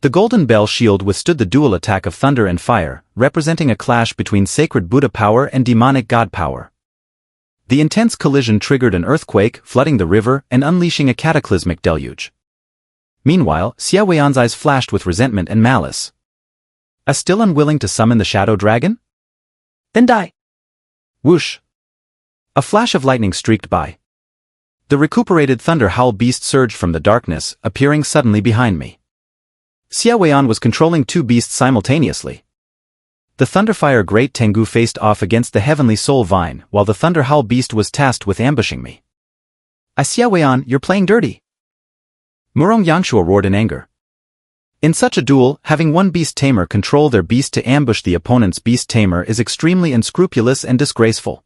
The Golden Bell Shield withstood the dual attack of thunder and fire, representing a clash between sacred Buddha power and demonic god power. The intense collision triggered an earthquake, flooding the river and unleashing a cataclysmic deluge. Meanwhile, Xie Weian's eyes flashed with resentment and malice. Still unwilling to summon the Shadow Dragon? Then die. Whoosh! A flash of lightning streaked by. The recuperated Thunder Howl beast surged from the darkness, appearing suddenly behind me. Xie Weian was controlling two beasts simultaneously. The Thunderfire Great Tengu faced off against the Heavenly Soul Vine, while the Thunder Howl beast was tasked with ambushing me. Xie Weian, you're playing dirty. Murong Yangshua roared in anger. In such a duel, having one beast tamer control their beast to ambush the opponent's beast tamer is extremely unscrupulous and disgraceful.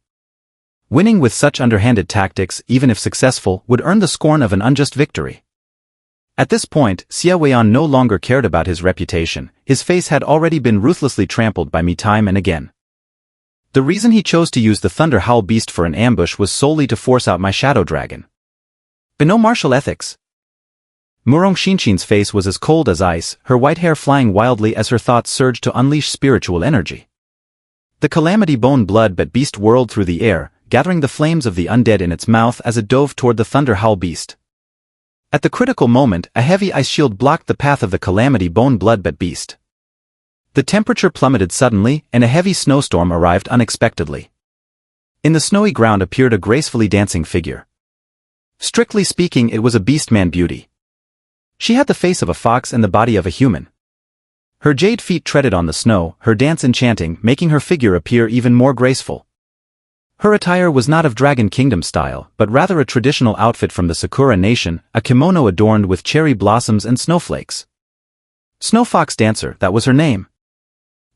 Winning with such underhanded tactics, even if successful, would earn the scorn of an unjust victory. At this point, Xie Weian no longer cared about his reputation, his face had already been ruthlessly trampled by me time and again. The reason he chose to use the Thunder Howl beast for an ambush was solely to force out my Shadow Dragon. But no martial ethics. Murong Xinshin's face was as cold as ice, her white hair flying wildly as her thoughts surged to unleash spiritual energy. The Calamity Bone Blood-Bat beast whirled through the air, gathering the flames of the undead in its mouth as it dove toward the Thunder Howl beast. At the critical moment, a heavy ice shield blocked the path of the Calamity Bone Blood-Bat beast. The temperature plummeted suddenly, and a heavy snowstorm arrived unexpectedly. In the snowy ground appeared a gracefully dancing figure. Strictly speaking, it was a beastman beauty. She had the face of a fox and the body of a human. Her jade feet treaded on the snow, her dance enchanting, making her figure appear even more graceful. Her attire was not of Dragon Kingdom style, but rather a traditional outfit from the Sakura Nation, a kimono adorned with cherry blossoms and snowflakes. Snow Fox Dancer, that was her name.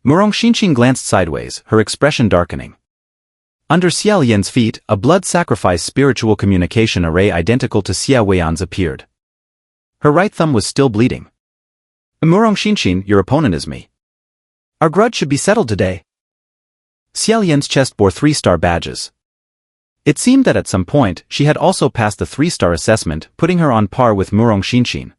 Murong Xinshin glanced sideways, her expression darkening. Under Xie Lian's feet, a blood sacrifice spiritual communication array identical to Xie Weian's appeared. Her right thumb was still bleeding. Murong Xinshin, your opponent is me. Our grudge should be settled today. Xie Lian's chest bore 3-star badges. It seemed that at some point, she had also passed the 3-star assessment, putting her on par with Murong Xinshin.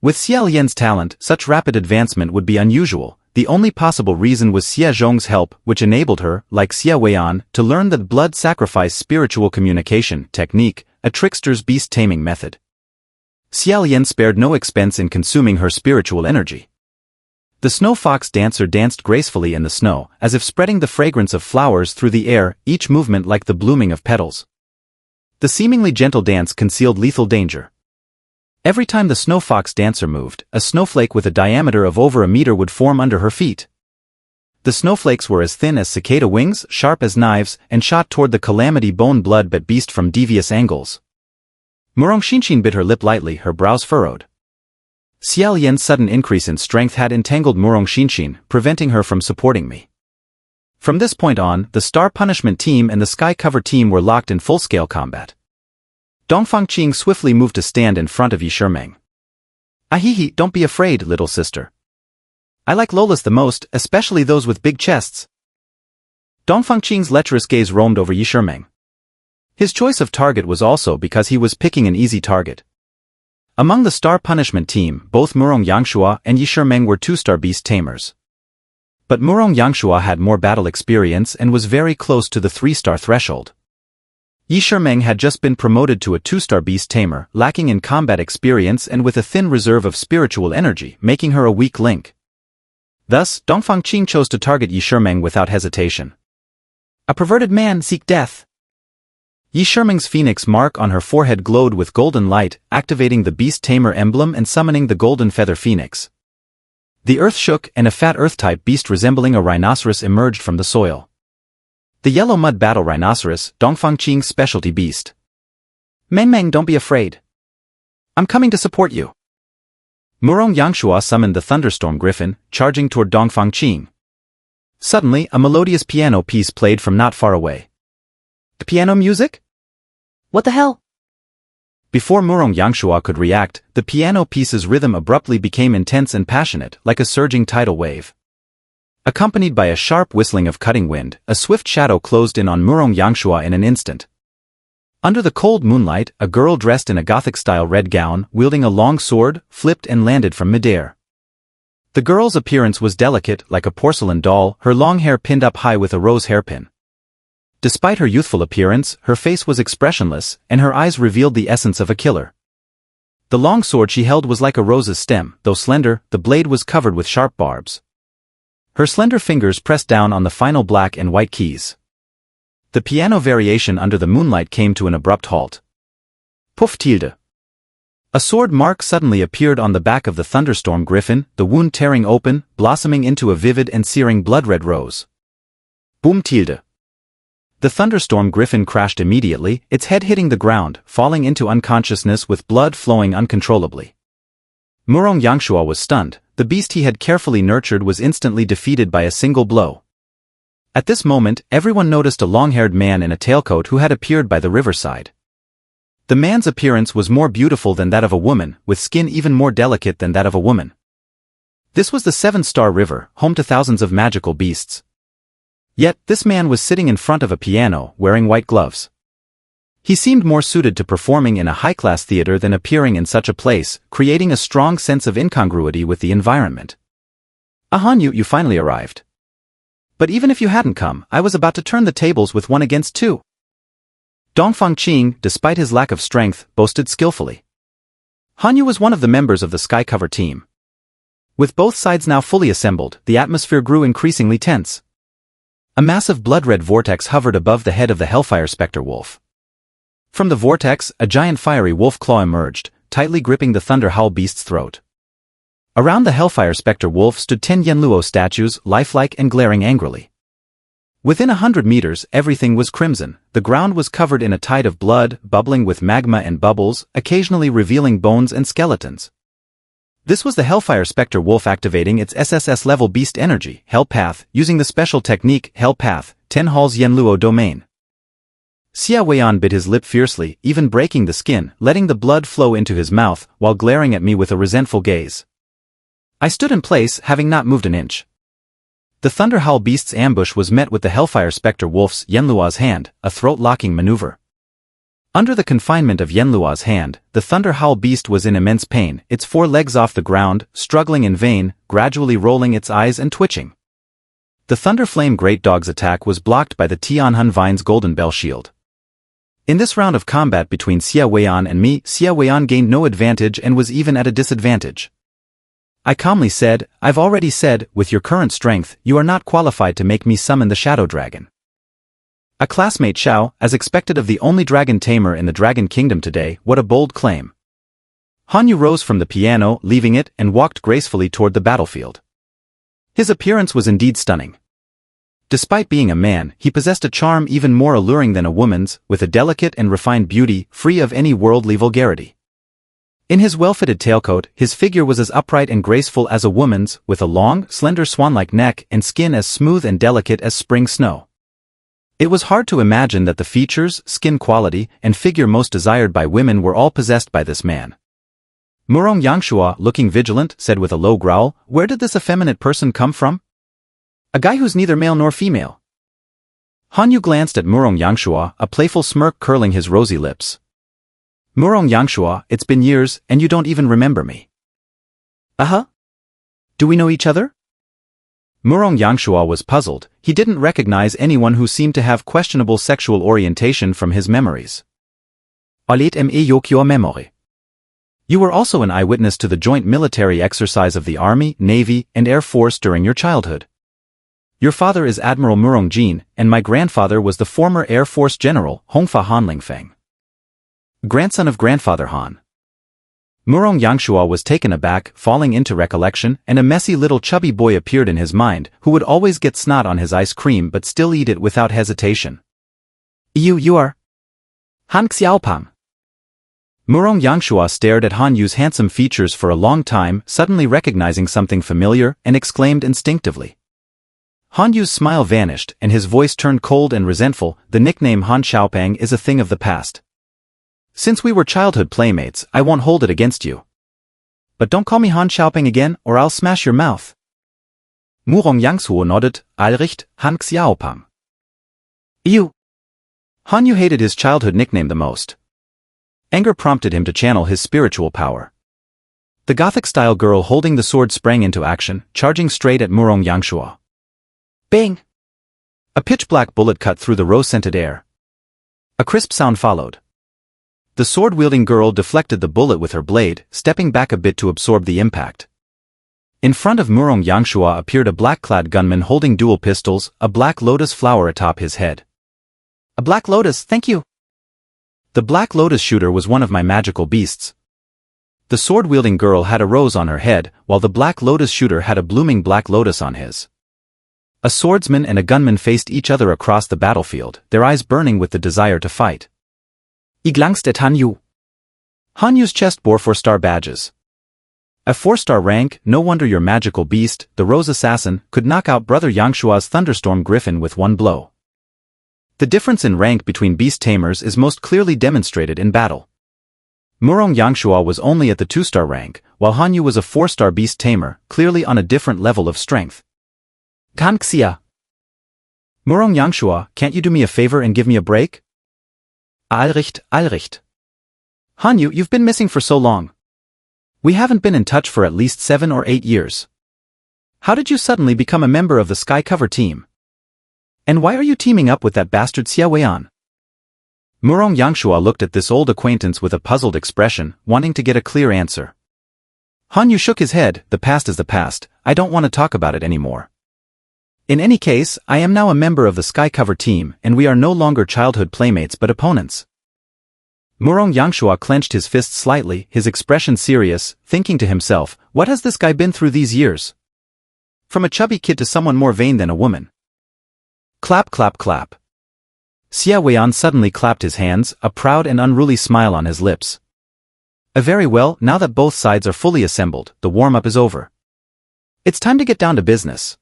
With Xie Lian's talent, such rapid advancement would be unusual. The only possible reason was Xie Zhong's help, which enabled her, like Xie Weian, to learn the blood sacrifice spiritual communication technique, a trickster's beast taming method. Xie Lian spared no expense in consuming her spiritual energy. The Snow Fox Dancer danced gracefully in the snow, as if spreading the fragrance of flowers through the air, each movement like the blooming of petals. The seemingly gentle dance concealed lethal danger. Every time the Snow Fox Dancer moved, a snowflake with a diameter of over a meter would form under her feet. The snowflakes were as thin as cicada wings, sharp as knives, and shot toward the Calamity Bone Blood-Bat beast from devious angles. Murong Xinshin bit her lip lightly, her brows furrowed. Xiao Yan's sudden increase in strength had entangled Murong Xinshin, preventing her from supporting me. From this point on, the Star Punishment team and the Sky Cover team were locked in full-scale combat. Dongfang Qing swiftly moved to stand in front of Yi Shimeng. Ahihi, don't be afraid, little sister. I like Lolas the most, especially those with big chests. Dongfang Qing's lecherous gaze roamed over Yi Shimeng. His choice of target was also because he was picking an easy target. Among the Star Punishment team, both Murong Yangshua and Yi Shimeng were 2-star beast tamers. But Murong Yangshua had more battle experience and was very close to the 3-star threshold. Yi Shimeng had just been promoted to a 2-star beast tamer, lacking in combat experience and with a thin reserve of spiritual energy, making her a weak link. Thus, Dongfang Qing chose to target Yi Shimeng without hesitation. A perverted man seek death. Yi Shimeng's phoenix mark on her forehead glowed with golden light, activating the beast tamer emblem and summoning the golden feather phoenix. The earth shook and a fat earth-type beast resembling a rhinoceros emerged from the soil. The yellow mud battle rhinoceros, Dongfang Qing's specialty beast. Meng, don't be afraid. I'm coming to support you. Murong Yangshua summoned the thunderstorm griffin, charging toward Dongfang Qing. Suddenly, a melodious piano piece played from not far away. The piano music? What the hell? Before Murong Yangshua could react, the piano piece's rhythm abruptly became intense and passionate, like a surging tidal wave. Accompanied by a sharp whistling of cutting wind, a swift shadow closed in on Murong Yangshua in an instant. Under the cold moonlight, a girl dressed in a Gothic-style red gown, wielding a long sword, flipped and landed from midair. The girl's appearance was delicate, like a porcelain doll, her long hair pinned up high with a rose hairpin. Despite her youthful appearance, her face was expressionless, and her eyes revealed the essence of a killer. The long sword she held was like a rose's stem, though slender, the blade was covered with sharp barbs. Her slender fingers pressed down on the final black and white keys. The piano variation under the moonlight came to an abrupt halt. Puff tilde. A sword mark suddenly appeared on the back of the thunderstorm griffin, the wound tearing open, blossoming into a vivid and searing blood-red rose. Boom tilde. The thunderstorm griffin crashed immediately, its head hitting the ground, falling into unconsciousness with blood flowing uncontrollably. Murong Yangshua was stunned. The beast he had carefully nurtured was instantly defeated by a single blow. At this moment, everyone noticed a long-haired man in a tailcoat who had appeared by the riverside. The man's appearance was more beautiful than that of a woman, with skin even more delicate than that of a woman. This was the 7-star river, home to thousands of magical beasts. Yet, this man was sitting in front of a piano, wearing white gloves. He seemed more suited to performing in a high-class theater than appearing in such a place, creating a strong sense of incongruity with the environment. Hanyu, you finally arrived. But even if you hadn't come, I was about to turn the tables with 1 against 2. Dongfang Qing, despite his lack of strength, boasted skillfully. Hanyu was one of the members of the Sky Cover team. With both sides now fully assembled, the atmosphere grew increasingly tense. A massive blood-red vortex hovered above the head of the Hellfire Specter Wolf. From the vortex, a giant fiery wolf claw emerged, tightly gripping the Thunder Howl beast's throat. Around the Hellfire Specter Wolf stood 10 Yenluo statues, lifelike and glaring angrily. Within 100 meters, everything was crimson. The ground was covered in a tide of blood, bubbling with magma and bubbles, occasionally revealing bones and skeletons. This was the Hellfire Specter Wolf activating its SSS-level beast energy, Hell Path, using the special technique, Hell Path, 10 Hall's Yenluo domain. Xiao Weiyan bit his lip fiercely, even breaking the skin, letting the blood flow into his mouth, while glaring at me with a resentful gaze. I stood in place, having not moved an inch. The Thunder Howl beast's ambush was met with the Hellfire Specter Wolf's Yenluo's hand, a throat-locking maneuver. Under the confinement of Yenluo's hand, the Thunder Howl beast was in immense pain, its 4 legs off the ground, struggling in vain, gradually rolling its eyes and twitching. The Thunder Flame Great Dog's attack was blocked by the Tianhun Vine's Golden Bell Shield. In this round of combat between Xiao Weiyan and me, Xiao Weiyan gained no advantage and was even at a disadvantage. I calmly said, I've already said, with your current strength, you are not qualified to make me summon the Shadow Dragon. A classmate Xiao, as expected of the only dragon tamer in the Dragon Kingdom today, what a bold claim. Hanyu rose from the piano, leaving it, and walked gracefully toward the battlefield. His appearance was indeed stunning. Despite being a man, he possessed a charm even more alluring than a woman's, with a delicate and refined beauty, free of any worldly vulgarity. In his well-fitted tailcoat, his figure was as upright and graceful as a woman's, with a long, slender swan-like neck and skin as smooth and delicate as spring snow. It was hard to imagine that the features, skin quality, and figure most desired by women were all possessed by this man. Murong Yangshua, looking vigilant, said with a low growl, "Where did this effeminate person come from?" "A guy who's neither male nor female." Hanyu glanced at Murong Yangshua, a playful smirk curling his rosy lips. "Murong Yangshua, it's been years, and you don't even remember me." "Uh-huh. Do we know each other?" Murong Yangshua was puzzled. He didn't recognize anyone who seemed to have questionable sexual orientation from his memories. "Alet me yokyo memory. You were also an eyewitness to the joint military exercise of the Army, Navy, and Air Force during your childhood. Your father is Admiral Murong Jin, and my grandfather was the former Air Force General, Hongfa Han Lingfeng. Grandson of Grandfather Han." Murong Yangshua was taken aback, falling into recollection, and a messy little chubby boy appeared in his mind, who would always get snot on his ice cream but still eat it without hesitation. You are Han Xiaopam." Murong Yangshua stared at Hanyu's handsome features for a long time, suddenly recognizing something familiar, and exclaimed instinctively. Hanyu's smile vanished, and his voice turned cold and resentful. "The nickname Han Xiaopang is a thing of the past. Since we were childhood playmates, I won't hold it against you. But don't call me Han Xiaopang again, or I'll smash your mouth." Murong Yangshua nodded. "Allricht, Han Xiaopang." "You." Hanyu hated his childhood nickname the most. Anger prompted him to channel his spiritual power. The Gothic-style girl holding the sword sprang into action, charging straight at Murong Yangshua. Bang! A pitch-black bullet cut through the rose-scented air. A crisp sound followed. The sword-wielding girl deflected the bullet with her blade, stepping back a bit to absorb the impact. In front of Murong Yangshua appeared a black-clad gunman holding dual pistols, a black lotus flower atop his head. "A black lotus, thank you." The black lotus shooter was one of my magical beasts. The sword-wielding girl had a rose on her head, while the black lotus shooter had a blooming black lotus on his. A swordsman and a gunman faced each other across the battlefield, their eyes burning with the desire to fight. Iglangst at Hanyu. Hanyu's chest bore 4-star badges. A 4-star rank, no wonder your magical beast, the Rose Assassin, could knock out Brother Yangshua's Thunderstorm Griffin with one blow. The difference in rank between beast tamers is most clearly demonstrated in battle. Murong Yangshua was only at the 2-star rank, while Hanyu was a 4-star beast tamer, clearly on a different level of strength. Kanxia. Murong Yangshua, can't you do me a favor and give me a break? Allricht, Allricht. Hanyu, you've been missing for so long. We haven't been in touch for at least 7 or 8 years. How did you suddenly become a member of the Sky Cover team? And why are you teaming up with that bastard Xiaoyan? Murong Yangshua looked at this old acquaintance with a puzzled expression, wanting to get a clear answer. Hanyu shook his head. The past is the past, I don't want to talk about it anymore. In any case, I am now a member of the Sky Cover team, and we are no longer childhood playmates but opponents. Murong Yangshua clenched his fist slightly, his expression serious, thinking to himself, what has this guy been through these years? From a chubby kid to someone more vain than a woman. Clap clap clap. Xiaoyan suddenly clapped his hands, a proud and unruly smile on his lips. Very well, now that both sides are fully assembled, the warm-up is over. It's time to get down to business.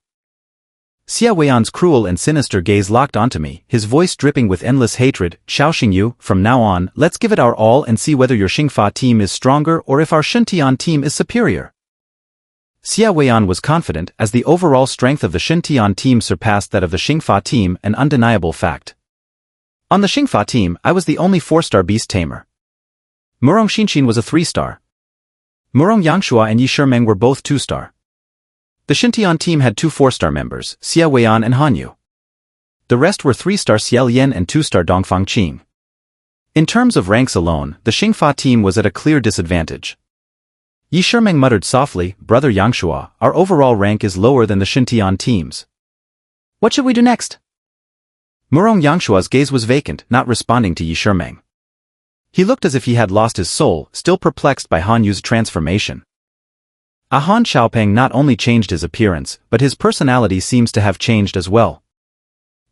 Xiaoyan's cruel and sinister gaze locked onto me, his voice dripping with endless hatred. Xiao Xingyu, from now on, let's give it our all and see whether your Xingfa team is stronger or if our Shintian team is superior. Xiaoyan was confident, as the overall strength of the Shintian team surpassed that of the Xingfa team, an undeniable fact. On the Xingfa team, I was the only 4-star beast tamer. Murong Xinshin was a 3-star. Murong Yangshua and Yi Shimeng were both 2-star. The Shintian team had 2 4-star members, Xiaoyan and Hanyu. The rest were 3-star Xiaolian and 2-star Dongfang Qing. In terms of ranks alone, the Xingfa team was at a clear disadvantage. Yi Shimeng muttered softly, Brother Yangshua, our overall rank is lower than the Shintian team's. What should we do next? Murong Yangshua's gaze was vacant, not responding to Yi Shimeng. He looked as if he had lost his soul, still perplexed by Hanyu's transformation. Han Xiaopeng not only changed his appearance, but his personality seems to have changed as well.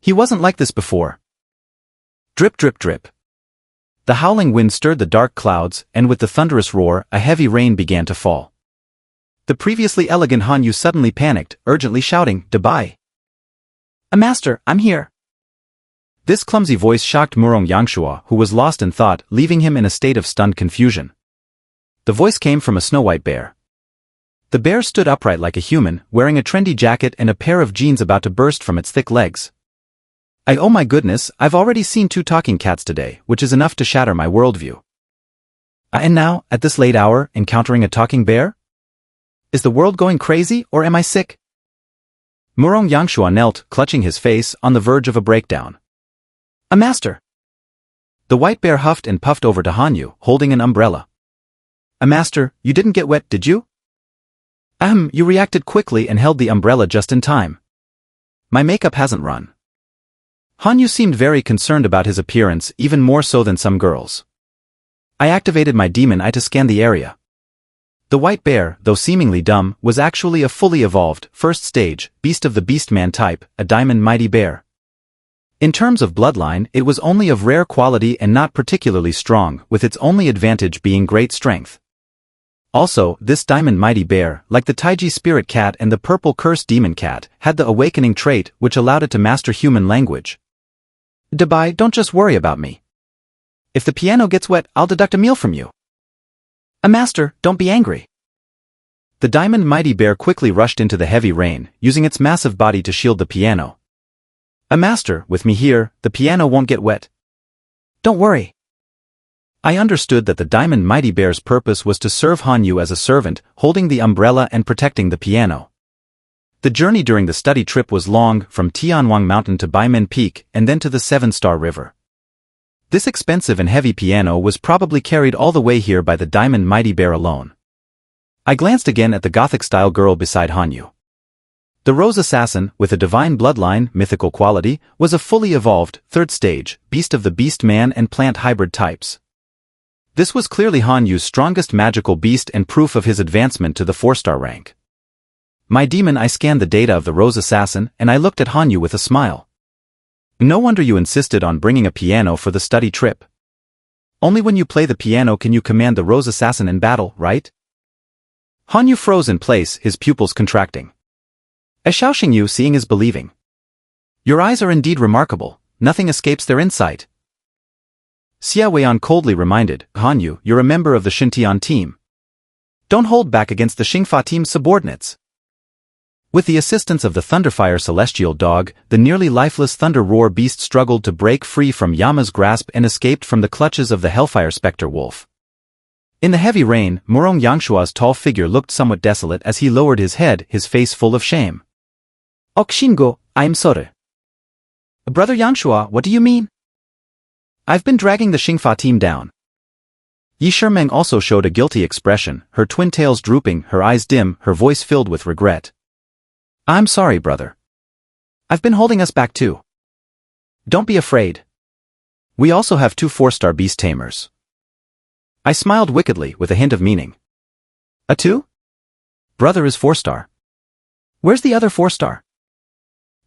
He wasn't like this before. Drip drip drip. The howling wind stirred the dark clouds, and with the thunderous roar, a heavy rain began to fall. The previously elegant Hanyu suddenly panicked, urgently shouting, "Dabai! A master, I'm here." This clumsy voice shocked Murong Yangshua, who was lost in thought, leaving him in a state of stunned confusion. The voice came from a snow-white bear. The bear stood upright like a human, wearing a trendy jacket and a pair of jeans about to burst from its thick legs. Oh my goodness, I've already seen 2 talking cats today, which is enough to shatter my worldview. And now, at this late hour, encountering a talking bear? Is the world going crazy, or am I sick? Murong Yangshua knelt, clutching his face, on the verge of a breakdown. A master. The white bear huffed and puffed over to Hanyu, holding an umbrella. A master, you didn't get wet, did you? You reacted quickly and held the umbrella just in time. My makeup hasn't run. Hanyu seemed very concerned about his appearance, even more so than some girls. I activated my demon eye to scan the area. The white bear, though seemingly dumb, was actually a fully evolved, first stage, beast of the beastman type, a diamond mighty bear. In terms of bloodline, it was only of rare quality and not particularly strong, with its only advantage being great strength. Also, this diamond mighty bear, like the Taiji spirit cat and the purple cursed demon cat, had the awakening trait which allowed it to master human language. Dabai, don't just worry about me. If the piano gets wet, I'll deduct a meal from you. A master, don't be angry. The diamond mighty bear quickly rushed into the heavy rain, using its massive body to shield the piano. A master, with me here, the piano won't get wet. Don't worry. I understood that the diamond mighty bear's purpose was to serve Hanyu as a servant, holding the umbrella and protecting the piano. The journey during the study trip was long, from Tianwang Mountain to Baimen Peak, and then to the 7-Star River. This expensive and heavy piano was probably carried all the way here by the diamond mighty bear alone. I glanced again at the Gothic-style girl beside Hanyu. The Rose Assassin, with a divine bloodline, mythical quality, was a fully evolved, 3rd stage, beast of the beast man and plant hybrid types. This was clearly Hanyu's strongest magical beast and proof of his advancement to the 4-star rank. My demon eye scanned the data of the Rose Assassin, and I looked at Hanyu with a smile. No wonder you insisted on bringing a piano for the study trip. Only when you play the piano can you command the Rose Assassin in battle, right? Hanyu froze in place, his pupils contracting. Xiao Xingyu seeing is believing. Your eyes are indeed remarkable, nothing escapes their insight. Xia Weian coldly reminded, Hanyu, you're a member of the Xintian team. Don't hold back against the Xingfa team's subordinates. With the assistance of the Thunderfire Celestial Dog, the nearly lifeless Thunder Roar beast struggled to break free from Yama's grasp and escaped from the clutches of the Hellfire Specter Wolf. In the heavy rain, Murong Yangshua's tall figure looked somewhat desolate as he lowered his head, his face full of shame. Okshingo, I'm sorry. Brother Yangshua, what do you mean? I've been dragging the Xingfa team down. Yi Shimeng also showed a guilty expression, her twin tails drooping, her eyes dim, her voice filled with regret. I'm sorry, brother. I've been holding us back too. Don't be afraid. We also have 2 4-star beast tamers. I smiled wickedly, with a hint of meaning. A 2? Brother is 4-star. Where's the other 4-star?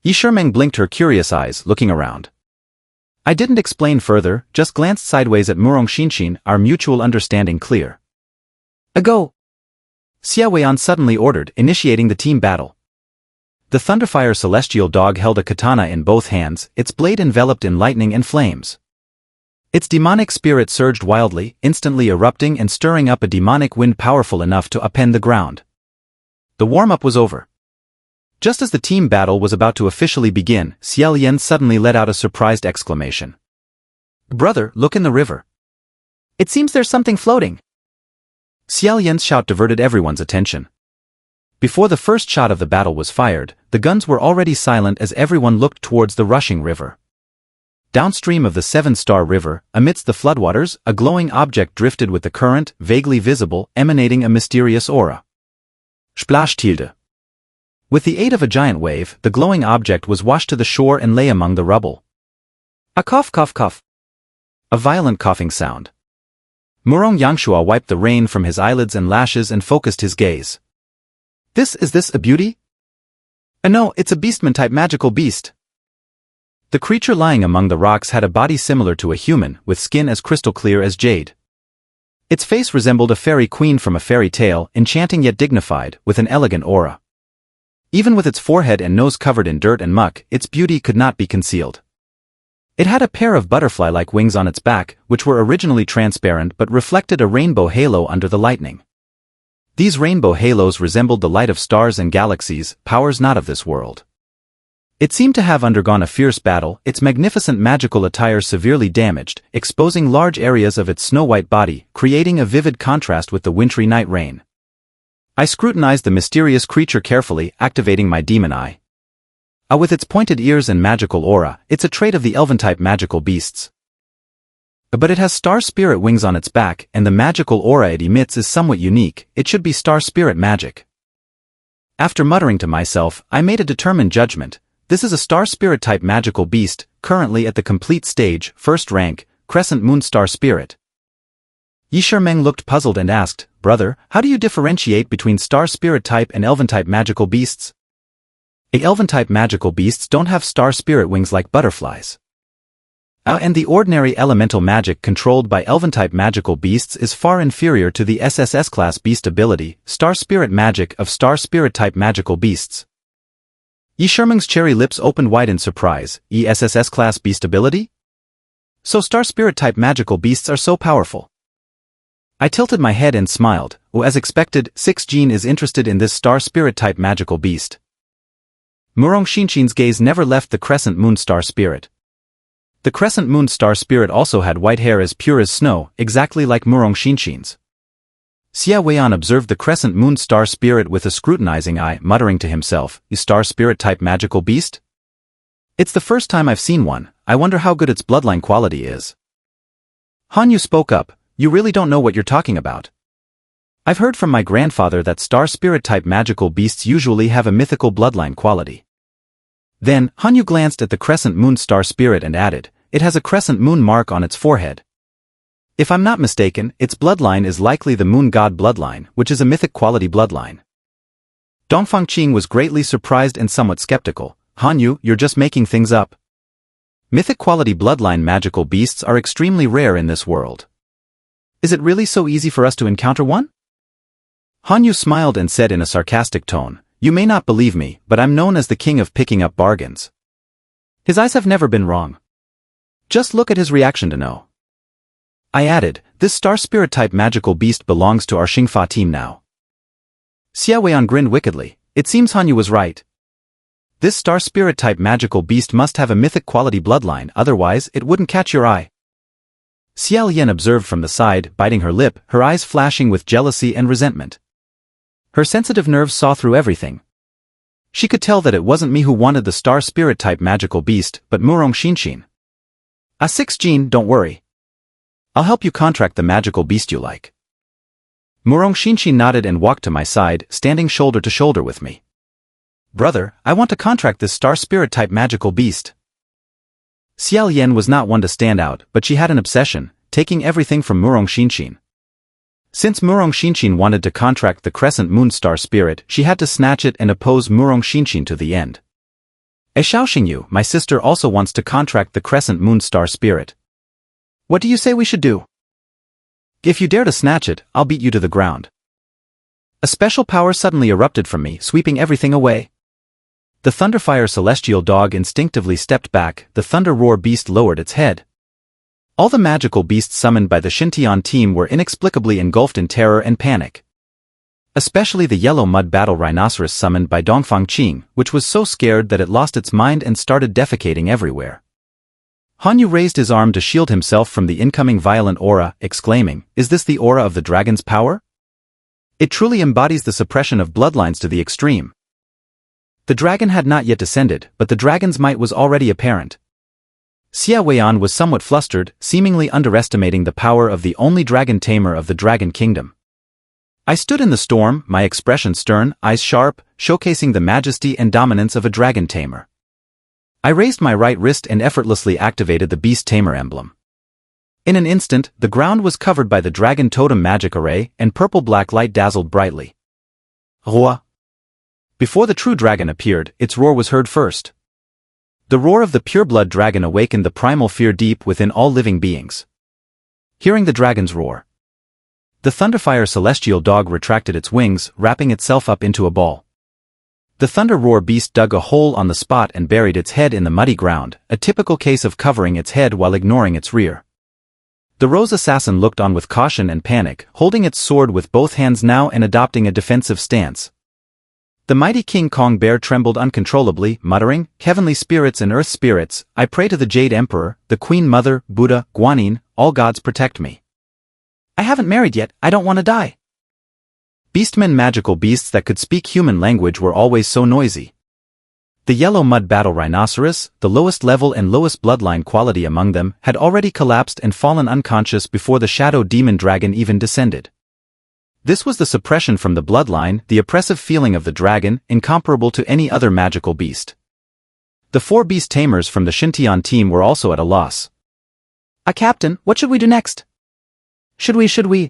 Yi Shimeng blinked her curious eyes, looking around. I didn't explain further, just glanced sideways at Murong Xinshin, our mutual understanding clear. A go! Xia Weian suddenly ordered, initiating the team battle. The Thunderfire Celestial Dog held a katana in both hands, its blade enveloped in lightning and flames. Its demonic spirit surged wildly, instantly erupting and stirring up a demonic wind powerful enough to upend the ground. The warm-up was over. Just as the team battle was about to officially begin, Xiao Yan suddenly let out a surprised exclamation. Brother, look in the river. It seems there's something floating. Xiao Yan's shout diverted everyone's attention. Before the first shot of the battle was fired, the guns were already silent as everyone looked towards the rushing river. Downstream of the 7-Star River, amidst the floodwaters, a glowing object drifted with the current, vaguely visible, emanating a mysterious aura. Splash tilde. With the aid of a giant wave, the glowing object was washed to the shore and lay among the rubble. A cough cough cough. A violent coughing sound. Murong Yangshua wiped the rain from his eyelids and lashes and focused his gaze. Is this a beauty? No, it's a beastman-type magical beast. The creature lying among the rocks had a body similar to a human, with skin as crystal clear as jade. Its face resembled a fairy queen from a fairy tale, enchanting yet dignified, with an elegant aura. Even with its forehead and nose covered in dirt and muck, its beauty could not be concealed. It had a pair of butterfly-like wings on its back, which were originally transparent but reflected a rainbow halo under the lightning. These rainbow halos resembled the light of stars and galaxies, powers not of this world. It seemed to have undergone a fierce battle, its magnificent magical attire severely damaged, exposing large areas of its snow-white body, creating a vivid contrast with the wintry night rain. I scrutinized the mysterious creature carefully, activating my demon eye. With its pointed ears and magical aura, it's a trait of the elven-type magical beasts. But it has star spirit wings on its back, and the magical aura it emits is somewhat unique. It should be star spirit magic. After muttering to myself, I made a determined judgment. This is a star spirit type magical beast, currently at the complete stage, first rank, Crescent Moon Star Spirit. Yi Shimeng looked puzzled and asked, "Brother, how do you differentiate between star spirit type and elven type magical beasts?" Elven type magical beasts don't have star spirit wings like butterflies. And the ordinary elemental magic controlled by elven type magical beasts is far inferior to the SSS class beast ability, star spirit magic of star spirit type magical beasts. Yi Shimeng's cherry lips opened wide in surprise. SSS class beast ability? So star spirit type magical beasts are so powerful. I tilted my head and smiled. As expected, 6 Jin is interested in this star spirit type magical beast. Murong Xinshin's gaze never left the Crescent Moon Star Spirit. The Crescent Moon Star Spirit also had white hair as pure as snow, exactly like Murong Xinshin's. Xia Weian observed the Crescent Moon Star Spirit with a scrutinizing eye, muttering to himself, "Is Star Spirit type magical beast? It's the first time I've seen one. I wonder how good its bloodline quality is." Hanyu spoke up, "You really don't know what you're talking about. I've heard from my grandfather that Star Spirit type magical beasts usually have a mythical bloodline quality." Then, Hanyu glanced at the Crescent Moon Star Spirit and added, "It has a crescent moon mark on its forehead. If I'm not mistaken, its bloodline is likely the Moon God bloodline, which is a mythic quality bloodline." Dongfang Qing was greatly surprised and somewhat skeptical. "Hanyu, you're just making things up. Mythic quality bloodline magical beasts are extremely rare in this world. Is it really so easy for us to encounter one?" Hanyu smiled and said in a sarcastic tone, "You may not believe me, but I'm known as the king of picking up bargains." His eyes have never been wrong. Just look at his reaction to know. I added, "This star spirit type magical beast belongs to our Xingfa team now." Xia Weian grinned wickedly. It seems Hanyu was right. This star spirit type magical beast must have a mythic quality bloodline, otherwise it wouldn't catch your eye. Xia Lian observed from the side, biting her lip, her eyes flashing with jealousy and resentment. Her sensitive nerves saw through everything. She could tell that it wasn't me who wanted the star spirit type magical beast, but Murong Xinshin. 6 Jin, don't worry. I'll help you contract the magical beast you like." Murong Xinshin nodded and walked to my side, standing shoulder to shoulder with me. "Brother, I want to contract this star spirit type magical beast." Xia Lian was not one to stand out, but she had an obsession, taking everything from Murong Xinshin. Since Murong Xinshin wanted to contract the Crescent Moon Star Spirit, she had to snatch it and oppose Murong Xinshin to the end. Xiao Xingyu, my sister, also wants to contract the Crescent Moon Star Spirit. What do you say we should do? If you dare to snatch it, I'll beat you to the ground. A special power suddenly erupted from me, sweeping everything away. The Thunderfire Celestial Dog instinctively stepped back, the Thunder Roar Beast lowered its head. All the magical beasts summoned by the Xintian team were inexplicably engulfed in terror and panic. Especially the Yellow Mud Battle Rhinoceros summoned by Dongfang Qing, which was so scared that it lost its mind and started defecating everywhere. Hanyu raised his arm to shield himself from the incoming violent aura, exclaiming, "Is this the aura of the dragon's power? It truly embodies the suppression of bloodlines to the extreme." The dragon had not yet descended, but the dragon's might was already apparent. Xia Weian was somewhat flustered, seemingly underestimating the power of the only dragon tamer of the Dragon Kingdom. I stood in the storm, my expression stern, eyes sharp, showcasing the majesty and dominance of a dragon tamer. I raised my right wrist and effortlessly activated the Beast Tamer emblem. In an instant, the ground was covered by the Dragon Totem magic array, and purple-black light dazzled brightly. Roar! Before the true dragon appeared, its roar was heard first. The roar of the pureblood dragon awakened the primal fear deep within all living beings. Hearing the dragon's roar, the Thunderfire celestial dog retracted its wings, wrapping itself up into a ball. The Thunder Roar beast dug a hole on the spot and buried its head in the muddy ground, a typical case of covering its head while ignoring its rear. The Rose Assassin looked on with caution and panic, holding its sword with both hands now and adopting a defensive stance. The mighty King Kong Bear trembled uncontrollably, muttering, "Heavenly spirits and earth spirits, I pray to the Jade Emperor, the Queen Mother, Buddha, Guanyin, all gods protect me. I haven't married yet, I don't want to die." Beastmen, magical beasts that could speak human language, were always so noisy. The yellow mud battle rhinoceros, the lowest level and lowest bloodline quality among them, had already collapsed and fallen unconscious before the shadow demon dragon even descended. This was the suppression from the bloodline, the oppressive feeling of the dragon, incomparable to any other magical beast. The 4 beast tamers from the Xintian team were also at a loss. Captain, what should we do next? Should we?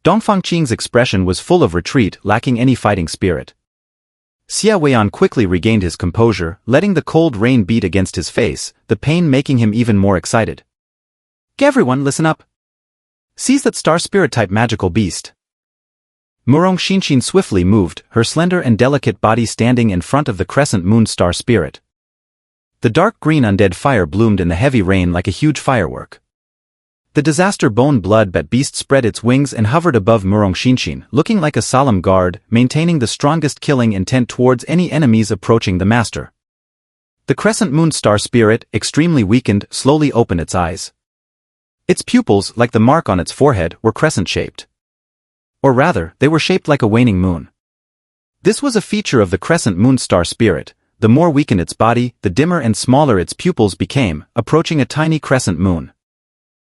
Dongfang Qing's expression was full of retreat, lacking any fighting spirit. Xia Weian quickly regained his composure, letting the cold rain beat against his face, the pain making him even more excited. Everyone, listen up. Seize that star spirit-type magical beast. Murong Xinshin swiftly moved, her slender and delicate body standing in front of the crescent moon star spirit. The dark green undead fire bloomed in the heavy rain like a huge firework. The disaster bone blood bat beast spread its wings and hovered above Murong Xinshin, looking like a solemn guard, maintaining the strongest killing intent towards any enemies approaching the master. The crescent moon star spirit, extremely weakened, slowly opened its eyes. Its pupils, like the mark on its forehead, were crescent-shaped. Or rather, they were shaped like a waning moon. This was a feature of the crescent moon star spirit. The more weakened its body, the dimmer and smaller its pupils became, approaching a tiny crescent moon.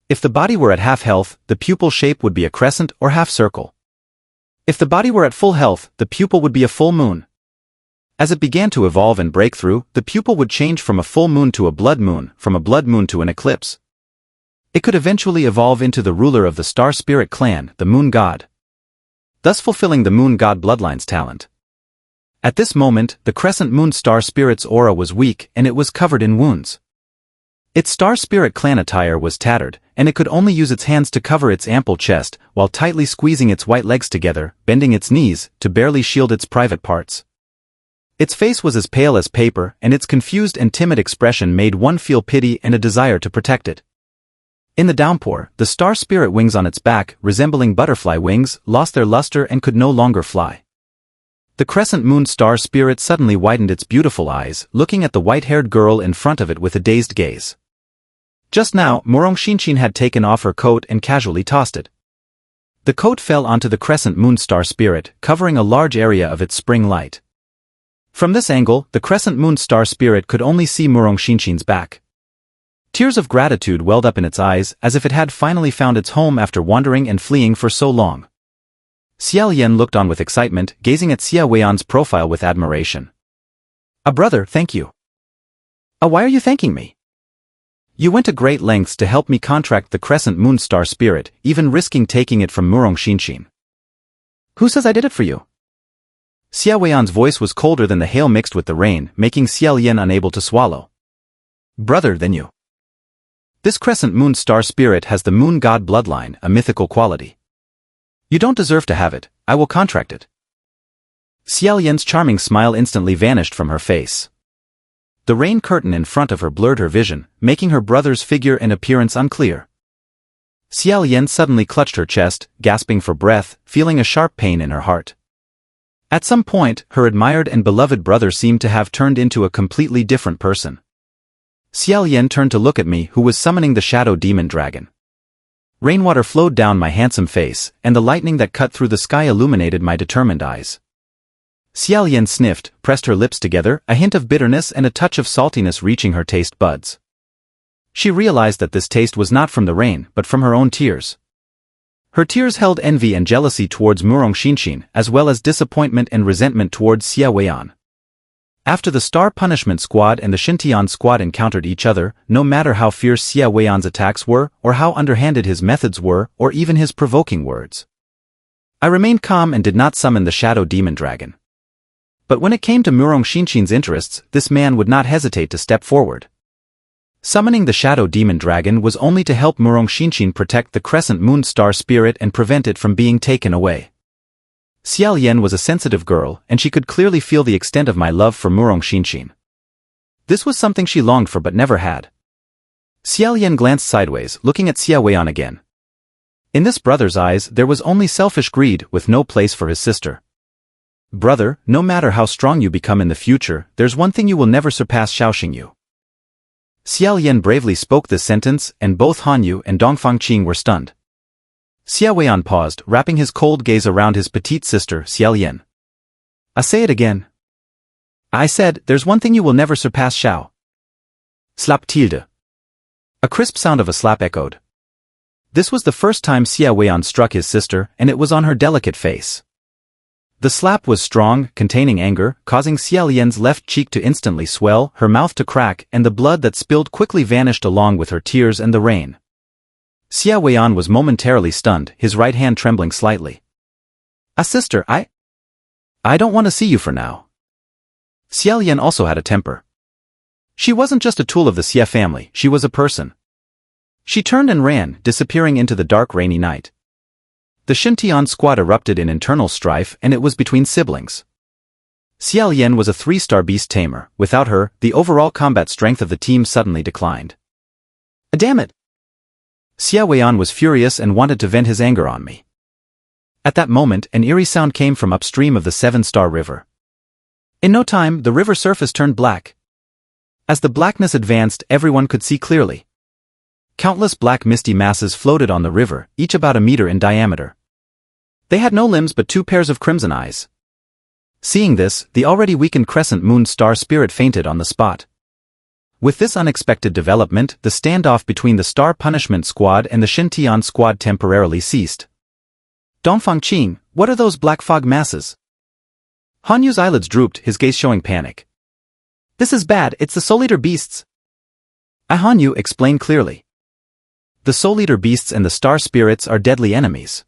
If the body were at half health, the pupil shape would be a crescent or half circle. If the body were at full health, the pupil would be a full moon. As it began to evolve and break through, the pupil would change from a full moon to a blood moon, from a blood moon to an eclipse. It could eventually evolve into the ruler of the star spirit clan, the moon god, thus fulfilling the moon god bloodline's talent. At this moment, the crescent moon star spirit's aura was weak and it was covered in wounds. Its star spirit clan attire was tattered, and it could only use its hands to cover its ample chest, while tightly squeezing its white legs together, bending its knees, to barely shield its private parts. Its face was as pale as paper, and its confused and timid expression made one feel pity and a desire to protect it. In the downpour, the star spirit wings on its back, resembling butterfly wings, lost their luster and could no longer fly. The crescent moon star spirit suddenly widened its beautiful eyes, looking at the white-haired girl in front of it with a dazed gaze. Just now, Murong Xinshin had taken off her coat and casually tossed it. The coat fell onto the crescent moon star spirit, covering a large area of its spring light. From this angle, the crescent moon star spirit could only see Murong Xinshin's back. Tears of gratitude welled up in its eyes, as if it had finally found its home after wandering and fleeing for so long. Xiao Yan looked on with excitement, gazing at Xia Weian's profile with admiration. Brother, thank you. Why are you thanking me? You went to great lengths to help me contract the crescent moon star spirit, even risking taking it from Murong Xinshin. Who says I did it for you? Xia Weian's voice was colder than the hail mixed with the rain, making Xiao Yan unable to swallow. Brother than you. This crescent moon star spirit has the moon god bloodline, a mythical quality. You don't deserve to have it, I will contract it. Xiao Yan's charming smile instantly vanished from her face. The rain curtain in front of her blurred her vision, making her brother's figure and appearance unclear. Xiao Yan suddenly clutched her chest, gasping for breath, feeling a sharp pain in her heart. At some point, her admired and beloved brother seemed to have turned into a completely different person. Xiao Yan turned to look at me, who was summoning the shadow demon dragon. Rainwater flowed down my handsome face, and the lightning that cut through the sky illuminated my determined eyes. Xiao Yan sniffed, pressed her lips together, a hint of bitterness and a touch of saltiness reaching her taste buds. She realized that this taste was not from the rain, but from her own tears. Her tears held envy and jealousy towards Murong Xinshin, as well as disappointment and resentment towards Xia Weian. After the Star Punishment Squad and the Xintian Squad encountered each other, no matter how fierce Xia Weian's attacks were, or how underhanded his methods were, or even his provoking words, I remained calm and did not summon the shadow demon dragon. But when it came to Murong Xinxin's interests, this man would not hesitate to step forward. Summoning the Shadow Demon Dragon was only to help Murong Xinxin protect the Crescent Moon Star Spirit and prevent it from being taken away. Xiao Yan was a sensitive girl, and she could clearly feel the extent of my love for Murong Xinxin. This was something she longed for but never had. Xiao Yan glanced sideways, looking at Xiao Weian again. In this brother's eyes there was only selfish greed with no place for his sister. Brother, no matter how strong you become in the future, there's one thing you will never surpass, Xiao Xingyu. Xiao Yan bravely spoke this sentence, and both Han Yu and Dongfang Qing were stunned. Xiao Weian paused, wrapping his cold gaze around his petite sister, Xiao Yan. I say it again. I said, there's one thing you will never surpass, Xiao. Slap tilde. A crisp sound of a slap echoed. This was the first time Xiao Weian struck his sister, and it was on her delicate face. The slap was strong, containing anger, causing Xiao Yan's left cheek to instantly swell, her mouth to crack, and the blood that spilled quickly vanished along with her tears and the rain. Xiao Weian was momentarily stunned, his right hand trembling slightly. Sister, I don't want to see you for now. Xiao Yan also had a temper. She wasn't just a tool of the Xie family, she was a person. She turned and ran, disappearing into the dark rainy night. The Xintian squad erupted in internal strife, and it was between siblings. Xiao Yan was a 3-star beast tamer. Without her, the overall combat strength of the team suddenly declined. Damn it! Xiao Weian was furious and wanted to vent his anger on me. At that moment, an eerie sound came from upstream of the 7-star river. In no time, the river surface turned black. As the blackness advanced, everyone could see clearly. Countless black misty masses floated on the river, each about a meter in diameter. They had no limbs but 2 pairs of crimson eyes. Seeing this, the already weakened Crescent Moon Star Spirit fainted on the spot. With this unexpected development, the standoff between the Star Punishment Squad and the Xintian Squad temporarily ceased. Dongfang Qing, what are those black fog masses? Han Yu's eyelids drooped, his gaze showing panic. This is bad, it's the Soul Eater beasts. Han Yu explained clearly. The Soul Eater beasts and the Star Spirits are deadly enemies.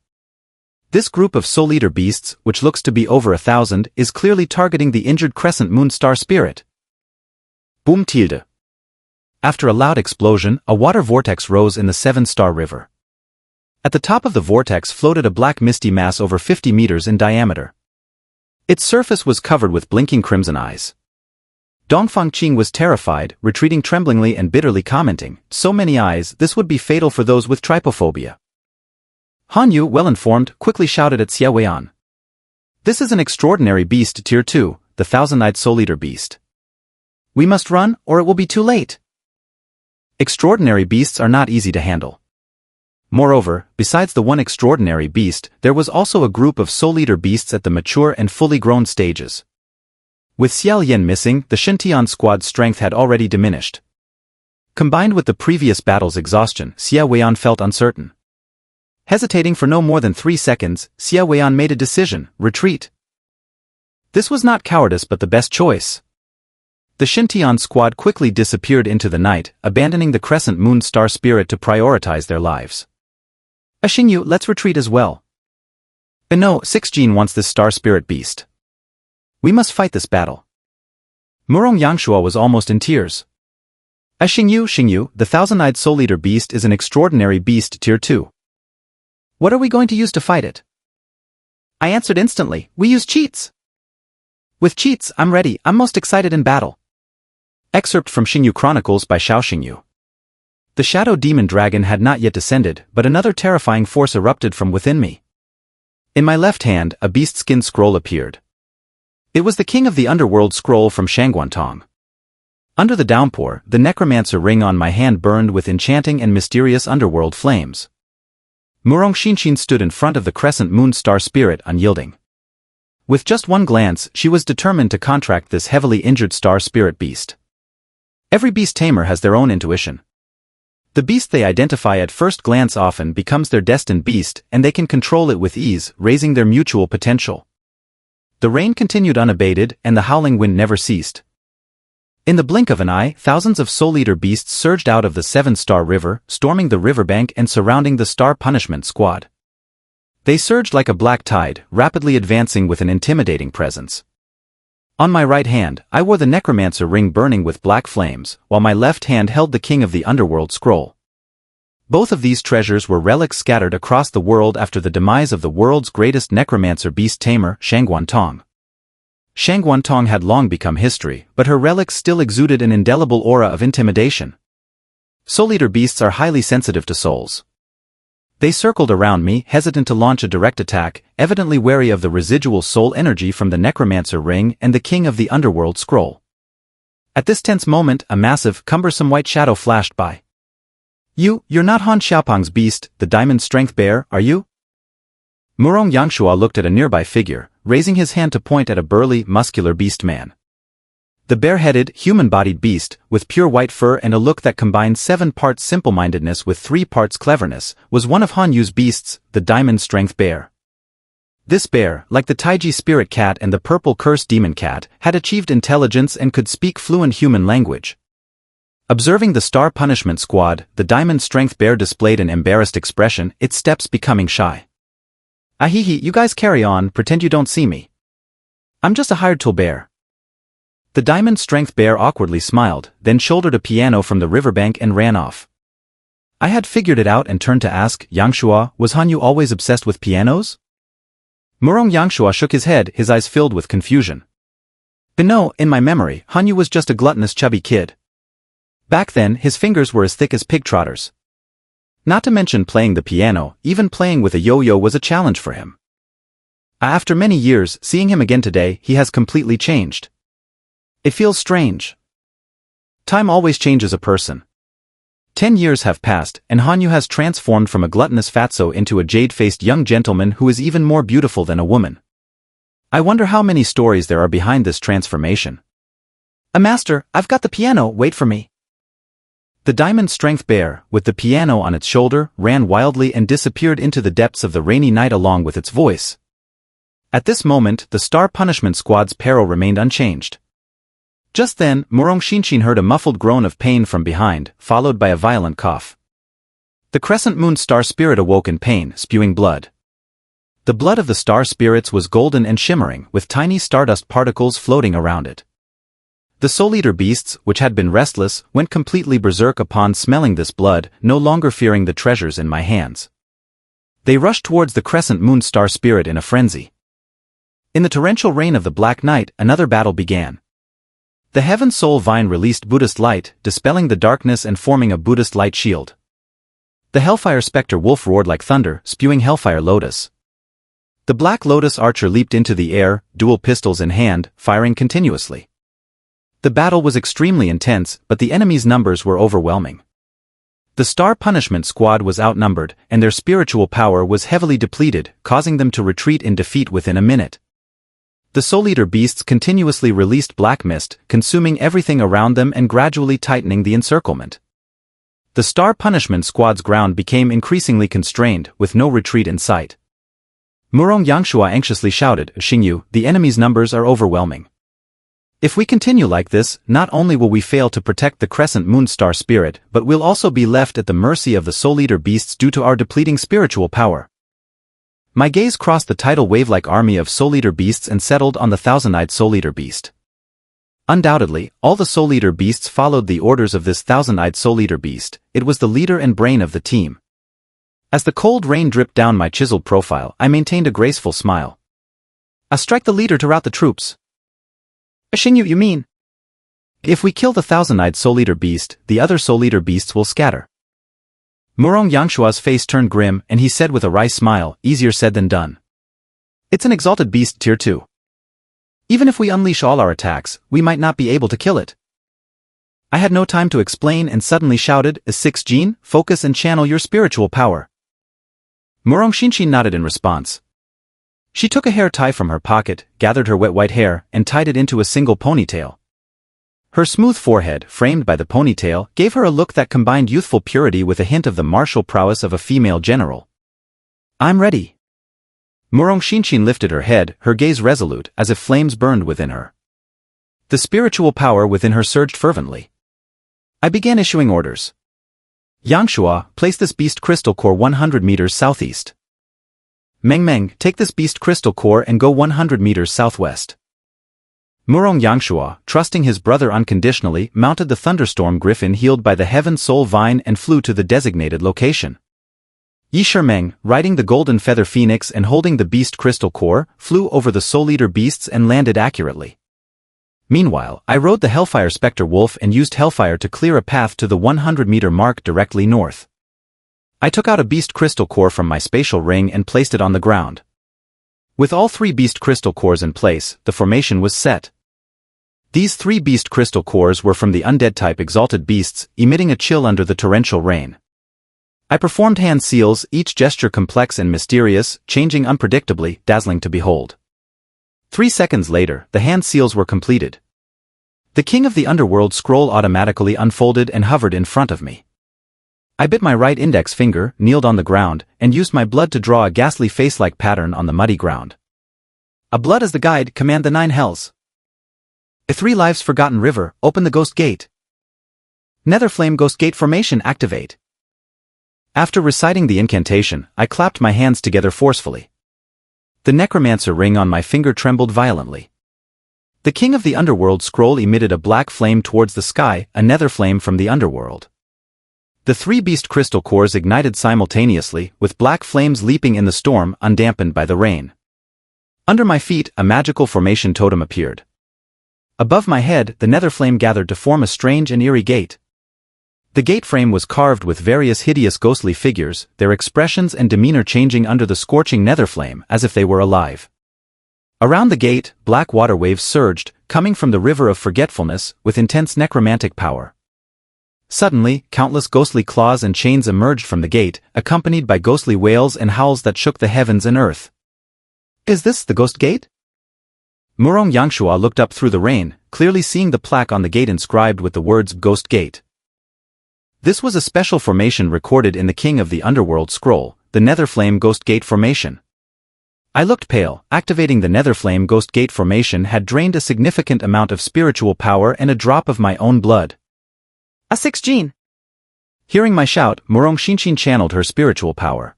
This group of Soul Eater beasts, which looks to be over 1,000, is clearly targeting the injured Crescent Moon Star Spirit. Boom tilde. After a loud explosion, a water vortex rose in the 7-star river. At the top of the vortex floated a black misty mass over 50 meters in diameter. Its surface was covered with blinking crimson eyes. Dongfang Qing was terrified, retreating tremblingly and bitterly commenting, so many eyes, this would be fatal for those with trypophobia. Han Yu, well informed, quickly shouted at Xiao Weian. This is an extraordinary beast tier 2, the 1,000-eyed Soul Eater beast. We must run, or it will be too late. Extraordinary beasts are not easy to handle. Moreover, besides the one extraordinary beast, there was also a group of Soul Eater beasts at the mature and fully grown stages. With Xiao Yan missing, the Xintian squad's strength had already diminished. Combined with the previous battle's exhaustion, Xiao Weian felt uncertain. Hesitating for no more than 3 seconds, Xiao Weian made a decision: retreat. This was not cowardice but the best choice. The Xintian squad quickly disappeared into the night, abandoning the Crescent Moon Star Spirit to prioritize their lives. Xingyu, let's retreat as well. No, Sixjin wants this Star Spirit beast. We must fight this battle. Murong Yangshua was almost in tears. Xingyu, the 1,000-eyed Soul Eater beast is an extraordinary beast tier 2. What are we going to use to fight it? I answered instantly, we use cheats. With cheats, I'm ready, I'm most excited in battle. Excerpt from Xingyu Chronicles by Xiao Xingyu. The Shadow Demon Dragon had not yet descended, but another terrifying force erupted from within me. In my left hand, a beast-skin scroll appeared. It was the King of the Underworld scroll from Shangguantong. Under the downpour, the necromancer ring on my hand burned with enchanting and mysterious underworld flames. Murong Xinxin stood in front of the Crescent Moon Star Spirit unyielding. With just one glance, she was determined to contract this heavily injured Star Spirit beast. Every beast tamer has their own intuition. The beast they identify at first glance often becomes their destined beast, and they can control it with ease, raising their mutual potential. The rain continued unabated, and the howling wind never ceased. In the blink of an eye, thousands of Soul Eater beasts surged out of the 7-star river, storming the riverbank and surrounding the Star Punishment Squad. They surged like a black tide, rapidly advancing with an intimidating presence. On my right hand, I wore the necromancer ring burning with black flames, while my left hand held the King of the Underworld scroll. Both of these treasures were relics scattered across the world after the demise of the world's greatest necromancer beast tamer, Shangguan Tong. Shangguan Tong had long become history, but her relics still exuded an indelible aura of intimidation. Soul Eater beasts are highly sensitive to souls. They circled around me, hesitant to launch a direct attack, evidently wary of the residual soul energy from the necromancer ring and the King of the Underworld scroll. At this tense moment, a massive, cumbersome white shadow flashed by. You're not Han Xiaopeng's beast, the diamond strength bear, are you? Murong Yangshua looked at a nearby figure, raising his hand to point at a burly, muscular beast man. The bare-headed, human-bodied beast, with pure white fur and a look that combined 7 parts simple-mindedness with 3 parts cleverness, was one of Han Yu's beasts, the diamond strength bear. This bear, like the Taiji spirit cat and the purple curse demon cat, had achieved intelligence and could speak fluent human language. Observing the Star Punishment Squad, the diamond strength bear displayed an embarrassed expression, its steps becoming shy. Ahihi, you guys carry on, pretend you don't see me. I'm just a hired tool bear. The diamond strength bear awkwardly smiled, then shouldered a piano from the riverbank and ran off. I had figured it out and turned to ask, Yangshua, was Hanyu always obsessed with pianos? Murong Yangshua shook his head, his eyes filled with confusion. But no, in my memory, Hanyu was just a gluttonous chubby kid. Back then, his fingers were as thick as pig trotters. Not to mention playing the piano, even playing with a yo-yo was a challenge for him. After many years, seeing him again today, he has completely changed. It feels strange. Time always changes a person. 10 years have passed, and Hanyu has transformed from a gluttonous fatso into a jade-faced young gentleman who is even more beautiful than a woman. I wonder how many stories there are behind this transformation. Master, I've got the piano, wait for me. The diamond strength bear, with the piano on its shoulder, ran wildly and disappeared into the depths of the rainy night along with its voice. At this moment, the Star Punishment Squad's peril remained unchanged. Just then, Murong Shinshin heard a muffled groan of pain from behind, followed by a violent cough. The Crescent Moon Star Spirit awoke in pain, spewing blood. The blood of the star spirits was golden and shimmering, with tiny stardust particles floating around it. The Soul Eater beasts, which had been restless, went completely berserk upon smelling this blood, no longer fearing the treasures in my hands. They rushed towards the Crescent Moon Star Spirit in a frenzy. In the torrential rain of the Black Night, another battle began. The Heaven Soul Vine released Buddhist light, dispelling the darkness and forming a Buddhist light shield. The Hellfire Specter Wolf roared like thunder, spewing Hellfire Lotus. The Black Lotus Archer leaped into the air, dual pistols in hand, firing continuously. The battle was extremely intense, but the enemy's numbers were overwhelming. The Star Punishment Squad was outnumbered, and their spiritual power was heavily depleted, causing them to retreat in defeat within a minute. The Soul Eater beasts continuously released black mist, consuming everything around them and gradually tightening the encirclement. The Star Punishment Squad's ground became increasingly constrained, with no retreat in sight. Murong Yangshua anxiously shouted, Xingyu, the enemy's numbers are overwhelming. If we continue like this, not only will we fail to protect the Crescent Moon Star Spirit, but we'll also be left at the mercy of the Soul Eater beasts due to our depleting spiritual power. My gaze crossed the tidal wave-like army of Soul Eater beasts and settled on the thousand-eyed Soul Eater beast. Undoubtedly, all the Soul Eater beasts followed the orders of this thousand-eyed Soul Eater beast. It was the leader and brain of the team. As the cold rain dripped down my chiseled profile, I maintained a graceful smile. I strike the leader to rout the troops. Xingyu, you mean? If we kill the thousand-eyed Soul Eater beast, the other Soul Eater beasts will scatter. Murong Yangshua's face turned grim, and he said with a wry smile, easier said than done. It's an exalted beast tier 2. Even if we unleash all our attacks, we might not be able to kill it. I had no time to explain and suddenly shouted, "6 Jin, focus and channel your spiritual power." Murong Shinshin nodded in response. She took a hair tie from her pocket, gathered her wet white hair, and tied it into a single ponytail. Her smooth forehead, framed by the ponytail, gave her a look that combined youthful purity with a hint of the martial prowess of a female general. I'm ready. Murong Shinshin lifted her head, her gaze resolute, as if flames burned within her. The spiritual power within her surged fervently. I began issuing orders. Yangshua, place this beast crystal core 100 meters southeast. Meng, take this beast crystal core and go 100 meters southwest. Murong Yangshua, trusting his brother unconditionally, mounted the thunderstorm griffin healed by the Heaven Soul Vine and flew to the designated location. Yi Shimeng, riding the golden feather phoenix and holding the beast crystal core, flew over the Soul Eater beasts and landed accurately. Meanwhile, I rode the Hellfire Specter Wolf and used Hellfire to clear a path to the 100-meter mark directly north. I took out a beast crystal core from my spatial ring and placed it on the ground. With all 3 beast crystal cores in place, the formation was set. These 3 beast crystal cores were from the undead-type exalted beasts, emitting a chill under the torrential rain. I performed hand seals, each gesture complex and mysterious, changing unpredictably, dazzling to behold. 3 seconds later, the hand seals were completed. The King of the Underworld scroll automatically unfolded and hovered in front of me. I bit my right index finger, kneeled on the ground, and used my blood to draw a ghastly face-like pattern on the muddy ground. A blood as the guide, command the 9 hells. A 3 lives forgotten river, open the ghost gate. Netherflame ghost gate formation activate. After reciting the incantation, I clapped my hands together forcefully. The necromancer ring on my finger trembled violently. The King of the Underworld scroll emitted a black flame towards the sky, a nether flame from the underworld. The 3 beast crystal cores ignited simultaneously, with black flames leaping in the storm, undampened by the rain. Under my feet, a magical formation totem appeared. Above my head, the nether flame gathered to form a strange and eerie gate. The gate frame was carved with various hideous ghostly figures, their expressions and demeanor changing under the scorching nether flame as if they were alive. Around the gate, black water waves surged, coming from the river of forgetfulness, with intense necromantic power. Suddenly, countless ghostly claws and chains emerged from the gate, accompanied by ghostly wails and howls that shook the heavens and earth. Is this the ghost gate? Murong Yangshua looked up through the rain, clearly seeing the plaque on the gate inscribed with the words Ghost Gate. This was a special formation recorded in the King of the Underworld scroll, the Netherflame Ghost Gate formation. I looked pale. Activating the Netherflame Ghost Gate formation had drained a significant amount of spiritual power and a drop of my own blood. A 6 gene! Hearing my shout, Murong Xinshin channeled her spiritual power.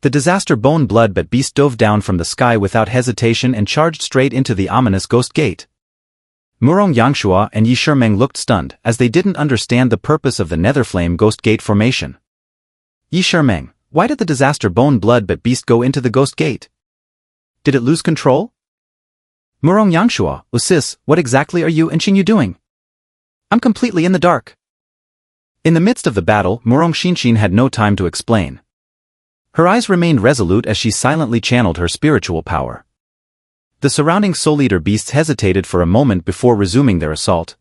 The disaster bone blood-bat beast dove down from the sky without hesitation and charged straight into the ominous Ghost Gate. Murong Yangshua and Yi Shimeng looked stunned, as they didn't understand the purpose of the Netherflame Ghost Gate formation. Yi Shimeng, why did the disaster bone blood-bat beast go into the Ghost Gate? Did it lose control? Murong Yangshua, sis, what exactly are you and Xingyu doing? I'm completely in the dark. In the midst of the battle, Murong Xinshin had no time to explain. Her eyes remained resolute as she silently channeled her spiritual power. The surrounding Soul Eater beasts hesitated for a moment before resuming their assault.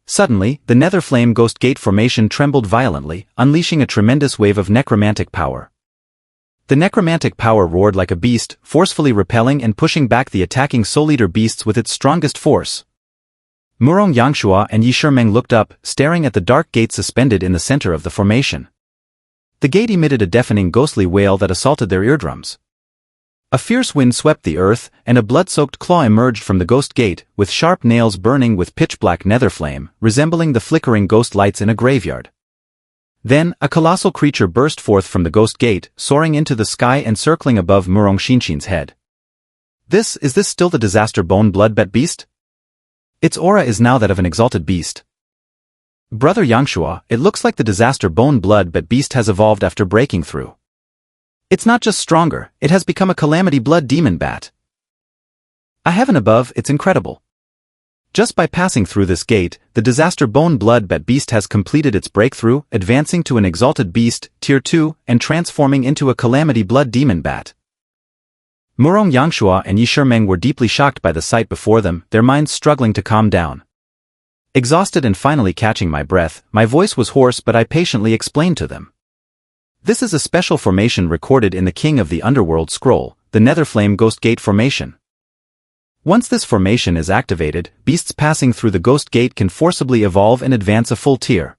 Suddenly, the Netherflame Ghost Gate formation trembled violently, unleashing a tremendous wave of necromantic power. The necromantic power roared like a beast, forcefully repelling and pushing back the attacking Soul Eater beasts with its strongest force. Murong Yangshua and Yi Shimeng looked up, staring at the dark gate suspended in the center of the formation. The gate emitted a deafening ghostly wail that assaulted their eardrums. A fierce wind swept the earth, and a blood-soaked claw emerged from the Ghost Gate, with sharp nails burning with pitch-black nether flame, resembling the flickering ghost lights in a graveyard. Then, a colossal creature burst forth from the Ghost Gate, soaring into the sky and circling above Murong Xinshin's head. Is this still the disaster bone blood-bat beast? Its aura is now that of an exalted beast. Brother Yangshua, it looks like the disaster bone blood-bat beast has evolved after breaking through. It's not just stronger, it has become a calamity blood demon bat. A heaven above, it's incredible. Just by passing through this gate, the disaster bone blood-bat beast has completed its breakthrough, advancing to an exalted beast, tier 2, and transforming into a calamity blood demon bat. Murong Yangshua and Yi Shimeng were deeply shocked by the sight before them, their minds struggling to calm down. Exhausted and finally catching my breath, my voice was hoarse, but I patiently explained to them. This is a special formation recorded in the King of the Underworld scroll, the Netherflame Ghost Gate formation. Once this formation is activated, beasts passing through the Ghost Gate can forcibly evolve and advance a full tier.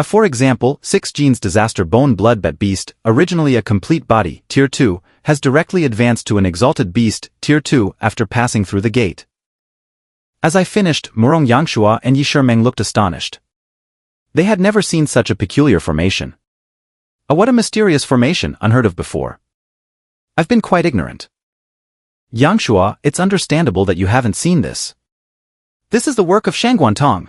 For example, 6 Gene's disaster bone blood-bat beast, originally a complete body, tier 2, has directly advanced to an exalted beast, tier 2, after passing through the gate. As I finished, Murong Yangshua and Yi Shimeng looked astonished. They had never seen such a peculiar formation. What a mysterious formation, unheard of before. I've been quite ignorant. Yangshua, it's understandable that you haven't seen this. This is the work of Shangguantong.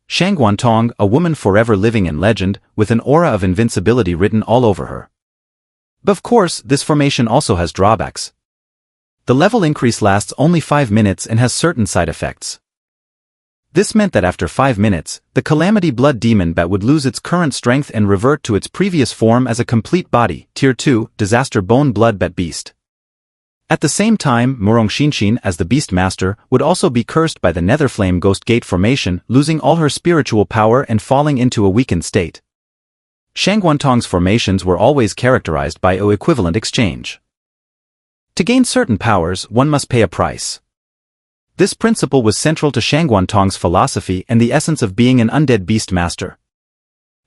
Shangguantong, a woman forever living in legend, with an aura of invincibility written all over her. But of course, this formation also has drawbacks. The level increase lasts only 5 minutes and has certain side effects. This meant that after 5 minutes, the Calamity Blood Demon Bat would lose its current strength and revert to its previous form as a complete body, Tier 2, Disaster Bone Blood Bat Beast. At the same time, Murong Xinshin, as the Beastmaster, would also be cursed by the Netherflame Ghost Gate formation, losing all her spiritual power and falling into a weakened state. Shangguantong's formations were always characterized by a equivalent exchange. To gain certain powers, one must pay a price. This principle was central to Shangguantong's philosophy and the essence of being an undead Beastmaster.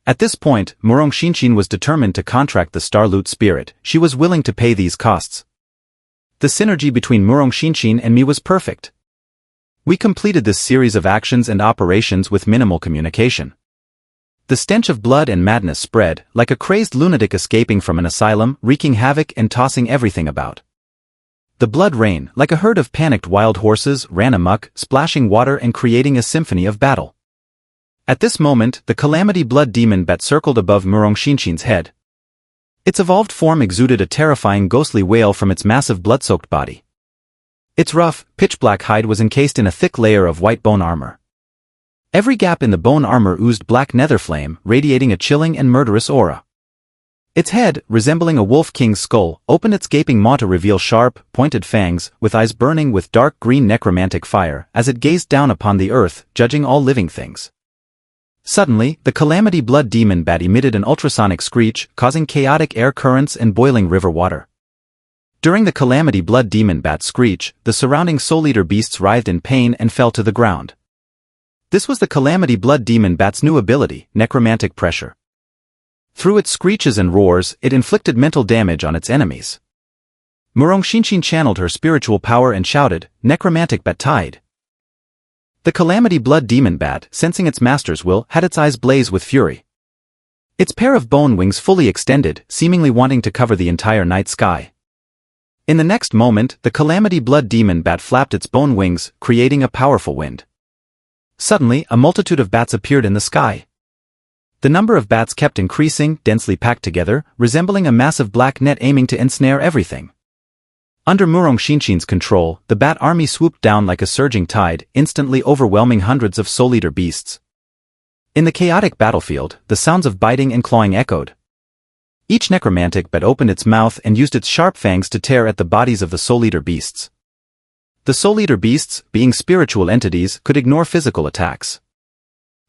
At this point, Murong Xinshin was determined to contract the Starloot spirit. She was willing to pay these costs. The synergy between Murong Xinshin and me was perfect. We completed this series of actions and operations with minimal communication. The stench of blood and madness spread, like a crazed lunatic escaping from an asylum, wreaking havoc and tossing everything about. The blood rain, like a herd of panicked wild horses, ran amok, splashing water and creating a symphony of battle. At this moment, the Calamity Blood Demon Bat circled above Murong Xinshin's head. Its evolved form exuded a terrifying ghostly wail from its massive blood-soaked body. Its rough, pitch-black hide was encased in a thick layer of white bone armor. Every gap in the bone armor oozed black nether flame, radiating a chilling and murderous aura. Its head, resembling a wolf king's skull, opened its gaping maw to reveal sharp, pointed fangs, with eyes burning with dark green necromantic fire, as it gazed down upon the earth, judging all living things. Suddenly, the Calamity Blood Demon Bat emitted an ultrasonic screech, causing chaotic air currents and boiling river water. During the Calamity Blood Demon Bat's screech, the surrounding Soul Eater beasts writhed in pain and fell to the ground. This was the Calamity Blood Demon Bat's new ability, Necromantic Pressure. Through its screeches and roars, it inflicted mental damage on its enemies. Murong Xinshin channeled her spiritual power and shouted, "Necromantic Bat Tide." The Calamity Blood Demon Bat, sensing its master's will, had its eyes blaze with fury. Its pair of bone wings fully extended, seemingly wanting to cover the entire night sky. In the next moment, the Calamity Blood Demon Bat flapped its bone wings, creating a powerful wind. Suddenly, a multitude of bats appeared in the sky. The number of bats kept increasing, densely packed together, resembling a massive black net aiming to ensnare everything. Under Murong Xinshin's control, the bat army swooped down like a surging tide, instantly overwhelming hundreds of Soul Eater beasts. In the chaotic battlefield, the sounds of biting and clawing echoed. Each necromantic bat opened its mouth and used its sharp fangs to tear at the bodies of the Soul Eater beasts. The Soul Eater beasts, being spiritual entities, could ignore physical attacks.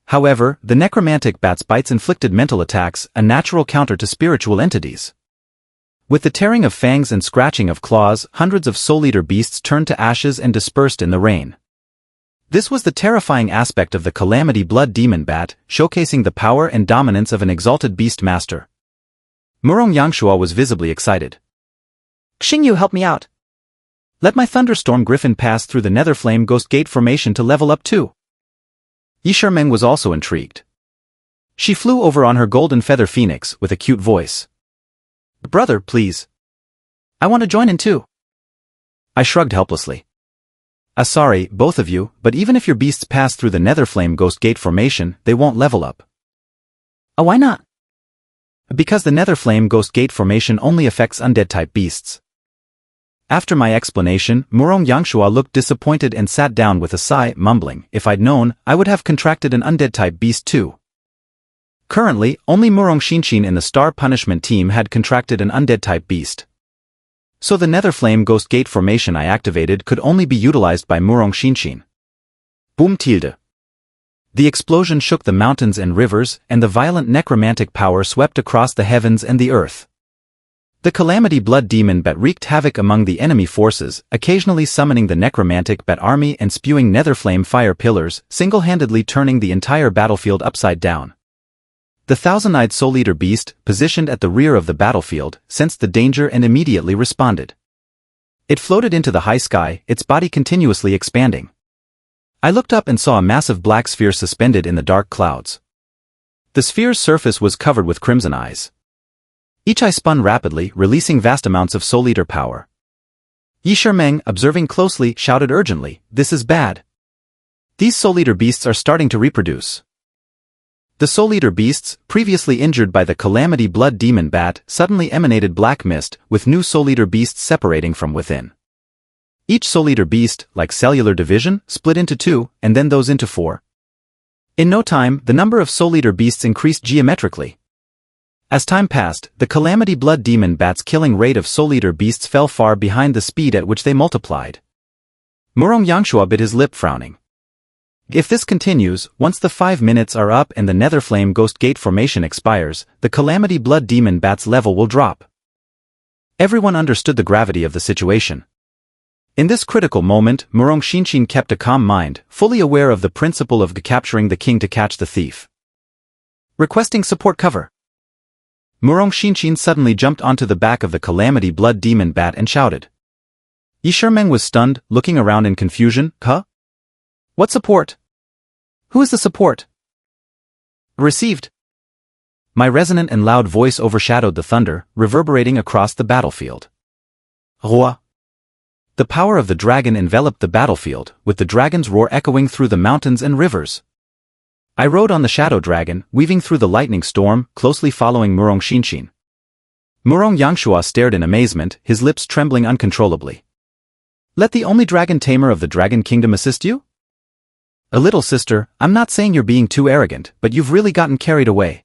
However, the necromantic bat's bites inflicted mental attacks, a natural counter to spiritual entities. With the tearing of fangs and scratching of claws, hundreds of Soul Eater beasts turned to ashes and dispersed in the rain. This was the terrifying aspect of the Calamity Blood Demon Bat, showcasing the power and dominance of an exalted Beastmaster. Murong Yangshua was visibly excited. Xingyu, help me out. Let my Thunderstorm Griffin pass through the Netherflame Ghost Gate formation to level up too. Yishimeng was also intrigued. She flew over on her golden feather phoenix with a cute voice. Brother, please. I want to join in too. I shrugged helplessly. Sorry, both of you, but even if your beasts pass through the Netherflame Ghost Gate formation, they won't level up. Why not? Because the Netherflame Ghost Gate formation only affects undead-type beasts. After my explanation, Murong Yangshua looked disappointed and sat down with a sigh, mumbling, if I'd known, I would have contracted an undead-type beast too. Currently, only Murong Xinshin in the Star Punishment team had contracted an undead-type beast. So the Netherflame Ghost Gate formation I activated could only be utilized by Murong Xinshin. Boom tilde. The explosion shook the mountains and rivers, and the violent necromantic power swept across the heavens and the earth. The Calamity Blood Demon Bat wreaked havoc among the enemy forces, occasionally summoning the necromantic bat army and spewing Netherflame fire pillars, single-handedly turning the entire battlefield upside down. The thousand-eyed Soul Eater beast, positioned at the rear of the battlefield, sensed the danger and immediately responded. It floated into the high sky, its body continuously expanding. I looked up and saw a massive black sphere suspended in the dark clouds. The sphere's surface was covered with crimson eyes. Each eye spun rapidly, releasing vast amounts of Soul Eater power. Yi Shimeng, observing closely, shouted urgently, "This is bad. These Soul Eater beasts are starting to reproduce." The Soul Eater beasts, previously injured by the Calamity Blood Demon Bat, suddenly emanated black mist, with new Soul Eater beasts separating from within. Each Soul Eater beast, like cellular division, split into 2, and then those into 4. In no time, the number of Soul Eater beasts increased geometrically. As time passed, the Calamity Blood Demon Bat's killing rate of Soul Eater beasts fell far behind the speed at which they multiplied. Murong Yangshua bit his lip, frowning. If this continues, once the 5 minutes are up and the Netherflame Ghost Gate formation expires, the Calamity Blood Demon Bat's level will drop. Everyone understood the gravity of the situation. In this critical moment, Murong Xinshin kept a calm mind, fully aware of the principle of capturing the king to catch the thief. Requesting support cover. Murong Xinshin suddenly jumped onto the back of the Calamity Blood Demon Bat and shouted. Yi Shimeng was stunned, looking around in confusion. Huh? What support? Who is the support? Received. My resonant and loud voice overshadowed the thunder, reverberating across the battlefield. Roi. The power of the dragon enveloped the battlefield, with the dragon's roar echoing through the mountains and rivers. I rode on the shadow dragon, weaving through the lightning storm, closely following Murong Xinshin. Murong Yangshua stared in amazement, his lips trembling uncontrollably. Let the only dragon tamer of the Dragon Kingdom assist you? A little, sister, I'm not saying you're being too arrogant, but you've really gotten carried away.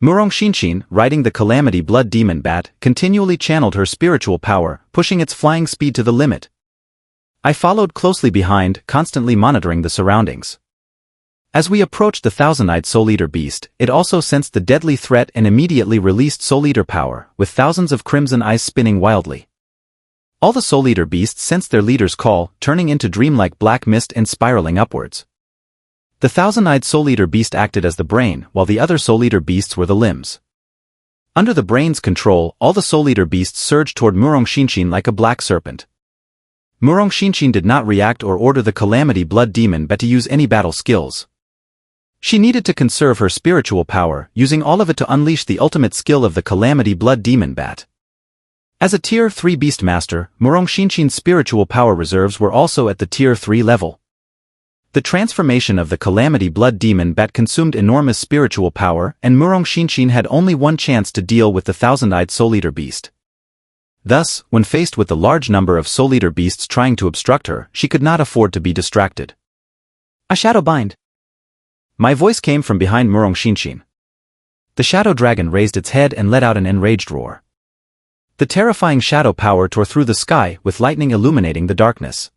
Murong Xinshin, riding the Calamity Blood Demon Bat, continually channeled her spiritual power, pushing its flying speed to the limit. I followed closely behind, constantly monitoring the surroundings. As we approached the thousand-eyed Soul Eater beast, it also sensed the deadly threat and immediately released Soul Eater power, with thousands of crimson eyes spinning wildly. All the Soul Eater beasts sensed their leader's call, turning into dreamlike black mist and spiraling upwards. The thousand-eyed Soul Eater beast acted as the brain, while the other Soul Eater beasts were the limbs. Under the brain's control, all the Soul Eater beasts surged toward Murong Xinshin like a black serpent. Murong Xinshin did not react or order the Calamity Blood Demon Bat to use any battle skills. She needed to conserve her spiritual power, using all of it to unleash the ultimate skill of the Calamity Blood Demon Bat. As a Tier 3 Beastmaster, Murong Xinshin's spiritual power reserves were also at the Tier 3 level. The transformation of the Calamity Blood Demon Bat consumed enormous spiritual power, and Murong Xinshin had only one chance to deal with the thousand-eyed Soul Eater beast. Thus, when faced with the large number of Soul Eater beasts trying to obstruct her, she could not afford to be distracted. A shadow bind. My voice came from behind Murong Xinshin. The shadow dragon raised its head and let out an enraged roar. The terrifying shadow power tore through the sky, with lightning illuminating the darkness.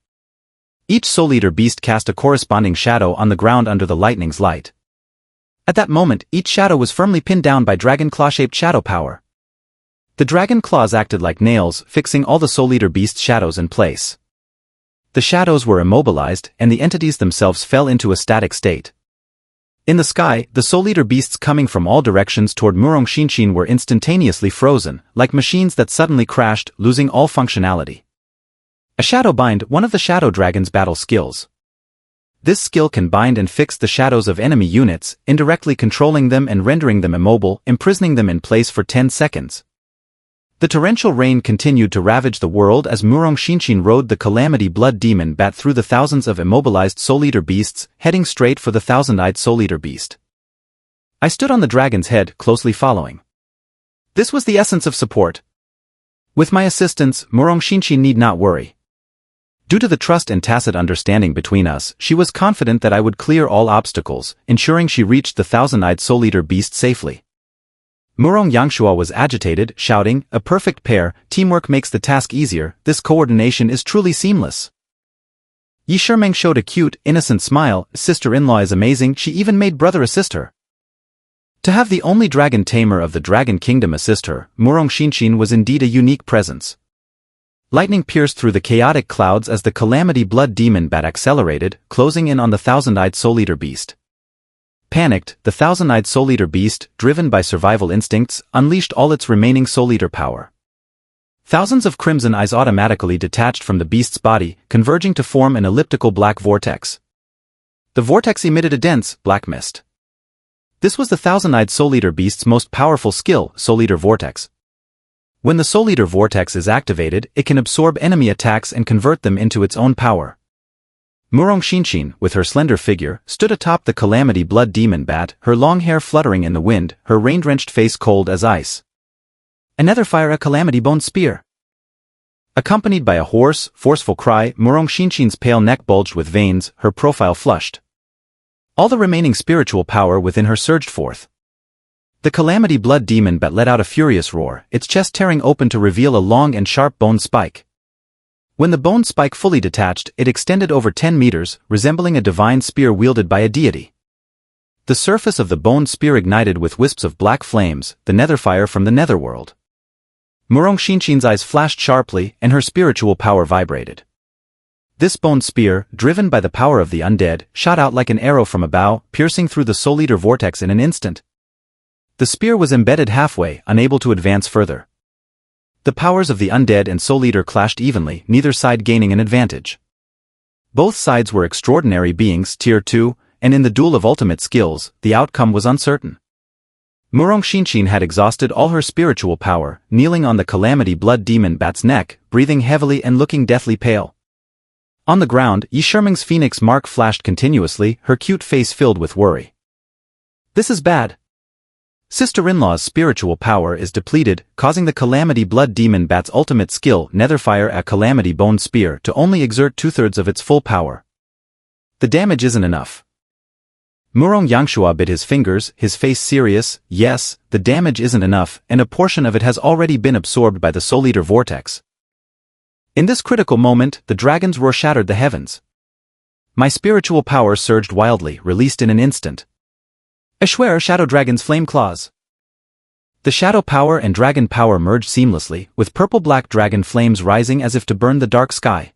Each Soul Eater beast cast a corresponding shadow on the ground under the lightning's light. At that moment, each shadow was firmly pinned down by dragon claw-shaped shadow power. The dragon claws acted like nails, fixing all the Soul Eater beasts' shadows in place. The shadows were immobilized, and the entities themselves fell into a static state. In the sky, the Soul Eater beasts coming from all directions toward Murong Xinshin were instantaneously frozen, like machines that suddenly crashed, losing all functionality. A shadow bind, one of the shadow dragon's battle skills. This skill can bind and fix the shadows of enemy units, indirectly controlling them and rendering them immobile, imprisoning them in place for 10 seconds. The torrential rain continued to ravage the world as Murong Xinshin rode the Calamity Blood Demon Bat through the thousands of immobilized Soul Eater beasts, heading straight for the thousand-eyed Soul Eater beast. I stood on the dragon's head, closely following. This was the essence of support. With my assistance, Murong Xinshin need not worry. Due to the trust and tacit understanding between us, she was confident that I would clear all obstacles, ensuring she reached the thousand-eyed Soul Eater beast safely. Murong Yangshua was agitated, shouting, "A perfect pair, teamwork makes the task easier, this coordination is truly seamless." Yi Shimeng showed a cute, innocent smile, "Sister-in-law is amazing, she even made brother assist her." To have the only dragon tamer of the Dragon Kingdom assist her, Murong Xinshin was indeed a unique presence. Lightning pierced through the chaotic clouds as the Calamity Blood Demon Bat accelerated, closing in on the thousand-eyed Soul Eater beast. Panicked, the thousand-eyed Soul Eater beast, driven by survival instincts, unleashed all its remaining Soul Eater power. Thousands of crimson eyes automatically detached from the beast's body, converging to form an elliptical black vortex. The vortex emitted a dense, black mist. This was the thousand-eyed Soul Eater beast's most powerful skill, Soul Eater Vortex. When the Soul Eater Vortex is activated, it can absorb enemy attacks and convert them into its own power. Murong Xinshin, with her slender figure, stood atop the Calamity Blood Demon Bat, her long hair fluttering in the wind, her rain-drenched face cold as ice. Another fire a Calamity Bone Spear. Accompanied by a hoarse, forceful cry, Murong Xinshin's pale neck bulged with veins, her profile flushed. All the remaining spiritual power within her surged forth. The Calamity Blood Demon Bat let out a furious roar, its chest tearing open to reveal a long and sharp bone spike. When the bone spike fully detached, it extended over 10 meters, resembling a divine spear wielded by a deity. The surface of the bone spear ignited with wisps of black flames, the netherfire from the netherworld. Murong Xinshin's eyes flashed sharply, and her spiritual power vibrated. This bone spear, driven by the power of the undead, shot out like an arrow from a bow, piercing through the Soul Eater vortex in an instant. The spear was embedded halfway, unable to advance further. The powers of the undead and Soul Eater clashed evenly, neither side gaining an advantage. Both sides were extraordinary beings, Tier 2, and in the duel of ultimate skills, the outcome was uncertain. Murong Xinshin had exhausted all her spiritual power, kneeling on the Calamity Blood Demon Bat's neck, breathing heavily and looking deathly pale. On the ground, Yi Shiming's phoenix mark flashed continuously, her cute face filled with worry. This is bad. Sister-in-law's spiritual power is depleted, causing the Calamity Blood Demon Bat's ultimate skill, Netherfire a Calamity Bone Spear, to only exert 2/3 of its full power. The damage isn't enough. Murong Yangshuo bit his fingers, his face serious. Yes, the damage isn't enough, and a portion of it has already been absorbed by the Soul Eater vortex. In this critical moment, the dragon's roar shattered the heavens. My spiritual power surged wildly, released in an instant. Ashware Shadow Dragon's Flame Claws. The shadow power and dragon power merged seamlessly, with purple-black dragon flames rising as if to burn the dark sky.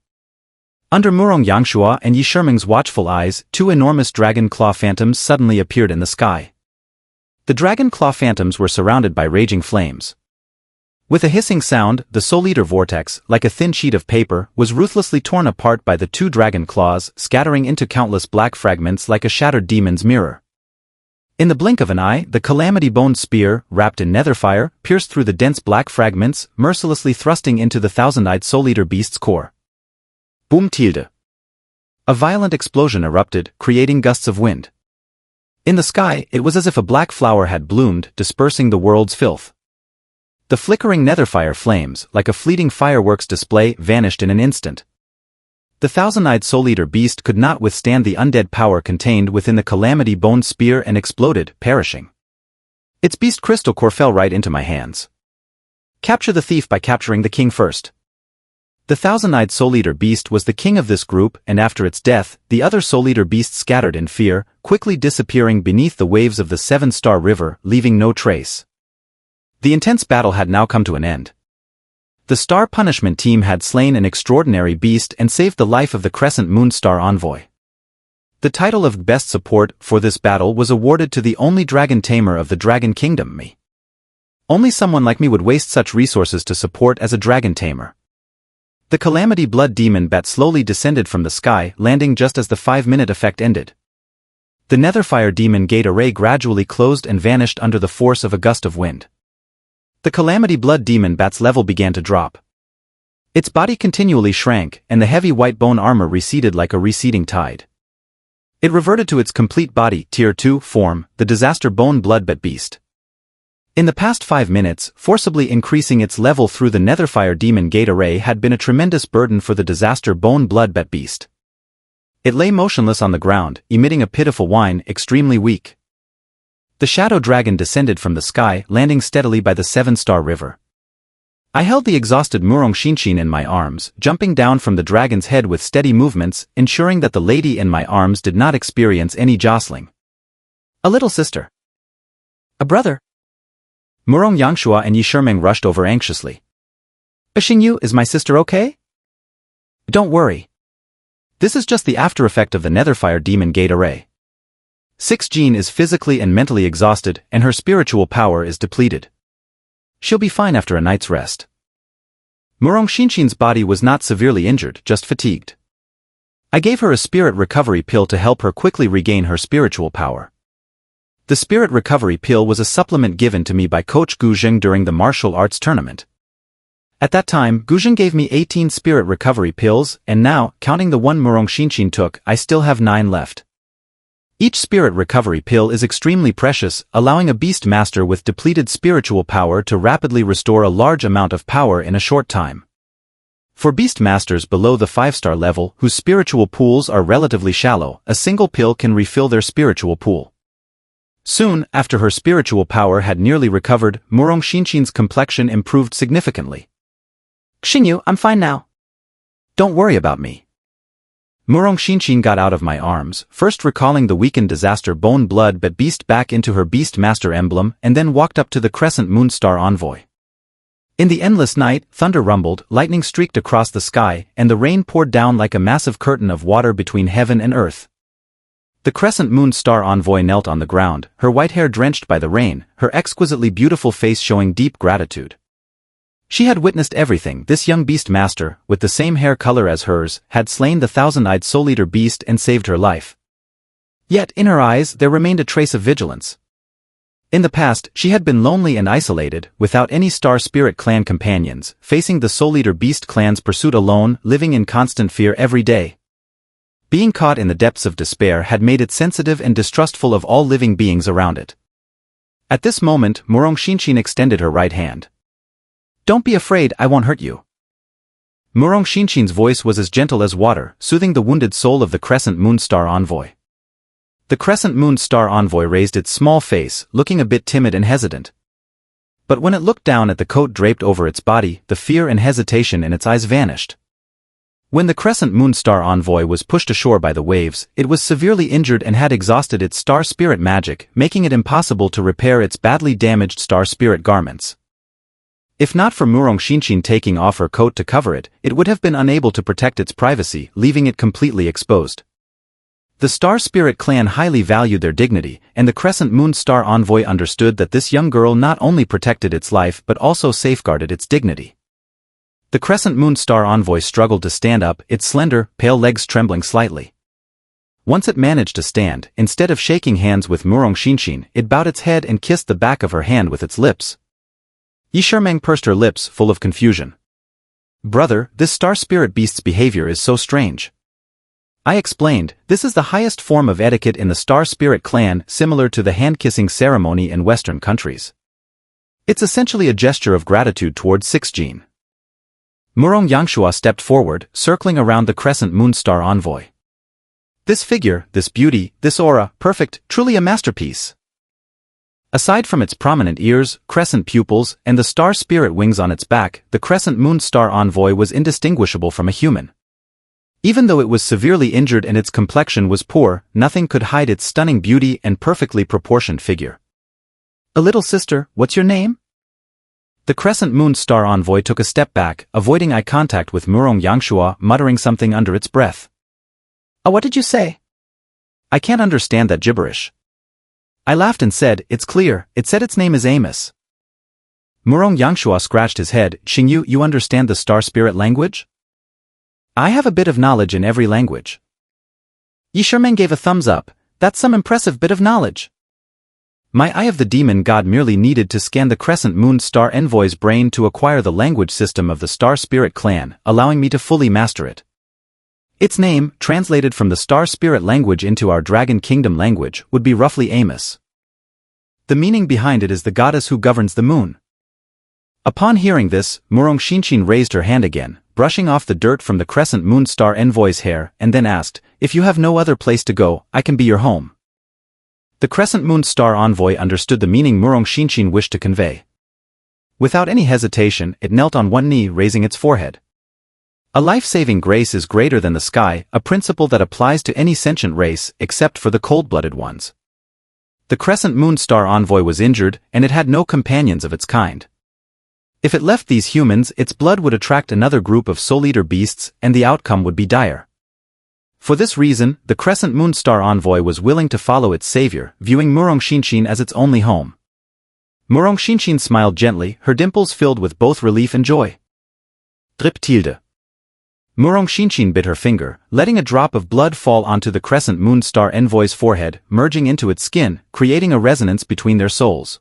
Under Murong Yangshuo and Yi Shiming's watchful eyes, 2 enormous dragon claw phantoms suddenly appeared in the sky. The dragon claw phantoms were surrounded by raging flames. With a hissing sound, the Soul Eater vortex, like a thin sheet of paper, was ruthlessly torn apart by the 2 dragon claws, scattering into countless black fragments like a shattered demon's mirror. In the blink of an eye, the Calamity Bone Spear, wrapped in netherfire, pierced through the dense black fragments, mercilessly thrusting into the thousand-eyed Soul Eater beast's core. Boom tilde. A violent explosion erupted, creating gusts of wind. In the sky, it was as if a black flower had bloomed, dispersing the world's filth. The flickering netherfire flames, like a fleeting fireworks display, vanished in an instant. The thousand-eyed Soul Eater beast could not withstand the undead power contained within the Calamity Bone Spear and exploded, perishing. Its beast crystal core fell right into my hands. Capture the thief by capturing the king first. The thousand-eyed Soul Eater beast was the king of this group, and after its death, the other Soul Eater beasts scattered in fear, quickly disappearing beneath the waves of the Seven-Star River, leaving no trace. The intense battle had now come to an end. The Star Punishment Team had slain an extraordinary beast and saved the life of the Crescent Moon Star Envoy. The title of Best Support for this battle was awarded to the only dragon tamer of the Dragon Kingdom, me. Only someone like me would waste such resources to support as a dragon tamer. The Calamity Blood Demon Bat slowly descended from the sky, landing just as the 5-minute effect ended. The Netherfire Demon Gate array gradually closed and vanished under the force of a gust of wind. The Calamity Blood Demon Bat's level began to drop. Its body continually shrank, and the heavy white bone armor receded like a receding tide. It reverted to its complete body, Tier 2, form, the Disaster Bone Bloodbat Beast. In the past 5 minutes, forcibly increasing its level through the Netherfire Demon Gate array had been a tremendous burden for the Disaster Bone Bloodbat Beast. It lay motionless on the ground, emitting a pitiful whine, extremely weak. The Shadow Dragon descended from the sky, landing steadily by the Seven-Star River. I held the exhausted Murong Xinshin in my arms, jumping down from the dragon's head with steady movements, ensuring that the lady in my arms did not experience any jostling. A little sister. A brother. Murong Yangshuo and Yi Shiming rushed over anxiously. Xingyu, is my sister okay? Don't worry. This is just the after effect of the Netherfire Demon Gate array. 6 Jean is physically and mentally exhausted, and her spiritual power is depleted. She'll be fine after a night's rest. Murong Xinshin's body was not severely injured, just fatigued. I gave her a spirit recovery pill to help her quickly regain her spiritual power. The spirit recovery pill was a supplement given to me by Coach Gu Zheng during the martial arts tournament. At that time, Guzheng gave me 18 spirit recovery pills, and now, counting the one Murong Xinshin took, I still have 9 left. Each spirit recovery pill is extremely precious, allowing a Beastmaster with depleted spiritual power to rapidly restore a large amount of power in a short time. For Beastmasters below the 5-star level, whose spiritual pools are relatively shallow, a single pill can refill their spiritual pool. Soon, after her spiritual power had nearly recovered, Murong Xinshin's complexion improved significantly. Xingyu, I'm fine now. Don't worry about me. Murong Xinshin got out of my arms, first recalling the weakened disaster Bone Blood but Beast back into her Beastmaster emblem, and then walked up to the Crescent Moon Star Envoy. In the endless night, thunder rumbled, lightning streaked across the sky, and the rain poured down like a massive curtain of water between heaven and earth. The Crescent Moon Star Envoy knelt on the ground, her white hair drenched by the rain, her exquisitely beautiful face showing deep gratitude. She had witnessed everything. This young Beastmaster, with the same hair color as hers, had slain the thousand-eyed Soul Eater beast and saved her life. Yet, in her eyes, there remained a trace of vigilance. In the past, she had been lonely and isolated, without any Star Spirit clan companions, facing the Soul Eater beast clan's pursuit alone, living in constant fear every day. Being caught in the depths of despair had made it sensitive and distrustful of all living beings around it. At this moment, Murong Xinshin extended her right hand. Don't be afraid, I won't hurt you. Murong Xinshin's voice was as gentle as water, soothing the wounded soul of the Crescent Moon Star Envoy. The Crescent Moon Star Envoy raised its small face, looking a bit timid and hesitant. But when it looked down at the coat draped over its body, the fear and hesitation in its eyes vanished. When the Crescent Moon Star Envoy was pushed ashore by the waves, it was severely injured and had exhausted its Star Spirit magic, making it impossible to repair its badly damaged Star Spirit garments. If not for Murong Xinshin taking off her coat to cover it, it would have been unable to protect its privacy, leaving it completely exposed. The Star Spirit clan highly valued their dignity, and the Crescent Moon Star Envoy understood that this young girl not only protected its life but also safeguarded its dignity. The Crescent Moon Star Envoy struggled to stand up, its slender, pale legs trembling slightly. Once it managed to stand, instead of shaking hands with Murong Xinshin, it bowed its head and kissed the back of her hand with its lips. Yishirmeng pursed her lips, full of confusion. Brother, this Star Spirit beast's behavior is so strange. I explained, this is the highest form of etiquette in the Star Spirit clan, similar to the hand-kissing ceremony in Western countries. It's essentially a gesture of gratitude towards Sixjin. Murong Yangshua stepped forward, circling around the Crescent Moon Star Envoy. This figure, this beauty, this aura, perfect, truly a masterpiece. Aside from its prominent ears, crescent pupils, and the Star Spirit wings on its back, the Crescent Moon Star Envoy was indistinguishable from a human. Even though it was severely injured and its complexion was poor, nothing could hide its stunning beauty and perfectly proportioned figure. A little sister, what's your name? The Crescent Moon Star Envoy took a step back, avoiding eye contact with Murong Yangshua, muttering something under its breath. What did you say? I can't understand that gibberish. I laughed and said, it's clear, it said its name is Amos. Murong Yangshua scratched his head. Xingyu, you understand the Star Spirit language? I have a bit of knowledge in every language. Yishirmeng gave a thumbs up. That's some impressive bit of knowledge. My Eye of the Demon God merely needed to scan the Crescent Moon Star Envoy's brain to acquire the language system of the Star Spirit clan, allowing me to fully master it. Its name, translated from the Star Spirit language into our Dragon Kingdom language, would be roughly Amos. The meaning behind it is the goddess who governs the moon. Upon hearing this, Murong Xinshin raised her hand again, brushing off the dirt from the Crescent Moon Star Envoy's hair, and then asked, if you have no other place to go, I can be your home. The Crescent Moon Star Envoy understood the meaning Murong Xinshin wished to convey. Without any hesitation, it knelt on one knee, raising its forehead. A life-saving grace is greater than the sky, a principle that applies to any sentient race, except for the cold-blooded ones. The Crescent Moon Star Envoy was injured, and it had no companions of its kind. If it left these humans, its blood would attract another group of Soul Eater beasts, and the outcome would be dire. For this reason, the Crescent Moon Star Envoy was willing to follow its savior, viewing Murong Xinshin as its only home. Murong Xinshin smiled gently, her dimples filled with both relief and joy. Drip tilde. Murong Xinshin bit her finger, letting a drop of blood fall onto the Crescent Moon Star Envoy's forehead, merging into its skin, creating a resonance between their souls.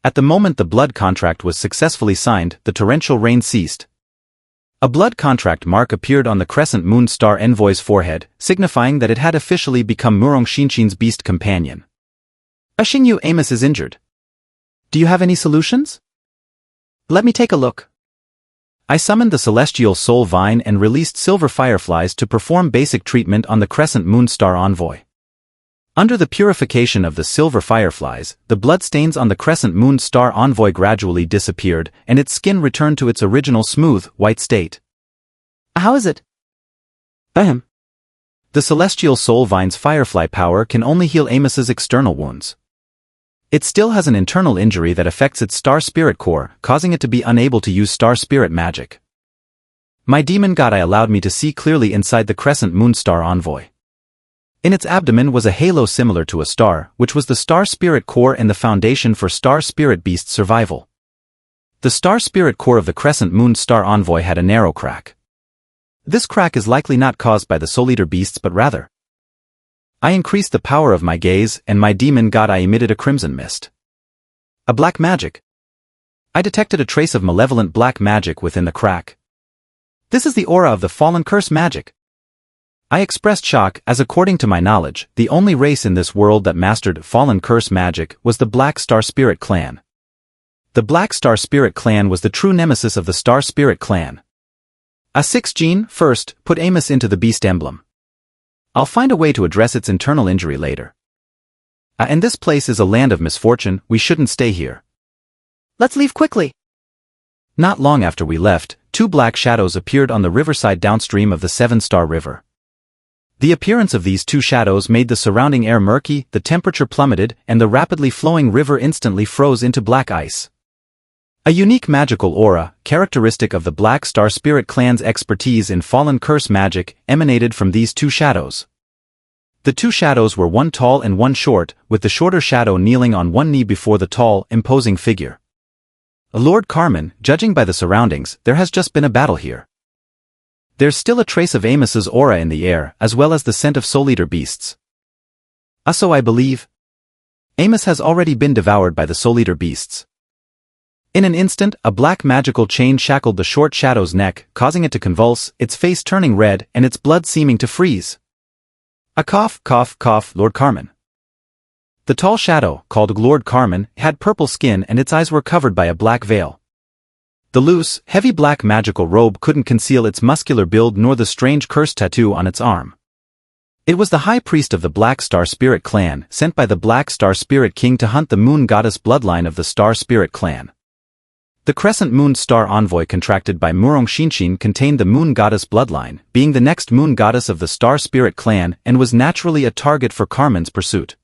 At the moment the blood contract was successfully signed, the torrential rain ceased. A blood contract mark appeared on the crescent moon star envoy's forehead, signifying that it had officially become Murong Xinxin's beast companion. Xingyu, Amos is injured. Do you have any solutions? Let me take a look. I summoned the celestial soul vine and released silver fireflies to perform basic treatment on the crescent moon star envoy. Under the purification of the silver fireflies, the bloodstains on the crescent moon star envoy gradually disappeared, and its skin returned to its original smooth, white state. How is it? Ahem. The celestial soul vine's firefly power can only heal Amos's external wounds. It still has an internal injury that affects its star spirit core, causing it to be unable to use star spirit magic. My demon god eye allowed me to see clearly inside the crescent moon star envoy. In its abdomen was a halo similar to a star, which was the star spirit core and the foundation for star spirit beast survival. The star spirit core of the crescent moon star envoy had a narrow crack. This crack is likely not caused by the Soul Eater beasts but rather. I increased the power of my gaze, and my demon god eye emitted a crimson mist. A black magic. I detected a trace of malevolent black magic within the crack. This is the aura of the fallen curse magic. I expressed shock, as according to my knowledge, the only race in this world that mastered fallen curse magic was the Black Star Spirit clan. The Black Star Spirit clan was the true nemesis of the Star Spirit clan. A6 gene, first, put Amos into the beast emblem. I'll find a way to address its internal injury later. And this place is a land of misfortune, we shouldn't stay here. Let's leave quickly. Not long after we left, two black shadows appeared on the riverside downstream of the Seven-Star River. The appearance of these two shadows made the surrounding air murky, the temperature plummeted, and the rapidly flowing river instantly froze into black ice. A unique magical aura, characteristic of the Black Star Spirit clan's expertise in fallen curse magic, emanated from these two shadows. The two shadows were one tall and one short, with the shorter shadow kneeling on one knee before the tall, imposing figure. Lord Carmen, judging by the surroundings, there has just been a battle here. There's still a trace of Amos's aura in the air, as well as the scent of Soul Eater beasts. So I believe. Amos has already been devoured by the Soul Eater beasts. In an instant, a black magical chain shackled the short shadow's neck, causing it to convulse, its face turning red and its blood seeming to freeze. A cough, cough, cough, Lord Carmen. The tall shadow, called Lord Carmen, had purple skin and its eyes were covered by a black veil. The loose, heavy black magical robe couldn't conceal its muscular build nor the strange curse tattoo on its arm. It was the high priest of the Black Star Spirit clan, sent by the Black Star Spirit King to hunt the moon goddess bloodline of the Star Spirit clan. The crescent moon star envoy contracted by Murong Xinxin contained the moon goddess bloodline, being the next moon goddess of the Star Spirit clan, and was naturally a target for Carmen's pursuit.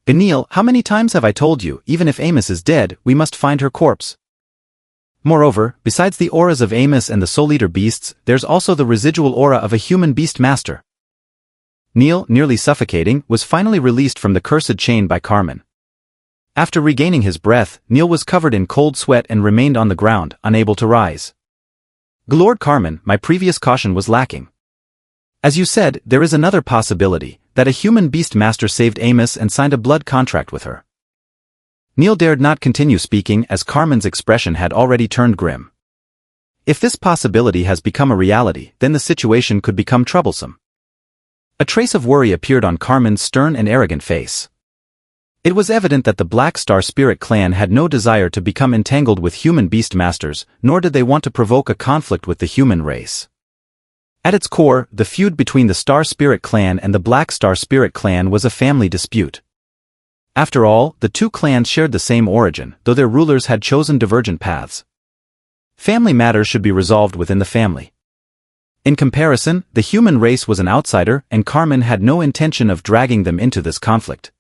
Benil, how many times have I told you, even if Amos is dead, we must find her corpse? Moreover, besides the auras of Amos and the Soul Eater beasts, there's also the residual aura of a human Beastmaster. Neil, nearly suffocating, was finally released from the cursed chain by Carmen. After regaining his breath, Neil was covered in cold sweat and remained on the ground, unable to rise. Lord Carmen, my previous caution was lacking. As you said, there is another possibility, that a human Beastmaster saved Amos and signed a blood contract with her. Neil dared not continue speaking as Carmen's expression had already turned grim. If this possibility has become a reality, then the situation could become troublesome. A trace of worry appeared on Carmen's stern and arrogant face. It was evident that the Black Star Spirit clan had no desire to become entangled with human Beastmasters, nor did they want to provoke a conflict with the human race. At its core, the feud between the Star Spirit clan and the Black Star Spirit clan was a family dispute. After all, the two clans shared the same origin, though their rulers had chosen divergent paths. Family matters should be resolved within the family. In comparison, the human race was an outsider, and Carmen had no intention of dragging them into this conflict.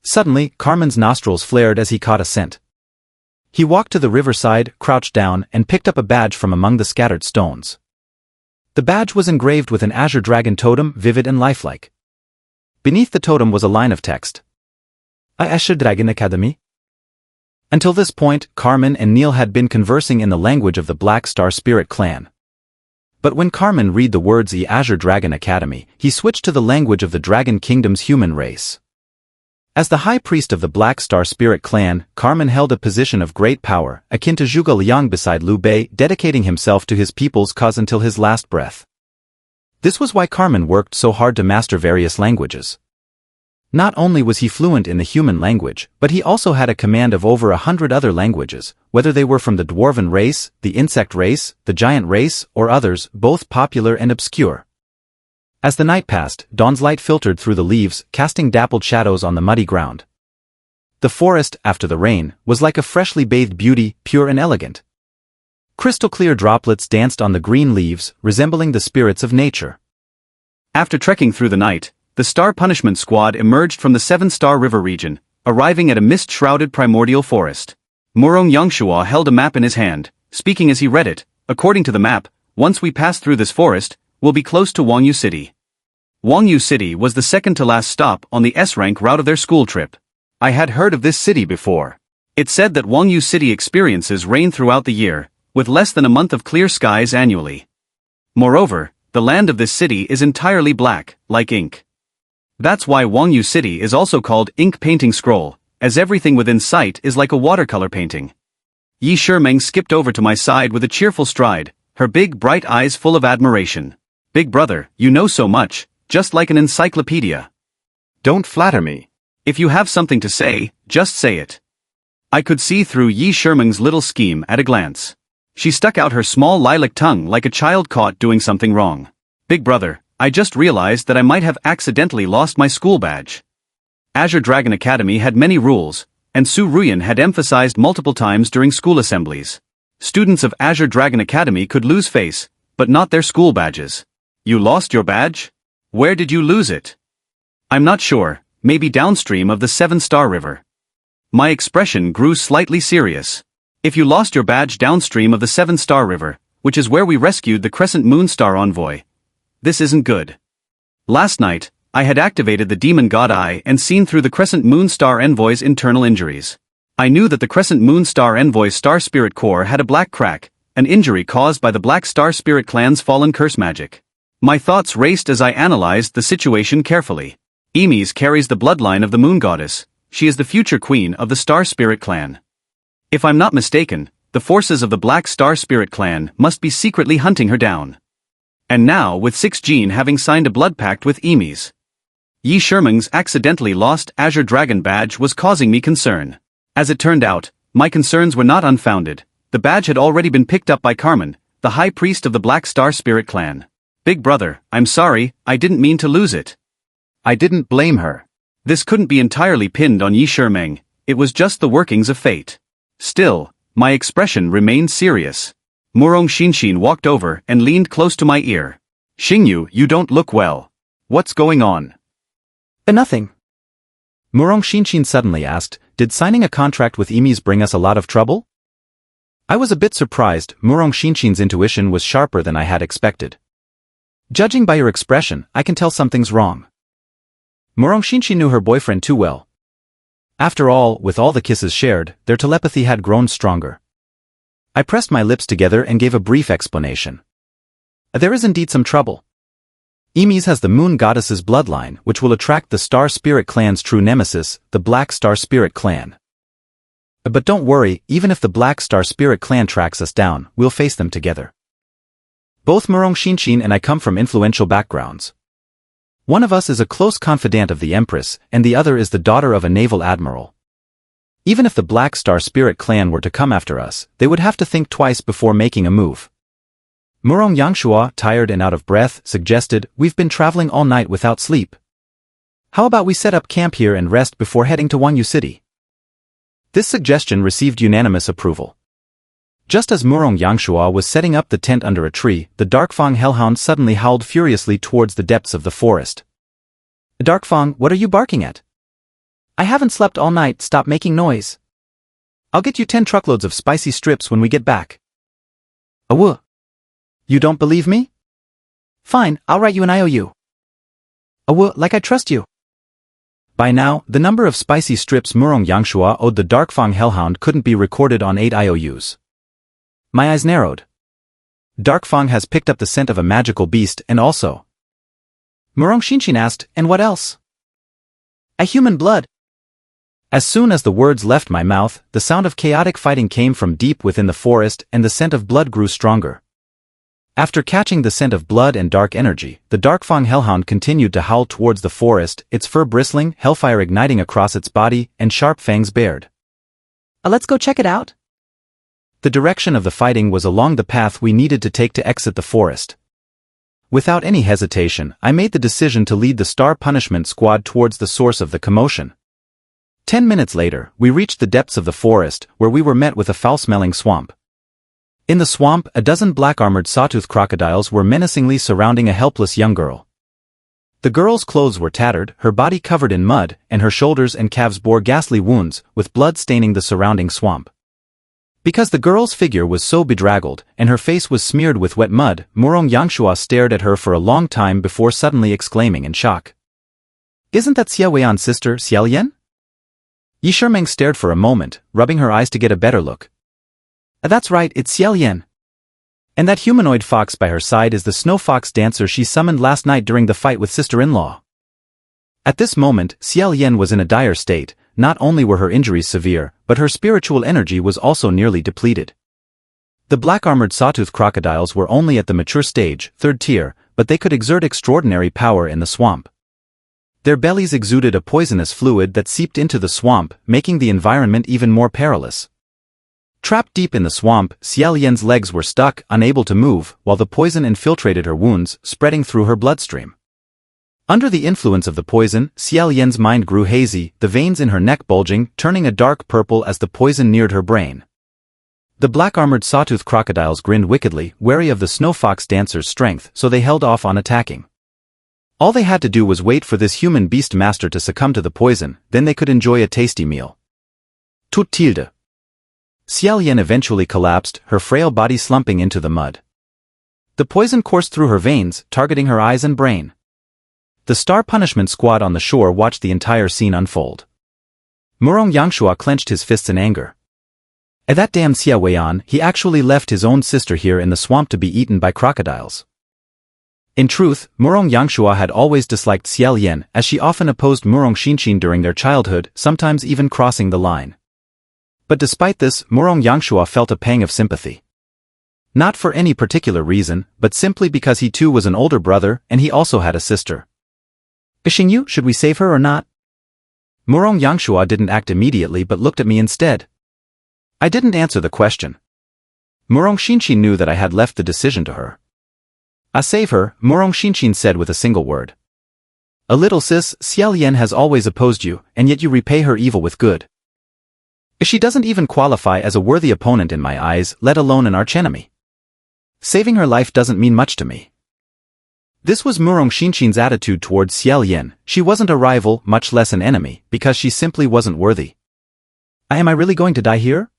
Suddenly, Carmen's nostrils flared as he caught a scent. He walked to the riverside, crouched down, and picked up a badge from among the scattered stones. The badge was engraved with an Azure Dragon totem, vivid and lifelike. Beneath the totem was a line of text. Azure Dragon Academy? Until this point, Carmen and Neil had been conversing in the language of the Black Star Spirit clan. But when Carmen read the words Azure Dragon Academy, he switched to the language of the Dragon Kingdom's human race. As the high priest of the Black Star Spirit clan, Carmen held a position of great power, akin to Zhuge Liang beside Liu Bei, dedicating himself to his people's cause until his last breath. This was why Carmen worked so hard to master various languages. Not only was he fluent in the human language, but he also had a command of over 100 other languages, whether they were from the dwarven race, the insect race, the giant race, or others, both popular and obscure. As the night passed, dawn's light filtered through the leaves, casting dappled shadows on the muddy ground. The forest, after the rain, was like a freshly bathed beauty, pure and elegant. Crystal-clear droplets danced on the green leaves, resembling the spirits of nature. After trekking through the night, the Star Punishment Squad emerged from the Seven-Star River region, arriving at a mist-shrouded primordial forest. Murong Yangshua held a map in his hand, speaking as he read it. According to the map, once we pass through this forest, we'll be close to Huangyan City. Huangyan City was the second-to-last stop on the S-rank route of their school trip. I had heard of this city before. It said that Huangyan City experiences rain throughout the year, with less than a month of clear skies annually. Moreover, the land of this city is entirely black, like ink. That's why Huangyan City is also called Ink Painting Scroll, as everything within sight is like a watercolor painting. Yi Shimeng skipped over to my side with a cheerful stride, her big bright eyes full of admiration. Big brother, you know so much, just like an encyclopedia. Don't flatter me. If you have something to say, just say it. I could see through Yi Shimeng's little scheme at a glance. She stuck out her small lilac tongue like a child caught doing something wrong. Big brother, I just realized that I might have accidentally lost my school badge. Azure Dragon Academy had many rules, and Su Ruyan had emphasized multiple times during school assemblies. Students of Azure Dragon Academy could lose face, but not their school badges. You lost your badge? Where did you lose it? I'm not sure, maybe downstream of the Seven-Star River. My expression grew slightly serious. If you lost your badge downstream of the Seven-Star River, which is where we rescued the Crescent Moon Star envoy, this isn't good. Last night, I had activated the Demon God Eye and seen through the Crescent Moon Star envoy's internal injuries. I knew that the Crescent Moon Star envoy's Star Spirit core had a black crack, an injury caused by the Black Star Spirit clan's fallen curse magic. My thoughts raced as I analyzed the situation carefully. Emis carries the bloodline of the Moon Goddess. She is the future queen of the Star Spirit clan. If I'm not mistaken, the forces of the Black Star Spirit clan must be secretly hunting her down. And now, with 6 Jin having signed a blood pact with Emis, Yi Shimeng's accidentally lost Azure Dragon badge was causing me concern. As it turned out, my concerns were not unfounded. The badge had already been picked up by Carmen, the high priest of the Black Star Spirit clan. Big brother, I'm sorry, I didn't mean to lose it. I didn't blame her. This couldn't be entirely pinned on Yi Shimeng, it was just the workings of fate. Still, my expression remained serious. Murong Xinshin walked over and leaned close to my ear. Xingyu, you don't look well. What's going on? Nothing. Murong Xinshin suddenly asked, did signing a contract with Emis bring us a lot of trouble? I was a bit surprised. Murong Xinshin's intuition was sharper than I had expected. Judging by your expression, I can tell something's wrong. Murong Xinshin knew her boyfriend too well. After all, with all the kisses shared, their telepathy had grown stronger. I pressed my lips together and gave a brief explanation. There is indeed some trouble. Emis has the Moon Goddess's bloodline, which will attract the Star Spirit clan's true nemesis, the Black Star Spirit clan. But don't worry, even if the Black Star Spirit clan tracks us down, we'll face them together. Both Murong Xinshin and I come from influential backgrounds. One of us is a close confidant of the Empress, and the other is the daughter of a naval admiral. Even if the Black Star Spirit clan were to come after us, they would have to think twice before making a move. Murong Yangshua, tired and out of breath, suggested, we've been traveling all night without sleep. How about we set up camp here and rest before heading to Huangyan City? This suggestion received unanimous approval. Just as Murong Yangshua was setting up the tent under a tree, the Darkfang hellhound suddenly howled furiously towards the depths of the forest. Darkfang, what are you barking at? I haven't slept all night, stop making noise. I'll get you 10 truckloads of spicy strips when we get back. Awoo. You don't believe me? Fine, I'll write you an IOU. Awoo, like I trust you. By now, the number of spicy strips Murong Yangshua owed the Darkfang hellhound couldn't be recorded on 8 IOUs. My eyes narrowed. Darkfang has picked up the scent of a magical beast and also. Murong Xinshin asked, and what else? A human blood. As soon as the words left my mouth, the sound of chaotic fighting came from deep within the forest and the scent of blood grew stronger. After catching the scent of blood and dark energy, the Darkfang Hellhound continued to howl towards the forest, its fur bristling, hellfire igniting across its body, and sharp fangs bared. Let's go check it out. The direction of the fighting was along the path we needed to take to exit the forest. Without any hesitation, I made the decision to lead the Star Punishment Squad towards the source of the commotion. 10 minutes later, we reached the depths of the forest, where we were met with a foul-smelling swamp. In the swamp, a dozen black-armored sawtooth crocodiles were menacingly surrounding a helpless young girl. The girl's clothes were tattered, her body covered in mud, and her shoulders and calves bore ghastly wounds, with blood staining the surrounding swamp. Because the girl's figure was so bedraggled, and her face was smeared with wet mud, Murong Yangshua stared at her for a long time before suddenly exclaiming in shock. Isn't that Xia Weian's sister, Xiao Yan? Yi Shimeng stared for a moment, rubbing her eyes to get a better look. That's right, it's Xiao Yan. And that humanoid fox by her side is the snow fox dancer she summoned last night during the fight with sister-in-law. At this moment, Xiao Yan was in a dire state. Not only were her injuries severe, but her spiritual energy was also nearly depleted. The black-armored sawtooth crocodiles were only at the mature stage, 3rd tier, but they could exert extraordinary power in the swamp. Their bellies exuded a poisonous fluid that seeped into the swamp, making the environment even more perilous. Trapped deep in the swamp, Xiao Yan's legs were stuck, unable to move, while the poison infiltrated her wounds, spreading through her bloodstream. Under the influence of the poison, Xiao Yan's mind grew hazy, the veins in her neck bulging, turning a dark purple as the poison neared her brain. The black-armored sawtooth crocodiles grinned wickedly, wary of the snow fox dancer's strength, so they held off on attacking. All they had to do was wait for this human Beastmaster to succumb to the poison, then they could enjoy a tasty meal. Tout tilde. Xiao Yan eventually collapsed, her frail body slumping into the mud. The poison coursed through her veins, targeting her eyes and brain. The Star Punishment Squad on the shore watched the entire scene unfold. Murong Yangshua clenched his fists in anger. At that damn Xia Weian, he actually left his own sister here in the swamp to be eaten by crocodiles. In truth, Murong Yangshua had always disliked Xiao Yan, as she often opposed Murong Xinqin during their childhood, sometimes even crossing the line. But despite this, Murong Yangshua felt a pang of sympathy. Not for any particular reason, but simply because he too was an older brother, and he also had a sister. Xingyu, should we save her or not? Murong Yangshua didn't act immediately but looked at me instead. I didn't answer the question. Murong Xinqin knew that I had left the decision to her. "I save her," Murong Xinqin said with a single word. "A little sis, Xiao Yan has always opposed you, and yet you repay her evil with good. She doesn't even qualify as a worthy opponent in my eyes, let alone an archenemy. Saving her life doesn't mean much to me." This was Murong Xinqin's attitude towards Xiao Yan. She wasn't a rival, much less an enemy, because she simply wasn't worthy. Am I really going to die here?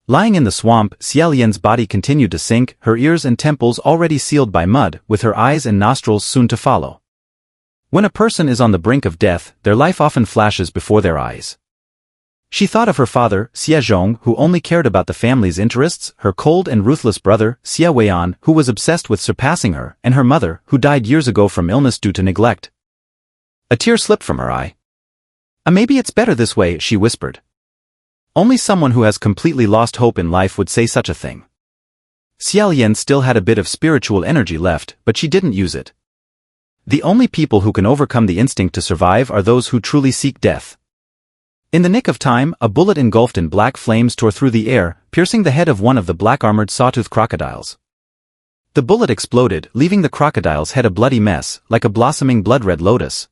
Lying in the swamp, Xiao Yan's body continued to sink, her ears and temples already sealed by mud, with her eyes and nostrils soon to follow. When a person is on the brink of death, their life often flashes before their eyes. She thought of her father, Xia Zhong, who only cared about the family's interests, her cold and ruthless brother, Xia Weian, who was obsessed with surpassing her, and her mother, who died years ago from illness due to neglect. A tear slipped from her eye. Maybe it's better this way," she whispered. Only someone who has completely lost hope in life would say such a thing. Xiao Yan still had a bit of spiritual energy left, but she didn't use it. The only people who can overcome the instinct to survive are those who truly seek death. In the nick of time, a bullet engulfed in black flames tore through the air, piercing the head of one of the black-armored sawtooth crocodiles. The bullet exploded, leaving the crocodile's head a bloody mess, like a blossoming blood-red lotus.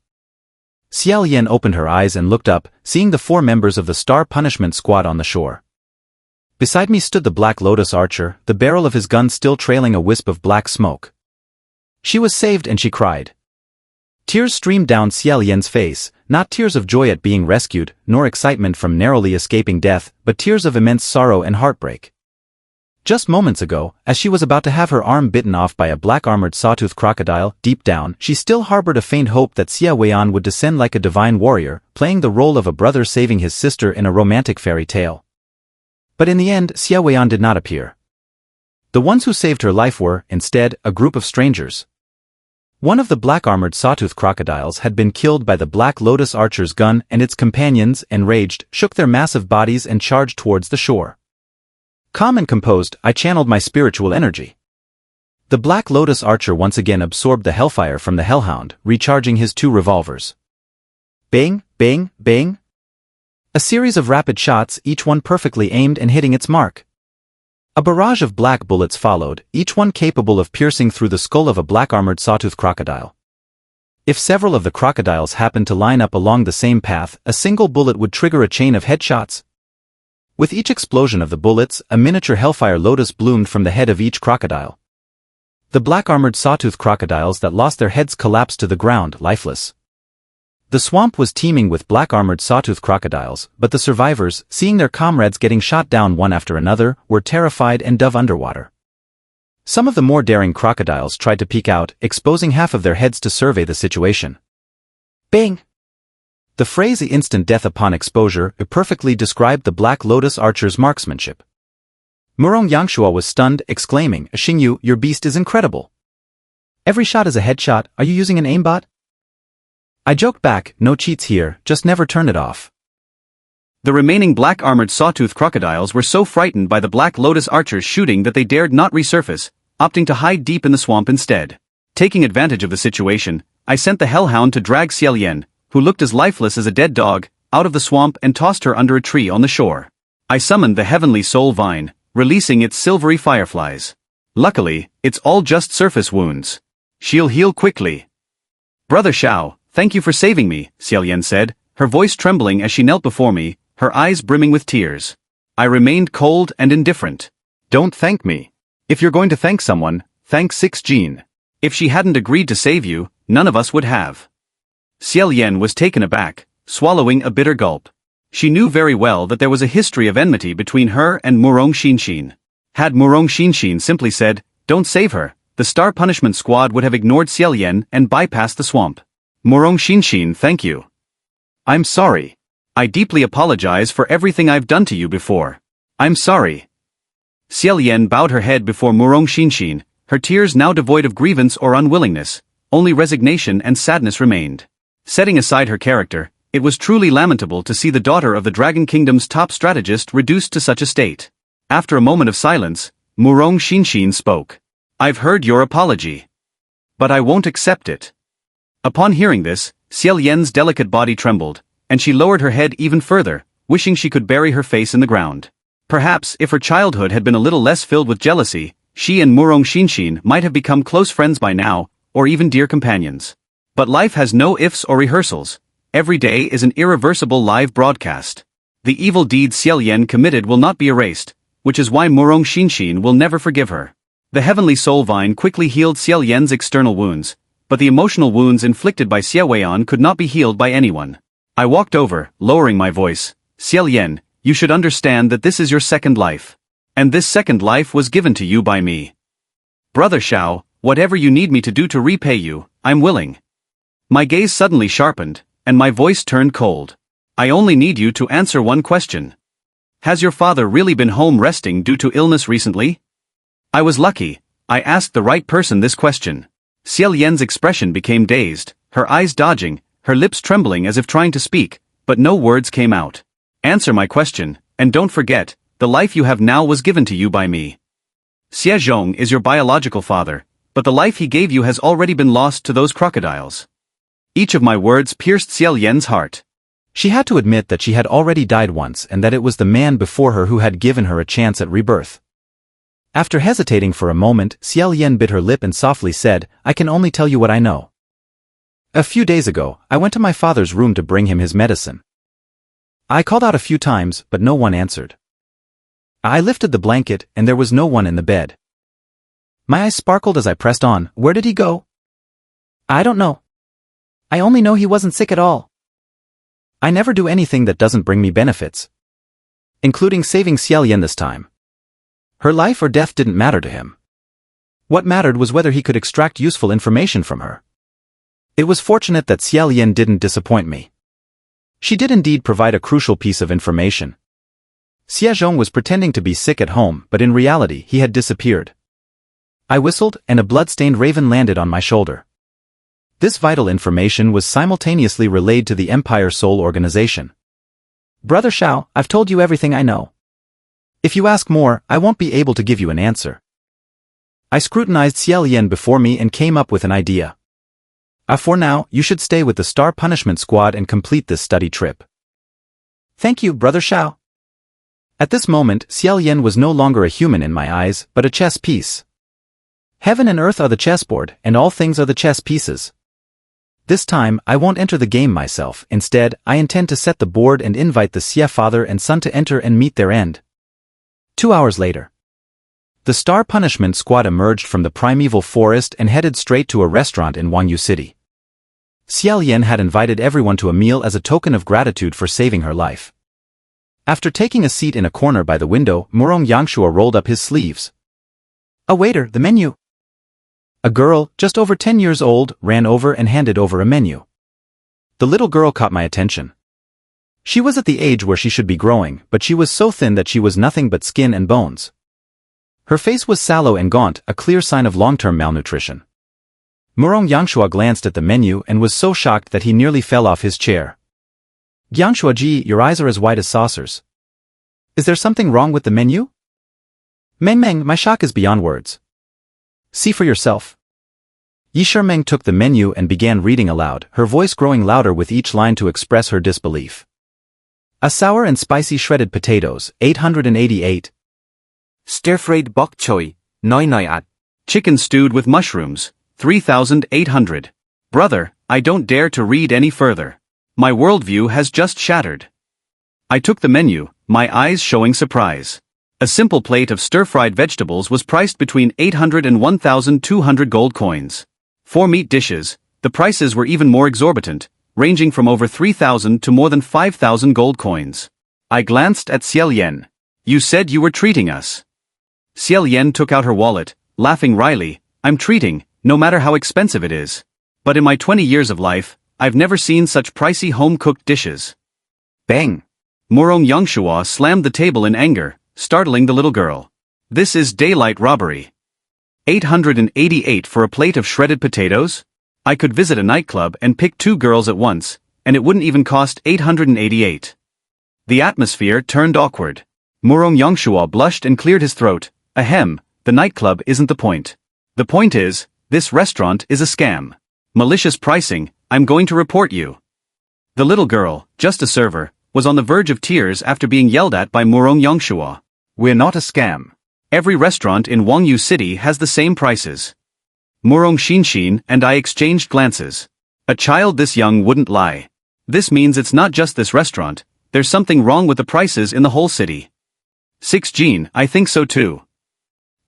Xiao Yan opened her eyes and looked up, seeing the 4 members of the Star Punishment Squad on the shore. Beside me stood the Black Lotus Archer, the barrel of his gun still trailing a wisp of black smoke. She was saved and she cried. Tears streamed down Xiao Yan's face, not tears of joy at being rescued, nor excitement from narrowly escaping death, but tears of immense sorrow and heartbreak. Just moments ago, as she was about to have her arm bitten off by a black-armored sawtooth crocodile, deep down, she still harbored a faint hope that Xia Weian would descend like a divine warrior, playing the role of a brother saving his sister in a romantic fairy tale. But in the end, Xia Weian did not appear. The ones who saved her life were, instead, a group of strangers. One of the black-armored sawtooth crocodiles had been killed by the Black Lotus Archer's gun, and its companions, enraged, shook their massive bodies and charged towards the shore. Calm and composed, I channeled my spiritual energy. The Black Lotus Archer once again absorbed the hellfire from the Hellhound, recharging his 2 revolvers. Bang, bang, bang. A series of rapid shots, each one perfectly aimed and hitting its mark. A barrage of black bullets followed, each one capable of piercing through the skull of a black-armored sawtooth crocodile. If several of the crocodiles happened to line up along the same path, a single bullet would trigger a chain of headshots. With each explosion of the bullets, a miniature hellfire lotus bloomed from the head of each crocodile. The black-armored sawtooth crocodiles that lost their heads collapsed to the ground, lifeless. The swamp was teeming with black-armored sawtooth crocodiles, but the survivors, seeing their comrades getting shot down one after another, were terrified and dove underwater. Some of the more daring crocodiles tried to peek out, exposing half of their heads to survey the situation. Bang! The phrase "instant death upon exposure" perfectly described the Black Lotus Archer's marksmanship. Murong Yangshua was stunned, exclaiming, "Xingyu, your beast is incredible. Every shot is a headshot. Are you using an aimbot?" I joked back, "No cheats here, just never turn it off." The remaining black-armored sawtooth crocodiles were so frightened by the Black Lotus Archer's shooting that they dared not resurface, opting to hide deep in the swamp instead. Taking advantage of the situation, I sent the Hellhound to drag Xiao, who looked as lifeless as a dead dog, out of the swamp and tossed her under a tree on the shore. I summoned the Heavenly Soul Vine, releasing its silvery fireflies. Luckily, it's all just surface wounds. She'll heal quickly. "Brother Xiao, thank you for saving me," Xiao said, her voice trembling as she knelt before me, her eyes brimming with tears. I remained cold and indifferent. "Don't thank me. If you're going to thank someone, thank Six Jean. If she hadn't agreed to save you, none of us would have." Xiao was taken aback, swallowing a bitter gulp. She knew very well that there was a history of enmity between her and Murong Xinshin. Had Murong Xinshin simply said, "Don't save her," the Star Punishment Squad would have ignored Xiao and bypassed the swamp. "Murong Xinshin, thank you. I'm sorry. I deeply apologize for everything I've done to you before. I'm sorry." Xiao bowed her head before Murong Xinshin, her tears now devoid of grievance or unwillingness, only resignation and sadness remained. Setting aside her character, it was truly lamentable to see the daughter of the Dragon Kingdom's top strategist reduced to such a state. After a moment of silence, Murong Xinshin spoke. "I've heard your apology. But I won't accept it." Upon hearing this, Xiao delicate body trembled, and she lowered her head even further, wishing she could bury her face in the ground. Perhaps if her childhood had been a little less filled with jealousy, she and Murong Xinshin might have become close friends by now, or even dear companions. But life has no ifs or rehearsals. Every day is an irreversible live broadcast. The evil deeds Xiao committed will not be erased, which is why Murong Xinshin will never forgive her. The Heavenly Soul Vine quickly healed Xiao external wounds, but the emotional wounds inflicted by Xiao could not be healed by anyone. I walked over, lowering my voice. "Xiao, you should understand that this is your second life. And this second life was given to you by me. Brother Xiao, whatever you need me to do to repay you, I'm willing." My gaze suddenly sharpened, and my voice turned cold. "I only need you to answer one question. Has your father really been home resting due to illness recently?" I was lucky. I asked the right person this question. Xiao expression became dazed, her eyes dodging, her lips trembling as if trying to speak, but no words came out. "Answer my question, and don't forget, the life you have now was given to you by me. Xie is your biological father, but the life he gave you has already been lost to those crocodiles." Each of my words pierced Xiao heart. She had to admit that she had already died once and that it was the man before her who had given her a chance at rebirth. After hesitating for a moment, Xiao bit her lip and softly said, "I can only tell you what I know. A few days ago, I went to my father's room to bring him his medicine. I called out a few times, but no one answered. I lifted the blanket, and there was no one in the bed. My eyes sparkled as I pressed on. Where did he go? I don't know. I only know he wasn't sick at all. I never do anything that doesn't bring me benefits, including saving Xiao this time. Her life or death didn't matter to him. What mattered was whether he could extract useful information from her. It was fortunate that Xiao didn't disappoint me. She did indeed provide a crucial piece of information. Xiao was pretending to be sick at home, but in reality he had disappeared. I whistled, and a blood-stained raven landed on my shoulder. This vital information was simultaneously relayed to the Empire Soul Organization. Brother Xiao, I've told you everything I know. If you ask more, I won't be able to give you an answer. I scrutinized Xiao before me and came up with an idea. For now, you should stay with the Star Punishment Squad and complete this study trip. Thank you, Brother Xiao. At this moment, Xiao was no longer a human in my eyes, but a chess piece. Heaven and earth are the chessboard, and all things are the chess pieces. This time, I won't enter the game myself. Instead, I intend to set the board and invite the Xia father and son to enter and meet their end. 2 hours later. The Star Punishment Squad emerged from the primeval forest and headed straight to a restaurant in Huangyan City. Xiao had invited everyone to a meal as a token of gratitude for saving her life. After taking a seat in a corner by the window, Murong Yangshua rolled up his sleeves. A waiter, the menu. A girl, just over 10 years old, ran over and handed over a menu. The little girl caught my attention. She was at the age where she should be growing, but she was so thin that she was nothing but skin and bones. Her face was sallow and gaunt, a clear sign of long-term malnutrition. Murong Yangshua glanced at the menu and was so shocked that he nearly fell off his chair. Yangshua ji, your eyes are as white as saucers. Is there something wrong with the menu? Meng, my shock is beyond words. See for yourself. Yi Shimeng took the menu and began reading aloud, her voice growing louder with each line to express her disbelief. A sour and spicy shredded potatoes, 888. Stir-fried bok choy, 998. Chicken stewed with mushrooms, 3,800. Brother, I don't dare to read any further. My worldview has just shattered. I took the menu, my eyes showing surprise. A simple plate of stir-fried vegetables was priced between 800 and 1,200 gold coins. 4 meat dishes, the prices were even more exorbitant, ranging from over 3,000 to more than 5,000 gold coins. I glanced at Xiao. You said you were treating us. Xiao took out her wallet, laughing wryly. I'm treating, no matter how expensive it is. But in my 20 years of life, I've never seen such pricey home-cooked dishes. Bang! Murong Yangshua slammed the table in anger, startling the little girl. This is daylight robbery. 888 for a plate of shredded potatoes? I could visit a nightclub and pick 2 girls at once, and it wouldn't even cost 888. The atmosphere turned awkward. Murong Yangshua blushed and cleared his throat. Ahem, the nightclub isn't the point. The point is, this restaurant is a scam. Malicious pricing, I'm going to report you. The little girl, just a server, was on the verge of tears after being yelled at by Murong Yangshua. We're not a scam. Every restaurant in Huangyan City has the same prices. Murong Xinshin and I exchanged glances. A child this young wouldn't lie. This means it's not just this restaurant, there's something wrong with the prices in the whole city. 6 Jean, I think so too.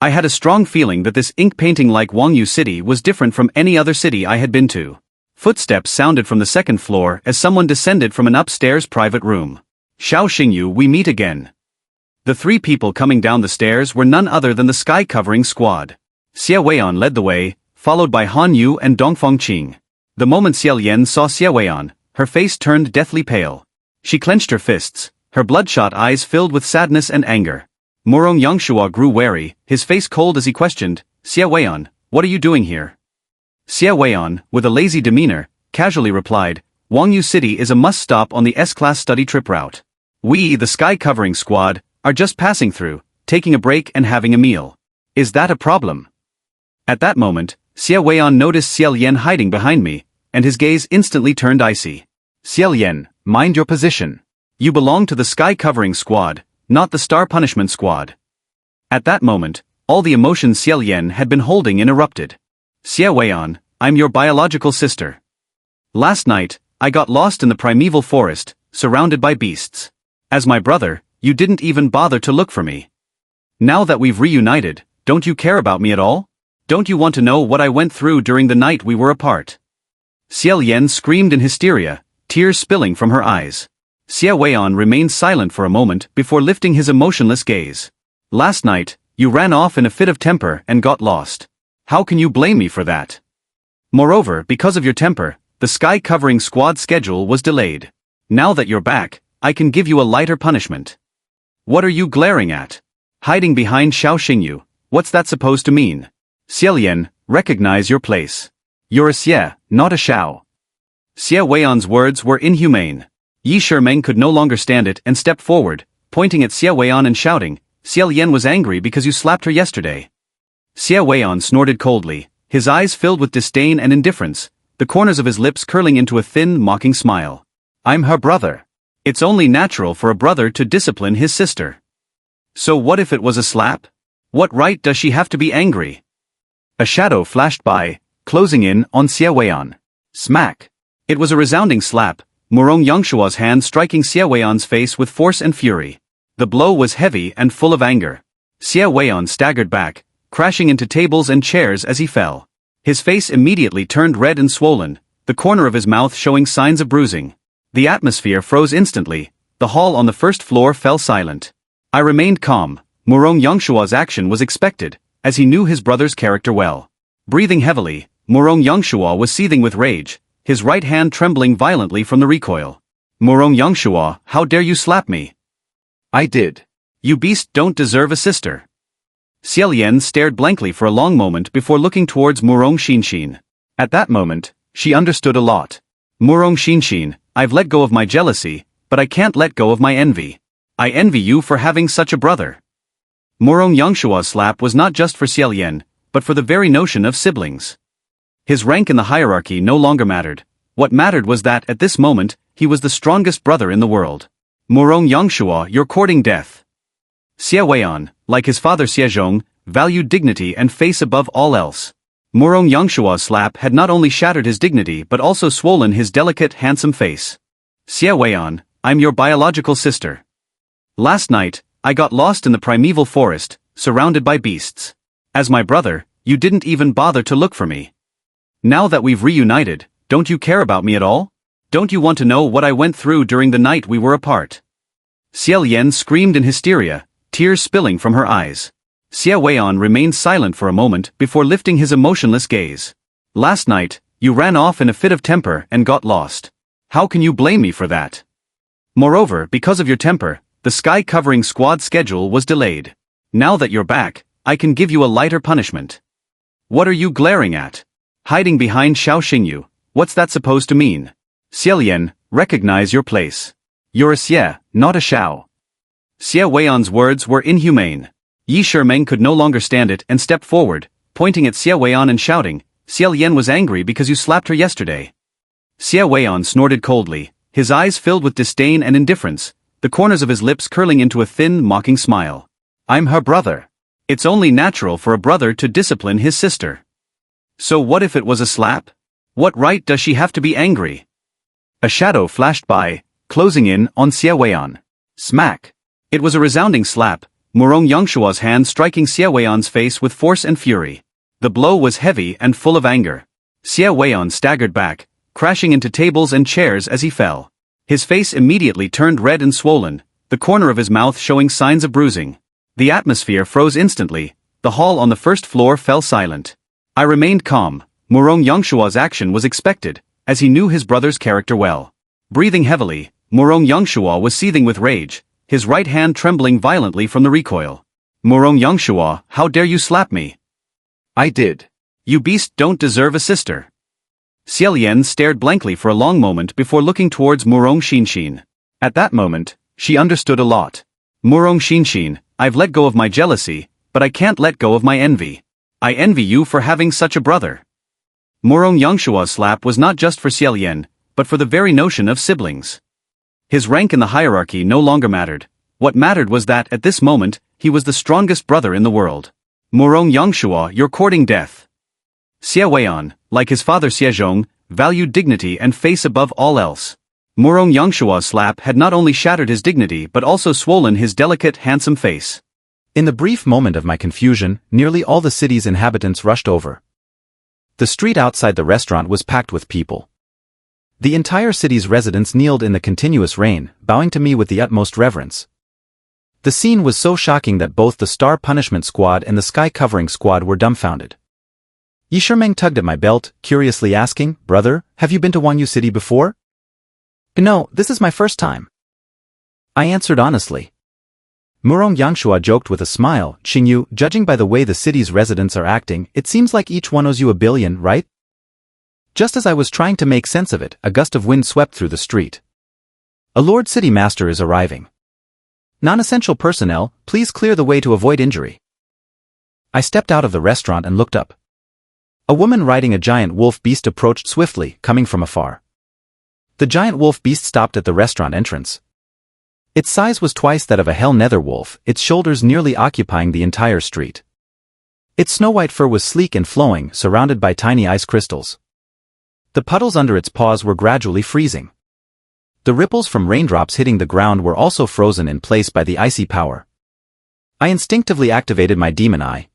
I had a strong feeling that this ink painting like Huangyan City was different from any other city I had been to. Footsteps sounded from the second floor as someone descended from an upstairs private room. Xiao Xingyu, we meet again. The 3 people coming down the stairs were none other than the sky-covering squad. Xiao led the way, followed by Han Yu and Dongfeng Qing. The moment Xiao saw Xiao, her face turned deathly pale. She clenched her fists, her bloodshot eyes filled with sadness and anger. Murong Yangshua grew wary, his face cold as he questioned, Xiao, what are you doing here? Xiao, with a lazy demeanor, casually replied, Huangyan City is a must-stop on the S-Class study trip route. We, the sky-covering squad, are just passing through, taking a break and having a meal. Is that a problem? At that moment, Xiao noticed Xiao hiding behind me, and his gaze instantly turned icy. Xiao, mind your position. You belong to the sky-covering squad, not the Star Punishment Squad. At that moment, all the emotions Xiao had been holding erupted. Xiao, I'm your biological sister. Last night, I got lost in the primeval forest, surrounded by beasts. As my brother, you didn't even bother to look for me. Now that we've reunited, don't you care about me at all? Don't you want to know what I went through during the night we were apart? Xiao screamed in hysteria, tears spilling from her eyes. Xiao remained silent for a moment before lifting his emotionless gaze. Last night, you ran off in a fit of temper and got lost. How can you blame me for that? Moreover, because of your temper, the sky-covering squad schedule was delayed. Now that you're back, I can give you a lighter punishment. What are you glaring at? Hiding behind Xiao Xingyu, what's that supposed to mean? Xiao, recognize your place. You're a Xie, not a Xiao. Xie Weian's words were inhumane. Yi Shimeng could no longer stand it and stepped forward, pointing at Xie Weian and shouting, Xie Lian was angry because you slapped her yesterday. Xie Weian snorted coldly, his eyes filled with disdain and indifference, the corners of his lips curling into a thin, mocking smile. I'm her brother. It's only natural for a brother to discipline his sister. So what if it was a slap? What right does she have to be angry? A shadow flashed by, closing in on Xie Weian. Smack! It was a resounding slap, Murong Yangshua's hand striking Xie Weian's face with force and fury. The blow was heavy and full of anger. Xie Weian staggered back, crashing into tables and chairs as he fell. His face immediately turned red and swollen, the corner of his mouth showing signs of bruising. The atmosphere froze instantly, the hall on the first floor fell silent. I remained calm. Murong Yangshua's action was expected, as he knew his brother's character well. Breathing heavily, Murong Yangshua was seething with rage, his right hand trembling violently from the recoil. Murong Yangshua, how dare you slap me? I did. You beast don't deserve a sister. Xie Lian stared blankly for a long moment before looking towards Murong Xinshin. At that moment, she understood a lot. Murong Xinshin, I've let go of my jealousy, but I can't let go of my envy. I envy you for having such a brother. Murong Yangshua's slap was not just for Xie Lian, but for the very notion of siblings. His rank in the hierarchy no longer mattered. What mattered was that, at this moment, he was the strongest brother in the world. Murong Yangshua, you're courting death. Xie Weian, like his father Xiezhong, valued dignity and face above all else. Murong Yangshua's slap had not only shattered his dignity but also swollen his delicate, handsome face. Xie Weian, I'm your biological sister. Last night, I got lost in the primeval forest, surrounded by beasts. As my brother, you didn't even bother to look for me. Now that we've reunited, don't you care about me at all? Don't you want to know what I went through during the night we were apart? Xie Lian screamed in hysteria, tears spilling from her eyes. Xie Weian remained silent for a moment before lifting his emotionless gaze. Last night, you ran off in a fit of temper and got lost. How can you blame me for that? Moreover, because of your temper, the sky-covering squad schedule was delayed. Now that you're back, I can give you a lighter punishment. What are you glaring at? Hiding behind Xiao Xingyu, what's that supposed to mean? Xie Lian, recognize your place. You're a Xie, not a Xiao. Xie Weian's words were inhumane. Yi Shimeng could no longer stand it and stepped forward, pointing at Xie Weian and shouting, Xie Lian was angry because you slapped her yesterday. Xie Weian snorted coldly, his eyes filled with disdain and indifference, the corners of his lips curling into a thin, mocking smile. I'm her brother. It's only natural for a brother to discipline his sister. So what if it was a slap? What right does she have to be angry? A shadow flashed by, closing in on Xie Weian. Smack! It was a resounding slap, Murong Yangshua's hand striking Xie Weian's face with force and fury. The blow was heavy and full of anger. Xie Weian staggered back, crashing into tables and chairs as he fell. His face immediately turned red and swollen, the corner of his mouth showing signs of bruising. The atmosphere froze instantly, the hall on the first floor fell silent. I remained calm. Murong Yangshua's action was expected, as he knew his brother's character well. Breathing heavily, Murong Yangshua was seething with rage, his right hand trembling violently from the recoil. Murong Yangshua, how dare you slap me? I did. You beast don't deserve a sister. Xie Lian stared blankly for a long moment before looking towards Murong Xinshin. At that moment, she understood a lot. Murong Xinshin, I've let go of my jealousy, but I can't let go of my envy. I envy you for having such a brother. Murong Yangshua's slap was not just for Xie Lian, but for the very notion of siblings. His rank in the hierarchy no longer mattered. What mattered was that, at this moment, he was the strongest brother in the world. Murong Yangshua, you're courting death. Xie Weian, like his father Xiezhong, valued dignity and face above all else. Murong Yangshua's slap had not only shattered his dignity but also swollen his delicate, handsome face. In the brief moment of my confusion, nearly all the city's inhabitants rushed over. The street outside the restaurant was packed with people. The entire city's residents kneeled in the continuous rain, bowing to me with the utmost reverence. The scene was so shocking that both the Star Punishment Squad and the Sky Covering Squad were dumbfounded. Yi Shimeng tugged at my belt, curiously asking, Brother, have you been to Huangyan City before? No, this is my first time. I answered honestly. Murong Yangshua joked with a smile, Xingyu, judging by the way the city's residents are acting, it seems like each one owes you $1 billion, right? Just as I was trying to make sense of it, a gust of wind swept through the street. A Lord City Master is arriving. Non-essential personnel, please clear the way to avoid injury. I stepped out of the restaurant and looked up. A woman riding a giant wolf beast approached swiftly, coming from afar. The giant wolf beast stopped at the restaurant entrance. Its size was twice that of a hell nether wolf, its shoulders nearly occupying the entire street. Its snow-white fur was sleek and flowing, surrounded by tiny ice crystals. The puddles under its paws were gradually freezing. The ripples from raindrops hitting the ground were also frozen in place by the icy power. I instinctively activated my demon eye.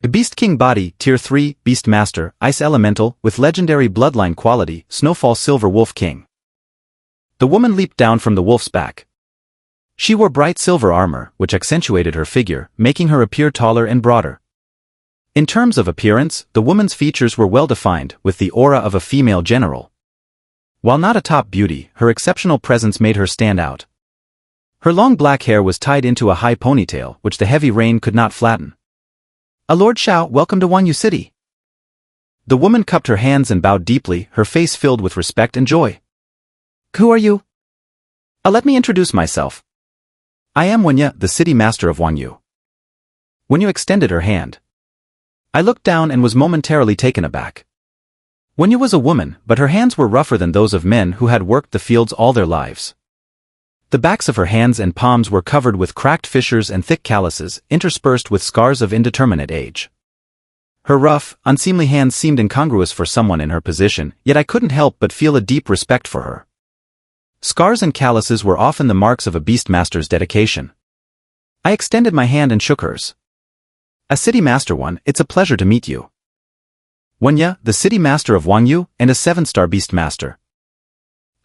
A Beast King body, Tier 3, Beastmaster, Ice Elemental, with legendary bloodline quality, Snowfall Silver Wolf King. The woman leaped down from the wolf's back. She wore bright silver armor, which accentuated her figure, making her appear taller and broader. In terms of appearance, the woman's features were well-defined, with the aura of a female general. While not a top beauty, her exceptional presence made her stand out. Her long black hair was tied into a high ponytail, which the heavy rain could not flatten. Lord Xiao, welcome to Huangyan City. The woman cupped her hands and bowed deeply, her face filled with respect and joy. Who are you? Let me introduce myself. I am Huangyan, the city master of Huangyu. Huangyu extended her hand. I looked down and was momentarily taken aback. Huangyu was a woman, but her hands were rougher than those of men who had worked the fields all their lives. The backs of her hands and palms were covered with cracked fissures and thick calluses, interspersed with scars of indeterminate age. Her rough, unseemly hands seemed incongruous for someone in her position, yet I couldn't help but feel a deep respect for her. Scars and calluses were often the marks of a Beastmaster's dedication. I extended my hand and shook hers. A City Master one, it's a pleasure to meet you. Huangyan, the City Master of Huangyu, and a 7-star Beastmaster.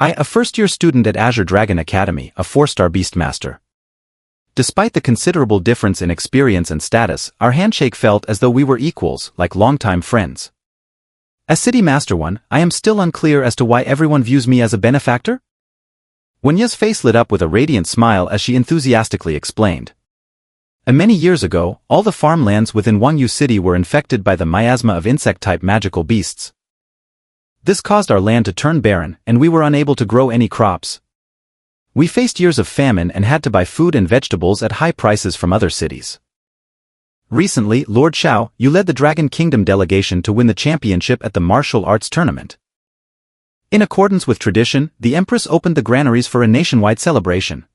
I, a first-year student at Azure Dragon Academy, a 4-star Beastmaster. Despite the considerable difference in experience and status, our handshake felt as though we were equals, like longtime friends. As City Master one, I am still unclear as to why everyone views me as a benefactor? Huangyan's face lit up with a radiant smile as she enthusiastically explained. Many years ago, all the farmlands within Huangyan City were infected by the miasma of insect-type magical beasts. This caused our land to turn barren, and we were unable to grow any crops. We faced years of famine and had to buy food and vegetables at high prices from other cities. Recently, Lord Xiao, you led the Dragon Kingdom delegation to win the championship at the Martial Arts Tournament. In accordance with tradition, the Empress opened the granaries for a nationwide celebration.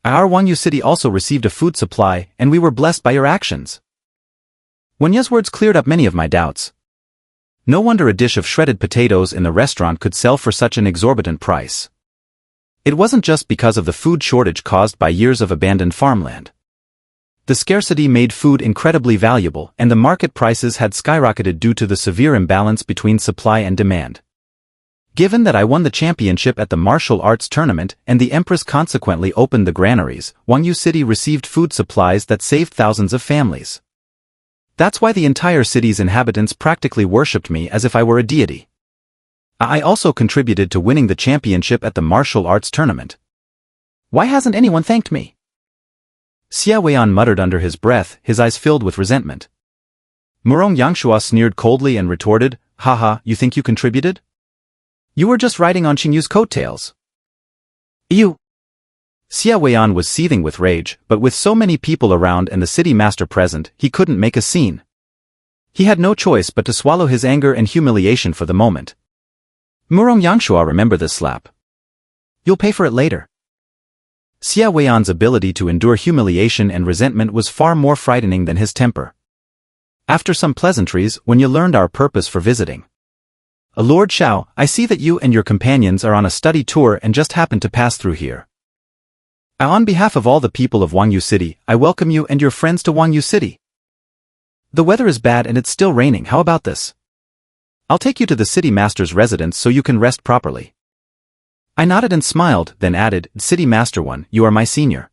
Our Huangyan City also received a food supply, and we were blessed by your actions. Huangyan's words cleared up many of my doubts. No wonder a dish of shredded potatoes in the restaurant could sell for such an exorbitant price. It wasn't just because of the food shortage caused by years of abandoned farmland. The scarcity made food incredibly valuable, and the market prices had skyrocketed due to the severe imbalance between supply and demand. Given that I won the championship at the Martial Arts Tournament and the Empress consequently opened the granaries, Huangyan City received food supplies that saved thousands of families. That's why the entire city's inhabitants practically worshipped me as if I were a deity. I also contributed to winning the championship at the Martial Arts Tournament. Why hasn't anyone thanked me? Xiao Xingyu muttered under his breath, his eyes filled with resentment. Murong Yangshua sneered coldly and retorted, "Haha, you think you contributed? You were just riding on Xingyu's coattails." You! Xiao Xingyu was seething with rage, but with so many people around and the city master present, he couldn't make a scene. He had no choice but to swallow his anger and humiliation for the moment. Murong Yangshua, remember this slap. You'll pay for it later. Xiao Xing's ability to endure humiliation and resentment was far more frightening than his temper. After some pleasantries, when you learned our purpose for visiting. Lord Xiao, I see that you and your companions are on a study tour and just happened to pass through here. On behalf of all the people of Huangyan City, I welcome you and your friends to Huangyan City. The weather is bad and it's still raining, how about this? I'll take you to the city master's residence so you can rest properly. I nodded and smiled, then added, City Master one, you are my senior.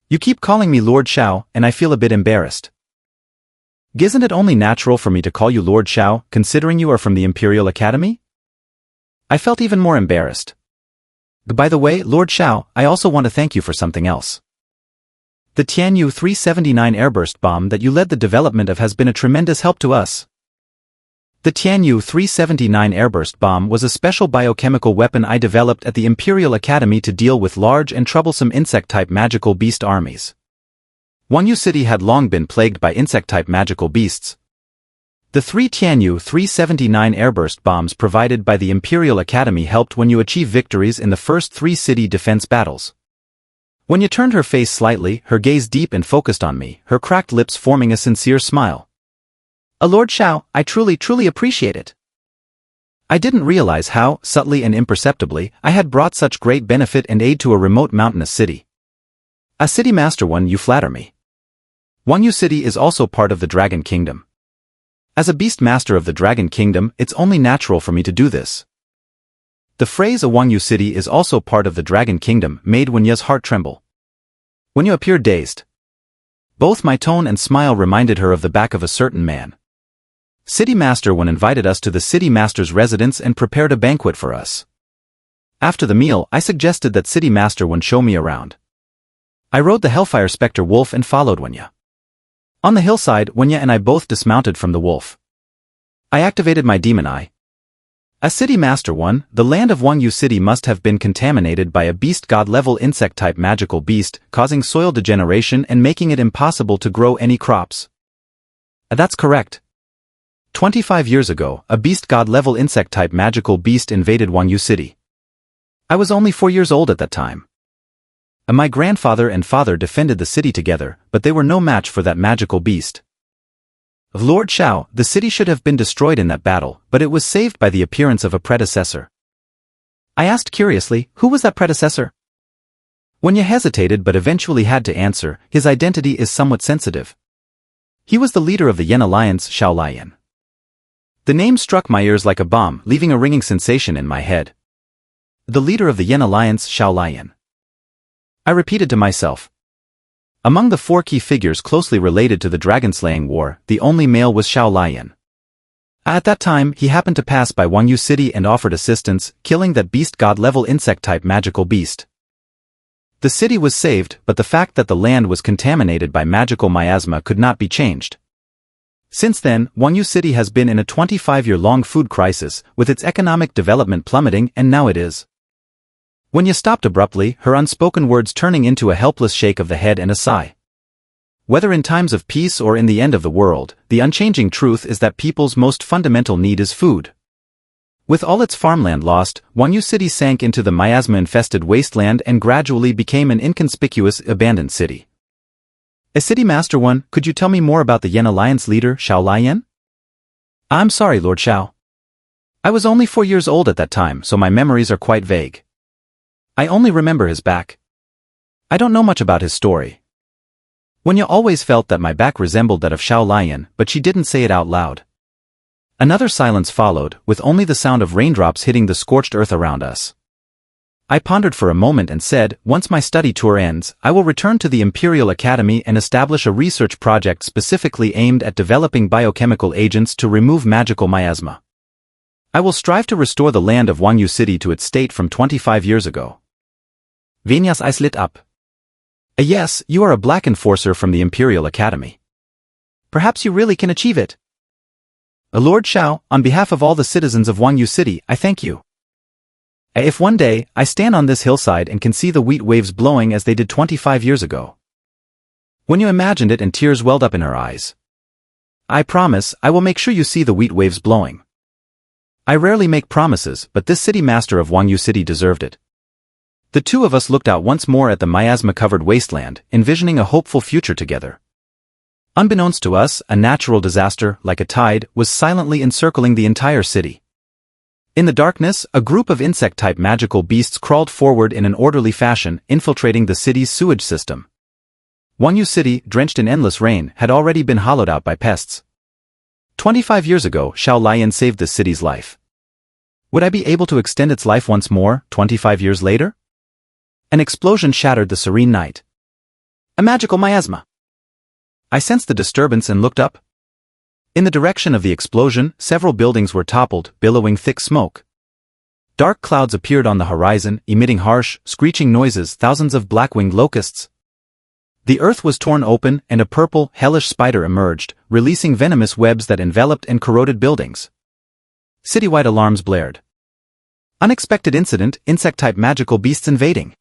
You keep calling me Lord Xiao, and I feel a bit embarrassed. Isn't it only natural for me to call you Lord Xiao, considering you are from the Imperial Academy? I felt even more embarrassed. By the way, Lord Xiao, I also want to thank you for something else. The Tianyu 379 airburst bomb that you led the development of has been a tremendous help to us. The Tianyu 379 airburst bomb was a special biochemical weapon I developed at the Imperial Academy to deal with large and troublesome insect-type magical beast armies. Huangyan City had long been plagued by insect-type magical beasts. The 3 Tianyu 379 airburst bombs provided by the Imperial Academy helped when you achieve victories in the first 3 city defense battles. When you turned her face slightly, her gaze deep and focused on me, her cracked lips forming a sincere smile. Lord Xiao, I truly appreciate it. I didn't realize how, subtly and imperceptibly, I had brought such great benefit and aid to a remote mountainous city. A city master one, you flatter me. Huangyan City is also part of the Dragon Kingdom. As a Beastmaster of the Dragon Kingdom, it's only natural for me to do this. The phrase a Huangyan City is also part of the Dragon Kingdom made Wenya's heart tremble. When you appeared dazed. Both my tone and smile reminded her of the back of a certain man. City Master one invited us to the City Master's residence and prepared a banquet for us. After the meal, I suggested that City Master one show me around. I rode the Hellfire Specter Wolf and followed Wenya. On the hillside, Wenya and I both dismounted from the wolf. I activated my demon eye. A City Master one, the land of Huangyan City must have been contaminated by a beast god-level insect-type magical beast, causing soil degeneration and making it impossible to grow any crops. That's correct. 25 years ago, a beast god-level insect-type magical beast invaded Huangyan City. I was only 4 years old at that time. My grandfather and father defended the city together, but they were no match for that magical beast. Lord Xiao, the city should have been destroyed in that battle, but it was saved by the appearance of a predecessor. I asked curiously, who was that predecessor? Wenya hesitated but eventually had to answer, his identity is somewhat sensitive. He was the leader of the Yen Alliance, Xiao Lian. The name struck my ears like a bomb, leaving a ringing sensation in my head. The leader of the Yen Alliance, Xiao Lian. I repeated to myself. Among the 4 key figures closely related to the dragon-slaying war, the only male was Xiao Lian. At that time, he happened to pass by Huangyan City and offered assistance, killing that beast god-level insect-type magical beast. The city was saved, but the fact that the land was contaminated by magical miasma could not be changed. Since then, Huangyan City has been in a 25-year-long food crisis, with its economic development plummeting, and now it is. Wenya stopped abruptly, her unspoken words turning into a helpless shake of the head and a sigh. Whether in times of peace or in the end of the world, the unchanging truth is that people's most fundamental need is food. With all its farmland lost, Huangyan City sank into the miasma-infested wasteland and gradually became an inconspicuous, abandoned city. A City Master one, could you tell me more about the Yen Alliance leader, Xiao Lian? I'm sorry, Lord Xiao. I was only 4 years old at that time, so my memories are quite vague. I only remember his back. I don't know much about his story. Wenya always felt that my back resembled that of Xiao Lian, but she didn't say it out loud. Another silence followed, with only the sound of raindrops hitting the scorched earth around us. I pondered for a moment and said, once my study tour ends, I will return to the Imperial Academy and establish a research project specifically aimed at developing biochemical agents to remove magical miasma. I will strive to restore the land of Huangyan City to its state from 25 years ago. Venya's eyes lit up. Yes, you are a black enforcer from the Imperial Academy. Perhaps you really can achieve it. Lord Xiao, on behalf of all the citizens of Huangyan City, I thank you. If one day, I stand on this hillside and can see the wheat waves blowing as they did 25 years ago. When you imagined it and tears welled up in her eyes. I promise, I will make sure you see the wheat waves blowing. I rarely make promises, but this city master of Huangyan City deserved it. The two of us looked out once more at the miasma-covered wasteland, envisioning a hopeful future together. Unbeknownst to us, a natural disaster, like a tide, was silently encircling the entire city. In the darkness, a group of insect-type magical beasts crawled forward in an orderly fashion, infiltrating the city's sewage system. Huangyan City, drenched in endless rain, had already been hollowed out by pests. 25 years ago, Xiao Lian saved the city's life. Would I be able to extend its life once more, 25 years later? An explosion shattered the serene night. A magical miasma. I sensed the disturbance and looked up. In the direction of the explosion, several buildings were toppled, billowing thick smoke. Dark clouds appeared on the horizon, emitting harsh, screeching noises, thousands of black-winged locusts. The earth was torn open, and a purple, hellish spider emerged, releasing venomous webs that enveloped and corroded buildings. Citywide alarms blared. Unexpected incident, insect-type magical beasts invading.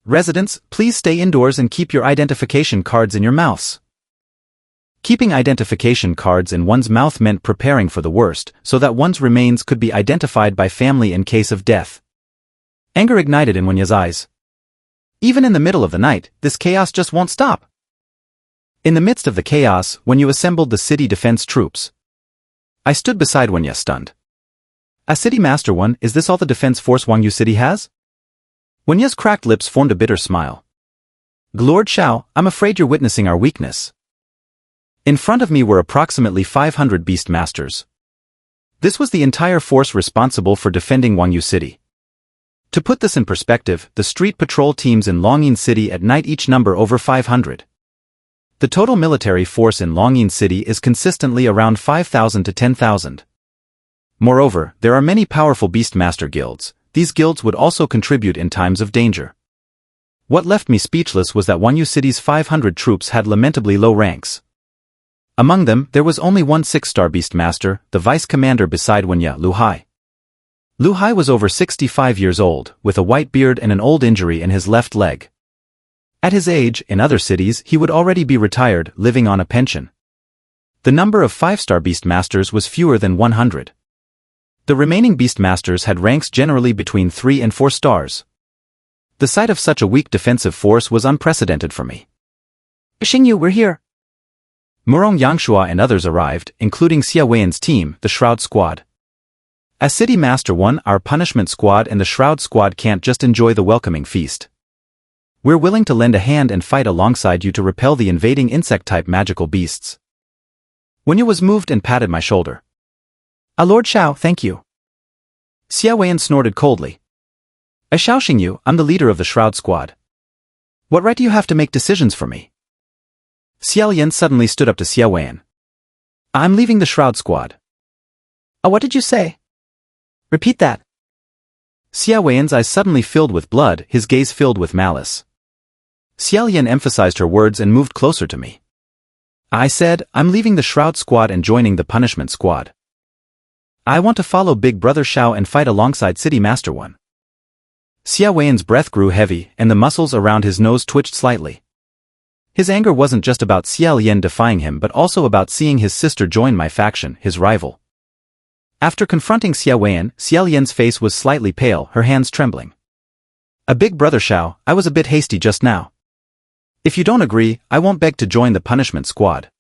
Residents, please stay indoors and keep your identification cards in your mouths. Keeping identification cards in one's mouth meant preparing for the worst, so that one's remains could be identified by family in case of death. Anger ignited in Wenya's eyes. Even in the middle of the night, this chaos just won't stop. In the midst of the chaos, Wenyu assembled the city defense troops. I stood beside Wenya stunned. As City Master 1, is this all the defense force Huangyan City has? Wenya's cracked lips formed a bitter smile. Lord Xiao, I'm afraid you're witnessing our weakness. In front of me were approximately 500 Beastmasters. This was the entire force responsible for defending Huangyan City. To put this in perspective, the street patrol teams in Huangyan City at night each number over 500. The total military force in Huangyan City is consistently around 5,000 to 10,000. Moreover, there are many powerful Beastmaster guilds. These guilds would also contribute in times of danger. What left me speechless was that Huangyan City's 500 troops had lamentably low ranks. Among them, there was only one 6-star Beastmaster, the vice commander beside Wenya, Lu Hai. Lu Hai was over 65 years old, with a white beard and an old injury in his left leg. At his age, in other cities, he would already be retired, living on a pension. The number of 5-star Beastmasters was fewer than 100. The remaining Beastmasters had ranks generally between 3 and 4 stars. The sight of such a weak defensive force was unprecedented for me. Xingyu, we're here. Murong Yangshua and others arrived, including Xia Weiyan's team, the Shroud Squad. As City Master 1, our Punishment Squad and the Shroud Squad can't just enjoy the welcoming feast. We're willing to lend a hand and fight alongside you to repel the invading insect-type magical beasts. Wenya was moved and patted my shoulder. Lord Xiao, thank you. Xia Weiyan snorted coldly. Xiao Xingyu, I'm the leader of the Shroud Squad. What right do you have to make decisions for me? Xiao Yan suddenly stood up to Xia Weiyan. I'm leaving the Shroud Squad. What did you say? Repeat that. Xia Weiyan's eyes suddenly filled with blood, his gaze filled with malice. Xiao Yan emphasized her words and moved closer to me. I said, I'm leaving the Shroud Squad and joining the Punishment Squad. I want to follow Big Brother Xiao and fight alongside City Master 1. Xia Weiyan's breath grew heavy, and the muscles around his nose twitched slightly. His anger wasn't just about Xiao Yan defying him but also about seeing his sister join my faction, his rival. After confronting Xia Weiyan, Xiao Yan's face was slightly pale, her hands trembling. A Big Brother Xiao, I was a bit hasty just now. If you don't agree, I won't beg to join the Punishment Squad.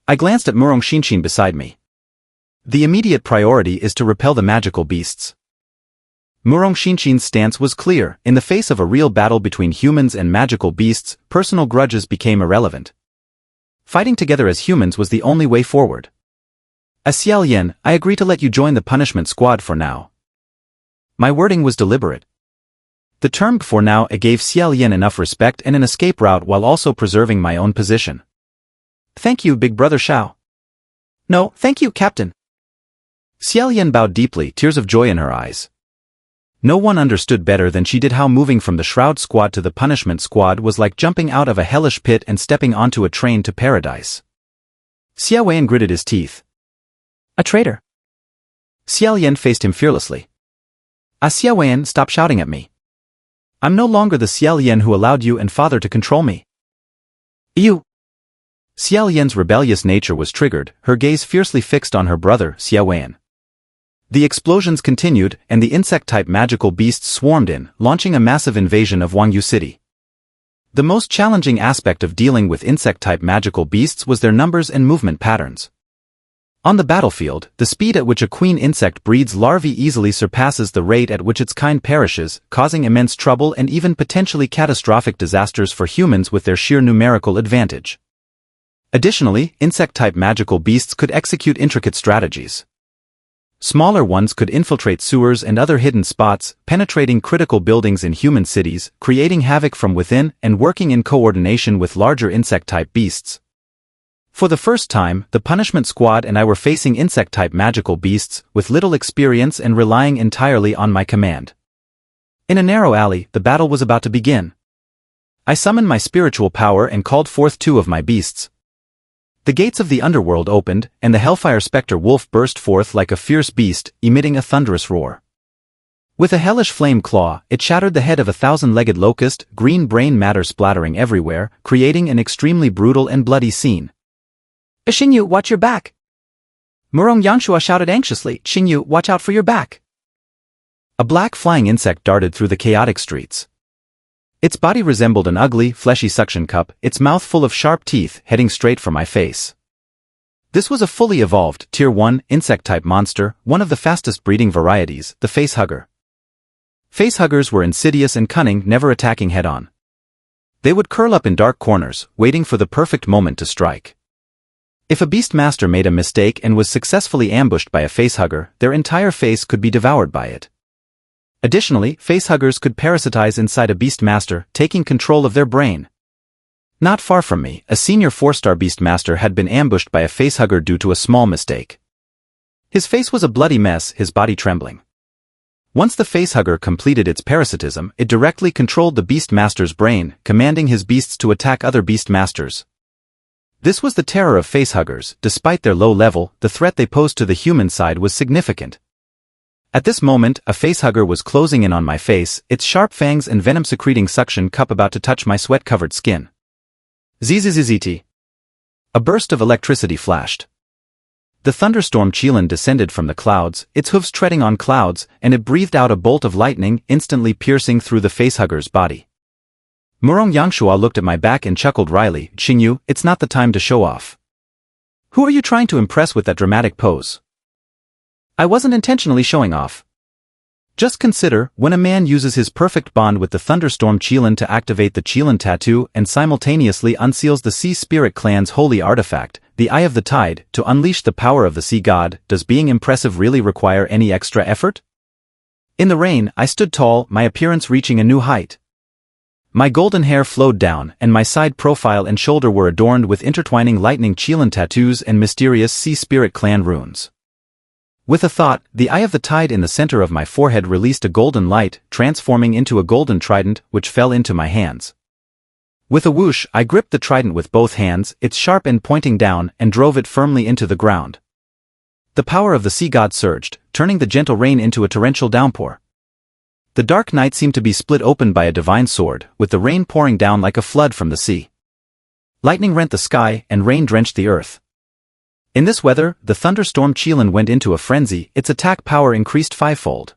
I glanced at Murong Xinshin beside me. The immediate priority is to repel the magical beasts. Murong Xinshin's stance was clear. In the face of a real battle between humans and magical beasts, personal grudges became irrelevant. Fighting together as humans was the only way forward. As Xiao Yan, I agree to let you join the Punishment Squad for now. My wording was deliberate. The term for now gave Xiao Yan enough respect and an escape route while also preserving my own position. Thank you, Big Brother Xiao. No, thank you, Captain. Xiao Yan bowed deeply, tears of joy in her eyes. No one understood better than she did how moving from the Shroud Squad to the Punishment Squad was like jumping out of a hellish pit and stepping onto a train to paradise. Xiao Weiyan gritted his teeth. A traitor. Xiao Yan faced him fearlessly. Xiao Weiyan, stop shouting at me. I'm no longer the Xiao Yan who allowed you and father to control me. You. Xiao Yan's rebellious nature was triggered, her gaze fiercely fixed on her brother, Xiao Weiyan. The explosions continued, and the insect-type magical beasts swarmed in, launching a massive invasion of Huangyan City. The most challenging aspect of dealing with insect-type magical beasts was their numbers and movement patterns. On the battlefield, the speed at which a queen insect breeds larvae easily surpasses the rate at which its kind perishes, causing immense trouble and even potentially catastrophic disasters for humans with their sheer numerical advantage. Additionally, insect-type magical beasts could execute intricate strategies. Smaller ones could infiltrate sewers and other hidden spots, penetrating critical buildings in human cities, creating havoc from within and working in coordination with larger insect-type beasts. For the first time, the Punishment Squad and I were facing insect-type magical beasts, with little experience and relying entirely on my command. In a narrow alley, the battle was about to begin. I summoned my spiritual power and called forth 2 of my beasts. The gates of the underworld opened, and the Hellfire Specter Wolf burst forth like a fierce beast, emitting a thunderous roar. With a hellish flame claw, it shattered the head of a thousand-legged locust, green brain matter splattering everywhere, creating an extremely brutal and bloody scene. Xingyu, watch your back! Murong Yangshua shouted anxiously, Xingyu, watch out for your back! A black flying insect darted through the chaotic streets. Its body resembled an ugly, fleshy suction cup, its mouth full of sharp teeth, heading straight for my face. This was a fully evolved, Tier 1, insect-type monster, one of the fastest breeding varieties, the facehugger. Facehuggers were insidious and cunning, never attacking head-on. They would curl up in dark corners, waiting for the perfect moment to strike. If a Beastmaster made a mistake and was successfully ambushed by a facehugger, their entire face could be devoured by it. Additionally, facehuggers could parasitize inside a Beastmaster, taking control of their brain. Not far from me, a senior 4-star Beastmaster had been ambushed by a facehugger due to a small mistake. His face was a bloody mess, his body trembling. Once the facehugger completed its parasitism, it directly controlled the Beastmaster's brain, commanding his beasts to attack other Beastmasters. This was the terror of facehuggers. Despite their low level, the threat they posed to the human side was significant. At this moment, a facehugger was closing in on my face, its sharp fangs and venom-secreting suction cup about to touch my sweat-covered skin. Zzzt. A burst of electricity flashed. The thunderstorm Qilin descended from the clouds, its hooves treading on clouds, and it breathed out a bolt of lightning, instantly piercing through the facehugger's body. Murong Yangshua looked at my back and chuckled wryly, Xingyu, it's not the time to show off. Who are you trying to impress with that dramatic pose? I wasn't intentionally showing off. Just consider, when a man uses his perfect bond with the thunderstorm Qilin to activate the Qilin tattoo and simultaneously unseals the Sea Spirit Clan's holy artifact, the Eye of the Tide, to unleash the power of the sea god, does being impressive really require any extra effort? In the rain, I stood tall, my appearance reaching a new height. My golden hair flowed down, and my side profile and shoulder were adorned with intertwining lightning Qilin tattoos and mysterious Sea Spirit Clan runes. With a thought, the Eye of the Tide in the center of my forehead released a golden light, transforming into a golden trident, which fell into my hands. With a whoosh, I gripped the trident with both hands, its sharp end pointing down, and drove it firmly into the ground. The power of the sea god surged, turning the gentle rain into a torrential downpour. The dark night seemed to be split open by a divine sword, with the rain pouring down like a flood from the sea. Lightning rent the sky, and rain drenched the earth. In this weather, the thunderstorm Qilin went into a frenzy, its attack power increased fivefold.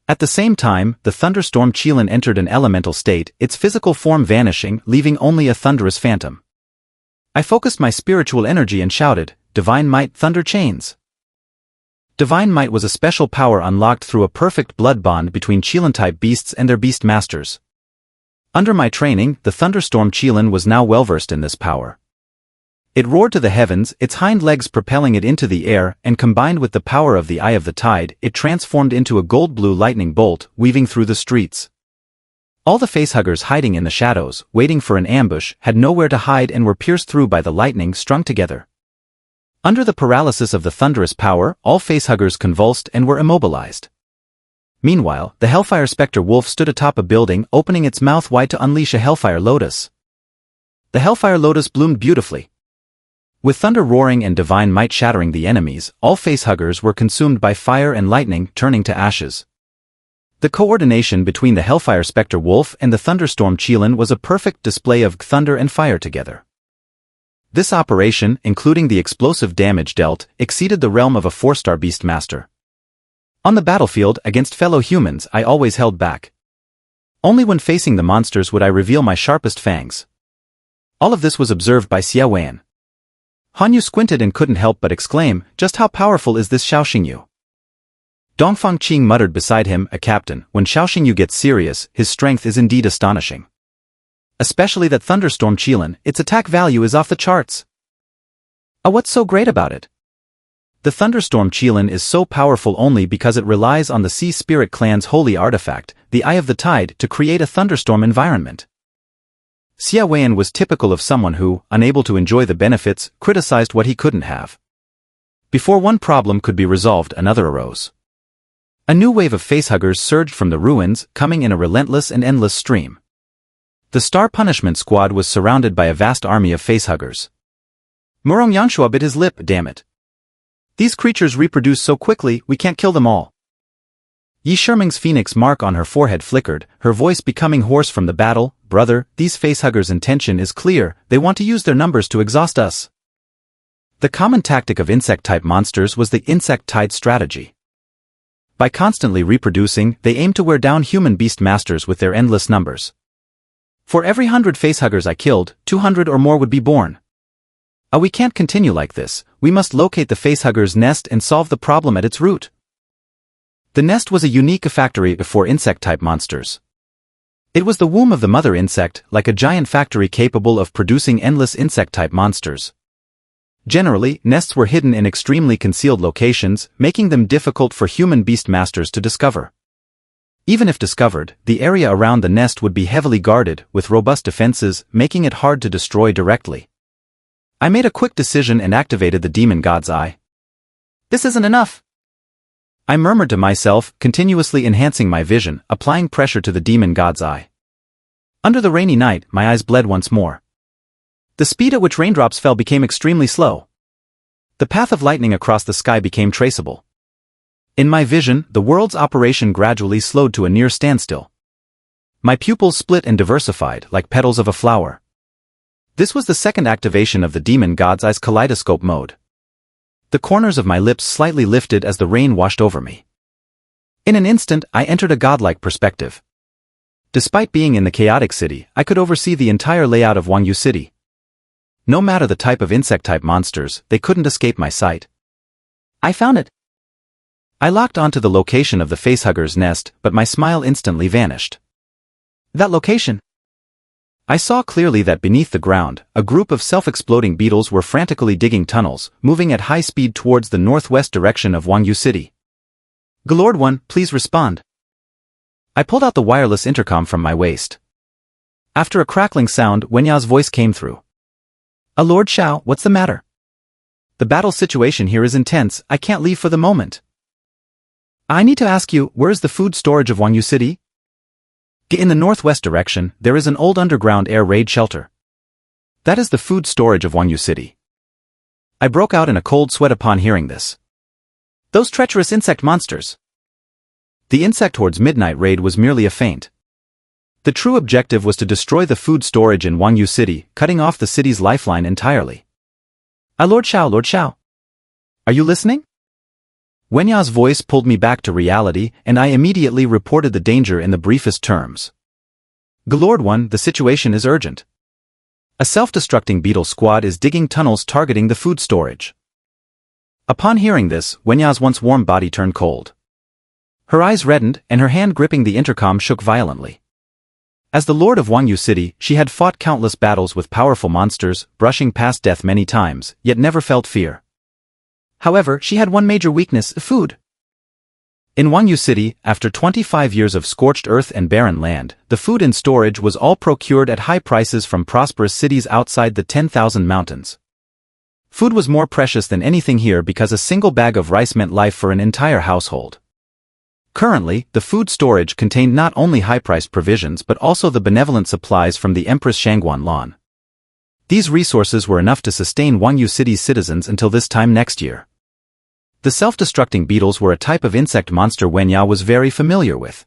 At the same time, the thunderstorm Qilin entered an elemental state, its physical form vanishing, leaving only a thunderous phantom. I focused my spiritual energy and shouted, Divine Might, Thunder Chains! Divine Might was a special power unlocked through a perfect blood bond between Qilin-type beasts and their Beastmasters. Under my training, the thunderstorm Qilin was now well-versed in this power. It roared to the heavens, its hind legs propelling it into the air, and combined with the power of the Eye of the Tide, it transformed into a gold-blue lightning bolt, weaving through the streets. All the facehuggers hiding in the shadows, waiting for an ambush, had nowhere to hide and were pierced through by the lightning strung together. Under the paralysis of the thunderous power, all facehuggers convulsed and were immobilized. Meanwhile, the Hellfire Specter Wolf stood atop a building, opening its mouth wide to unleash a Hellfire Lotus. The Hellfire Lotus bloomed beautifully. With thunder roaring and divine might shattering the enemies, all facehuggers were consumed by fire and lightning, turning to ashes. The coordination between the Hellfire Specter Wolf and the thunderstorm Qilin was a perfect display of thunder and fire together. This operation, including the explosive damage dealt, exceeded the realm of a 4-star Beastmaster. On the battlefield, against fellow humans, I always held back. Only when facing the monsters would I reveal my sharpest fangs. All of this was observed by Xiao. Hanyu squinted and couldn't help but exclaim, just how powerful is this Xiao Xingyu? Dongfang Qing muttered beside him, a captain, when Xiao Xingyu gets serious, his strength is indeed astonishing. Especially that thunderstorm Qilin, its attack value is off the charts. What's so great about it? The thunderstorm Qilin is so powerful only because it relies on the Sea Spirit Clan's holy artifact, the Eye of the Tide, to create a thunderstorm environment. Xiao was typical of someone who, unable to enjoy the benefits, criticized what he couldn't have. Before one problem could be resolved, another arose. A new wave of facehuggers surged from the ruins, coming in a relentless and endless stream. The Star Punishment Squad was surrounded by a vast army of facehuggers. Murong Yanshua bit his lip, damn it. These creatures reproduce so quickly, we can't kill them all. Yi Shiming's phoenix mark on her forehead flickered, her voice becoming hoarse from the battle. Brother, these facehuggers' intention is clear, they want to use their numbers to exhaust us. The common tactic of insect-type monsters was the insect-tide strategy. By constantly reproducing, they aim to wear down human beastmasters with their endless numbers. For every 100 facehuggers I killed, 200 or more would be born. We can't continue like this, we must locate the facehugger's nest and solve the problem at its root. The nest was a unique factory for insect-type monsters. It was the womb of the mother insect, like a giant factory capable of producing endless insect-type monsters. Generally, nests were hidden in extremely concealed locations, making them difficult for human beastmasters to discover. Even if discovered, the area around the nest would be heavily guarded, with robust defenses, making it hard to destroy directly. I made a quick decision and activated the demon god's eye. This isn't enough. I murmured to myself, continuously enhancing my vision, applying pressure to the demon god's eye. Under the rainy night, my eyes bled once more. The speed at which raindrops fell became extremely slow. The path of lightning across the sky became traceable. In my vision, the world's operation gradually slowed to a near standstill. My pupils split and diversified, like petals of a flower. This was the second activation of the demon god's eye's kaleidoscope mode. The corners of my lips slightly lifted as the rain washed over me. In an instant, I entered a godlike perspective. Despite being in the chaotic city, I could oversee the entire layout of Huangyan City. No matter the type of insect-type monsters, they couldn't escape my sight. I found it. I locked onto the location of the facehugger's nest, but my smile instantly vanished. That location. I saw clearly that beneath the ground, a group of self-exploding beetles were frantically digging tunnels, moving at high speed towards the northwest direction of Huangyan City. Galord One, please respond. I pulled out the wireless intercom from my waist. After a crackling sound, Wenya's voice came through. Lord Xiao, what's the matter? The battle situation here is intense, I can't leave for the moment. I need to ask you, where is the food storage of Huangyan City? In the northwest direction, there is an old underground air raid shelter. That is the food storage of Huangyan City. I broke out in a cold sweat upon hearing this. Those treacherous insect monsters. The insect horde's midnight raid was merely a feint. The true objective was to destroy the food storage in Huangyan City, cutting off the city's lifeline entirely. Lord Xiao. Are you listening? Wenya's voice pulled me back to reality, and I immediately reported the danger in the briefest terms. Galord One, the situation is urgent. A self-destructing beetle squad is digging tunnels targeting the food storage. Upon hearing this, Wenya's once warm body turned cold. Her eyes reddened, and her hand gripping the intercom shook violently. As the Lord of Huangyan City, she had fought countless battles with powerful monsters, brushing past death many times, yet never felt fear. However, she had one major weakness, food. In Huangyan City, after 25 years of scorched earth and barren land, the food in storage was all procured at high prices from prosperous cities outside the 10,000 mountains. Food was more precious than anything here because a single bag of rice meant life for an entire household. Currently, the food storage contained not only high-priced provisions but also the benevolent supplies from the Empress Shangguan Lan. These resources were enough to sustain Huangyan City's citizens until this time next year. The self-destructing beetles were a type of insect monster Wenya was very familiar with.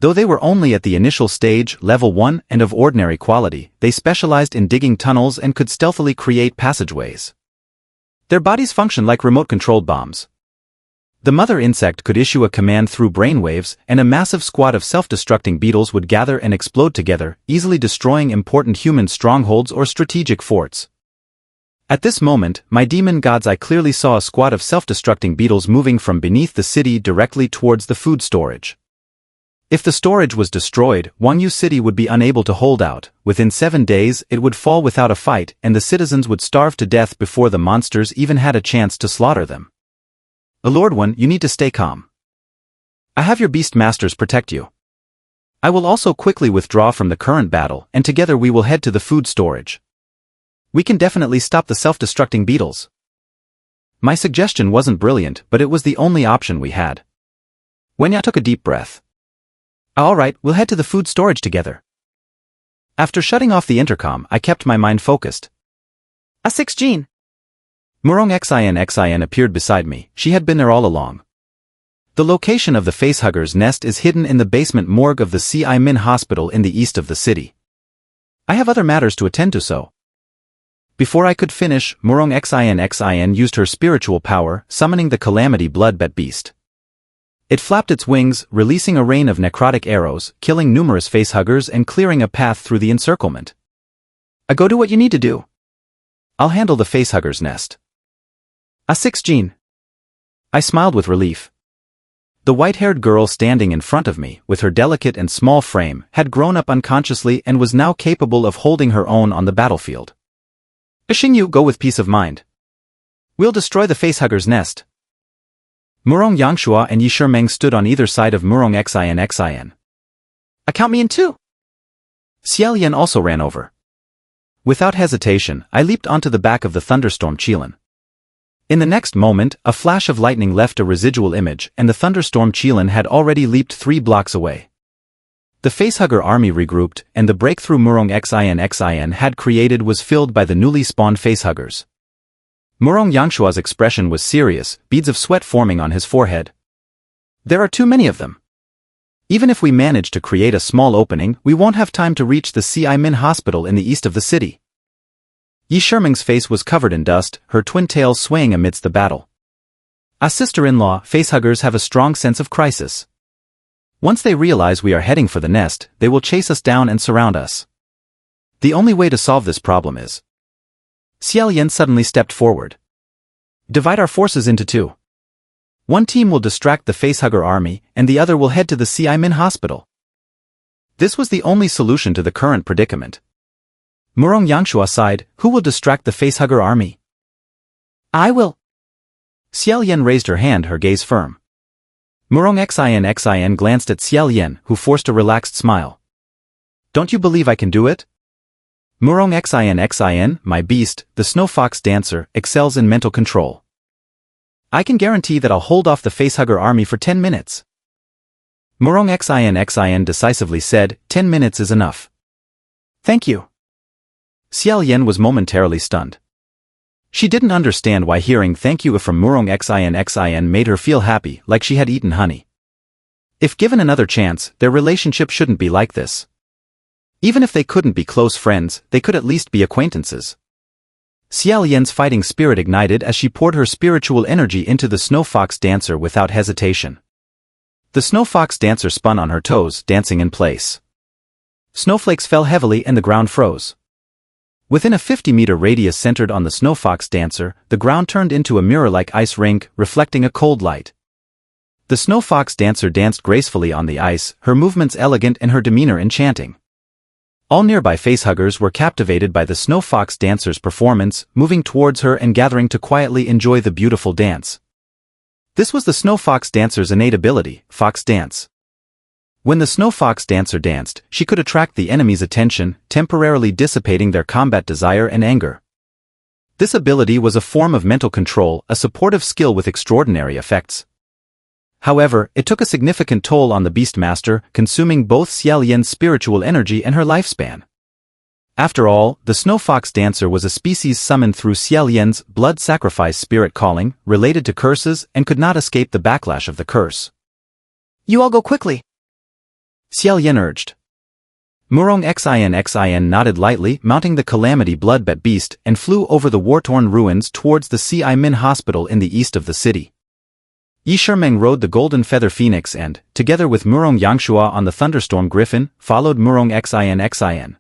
Though they were only at the initial stage, level 1, and of ordinary quality, they specialized in digging tunnels and could stealthily create passageways. Their bodies functioned like remote-controlled bombs. The mother insect could issue a command through brainwaves, and a massive squad of self-destructing beetles would gather and explode together, easily destroying important human strongholds or strategic forts. At this moment, my demon god's eye clearly saw a squad of self-destructing beetles moving from beneath the city directly towards the food storage. If the storage was destroyed, Huangyan City would be unable to hold out. Within 7 days, it would fall without a fight, and the citizens would starve to death before the monsters even had a chance to slaughter them. Lord One, you need to stay calm. I have your Beastmasters protect you. I will also quickly withdraw from the current battle, and together we will head to the food storage. We can definitely stop the self-destructing beetles. My suggestion wasn't brilliant, but it was the only option we had. Wenya took a deep breath. All right, we'll head to the food storage together. After shutting off the intercom, I kept my mind focused. A 6 Gene. Murong Xin appeared beside me. She had been there all along. The location of the facehugger's nest is hidden in the basement morgue of the Xiamen Hospital in the east of the city. I have other matters to attend to so. Before I could finish, Murong Xin used her spiritual power, summoning the Calamity Bloodbat Beast. It flapped its wings, releasing a rain of necrotic arrows, killing numerous facehuggers and clearing a path through the encirclement. Go do what you need to do. I'll handle the facehugger's nest. A6 Jean. I smiled with relief. The white-haired girl standing in front of me, with her delicate and small frame, had grown up unconsciously and was now capable of holding her own on the battlefield. Xingyu, go with peace of mind. We'll destroy the facehugger's nest. Murong Yangshua and Yi Shimeng stood on either side of Murong Xin. Count me in too. Xiaoyan also ran over. Without hesitation, I leaped onto the back of the Thunderstorm Qilin. In the next moment, a flash of lightning left a residual image, and the Thunderstorm Qilin had already leaped 3 blocks away. The facehugger army regrouped, and the breakthrough Murong Xin had created was filled by the newly spawned facehuggers. Murong Yangshua's expression was serious, beads of sweat forming on his forehead. There are too many of them. Even if we manage to create a small opening, we won't have time to reach the Xiamen Hospital in the east of the city. Yi Shimeng's face was covered in dust, her twin tails swaying amidst the battle. Sister-in-law, facehuggers have a strong sense of crisis. Once they realize we are heading for the nest, they will chase us down and surround us. The only way to solve this problem is... Xiaoyan suddenly stepped forward. Divide our forces into 2. One team will distract the facehugger army, and the other will head to the Xiamen Hospital. This was the only solution to the current predicament. Murong Yangshua sighed, who will distract the facehugger army? I will. Xiaoyan raised her hand, her gaze firm. Murong Xin glanced at Xiaoyan, who forced a relaxed smile. Don't you believe I can do it? Murong Xin, my beast, the Snow Fox Dancer, excels in mental control. I can guarantee that I'll hold off the facehugger army for 10 minutes. Murong Xin decisively said, 10 minutes is enough. Thank you. Xiaoyan was momentarily stunned. She didn't understand why hearing thank you from Murong Xin made her feel happy, like she had eaten honey. If given another chance, their relationship shouldn't be like this. Even if they couldn't be close friends, they could at least be acquaintances. Xiaoyan's fighting spirit ignited as she poured her spiritual energy into the Snow Fox Dancer without hesitation. The Snow Fox Dancer spun on her toes, dancing in place. Snowflakes fell heavily and the ground froze. Within a 50-meter radius centered on the Snow Fox Dancer, the ground turned into a mirror-like ice rink, reflecting a cold light. The Snow Fox Dancer danced gracefully on the ice, her movements elegant and her demeanor enchanting. All nearby facehuggers were captivated by the Snow Fox Dancer's performance, moving towards her and gathering to quietly enjoy the beautiful dance. This was the Snow Fox Dancer's innate ability, Fox Dance. When the Snow Fox Dancer danced, she could attract the enemy's attention, temporarily dissipating their combat desire and anger. This ability was a form of mental control, a supportive skill with extraordinary effects. However, it took a significant toll on the Beastmaster, consuming both Xiaoyan's spiritual energy and her lifespan. After all, the Snow Fox Dancer was a species summoned through Xiaoyan's blood sacrifice spirit calling, related to curses, and could not escape the backlash of the curse. You all go quickly, Xiaoyan urged. Murong Xin nodded lightly, mounting the Calamity Bloodbat Beast, and flew over the war-torn ruins towards the Xiamen Hospital in the east of the city. Yi Shimeng rode the Golden Feather Phoenix and, together with Murong Yangshua on the Thunderstorm Griffin, followed Murong Xin.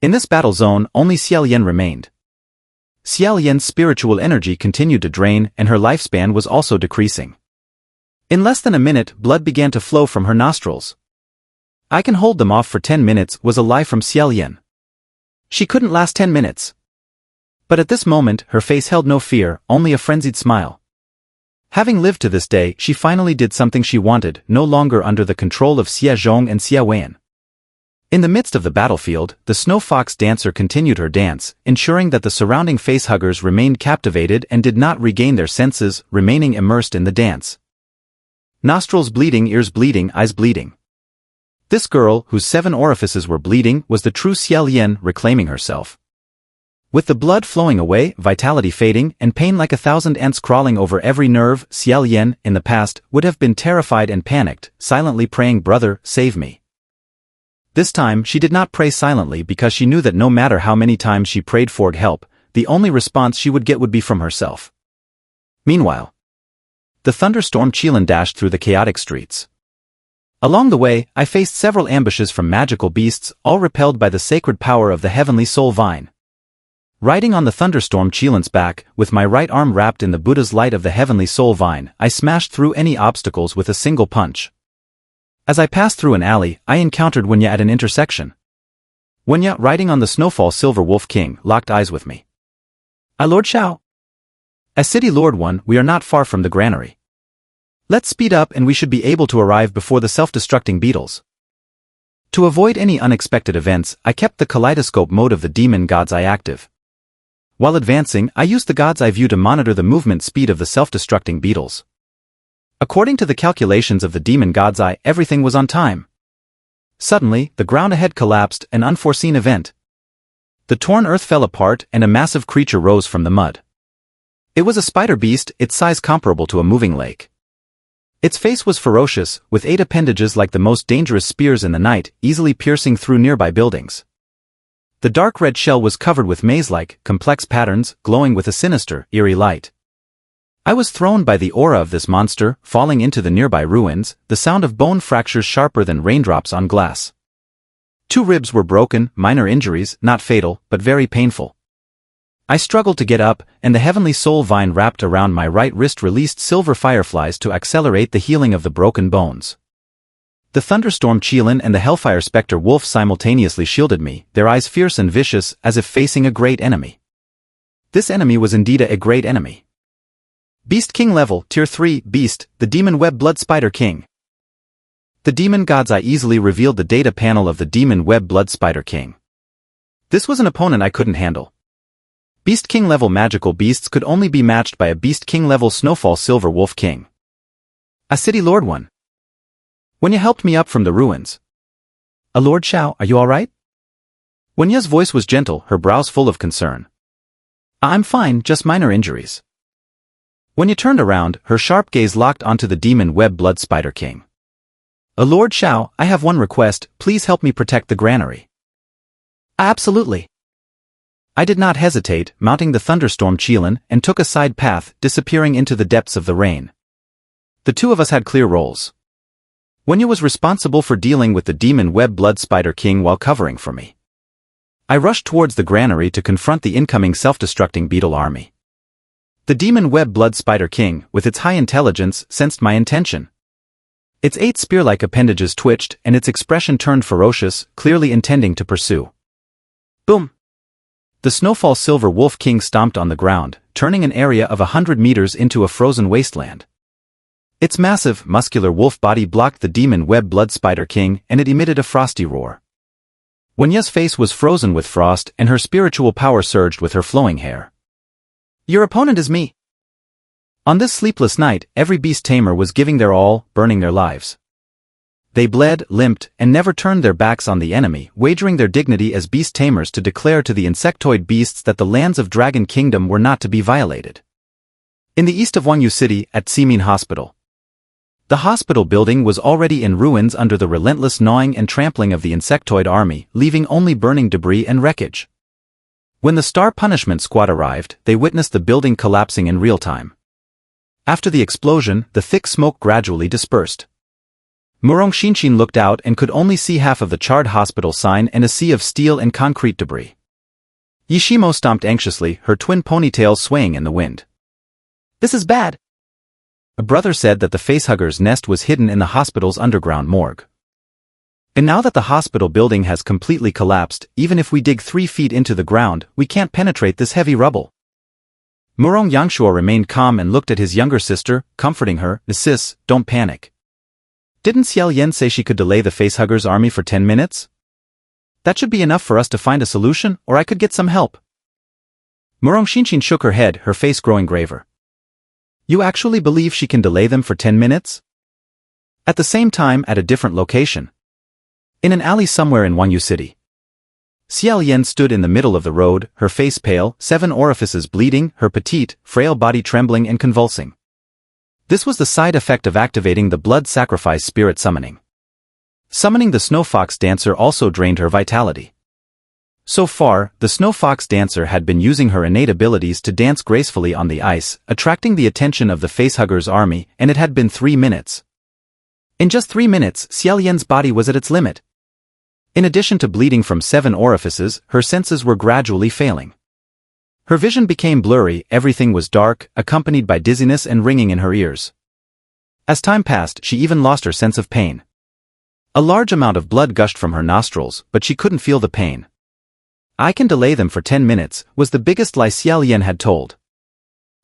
In this battle zone, only Xiaoyan remained. Xiaoyan's spiritual energy continued to drain, and her lifespan was also decreasing. In less than a minute, blood began to flow from her nostrils. I can hold them off for 10 minutes, was a lie from Xiaoyan. She couldn't last 10 minutes. But at this moment, her face held no fear, only a frenzied smile. Having lived to this day, she finally did something she wanted, no longer under the control of Xia Zhong and Xia Wen. In the midst of the battlefield, the Snow Fox Dancer continued her dance, ensuring that the surrounding facehuggers remained captivated and did not regain their senses, remaining immersed in the dance. Nostrils bleeding, ears bleeding, eyes bleeding. This girl, whose 7 orifices were bleeding, was the true Xiaoyan, reclaiming herself. With the blood flowing away, vitality fading, and pain like 1,000 ants crawling over every nerve, Xiao Yan, in the past, would have been terrified and panicked, silently praying, "Brother, save me." This time, she did not pray silently because she knew that no matter how many times she prayed for help, the only response she would get would be from herself. Meanwhile, the thunderstorm Qilin dashed through the chaotic streets. Along the way, I faced several ambushes from magical beasts, all repelled by the sacred power of the heavenly soul vine. Riding on the thunderstorm Qilin's back, with my right arm wrapped in the Buddha's light of the heavenly soul vine, I smashed through any obstacles with a single punch. As I passed through an alley, I encountered Huangyan at an intersection. Huangyan, riding on the Snowfall Silver Wolf King, locked eyes with me. Lord Xiao. As City Lord One, we are not far from the granary. Let's speed up and we should be able to arrive before the self-destructing beetles. To avoid any unexpected events, I kept the kaleidoscope mode of the Demon God's Eye active. While advancing, I used the God's Eye view to monitor the movement speed of the self-destructing beetles. According to the calculations of the Demon God's Eye, everything was on time. Suddenly, the ground ahead collapsed, an unforeseen event. The torn earth fell apart and a massive creature rose from the mud. It was a spider beast, its size comparable to a moving lake. Its face was ferocious, with 8 appendages like the most dangerous spears in the night, easily piercing through nearby buildings. The dark red shell was covered with maze-like, complex patterns, glowing with a sinister, eerie light. I was thrown by the aura of this monster, falling into the nearby ruins, the sound of bone fractures sharper than raindrops on glass. 2 ribs were broken, minor injuries, not fatal, but very painful. I struggled to get up, and the heavenly soul vine wrapped around my right wrist released silver fireflies to accelerate the healing of the broken bones. The thunderstorm Qilin and the Hellfire Specter Wolf simultaneously shielded me, their eyes fierce and vicious, as if facing a great enemy. This enemy was indeed a great enemy. Beast King level, Tier 3, Beast, the Demon Web Blood Spider King. The Demon God's Eye easily revealed the data panel of the Demon Web Blood Spider King. This was an opponent I couldn't handle. Beast King level magical beasts could only be matched by a Beast King level Snowfall Silver Wolf King. A City Lord One. When you helped me up from the ruins. Lord Xiao, are you alright? Wenya's voice was gentle, her brows full of concern. I'm fine, just minor injuries. When you turned around, her sharp gaze locked onto the Demon Web Blood Spider King. Lord Xiao, I have one request, please help me protect the granary. Absolutely. I did not hesitate, mounting the thunderstorm Qilin, and took a side path, disappearing into the depths of the rain. The two of us had clear roles. Wenya was responsible for dealing with the Demon Web Blood Spider King while covering for me. I rushed towards the granary to confront the incoming self-destructing beetle army. The Demon Web Blood Spider King, with its high intelligence, sensed my intention. Its 8 spear-like appendages twitched, and its expression turned ferocious, clearly intending to pursue. Boom! The Snowfall Silver Wolf King stomped on the ground, turning an area of 100 meters into a frozen wasteland. Its massive, muscular wolf body blocked the Demon Web Blood Spider King, and it emitted a frosty roar. Wenya's face was frozen with frost, and her spiritual power surged with her flowing hair. Your opponent is me. On this sleepless night, every beast tamer was giving their all, burning their lives. They bled, limped, and never turned their backs on the enemy, wagering their dignity as beast tamers to declare to the insectoid beasts that the lands of Dragon Kingdom were not to be violated. In the east of Huangyan City, at Ximin Hospital. The hospital building was already in ruins under the relentless gnawing and trampling of the insectoid army, leaving only burning debris and wreckage. When the Star Punishment Squad arrived, they witnessed the building collapsing in real time. After the explosion, the thick smoke gradually dispersed. Murong Xinshin looked out and could only see half of the charred hospital sign and a sea of steel and concrete debris. Yishimo stomped anxiously, her twin ponytails swaying in the wind. This is bad. A brother said that the facehugger's nest was hidden in the hospital's underground morgue. And now that the hospital building has completely collapsed, even if we dig 3 feet into the ground, we can't penetrate this heavy rubble. Murong Yangshuo remained calm and looked at his younger sister, comforting her. Sis, don't panic. Didn't Xiao Yan say she could delay the facehugger's army for 10 minutes? That should be enough for us to find a solution, or I could get some help. Murong Xinshin shook her head, her face growing graver. You actually believe she can delay them for 10 minutes? At the same time, at a different location. In an alley somewhere in Huangyan City. Xiao Yan stood in the middle of the road, her face pale, 7 orifices bleeding, her petite, frail body trembling and convulsing. This was the side effect of activating the blood sacrifice spirit summoning. Summoning the Snow Fox Dancer also drained her vitality. So far, the Snow Fox Dancer had been using her innate abilities to dance gracefully on the ice, attracting the attention of the Facehugger's army, and it had been 3 minutes. In just 3 minutes, Xiao Yan's body was at its limit. In addition to bleeding from 7 orifices, her senses were gradually failing. Her vision became blurry, everything was dark, accompanied by dizziness and ringing in her ears. As time passed, she even lost her sense of pain. A large amount of blood gushed from her nostrils, but she couldn't feel the pain. "I can delay them for 10 minutes, was the biggest lie Xiao Yan had told.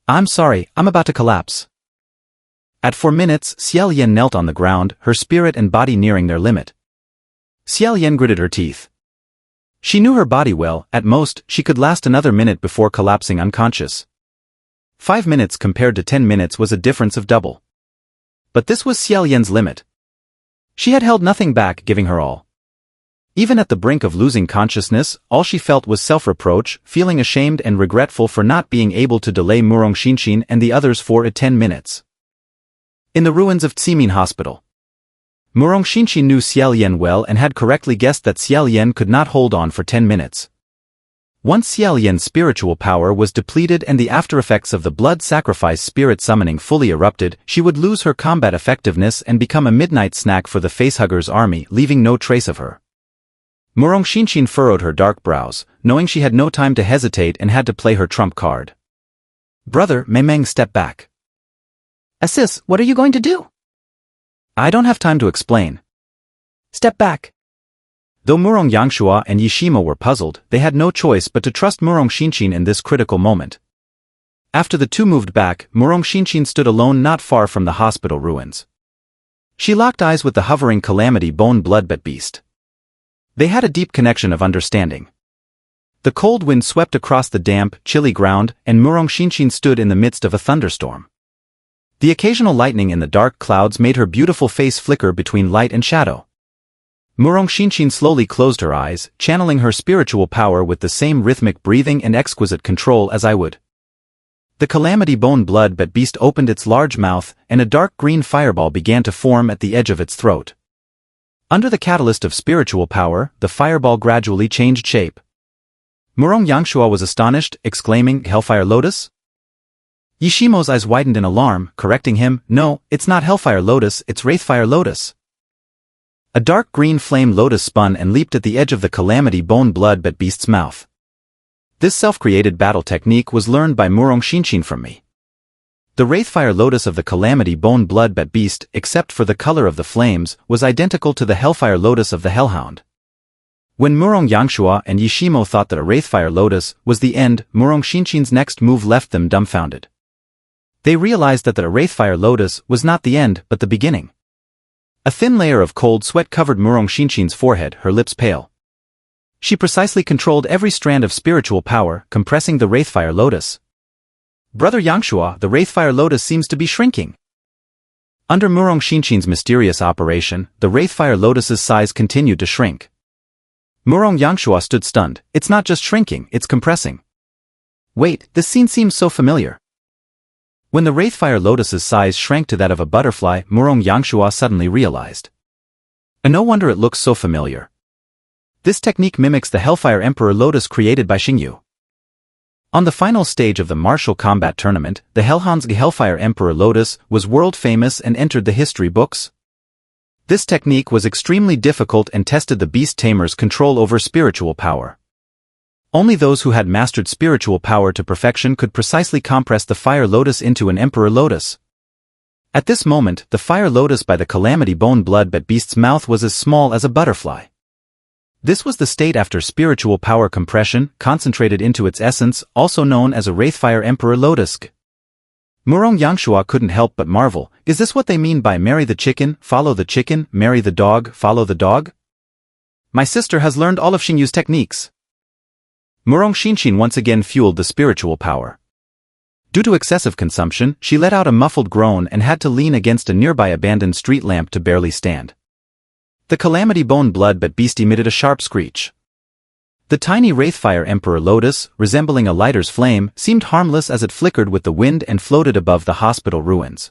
"I'm sorry, I'm about to collapse." At 4 minutes, Xiao Yan knelt on the ground, her spirit and body nearing their limit. Xiao Yan gritted her teeth. She knew her body well, at most, she could last another minute before collapsing unconscious. 5 minutes compared to 10 minutes was a difference of double. But this was Xiao Yan's limit. She had held nothing back, giving her all. Even at the brink of losing consciousness, all she felt was self-reproach, feeling ashamed and regretful for not being able to delay Murong Xinshin and the others for 10 minutes. In the ruins of Ximin Hospital. Murong Xinshin knew Xiao Yan well and had correctly guessed that Xiao Yan could not hold on for 10 minutes. Once Xiao Yan's spiritual power was depleted and the aftereffects of the blood sacrifice spirit summoning fully erupted, she would lose her combat effectiveness and become a midnight snack for the Facehugger's army, leaving no trace of her. Murong Xinshin furrowed her dark brows, knowing she had no time to hesitate and had to play her trump card. "Brother," Mei Meng stepped back. "Sis, what are you going to do?" "I don't have time to explain." "Step back." Though Murong Yangshua and Yishimo were puzzled, they had no choice but to trust Murong Xinshin in this critical moment. After the two moved back, Murong Xinshin stood alone not far from the hospital ruins. She locked eyes with the hovering Calamity Bone Bloodbat beast. They had a deep connection of understanding. The cold wind swept across the damp, chilly ground, and Murong Xinshin stood in the midst of a thunderstorm. The occasional lightning in the dark clouds made her beautiful face flicker between light and shadow. Murong Xinshin slowly closed her eyes, channeling her spiritual power with the same rhythmic breathing and exquisite control as I would. The Calamity Bone Bloodbat beast opened its large mouth, and a dark green fireball began to form at the edge of its throat. Under the catalyst of spiritual power, the fireball gradually changed shape. Murong Yangshua was astonished, exclaiming, "Hellfire Lotus?" Yishimo's eyes widened in alarm, correcting him, "No, it's not Hellfire Lotus, it's Wraithfire Lotus." A dark green flame lotus spun and leaped at the edge of the Calamity Bone Bloodbat beast's mouth. This self-created battle technique was learned by Murong Xinshin from me. The Wraithfire Lotus of the Calamity Bone Bloodbat beast, except for the color of the flames, was identical to the Hellfire Lotus of the Hellhound. When Murong Yangshua and Yishimo thought that a Wraithfire Lotus was the end, Murong Xinshin's next move left them dumbfounded. They realized that the Wraithfire Lotus was not the end, but the beginning. A thin layer of cold sweat covered Murong Xinshin's forehead, her lips pale. She precisely controlled every strand of spiritual power, compressing the Wraithfire Lotus. "Brother Yangshua, the Wraithfire Lotus seems to be shrinking." Under Murong Xinshin's mysterious operation, the Wraithfire Lotus's size continued to shrink. Murong Yangshua stood stunned. "It's not just shrinking, it's compressing." "Wait, this scene seems so familiar." When the Wraithfire Lotus's size shrank to that of a butterfly, Murong Yangshua suddenly realized. And no wonder it looks so familiar. This technique mimics the Hellfire Emperor Lotus created by Xingyu. On the final stage of the martial combat tournament, the Hellhound's Hellfire Emperor Lotus was world famous and entered the history books. This technique was extremely difficult and tested the beast tamer's control over spiritual power. Only those who had mastered spiritual power to perfection could precisely compress the Fire Lotus into an Emperor Lotus. At this moment, the Fire Lotus by the Calamity Bone Bloodbat beast's mouth was as small as a butterfly. This was the state after spiritual power compression, concentrated into its essence, also known as a Wraithfire Emperor Lotus. Murong Yangshua couldn't help but marvel, is this what they mean by marry the chicken, follow the chicken, marry the dog, follow the dog? My sister has learned all of Xingyu's techniques. Murong Xinshin once again fueled the spiritual power. Due to excessive consumption, she let out a muffled groan and had to lean against a nearby abandoned street lamp to barely stand. The Calamity Bone Bloodbat beast emitted a sharp screech. The tiny Wraithfire Emperor Lotus, resembling a lighter's flame, seemed harmless as it flickered with the wind and floated above the hospital ruins.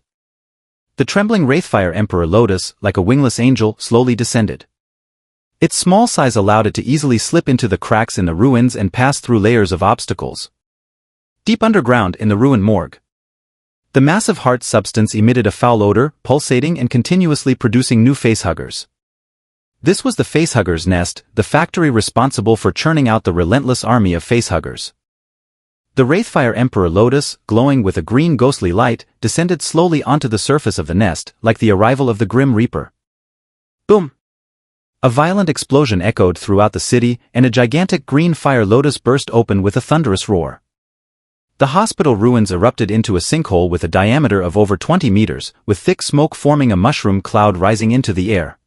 The trembling Wraithfire Emperor Lotus, like a wingless angel, slowly descended. Its small size allowed it to easily slip into the cracks in the ruins and pass through layers of obstacles. Deep underground in the ruined morgue, the massive heart substance emitted a foul odor, pulsating and continuously producing new facehuggers. This was the facehugger's nest, the factory responsible for churning out the relentless army of facehuggers. The Wraithfire Emperor Lotus, glowing with a green ghostly light, descended slowly onto the surface of the nest, like the arrival of the Grim Reaper. Boom! A violent explosion echoed throughout the city, and a gigantic green fire lotus burst open with a thunderous roar. The hospital ruins erupted into a sinkhole with a diameter of over 20 meters, with thick smoke forming a mushroom cloud rising into the air.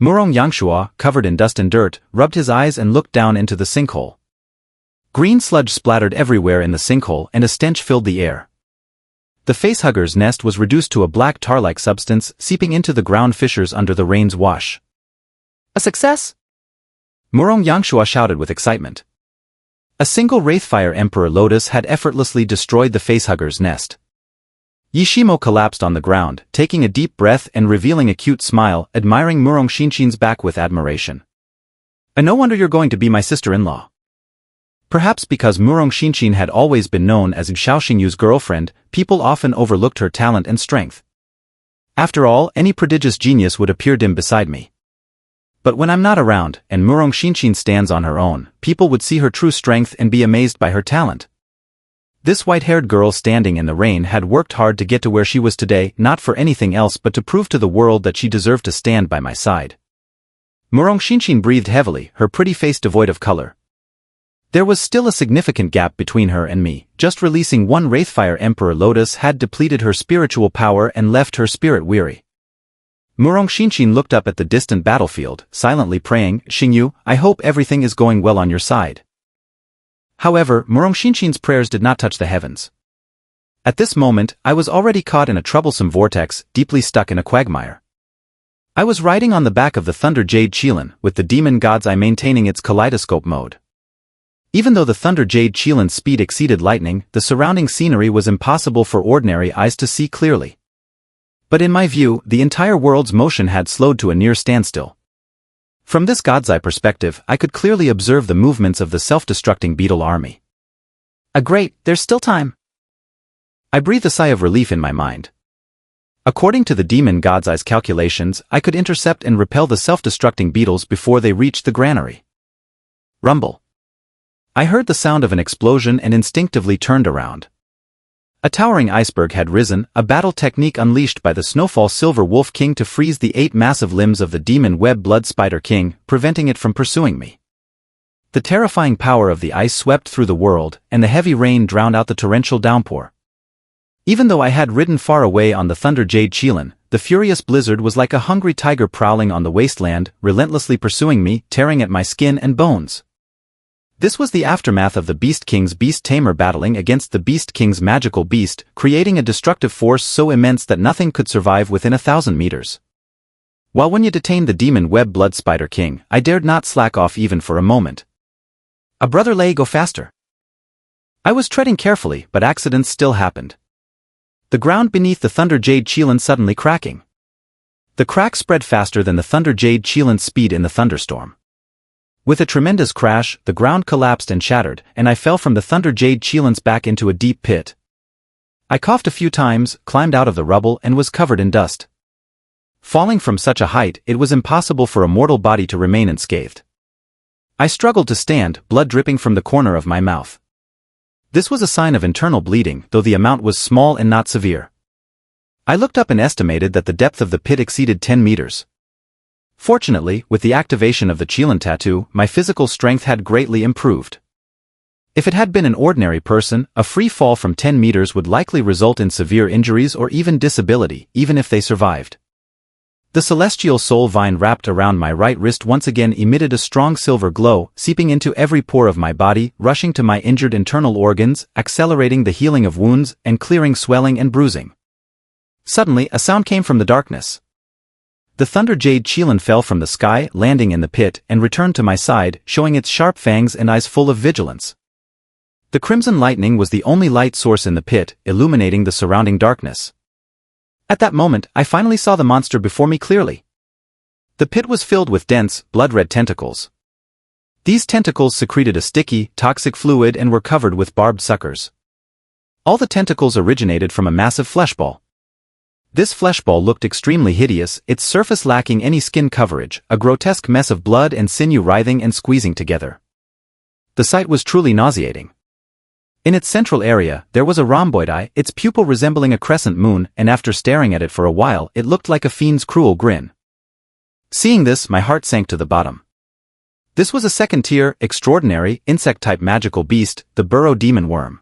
Murong Yangshua, covered in dust and dirt, rubbed his eyes and looked down into the sinkhole. Green sludge splattered everywhere in the sinkhole and a stench filled the air. The facehugger's nest was reduced to a black tar-like substance, seeping into the ground fissures under the rain's wash. A success? Murong Yangshua shouted with excitement. A single Wraithfire Emperor Lotus had effortlessly destroyed the facehugger's nest. Yishimo collapsed on the ground, taking a deep breath and revealing a cute smile, admiring Murong Xinshin's back with admiration. No wonder you're going to be my sister-in-law. Perhaps because Murong Xinshin had always been known as Xiao Xingyu's girlfriend, people often overlooked her talent and strength. After all, any prodigious genius would appear dim beside me. But when I'm not around, and Murong Xinshin stands on her own, people would see her true strength and be amazed by her talent. This white-haired girl standing in the rain had worked hard to get to where she was today, not for anything else but to prove to the world that she deserved to stand by my side. Murong Xinshin breathed heavily, her pretty face devoid of color. There was still a significant gap between her and me. Just releasing one Wraithfire Emperor Lotus had depleted her spiritual power and left her spirit weary. Murong Xinshin looked up at the distant battlefield, silently praying, "Xingyu, I hope everything is going well on your side." However, Murong Xinshin's prayers did not touch the heavens. At this moment, I was already caught in a troublesome vortex, deeply stuck in a quagmire. I was riding on the back of the Thunder Jade Qilin, with the demon god's eye maintaining its kaleidoscope mode. Even though the Thunder Jade Qilin's speed exceeded lightning, the surrounding scenery was impossible for ordinary eyes to see clearly. But in my view, the entire world's motion had slowed to a near standstill. From this god's eye perspective, I could clearly observe the movements of the self-destructing beetle army. Great, there's still time. I breathed a sigh of relief in my mind. According to the demon god's eye's calculations, I could intercept and repel the self-destructing beetles before they reached the granary. Rumble. I heard the sound of an explosion and instinctively turned around. A towering iceberg had risen, a battle technique unleashed by the Snowfall Silver Wolf King to freeze the 8 massive limbs of the demon Web Blood Spider King, preventing it from pursuing me. The terrifying power of the ice swept through the world, and the heavy rain drowned out the torrential downpour. Even though I had ridden far away on the Thunder Jade Qilin, the furious blizzard was like a hungry tiger prowling on the wasteland, relentlessly pursuing me, tearing at my skin and bones. This was the aftermath of the Beast King's Beast Tamer battling against the Beast King's magical beast, creating a destructive force so immense that nothing could survive within 1,000 meters. While when you detained the demon Web Blood Spider King, I dared not slack off even for a moment. Brother Lei, go faster. I was treading carefully, but accidents still happened. The ground beneath the Thunder Jade Qilin suddenly cracking. The crack spread faster than the Thunder Jade Qilin's speed in the thunderstorm. With a tremendous crash, the ground collapsed and shattered, and I fell from the Thunder Jade Qilin's back into a deep pit. I coughed a few times, climbed out of the rubble, and was covered in dust. Falling from such a height, it was impossible for a mortal body to remain unscathed. I struggled to stand, blood dripping from the corner of my mouth. This was a sign of internal bleeding, though the amount was small and not severe. I looked up and estimated that the depth of the pit exceeded 10 meters. Fortunately, with the activation of the Qilin tattoo, my physical strength had greatly improved. If it had been an ordinary person, a free fall from 10 meters would likely result in severe injuries or even disability, even if they survived. The celestial soul vine wrapped around my right wrist once again emitted a strong silver glow, seeping into every pore of my body, rushing to my injured internal organs, accelerating the healing of wounds, and clearing swelling and bruising. Suddenly, a sound came from the darkness. The Thunder Jade Qilin fell from the sky, landing in the pit, and returned to my side, showing its sharp fangs and eyes full of vigilance. The crimson lightning was the only light source in the pit, illuminating the surrounding darkness. At that moment, I finally saw the monster before me clearly. The pit was filled with dense, blood-red tentacles. These tentacles secreted a sticky, toxic fluid and were covered with barbed suckers. All the tentacles originated from a massive fleshball. This fleshball looked extremely hideous, its surface lacking any skin coverage, a grotesque mess of blood and sinew writhing and squeezing together. The sight was truly nauseating. In its central area, there was a rhomboid eye, its pupil resembling a crescent moon, and after staring at it for a while, it looked like a fiend's cruel grin. Seeing this, my heart sank to the bottom. This was a second-tier, extraordinary, insect-type magical beast, the burrow demon worm.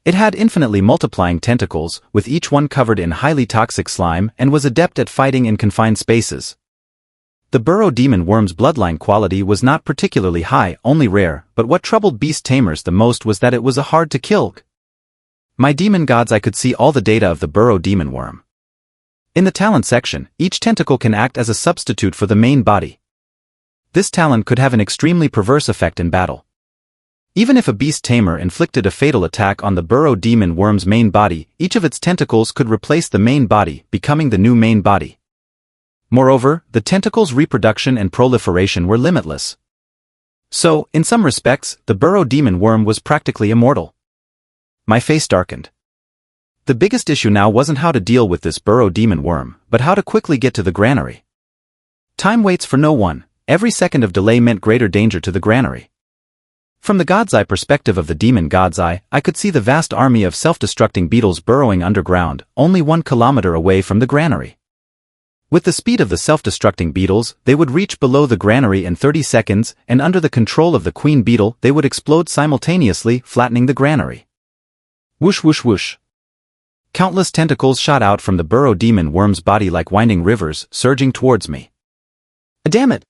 It had infinitely multiplying tentacles, with each one covered in highly toxic slime, and was adept at fighting in confined spaces. The burrow demon worm's bloodline quality was not particularly high, only rare, but what troubled beast tamers the most was that it was hard to kill. My demon gods, I could see all the data of the burrow demon worm. In the talent section, each tentacle can act as a substitute for the main body. This talent could have an extremely perverse effect in battle. Even if a beast tamer inflicted a fatal attack on the burrow demon worm's main body, each of its tentacles could replace the main body, becoming the new main body. Moreover, the tentacles' reproduction and proliferation were limitless. So, in some respects, the burrow demon worm was practically immortal. My face darkened. The biggest issue now wasn't how to deal with this burrow demon worm, but how to quickly get to the granary. Time waits for no one. Every second of delay meant greater danger to the granary. From the God's Eye perspective of the demon God's Eye, I could see the vast army of self-destructing beetles burrowing underground, only 1 kilometer away from the granary. With the speed of the self-destructing beetles, they would reach below the granary in 30 seconds, and under the control of the queen beetle, they would explode simultaneously, flattening the granary. Whoosh whoosh whoosh. Countless tentacles shot out from the burrow demon worm's body like winding rivers, surging towards me. Damn it!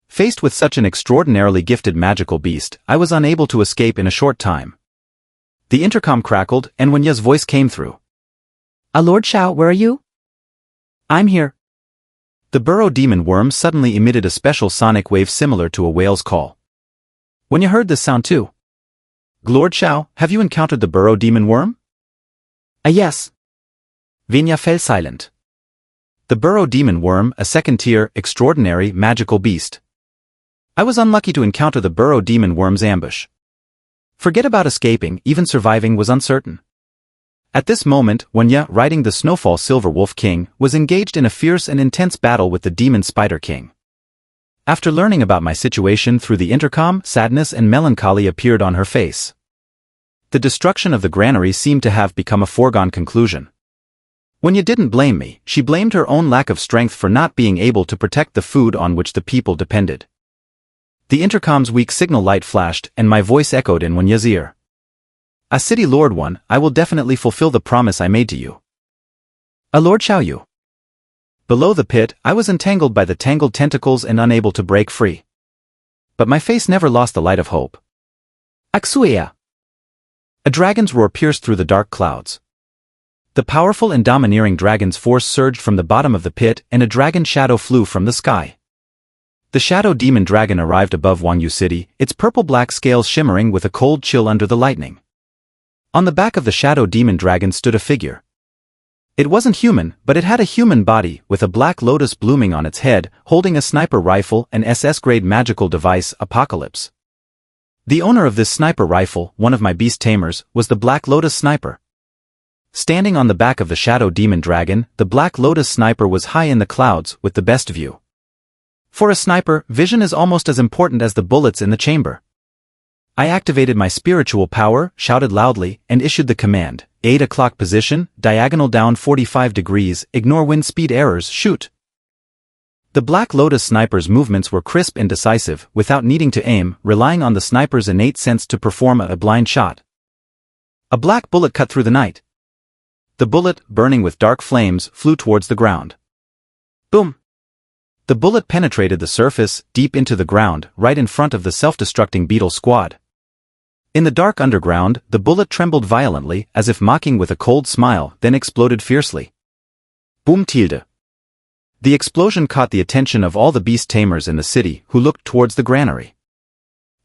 Faced with such an extraordinarily gifted magical beast, I was unable to escape in a short time. The intercom crackled, and Huangyan's voice came through. Lord Xiao, where are you? I'm here. The burrow demon worm suddenly emitted a special sonic wave similar to a whale's call. Huangyan heard this sound too. Lord Xiao, have you encountered the burrow demon worm? Yes. Huangyan fell silent. The burrow demon worm, a second-tier, extraordinary, magical beast. I was unlucky to encounter the burrow demon worm's ambush. Forget about escaping, even surviving was uncertain. At this moment, Huangyan, riding the Snowfall Silver Wolf King, was engaged in a fierce and intense battle with the Demon Spider King. After learning about my situation through the intercom, sadness and melancholy appeared on her face. The destruction of the granary seemed to have become a foregone conclusion. Huangyan didn't blame me, she blamed her own lack of strength for not being able to protect the food on which the people depended. The intercom's weak signal light flashed, and my voice echoed in Huangyan's ear. A city lord one, I will definitely fulfill the promise I made to you. Lord Xiaoyu. Below the pit, I was entangled by the tangled tentacles and unable to break free. But my face never lost the light of hope. Axuia. A dragon's roar pierced through the dark clouds. The powerful and domineering dragon's force surged from the bottom of the pit, and a dragon shadow flew from the sky. The shadow demon dragon arrived above Huangyan City, its purple-black scales shimmering with a cold chill under the lightning. On the back of the shadow demon dragon stood a figure. It wasn't human, but it had a human body, with a black lotus blooming on its head, holding a sniper rifle and SS-grade magical device, Apocalypse. The owner of this sniper rifle, one of my beast tamers, was the Black Lotus sniper. Standing on the back of the shadow demon dragon, the Black Lotus sniper was high in the clouds, with the best view. For a sniper, vision is almost as important as the bullets in the chamber. I activated my spiritual power, shouted loudly, and issued the command, 8 o'clock position, diagonal down 45 degrees, ignore wind speed errors, shoot. The Black Lotus sniper's movements were crisp and decisive, without needing to aim, relying on the sniper's innate sense to perform a blind shot. A black bullet cut through the night. The bullet, burning with dark flames, flew towards the ground. Boom! The bullet penetrated the surface, deep into the ground, right in front of the self-destructing beetle squad. In the dark underground, the bullet trembled violently, as if mocking with a cold smile, then exploded fiercely. Boom tilde. The explosion caught the attention of all the beast tamers in the city who looked towards the granary.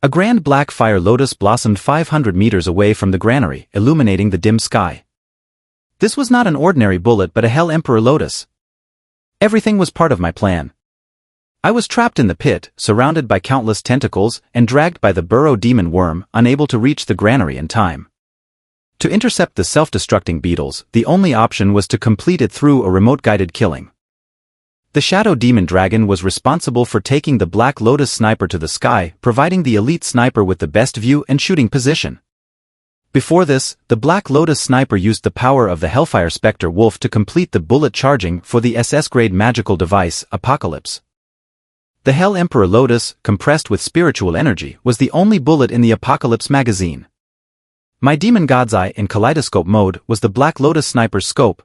A grand black fire lotus blossomed 500 meters away from the granary, illuminating the dim sky. This was not an ordinary bullet but a Hell Emperor Lotus. Everything was part of my plan. I was trapped in the pit, surrounded by countless tentacles, and dragged by the burrow demon worm, unable to reach the granary in time. To intercept the self-destructing beetles, the only option was to complete it through a remote-guided killing. The Shadow Demon Dragon was responsible for taking the Black Lotus sniper to the sky, providing the elite sniper with the best view and shooting position. Before this, the Black Lotus sniper used the power of the Hellfire Specter Wolf to complete the bullet charging for the SS-grade magical device, Apocalypse. The Hell Emperor Lotus, compressed with spiritual energy, was the only bullet in the Apocalypse magazine. My Demon God's Eye in kaleidoscope mode was the Black Lotus sniper's scope.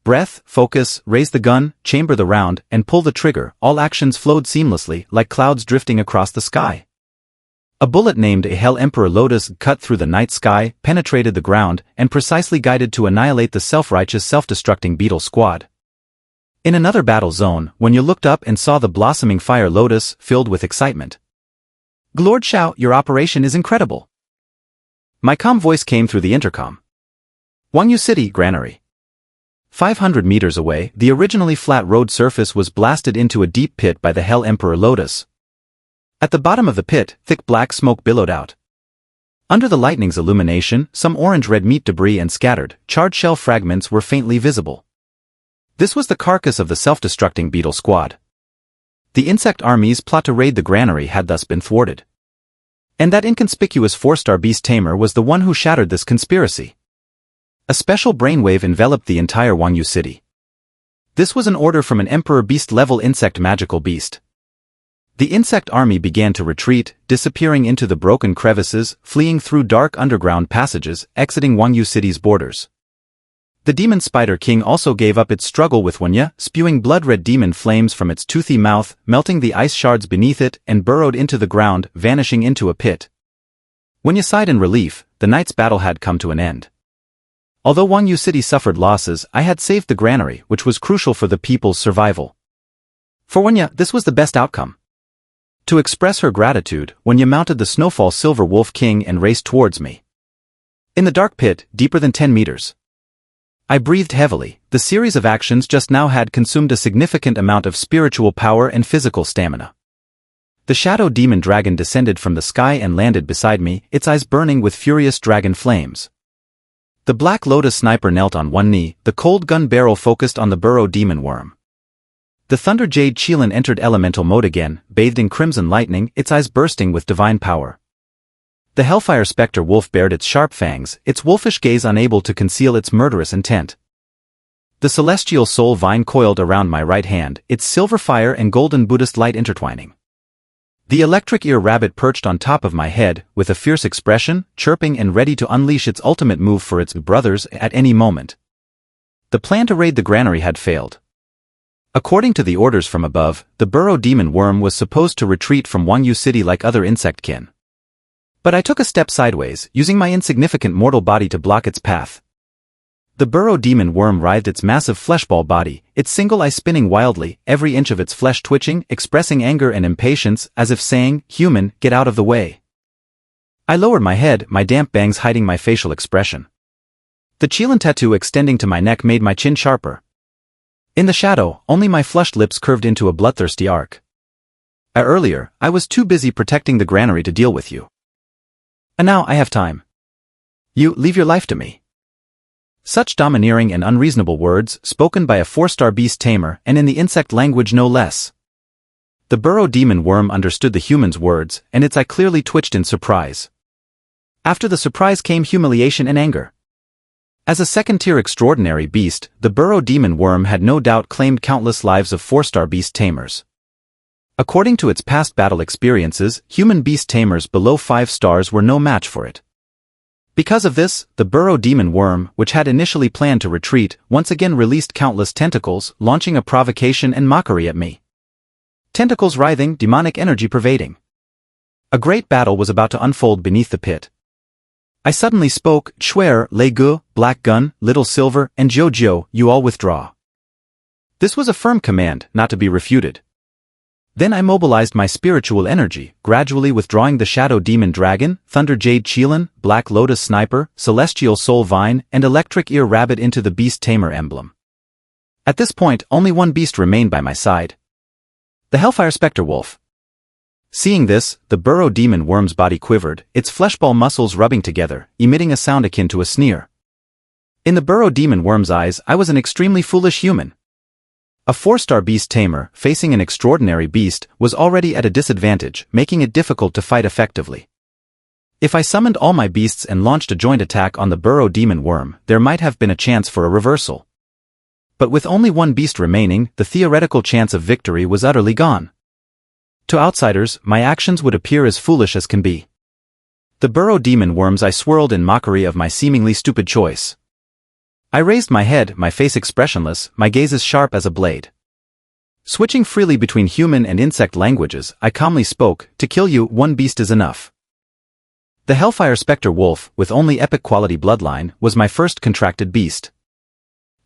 Breath, focus, raise the gun, chamber the round, and pull the trigger, all actions flowed seamlessly like clouds drifting across the sky. A bullet named a Hell Emperor Lotus cut through the night sky, penetrated the ground, and precisely guided to annihilate the self-righteous self-destructing beetle squad. In another battle zone, when you looked up and saw the blossoming fire lotus, filled with excitement. "Lord Xiao, your operation is incredible." My calm voice came through the intercom. Huangyan City, Granary. 500 meters away, the originally flat road surface was blasted into a deep pit by the Hell Emperor Lotus. At the bottom of the pit, thick black smoke billowed out. Under the lightning's illumination, some orange-red meat debris and scattered, charred shell fragments were faintly visible. This was the carcass of the self-destructing beetle squad. The insect army's plot to raid the granary had thus been thwarted. And that inconspicuous 4-star beast tamer was the one who shattered this conspiracy. A special brainwave enveloped the entire Huangyan City. This was an order from an Emperor Beast-level insect magical beast. The insect army began to retreat, disappearing into the broken crevices, fleeing through dark underground passages, exiting Huangyan City's borders. The Demon Spider King also gave up its struggle with Huangyan, spewing blood-red demon flames from its toothy mouth, melting the ice shards beneath it, and burrowed into the ground, vanishing into a pit. Huangyan sighed in relief. The night's battle had come to an end. Although Huangyan City suffered losses, I had saved the granary, which was crucial for the people's survival. For Huangyan, this was the best outcome. To express her gratitude, Huangyan mounted the Snowfall Silver Wolf King and raced towards me. In the dark pit, deeper than 10 meters. I breathed heavily. The series of actions just now had consumed a significant amount of spiritual power and physical stamina. The Shadow Demon Dragon descended from the sky and landed beside me, its eyes burning with furious dragon flames. The Black Lotus sniper knelt on one knee, the cold gun barrel focused on the burrow demon worm. The Thunder Jade Qilin entered elemental mode again, bathed in crimson lightning, its eyes bursting with divine power. The Hellfire Specter Wolf bared its sharp fangs, its wolfish gaze unable to conceal its murderous intent. The Celestial Soul Vine coiled around my right hand, its silver fire and golden Buddhist light intertwining. The Electric Ear Rabbit perched on top of my head, with a fierce expression, chirping and ready to unleash its ultimate move for its brothers at any moment. The plan to raid the granary had failed. According to the orders from above, the burrow demon worm was supposed to retreat from Huangyan City like other insect-kin. But I took a step sideways, using my insignificant mortal body to block its path. The burrow demon worm writhed its massive fleshball body, its single eye spinning wildly, every inch of its flesh twitching, expressing anger and impatience, as if saying, "Human, get out of the way." I lowered my head, my damp bangs hiding my facial expression. The Qilin tattoo extending to my neck made my chin sharper. In the shadow, only my flushed lips curved into a bloodthirsty arc. Earlier, I was too busy protecting the granary to deal with you. And now I have time. You, leave your life to me. Such domineering and unreasonable words, spoken by a 4-star beast tamer, and in the insect language no less. The burrow demon worm understood the human's words, and its eye clearly twitched in surprise. After the surprise came humiliation and anger. As a second-tier extraordinary beast, the burrow demon worm had no doubt claimed countless lives of 4-star beast tamers. According to its past battle experiences, human beast tamers below 5 stars were no match for it. Because of this, the burrow demon worm, which had initially planned to retreat, once again released countless tentacles, launching a provocation and mockery at me. Tentacles writhing, demonic energy pervading. A great battle was about to unfold beneath the pit. I suddenly spoke, "Schwer, Le Gu, Black Gun, Little Silver, and Jojo, you all withdraw." This was a firm command, not to be refuted. Then I mobilized my spiritual energy, gradually withdrawing the Shadow Demon Dragon, Thunder Jade Qilin, Black Lotus Sniper, Celestial Soul Vine, and Electric Ear Rabbit into the Beast Tamer emblem. At this point, only one beast remained by my side. The Hellfire Specter Wolf. Seeing this, the burrow demon worm's body quivered, its fleshball muscles rubbing together, emitting a sound akin to a sneer. In the burrow demon worm's eyes, I was an extremely foolish human. A 4-star beast tamer, facing an extraordinary beast, was already at a disadvantage, making it difficult to fight effectively. If I summoned all my beasts and launched a joint attack on the burrow demon worm, there might have been a chance for a reversal. But with only one beast remaining, the theoretical chance of victory was utterly gone. To outsiders, my actions would appear as foolish as can be. The burrow demon worm's eye swirled in mockery of my seemingly stupid choice. I raised my head, my face expressionless, my gaze as sharp as a blade. Switching freely between human and insect languages, I calmly spoke, "To kill you, one beast is enough." The Hellfire Specter Wolf, with only epic-quality bloodline, was my first contracted beast.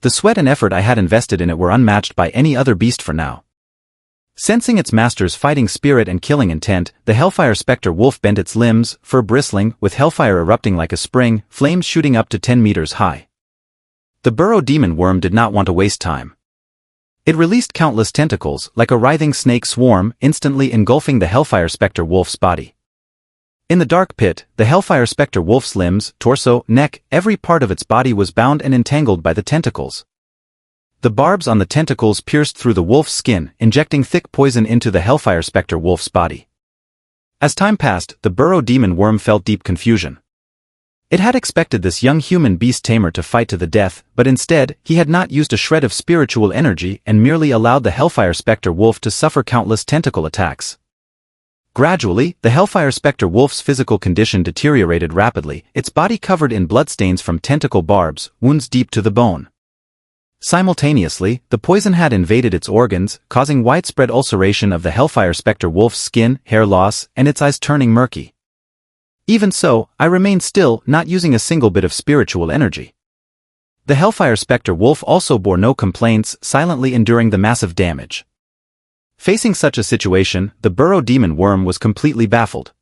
The sweat and effort I had invested in it were unmatched by any other beast for now. Sensing its master's fighting spirit and killing intent, the Hellfire Specter Wolf bent its limbs, fur bristling, with hellfire erupting like a spring, flames shooting up to 10 meters high. The burrow demon worm did not want to waste time. It released countless tentacles, like a writhing snake swarm, instantly engulfing the Hellfire Specter Wolf's body. In the dark pit, the Hellfire Specter Wolf's limbs, torso, neck, every part of its body was bound and entangled by the tentacles. The barbs on the tentacles pierced through the wolf's skin, injecting thick poison into the Hellfire Specter Wolf's body. As time passed, the burrow demon worm felt deep confusion. It had expected this young human beast tamer to fight to the death, but instead, he had not used a shred of spiritual energy and merely allowed the Hellfire Specter Wolf to suffer countless tentacle attacks. Gradually, the Hellfire Specter Wolf's physical condition deteriorated rapidly, its body covered in bloodstains from tentacle barbs, wounds deep to the bone. Simultaneously, the poison had invaded its organs, causing widespread ulceration of the Hellfire Specter Wolf's skin, hair loss, and its eyes turning murky. Even so, I remained still, not using a single bit of spiritual energy. The Hellfire Specter Wolf also bore no complaints, silently enduring the massive damage. Facing such a situation, the burrow demon worm was completely baffled.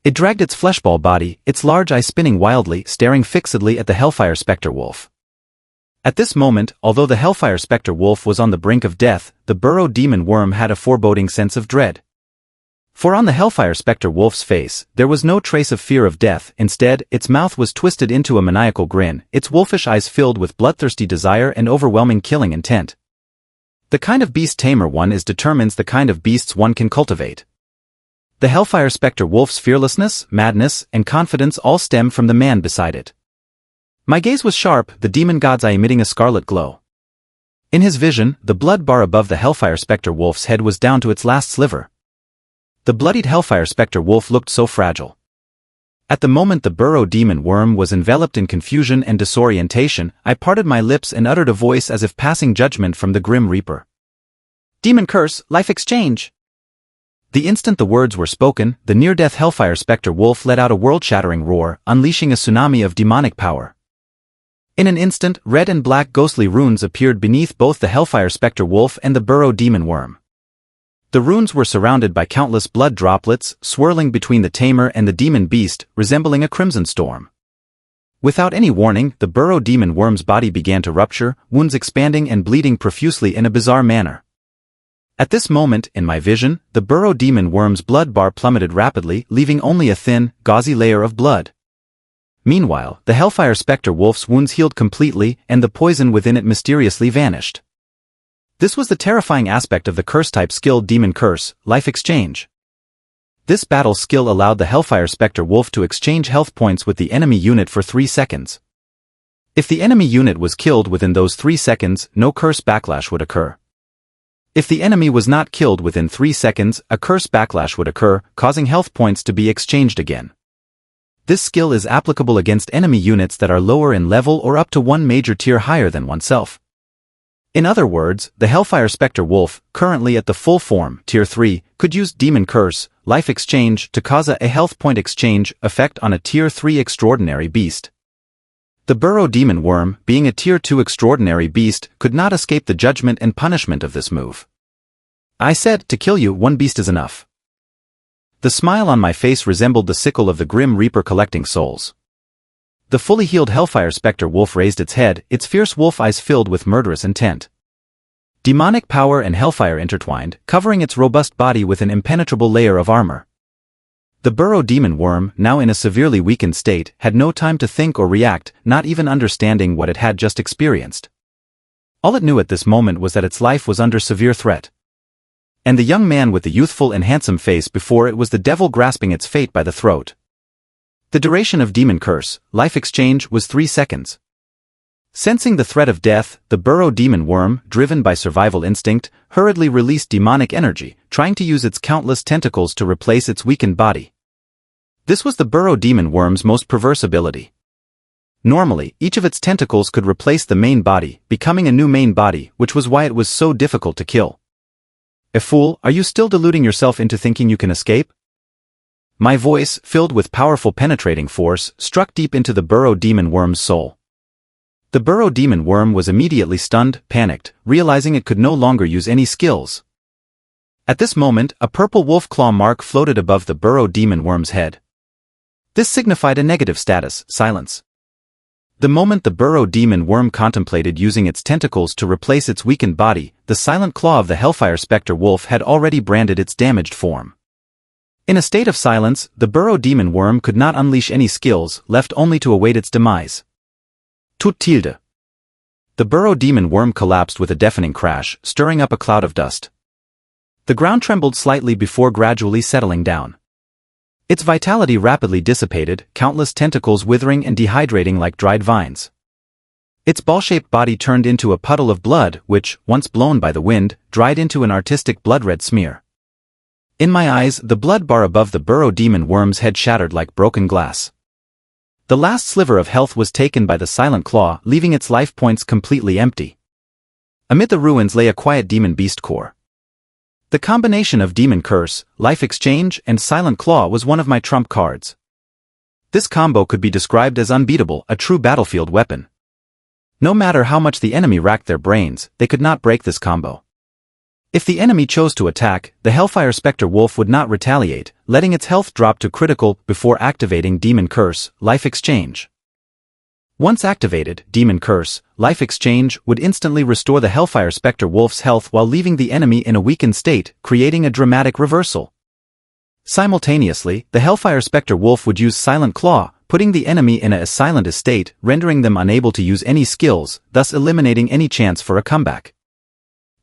It dragged its fleshball body, its large eye spinning wildly, staring fixedly at the Hellfire Specter Wolf. At this moment, although the Hellfire Specter Wolf was on the brink of death, the burrow demon worm had a foreboding sense of dread. For on the Hellfire Specter Wolf's face, there was no trace of fear of death, instead, its mouth was twisted into a maniacal grin, its wolfish eyes filled with bloodthirsty desire and overwhelming killing intent. The kind of beast tamer one is determines the kind of beasts one can cultivate. The Hellfire Specter Wolf's fearlessness, madness, and confidence all stem from the man beside it. My gaze was sharp, the demon god's eye emitting a scarlet glow. In his vision, the blood bar above the Hellfire Specter Wolf's head was down to its last sliver. The bloodied Hellfire Specter Wolf looked so fragile. At the moment the burrow demon worm was enveloped in confusion and disorientation, I parted my lips and uttered a voice as if passing judgment from the Grim Reaper. Demon curse, life exchange. The instant the words were spoken, the near-death Hellfire Specter Wolf let out a world-shattering roar, unleashing a tsunami of demonic power. In an instant, red and black ghostly runes appeared beneath both the Hellfire Specter Wolf and the burrow demon worm. The runes were surrounded by countless blood droplets, swirling between the tamer and the demon beast, resembling a crimson storm. Without any warning, the burrow demon worm's body began to rupture, wounds expanding and bleeding profusely in a bizarre manner. At this moment, in my vision, the burrow demon worm's blood bar plummeted rapidly, leaving only a thin, gauzy layer of blood. Meanwhile, the Hellfire Specter Wolf's wounds healed completely, and the poison within it mysteriously vanished. This was the terrifying aspect of the curse-type skill Demon Curse, Life Exchange. This battle skill allowed the Hellfire Specter Wolf to exchange health points with the enemy unit for 3 seconds. If the enemy unit was killed within those 3 seconds, no curse backlash would occur. If the enemy was not killed within 3 seconds, a curse backlash would occur, causing health points to be exchanged again. This skill is applicable against enemy units that are lower in level or up to one major tier higher than oneself. In other words, the Hellfire Specter Wolf, currently at the full form, Tier 3, could use Demon Curse, Life Exchange to cause a health point exchange effect on a Tier 3 extraordinary beast. The burrow demon worm, being a tier 2 extraordinary beast, could not escape the judgment and punishment of this move. I said, to kill you, one beast is enough. The smile on my face resembled the sickle of the Grim Reaper collecting souls. The fully healed Hellfire Specter Wolf raised its head, its fierce wolf eyes filled with murderous intent. Demonic power and hellfire intertwined, covering its robust body with an impenetrable layer of armor. The burrow demon worm, now in a severely weakened state, had no time to think or react, not even understanding what it had just experienced. All it knew at this moment was that its life was under severe threat. And the young man with the youthful and handsome face before it was the devil grasping its fate by the throat. The duration of Demon Curse, Life Exchange, was 3 seconds. Sensing the threat of death, the burrow demon worm, driven by survival instinct, hurriedly released demonic energy, trying to use its countless tentacles to replace its weakened body. This was the burrow demon worm's most perverse ability. Normally, each of its tentacles could replace the main body, becoming a new main body, which was why it was so difficult to kill. A fool, are you still deluding yourself into thinking you can escape? My voice, filled with powerful penetrating force, struck deep into the burrow demon worm's soul. The burrow demon worm was immediately stunned, panicked, realizing it could no longer use any skills. At this moment, a purple wolf claw mark floated above the burrow demon worm's head. This signified a negative status, silence. The moment the burrow demon worm contemplated using its tentacles to replace its weakened body, the silent claw of the Hellfire Specter Wolf had already branded its damaged form. In a state of silence, the burrow demon worm could not unleash any skills, left only to await its demise. Tut tilde. The burrow demon worm collapsed with a deafening crash, stirring up a cloud of dust. The ground trembled slightly before gradually settling down. Its vitality rapidly dissipated, countless tentacles withering and dehydrating like dried vines. Its ball-shaped body turned into a puddle of blood, which, once blown by the wind, dried into an artistic blood-red smear. In my eyes, the blood bar above the burrow demon worm's head shattered like broken glass. The last sliver of health was taken by the silent claw, leaving its life points completely empty. Amid the ruins lay a quiet demon beast core. The combination of Demon Curse, Life Exchange, and Silent Claw was one of my trump cards. This combo could be described as unbeatable, a true battlefield weapon. No matter how much the enemy racked their brains, they could not break this combo. If the enemy chose to attack, the Hellfire Specter Wolf would not retaliate, letting its health drop to critical before activating Demon Curse, Life Exchange. Once activated, Demon Curse, Life Exchange would instantly restore the Hellfire Specter Wolf's health while leaving the enemy in a weakened state, creating a dramatic reversal. Simultaneously, the Hellfire Specter Wolf would use Silent Claw, putting the enemy in a silent state, rendering them unable to use any skills, thus eliminating any chance for a comeback.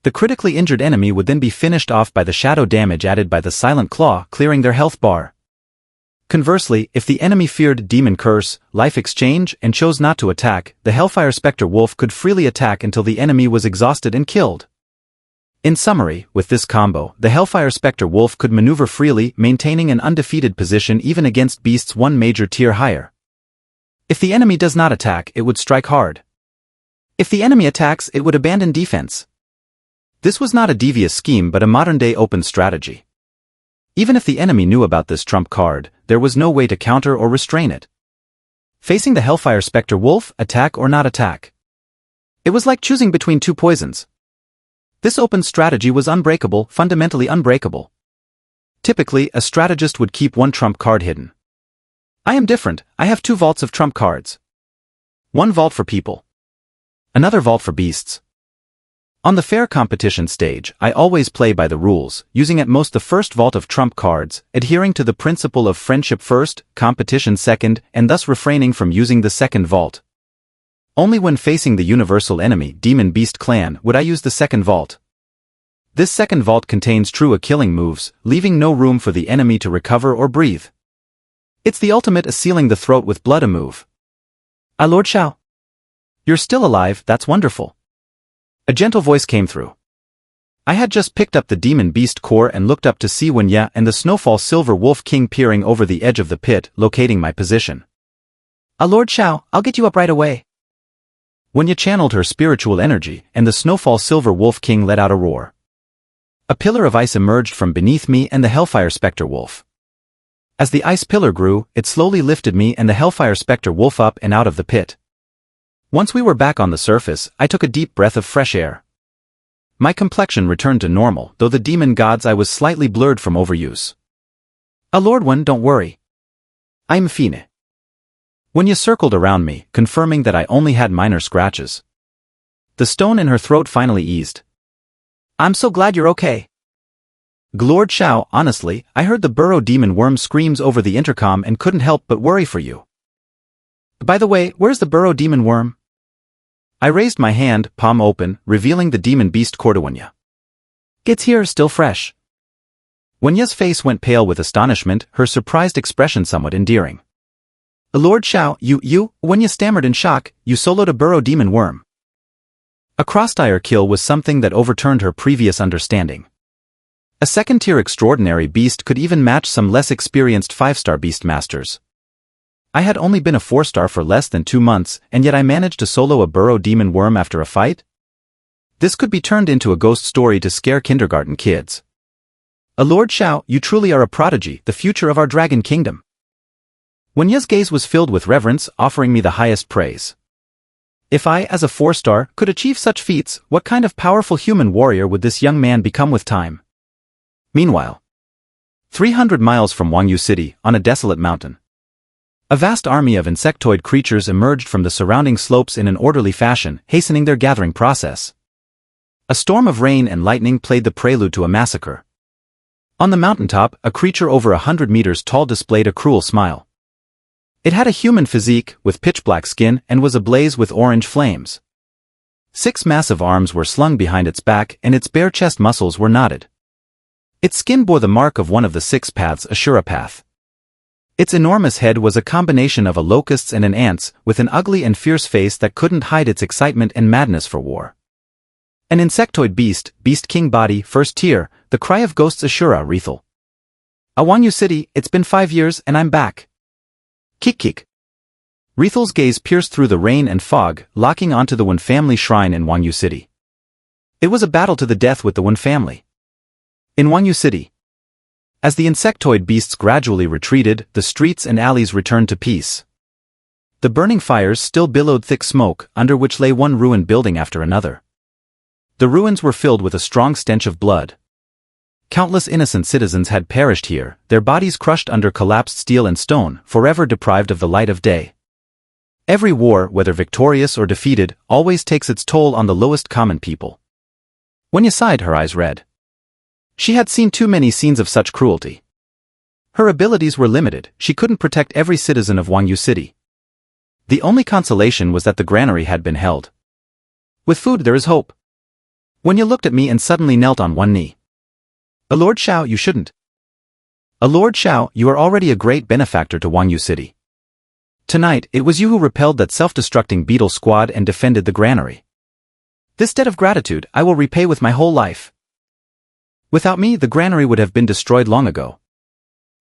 The critically injured enemy would then be finished off by the shadow damage added by the Silent Claw, clearing their health bar. Conversely, if the enemy feared Demon Curse, Life Exchange, and chose not to attack, the Hellfire Specter Wolf could freely attack until the enemy was exhausted and killed. In summary, with this combo, the Hellfire Specter Wolf could maneuver freely, maintaining an undefeated position even against beasts one major tier higher. If the enemy does not attack, it would strike hard. If the enemy attacks, it would abandon defense. This was not a devious scheme but a modern-day open strategy. Even if the enemy knew about this trump card, there was no way to counter or restrain it. Facing the Hellfire Specter Wolf, attack or not attack. It was like choosing between two poisons. This open strategy was unbreakable, fundamentally unbreakable. Typically, a strategist would keep one trump card hidden. I am different, I have 2 vaults of trump cards. One vault for people. Another vault for beasts. On the fair competition stage, I always play by the rules, using at most the first vault of trump cards, adhering to the principle of friendship first, competition second, and thus refraining from using the second vault. Only when facing the universal enemy, Demon Beast Clan, would I use the second vault. This second vault contains true killing moves, leaving no room for the enemy to recover or breathe. It's the ultimate sealing the throat with blood move. Ah, Lord Xiao. You're still alive, that's wonderful. A gentle voice came through. I had just picked up the Demon Beast core and looked up to see Huangyan and the Snowfall Silver Wolf King peering over the edge of the pit, locating my position. Lord Xiao, I'll get you up right away. Huangyan channeled her spiritual energy, and the Snowfall Silver Wolf King let out a roar. A pillar of ice emerged from beneath me and the Hellfire Specter Wolf. As the ice pillar grew, it slowly lifted me and the Hellfire Specter Wolf up and out of the pit. Once we were back on the surface, I took a deep breath of fresh air. My complexion returned to normal, though the demon god's eye was slightly blurred from overuse. Lord One, don't worry. I'm fine. Wenye circled around me, confirming that I only had minor scratches. The stone in her throat finally eased. I'm so glad you're okay. Lord Xiao, honestly, I heard the burrow demon worm screams over the intercom and couldn't help but worry for you. By the way, where's the burrow demon worm? I raised my hand, palm open, revealing the demon beast core to Wenya. It's here, still fresh. Wenya's face went pale with astonishment, her surprised expression somewhat endearing. Lord Xiao, Wenya stammered in shock, you soloed a burrow demon worm. A cross-tire kill was something that overturned her previous understanding. A second-tier extraordinary beast could even match some less experienced 5-star Beastmasters. I had only been a 4-star for less than 2 months, and yet I managed to solo a burrow demon worm after a fight? This could be turned into a ghost story to scare kindergarten kids. Lord Xiao, you truly are a prodigy, the future of our Dragon Kingdom. Wenya's gaze was filled with reverence, offering me the highest praise. If I, as a 4-star, could achieve such feats, what kind of powerful human warrior would this young man become with time? Meanwhile, 300 miles from Huangyan City, on a desolate mountain, a vast army of insectoid creatures emerged from the surrounding slopes in an orderly fashion, hastening their gathering process. A storm of rain and lightning played the prelude to a massacre. On the mountaintop, a creature over 100 meters tall displayed a cruel smile. It had a human physique, with pitch-black skin, and was ablaze with orange flames. 6 massive arms were slung behind its back, and its bare chest muscles were knotted. Its skin bore the mark of one of the 6 paths, Ashura path. Its enormous head was a combination of a locust's and an ant's, with an ugly and fierce face that couldn't hide its excitement and madness for war. An insectoid beast, Beast King body, 1st tier, the cry of ghosts Ashura Rethel. Huangyan City, it's been 5 years and I'm back. Kik. Rethel's gaze pierced through the rain and fog, locking onto the Wen family shrine in Huangyan City. It was a battle to the death with the Wen family. In Huangyan City, as the insectoid beasts gradually retreated, the streets and alleys returned to peace. The burning fires still billowed thick smoke, under which lay one ruined building after another. The ruins were filled with a strong stench of blood. Countless innocent citizens had perished here, their bodies crushed under collapsed steel and stone, forever deprived of the light of day. Every war, whether victorious or defeated, always takes its toll on the lowest common people. Wenya sighed, her eyes red. She had seen too many scenes of such cruelty. Her abilities were limited, she couldn't protect every citizen of Huangyan City. The only consolation was that the granary had been held. With food there is hope. Wenya looked at me and suddenly knelt on one knee. Lord Xiao, you shouldn't. Lord Xiao, you are already a great benefactor to Huangyan City. Tonight, it was you who repelled that self-destructing beetle squad and defended the granary. This debt of gratitude I will repay with my whole life. Without me, the granary would have been destroyed long ago.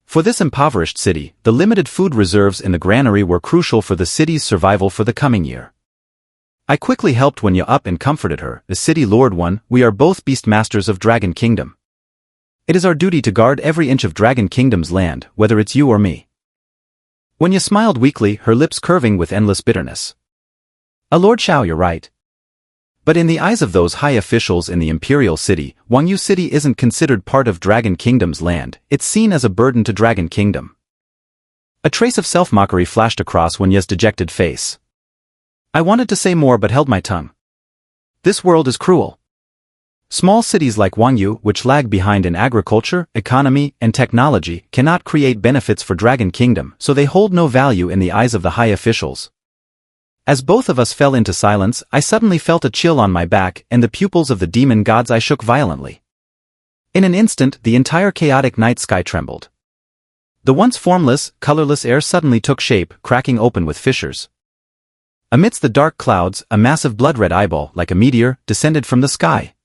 For this impoverished city, the limited food reserves in the granary were crucial for the city's survival for the coming year. I quickly helped Wenya up and comforted her. The city Lord One, we are both Beastmasters of Dragon Kingdom. It is our duty to guard every inch of Dragon Kingdom's land, whether it's you or me. Wenya smiled weakly, her lips curving with endless bitterness. Lord Xiao, you're right. But in the eyes of those high officials in the Imperial City, Huangyan City isn't considered part of Dragon Kingdom's land, it's seen as a burden to Dragon Kingdom. A trace of self-mockery flashed across Wenya's dejected face. I wanted to say more but held my tongue. This world is cruel. Small cities like Huangyan, which lag behind in agriculture, economy, and technology, cannot create benefits for Dragon Kingdom, so they hold no value in the eyes of the high officials. As both of us fell into silence, I suddenly felt a chill on my back, and the pupils of the demon god's eye shook violently. In an instant, the entire chaotic night sky trembled. The once formless, colorless air suddenly took shape, cracking open with fissures. Amidst the dark clouds, a massive blood-red eyeball, like a meteor, descended from the sky.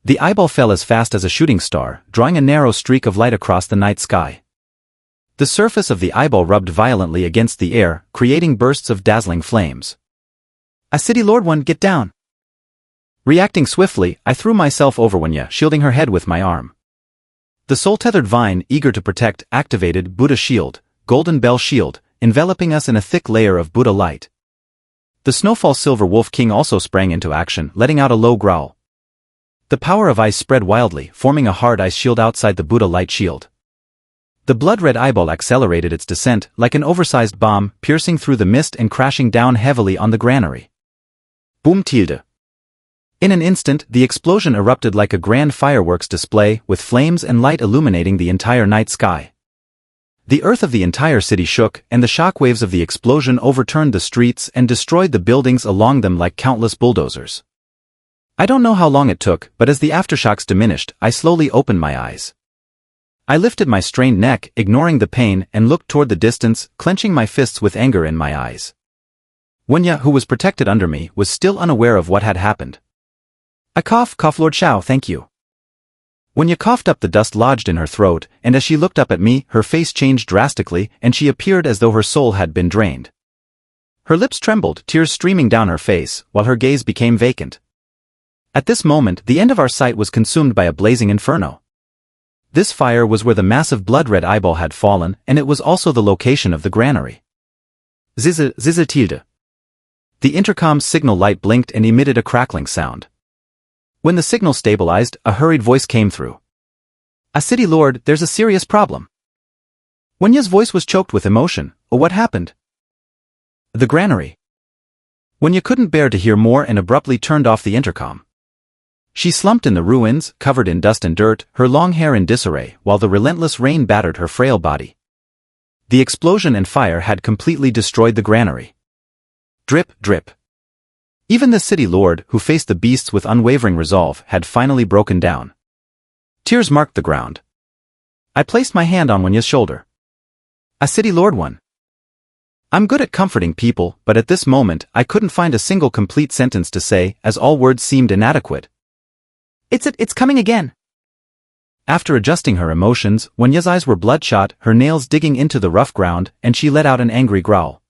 The eyeball fell as fast as a shooting star, drawing a narrow streak of light across the night sky. The surface of the eyeball rubbed violently against the air, creating bursts of dazzling flames. A city Lord One, get down! Reacting swiftly, I threw myself over Wenya, shielding her head with my arm. The soul-tethered vine, eager to protect, activated Buddha Shield, Golden Bell Shield, enveloping us in a thick layer of Buddha light. The Snowfall Silver Wolf King also sprang into action, letting out a low growl. The power of ice spread wildly, forming a hard ice shield outside the Buddha light shield. The blood-red eyeball accelerated its descent, like an oversized bomb, piercing through the mist and crashing down heavily on the granary. Boom tilde. In an instant, the explosion erupted like a grand fireworks display, with flames and light illuminating the entire night sky. The earth of the entire city shook, and the shockwaves of the explosion overturned the streets and destroyed the buildings along them like countless bulldozers. I don't know how long it took, but as the aftershocks diminished, I slowly opened my eyes. I lifted my strained neck, ignoring the pain, and looked toward the distance, clenching my fists with anger in my eyes. Huangyan, who was protected under me, was still unaware of what had happened. I cough, Lord Xiao, thank you. Huangyan coughed up the dust lodged in her throat, and as she looked up at me, her face changed drastically, and she appeared as though her soul had been drained. Her lips trembled, tears streaming down her face, while her gaze became vacant. At this moment, the end of our sight was consumed by a blazing inferno. This fire was where the massive blood-red eyeball had fallen, and it was also the location of the granary. Zizze tilde. The intercom's signal light blinked and emitted a crackling sound. When the signal stabilized, a hurried voice came through. "A city lord, there's a serious problem." Huangyan's voice was choked with emotion. "Oh, what happened?" "The granary." Huangyan couldn't bear to hear more and abruptly turned off the intercom. She slumped in the ruins, covered in dust and dirt, her long hair in disarray, while the relentless rain battered her frail body. The explosion and fire had completely destroyed the granary. Drip, drip. Even the city lord, who faced the beasts with unwavering resolve, had finally broken down. Tears marked the ground. I placed my hand on Huangyan's shoulder. "A city lord one." I'm good at comforting people, but at this moment, I couldn't find a single complete sentence to say, as all words seemed inadequate. It's coming again." After adjusting her emotions, Huangyan's eyes were bloodshot, her nails digging into the rough ground, and she let out an angry growl.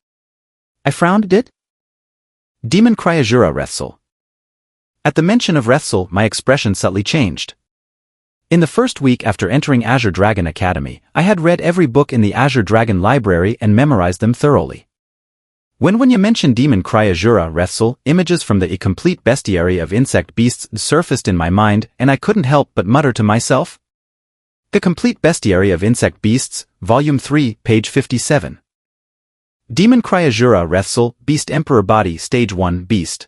I frowned, did? Demon Kryazura Rethzel. At the mention of Rethzel, my expression subtly changed. In the first week after entering Azure Dragon Academy, I had read every book in the Azure Dragon library and memorized them thoroughly. When you mentioned Demon Kryazura Rethzel, images from the complete bestiary of insect beasts surfaced in my mind, and I couldn't help but mutter to myself. The Complete Bestiary of Insect Beasts, Volume 3, page 57. Demon Kryazura Rethzel, Beast Emperor Body Stage 1 Beast.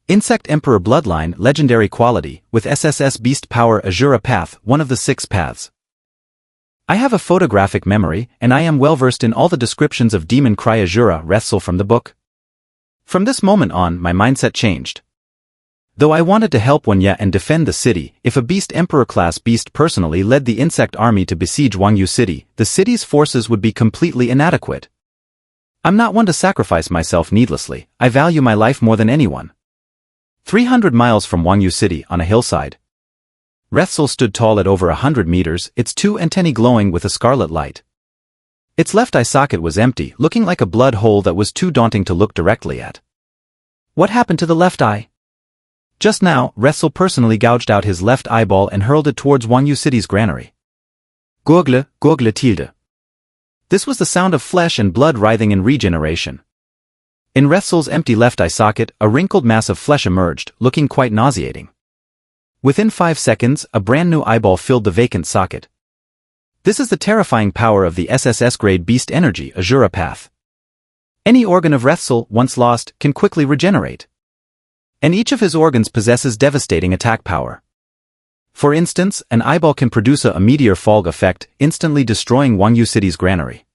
Insect Emperor Bloodline Legendary Quality, with SSS Beast Power Azura Path, one of the 6 paths. I have a photographic memory, and I am well versed in all the descriptions of Demon Kryazura Rethzel from the book. From this moment on, my mindset changed. Though I wanted to help Huangyan and defend the city, if a Beast Emperor-class beast personally led the insect army to besiege Huangyan City, the city's forces would be completely inadequate. I'm not one to sacrifice myself needlessly, I value my life more than anyone. 300 miles from Huangyan City, on a hillside, Rethzel stood tall at over 100 meters, its 2 antennae glowing with a scarlet light. Its left eye socket was empty, looking like a blood hole that was too daunting to look directly at. What happened to the left eye? Just now, Rethzel personally gouged out his left eyeball and hurled it towards Huangyan City's granary. Gurgle tilde. This was the sound of flesh and blood writhing in regeneration. In Rethzel's empty left eye socket, a wrinkled mass of flesh emerged, looking quite nauseating. Within 5 seconds, a brand new eyeball filled the vacant socket. This is the terrifying power of the SSS-grade beast energy Azura Path. Any organ of Rethzel, once lost, can quickly regenerate. And each of his organs possesses devastating attack power. For instance, an eyeball can produce a meteor fog effect, instantly destroying Huangyan City's granary.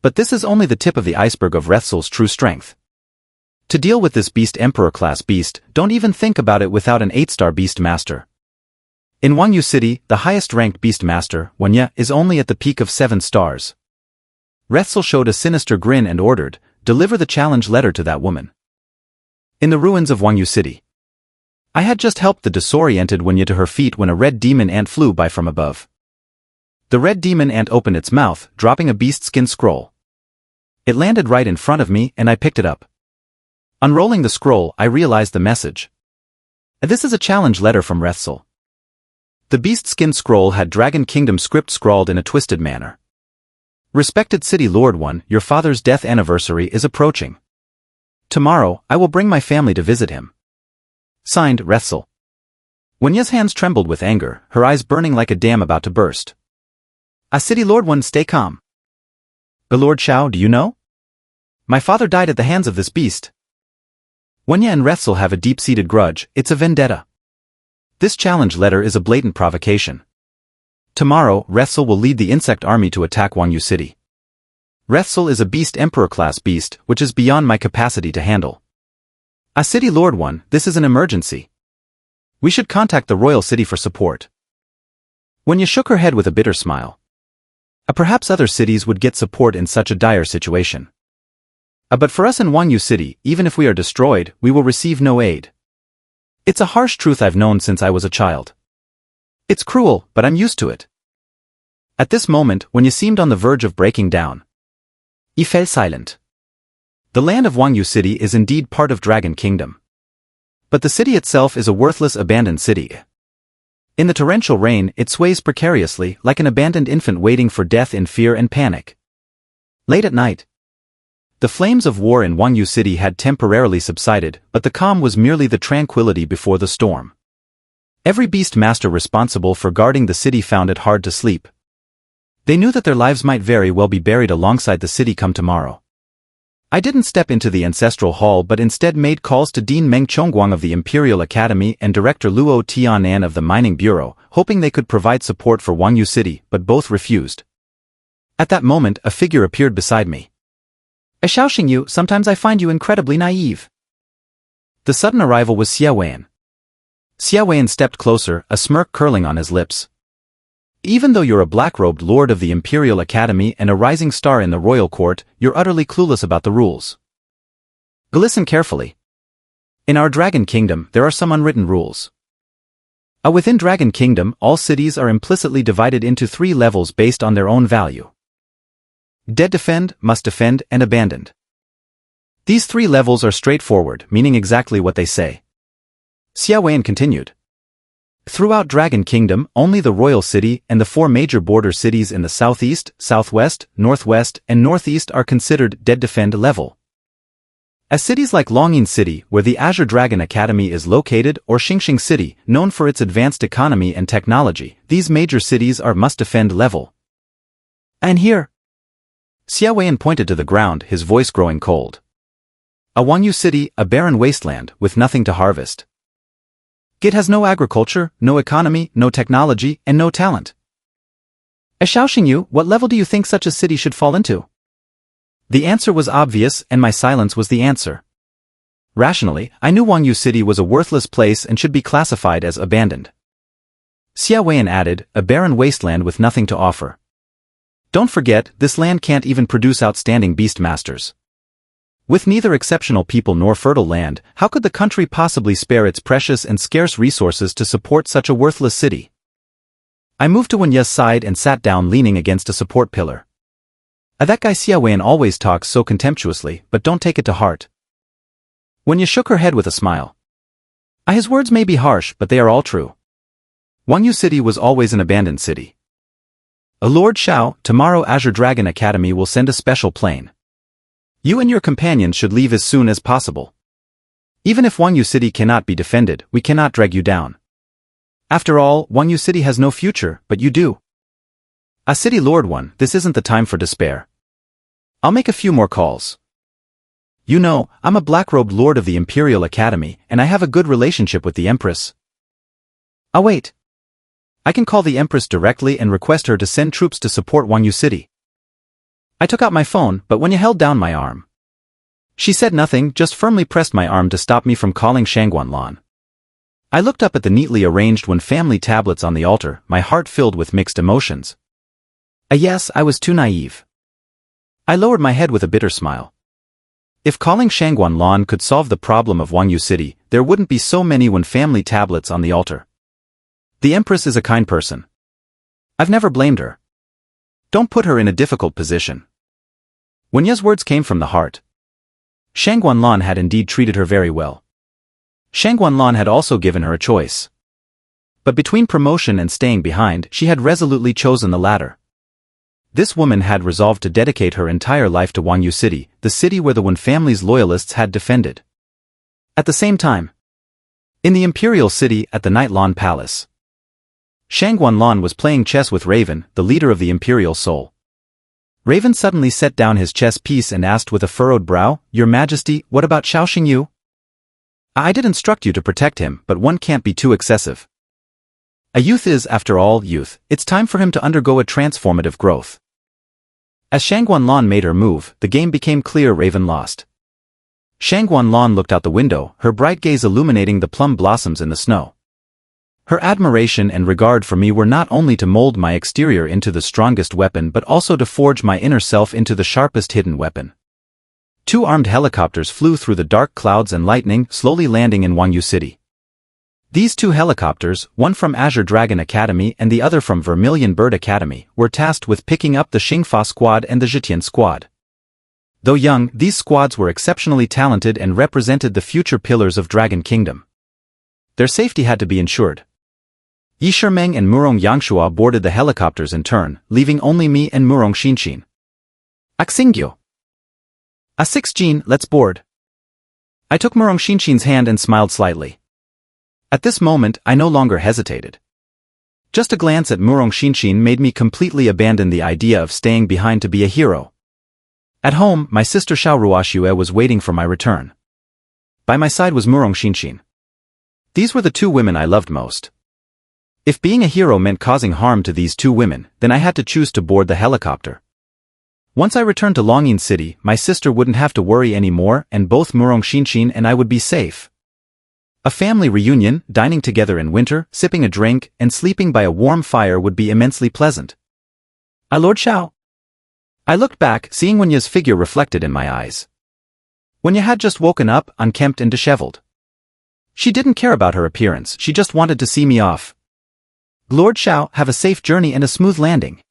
But this is only the tip of the iceberg of Rethzel's true strength. To deal with this Beast Emperor-class beast, don't even think about it without an 8-star Beastmaster. In Huangyan City, the highest-ranked Beastmaster, Huangyan, is only at the peak of 7 stars. Rethzel showed a sinister grin and ordered, "Deliver the challenge letter to that woman." In the ruins of Huangyan City, I had just helped the disoriented Huangyan to her feet when a red demon ant flew by from above. The red demon ant opened its mouth, dropping a beast-skin scroll. It landed right in front of me, and I picked it up. Unrolling the scroll, I realized the message. This is a challenge letter from Rethzel. The beast-skin scroll had Dragon Kingdom script scrawled in a twisted manner. Respected City Lord 1, your father's death anniversary is approaching. Tomorrow, I will bring my family to visit him. Signed, Rethzel. Wenya's hands trembled with anger, her eyes burning like a dam about to burst. A city lord one, stay calm. Lord Xiao, do you know? My father died at the hands of this beast. Wenya and Rethzel have a deep-seated grudge, it's a vendetta. This challenge letter is a blatant provocation. Tomorrow, Rethzel will lead the insect army to attack Huangyan City. Rethzel is a beast emperor-class beast, which is beyond my capacity to handle. A city lord one, this is an emergency. We should contact the royal city for support. Wenya shook her head with a bitter smile. Perhaps other cities would get support in such a dire situation. But for us in Huangyan City, even if we are destroyed, we will receive no aid. It's a harsh truth I've known since I was a child. It's cruel, but I'm used to it. At this moment, Wenya seemed on the verge of breaking down. He fell silent. The land of Huangyan City is indeed part of Dragon Kingdom. But the city itself is a worthless abandoned city. In the torrential rain, it sways precariously, like an abandoned infant waiting for death in fear and panic. Late at night, the flames of war in Huangyan City had temporarily subsided, but the calm was merely the tranquility before the storm. Every Beastmaster responsible for guarding the city found it hard to sleep. They knew that their lives might very well be buried alongside the city come tomorrow. I didn't step into the ancestral hall but instead made calls to Dean Meng Chongguang of the Imperial Academy and Director Luo Tianan of the Mining Bureau, hoping they could provide support for Huangyan City, but both refused. At that moment, a figure appeared beside me. Xiao Xingyu, sometimes I find you incredibly naive. The sudden arrival was Xiao. Xiao stepped closer, a smirk curling on his lips. Even though you're a black-robed lord of the Imperial Academy and a rising star in the royal court, you're utterly clueless about the rules. Listen carefully. In our Dragon Kingdom, there are some unwritten rules. Within Dragon Kingdom, all cities are implicitly divided into 3 levels based on their own value. Dead defend, must defend, and abandoned. These 3 levels are straightforward, meaning exactly what they say. Xiao continued. Throughout Dragon Kingdom, only the royal city and the 4 major border cities in the southeast, southwest, northwest, and northeast are considered dead defend level. As cities like Huangyan City, where the Azure Dragon Academy is located, or Xingxing City, known for its advanced economy and technology, these major cities are must defend level. And here? Xiao pointed to the ground, his voice growing cold. Huangyan City, a barren wasteland, with nothing to harvest. It has no agriculture, no economy, no technology, and no talent. Xiao Xingyu, what level do you think such a city should fall into? The answer was obvious, and my silence was the answer. Rationally, I knew Huangyan City was a worthless place and should be classified as abandoned. Xiao added, a barren wasteland with nothing to offer. Don't forget, this land can't even produce outstanding beastmasters. With neither exceptional people nor fertile land, how could the country possibly spare its precious and scarce resources to support such a worthless city? I moved to Wenya's side and sat down leaning against a support pillar. That guy Xiao always talks so contemptuously, but don't take it to heart. Wenya shook her head with a smile. His words may be harsh, but they are all true. Huangyan City was always an abandoned city. Lord Xiao, tomorrow Azure Dragon Academy will send a special plane. You and your companions should leave as soon as possible. Even if Huangyan City cannot be defended, we cannot drag you down. After all, Huangyan City has no future, but you do. A city lord one, this isn't the time for despair. I'll make a few more calls. You know, I'm a black-robed lord of the Imperial Academy, and I have a good relationship with the Empress. Wait. I can call the Empress directly and request her to send troops to support Huangyan City. I took out my phone, but Wenya held down my arm. She said nothing, just firmly pressed my arm to stop me from calling Shangguanlan. I looked up at the neatly arranged family tablets on the altar, my heart filled with mixed emotions. Yes, I was too naive. I lowered my head with a bitter smile. If calling Shangguanlan could solve the problem of Huangyan City, there wouldn't be so many family tablets on the altar. The Empress is a kind person. I've never blamed her. Don't put her in a difficult position. Wenya's words came from the heart. Shangguanlan had indeed treated her very well. Shangguanlan had also given her a choice. But between promotion and staying behind, she had resolutely chosen the latter. This woman had resolved to dedicate her entire life to Huangyan City, the city where the Wen family's loyalists had defended. At the same time, in the Imperial City at the Night Lawn Palace, Shang Guanlan was playing chess with Raven, the leader of the Imperial Soul. Raven suddenly set down his chess piece and asked with a furrowed brow, "Your Majesty, what about Xiao Xingyu?" "I did instruct you to protect him, but one can't be too excessive. A youth is, after all, youth. It's time for him to undergo a transformative growth." As Shang Guanlan made her move, the game became clear Raven lost. Shang Guanlan looked out the window, her bright gaze illuminating the plum blossoms in the snow. Her admiration and regard for me were not only to mold my exterior into the strongest weapon but also to forge my inner self into the sharpest hidden weapon. 2 armed helicopters flew through the dark clouds and lightning, slowly landing in Huangyan City. These 2 helicopters, one from Azure Dragon Academy and the other from Vermilion Bird Academy, were tasked with picking up the Xingfa squad and the Zhitian squad. Though young, these squads were exceptionally talented and represented the future pillars of Dragon Kingdom. Their safety had to be ensured. Yi Shimeng and Murong Yangshua boarded the helicopters in turn, leaving only me and Murong Xinxin. "Xingyu. A6 let's board." I took Murong Xinxin's hand and smiled slightly. At this moment, I no longer hesitated. Just a glance at Murong Xinxin made me completely abandon the idea of staying behind to be a hero. At home, my sister Xiao Ruoxue was waiting for my return. By my side was Murong Xinxin. These were the 2 women I loved most. If being a hero meant causing harm to these 2 women, then I had to choose to board the helicopter. Once I returned to Huangyan City, my sister wouldn't have to worry anymore and both Murong Xinxin and I would be safe. A family reunion, dining together in winter, sipping a drink, and sleeping by a warm fire would be immensely pleasant. Lord Xiao. I looked back, seeing Wenya's figure reflected in my eyes. Wenya had just woken up, unkempt and disheveled. She didn't care about her appearance, she just wanted to see me off. "Lord Xiao, have a safe journey and a smooth landing."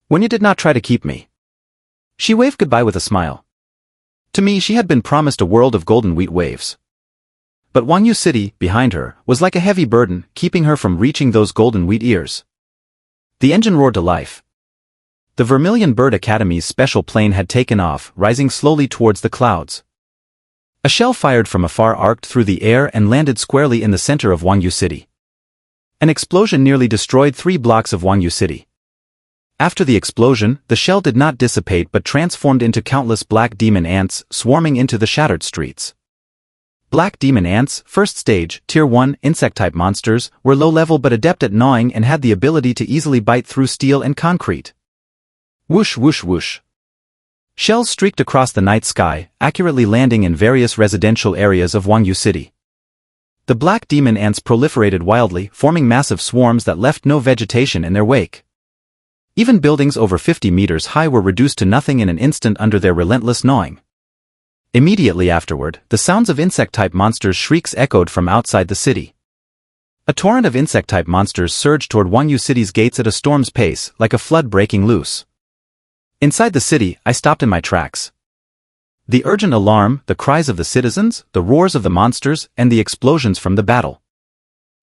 Wenya did not try to keep me. She waved goodbye with a smile. To me she had been promised a world of golden wheat waves. But Huangyan City, behind her, was like a heavy burden, keeping her from reaching those golden wheat ears. The engine roared to life. The Vermilion Bird Academy's special plane had taken off, rising slowly towards the clouds. A shell fired from afar arced through the air and landed squarely in the center of Huangyan City. An explosion nearly destroyed 3 blocks of Huangyan City. After the explosion, the shell did not dissipate but transformed into countless black demon ants, swarming into the shattered streets. Black demon ants, first stage, tier 1, insect-type monsters, were low-level but adept at gnawing and had the ability to easily bite through steel and concrete. Whoosh whoosh whoosh. Shells streaked across the night sky, accurately landing in various residential areas of Huangyan City. The black demon ants proliferated wildly, forming massive swarms that left no vegetation in their wake. Even buildings over 50 meters high were reduced to nothing in an instant under their relentless gnawing. Immediately afterward, the sounds of insect-type monsters' shrieks echoed from outside the city. A torrent of insect-type monsters surged toward Huangyan City's gates at a storm's pace, like a flood breaking loose. Inside the city, I stopped in my tracks. The urgent alarm, the cries of the citizens, the roars of the monsters, and the explosions from the battle.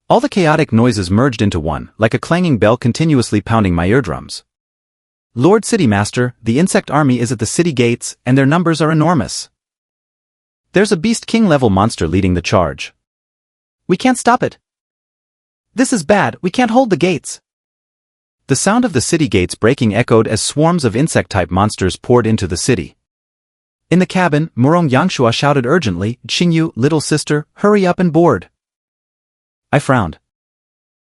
All the chaotic noises merged into one, like a clanging bell continuously pounding my eardrums. "Lord City Master, the insect army is at the city gates, and their numbers are enormous. There's a Beast King level monster leading the charge. We can't stop it. This is bad, we can't hold the gates." The sound of the city gates breaking echoed as swarms of insect-type monsters poured into the city. In the cabin, Murong Yangshua shouted urgently, "Xingyu, little sister, hurry up and board." I frowned.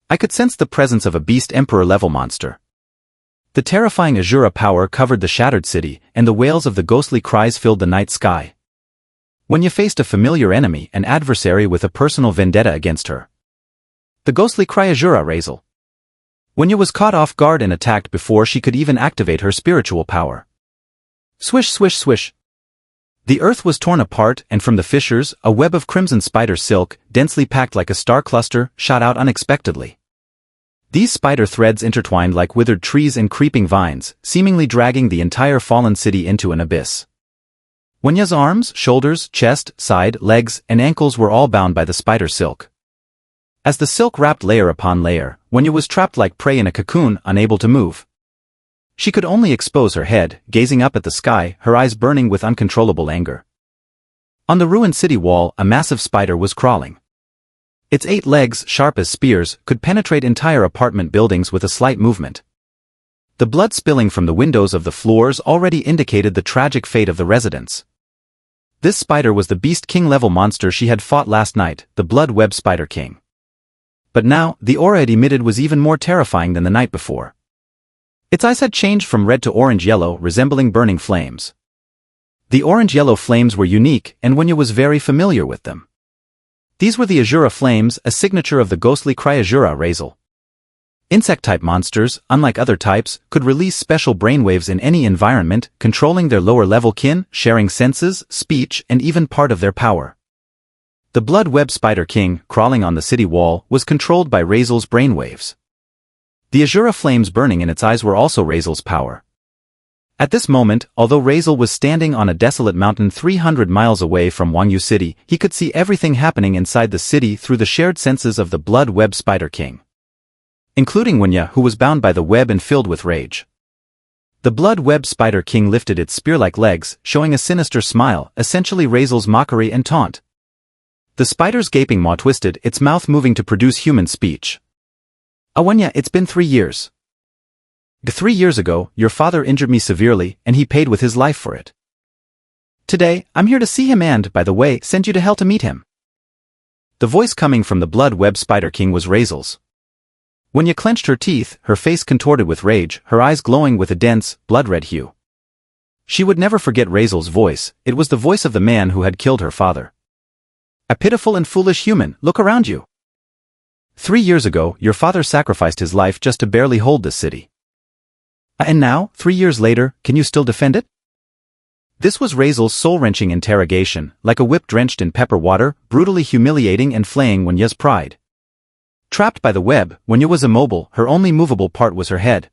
I could sense the presence of a Beast Emperor-level monster. The terrifying Azure power covered the shattered city, and the wails of the ghostly cries filled the night sky. When you faced a familiar enemy, an adversary with a personal vendetta against her. The ghostly cry Azure Razel. When you was caught off guard and attacked before she could even activate her spiritual power. Swish swish swish. The earth was torn apart, and from the fissures, a web of crimson spider silk, densely packed like a star cluster, shot out unexpectedly. These spider threads intertwined like withered trees and creeping vines, seemingly dragging the entire fallen city into an abyss. Wenya's arms, shoulders, chest, side, legs, and ankles were all bound by the spider silk. As the silk wrapped layer upon layer, Wenya was trapped like prey in a cocoon, unable to move. She could only expose her head, gazing up at the sky, her eyes burning with uncontrollable anger. On the ruined city wall, a massive spider was crawling. Its 8 legs, sharp as spears, could penetrate entire apartment buildings with a slight movement. The blood spilling from the windows of the floors already indicated the tragic fate of the residents. This spider was the Beast King level monster she had fought last night, the Blood Web Spider King. But now, the aura it emitted was even more terrifying than the night before. Its eyes had changed from red to orange-yellow, resembling burning flames. The orange-yellow flames were unique, and Huangyan was very familiar with them. These were the Azure flames, a signature of the ghostly Cryazura Razel. Insect-type monsters, unlike other types, could release special brainwaves in any environment, controlling their lower-level kin, sharing senses, speech, and even part of their power. The Blood Web Spider King, crawling on the city wall, was controlled by Razel's brainwaves. The Azure flames burning in its eyes were also Razel's power. At this moment, although Razel was standing on a desolate mountain 300 miles away from Huangyan City, he could see everything happening inside the city through the shared senses of the Blood Web Spider King, including Huangyan, who was bound by the web and filled with rage. The Blood Web Spider King lifted its spear-like legs, showing a sinister smile, essentially Razel's mockery and taunt. The spider's gaping maw twisted, its mouth moving to produce human speech. Huangyan, it's been 3 years. 3 years ago, your father injured me severely, and he paid with his life for it. Today, I'm here to see him and, by the way, send you to hell to meet him. The voice coming from the Blood Web Spider King was Razel's. Huangyan clenched her teeth, her face contorted with rage, her eyes glowing with a dense, blood-red hue. She would never forget Razel's voice, it was the voice of the man who had killed her father. A pitiful and foolish human, look around you. 3 years ago, your father sacrificed his life just to barely hold this city. And now, 3 years later, can you still defend it? This was Razel's soul-wrenching interrogation, like a whip drenched in pepper water, brutally humiliating and flaying Huangyan's pride. Trapped by the web, Huangyan was immobile, her only movable part was her head.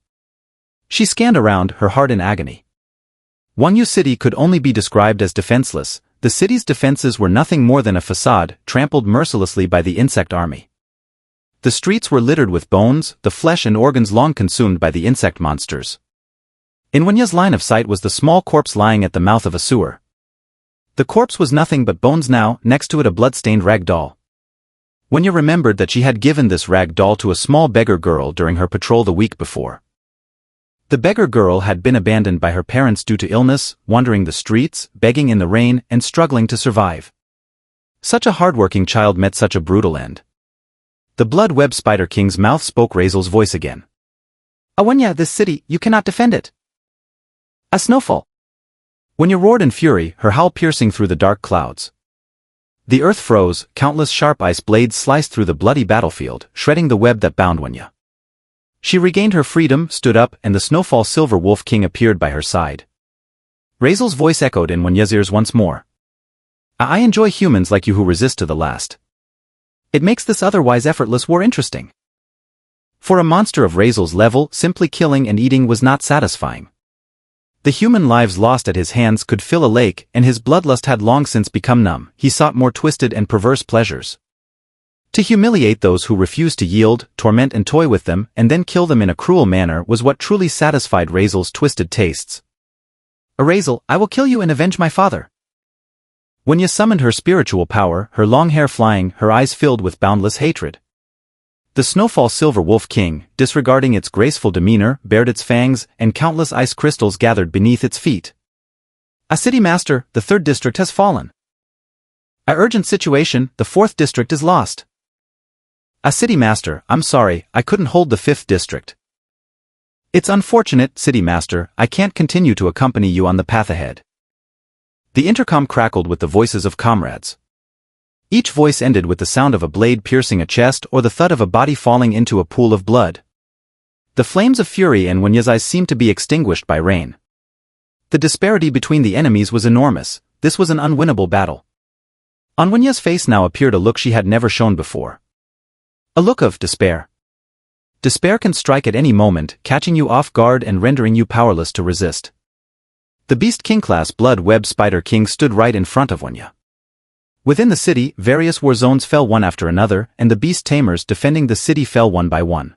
She scanned around, her heart in agony. Huangyan City could only be described as defenseless. The city's defenses were nothing more than a facade, trampled mercilessly by the insect army. The streets were littered with bones, the flesh and organs long consumed by the insect monsters. In Huangyan's line of sight was the small corpse lying at the mouth of a sewer. The corpse was nothing but bones now, next to it a blood-stained rag doll. Huangyan remembered that she had given this rag doll to a small beggar girl during her patrol the week before. The beggar girl had been abandoned by her parents due to illness, wandering the streets, begging in the rain, and struggling to survive. Such a hardworking child met such a brutal end. The Blood Web Spider King's mouth spoke Razel's voice again. Huangyan, this city, you cannot defend it. A snowfall. Huangyan roared in fury, her howl piercing through the dark clouds. The earth froze, countless sharp ice blades sliced through the bloody battlefield, shredding the web that bound Huangyan. She regained her freedom, stood up, and the Snowfall Silver Wolf King appeared by her side. Razel's voice echoed in Huangyan's ears once more. I enjoy humans like you who resist to the last. It makes this otherwise effortless war interesting. For a monster of Razel's level, simply killing and eating was not satisfying. The human lives lost at his hands could fill a lake, and his bloodlust had long since become numb. He sought more twisted and perverse pleasures. To humiliate those who refused to yield, torment and toy with them, and then kill them in a cruel manner was what truly satisfied Razel's twisted tastes. Razel, I will kill you and avenge my father. Huangyan summoned her spiritual power, her long hair flying, her eyes filled with boundless hatred. The Snowfall Silver Wolf King, disregarding its graceful demeanor, bared its fangs, and countless ice crystals gathered beneath its feet. A city master, the 3rd district has fallen. A urgent situation, the 4th district is lost. A city master, I'm sorry, I couldn't hold the 5th district. It's unfortunate, city master, I can't continue to accompany you on the path ahead. The intercom crackled with the voices of comrades. Each voice ended with the sound of a blade piercing a chest or the thud of a body falling into a pool of blood. The flames of fury in Huangyan's eyes seemed to be extinguished by rain. The disparity between the enemies was enormous. This was an unwinnable battle. On Huangyan's face now appeared a look she had never shown before. A look of despair. Despair can strike at any moment, catching you off guard and rendering you powerless to resist. The Beast King-class Blood Web Spider King stood right in front of Huangyan. Within the city, various war zones fell one after another, and the beast tamers defending the city fell one by one.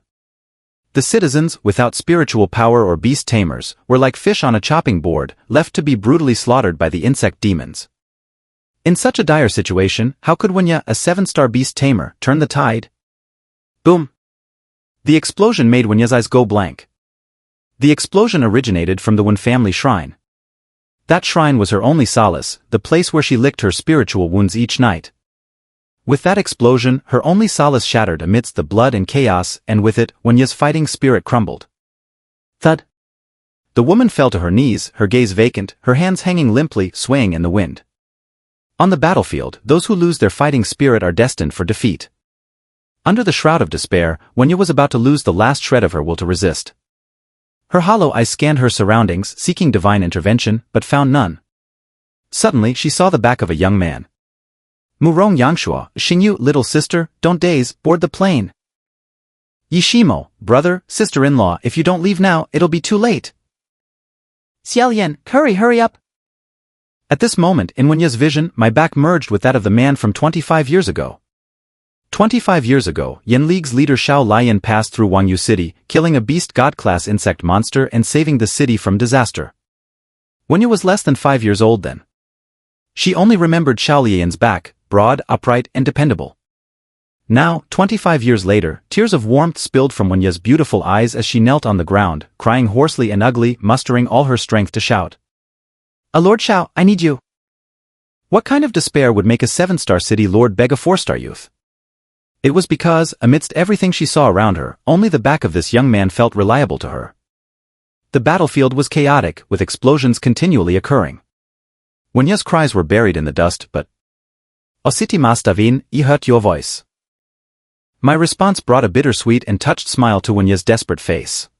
The citizens, without spiritual power or beast tamers, were like fish on a chopping board, left to be brutally slaughtered by the insect demons. In such a dire situation, how could Huangyan, a 7-star beast tamer, turn the tide? Boom! The explosion made Huangyan's eyes go blank. The explosion originated from the Wen family shrine. That shrine was her only solace, the place where she licked her spiritual wounds each night. With that explosion, her only solace shattered amidst the blood and chaos, and with it, Huangyan's fighting spirit crumbled. Thud! The woman fell to her knees, her gaze vacant, her hands hanging limply, swaying in the wind. On the battlefield, those who lose their fighting spirit are destined for defeat. Under the shroud of despair, Huangyan was about to lose the last shred of her will to resist. Her hollow eyes scanned her surroundings, seeking divine intervention, but found none. Suddenly, she saw the back of a young man. Murong Yangshuo, Xingyu, little sister, don't daze, board the plane. Yishimo, brother, sister-in-law, if you don't leave now, it'll be too late. Xiao hurry up. At this moment, in Huangyan's vision, my back merged with that of the man from 25 years ago. 25 years ago, Yanleague's leader Xiao Lian passed through Huangyan City, killing a beast god-class insect monster and saving the city from disaster. Huangyan was less than 5 years old then. She only remembered Xiao Lian's back, broad, upright, and dependable. Now, 25 years later, tears of warmth spilled from Huangyan's beautiful eyes as she knelt on the ground, crying hoarsely and ugly, mustering all her strength to shout. Lord Xiao, I need you. What kind of despair would make a 7-star city lord beg a 4-star youth? It was because, amidst everything she saw around her, only the back of this young man felt reliable to her. The battlefield was chaotic, with explosions continually occurring. Huangyan's cries were buried in the dust, but Ositi Mastavin, I heard your voice. My response brought a bittersweet and touched smile to Huangyan's desperate face.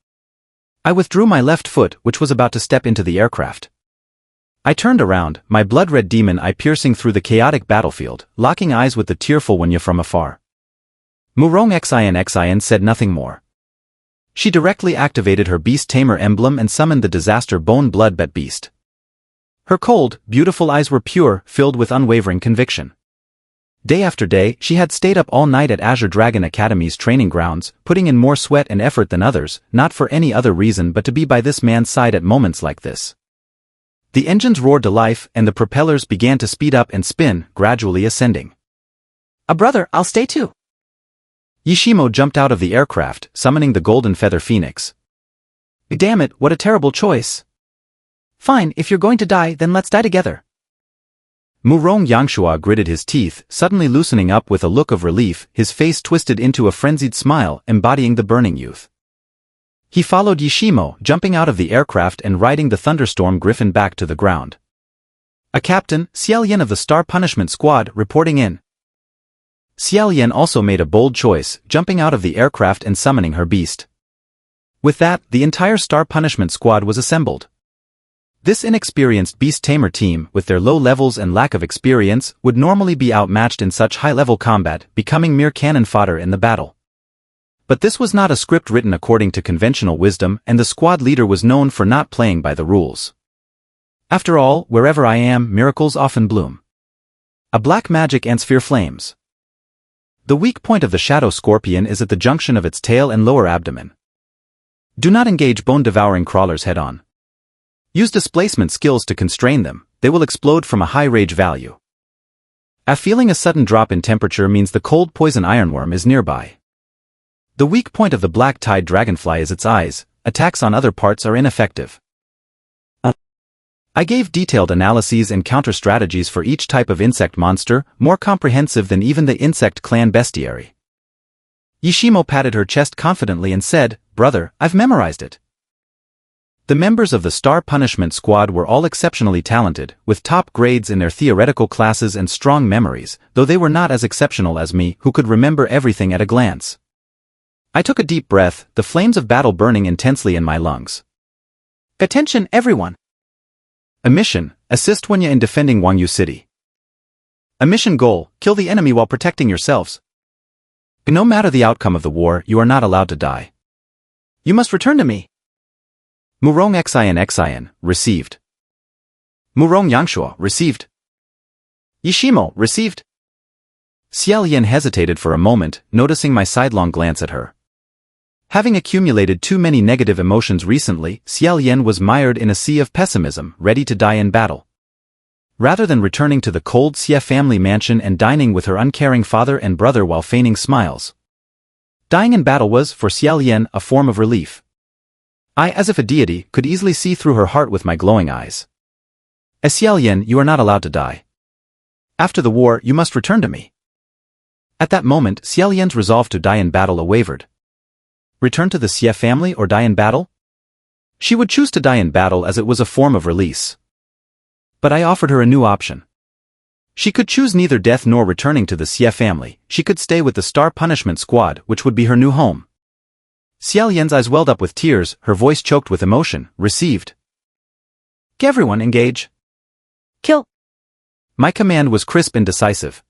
I withdrew my left foot, which was about to step into the aircraft. I turned around, my blood-red demon eye piercing through the chaotic battlefield, locking eyes with the tearful Huangyan from afar. Murong Xian said nothing more. She directly activated her beast tamer emblem and summoned the disaster bone blood-bet beast. Her cold, beautiful eyes were pure, filled with unwavering conviction. Day after day, she had stayed up all night at Azure Dragon Academy's training grounds, putting in more sweat and effort than others, not for any other reason but to be by this man's side at moments like this. The engines roared to life, and the propellers began to speed up and spin, gradually ascending. Brother, I'll stay too. Yishimo jumped out of the aircraft, summoning the golden feather phoenix. Damn it, what a terrible choice. Fine, if you're going to die, then let's die together. Murong Yangshuo gritted his teeth, suddenly loosening up with a look of relief, his face twisted into a frenzied smile, embodying the burning youth. He followed Yishimo, jumping out of the aircraft and riding the thunderstorm griffin back to the ground. A captain, Xiao Yan of the Star Punishment Squad, reporting in. Xiao Yan also made a bold choice, jumping out of the aircraft and summoning her beast. With that, the entire Star Punishment Squad was assembled. This inexperienced beast tamer team, with their low levels and lack of experience, would normally be outmatched in such high-level combat, becoming mere cannon fodder in the battle. But this was not a script written according to conventional wisdom, and the squad leader was known for not playing by the rules. After all, wherever I am, miracles often bloom. A black magic antsphere flames. The weak point of the shadow scorpion is at the junction of its tail and lower abdomen. Do not engage bone-devouring crawlers head-on. Use displacement skills to constrain them, they will explode from a high rage value. Feeling a sudden drop in temperature means the cold poison ironworm is nearby. The weak point of the black-tide dragonfly is its eyes, attacks on other parts are ineffective. I gave detailed analyses and counter-strategies for each type of insect monster, more comprehensive than even the insect clan bestiary. Yishimo patted her chest confidently and said, "Brother, I've memorized it." The members of the Star Punishment Squad were all exceptionally talented, with top grades in their theoretical classes and strong memories, though they were not as exceptional as me, who could remember everything at a glance. I took a deep breath, the flames of battle burning intensely in my lungs. Attention, everyone! A mission, assist Huangyan in defending Huangyan City. A mission goal, kill the enemy while protecting yourselves. No matter the outcome of the war, you are not allowed to die. You must return to me. Murong Xian, received. Murong Yangshuo, received. Yishimo, received. Xiao Yan hesitated for a moment, noticing my sidelong glance at her. Having accumulated too many negative emotions recently, Xiao Yan was mired in a sea of pessimism, ready to die in battle. Rather than returning to the cold Xie family mansion and dining with her uncaring father and brother while feigning smiles, dying in battle was, for Xiao Yan, a form of relief. I, as if a deity, could easily see through her heart with my glowing eyes. As Xiao Yan, you are not allowed to die. After the war, you must return to me. At that moment, Xiao Yan's resolve to die in battle wavered. Return to the Xie family or die in battle? She would choose to die in battle as it was a form of release. But I offered her a new option. She could choose neither death nor returning to the Xie family. She could stay with the Star Punishment Squad, which would be her new home. Xiao Yan's eyes welled up with tears, her voice choked with emotion. Received. Everyone engage. Kill. My command was crisp and decisive.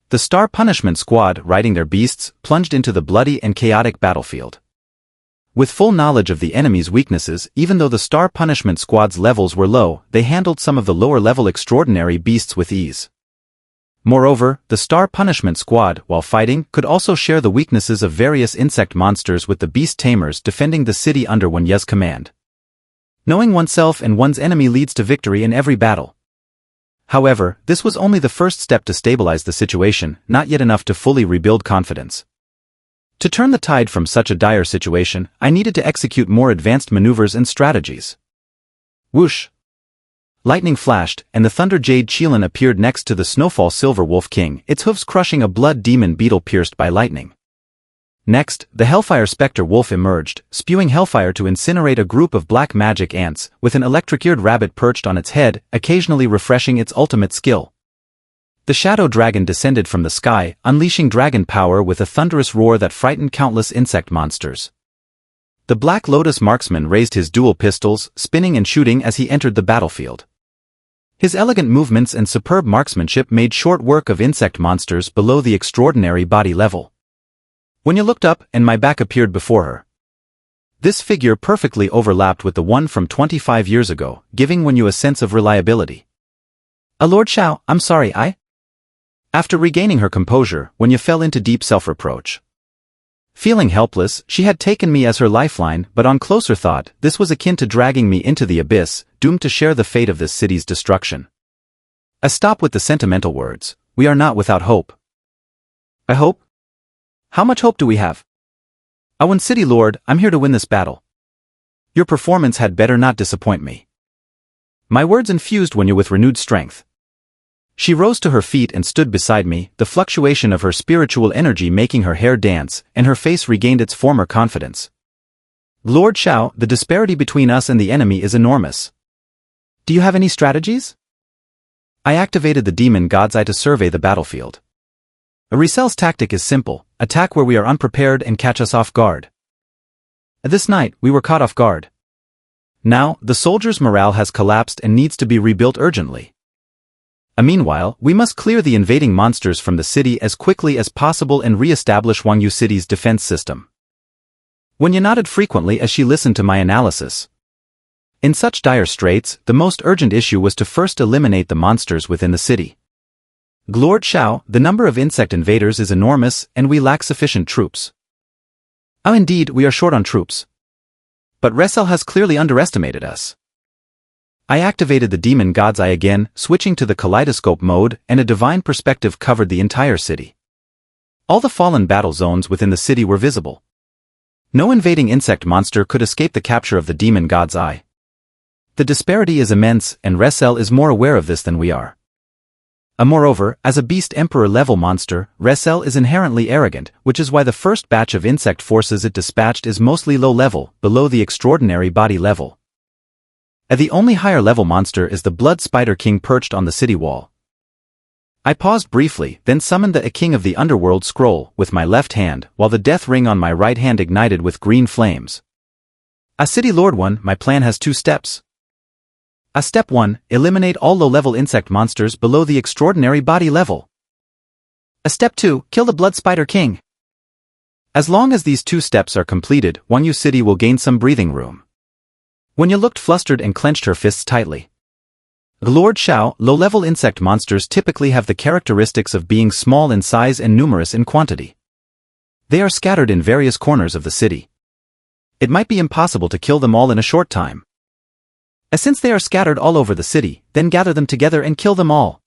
The Star Punishment Squad, riding their beasts, plunged into the bloody and chaotic battlefield. With full knowledge of the enemy's weaknesses, even though the Star Punishment Squad's levels were low, they handled some of the lower-level extraordinary beasts with ease. Moreover, the Star Punishment Squad, while fighting, could also share the weaknesses of various insect monsters with the beast tamers defending the city under Huangyan's command. Knowing oneself and one's enemy leads to victory in every battle. However, this was only the first step to stabilize the situation, not yet enough to fully rebuild confidence. To turn the tide from such a dire situation, I needed to execute more advanced maneuvers and strategies. Whoosh! Lightning flashed, and the Thunder Jade Qilin appeared next to the Snowfall Silver Wolf King, its hooves crushing a blood demon beetle pierced by lightning. Next, the Hellfire Specter Wolf emerged, spewing hellfire to incinerate a group of black magic ants, with an electric-eared rabbit perched on its head, occasionally refreshing its ultimate skill. The Shadow Dragon descended from the sky, unleashing dragon power with a thunderous roar that frightened countless insect monsters. The Black Lotus Marksman raised his dual pistols, spinning and shooting as he entered the battlefield. His elegant movements and superb marksmanship made short work of insect monsters below the extraordinary body level. When you looked up, and my back appeared before her. This figure perfectly overlapped with the one from 25 years ago, giving Wenyu a sense of reliability. Lord Xiao, I'm sorry, After regaining her composure, Wenyu fell into deep self-reproach. Feeling helpless, she had taken me as her lifeline, but on closer thought, this was akin to dragging me into the abyss, doomed to share the fate of this city's destruction. Stop with the sentimental words. We are not without hope. I hope? How much hope do we have? Huangyan City Lord, I'm here to win this battle. Your performance had better not disappoint me. My words infused Wenyu with renewed strength. She rose to her feet and stood beside me, the fluctuation of her spiritual energy making her hair dance, and her face regained its former confidence. Lord Xiao, the disparity between us and the enemy is enormous. Do you have any strategies? I activated the demon god's eye to survey the battlefield. Risel's tactic is simple: attack where we are unprepared and catch us off guard. This night, we were caught off guard. Now, the soldiers' morale has collapsed and needs to be rebuilt urgently. Meanwhile, we must clear the invading monsters from the city as quickly as possible and re-establish Huangyan City's defense system. Wenyu nodded frequently as she listened to my analysis. In such dire straits, the most urgent issue was to first eliminate the monsters within the city. Lord Xiao, the number of insect invaders is enormous, and we lack sufficient troops. Indeed, we are short on troops. But Resel has clearly underestimated us. I activated the demon god's eye again, switching to the kaleidoscope mode, and a divine perspective covered the entire city. All the fallen battle zones within the city were visible. No invading insect monster could escape the capture of the demon god's eye. The disparity is immense, and Resel is more aware of this than we are. Moreover, as a beast emperor-level monster, Resel is inherently arrogant, which is why the first batch of insect forces it dispatched is mostly low-level, below the extraordinary body level. The only higher-level monster is the Blood Spider King perched on the city wall. I paused briefly, then summoned the King of the Underworld scroll with my left hand, while the death ring on my right hand ignited with green flames. City Lord 1, my plan has 2 steps. Step 1, eliminate all low-level insect monsters below the extraordinary body level. Step 2, kill the Blood Spider King. As long as these 2 steps are completed, Huangyan City will gain some breathing room. Wenyu looked flustered and clenched her fists tightly. Lord Xiao, low-level insect monsters typically have the characteristics of being small in size and numerous in quantity. They are scattered in various corners of the city. it might be impossible to kill them all in a short time. Since they are scattered all over the city, then gather them together and kill them all.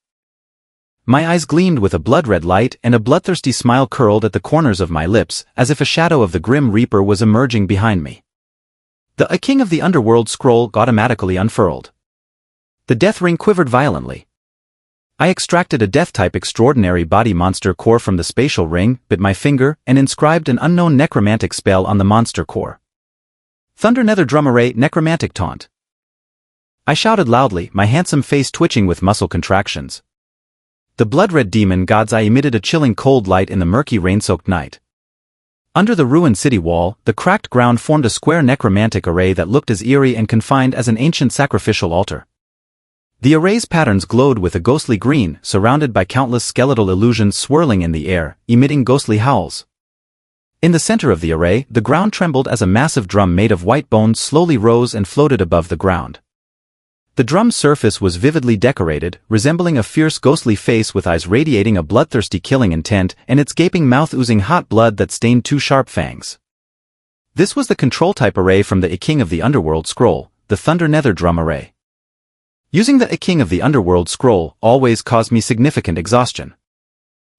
My eyes gleamed with a blood-red light and a bloodthirsty smile curled at the corners of my lips, as if a shadow of the Grim Reaper was emerging behind me. The A King of the Underworld scroll automatically unfurled. The death ring quivered violently. I extracted a death-type extraordinary body monster core from the spatial ring, bit my finger, and inscribed an unknown necromantic spell on the monster core. Thunder Nether Drum Array Necromantic Taunt. I shouted loudly, my handsome face twitching with muscle contractions. The blood-red demon god's eye emitted a chilling cold light in the murky rain-soaked night. Under the ruined city wall, the cracked ground formed a square necromantic array that looked as eerie and confined as an ancient sacrificial altar. The array's patterns glowed with a ghostly green, surrounded by countless skeletal illusions swirling in the air, emitting ghostly howls. In the center of the array, the ground trembled as a massive drum made of white bones slowly rose and floated above the ground. The drum's surface was vividly decorated, resembling a fierce ghostly face with eyes radiating a bloodthirsty killing intent and its gaping mouth oozing hot blood that stained two sharp fangs. This was the control-type array from the A King of the Underworld scroll, the Thunder Nether Drum Array. Using the A King of the Underworld scroll always caused me significant exhaustion.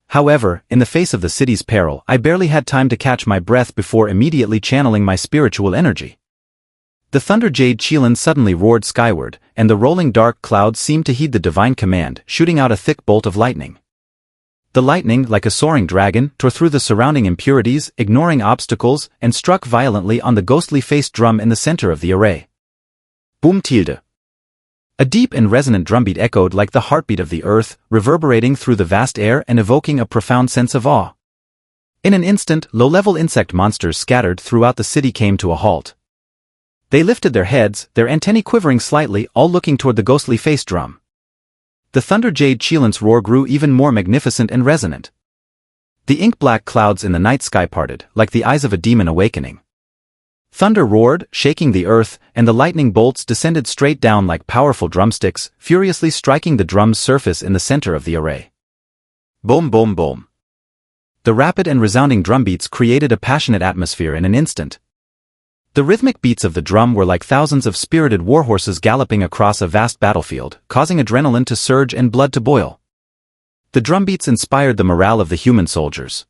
However, in the face of the city's peril, I barely had time to catch my breath before immediately channeling my spiritual energy. The Thunder Jade Qilin suddenly roared skyward, and the rolling dark clouds seemed to heed the divine command, shooting out a thick bolt of lightning. The lightning, like a soaring dragon, tore through the surrounding impurities, ignoring obstacles, and struck violently on the ghostly-faced drum in the center of the array. Boom tilde. A deep and resonant drumbeat echoed like the heartbeat of the earth, reverberating through the vast air and evoking a profound sense of awe. In an instant, low-level insect monsters scattered throughout the city came to a halt. They lifted their heads, their antennae quivering slightly, all looking toward the ghostly-faced drum. The Thunder Jade Qilin's roar grew even more magnificent and resonant. The ink-black clouds in the night sky parted, like the eyes of a demon awakening. Thunder roared, shaking the earth, and the lightning bolts descended straight down like powerful drumsticks, furiously striking the drum's surface in the center of the array. Boom boom boom. The rapid and resounding drumbeats created a passionate atmosphere in an instant. The rhythmic beats of the drum were like thousands of spirited warhorses galloping across a vast battlefield, causing adrenaline to surge and blood to boil. The drumbeats inspired the morale of the human soldiers.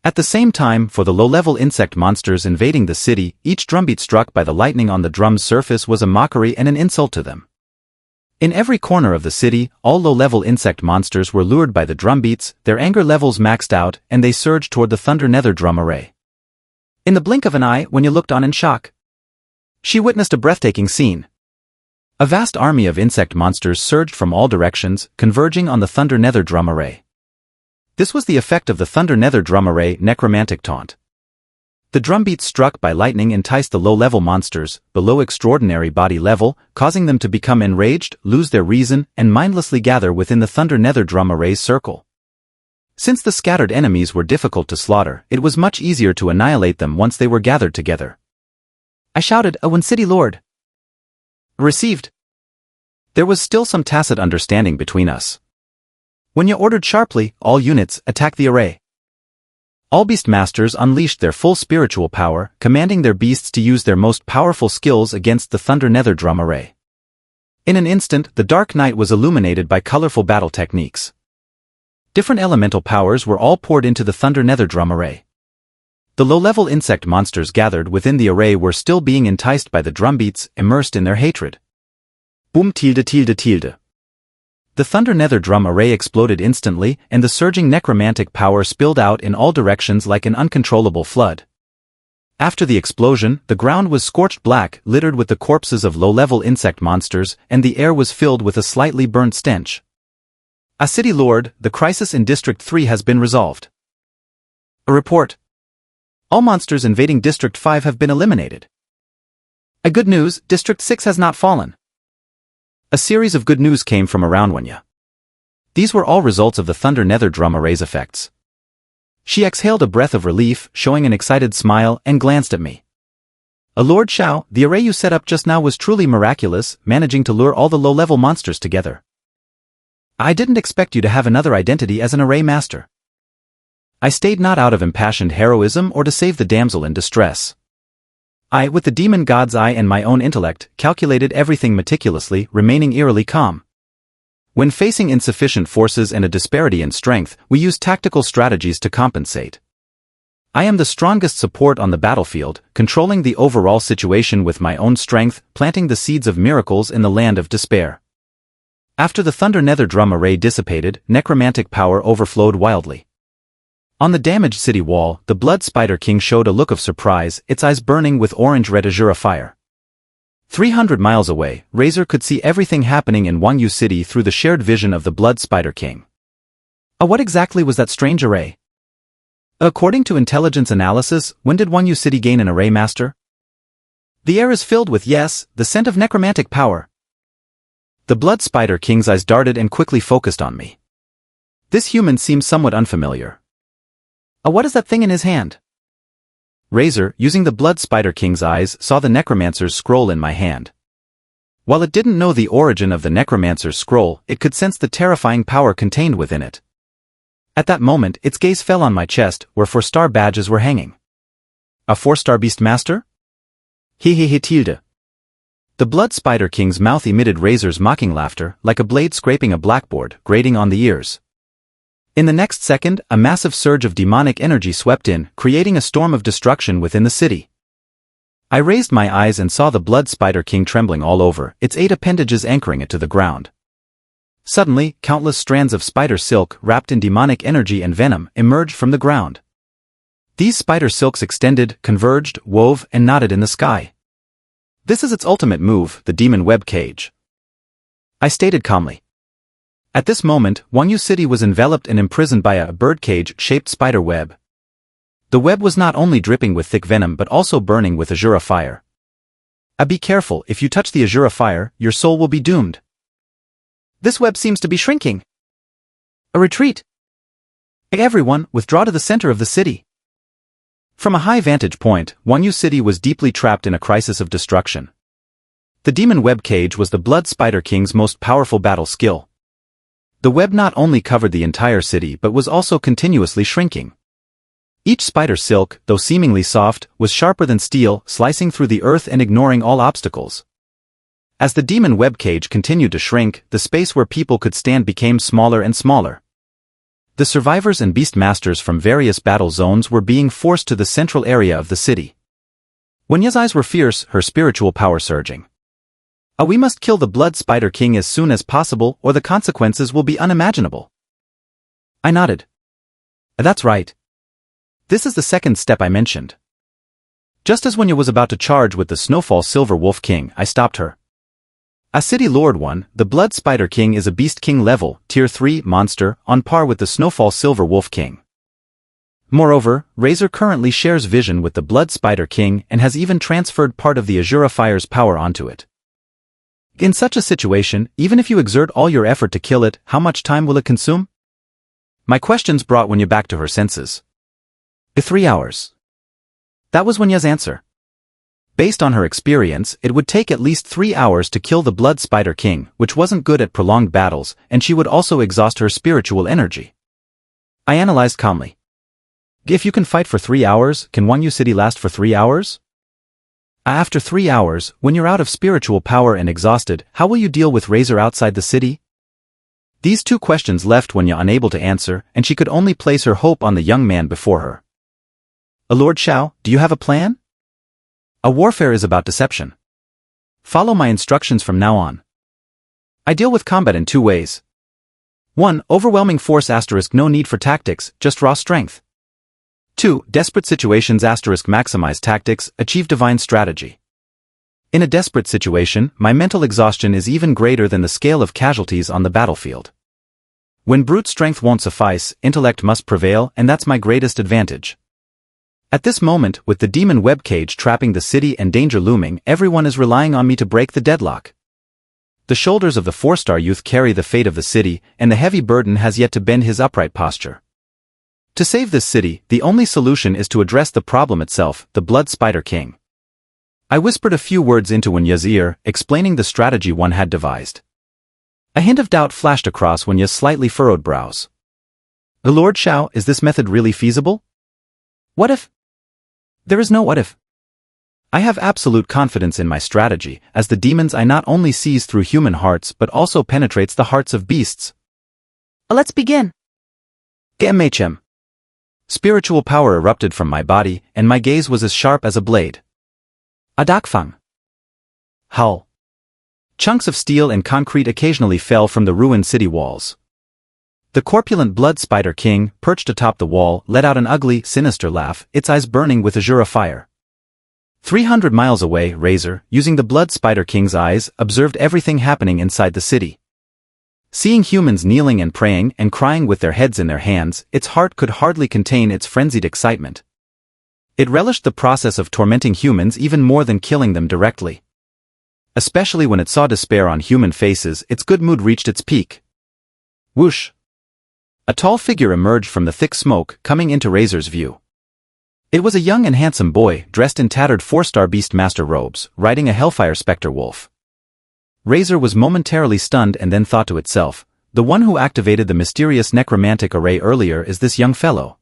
At the same time, for the low-level insect monsters invading the city, each drumbeat struck by the lightning on the drum's surface was a mockery and an insult to them. In every corner of the city, all low-level insect monsters were lured by the drumbeats, their anger levels maxed out, and they surged toward the Thunder Nether Drum Array. In the blink of an eye, when you looked on in shock, she witnessed a breathtaking scene. A vast army of insect monsters surged from all directions, converging on the Thunder Nether Drum Array. This was the effect of the Thunder Nether Drum Array Necromantic Taunt. The drumbeats struck by lightning enticed the low-level monsters, below extraordinary body level, causing them to become enraged, lose their reason, and mindlessly gather within the Thunder Nether Drum Array's circle. Since the scattered enemies were difficult to slaughter, it was much easier to annihilate them once they were gathered together. I shouted, "A Huangyan City Lord!" Received. There was still some tacit understanding between us. When you ordered sharply, all units, attack the array. All Beastmasters unleashed their full spiritual power, commanding their beasts to use their most powerful skills against the Thunder Nether Drum Array. In an instant, the dark night was illuminated by colorful battle techniques. Different elemental powers were all poured into the Thunder Nether Drum Array. The low-level insect monsters gathered within the array were still being enticed by the drumbeats, immersed in their hatred. Boom tilde tilde tilde. The Thunder Nether Drum Array exploded instantly, and the surging necromantic power spilled out in all directions like an uncontrollable flood. After the explosion, the ground was scorched black, littered with the corpses of low-level insect monsters, and the air was filled with a slightly burnt stench. A City Lord, the crisis in District 3 has been resolved. A report. All monsters invading District 5 have been eliminated. A good news, District 6 has not fallen. A series of good news came from around Huangyan. These were all results of the Thunder Nether Drum Array's effects. She exhaled a breath of relief, showing an excited smile, and glanced at me. Lord Xiao, the array you set up just now was truly miraculous, managing to lure all the low-level monsters together. I didn't expect you to have another identity as an array master. I stayed not out of impassioned heroism or to save the damsel in distress. I, with the demon god's eye and my own intellect, calculated everything meticulously, remaining eerily calm. When facing insufficient forces and a disparity in strength, we use tactical strategies to compensate. I am the strongest support on the battlefield, controlling the overall situation with my own strength, planting the seeds of miracles in the land of despair. After the Thunder Nether Drum array dissipated, necromantic power overflowed wildly. On the damaged city wall, the Blood Spider King showed a look of surprise, its eyes burning with orange-red azure fire. 300 miles away, Razor could see everything happening in Huangyan City through the shared vision of the Blood Spider King. What exactly was that strange array? According to intelligence analysis, when did Huangyan City gain an array master? The air is filled with, yes, the scent of necromantic power. The Blood Spider King's eyes darted and quickly focused on me. This human seems somewhat unfamiliar. What is that thing in his hand? Razor, using the Blood Spider King's eyes, saw the Necromancer's scroll in my hand. While it didn't know the origin of the Necromancer's scroll, it could sense the terrifying power contained within it. At that moment, its gaze fell on my chest, where 4-star badges were hanging. A 4-star Beastmaster? Tilde. The Blood Spider King's mouth emitted Razor's mocking laughter, like a blade scraping a blackboard, grating on the ears. In the next second, a massive surge of demonic energy swept in, creating a storm of destruction within the city. I raised my eyes and saw the Blood Spider King trembling all over, its 8 appendages anchoring it to the ground. Suddenly, countless strands of spider silk, wrapped in demonic energy and venom, emerged from the ground. These spider silks extended, converged, wove, and knotted in the sky. This is its ultimate move, the demon web cage. I stated calmly. At this moment, Huangyan City was enveloped and imprisoned by a birdcage-shaped spider web. The web was not only dripping with thick venom but also burning with azure fire. Be careful, if you touch the azure fire, your soul will be doomed. This web seems to be shrinking. A retreat. Everyone, withdraw to the center of the city. From a high vantage point, Huangyan City was deeply trapped in a crisis of destruction. The demon web cage was the Blood Spider King's most powerful battle skill. The web not only covered the entire city but was also continuously shrinking. Each spider silk, though seemingly soft, was sharper than steel, slicing through the earth and ignoring all obstacles. As the demon web cage continued to shrink, the space where people could stand became smaller and smaller. The survivors and beastmasters from various battle zones were being forced to the central area of the city. Wenya's eyes were fierce, her spiritual power surging. We must kill the Blood Spider King as soon as possible or the consequences will be unimaginable. I nodded. That's right. This is the second step I mentioned. Just as Wenya was about to charge with the Snowfall Silver Wolf King, I stopped her. A City Lord 1, the Blood Spider King is a Beast King level, Tier 3 monster, on par with the Snowfall Silver Wolf King. Moreover, Razor currently shares vision with the Blood Spider King and has even transferred part of the Azure Fire's power onto it. In such a situation, even if you exert all your effort to kill it, how much time will it consume? My questions brought Wenya back to her senses. 3 hours. That was Wenya's answer. Based on her experience, it would take at least 3 hours to kill the Blood Spider King, which wasn't good at prolonged battles, and she would also exhaust her spiritual energy. I analyzed calmly. If you can fight for 3 hours, can Huangyan City last for 3 hours? After 3 hours, when you're out of spiritual power and exhausted, how will you deal with Razor outside the city? These 2 questions left Wenya unable to answer, and she could only place her hope on the young man before her. Lord Xiao, do you have a plan? A warfare is about deception. Follow my instructions from now on. I deal with combat in 2 ways. 1. Overwhelming force *, no need for tactics, just raw strength. 2. Desperate situations * maximize tactics, achieve divine strategy. In a desperate situation, my mental exhaustion is even greater than the scale of casualties on the battlefield. When brute strength won't suffice, intellect must prevail, and that's my greatest advantage. At this moment, with the demon web cage trapping the city and danger looming, everyone is relying on me to break the deadlock. The shoulders of the 4-star youth carry the fate of the city, and the heavy burden has yet to bend his upright posture. To save this city, the only solution is to address the problem itself, the Blood Spider King. I whispered a few words into Wenya's ear, explaining the strategy one had devised. A hint of doubt flashed across Wenya's slightly furrowed brows. Lord Xiao, is this method really feasible? What if? There is no what if. I have absolute confidence in my strategy, as the demons I not only sees through human hearts but also penetrates the hearts of beasts. Let's begin. GMHM. Spiritual power erupted from my body, and my gaze was as sharp as a blade. Adakfang. Howl. Chunks of steel and concrete occasionally fell from the ruined city walls. The corpulent Blood Spider King, perched atop the wall, let out an ugly, sinister laugh, its eyes burning with azure fire. 300 miles away, Razor, using the Blood Spider King's eyes, observed everything happening inside the city. Seeing humans kneeling and praying and crying with their heads in their hands, its heart could hardly contain its frenzied excitement. It relished the process of tormenting humans even more than killing them directly. Especially when it saw despair on human faces, its good mood reached its peak. Whoosh! A tall figure emerged from the thick smoke, coming into Razor's view. It was a young and handsome boy, dressed in tattered 4-star Beastmaster robes, riding a Hellfire Specter Wolf. Razor was momentarily stunned and then thought to itself, the one who activated the mysterious necromantic array earlier is this young fellow.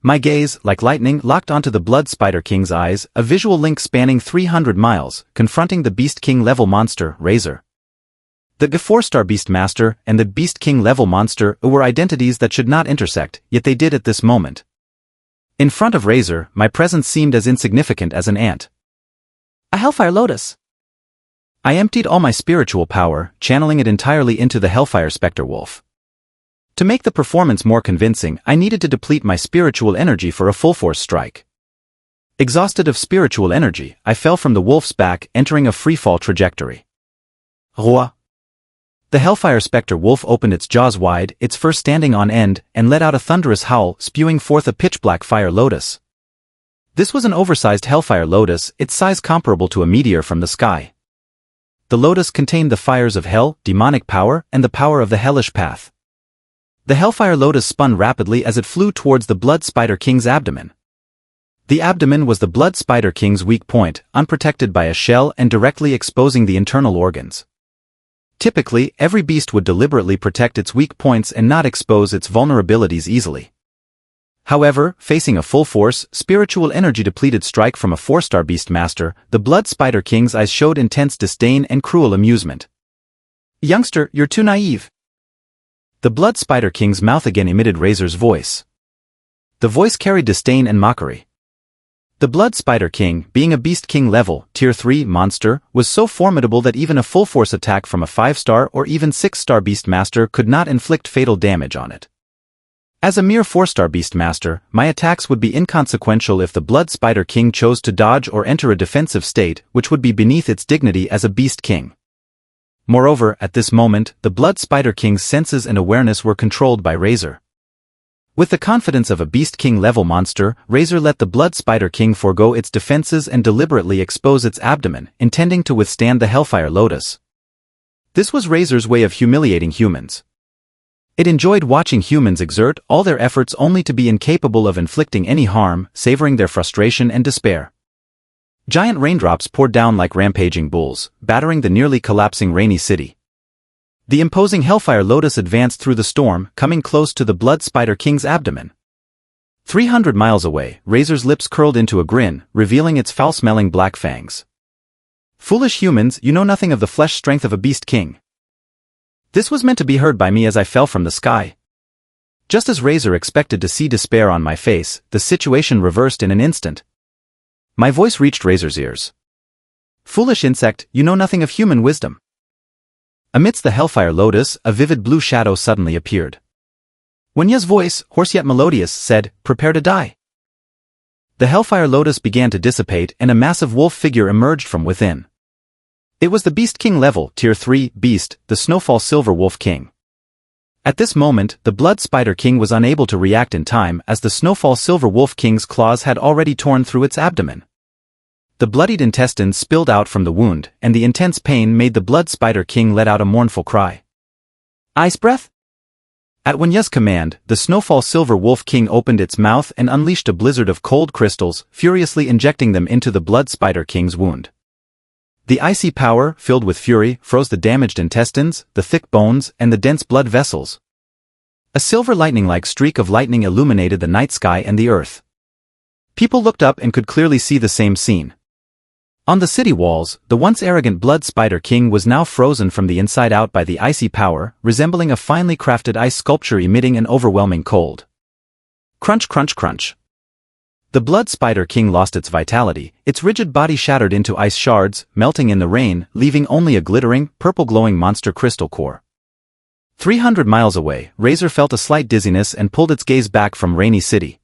My gaze, like lightning, locked onto the Blood Spider King's eyes, a visual link spanning 300 miles, confronting the Beast King level monster, Razor. The 4-star Beastmaster and the Beast King level monster were identities that should not intersect, yet they did at this moment. In front of Razor, my presence seemed as insignificant as an ant. A Hellfire Lotus. I emptied all my spiritual power, channeling it entirely into the Hellfire Specter Wolf. To make the performance more convincing, I needed to deplete my spiritual energy for a full-force strike. Exhausted of spiritual energy, I fell from the wolf's back, entering a free-fall trajectory. Roi. The Hellfire Specter Wolf opened its jaws wide, its fur standing on end, and let out a thunderous howl, spewing forth a pitch-black fire lotus. This was an oversized Hellfire Lotus, its size comparable to a meteor from the sky. The lotus contained the fires of hell, demonic power, and the power of the hellish path. The Hellfire Lotus spun rapidly as it flew towards the Blood Spider King's abdomen. The abdomen was the Blood Spider King's weak point, unprotected by a shell and directly exposing the internal organs. Typically, every beast would deliberately protect its weak points and not expose its vulnerabilities easily. However, facing a full-force, spiritual energy-depleted strike from a 4-star Beastmaster, the Blood Spider King's eyes showed intense disdain and cruel amusement. Youngster, you're too naive. The Blood Spider King's mouth again emitted Razor's voice. The voice carried disdain and mockery. The Blood Spider King, being a Beast King level, Tier 3 monster, was so formidable that even a full-force attack from a 5-star or even 6-star Beastmaster could not inflict fatal damage on it. As a mere 4-star Beastmaster, my attacks would be inconsequential if the Blood Spider King chose to dodge or enter a defensive state, which would be beneath its dignity as a Beast King. Moreover, at this moment, the Blood Spider King's senses and awareness were controlled by Razor. With the confidence of a Beast King level monster, Razor let the Blood Spider King forego its defenses and deliberately expose its abdomen, intending to withstand the Hellfire Lotus. This was Razor's way of humiliating humans. It enjoyed watching humans exert all their efforts only to be incapable of inflicting any harm, savoring their frustration and despair. Giant raindrops poured down like rampaging bulls, battering the nearly collapsing rainy city. The imposing Hellfire Lotus advanced through the storm, coming close to the Blood Spider King's abdomen. 300 miles away, Razor's lips curled into a grin, revealing its foul-smelling black fangs. Foolish humans, you know nothing of the flesh strength of a Beast King. This was meant to be heard by me as I fell from the sky. Just as Razor expected to see despair on my face, the situation reversed in an instant. My voice reached Razor's ears. Foolish insect, you know nothing of human wisdom. Amidst the Hellfire Lotus, a vivid blue shadow suddenly appeared. Wenya's voice, hoarse yet melodious, said, "Prepare to die." The Hellfire Lotus began to dissipate and a massive wolf figure emerged from within. It was the Beast King level, Tier 3, beast, the Snowfall Silver Wolf King. At this moment, the Blood Spider King was unable to react in time as the Snowfall Silver Wolf King's claws had already torn through its abdomen. The bloodied intestines spilled out from the wound, and the intense pain made the Blood Spider King let out a mournful cry. Ice breath? At Wenya's command, the Snowfall Silver Wolf King opened its mouth and unleashed a blizzard of cold crystals, furiously injecting them into the Blood Spider King's wound. The icy power, filled with fury, froze the damaged intestines, the thick bones, and the dense blood vessels. A silver lightning-like streak of lightning illuminated the night sky and the earth. People looked up and could clearly see the same scene. On the city walls, the once arrogant Blood Spider King was now frozen from the inside out by the icy power, resembling a finely crafted ice sculpture emitting an overwhelming cold. Crunch crunch crunch. The Blood Spider King lost its vitality, its rigid body shattered into ice shards, melting in the rain, leaving only a glittering, purple-glowing monster crystal core. 300 miles away, Razor felt a slight dizziness and pulled its gaze back from Rainy City.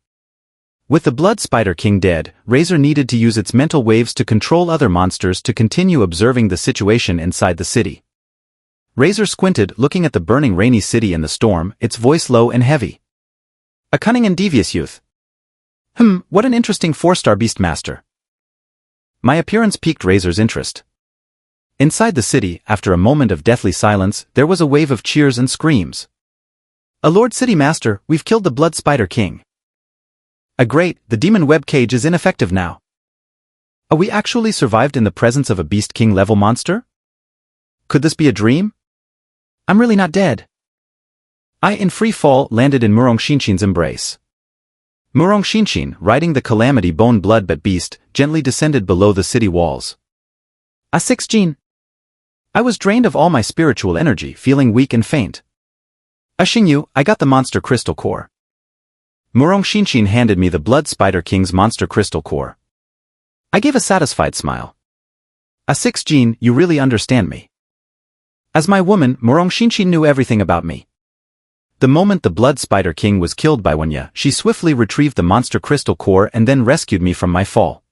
With the Blood Spider King dead, Razor needed to use its mental waves to control other monsters to continue observing the situation inside the city. Razor squinted, looking at the burning Rainy City and the storm, its voice low and heavy. A cunning and devious youth. What an interesting 4-star Beastmaster. My appearance piqued Razor's interest. Inside the city, after a moment of deathly silence, there was a wave of cheers and screams. "A Lord City Master, we've killed the Blood Spider King." "Great, the demon web cage is ineffective now." We actually survived in the presence of a Beast King level monster? Could this be a dream? I'm really not dead. I, in free fall, landed in Murong Xinshin's embrace. Murong Xinshin, riding the Calamity Bone Bloodbat beast, gently descended below the city walls. A 6 Gene. I was drained of all my spiritual energy, feeling weak and faint. Xingyu, I got the monster crystal core. Murong Xinshin handed me the Blood Spider King's monster crystal core. I gave a satisfied smile. A 6 Gene, you really understand me. As my woman, Murong Xinshin knew everything about me. The moment the Blood Spider King was killed by Huangyan, she swiftly retrieved the monster crystal core and then rescued me from my fall.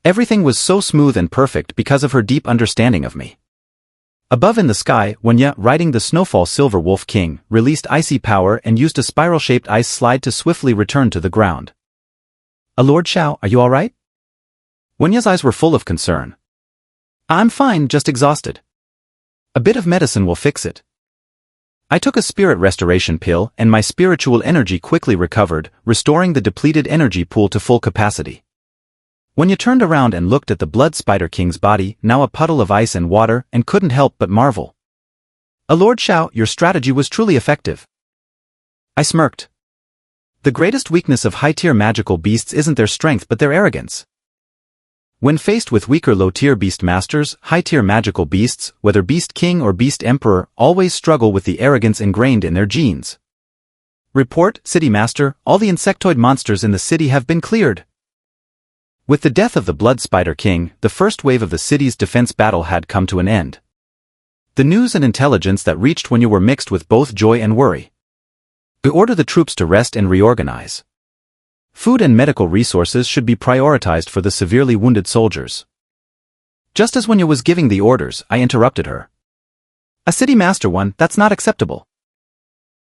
Everything was so smooth and perfect because of her deep understanding of me. Above in the sky, Huangyan, riding the Snowfall Silver Wolf King, released icy power and used a spiral-shaped ice slide to swiftly return to the ground. Lord Xiao, are you alright? Huangyan's eyes were full of concern. I'm fine, just exhausted. A bit of medicine will fix it. I took a spirit restoration pill and my spiritual energy quickly recovered, restoring the depleted energy pool to full capacity. Huangyan turned around and looked at the Blood Spider King's body, now a puddle of ice and water, and couldn't help but marvel. Lord Xiao, your strategy was truly effective. I smirked. The greatest weakness of high-tier magical beasts isn't their strength but their arrogance. When faced with weaker low-tier Beastmasters, high-tier magical beasts, whether Beast King or Beast Emperor, always struggle with the arrogance ingrained in their genes. Report, City Master, all the insectoid monsters in the city have been cleared. With the death of the Blood Spider King, the first wave of the city's defense battle had come to an end. The news and intelligence that reached Huangyan were mixed with both joy and worry. We order the troops to rest and reorganize. Food and medical resources should be prioritized for the severely wounded soldiers. Just as Huangyan was giving the orders, I interrupted her. A City Master one, that's not acceptable.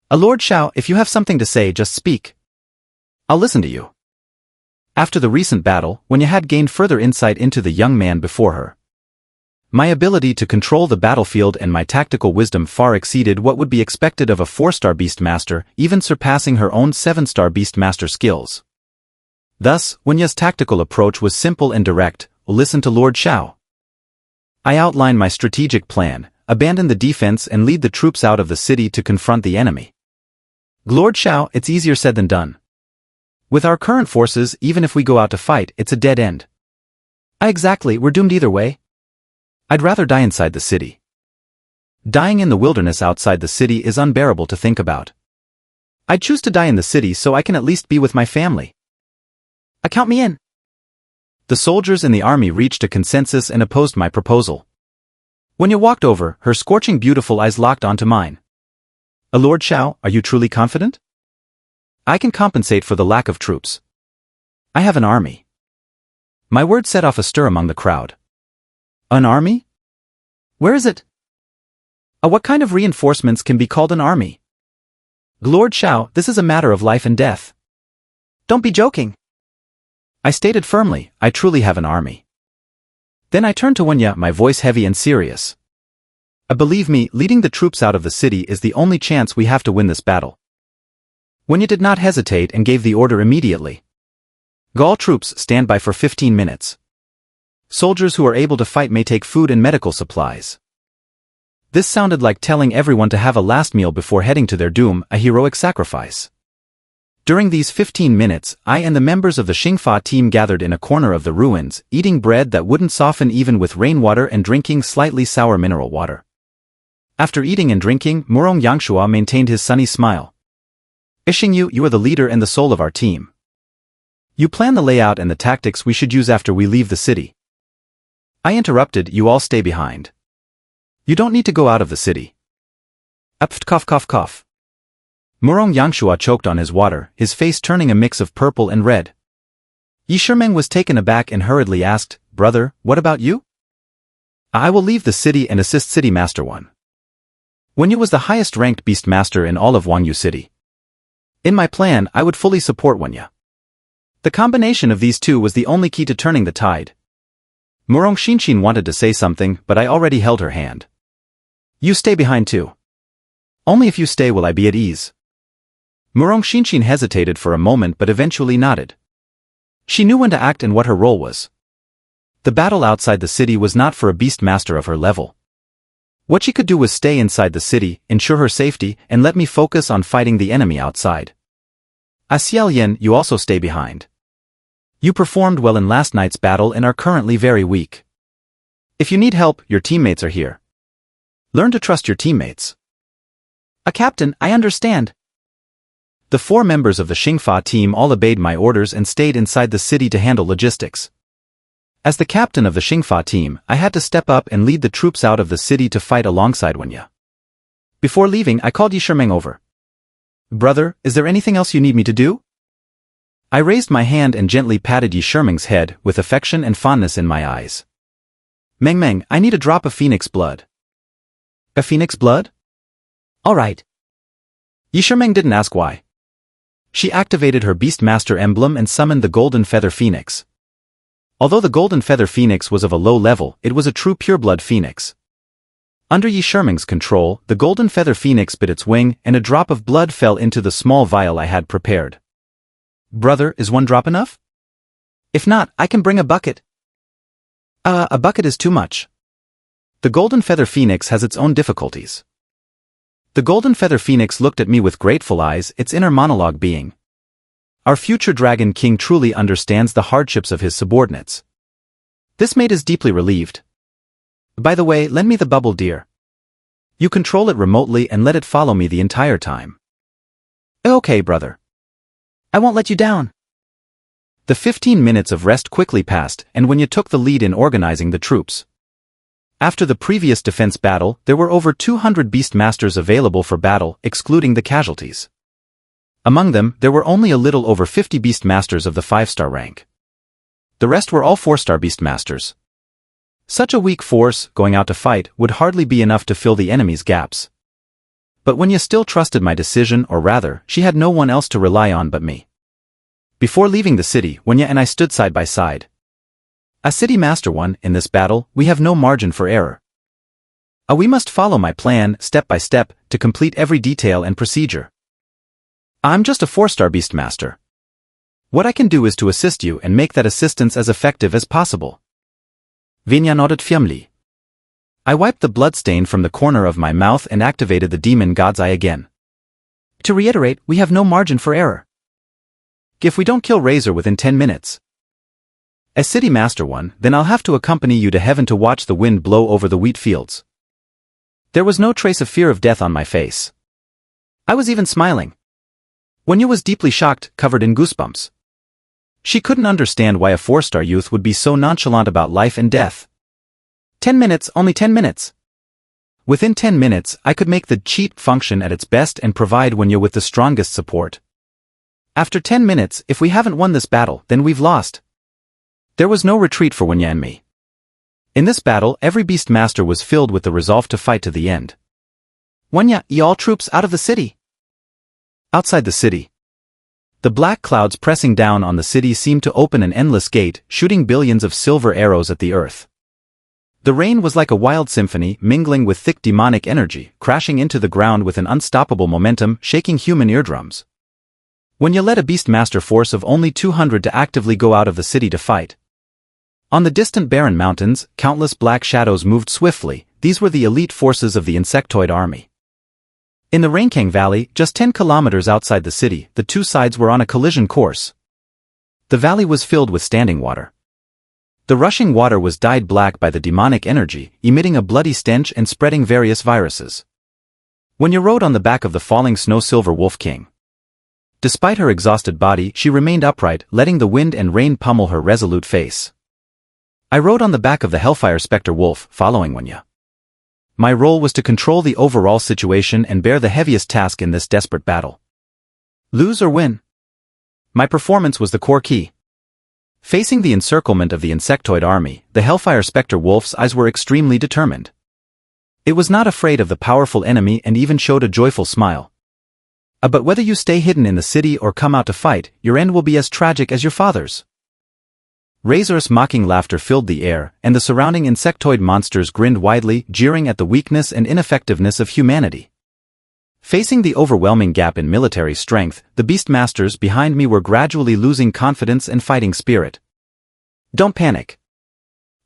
Lord Xiao, if you have something to say, just speak. I'll listen to you. After the recent battle, Huangyan had gained further insight into the young man before her. My ability to control the battlefield and my tactical wisdom far exceeded what would be expected of a 4-star Beastmaster, even surpassing her own 7-star Beastmaster skills. Thus, Huangyan's tactical approach was simple and direct: listen to Lord Xiao. I outline my strategic plan, abandon the defense and lead the troops out of the city to confront the enemy. Lord Xiao, it's easier said than done. With our current forces, even if we go out to fight, it's a dead end. Exactly, we're doomed either way. I'd rather die inside the city. Dying in the wilderness outside the city is unbearable to think about. I'd choose to die in the city so I can at least be with my family. Count me in. The soldiers in the army reached a consensus and opposed my proposal. Huangyan walked over, her scorching beautiful eyes locked onto mine. Lord Xiao, are you truly confident? I can compensate for the lack of troops. I have an army. My words set off a stir among the crowd. An army? Where is it? What kind of reinforcements can be called an army? Lord Xiao, this is a matter of life and death. Don't be joking. I stated firmly, I truly have an army. Then I turned to Huangyan, my voice heavy and serious. Believe me, leading the troops out of the city is the only chance we have to win this battle. Huangyan did not hesitate and gave the order immediately. All troops stand by for 15 minutes. Soldiers who are able to fight may take food and medical supplies. This sounded like telling everyone to have a last meal before heading to their doom, a heroic sacrifice. During these 15 minutes, I and the members of the Xingfa team gathered in a corner of the ruins, eating bread that wouldn't soften even with rainwater and drinking slightly sour mineral water. After eating and drinking, Murong Yangshua maintained his sunny smile. Xingyu, you are the leader and the soul of our team. You plan the layout and the tactics we should use after we leave the city. I interrupted, you all stay behind. You don't need to go out of the city. Apft cough cough cough. Murong Yangshua choked on his water, his face turning a mix of purple and red. Yi Shimeng was taken aback and hurriedly asked, Brother, what about you? I will leave the city and assist City Master 1. Wenyu was the highest-ranked Beastmaster in all of Huangyan City. In my plan, I would fully support Wenyu. The combination of these two was the only key to turning the tide. Murong Xinshin wanted to say something, but I already held her hand. You stay behind too. Only if you stay will I be at ease. Murong Xinshin hesitated for a moment but eventually nodded. She knew when to act and what her role was. The battle outside the city was not for a Beastmaster of her level. What she could do was stay inside the city, ensure her safety, and let me focus on fighting the enemy outside. Xiao Yin, you also stay behind. You performed well in last night's battle and are currently very weak. If you need help, your teammates are here. Learn to trust your teammates. A captain, I understand. The 4 members of the Xingfa team all obeyed my orders and stayed inside the city to handle logistics. As the captain of the Xingfa team, I had to step up and lead the troops out of the city to fight alongside Wenyu. Before leaving, I called Yi Shimeng over. Brother, is there anything else you need me to do? I raised my hand and gently patted Yi Shimeng's head, with affection and fondness in my eyes. Meng, I need a drop of phoenix blood. A phoenix blood? All right. Yi Shimeng didn't ask why. She activated her Beastmaster emblem and summoned the Golden Feather Phoenix. Although the Golden Feather Phoenix was of a low level, it was a true pureblood phoenix. Under Yi Shimeng's control, the Golden Feather Phoenix bit its wing, and a drop of blood fell into the small vial I had prepared. Brother, is 1 drop enough? If not, I can bring a bucket. A bucket is too much. The Golden Feather Phoenix has its own difficulties. The Golden Feather Phoenix looked at me with grateful eyes, its inner monologue being, our future Dragon King truly understands the hardships of his subordinates. This made us deeply relieved. By the way, lend me the bubble, dear. You control it remotely and let it follow me the entire time. Okay, brother. I won't let you down. The 15 minutes of rest quickly passed, and Wenyu took the lead in organizing the troops. After the previous defense battle, there were over 200 Beastmasters available for battle, excluding the casualties. Among them, there were only a little over 50 Beastmasters of the 5-star rank. The rest were all 4-star Beastmasters. Such a weak force, going out to fight, would hardly be enough to fill the enemy's gaps. But Wenyu still trusted my decision, or rather, she had no one else to rely on but me. Before leaving the city, Wenyu and I stood side by side. A City Master 1, in this battle, we have no margin for error. We must follow my plan, step by step, to complete every detail and procedure. I'm just a 4-star Beastmaster. What I can do is to assist you and make that assistance as effective as possible. Vinya nodded firmly. I wiped the bloodstain from the corner of my mouth and activated the demon god's eye again. To reiterate, we have no margin for error. If we don't kill Razor within 10 minutes. As City Master 1, then I'll have to accompany you to heaven to watch the wind blow over the wheat fields. There was no trace of fear of death on my face. I was even smiling. Wenyu was deeply shocked, covered in goosebumps. She couldn't understand why a 4-star youth would be so nonchalant about life and death. 10 minutes, only 10 minutes. Within 10 minutes, I could make the cheat function at its best and provide Wenyu with the strongest support. After 10 minutes, if we haven't won this battle, then we've lost. There was no retreat for Wenyu and me. In this battle, every Beastmaster was filled with the resolve to fight to the end. Wenyu, all troops out of the city. Outside the city. The black clouds pressing down on the city seemed to open an endless gate, shooting billions of silver arrows at the earth. The rain was like a wild symphony, mingling with thick demonic energy, crashing into the ground with an unstoppable momentum, shaking human eardrums. Wenyu led a Beastmaster force of only 200 to actively go out of the city to fight. On the distant barren mountains, countless black shadows moved swiftly. These were the elite forces of the insectoid army. In the Rainkang Valley, just 10 kilometers outside the city, the two sides were on a collision course. The valley was filled with standing water. The rushing water was dyed black by the demonic energy, emitting a bloody stench and spreading various viruses. Huangyan rode on the back of the falling snow silver wolf king. Despite her exhausted body, she remained upright, letting the wind and rain pummel her resolute face. I rode on the back of the Hellfire Specter Wolf, following Huangyan. My role was to control the overall situation and bear the heaviest task in this desperate battle. Lose or win? My performance was the core key. Facing the encirclement of the insectoid army, the Hellfire Specter Wolf's eyes were extremely determined. It was not afraid of the powerful enemy and even showed a joyful smile. But whether you stay hidden in the city or come out to fight, your end will be as tragic as your father's. Razor's mocking laughter filled the air, and the surrounding insectoid monsters grinned widely, jeering at the weakness and ineffectiveness of humanity. Facing the overwhelming gap in military strength, the Beastmasters behind me were gradually losing confidence and fighting spirit. Don't panic.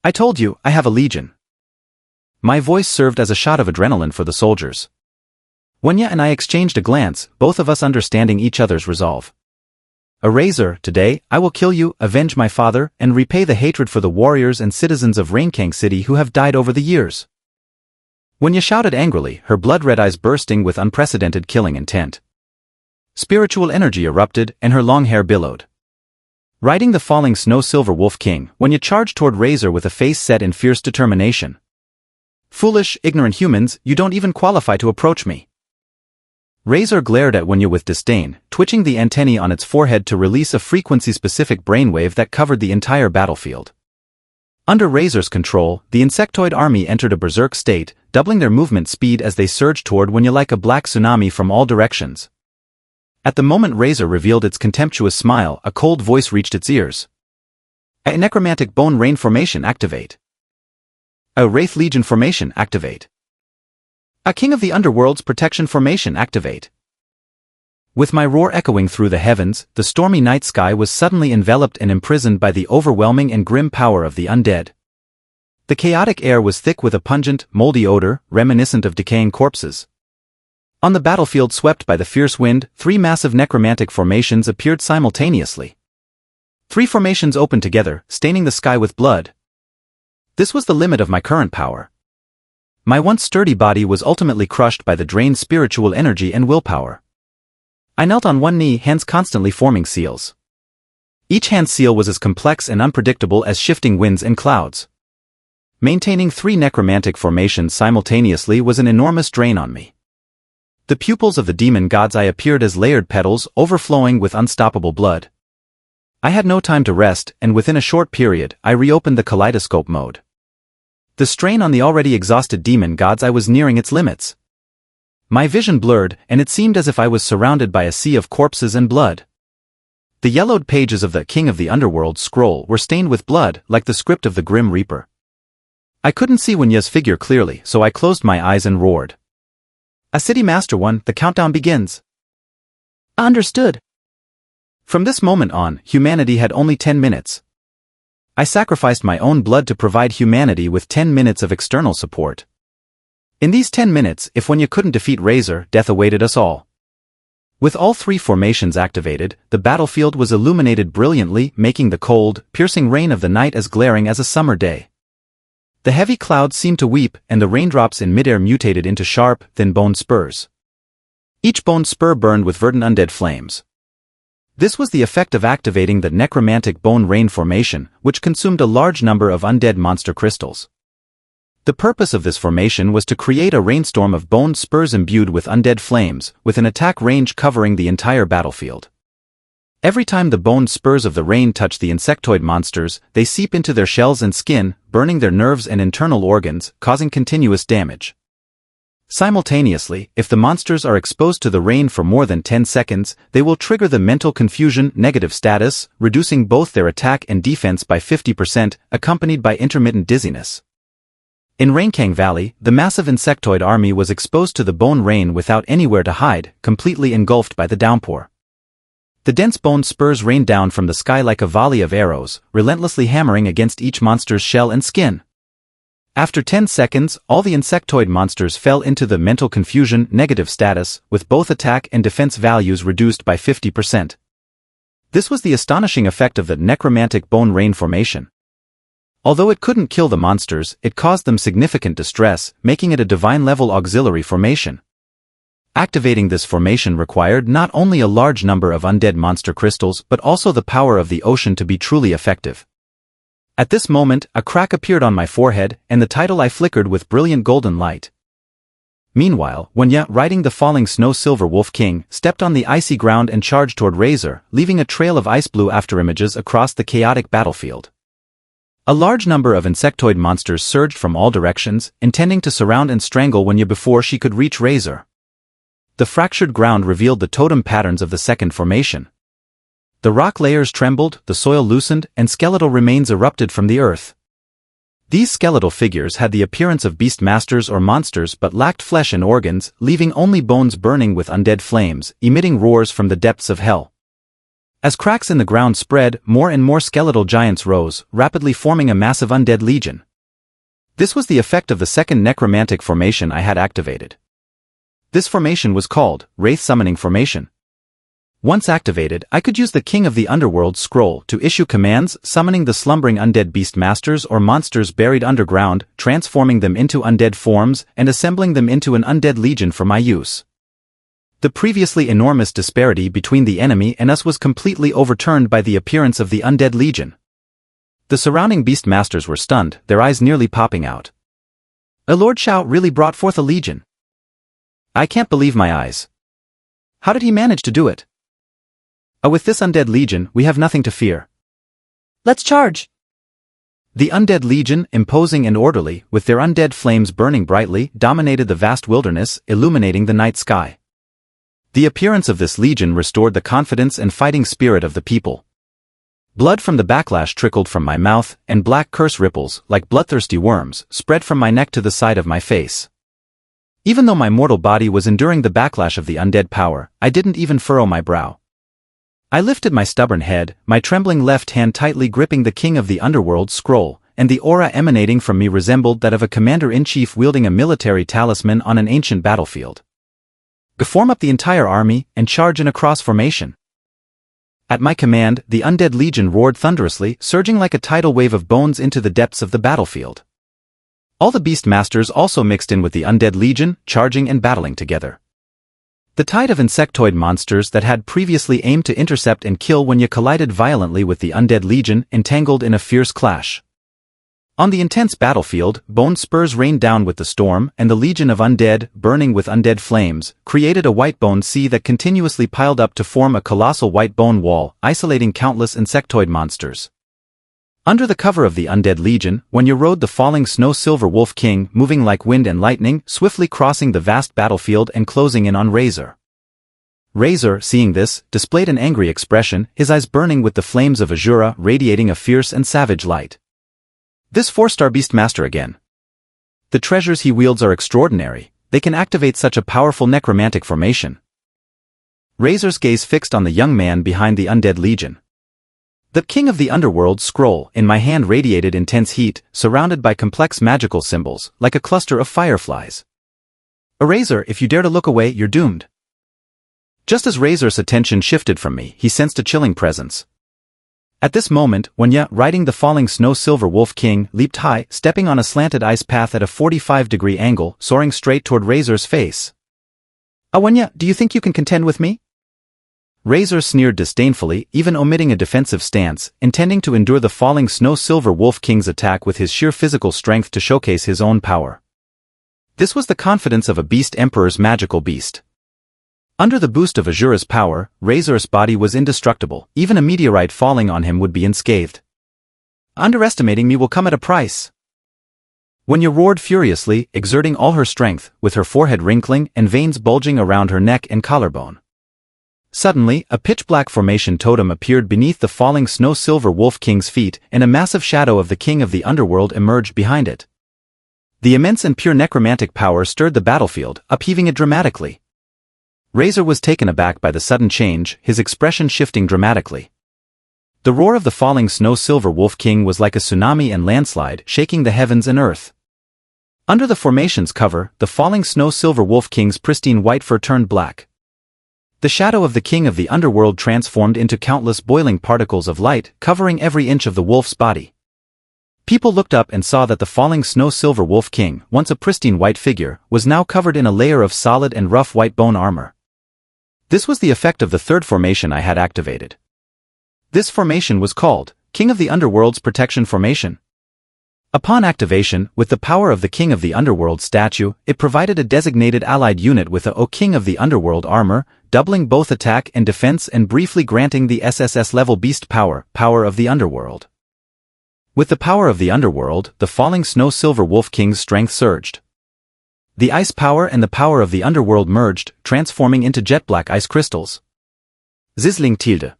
I told you, I have a legion. My voice served as a shot of adrenaline for the soldiers. Huangyan and I exchanged a glance, both of us understanding each other's resolve. A Razor, today, I will kill you, avenge my father, and repay the hatred for the warriors and citizens of Rainkang City who have died over the years. Huangyan shouted angrily, her blood-red eyes bursting with unprecedented killing intent. Spiritual energy erupted, and her long hair billowed. Riding the falling snow silver wolf king, Huangyan charged toward Razor with a face set in fierce determination. Foolish, ignorant humans, you don't even qualify to approach me. Razor glared at Huangyan with disdain, twitching the antennae on its forehead to release a frequency-specific brainwave that covered the entire battlefield. Under Razor's control, the insectoid army entered a berserk state, doubling their movement speed as they surged toward Huangyan like a black tsunami from all directions. At the moment Razor revealed its contemptuous smile, a cold voice reached its ears. A necromantic bone rain formation activate. A Wraith Legion formation activate. A King of the Underworld's protection formation activate. With my roar echoing through the heavens, the stormy night sky was suddenly enveloped and imprisoned by the overwhelming and grim power of the undead. The chaotic air was thick with a pungent, moldy odor, reminiscent of decaying corpses. On the battlefield swept by the fierce wind, 3 massive necromantic formations appeared simultaneously. 3 formations opened together, staining the sky with blood. This was the limit of my current power. My once sturdy body was ultimately crushed by the drained spiritual energy and willpower. I knelt on one knee, hands constantly forming seals. Each hand seal was as complex and unpredictable as shifting winds and clouds. Maintaining 3 necromantic formations simultaneously was an enormous drain on me. The pupils of the demon god's eye appeared as layered petals, overflowing with unstoppable blood. I had no time to rest, and within a short period, I reopened the kaleidoscope mode. The strain on the already exhausted demon god's eye was nearing its limits. My vision blurred, and it seemed as if I was surrounded by a sea of corpses and blood. The yellowed pages of the King of the Underworld scroll were stained with blood, like the script of the Grim Reaper. I couldn't see Huangyan's figure clearly, so I closed my eyes and roared. A City Master 1, the countdown begins. Understood. From this moment on, humanity had only 10 minutes. I sacrificed my own blood to provide humanity with 10 minutes of external support. In these 10 minutes, if Huangyan couldn't defeat Razor, death awaited us all. With all 3 formations activated, the battlefield was illuminated brilliantly, making the cold, piercing rain of the night as glaring as a summer day. The heavy clouds seemed to weep, and the raindrops in midair mutated into sharp, thin bone spurs. Each bone spur burned with verdant undead flames. This was the effect of activating the necromantic bone rain formation, which consumed a large number of undead monster crystals. The purpose of this formation was to create a rainstorm of bone spurs imbued with undead flames, with an attack range covering the entire battlefield. Every time the bone spurs of the rain touch the insectoid monsters, they seep into their shells and skin, burning their nerves and internal organs, causing continuous damage. Simultaneously, if the monsters are exposed to the rain for more than 10 seconds, they will trigger the mental confusion negative status, reducing both their attack and defense by 50%, accompanied by intermittent dizziness. In Rainkang Valley, the massive insectoid army was exposed to the bone rain without anywhere to hide, completely engulfed by the downpour. The dense bone spurs rained down from the sky like a volley of arrows, relentlessly hammering against each monster's shell and skin. After 10 seconds, all the insectoid monsters fell into the mental confusion negative status, with both attack and defense values reduced by 50%. This was the astonishing effect of the necromantic bone rain formation. Although it couldn't kill the monsters, it caused them significant distress, making it a divine-level auxiliary formation. Activating this formation required not only a large number of undead monster crystals but also the power of the ocean to be truly effective. At this moment, a crack appeared on my forehead, and the tidal eye flickered with brilliant golden light. Meanwhile, Huangyan, riding the falling snow silver wolf king, stepped on the icy ground and charged toward Razor, leaving a trail of ice blue afterimages across the chaotic battlefield. A large number of insectoid monsters surged from all directions, intending to surround and strangle Huangyan before she could reach Razor. The fractured ground revealed the totem patterns of the second formation. The rock layers trembled, the soil loosened, and skeletal remains erupted from the earth. These skeletal figures had the appearance of beastmasters or monsters but lacked flesh and organs, leaving only bones burning with undead flames, emitting roars from the depths of hell. As cracks in the ground spread, more and more skeletal giants rose, rapidly forming a massive undead legion. This was the effect of the second necromantic formation I had activated. This formation was called Wraith Summoning Formation. Once activated, I could use the King of the Underworld scroll to issue commands summoning the slumbering undead beastmasters or monsters buried underground, transforming them into undead forms, and assembling them into an undead legion for my use. The previously enormous disparity between the enemy and us was completely overturned by the appearance of the undead legion. The surrounding beastmasters were stunned, their eyes nearly popping out. Lord Xiao really brought forth a legion. I can't believe my eyes. How did he manage to do it? With this undead legion, we have nothing to fear. Let's charge! The undead legion, imposing and orderly, with their undead flames burning brightly, dominated the vast wilderness, illuminating the night sky. The appearance of this legion restored the confidence and fighting spirit of the people. Blood from the backlash trickled from my mouth, and black curse ripples, like bloodthirsty worms, spread from my neck to the side of my face. Even though my mortal body was enduring the backlash of the undead power, I didn't even furrow my brow. I lifted my stubborn head, my trembling left hand tightly gripping the King of the Underworld scroll, and the aura emanating from me resembled that of a commander-in-chief wielding a military talisman on an ancient battlefield. Form up the entire army, and charge in a cross formation. At my command, the undead legion roared thunderously, surging like a tidal wave of bones into the depths of the battlefield. All the beastmasters also mixed in with the undead legion, charging and battling together. The tide of insectoid monsters that had previously aimed to intercept and kill Huangyan collided violently with the undead legion, entangled in a fierce clash. On the intense battlefield, bone spurs rained down with the storm, and the legion of undead, burning with undead flames, created a white bone sea that continuously piled up to form a colossal white bone wall, isolating countless insectoid monsters. Under the cover of the undead legion, Huangyan rode the falling snow silver wolf king, moving like wind and lightning, swiftly crossing the vast battlefield and closing in on Razor. Razor, seeing this, displayed an angry expression, his eyes burning with the flames of Azure radiating a fierce and savage light. This 4-star Beastmaster again. The treasures he wields are extraordinary, they can activate such a powerful necromantic formation. Razor's gaze fixed on the young man behind the undead legion. The King of the Underworld scroll in my hand radiated intense heat, surrounded by complex magical symbols, like a cluster of fireflies. Razor, if you dare to look away, you're doomed. Just as Razor's attention shifted from me, he sensed a chilling presence. At this moment, Huangyan, riding the falling snow silver wolf king, leaped high, stepping on a slanted ice path at a 45-degree angle, soaring straight toward Razor's face. Huangyan, do you think you can contend with me? Razor sneered disdainfully, even omitting a defensive stance, intending to endure the falling snow silver wolf king's attack with his sheer physical strength to showcase his own power. This was the confidence of a beast emperor's magical beast. Under the boost of Azure's power, Razor's body was indestructible, even a meteorite falling on him would be unscathed. Underestimating me will come at a price. Huangyan roared furiously, exerting all her strength, with her forehead wrinkling and veins bulging around her neck and collarbone. Suddenly, a pitch-black formation totem appeared beneath the falling snow silver wolf king's feet, and a massive shadow of the King of the Underworld emerged behind it. The immense and pure necromantic power stirred the battlefield, upheaving it dramatically. Razor was taken aback by the sudden change, his expression shifting dramatically. The roar of the falling snow silver wolf king was like a tsunami and landslide, shaking the heavens and earth. Under the formation's cover, the falling snow silver wolf king's pristine white fur turned black. The shadow of the king of the underworld transformed into countless boiling particles of light, covering every inch of the wolf's body. People looked up and saw that the falling snow silver wolf king, once a pristine white figure, was now covered in a layer of solid and rough white bone armor. This was the effect of the third formation I had activated. This formation was called King of the Underworld's Protection Formation. Upon activation, with the power of the King of the Underworld statue, it provided a designated allied unit with a O King of the Underworld armor, doubling both attack and defense and briefly granting the SSS level beast power, Power of the Underworld. With the power of the Underworld, the falling snow silver wolf king's strength surged. The ice power and the power of the Underworld merged, transforming into jet black ice crystals. Sizzling tilde.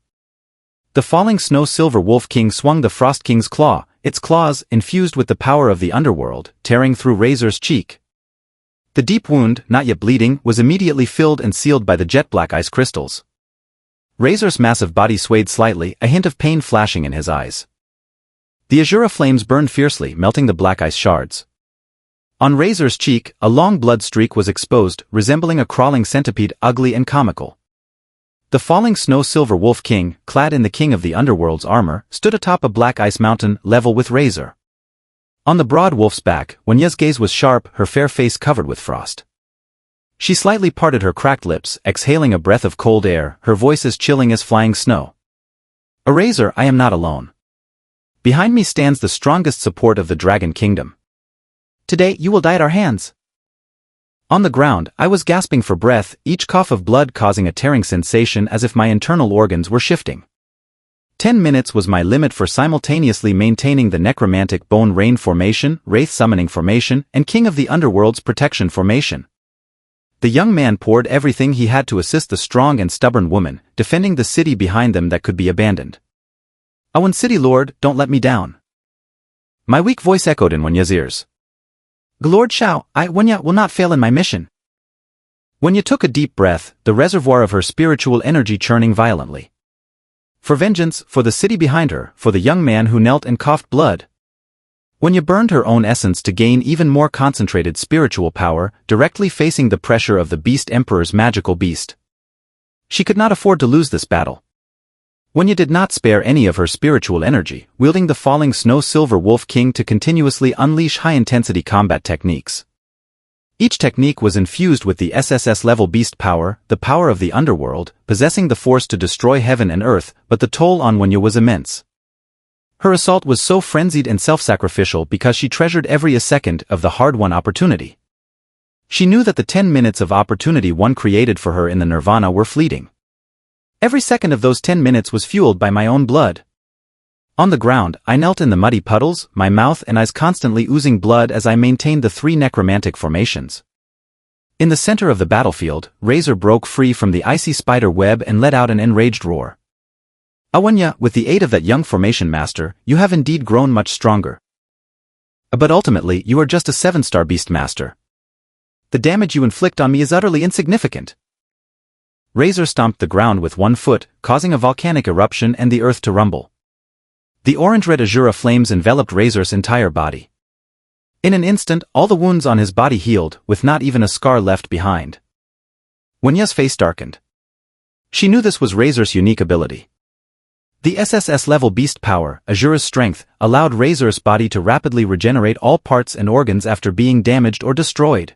The falling snow silver wolf king swung the frost king's claw, its claws, infused with the power of the underworld, tearing through Razor's cheek. The deep wound, not yet bleeding, was immediately filled and sealed by the jet black ice crystals. Razor's massive body swayed slightly, a hint of pain flashing in his eyes. The azure flames burned fiercely, melting the black ice shards. On Razor's cheek, a long blood streak was exposed, resembling a crawling centipede, ugly and comical. The falling snow silver wolf king, clad in the king of the underworld's armor, stood atop a black ice mountain, level with Razor. On the broad wolf's back, Huangyan's gaze was sharp, her fair face covered with frost. She slightly parted her cracked lips, exhaling a breath of cold air, her voice as chilling as flying snow. "A Razor, I am not alone. Behind me stands the strongest support of the Dragon Kingdom. Today you will die at our hands." On the ground, I was gasping for breath, each cough of blood causing a tearing sensation as if my internal organs were shifting. 10 minutes was my limit for simultaneously maintaining the necromantic bone rain formation, wraith summoning formation, and King of the Underworld's protection formation. The young man poured everything he had to assist the strong and stubborn woman, defending the city behind them that could be abandoned. "Huangyan City Lord, don't let me down." My weak voice echoed in Huangyan's ears. "Lord Xiao, Huangyan will not fail in my mission." Huangyan took a deep breath, the reservoir of her spiritual energy churning violently. For vengeance, for the city behind her, for the young man who knelt and coughed blood. Huangyan burned her own essence to gain even more concentrated spiritual power, directly facing the pressure of the Beast Emperor's magical beast. She could not afford to lose this battle. Huangyan did not spare any of her spiritual energy, wielding the falling snow silver wolf king to continuously unleash high-intensity combat techniques. Each technique was infused with the SSS level beast power, the power of the underworld, possessing the force to destroy heaven and earth, but the toll on Huangyan was immense. Her assault was so frenzied and self-sacrificial because she treasured every second of the hard-won opportunity. She knew that the 10 minutes of opportunity one created for her in the nirvana were fleeting. Every second of those 10 minutes was fueled by my own blood. On the ground, I knelt in the muddy puddles, my mouth and eyes constantly oozing blood as I maintained the 3 necromantic formations. In the center of the battlefield, Razor broke free from the icy spider web and let out an enraged roar. "Huangyan, with the aid of that young formation master, you have indeed grown much stronger. But ultimately, you are just a 7-star Beastmaster. The damage you inflict on me is utterly insignificant." Razor stomped the ground with one foot, causing a volcanic eruption and the earth to rumble. The orange-red azure flames enveloped Razor's entire body. In an instant, all the wounds on his body healed, with not even a scar left behind. Huangyan's face darkened. She knew this was Razor's unique ability. The SSS-level beast power, Azure's strength, allowed Razor's body to rapidly regenerate all parts and organs after being damaged or destroyed.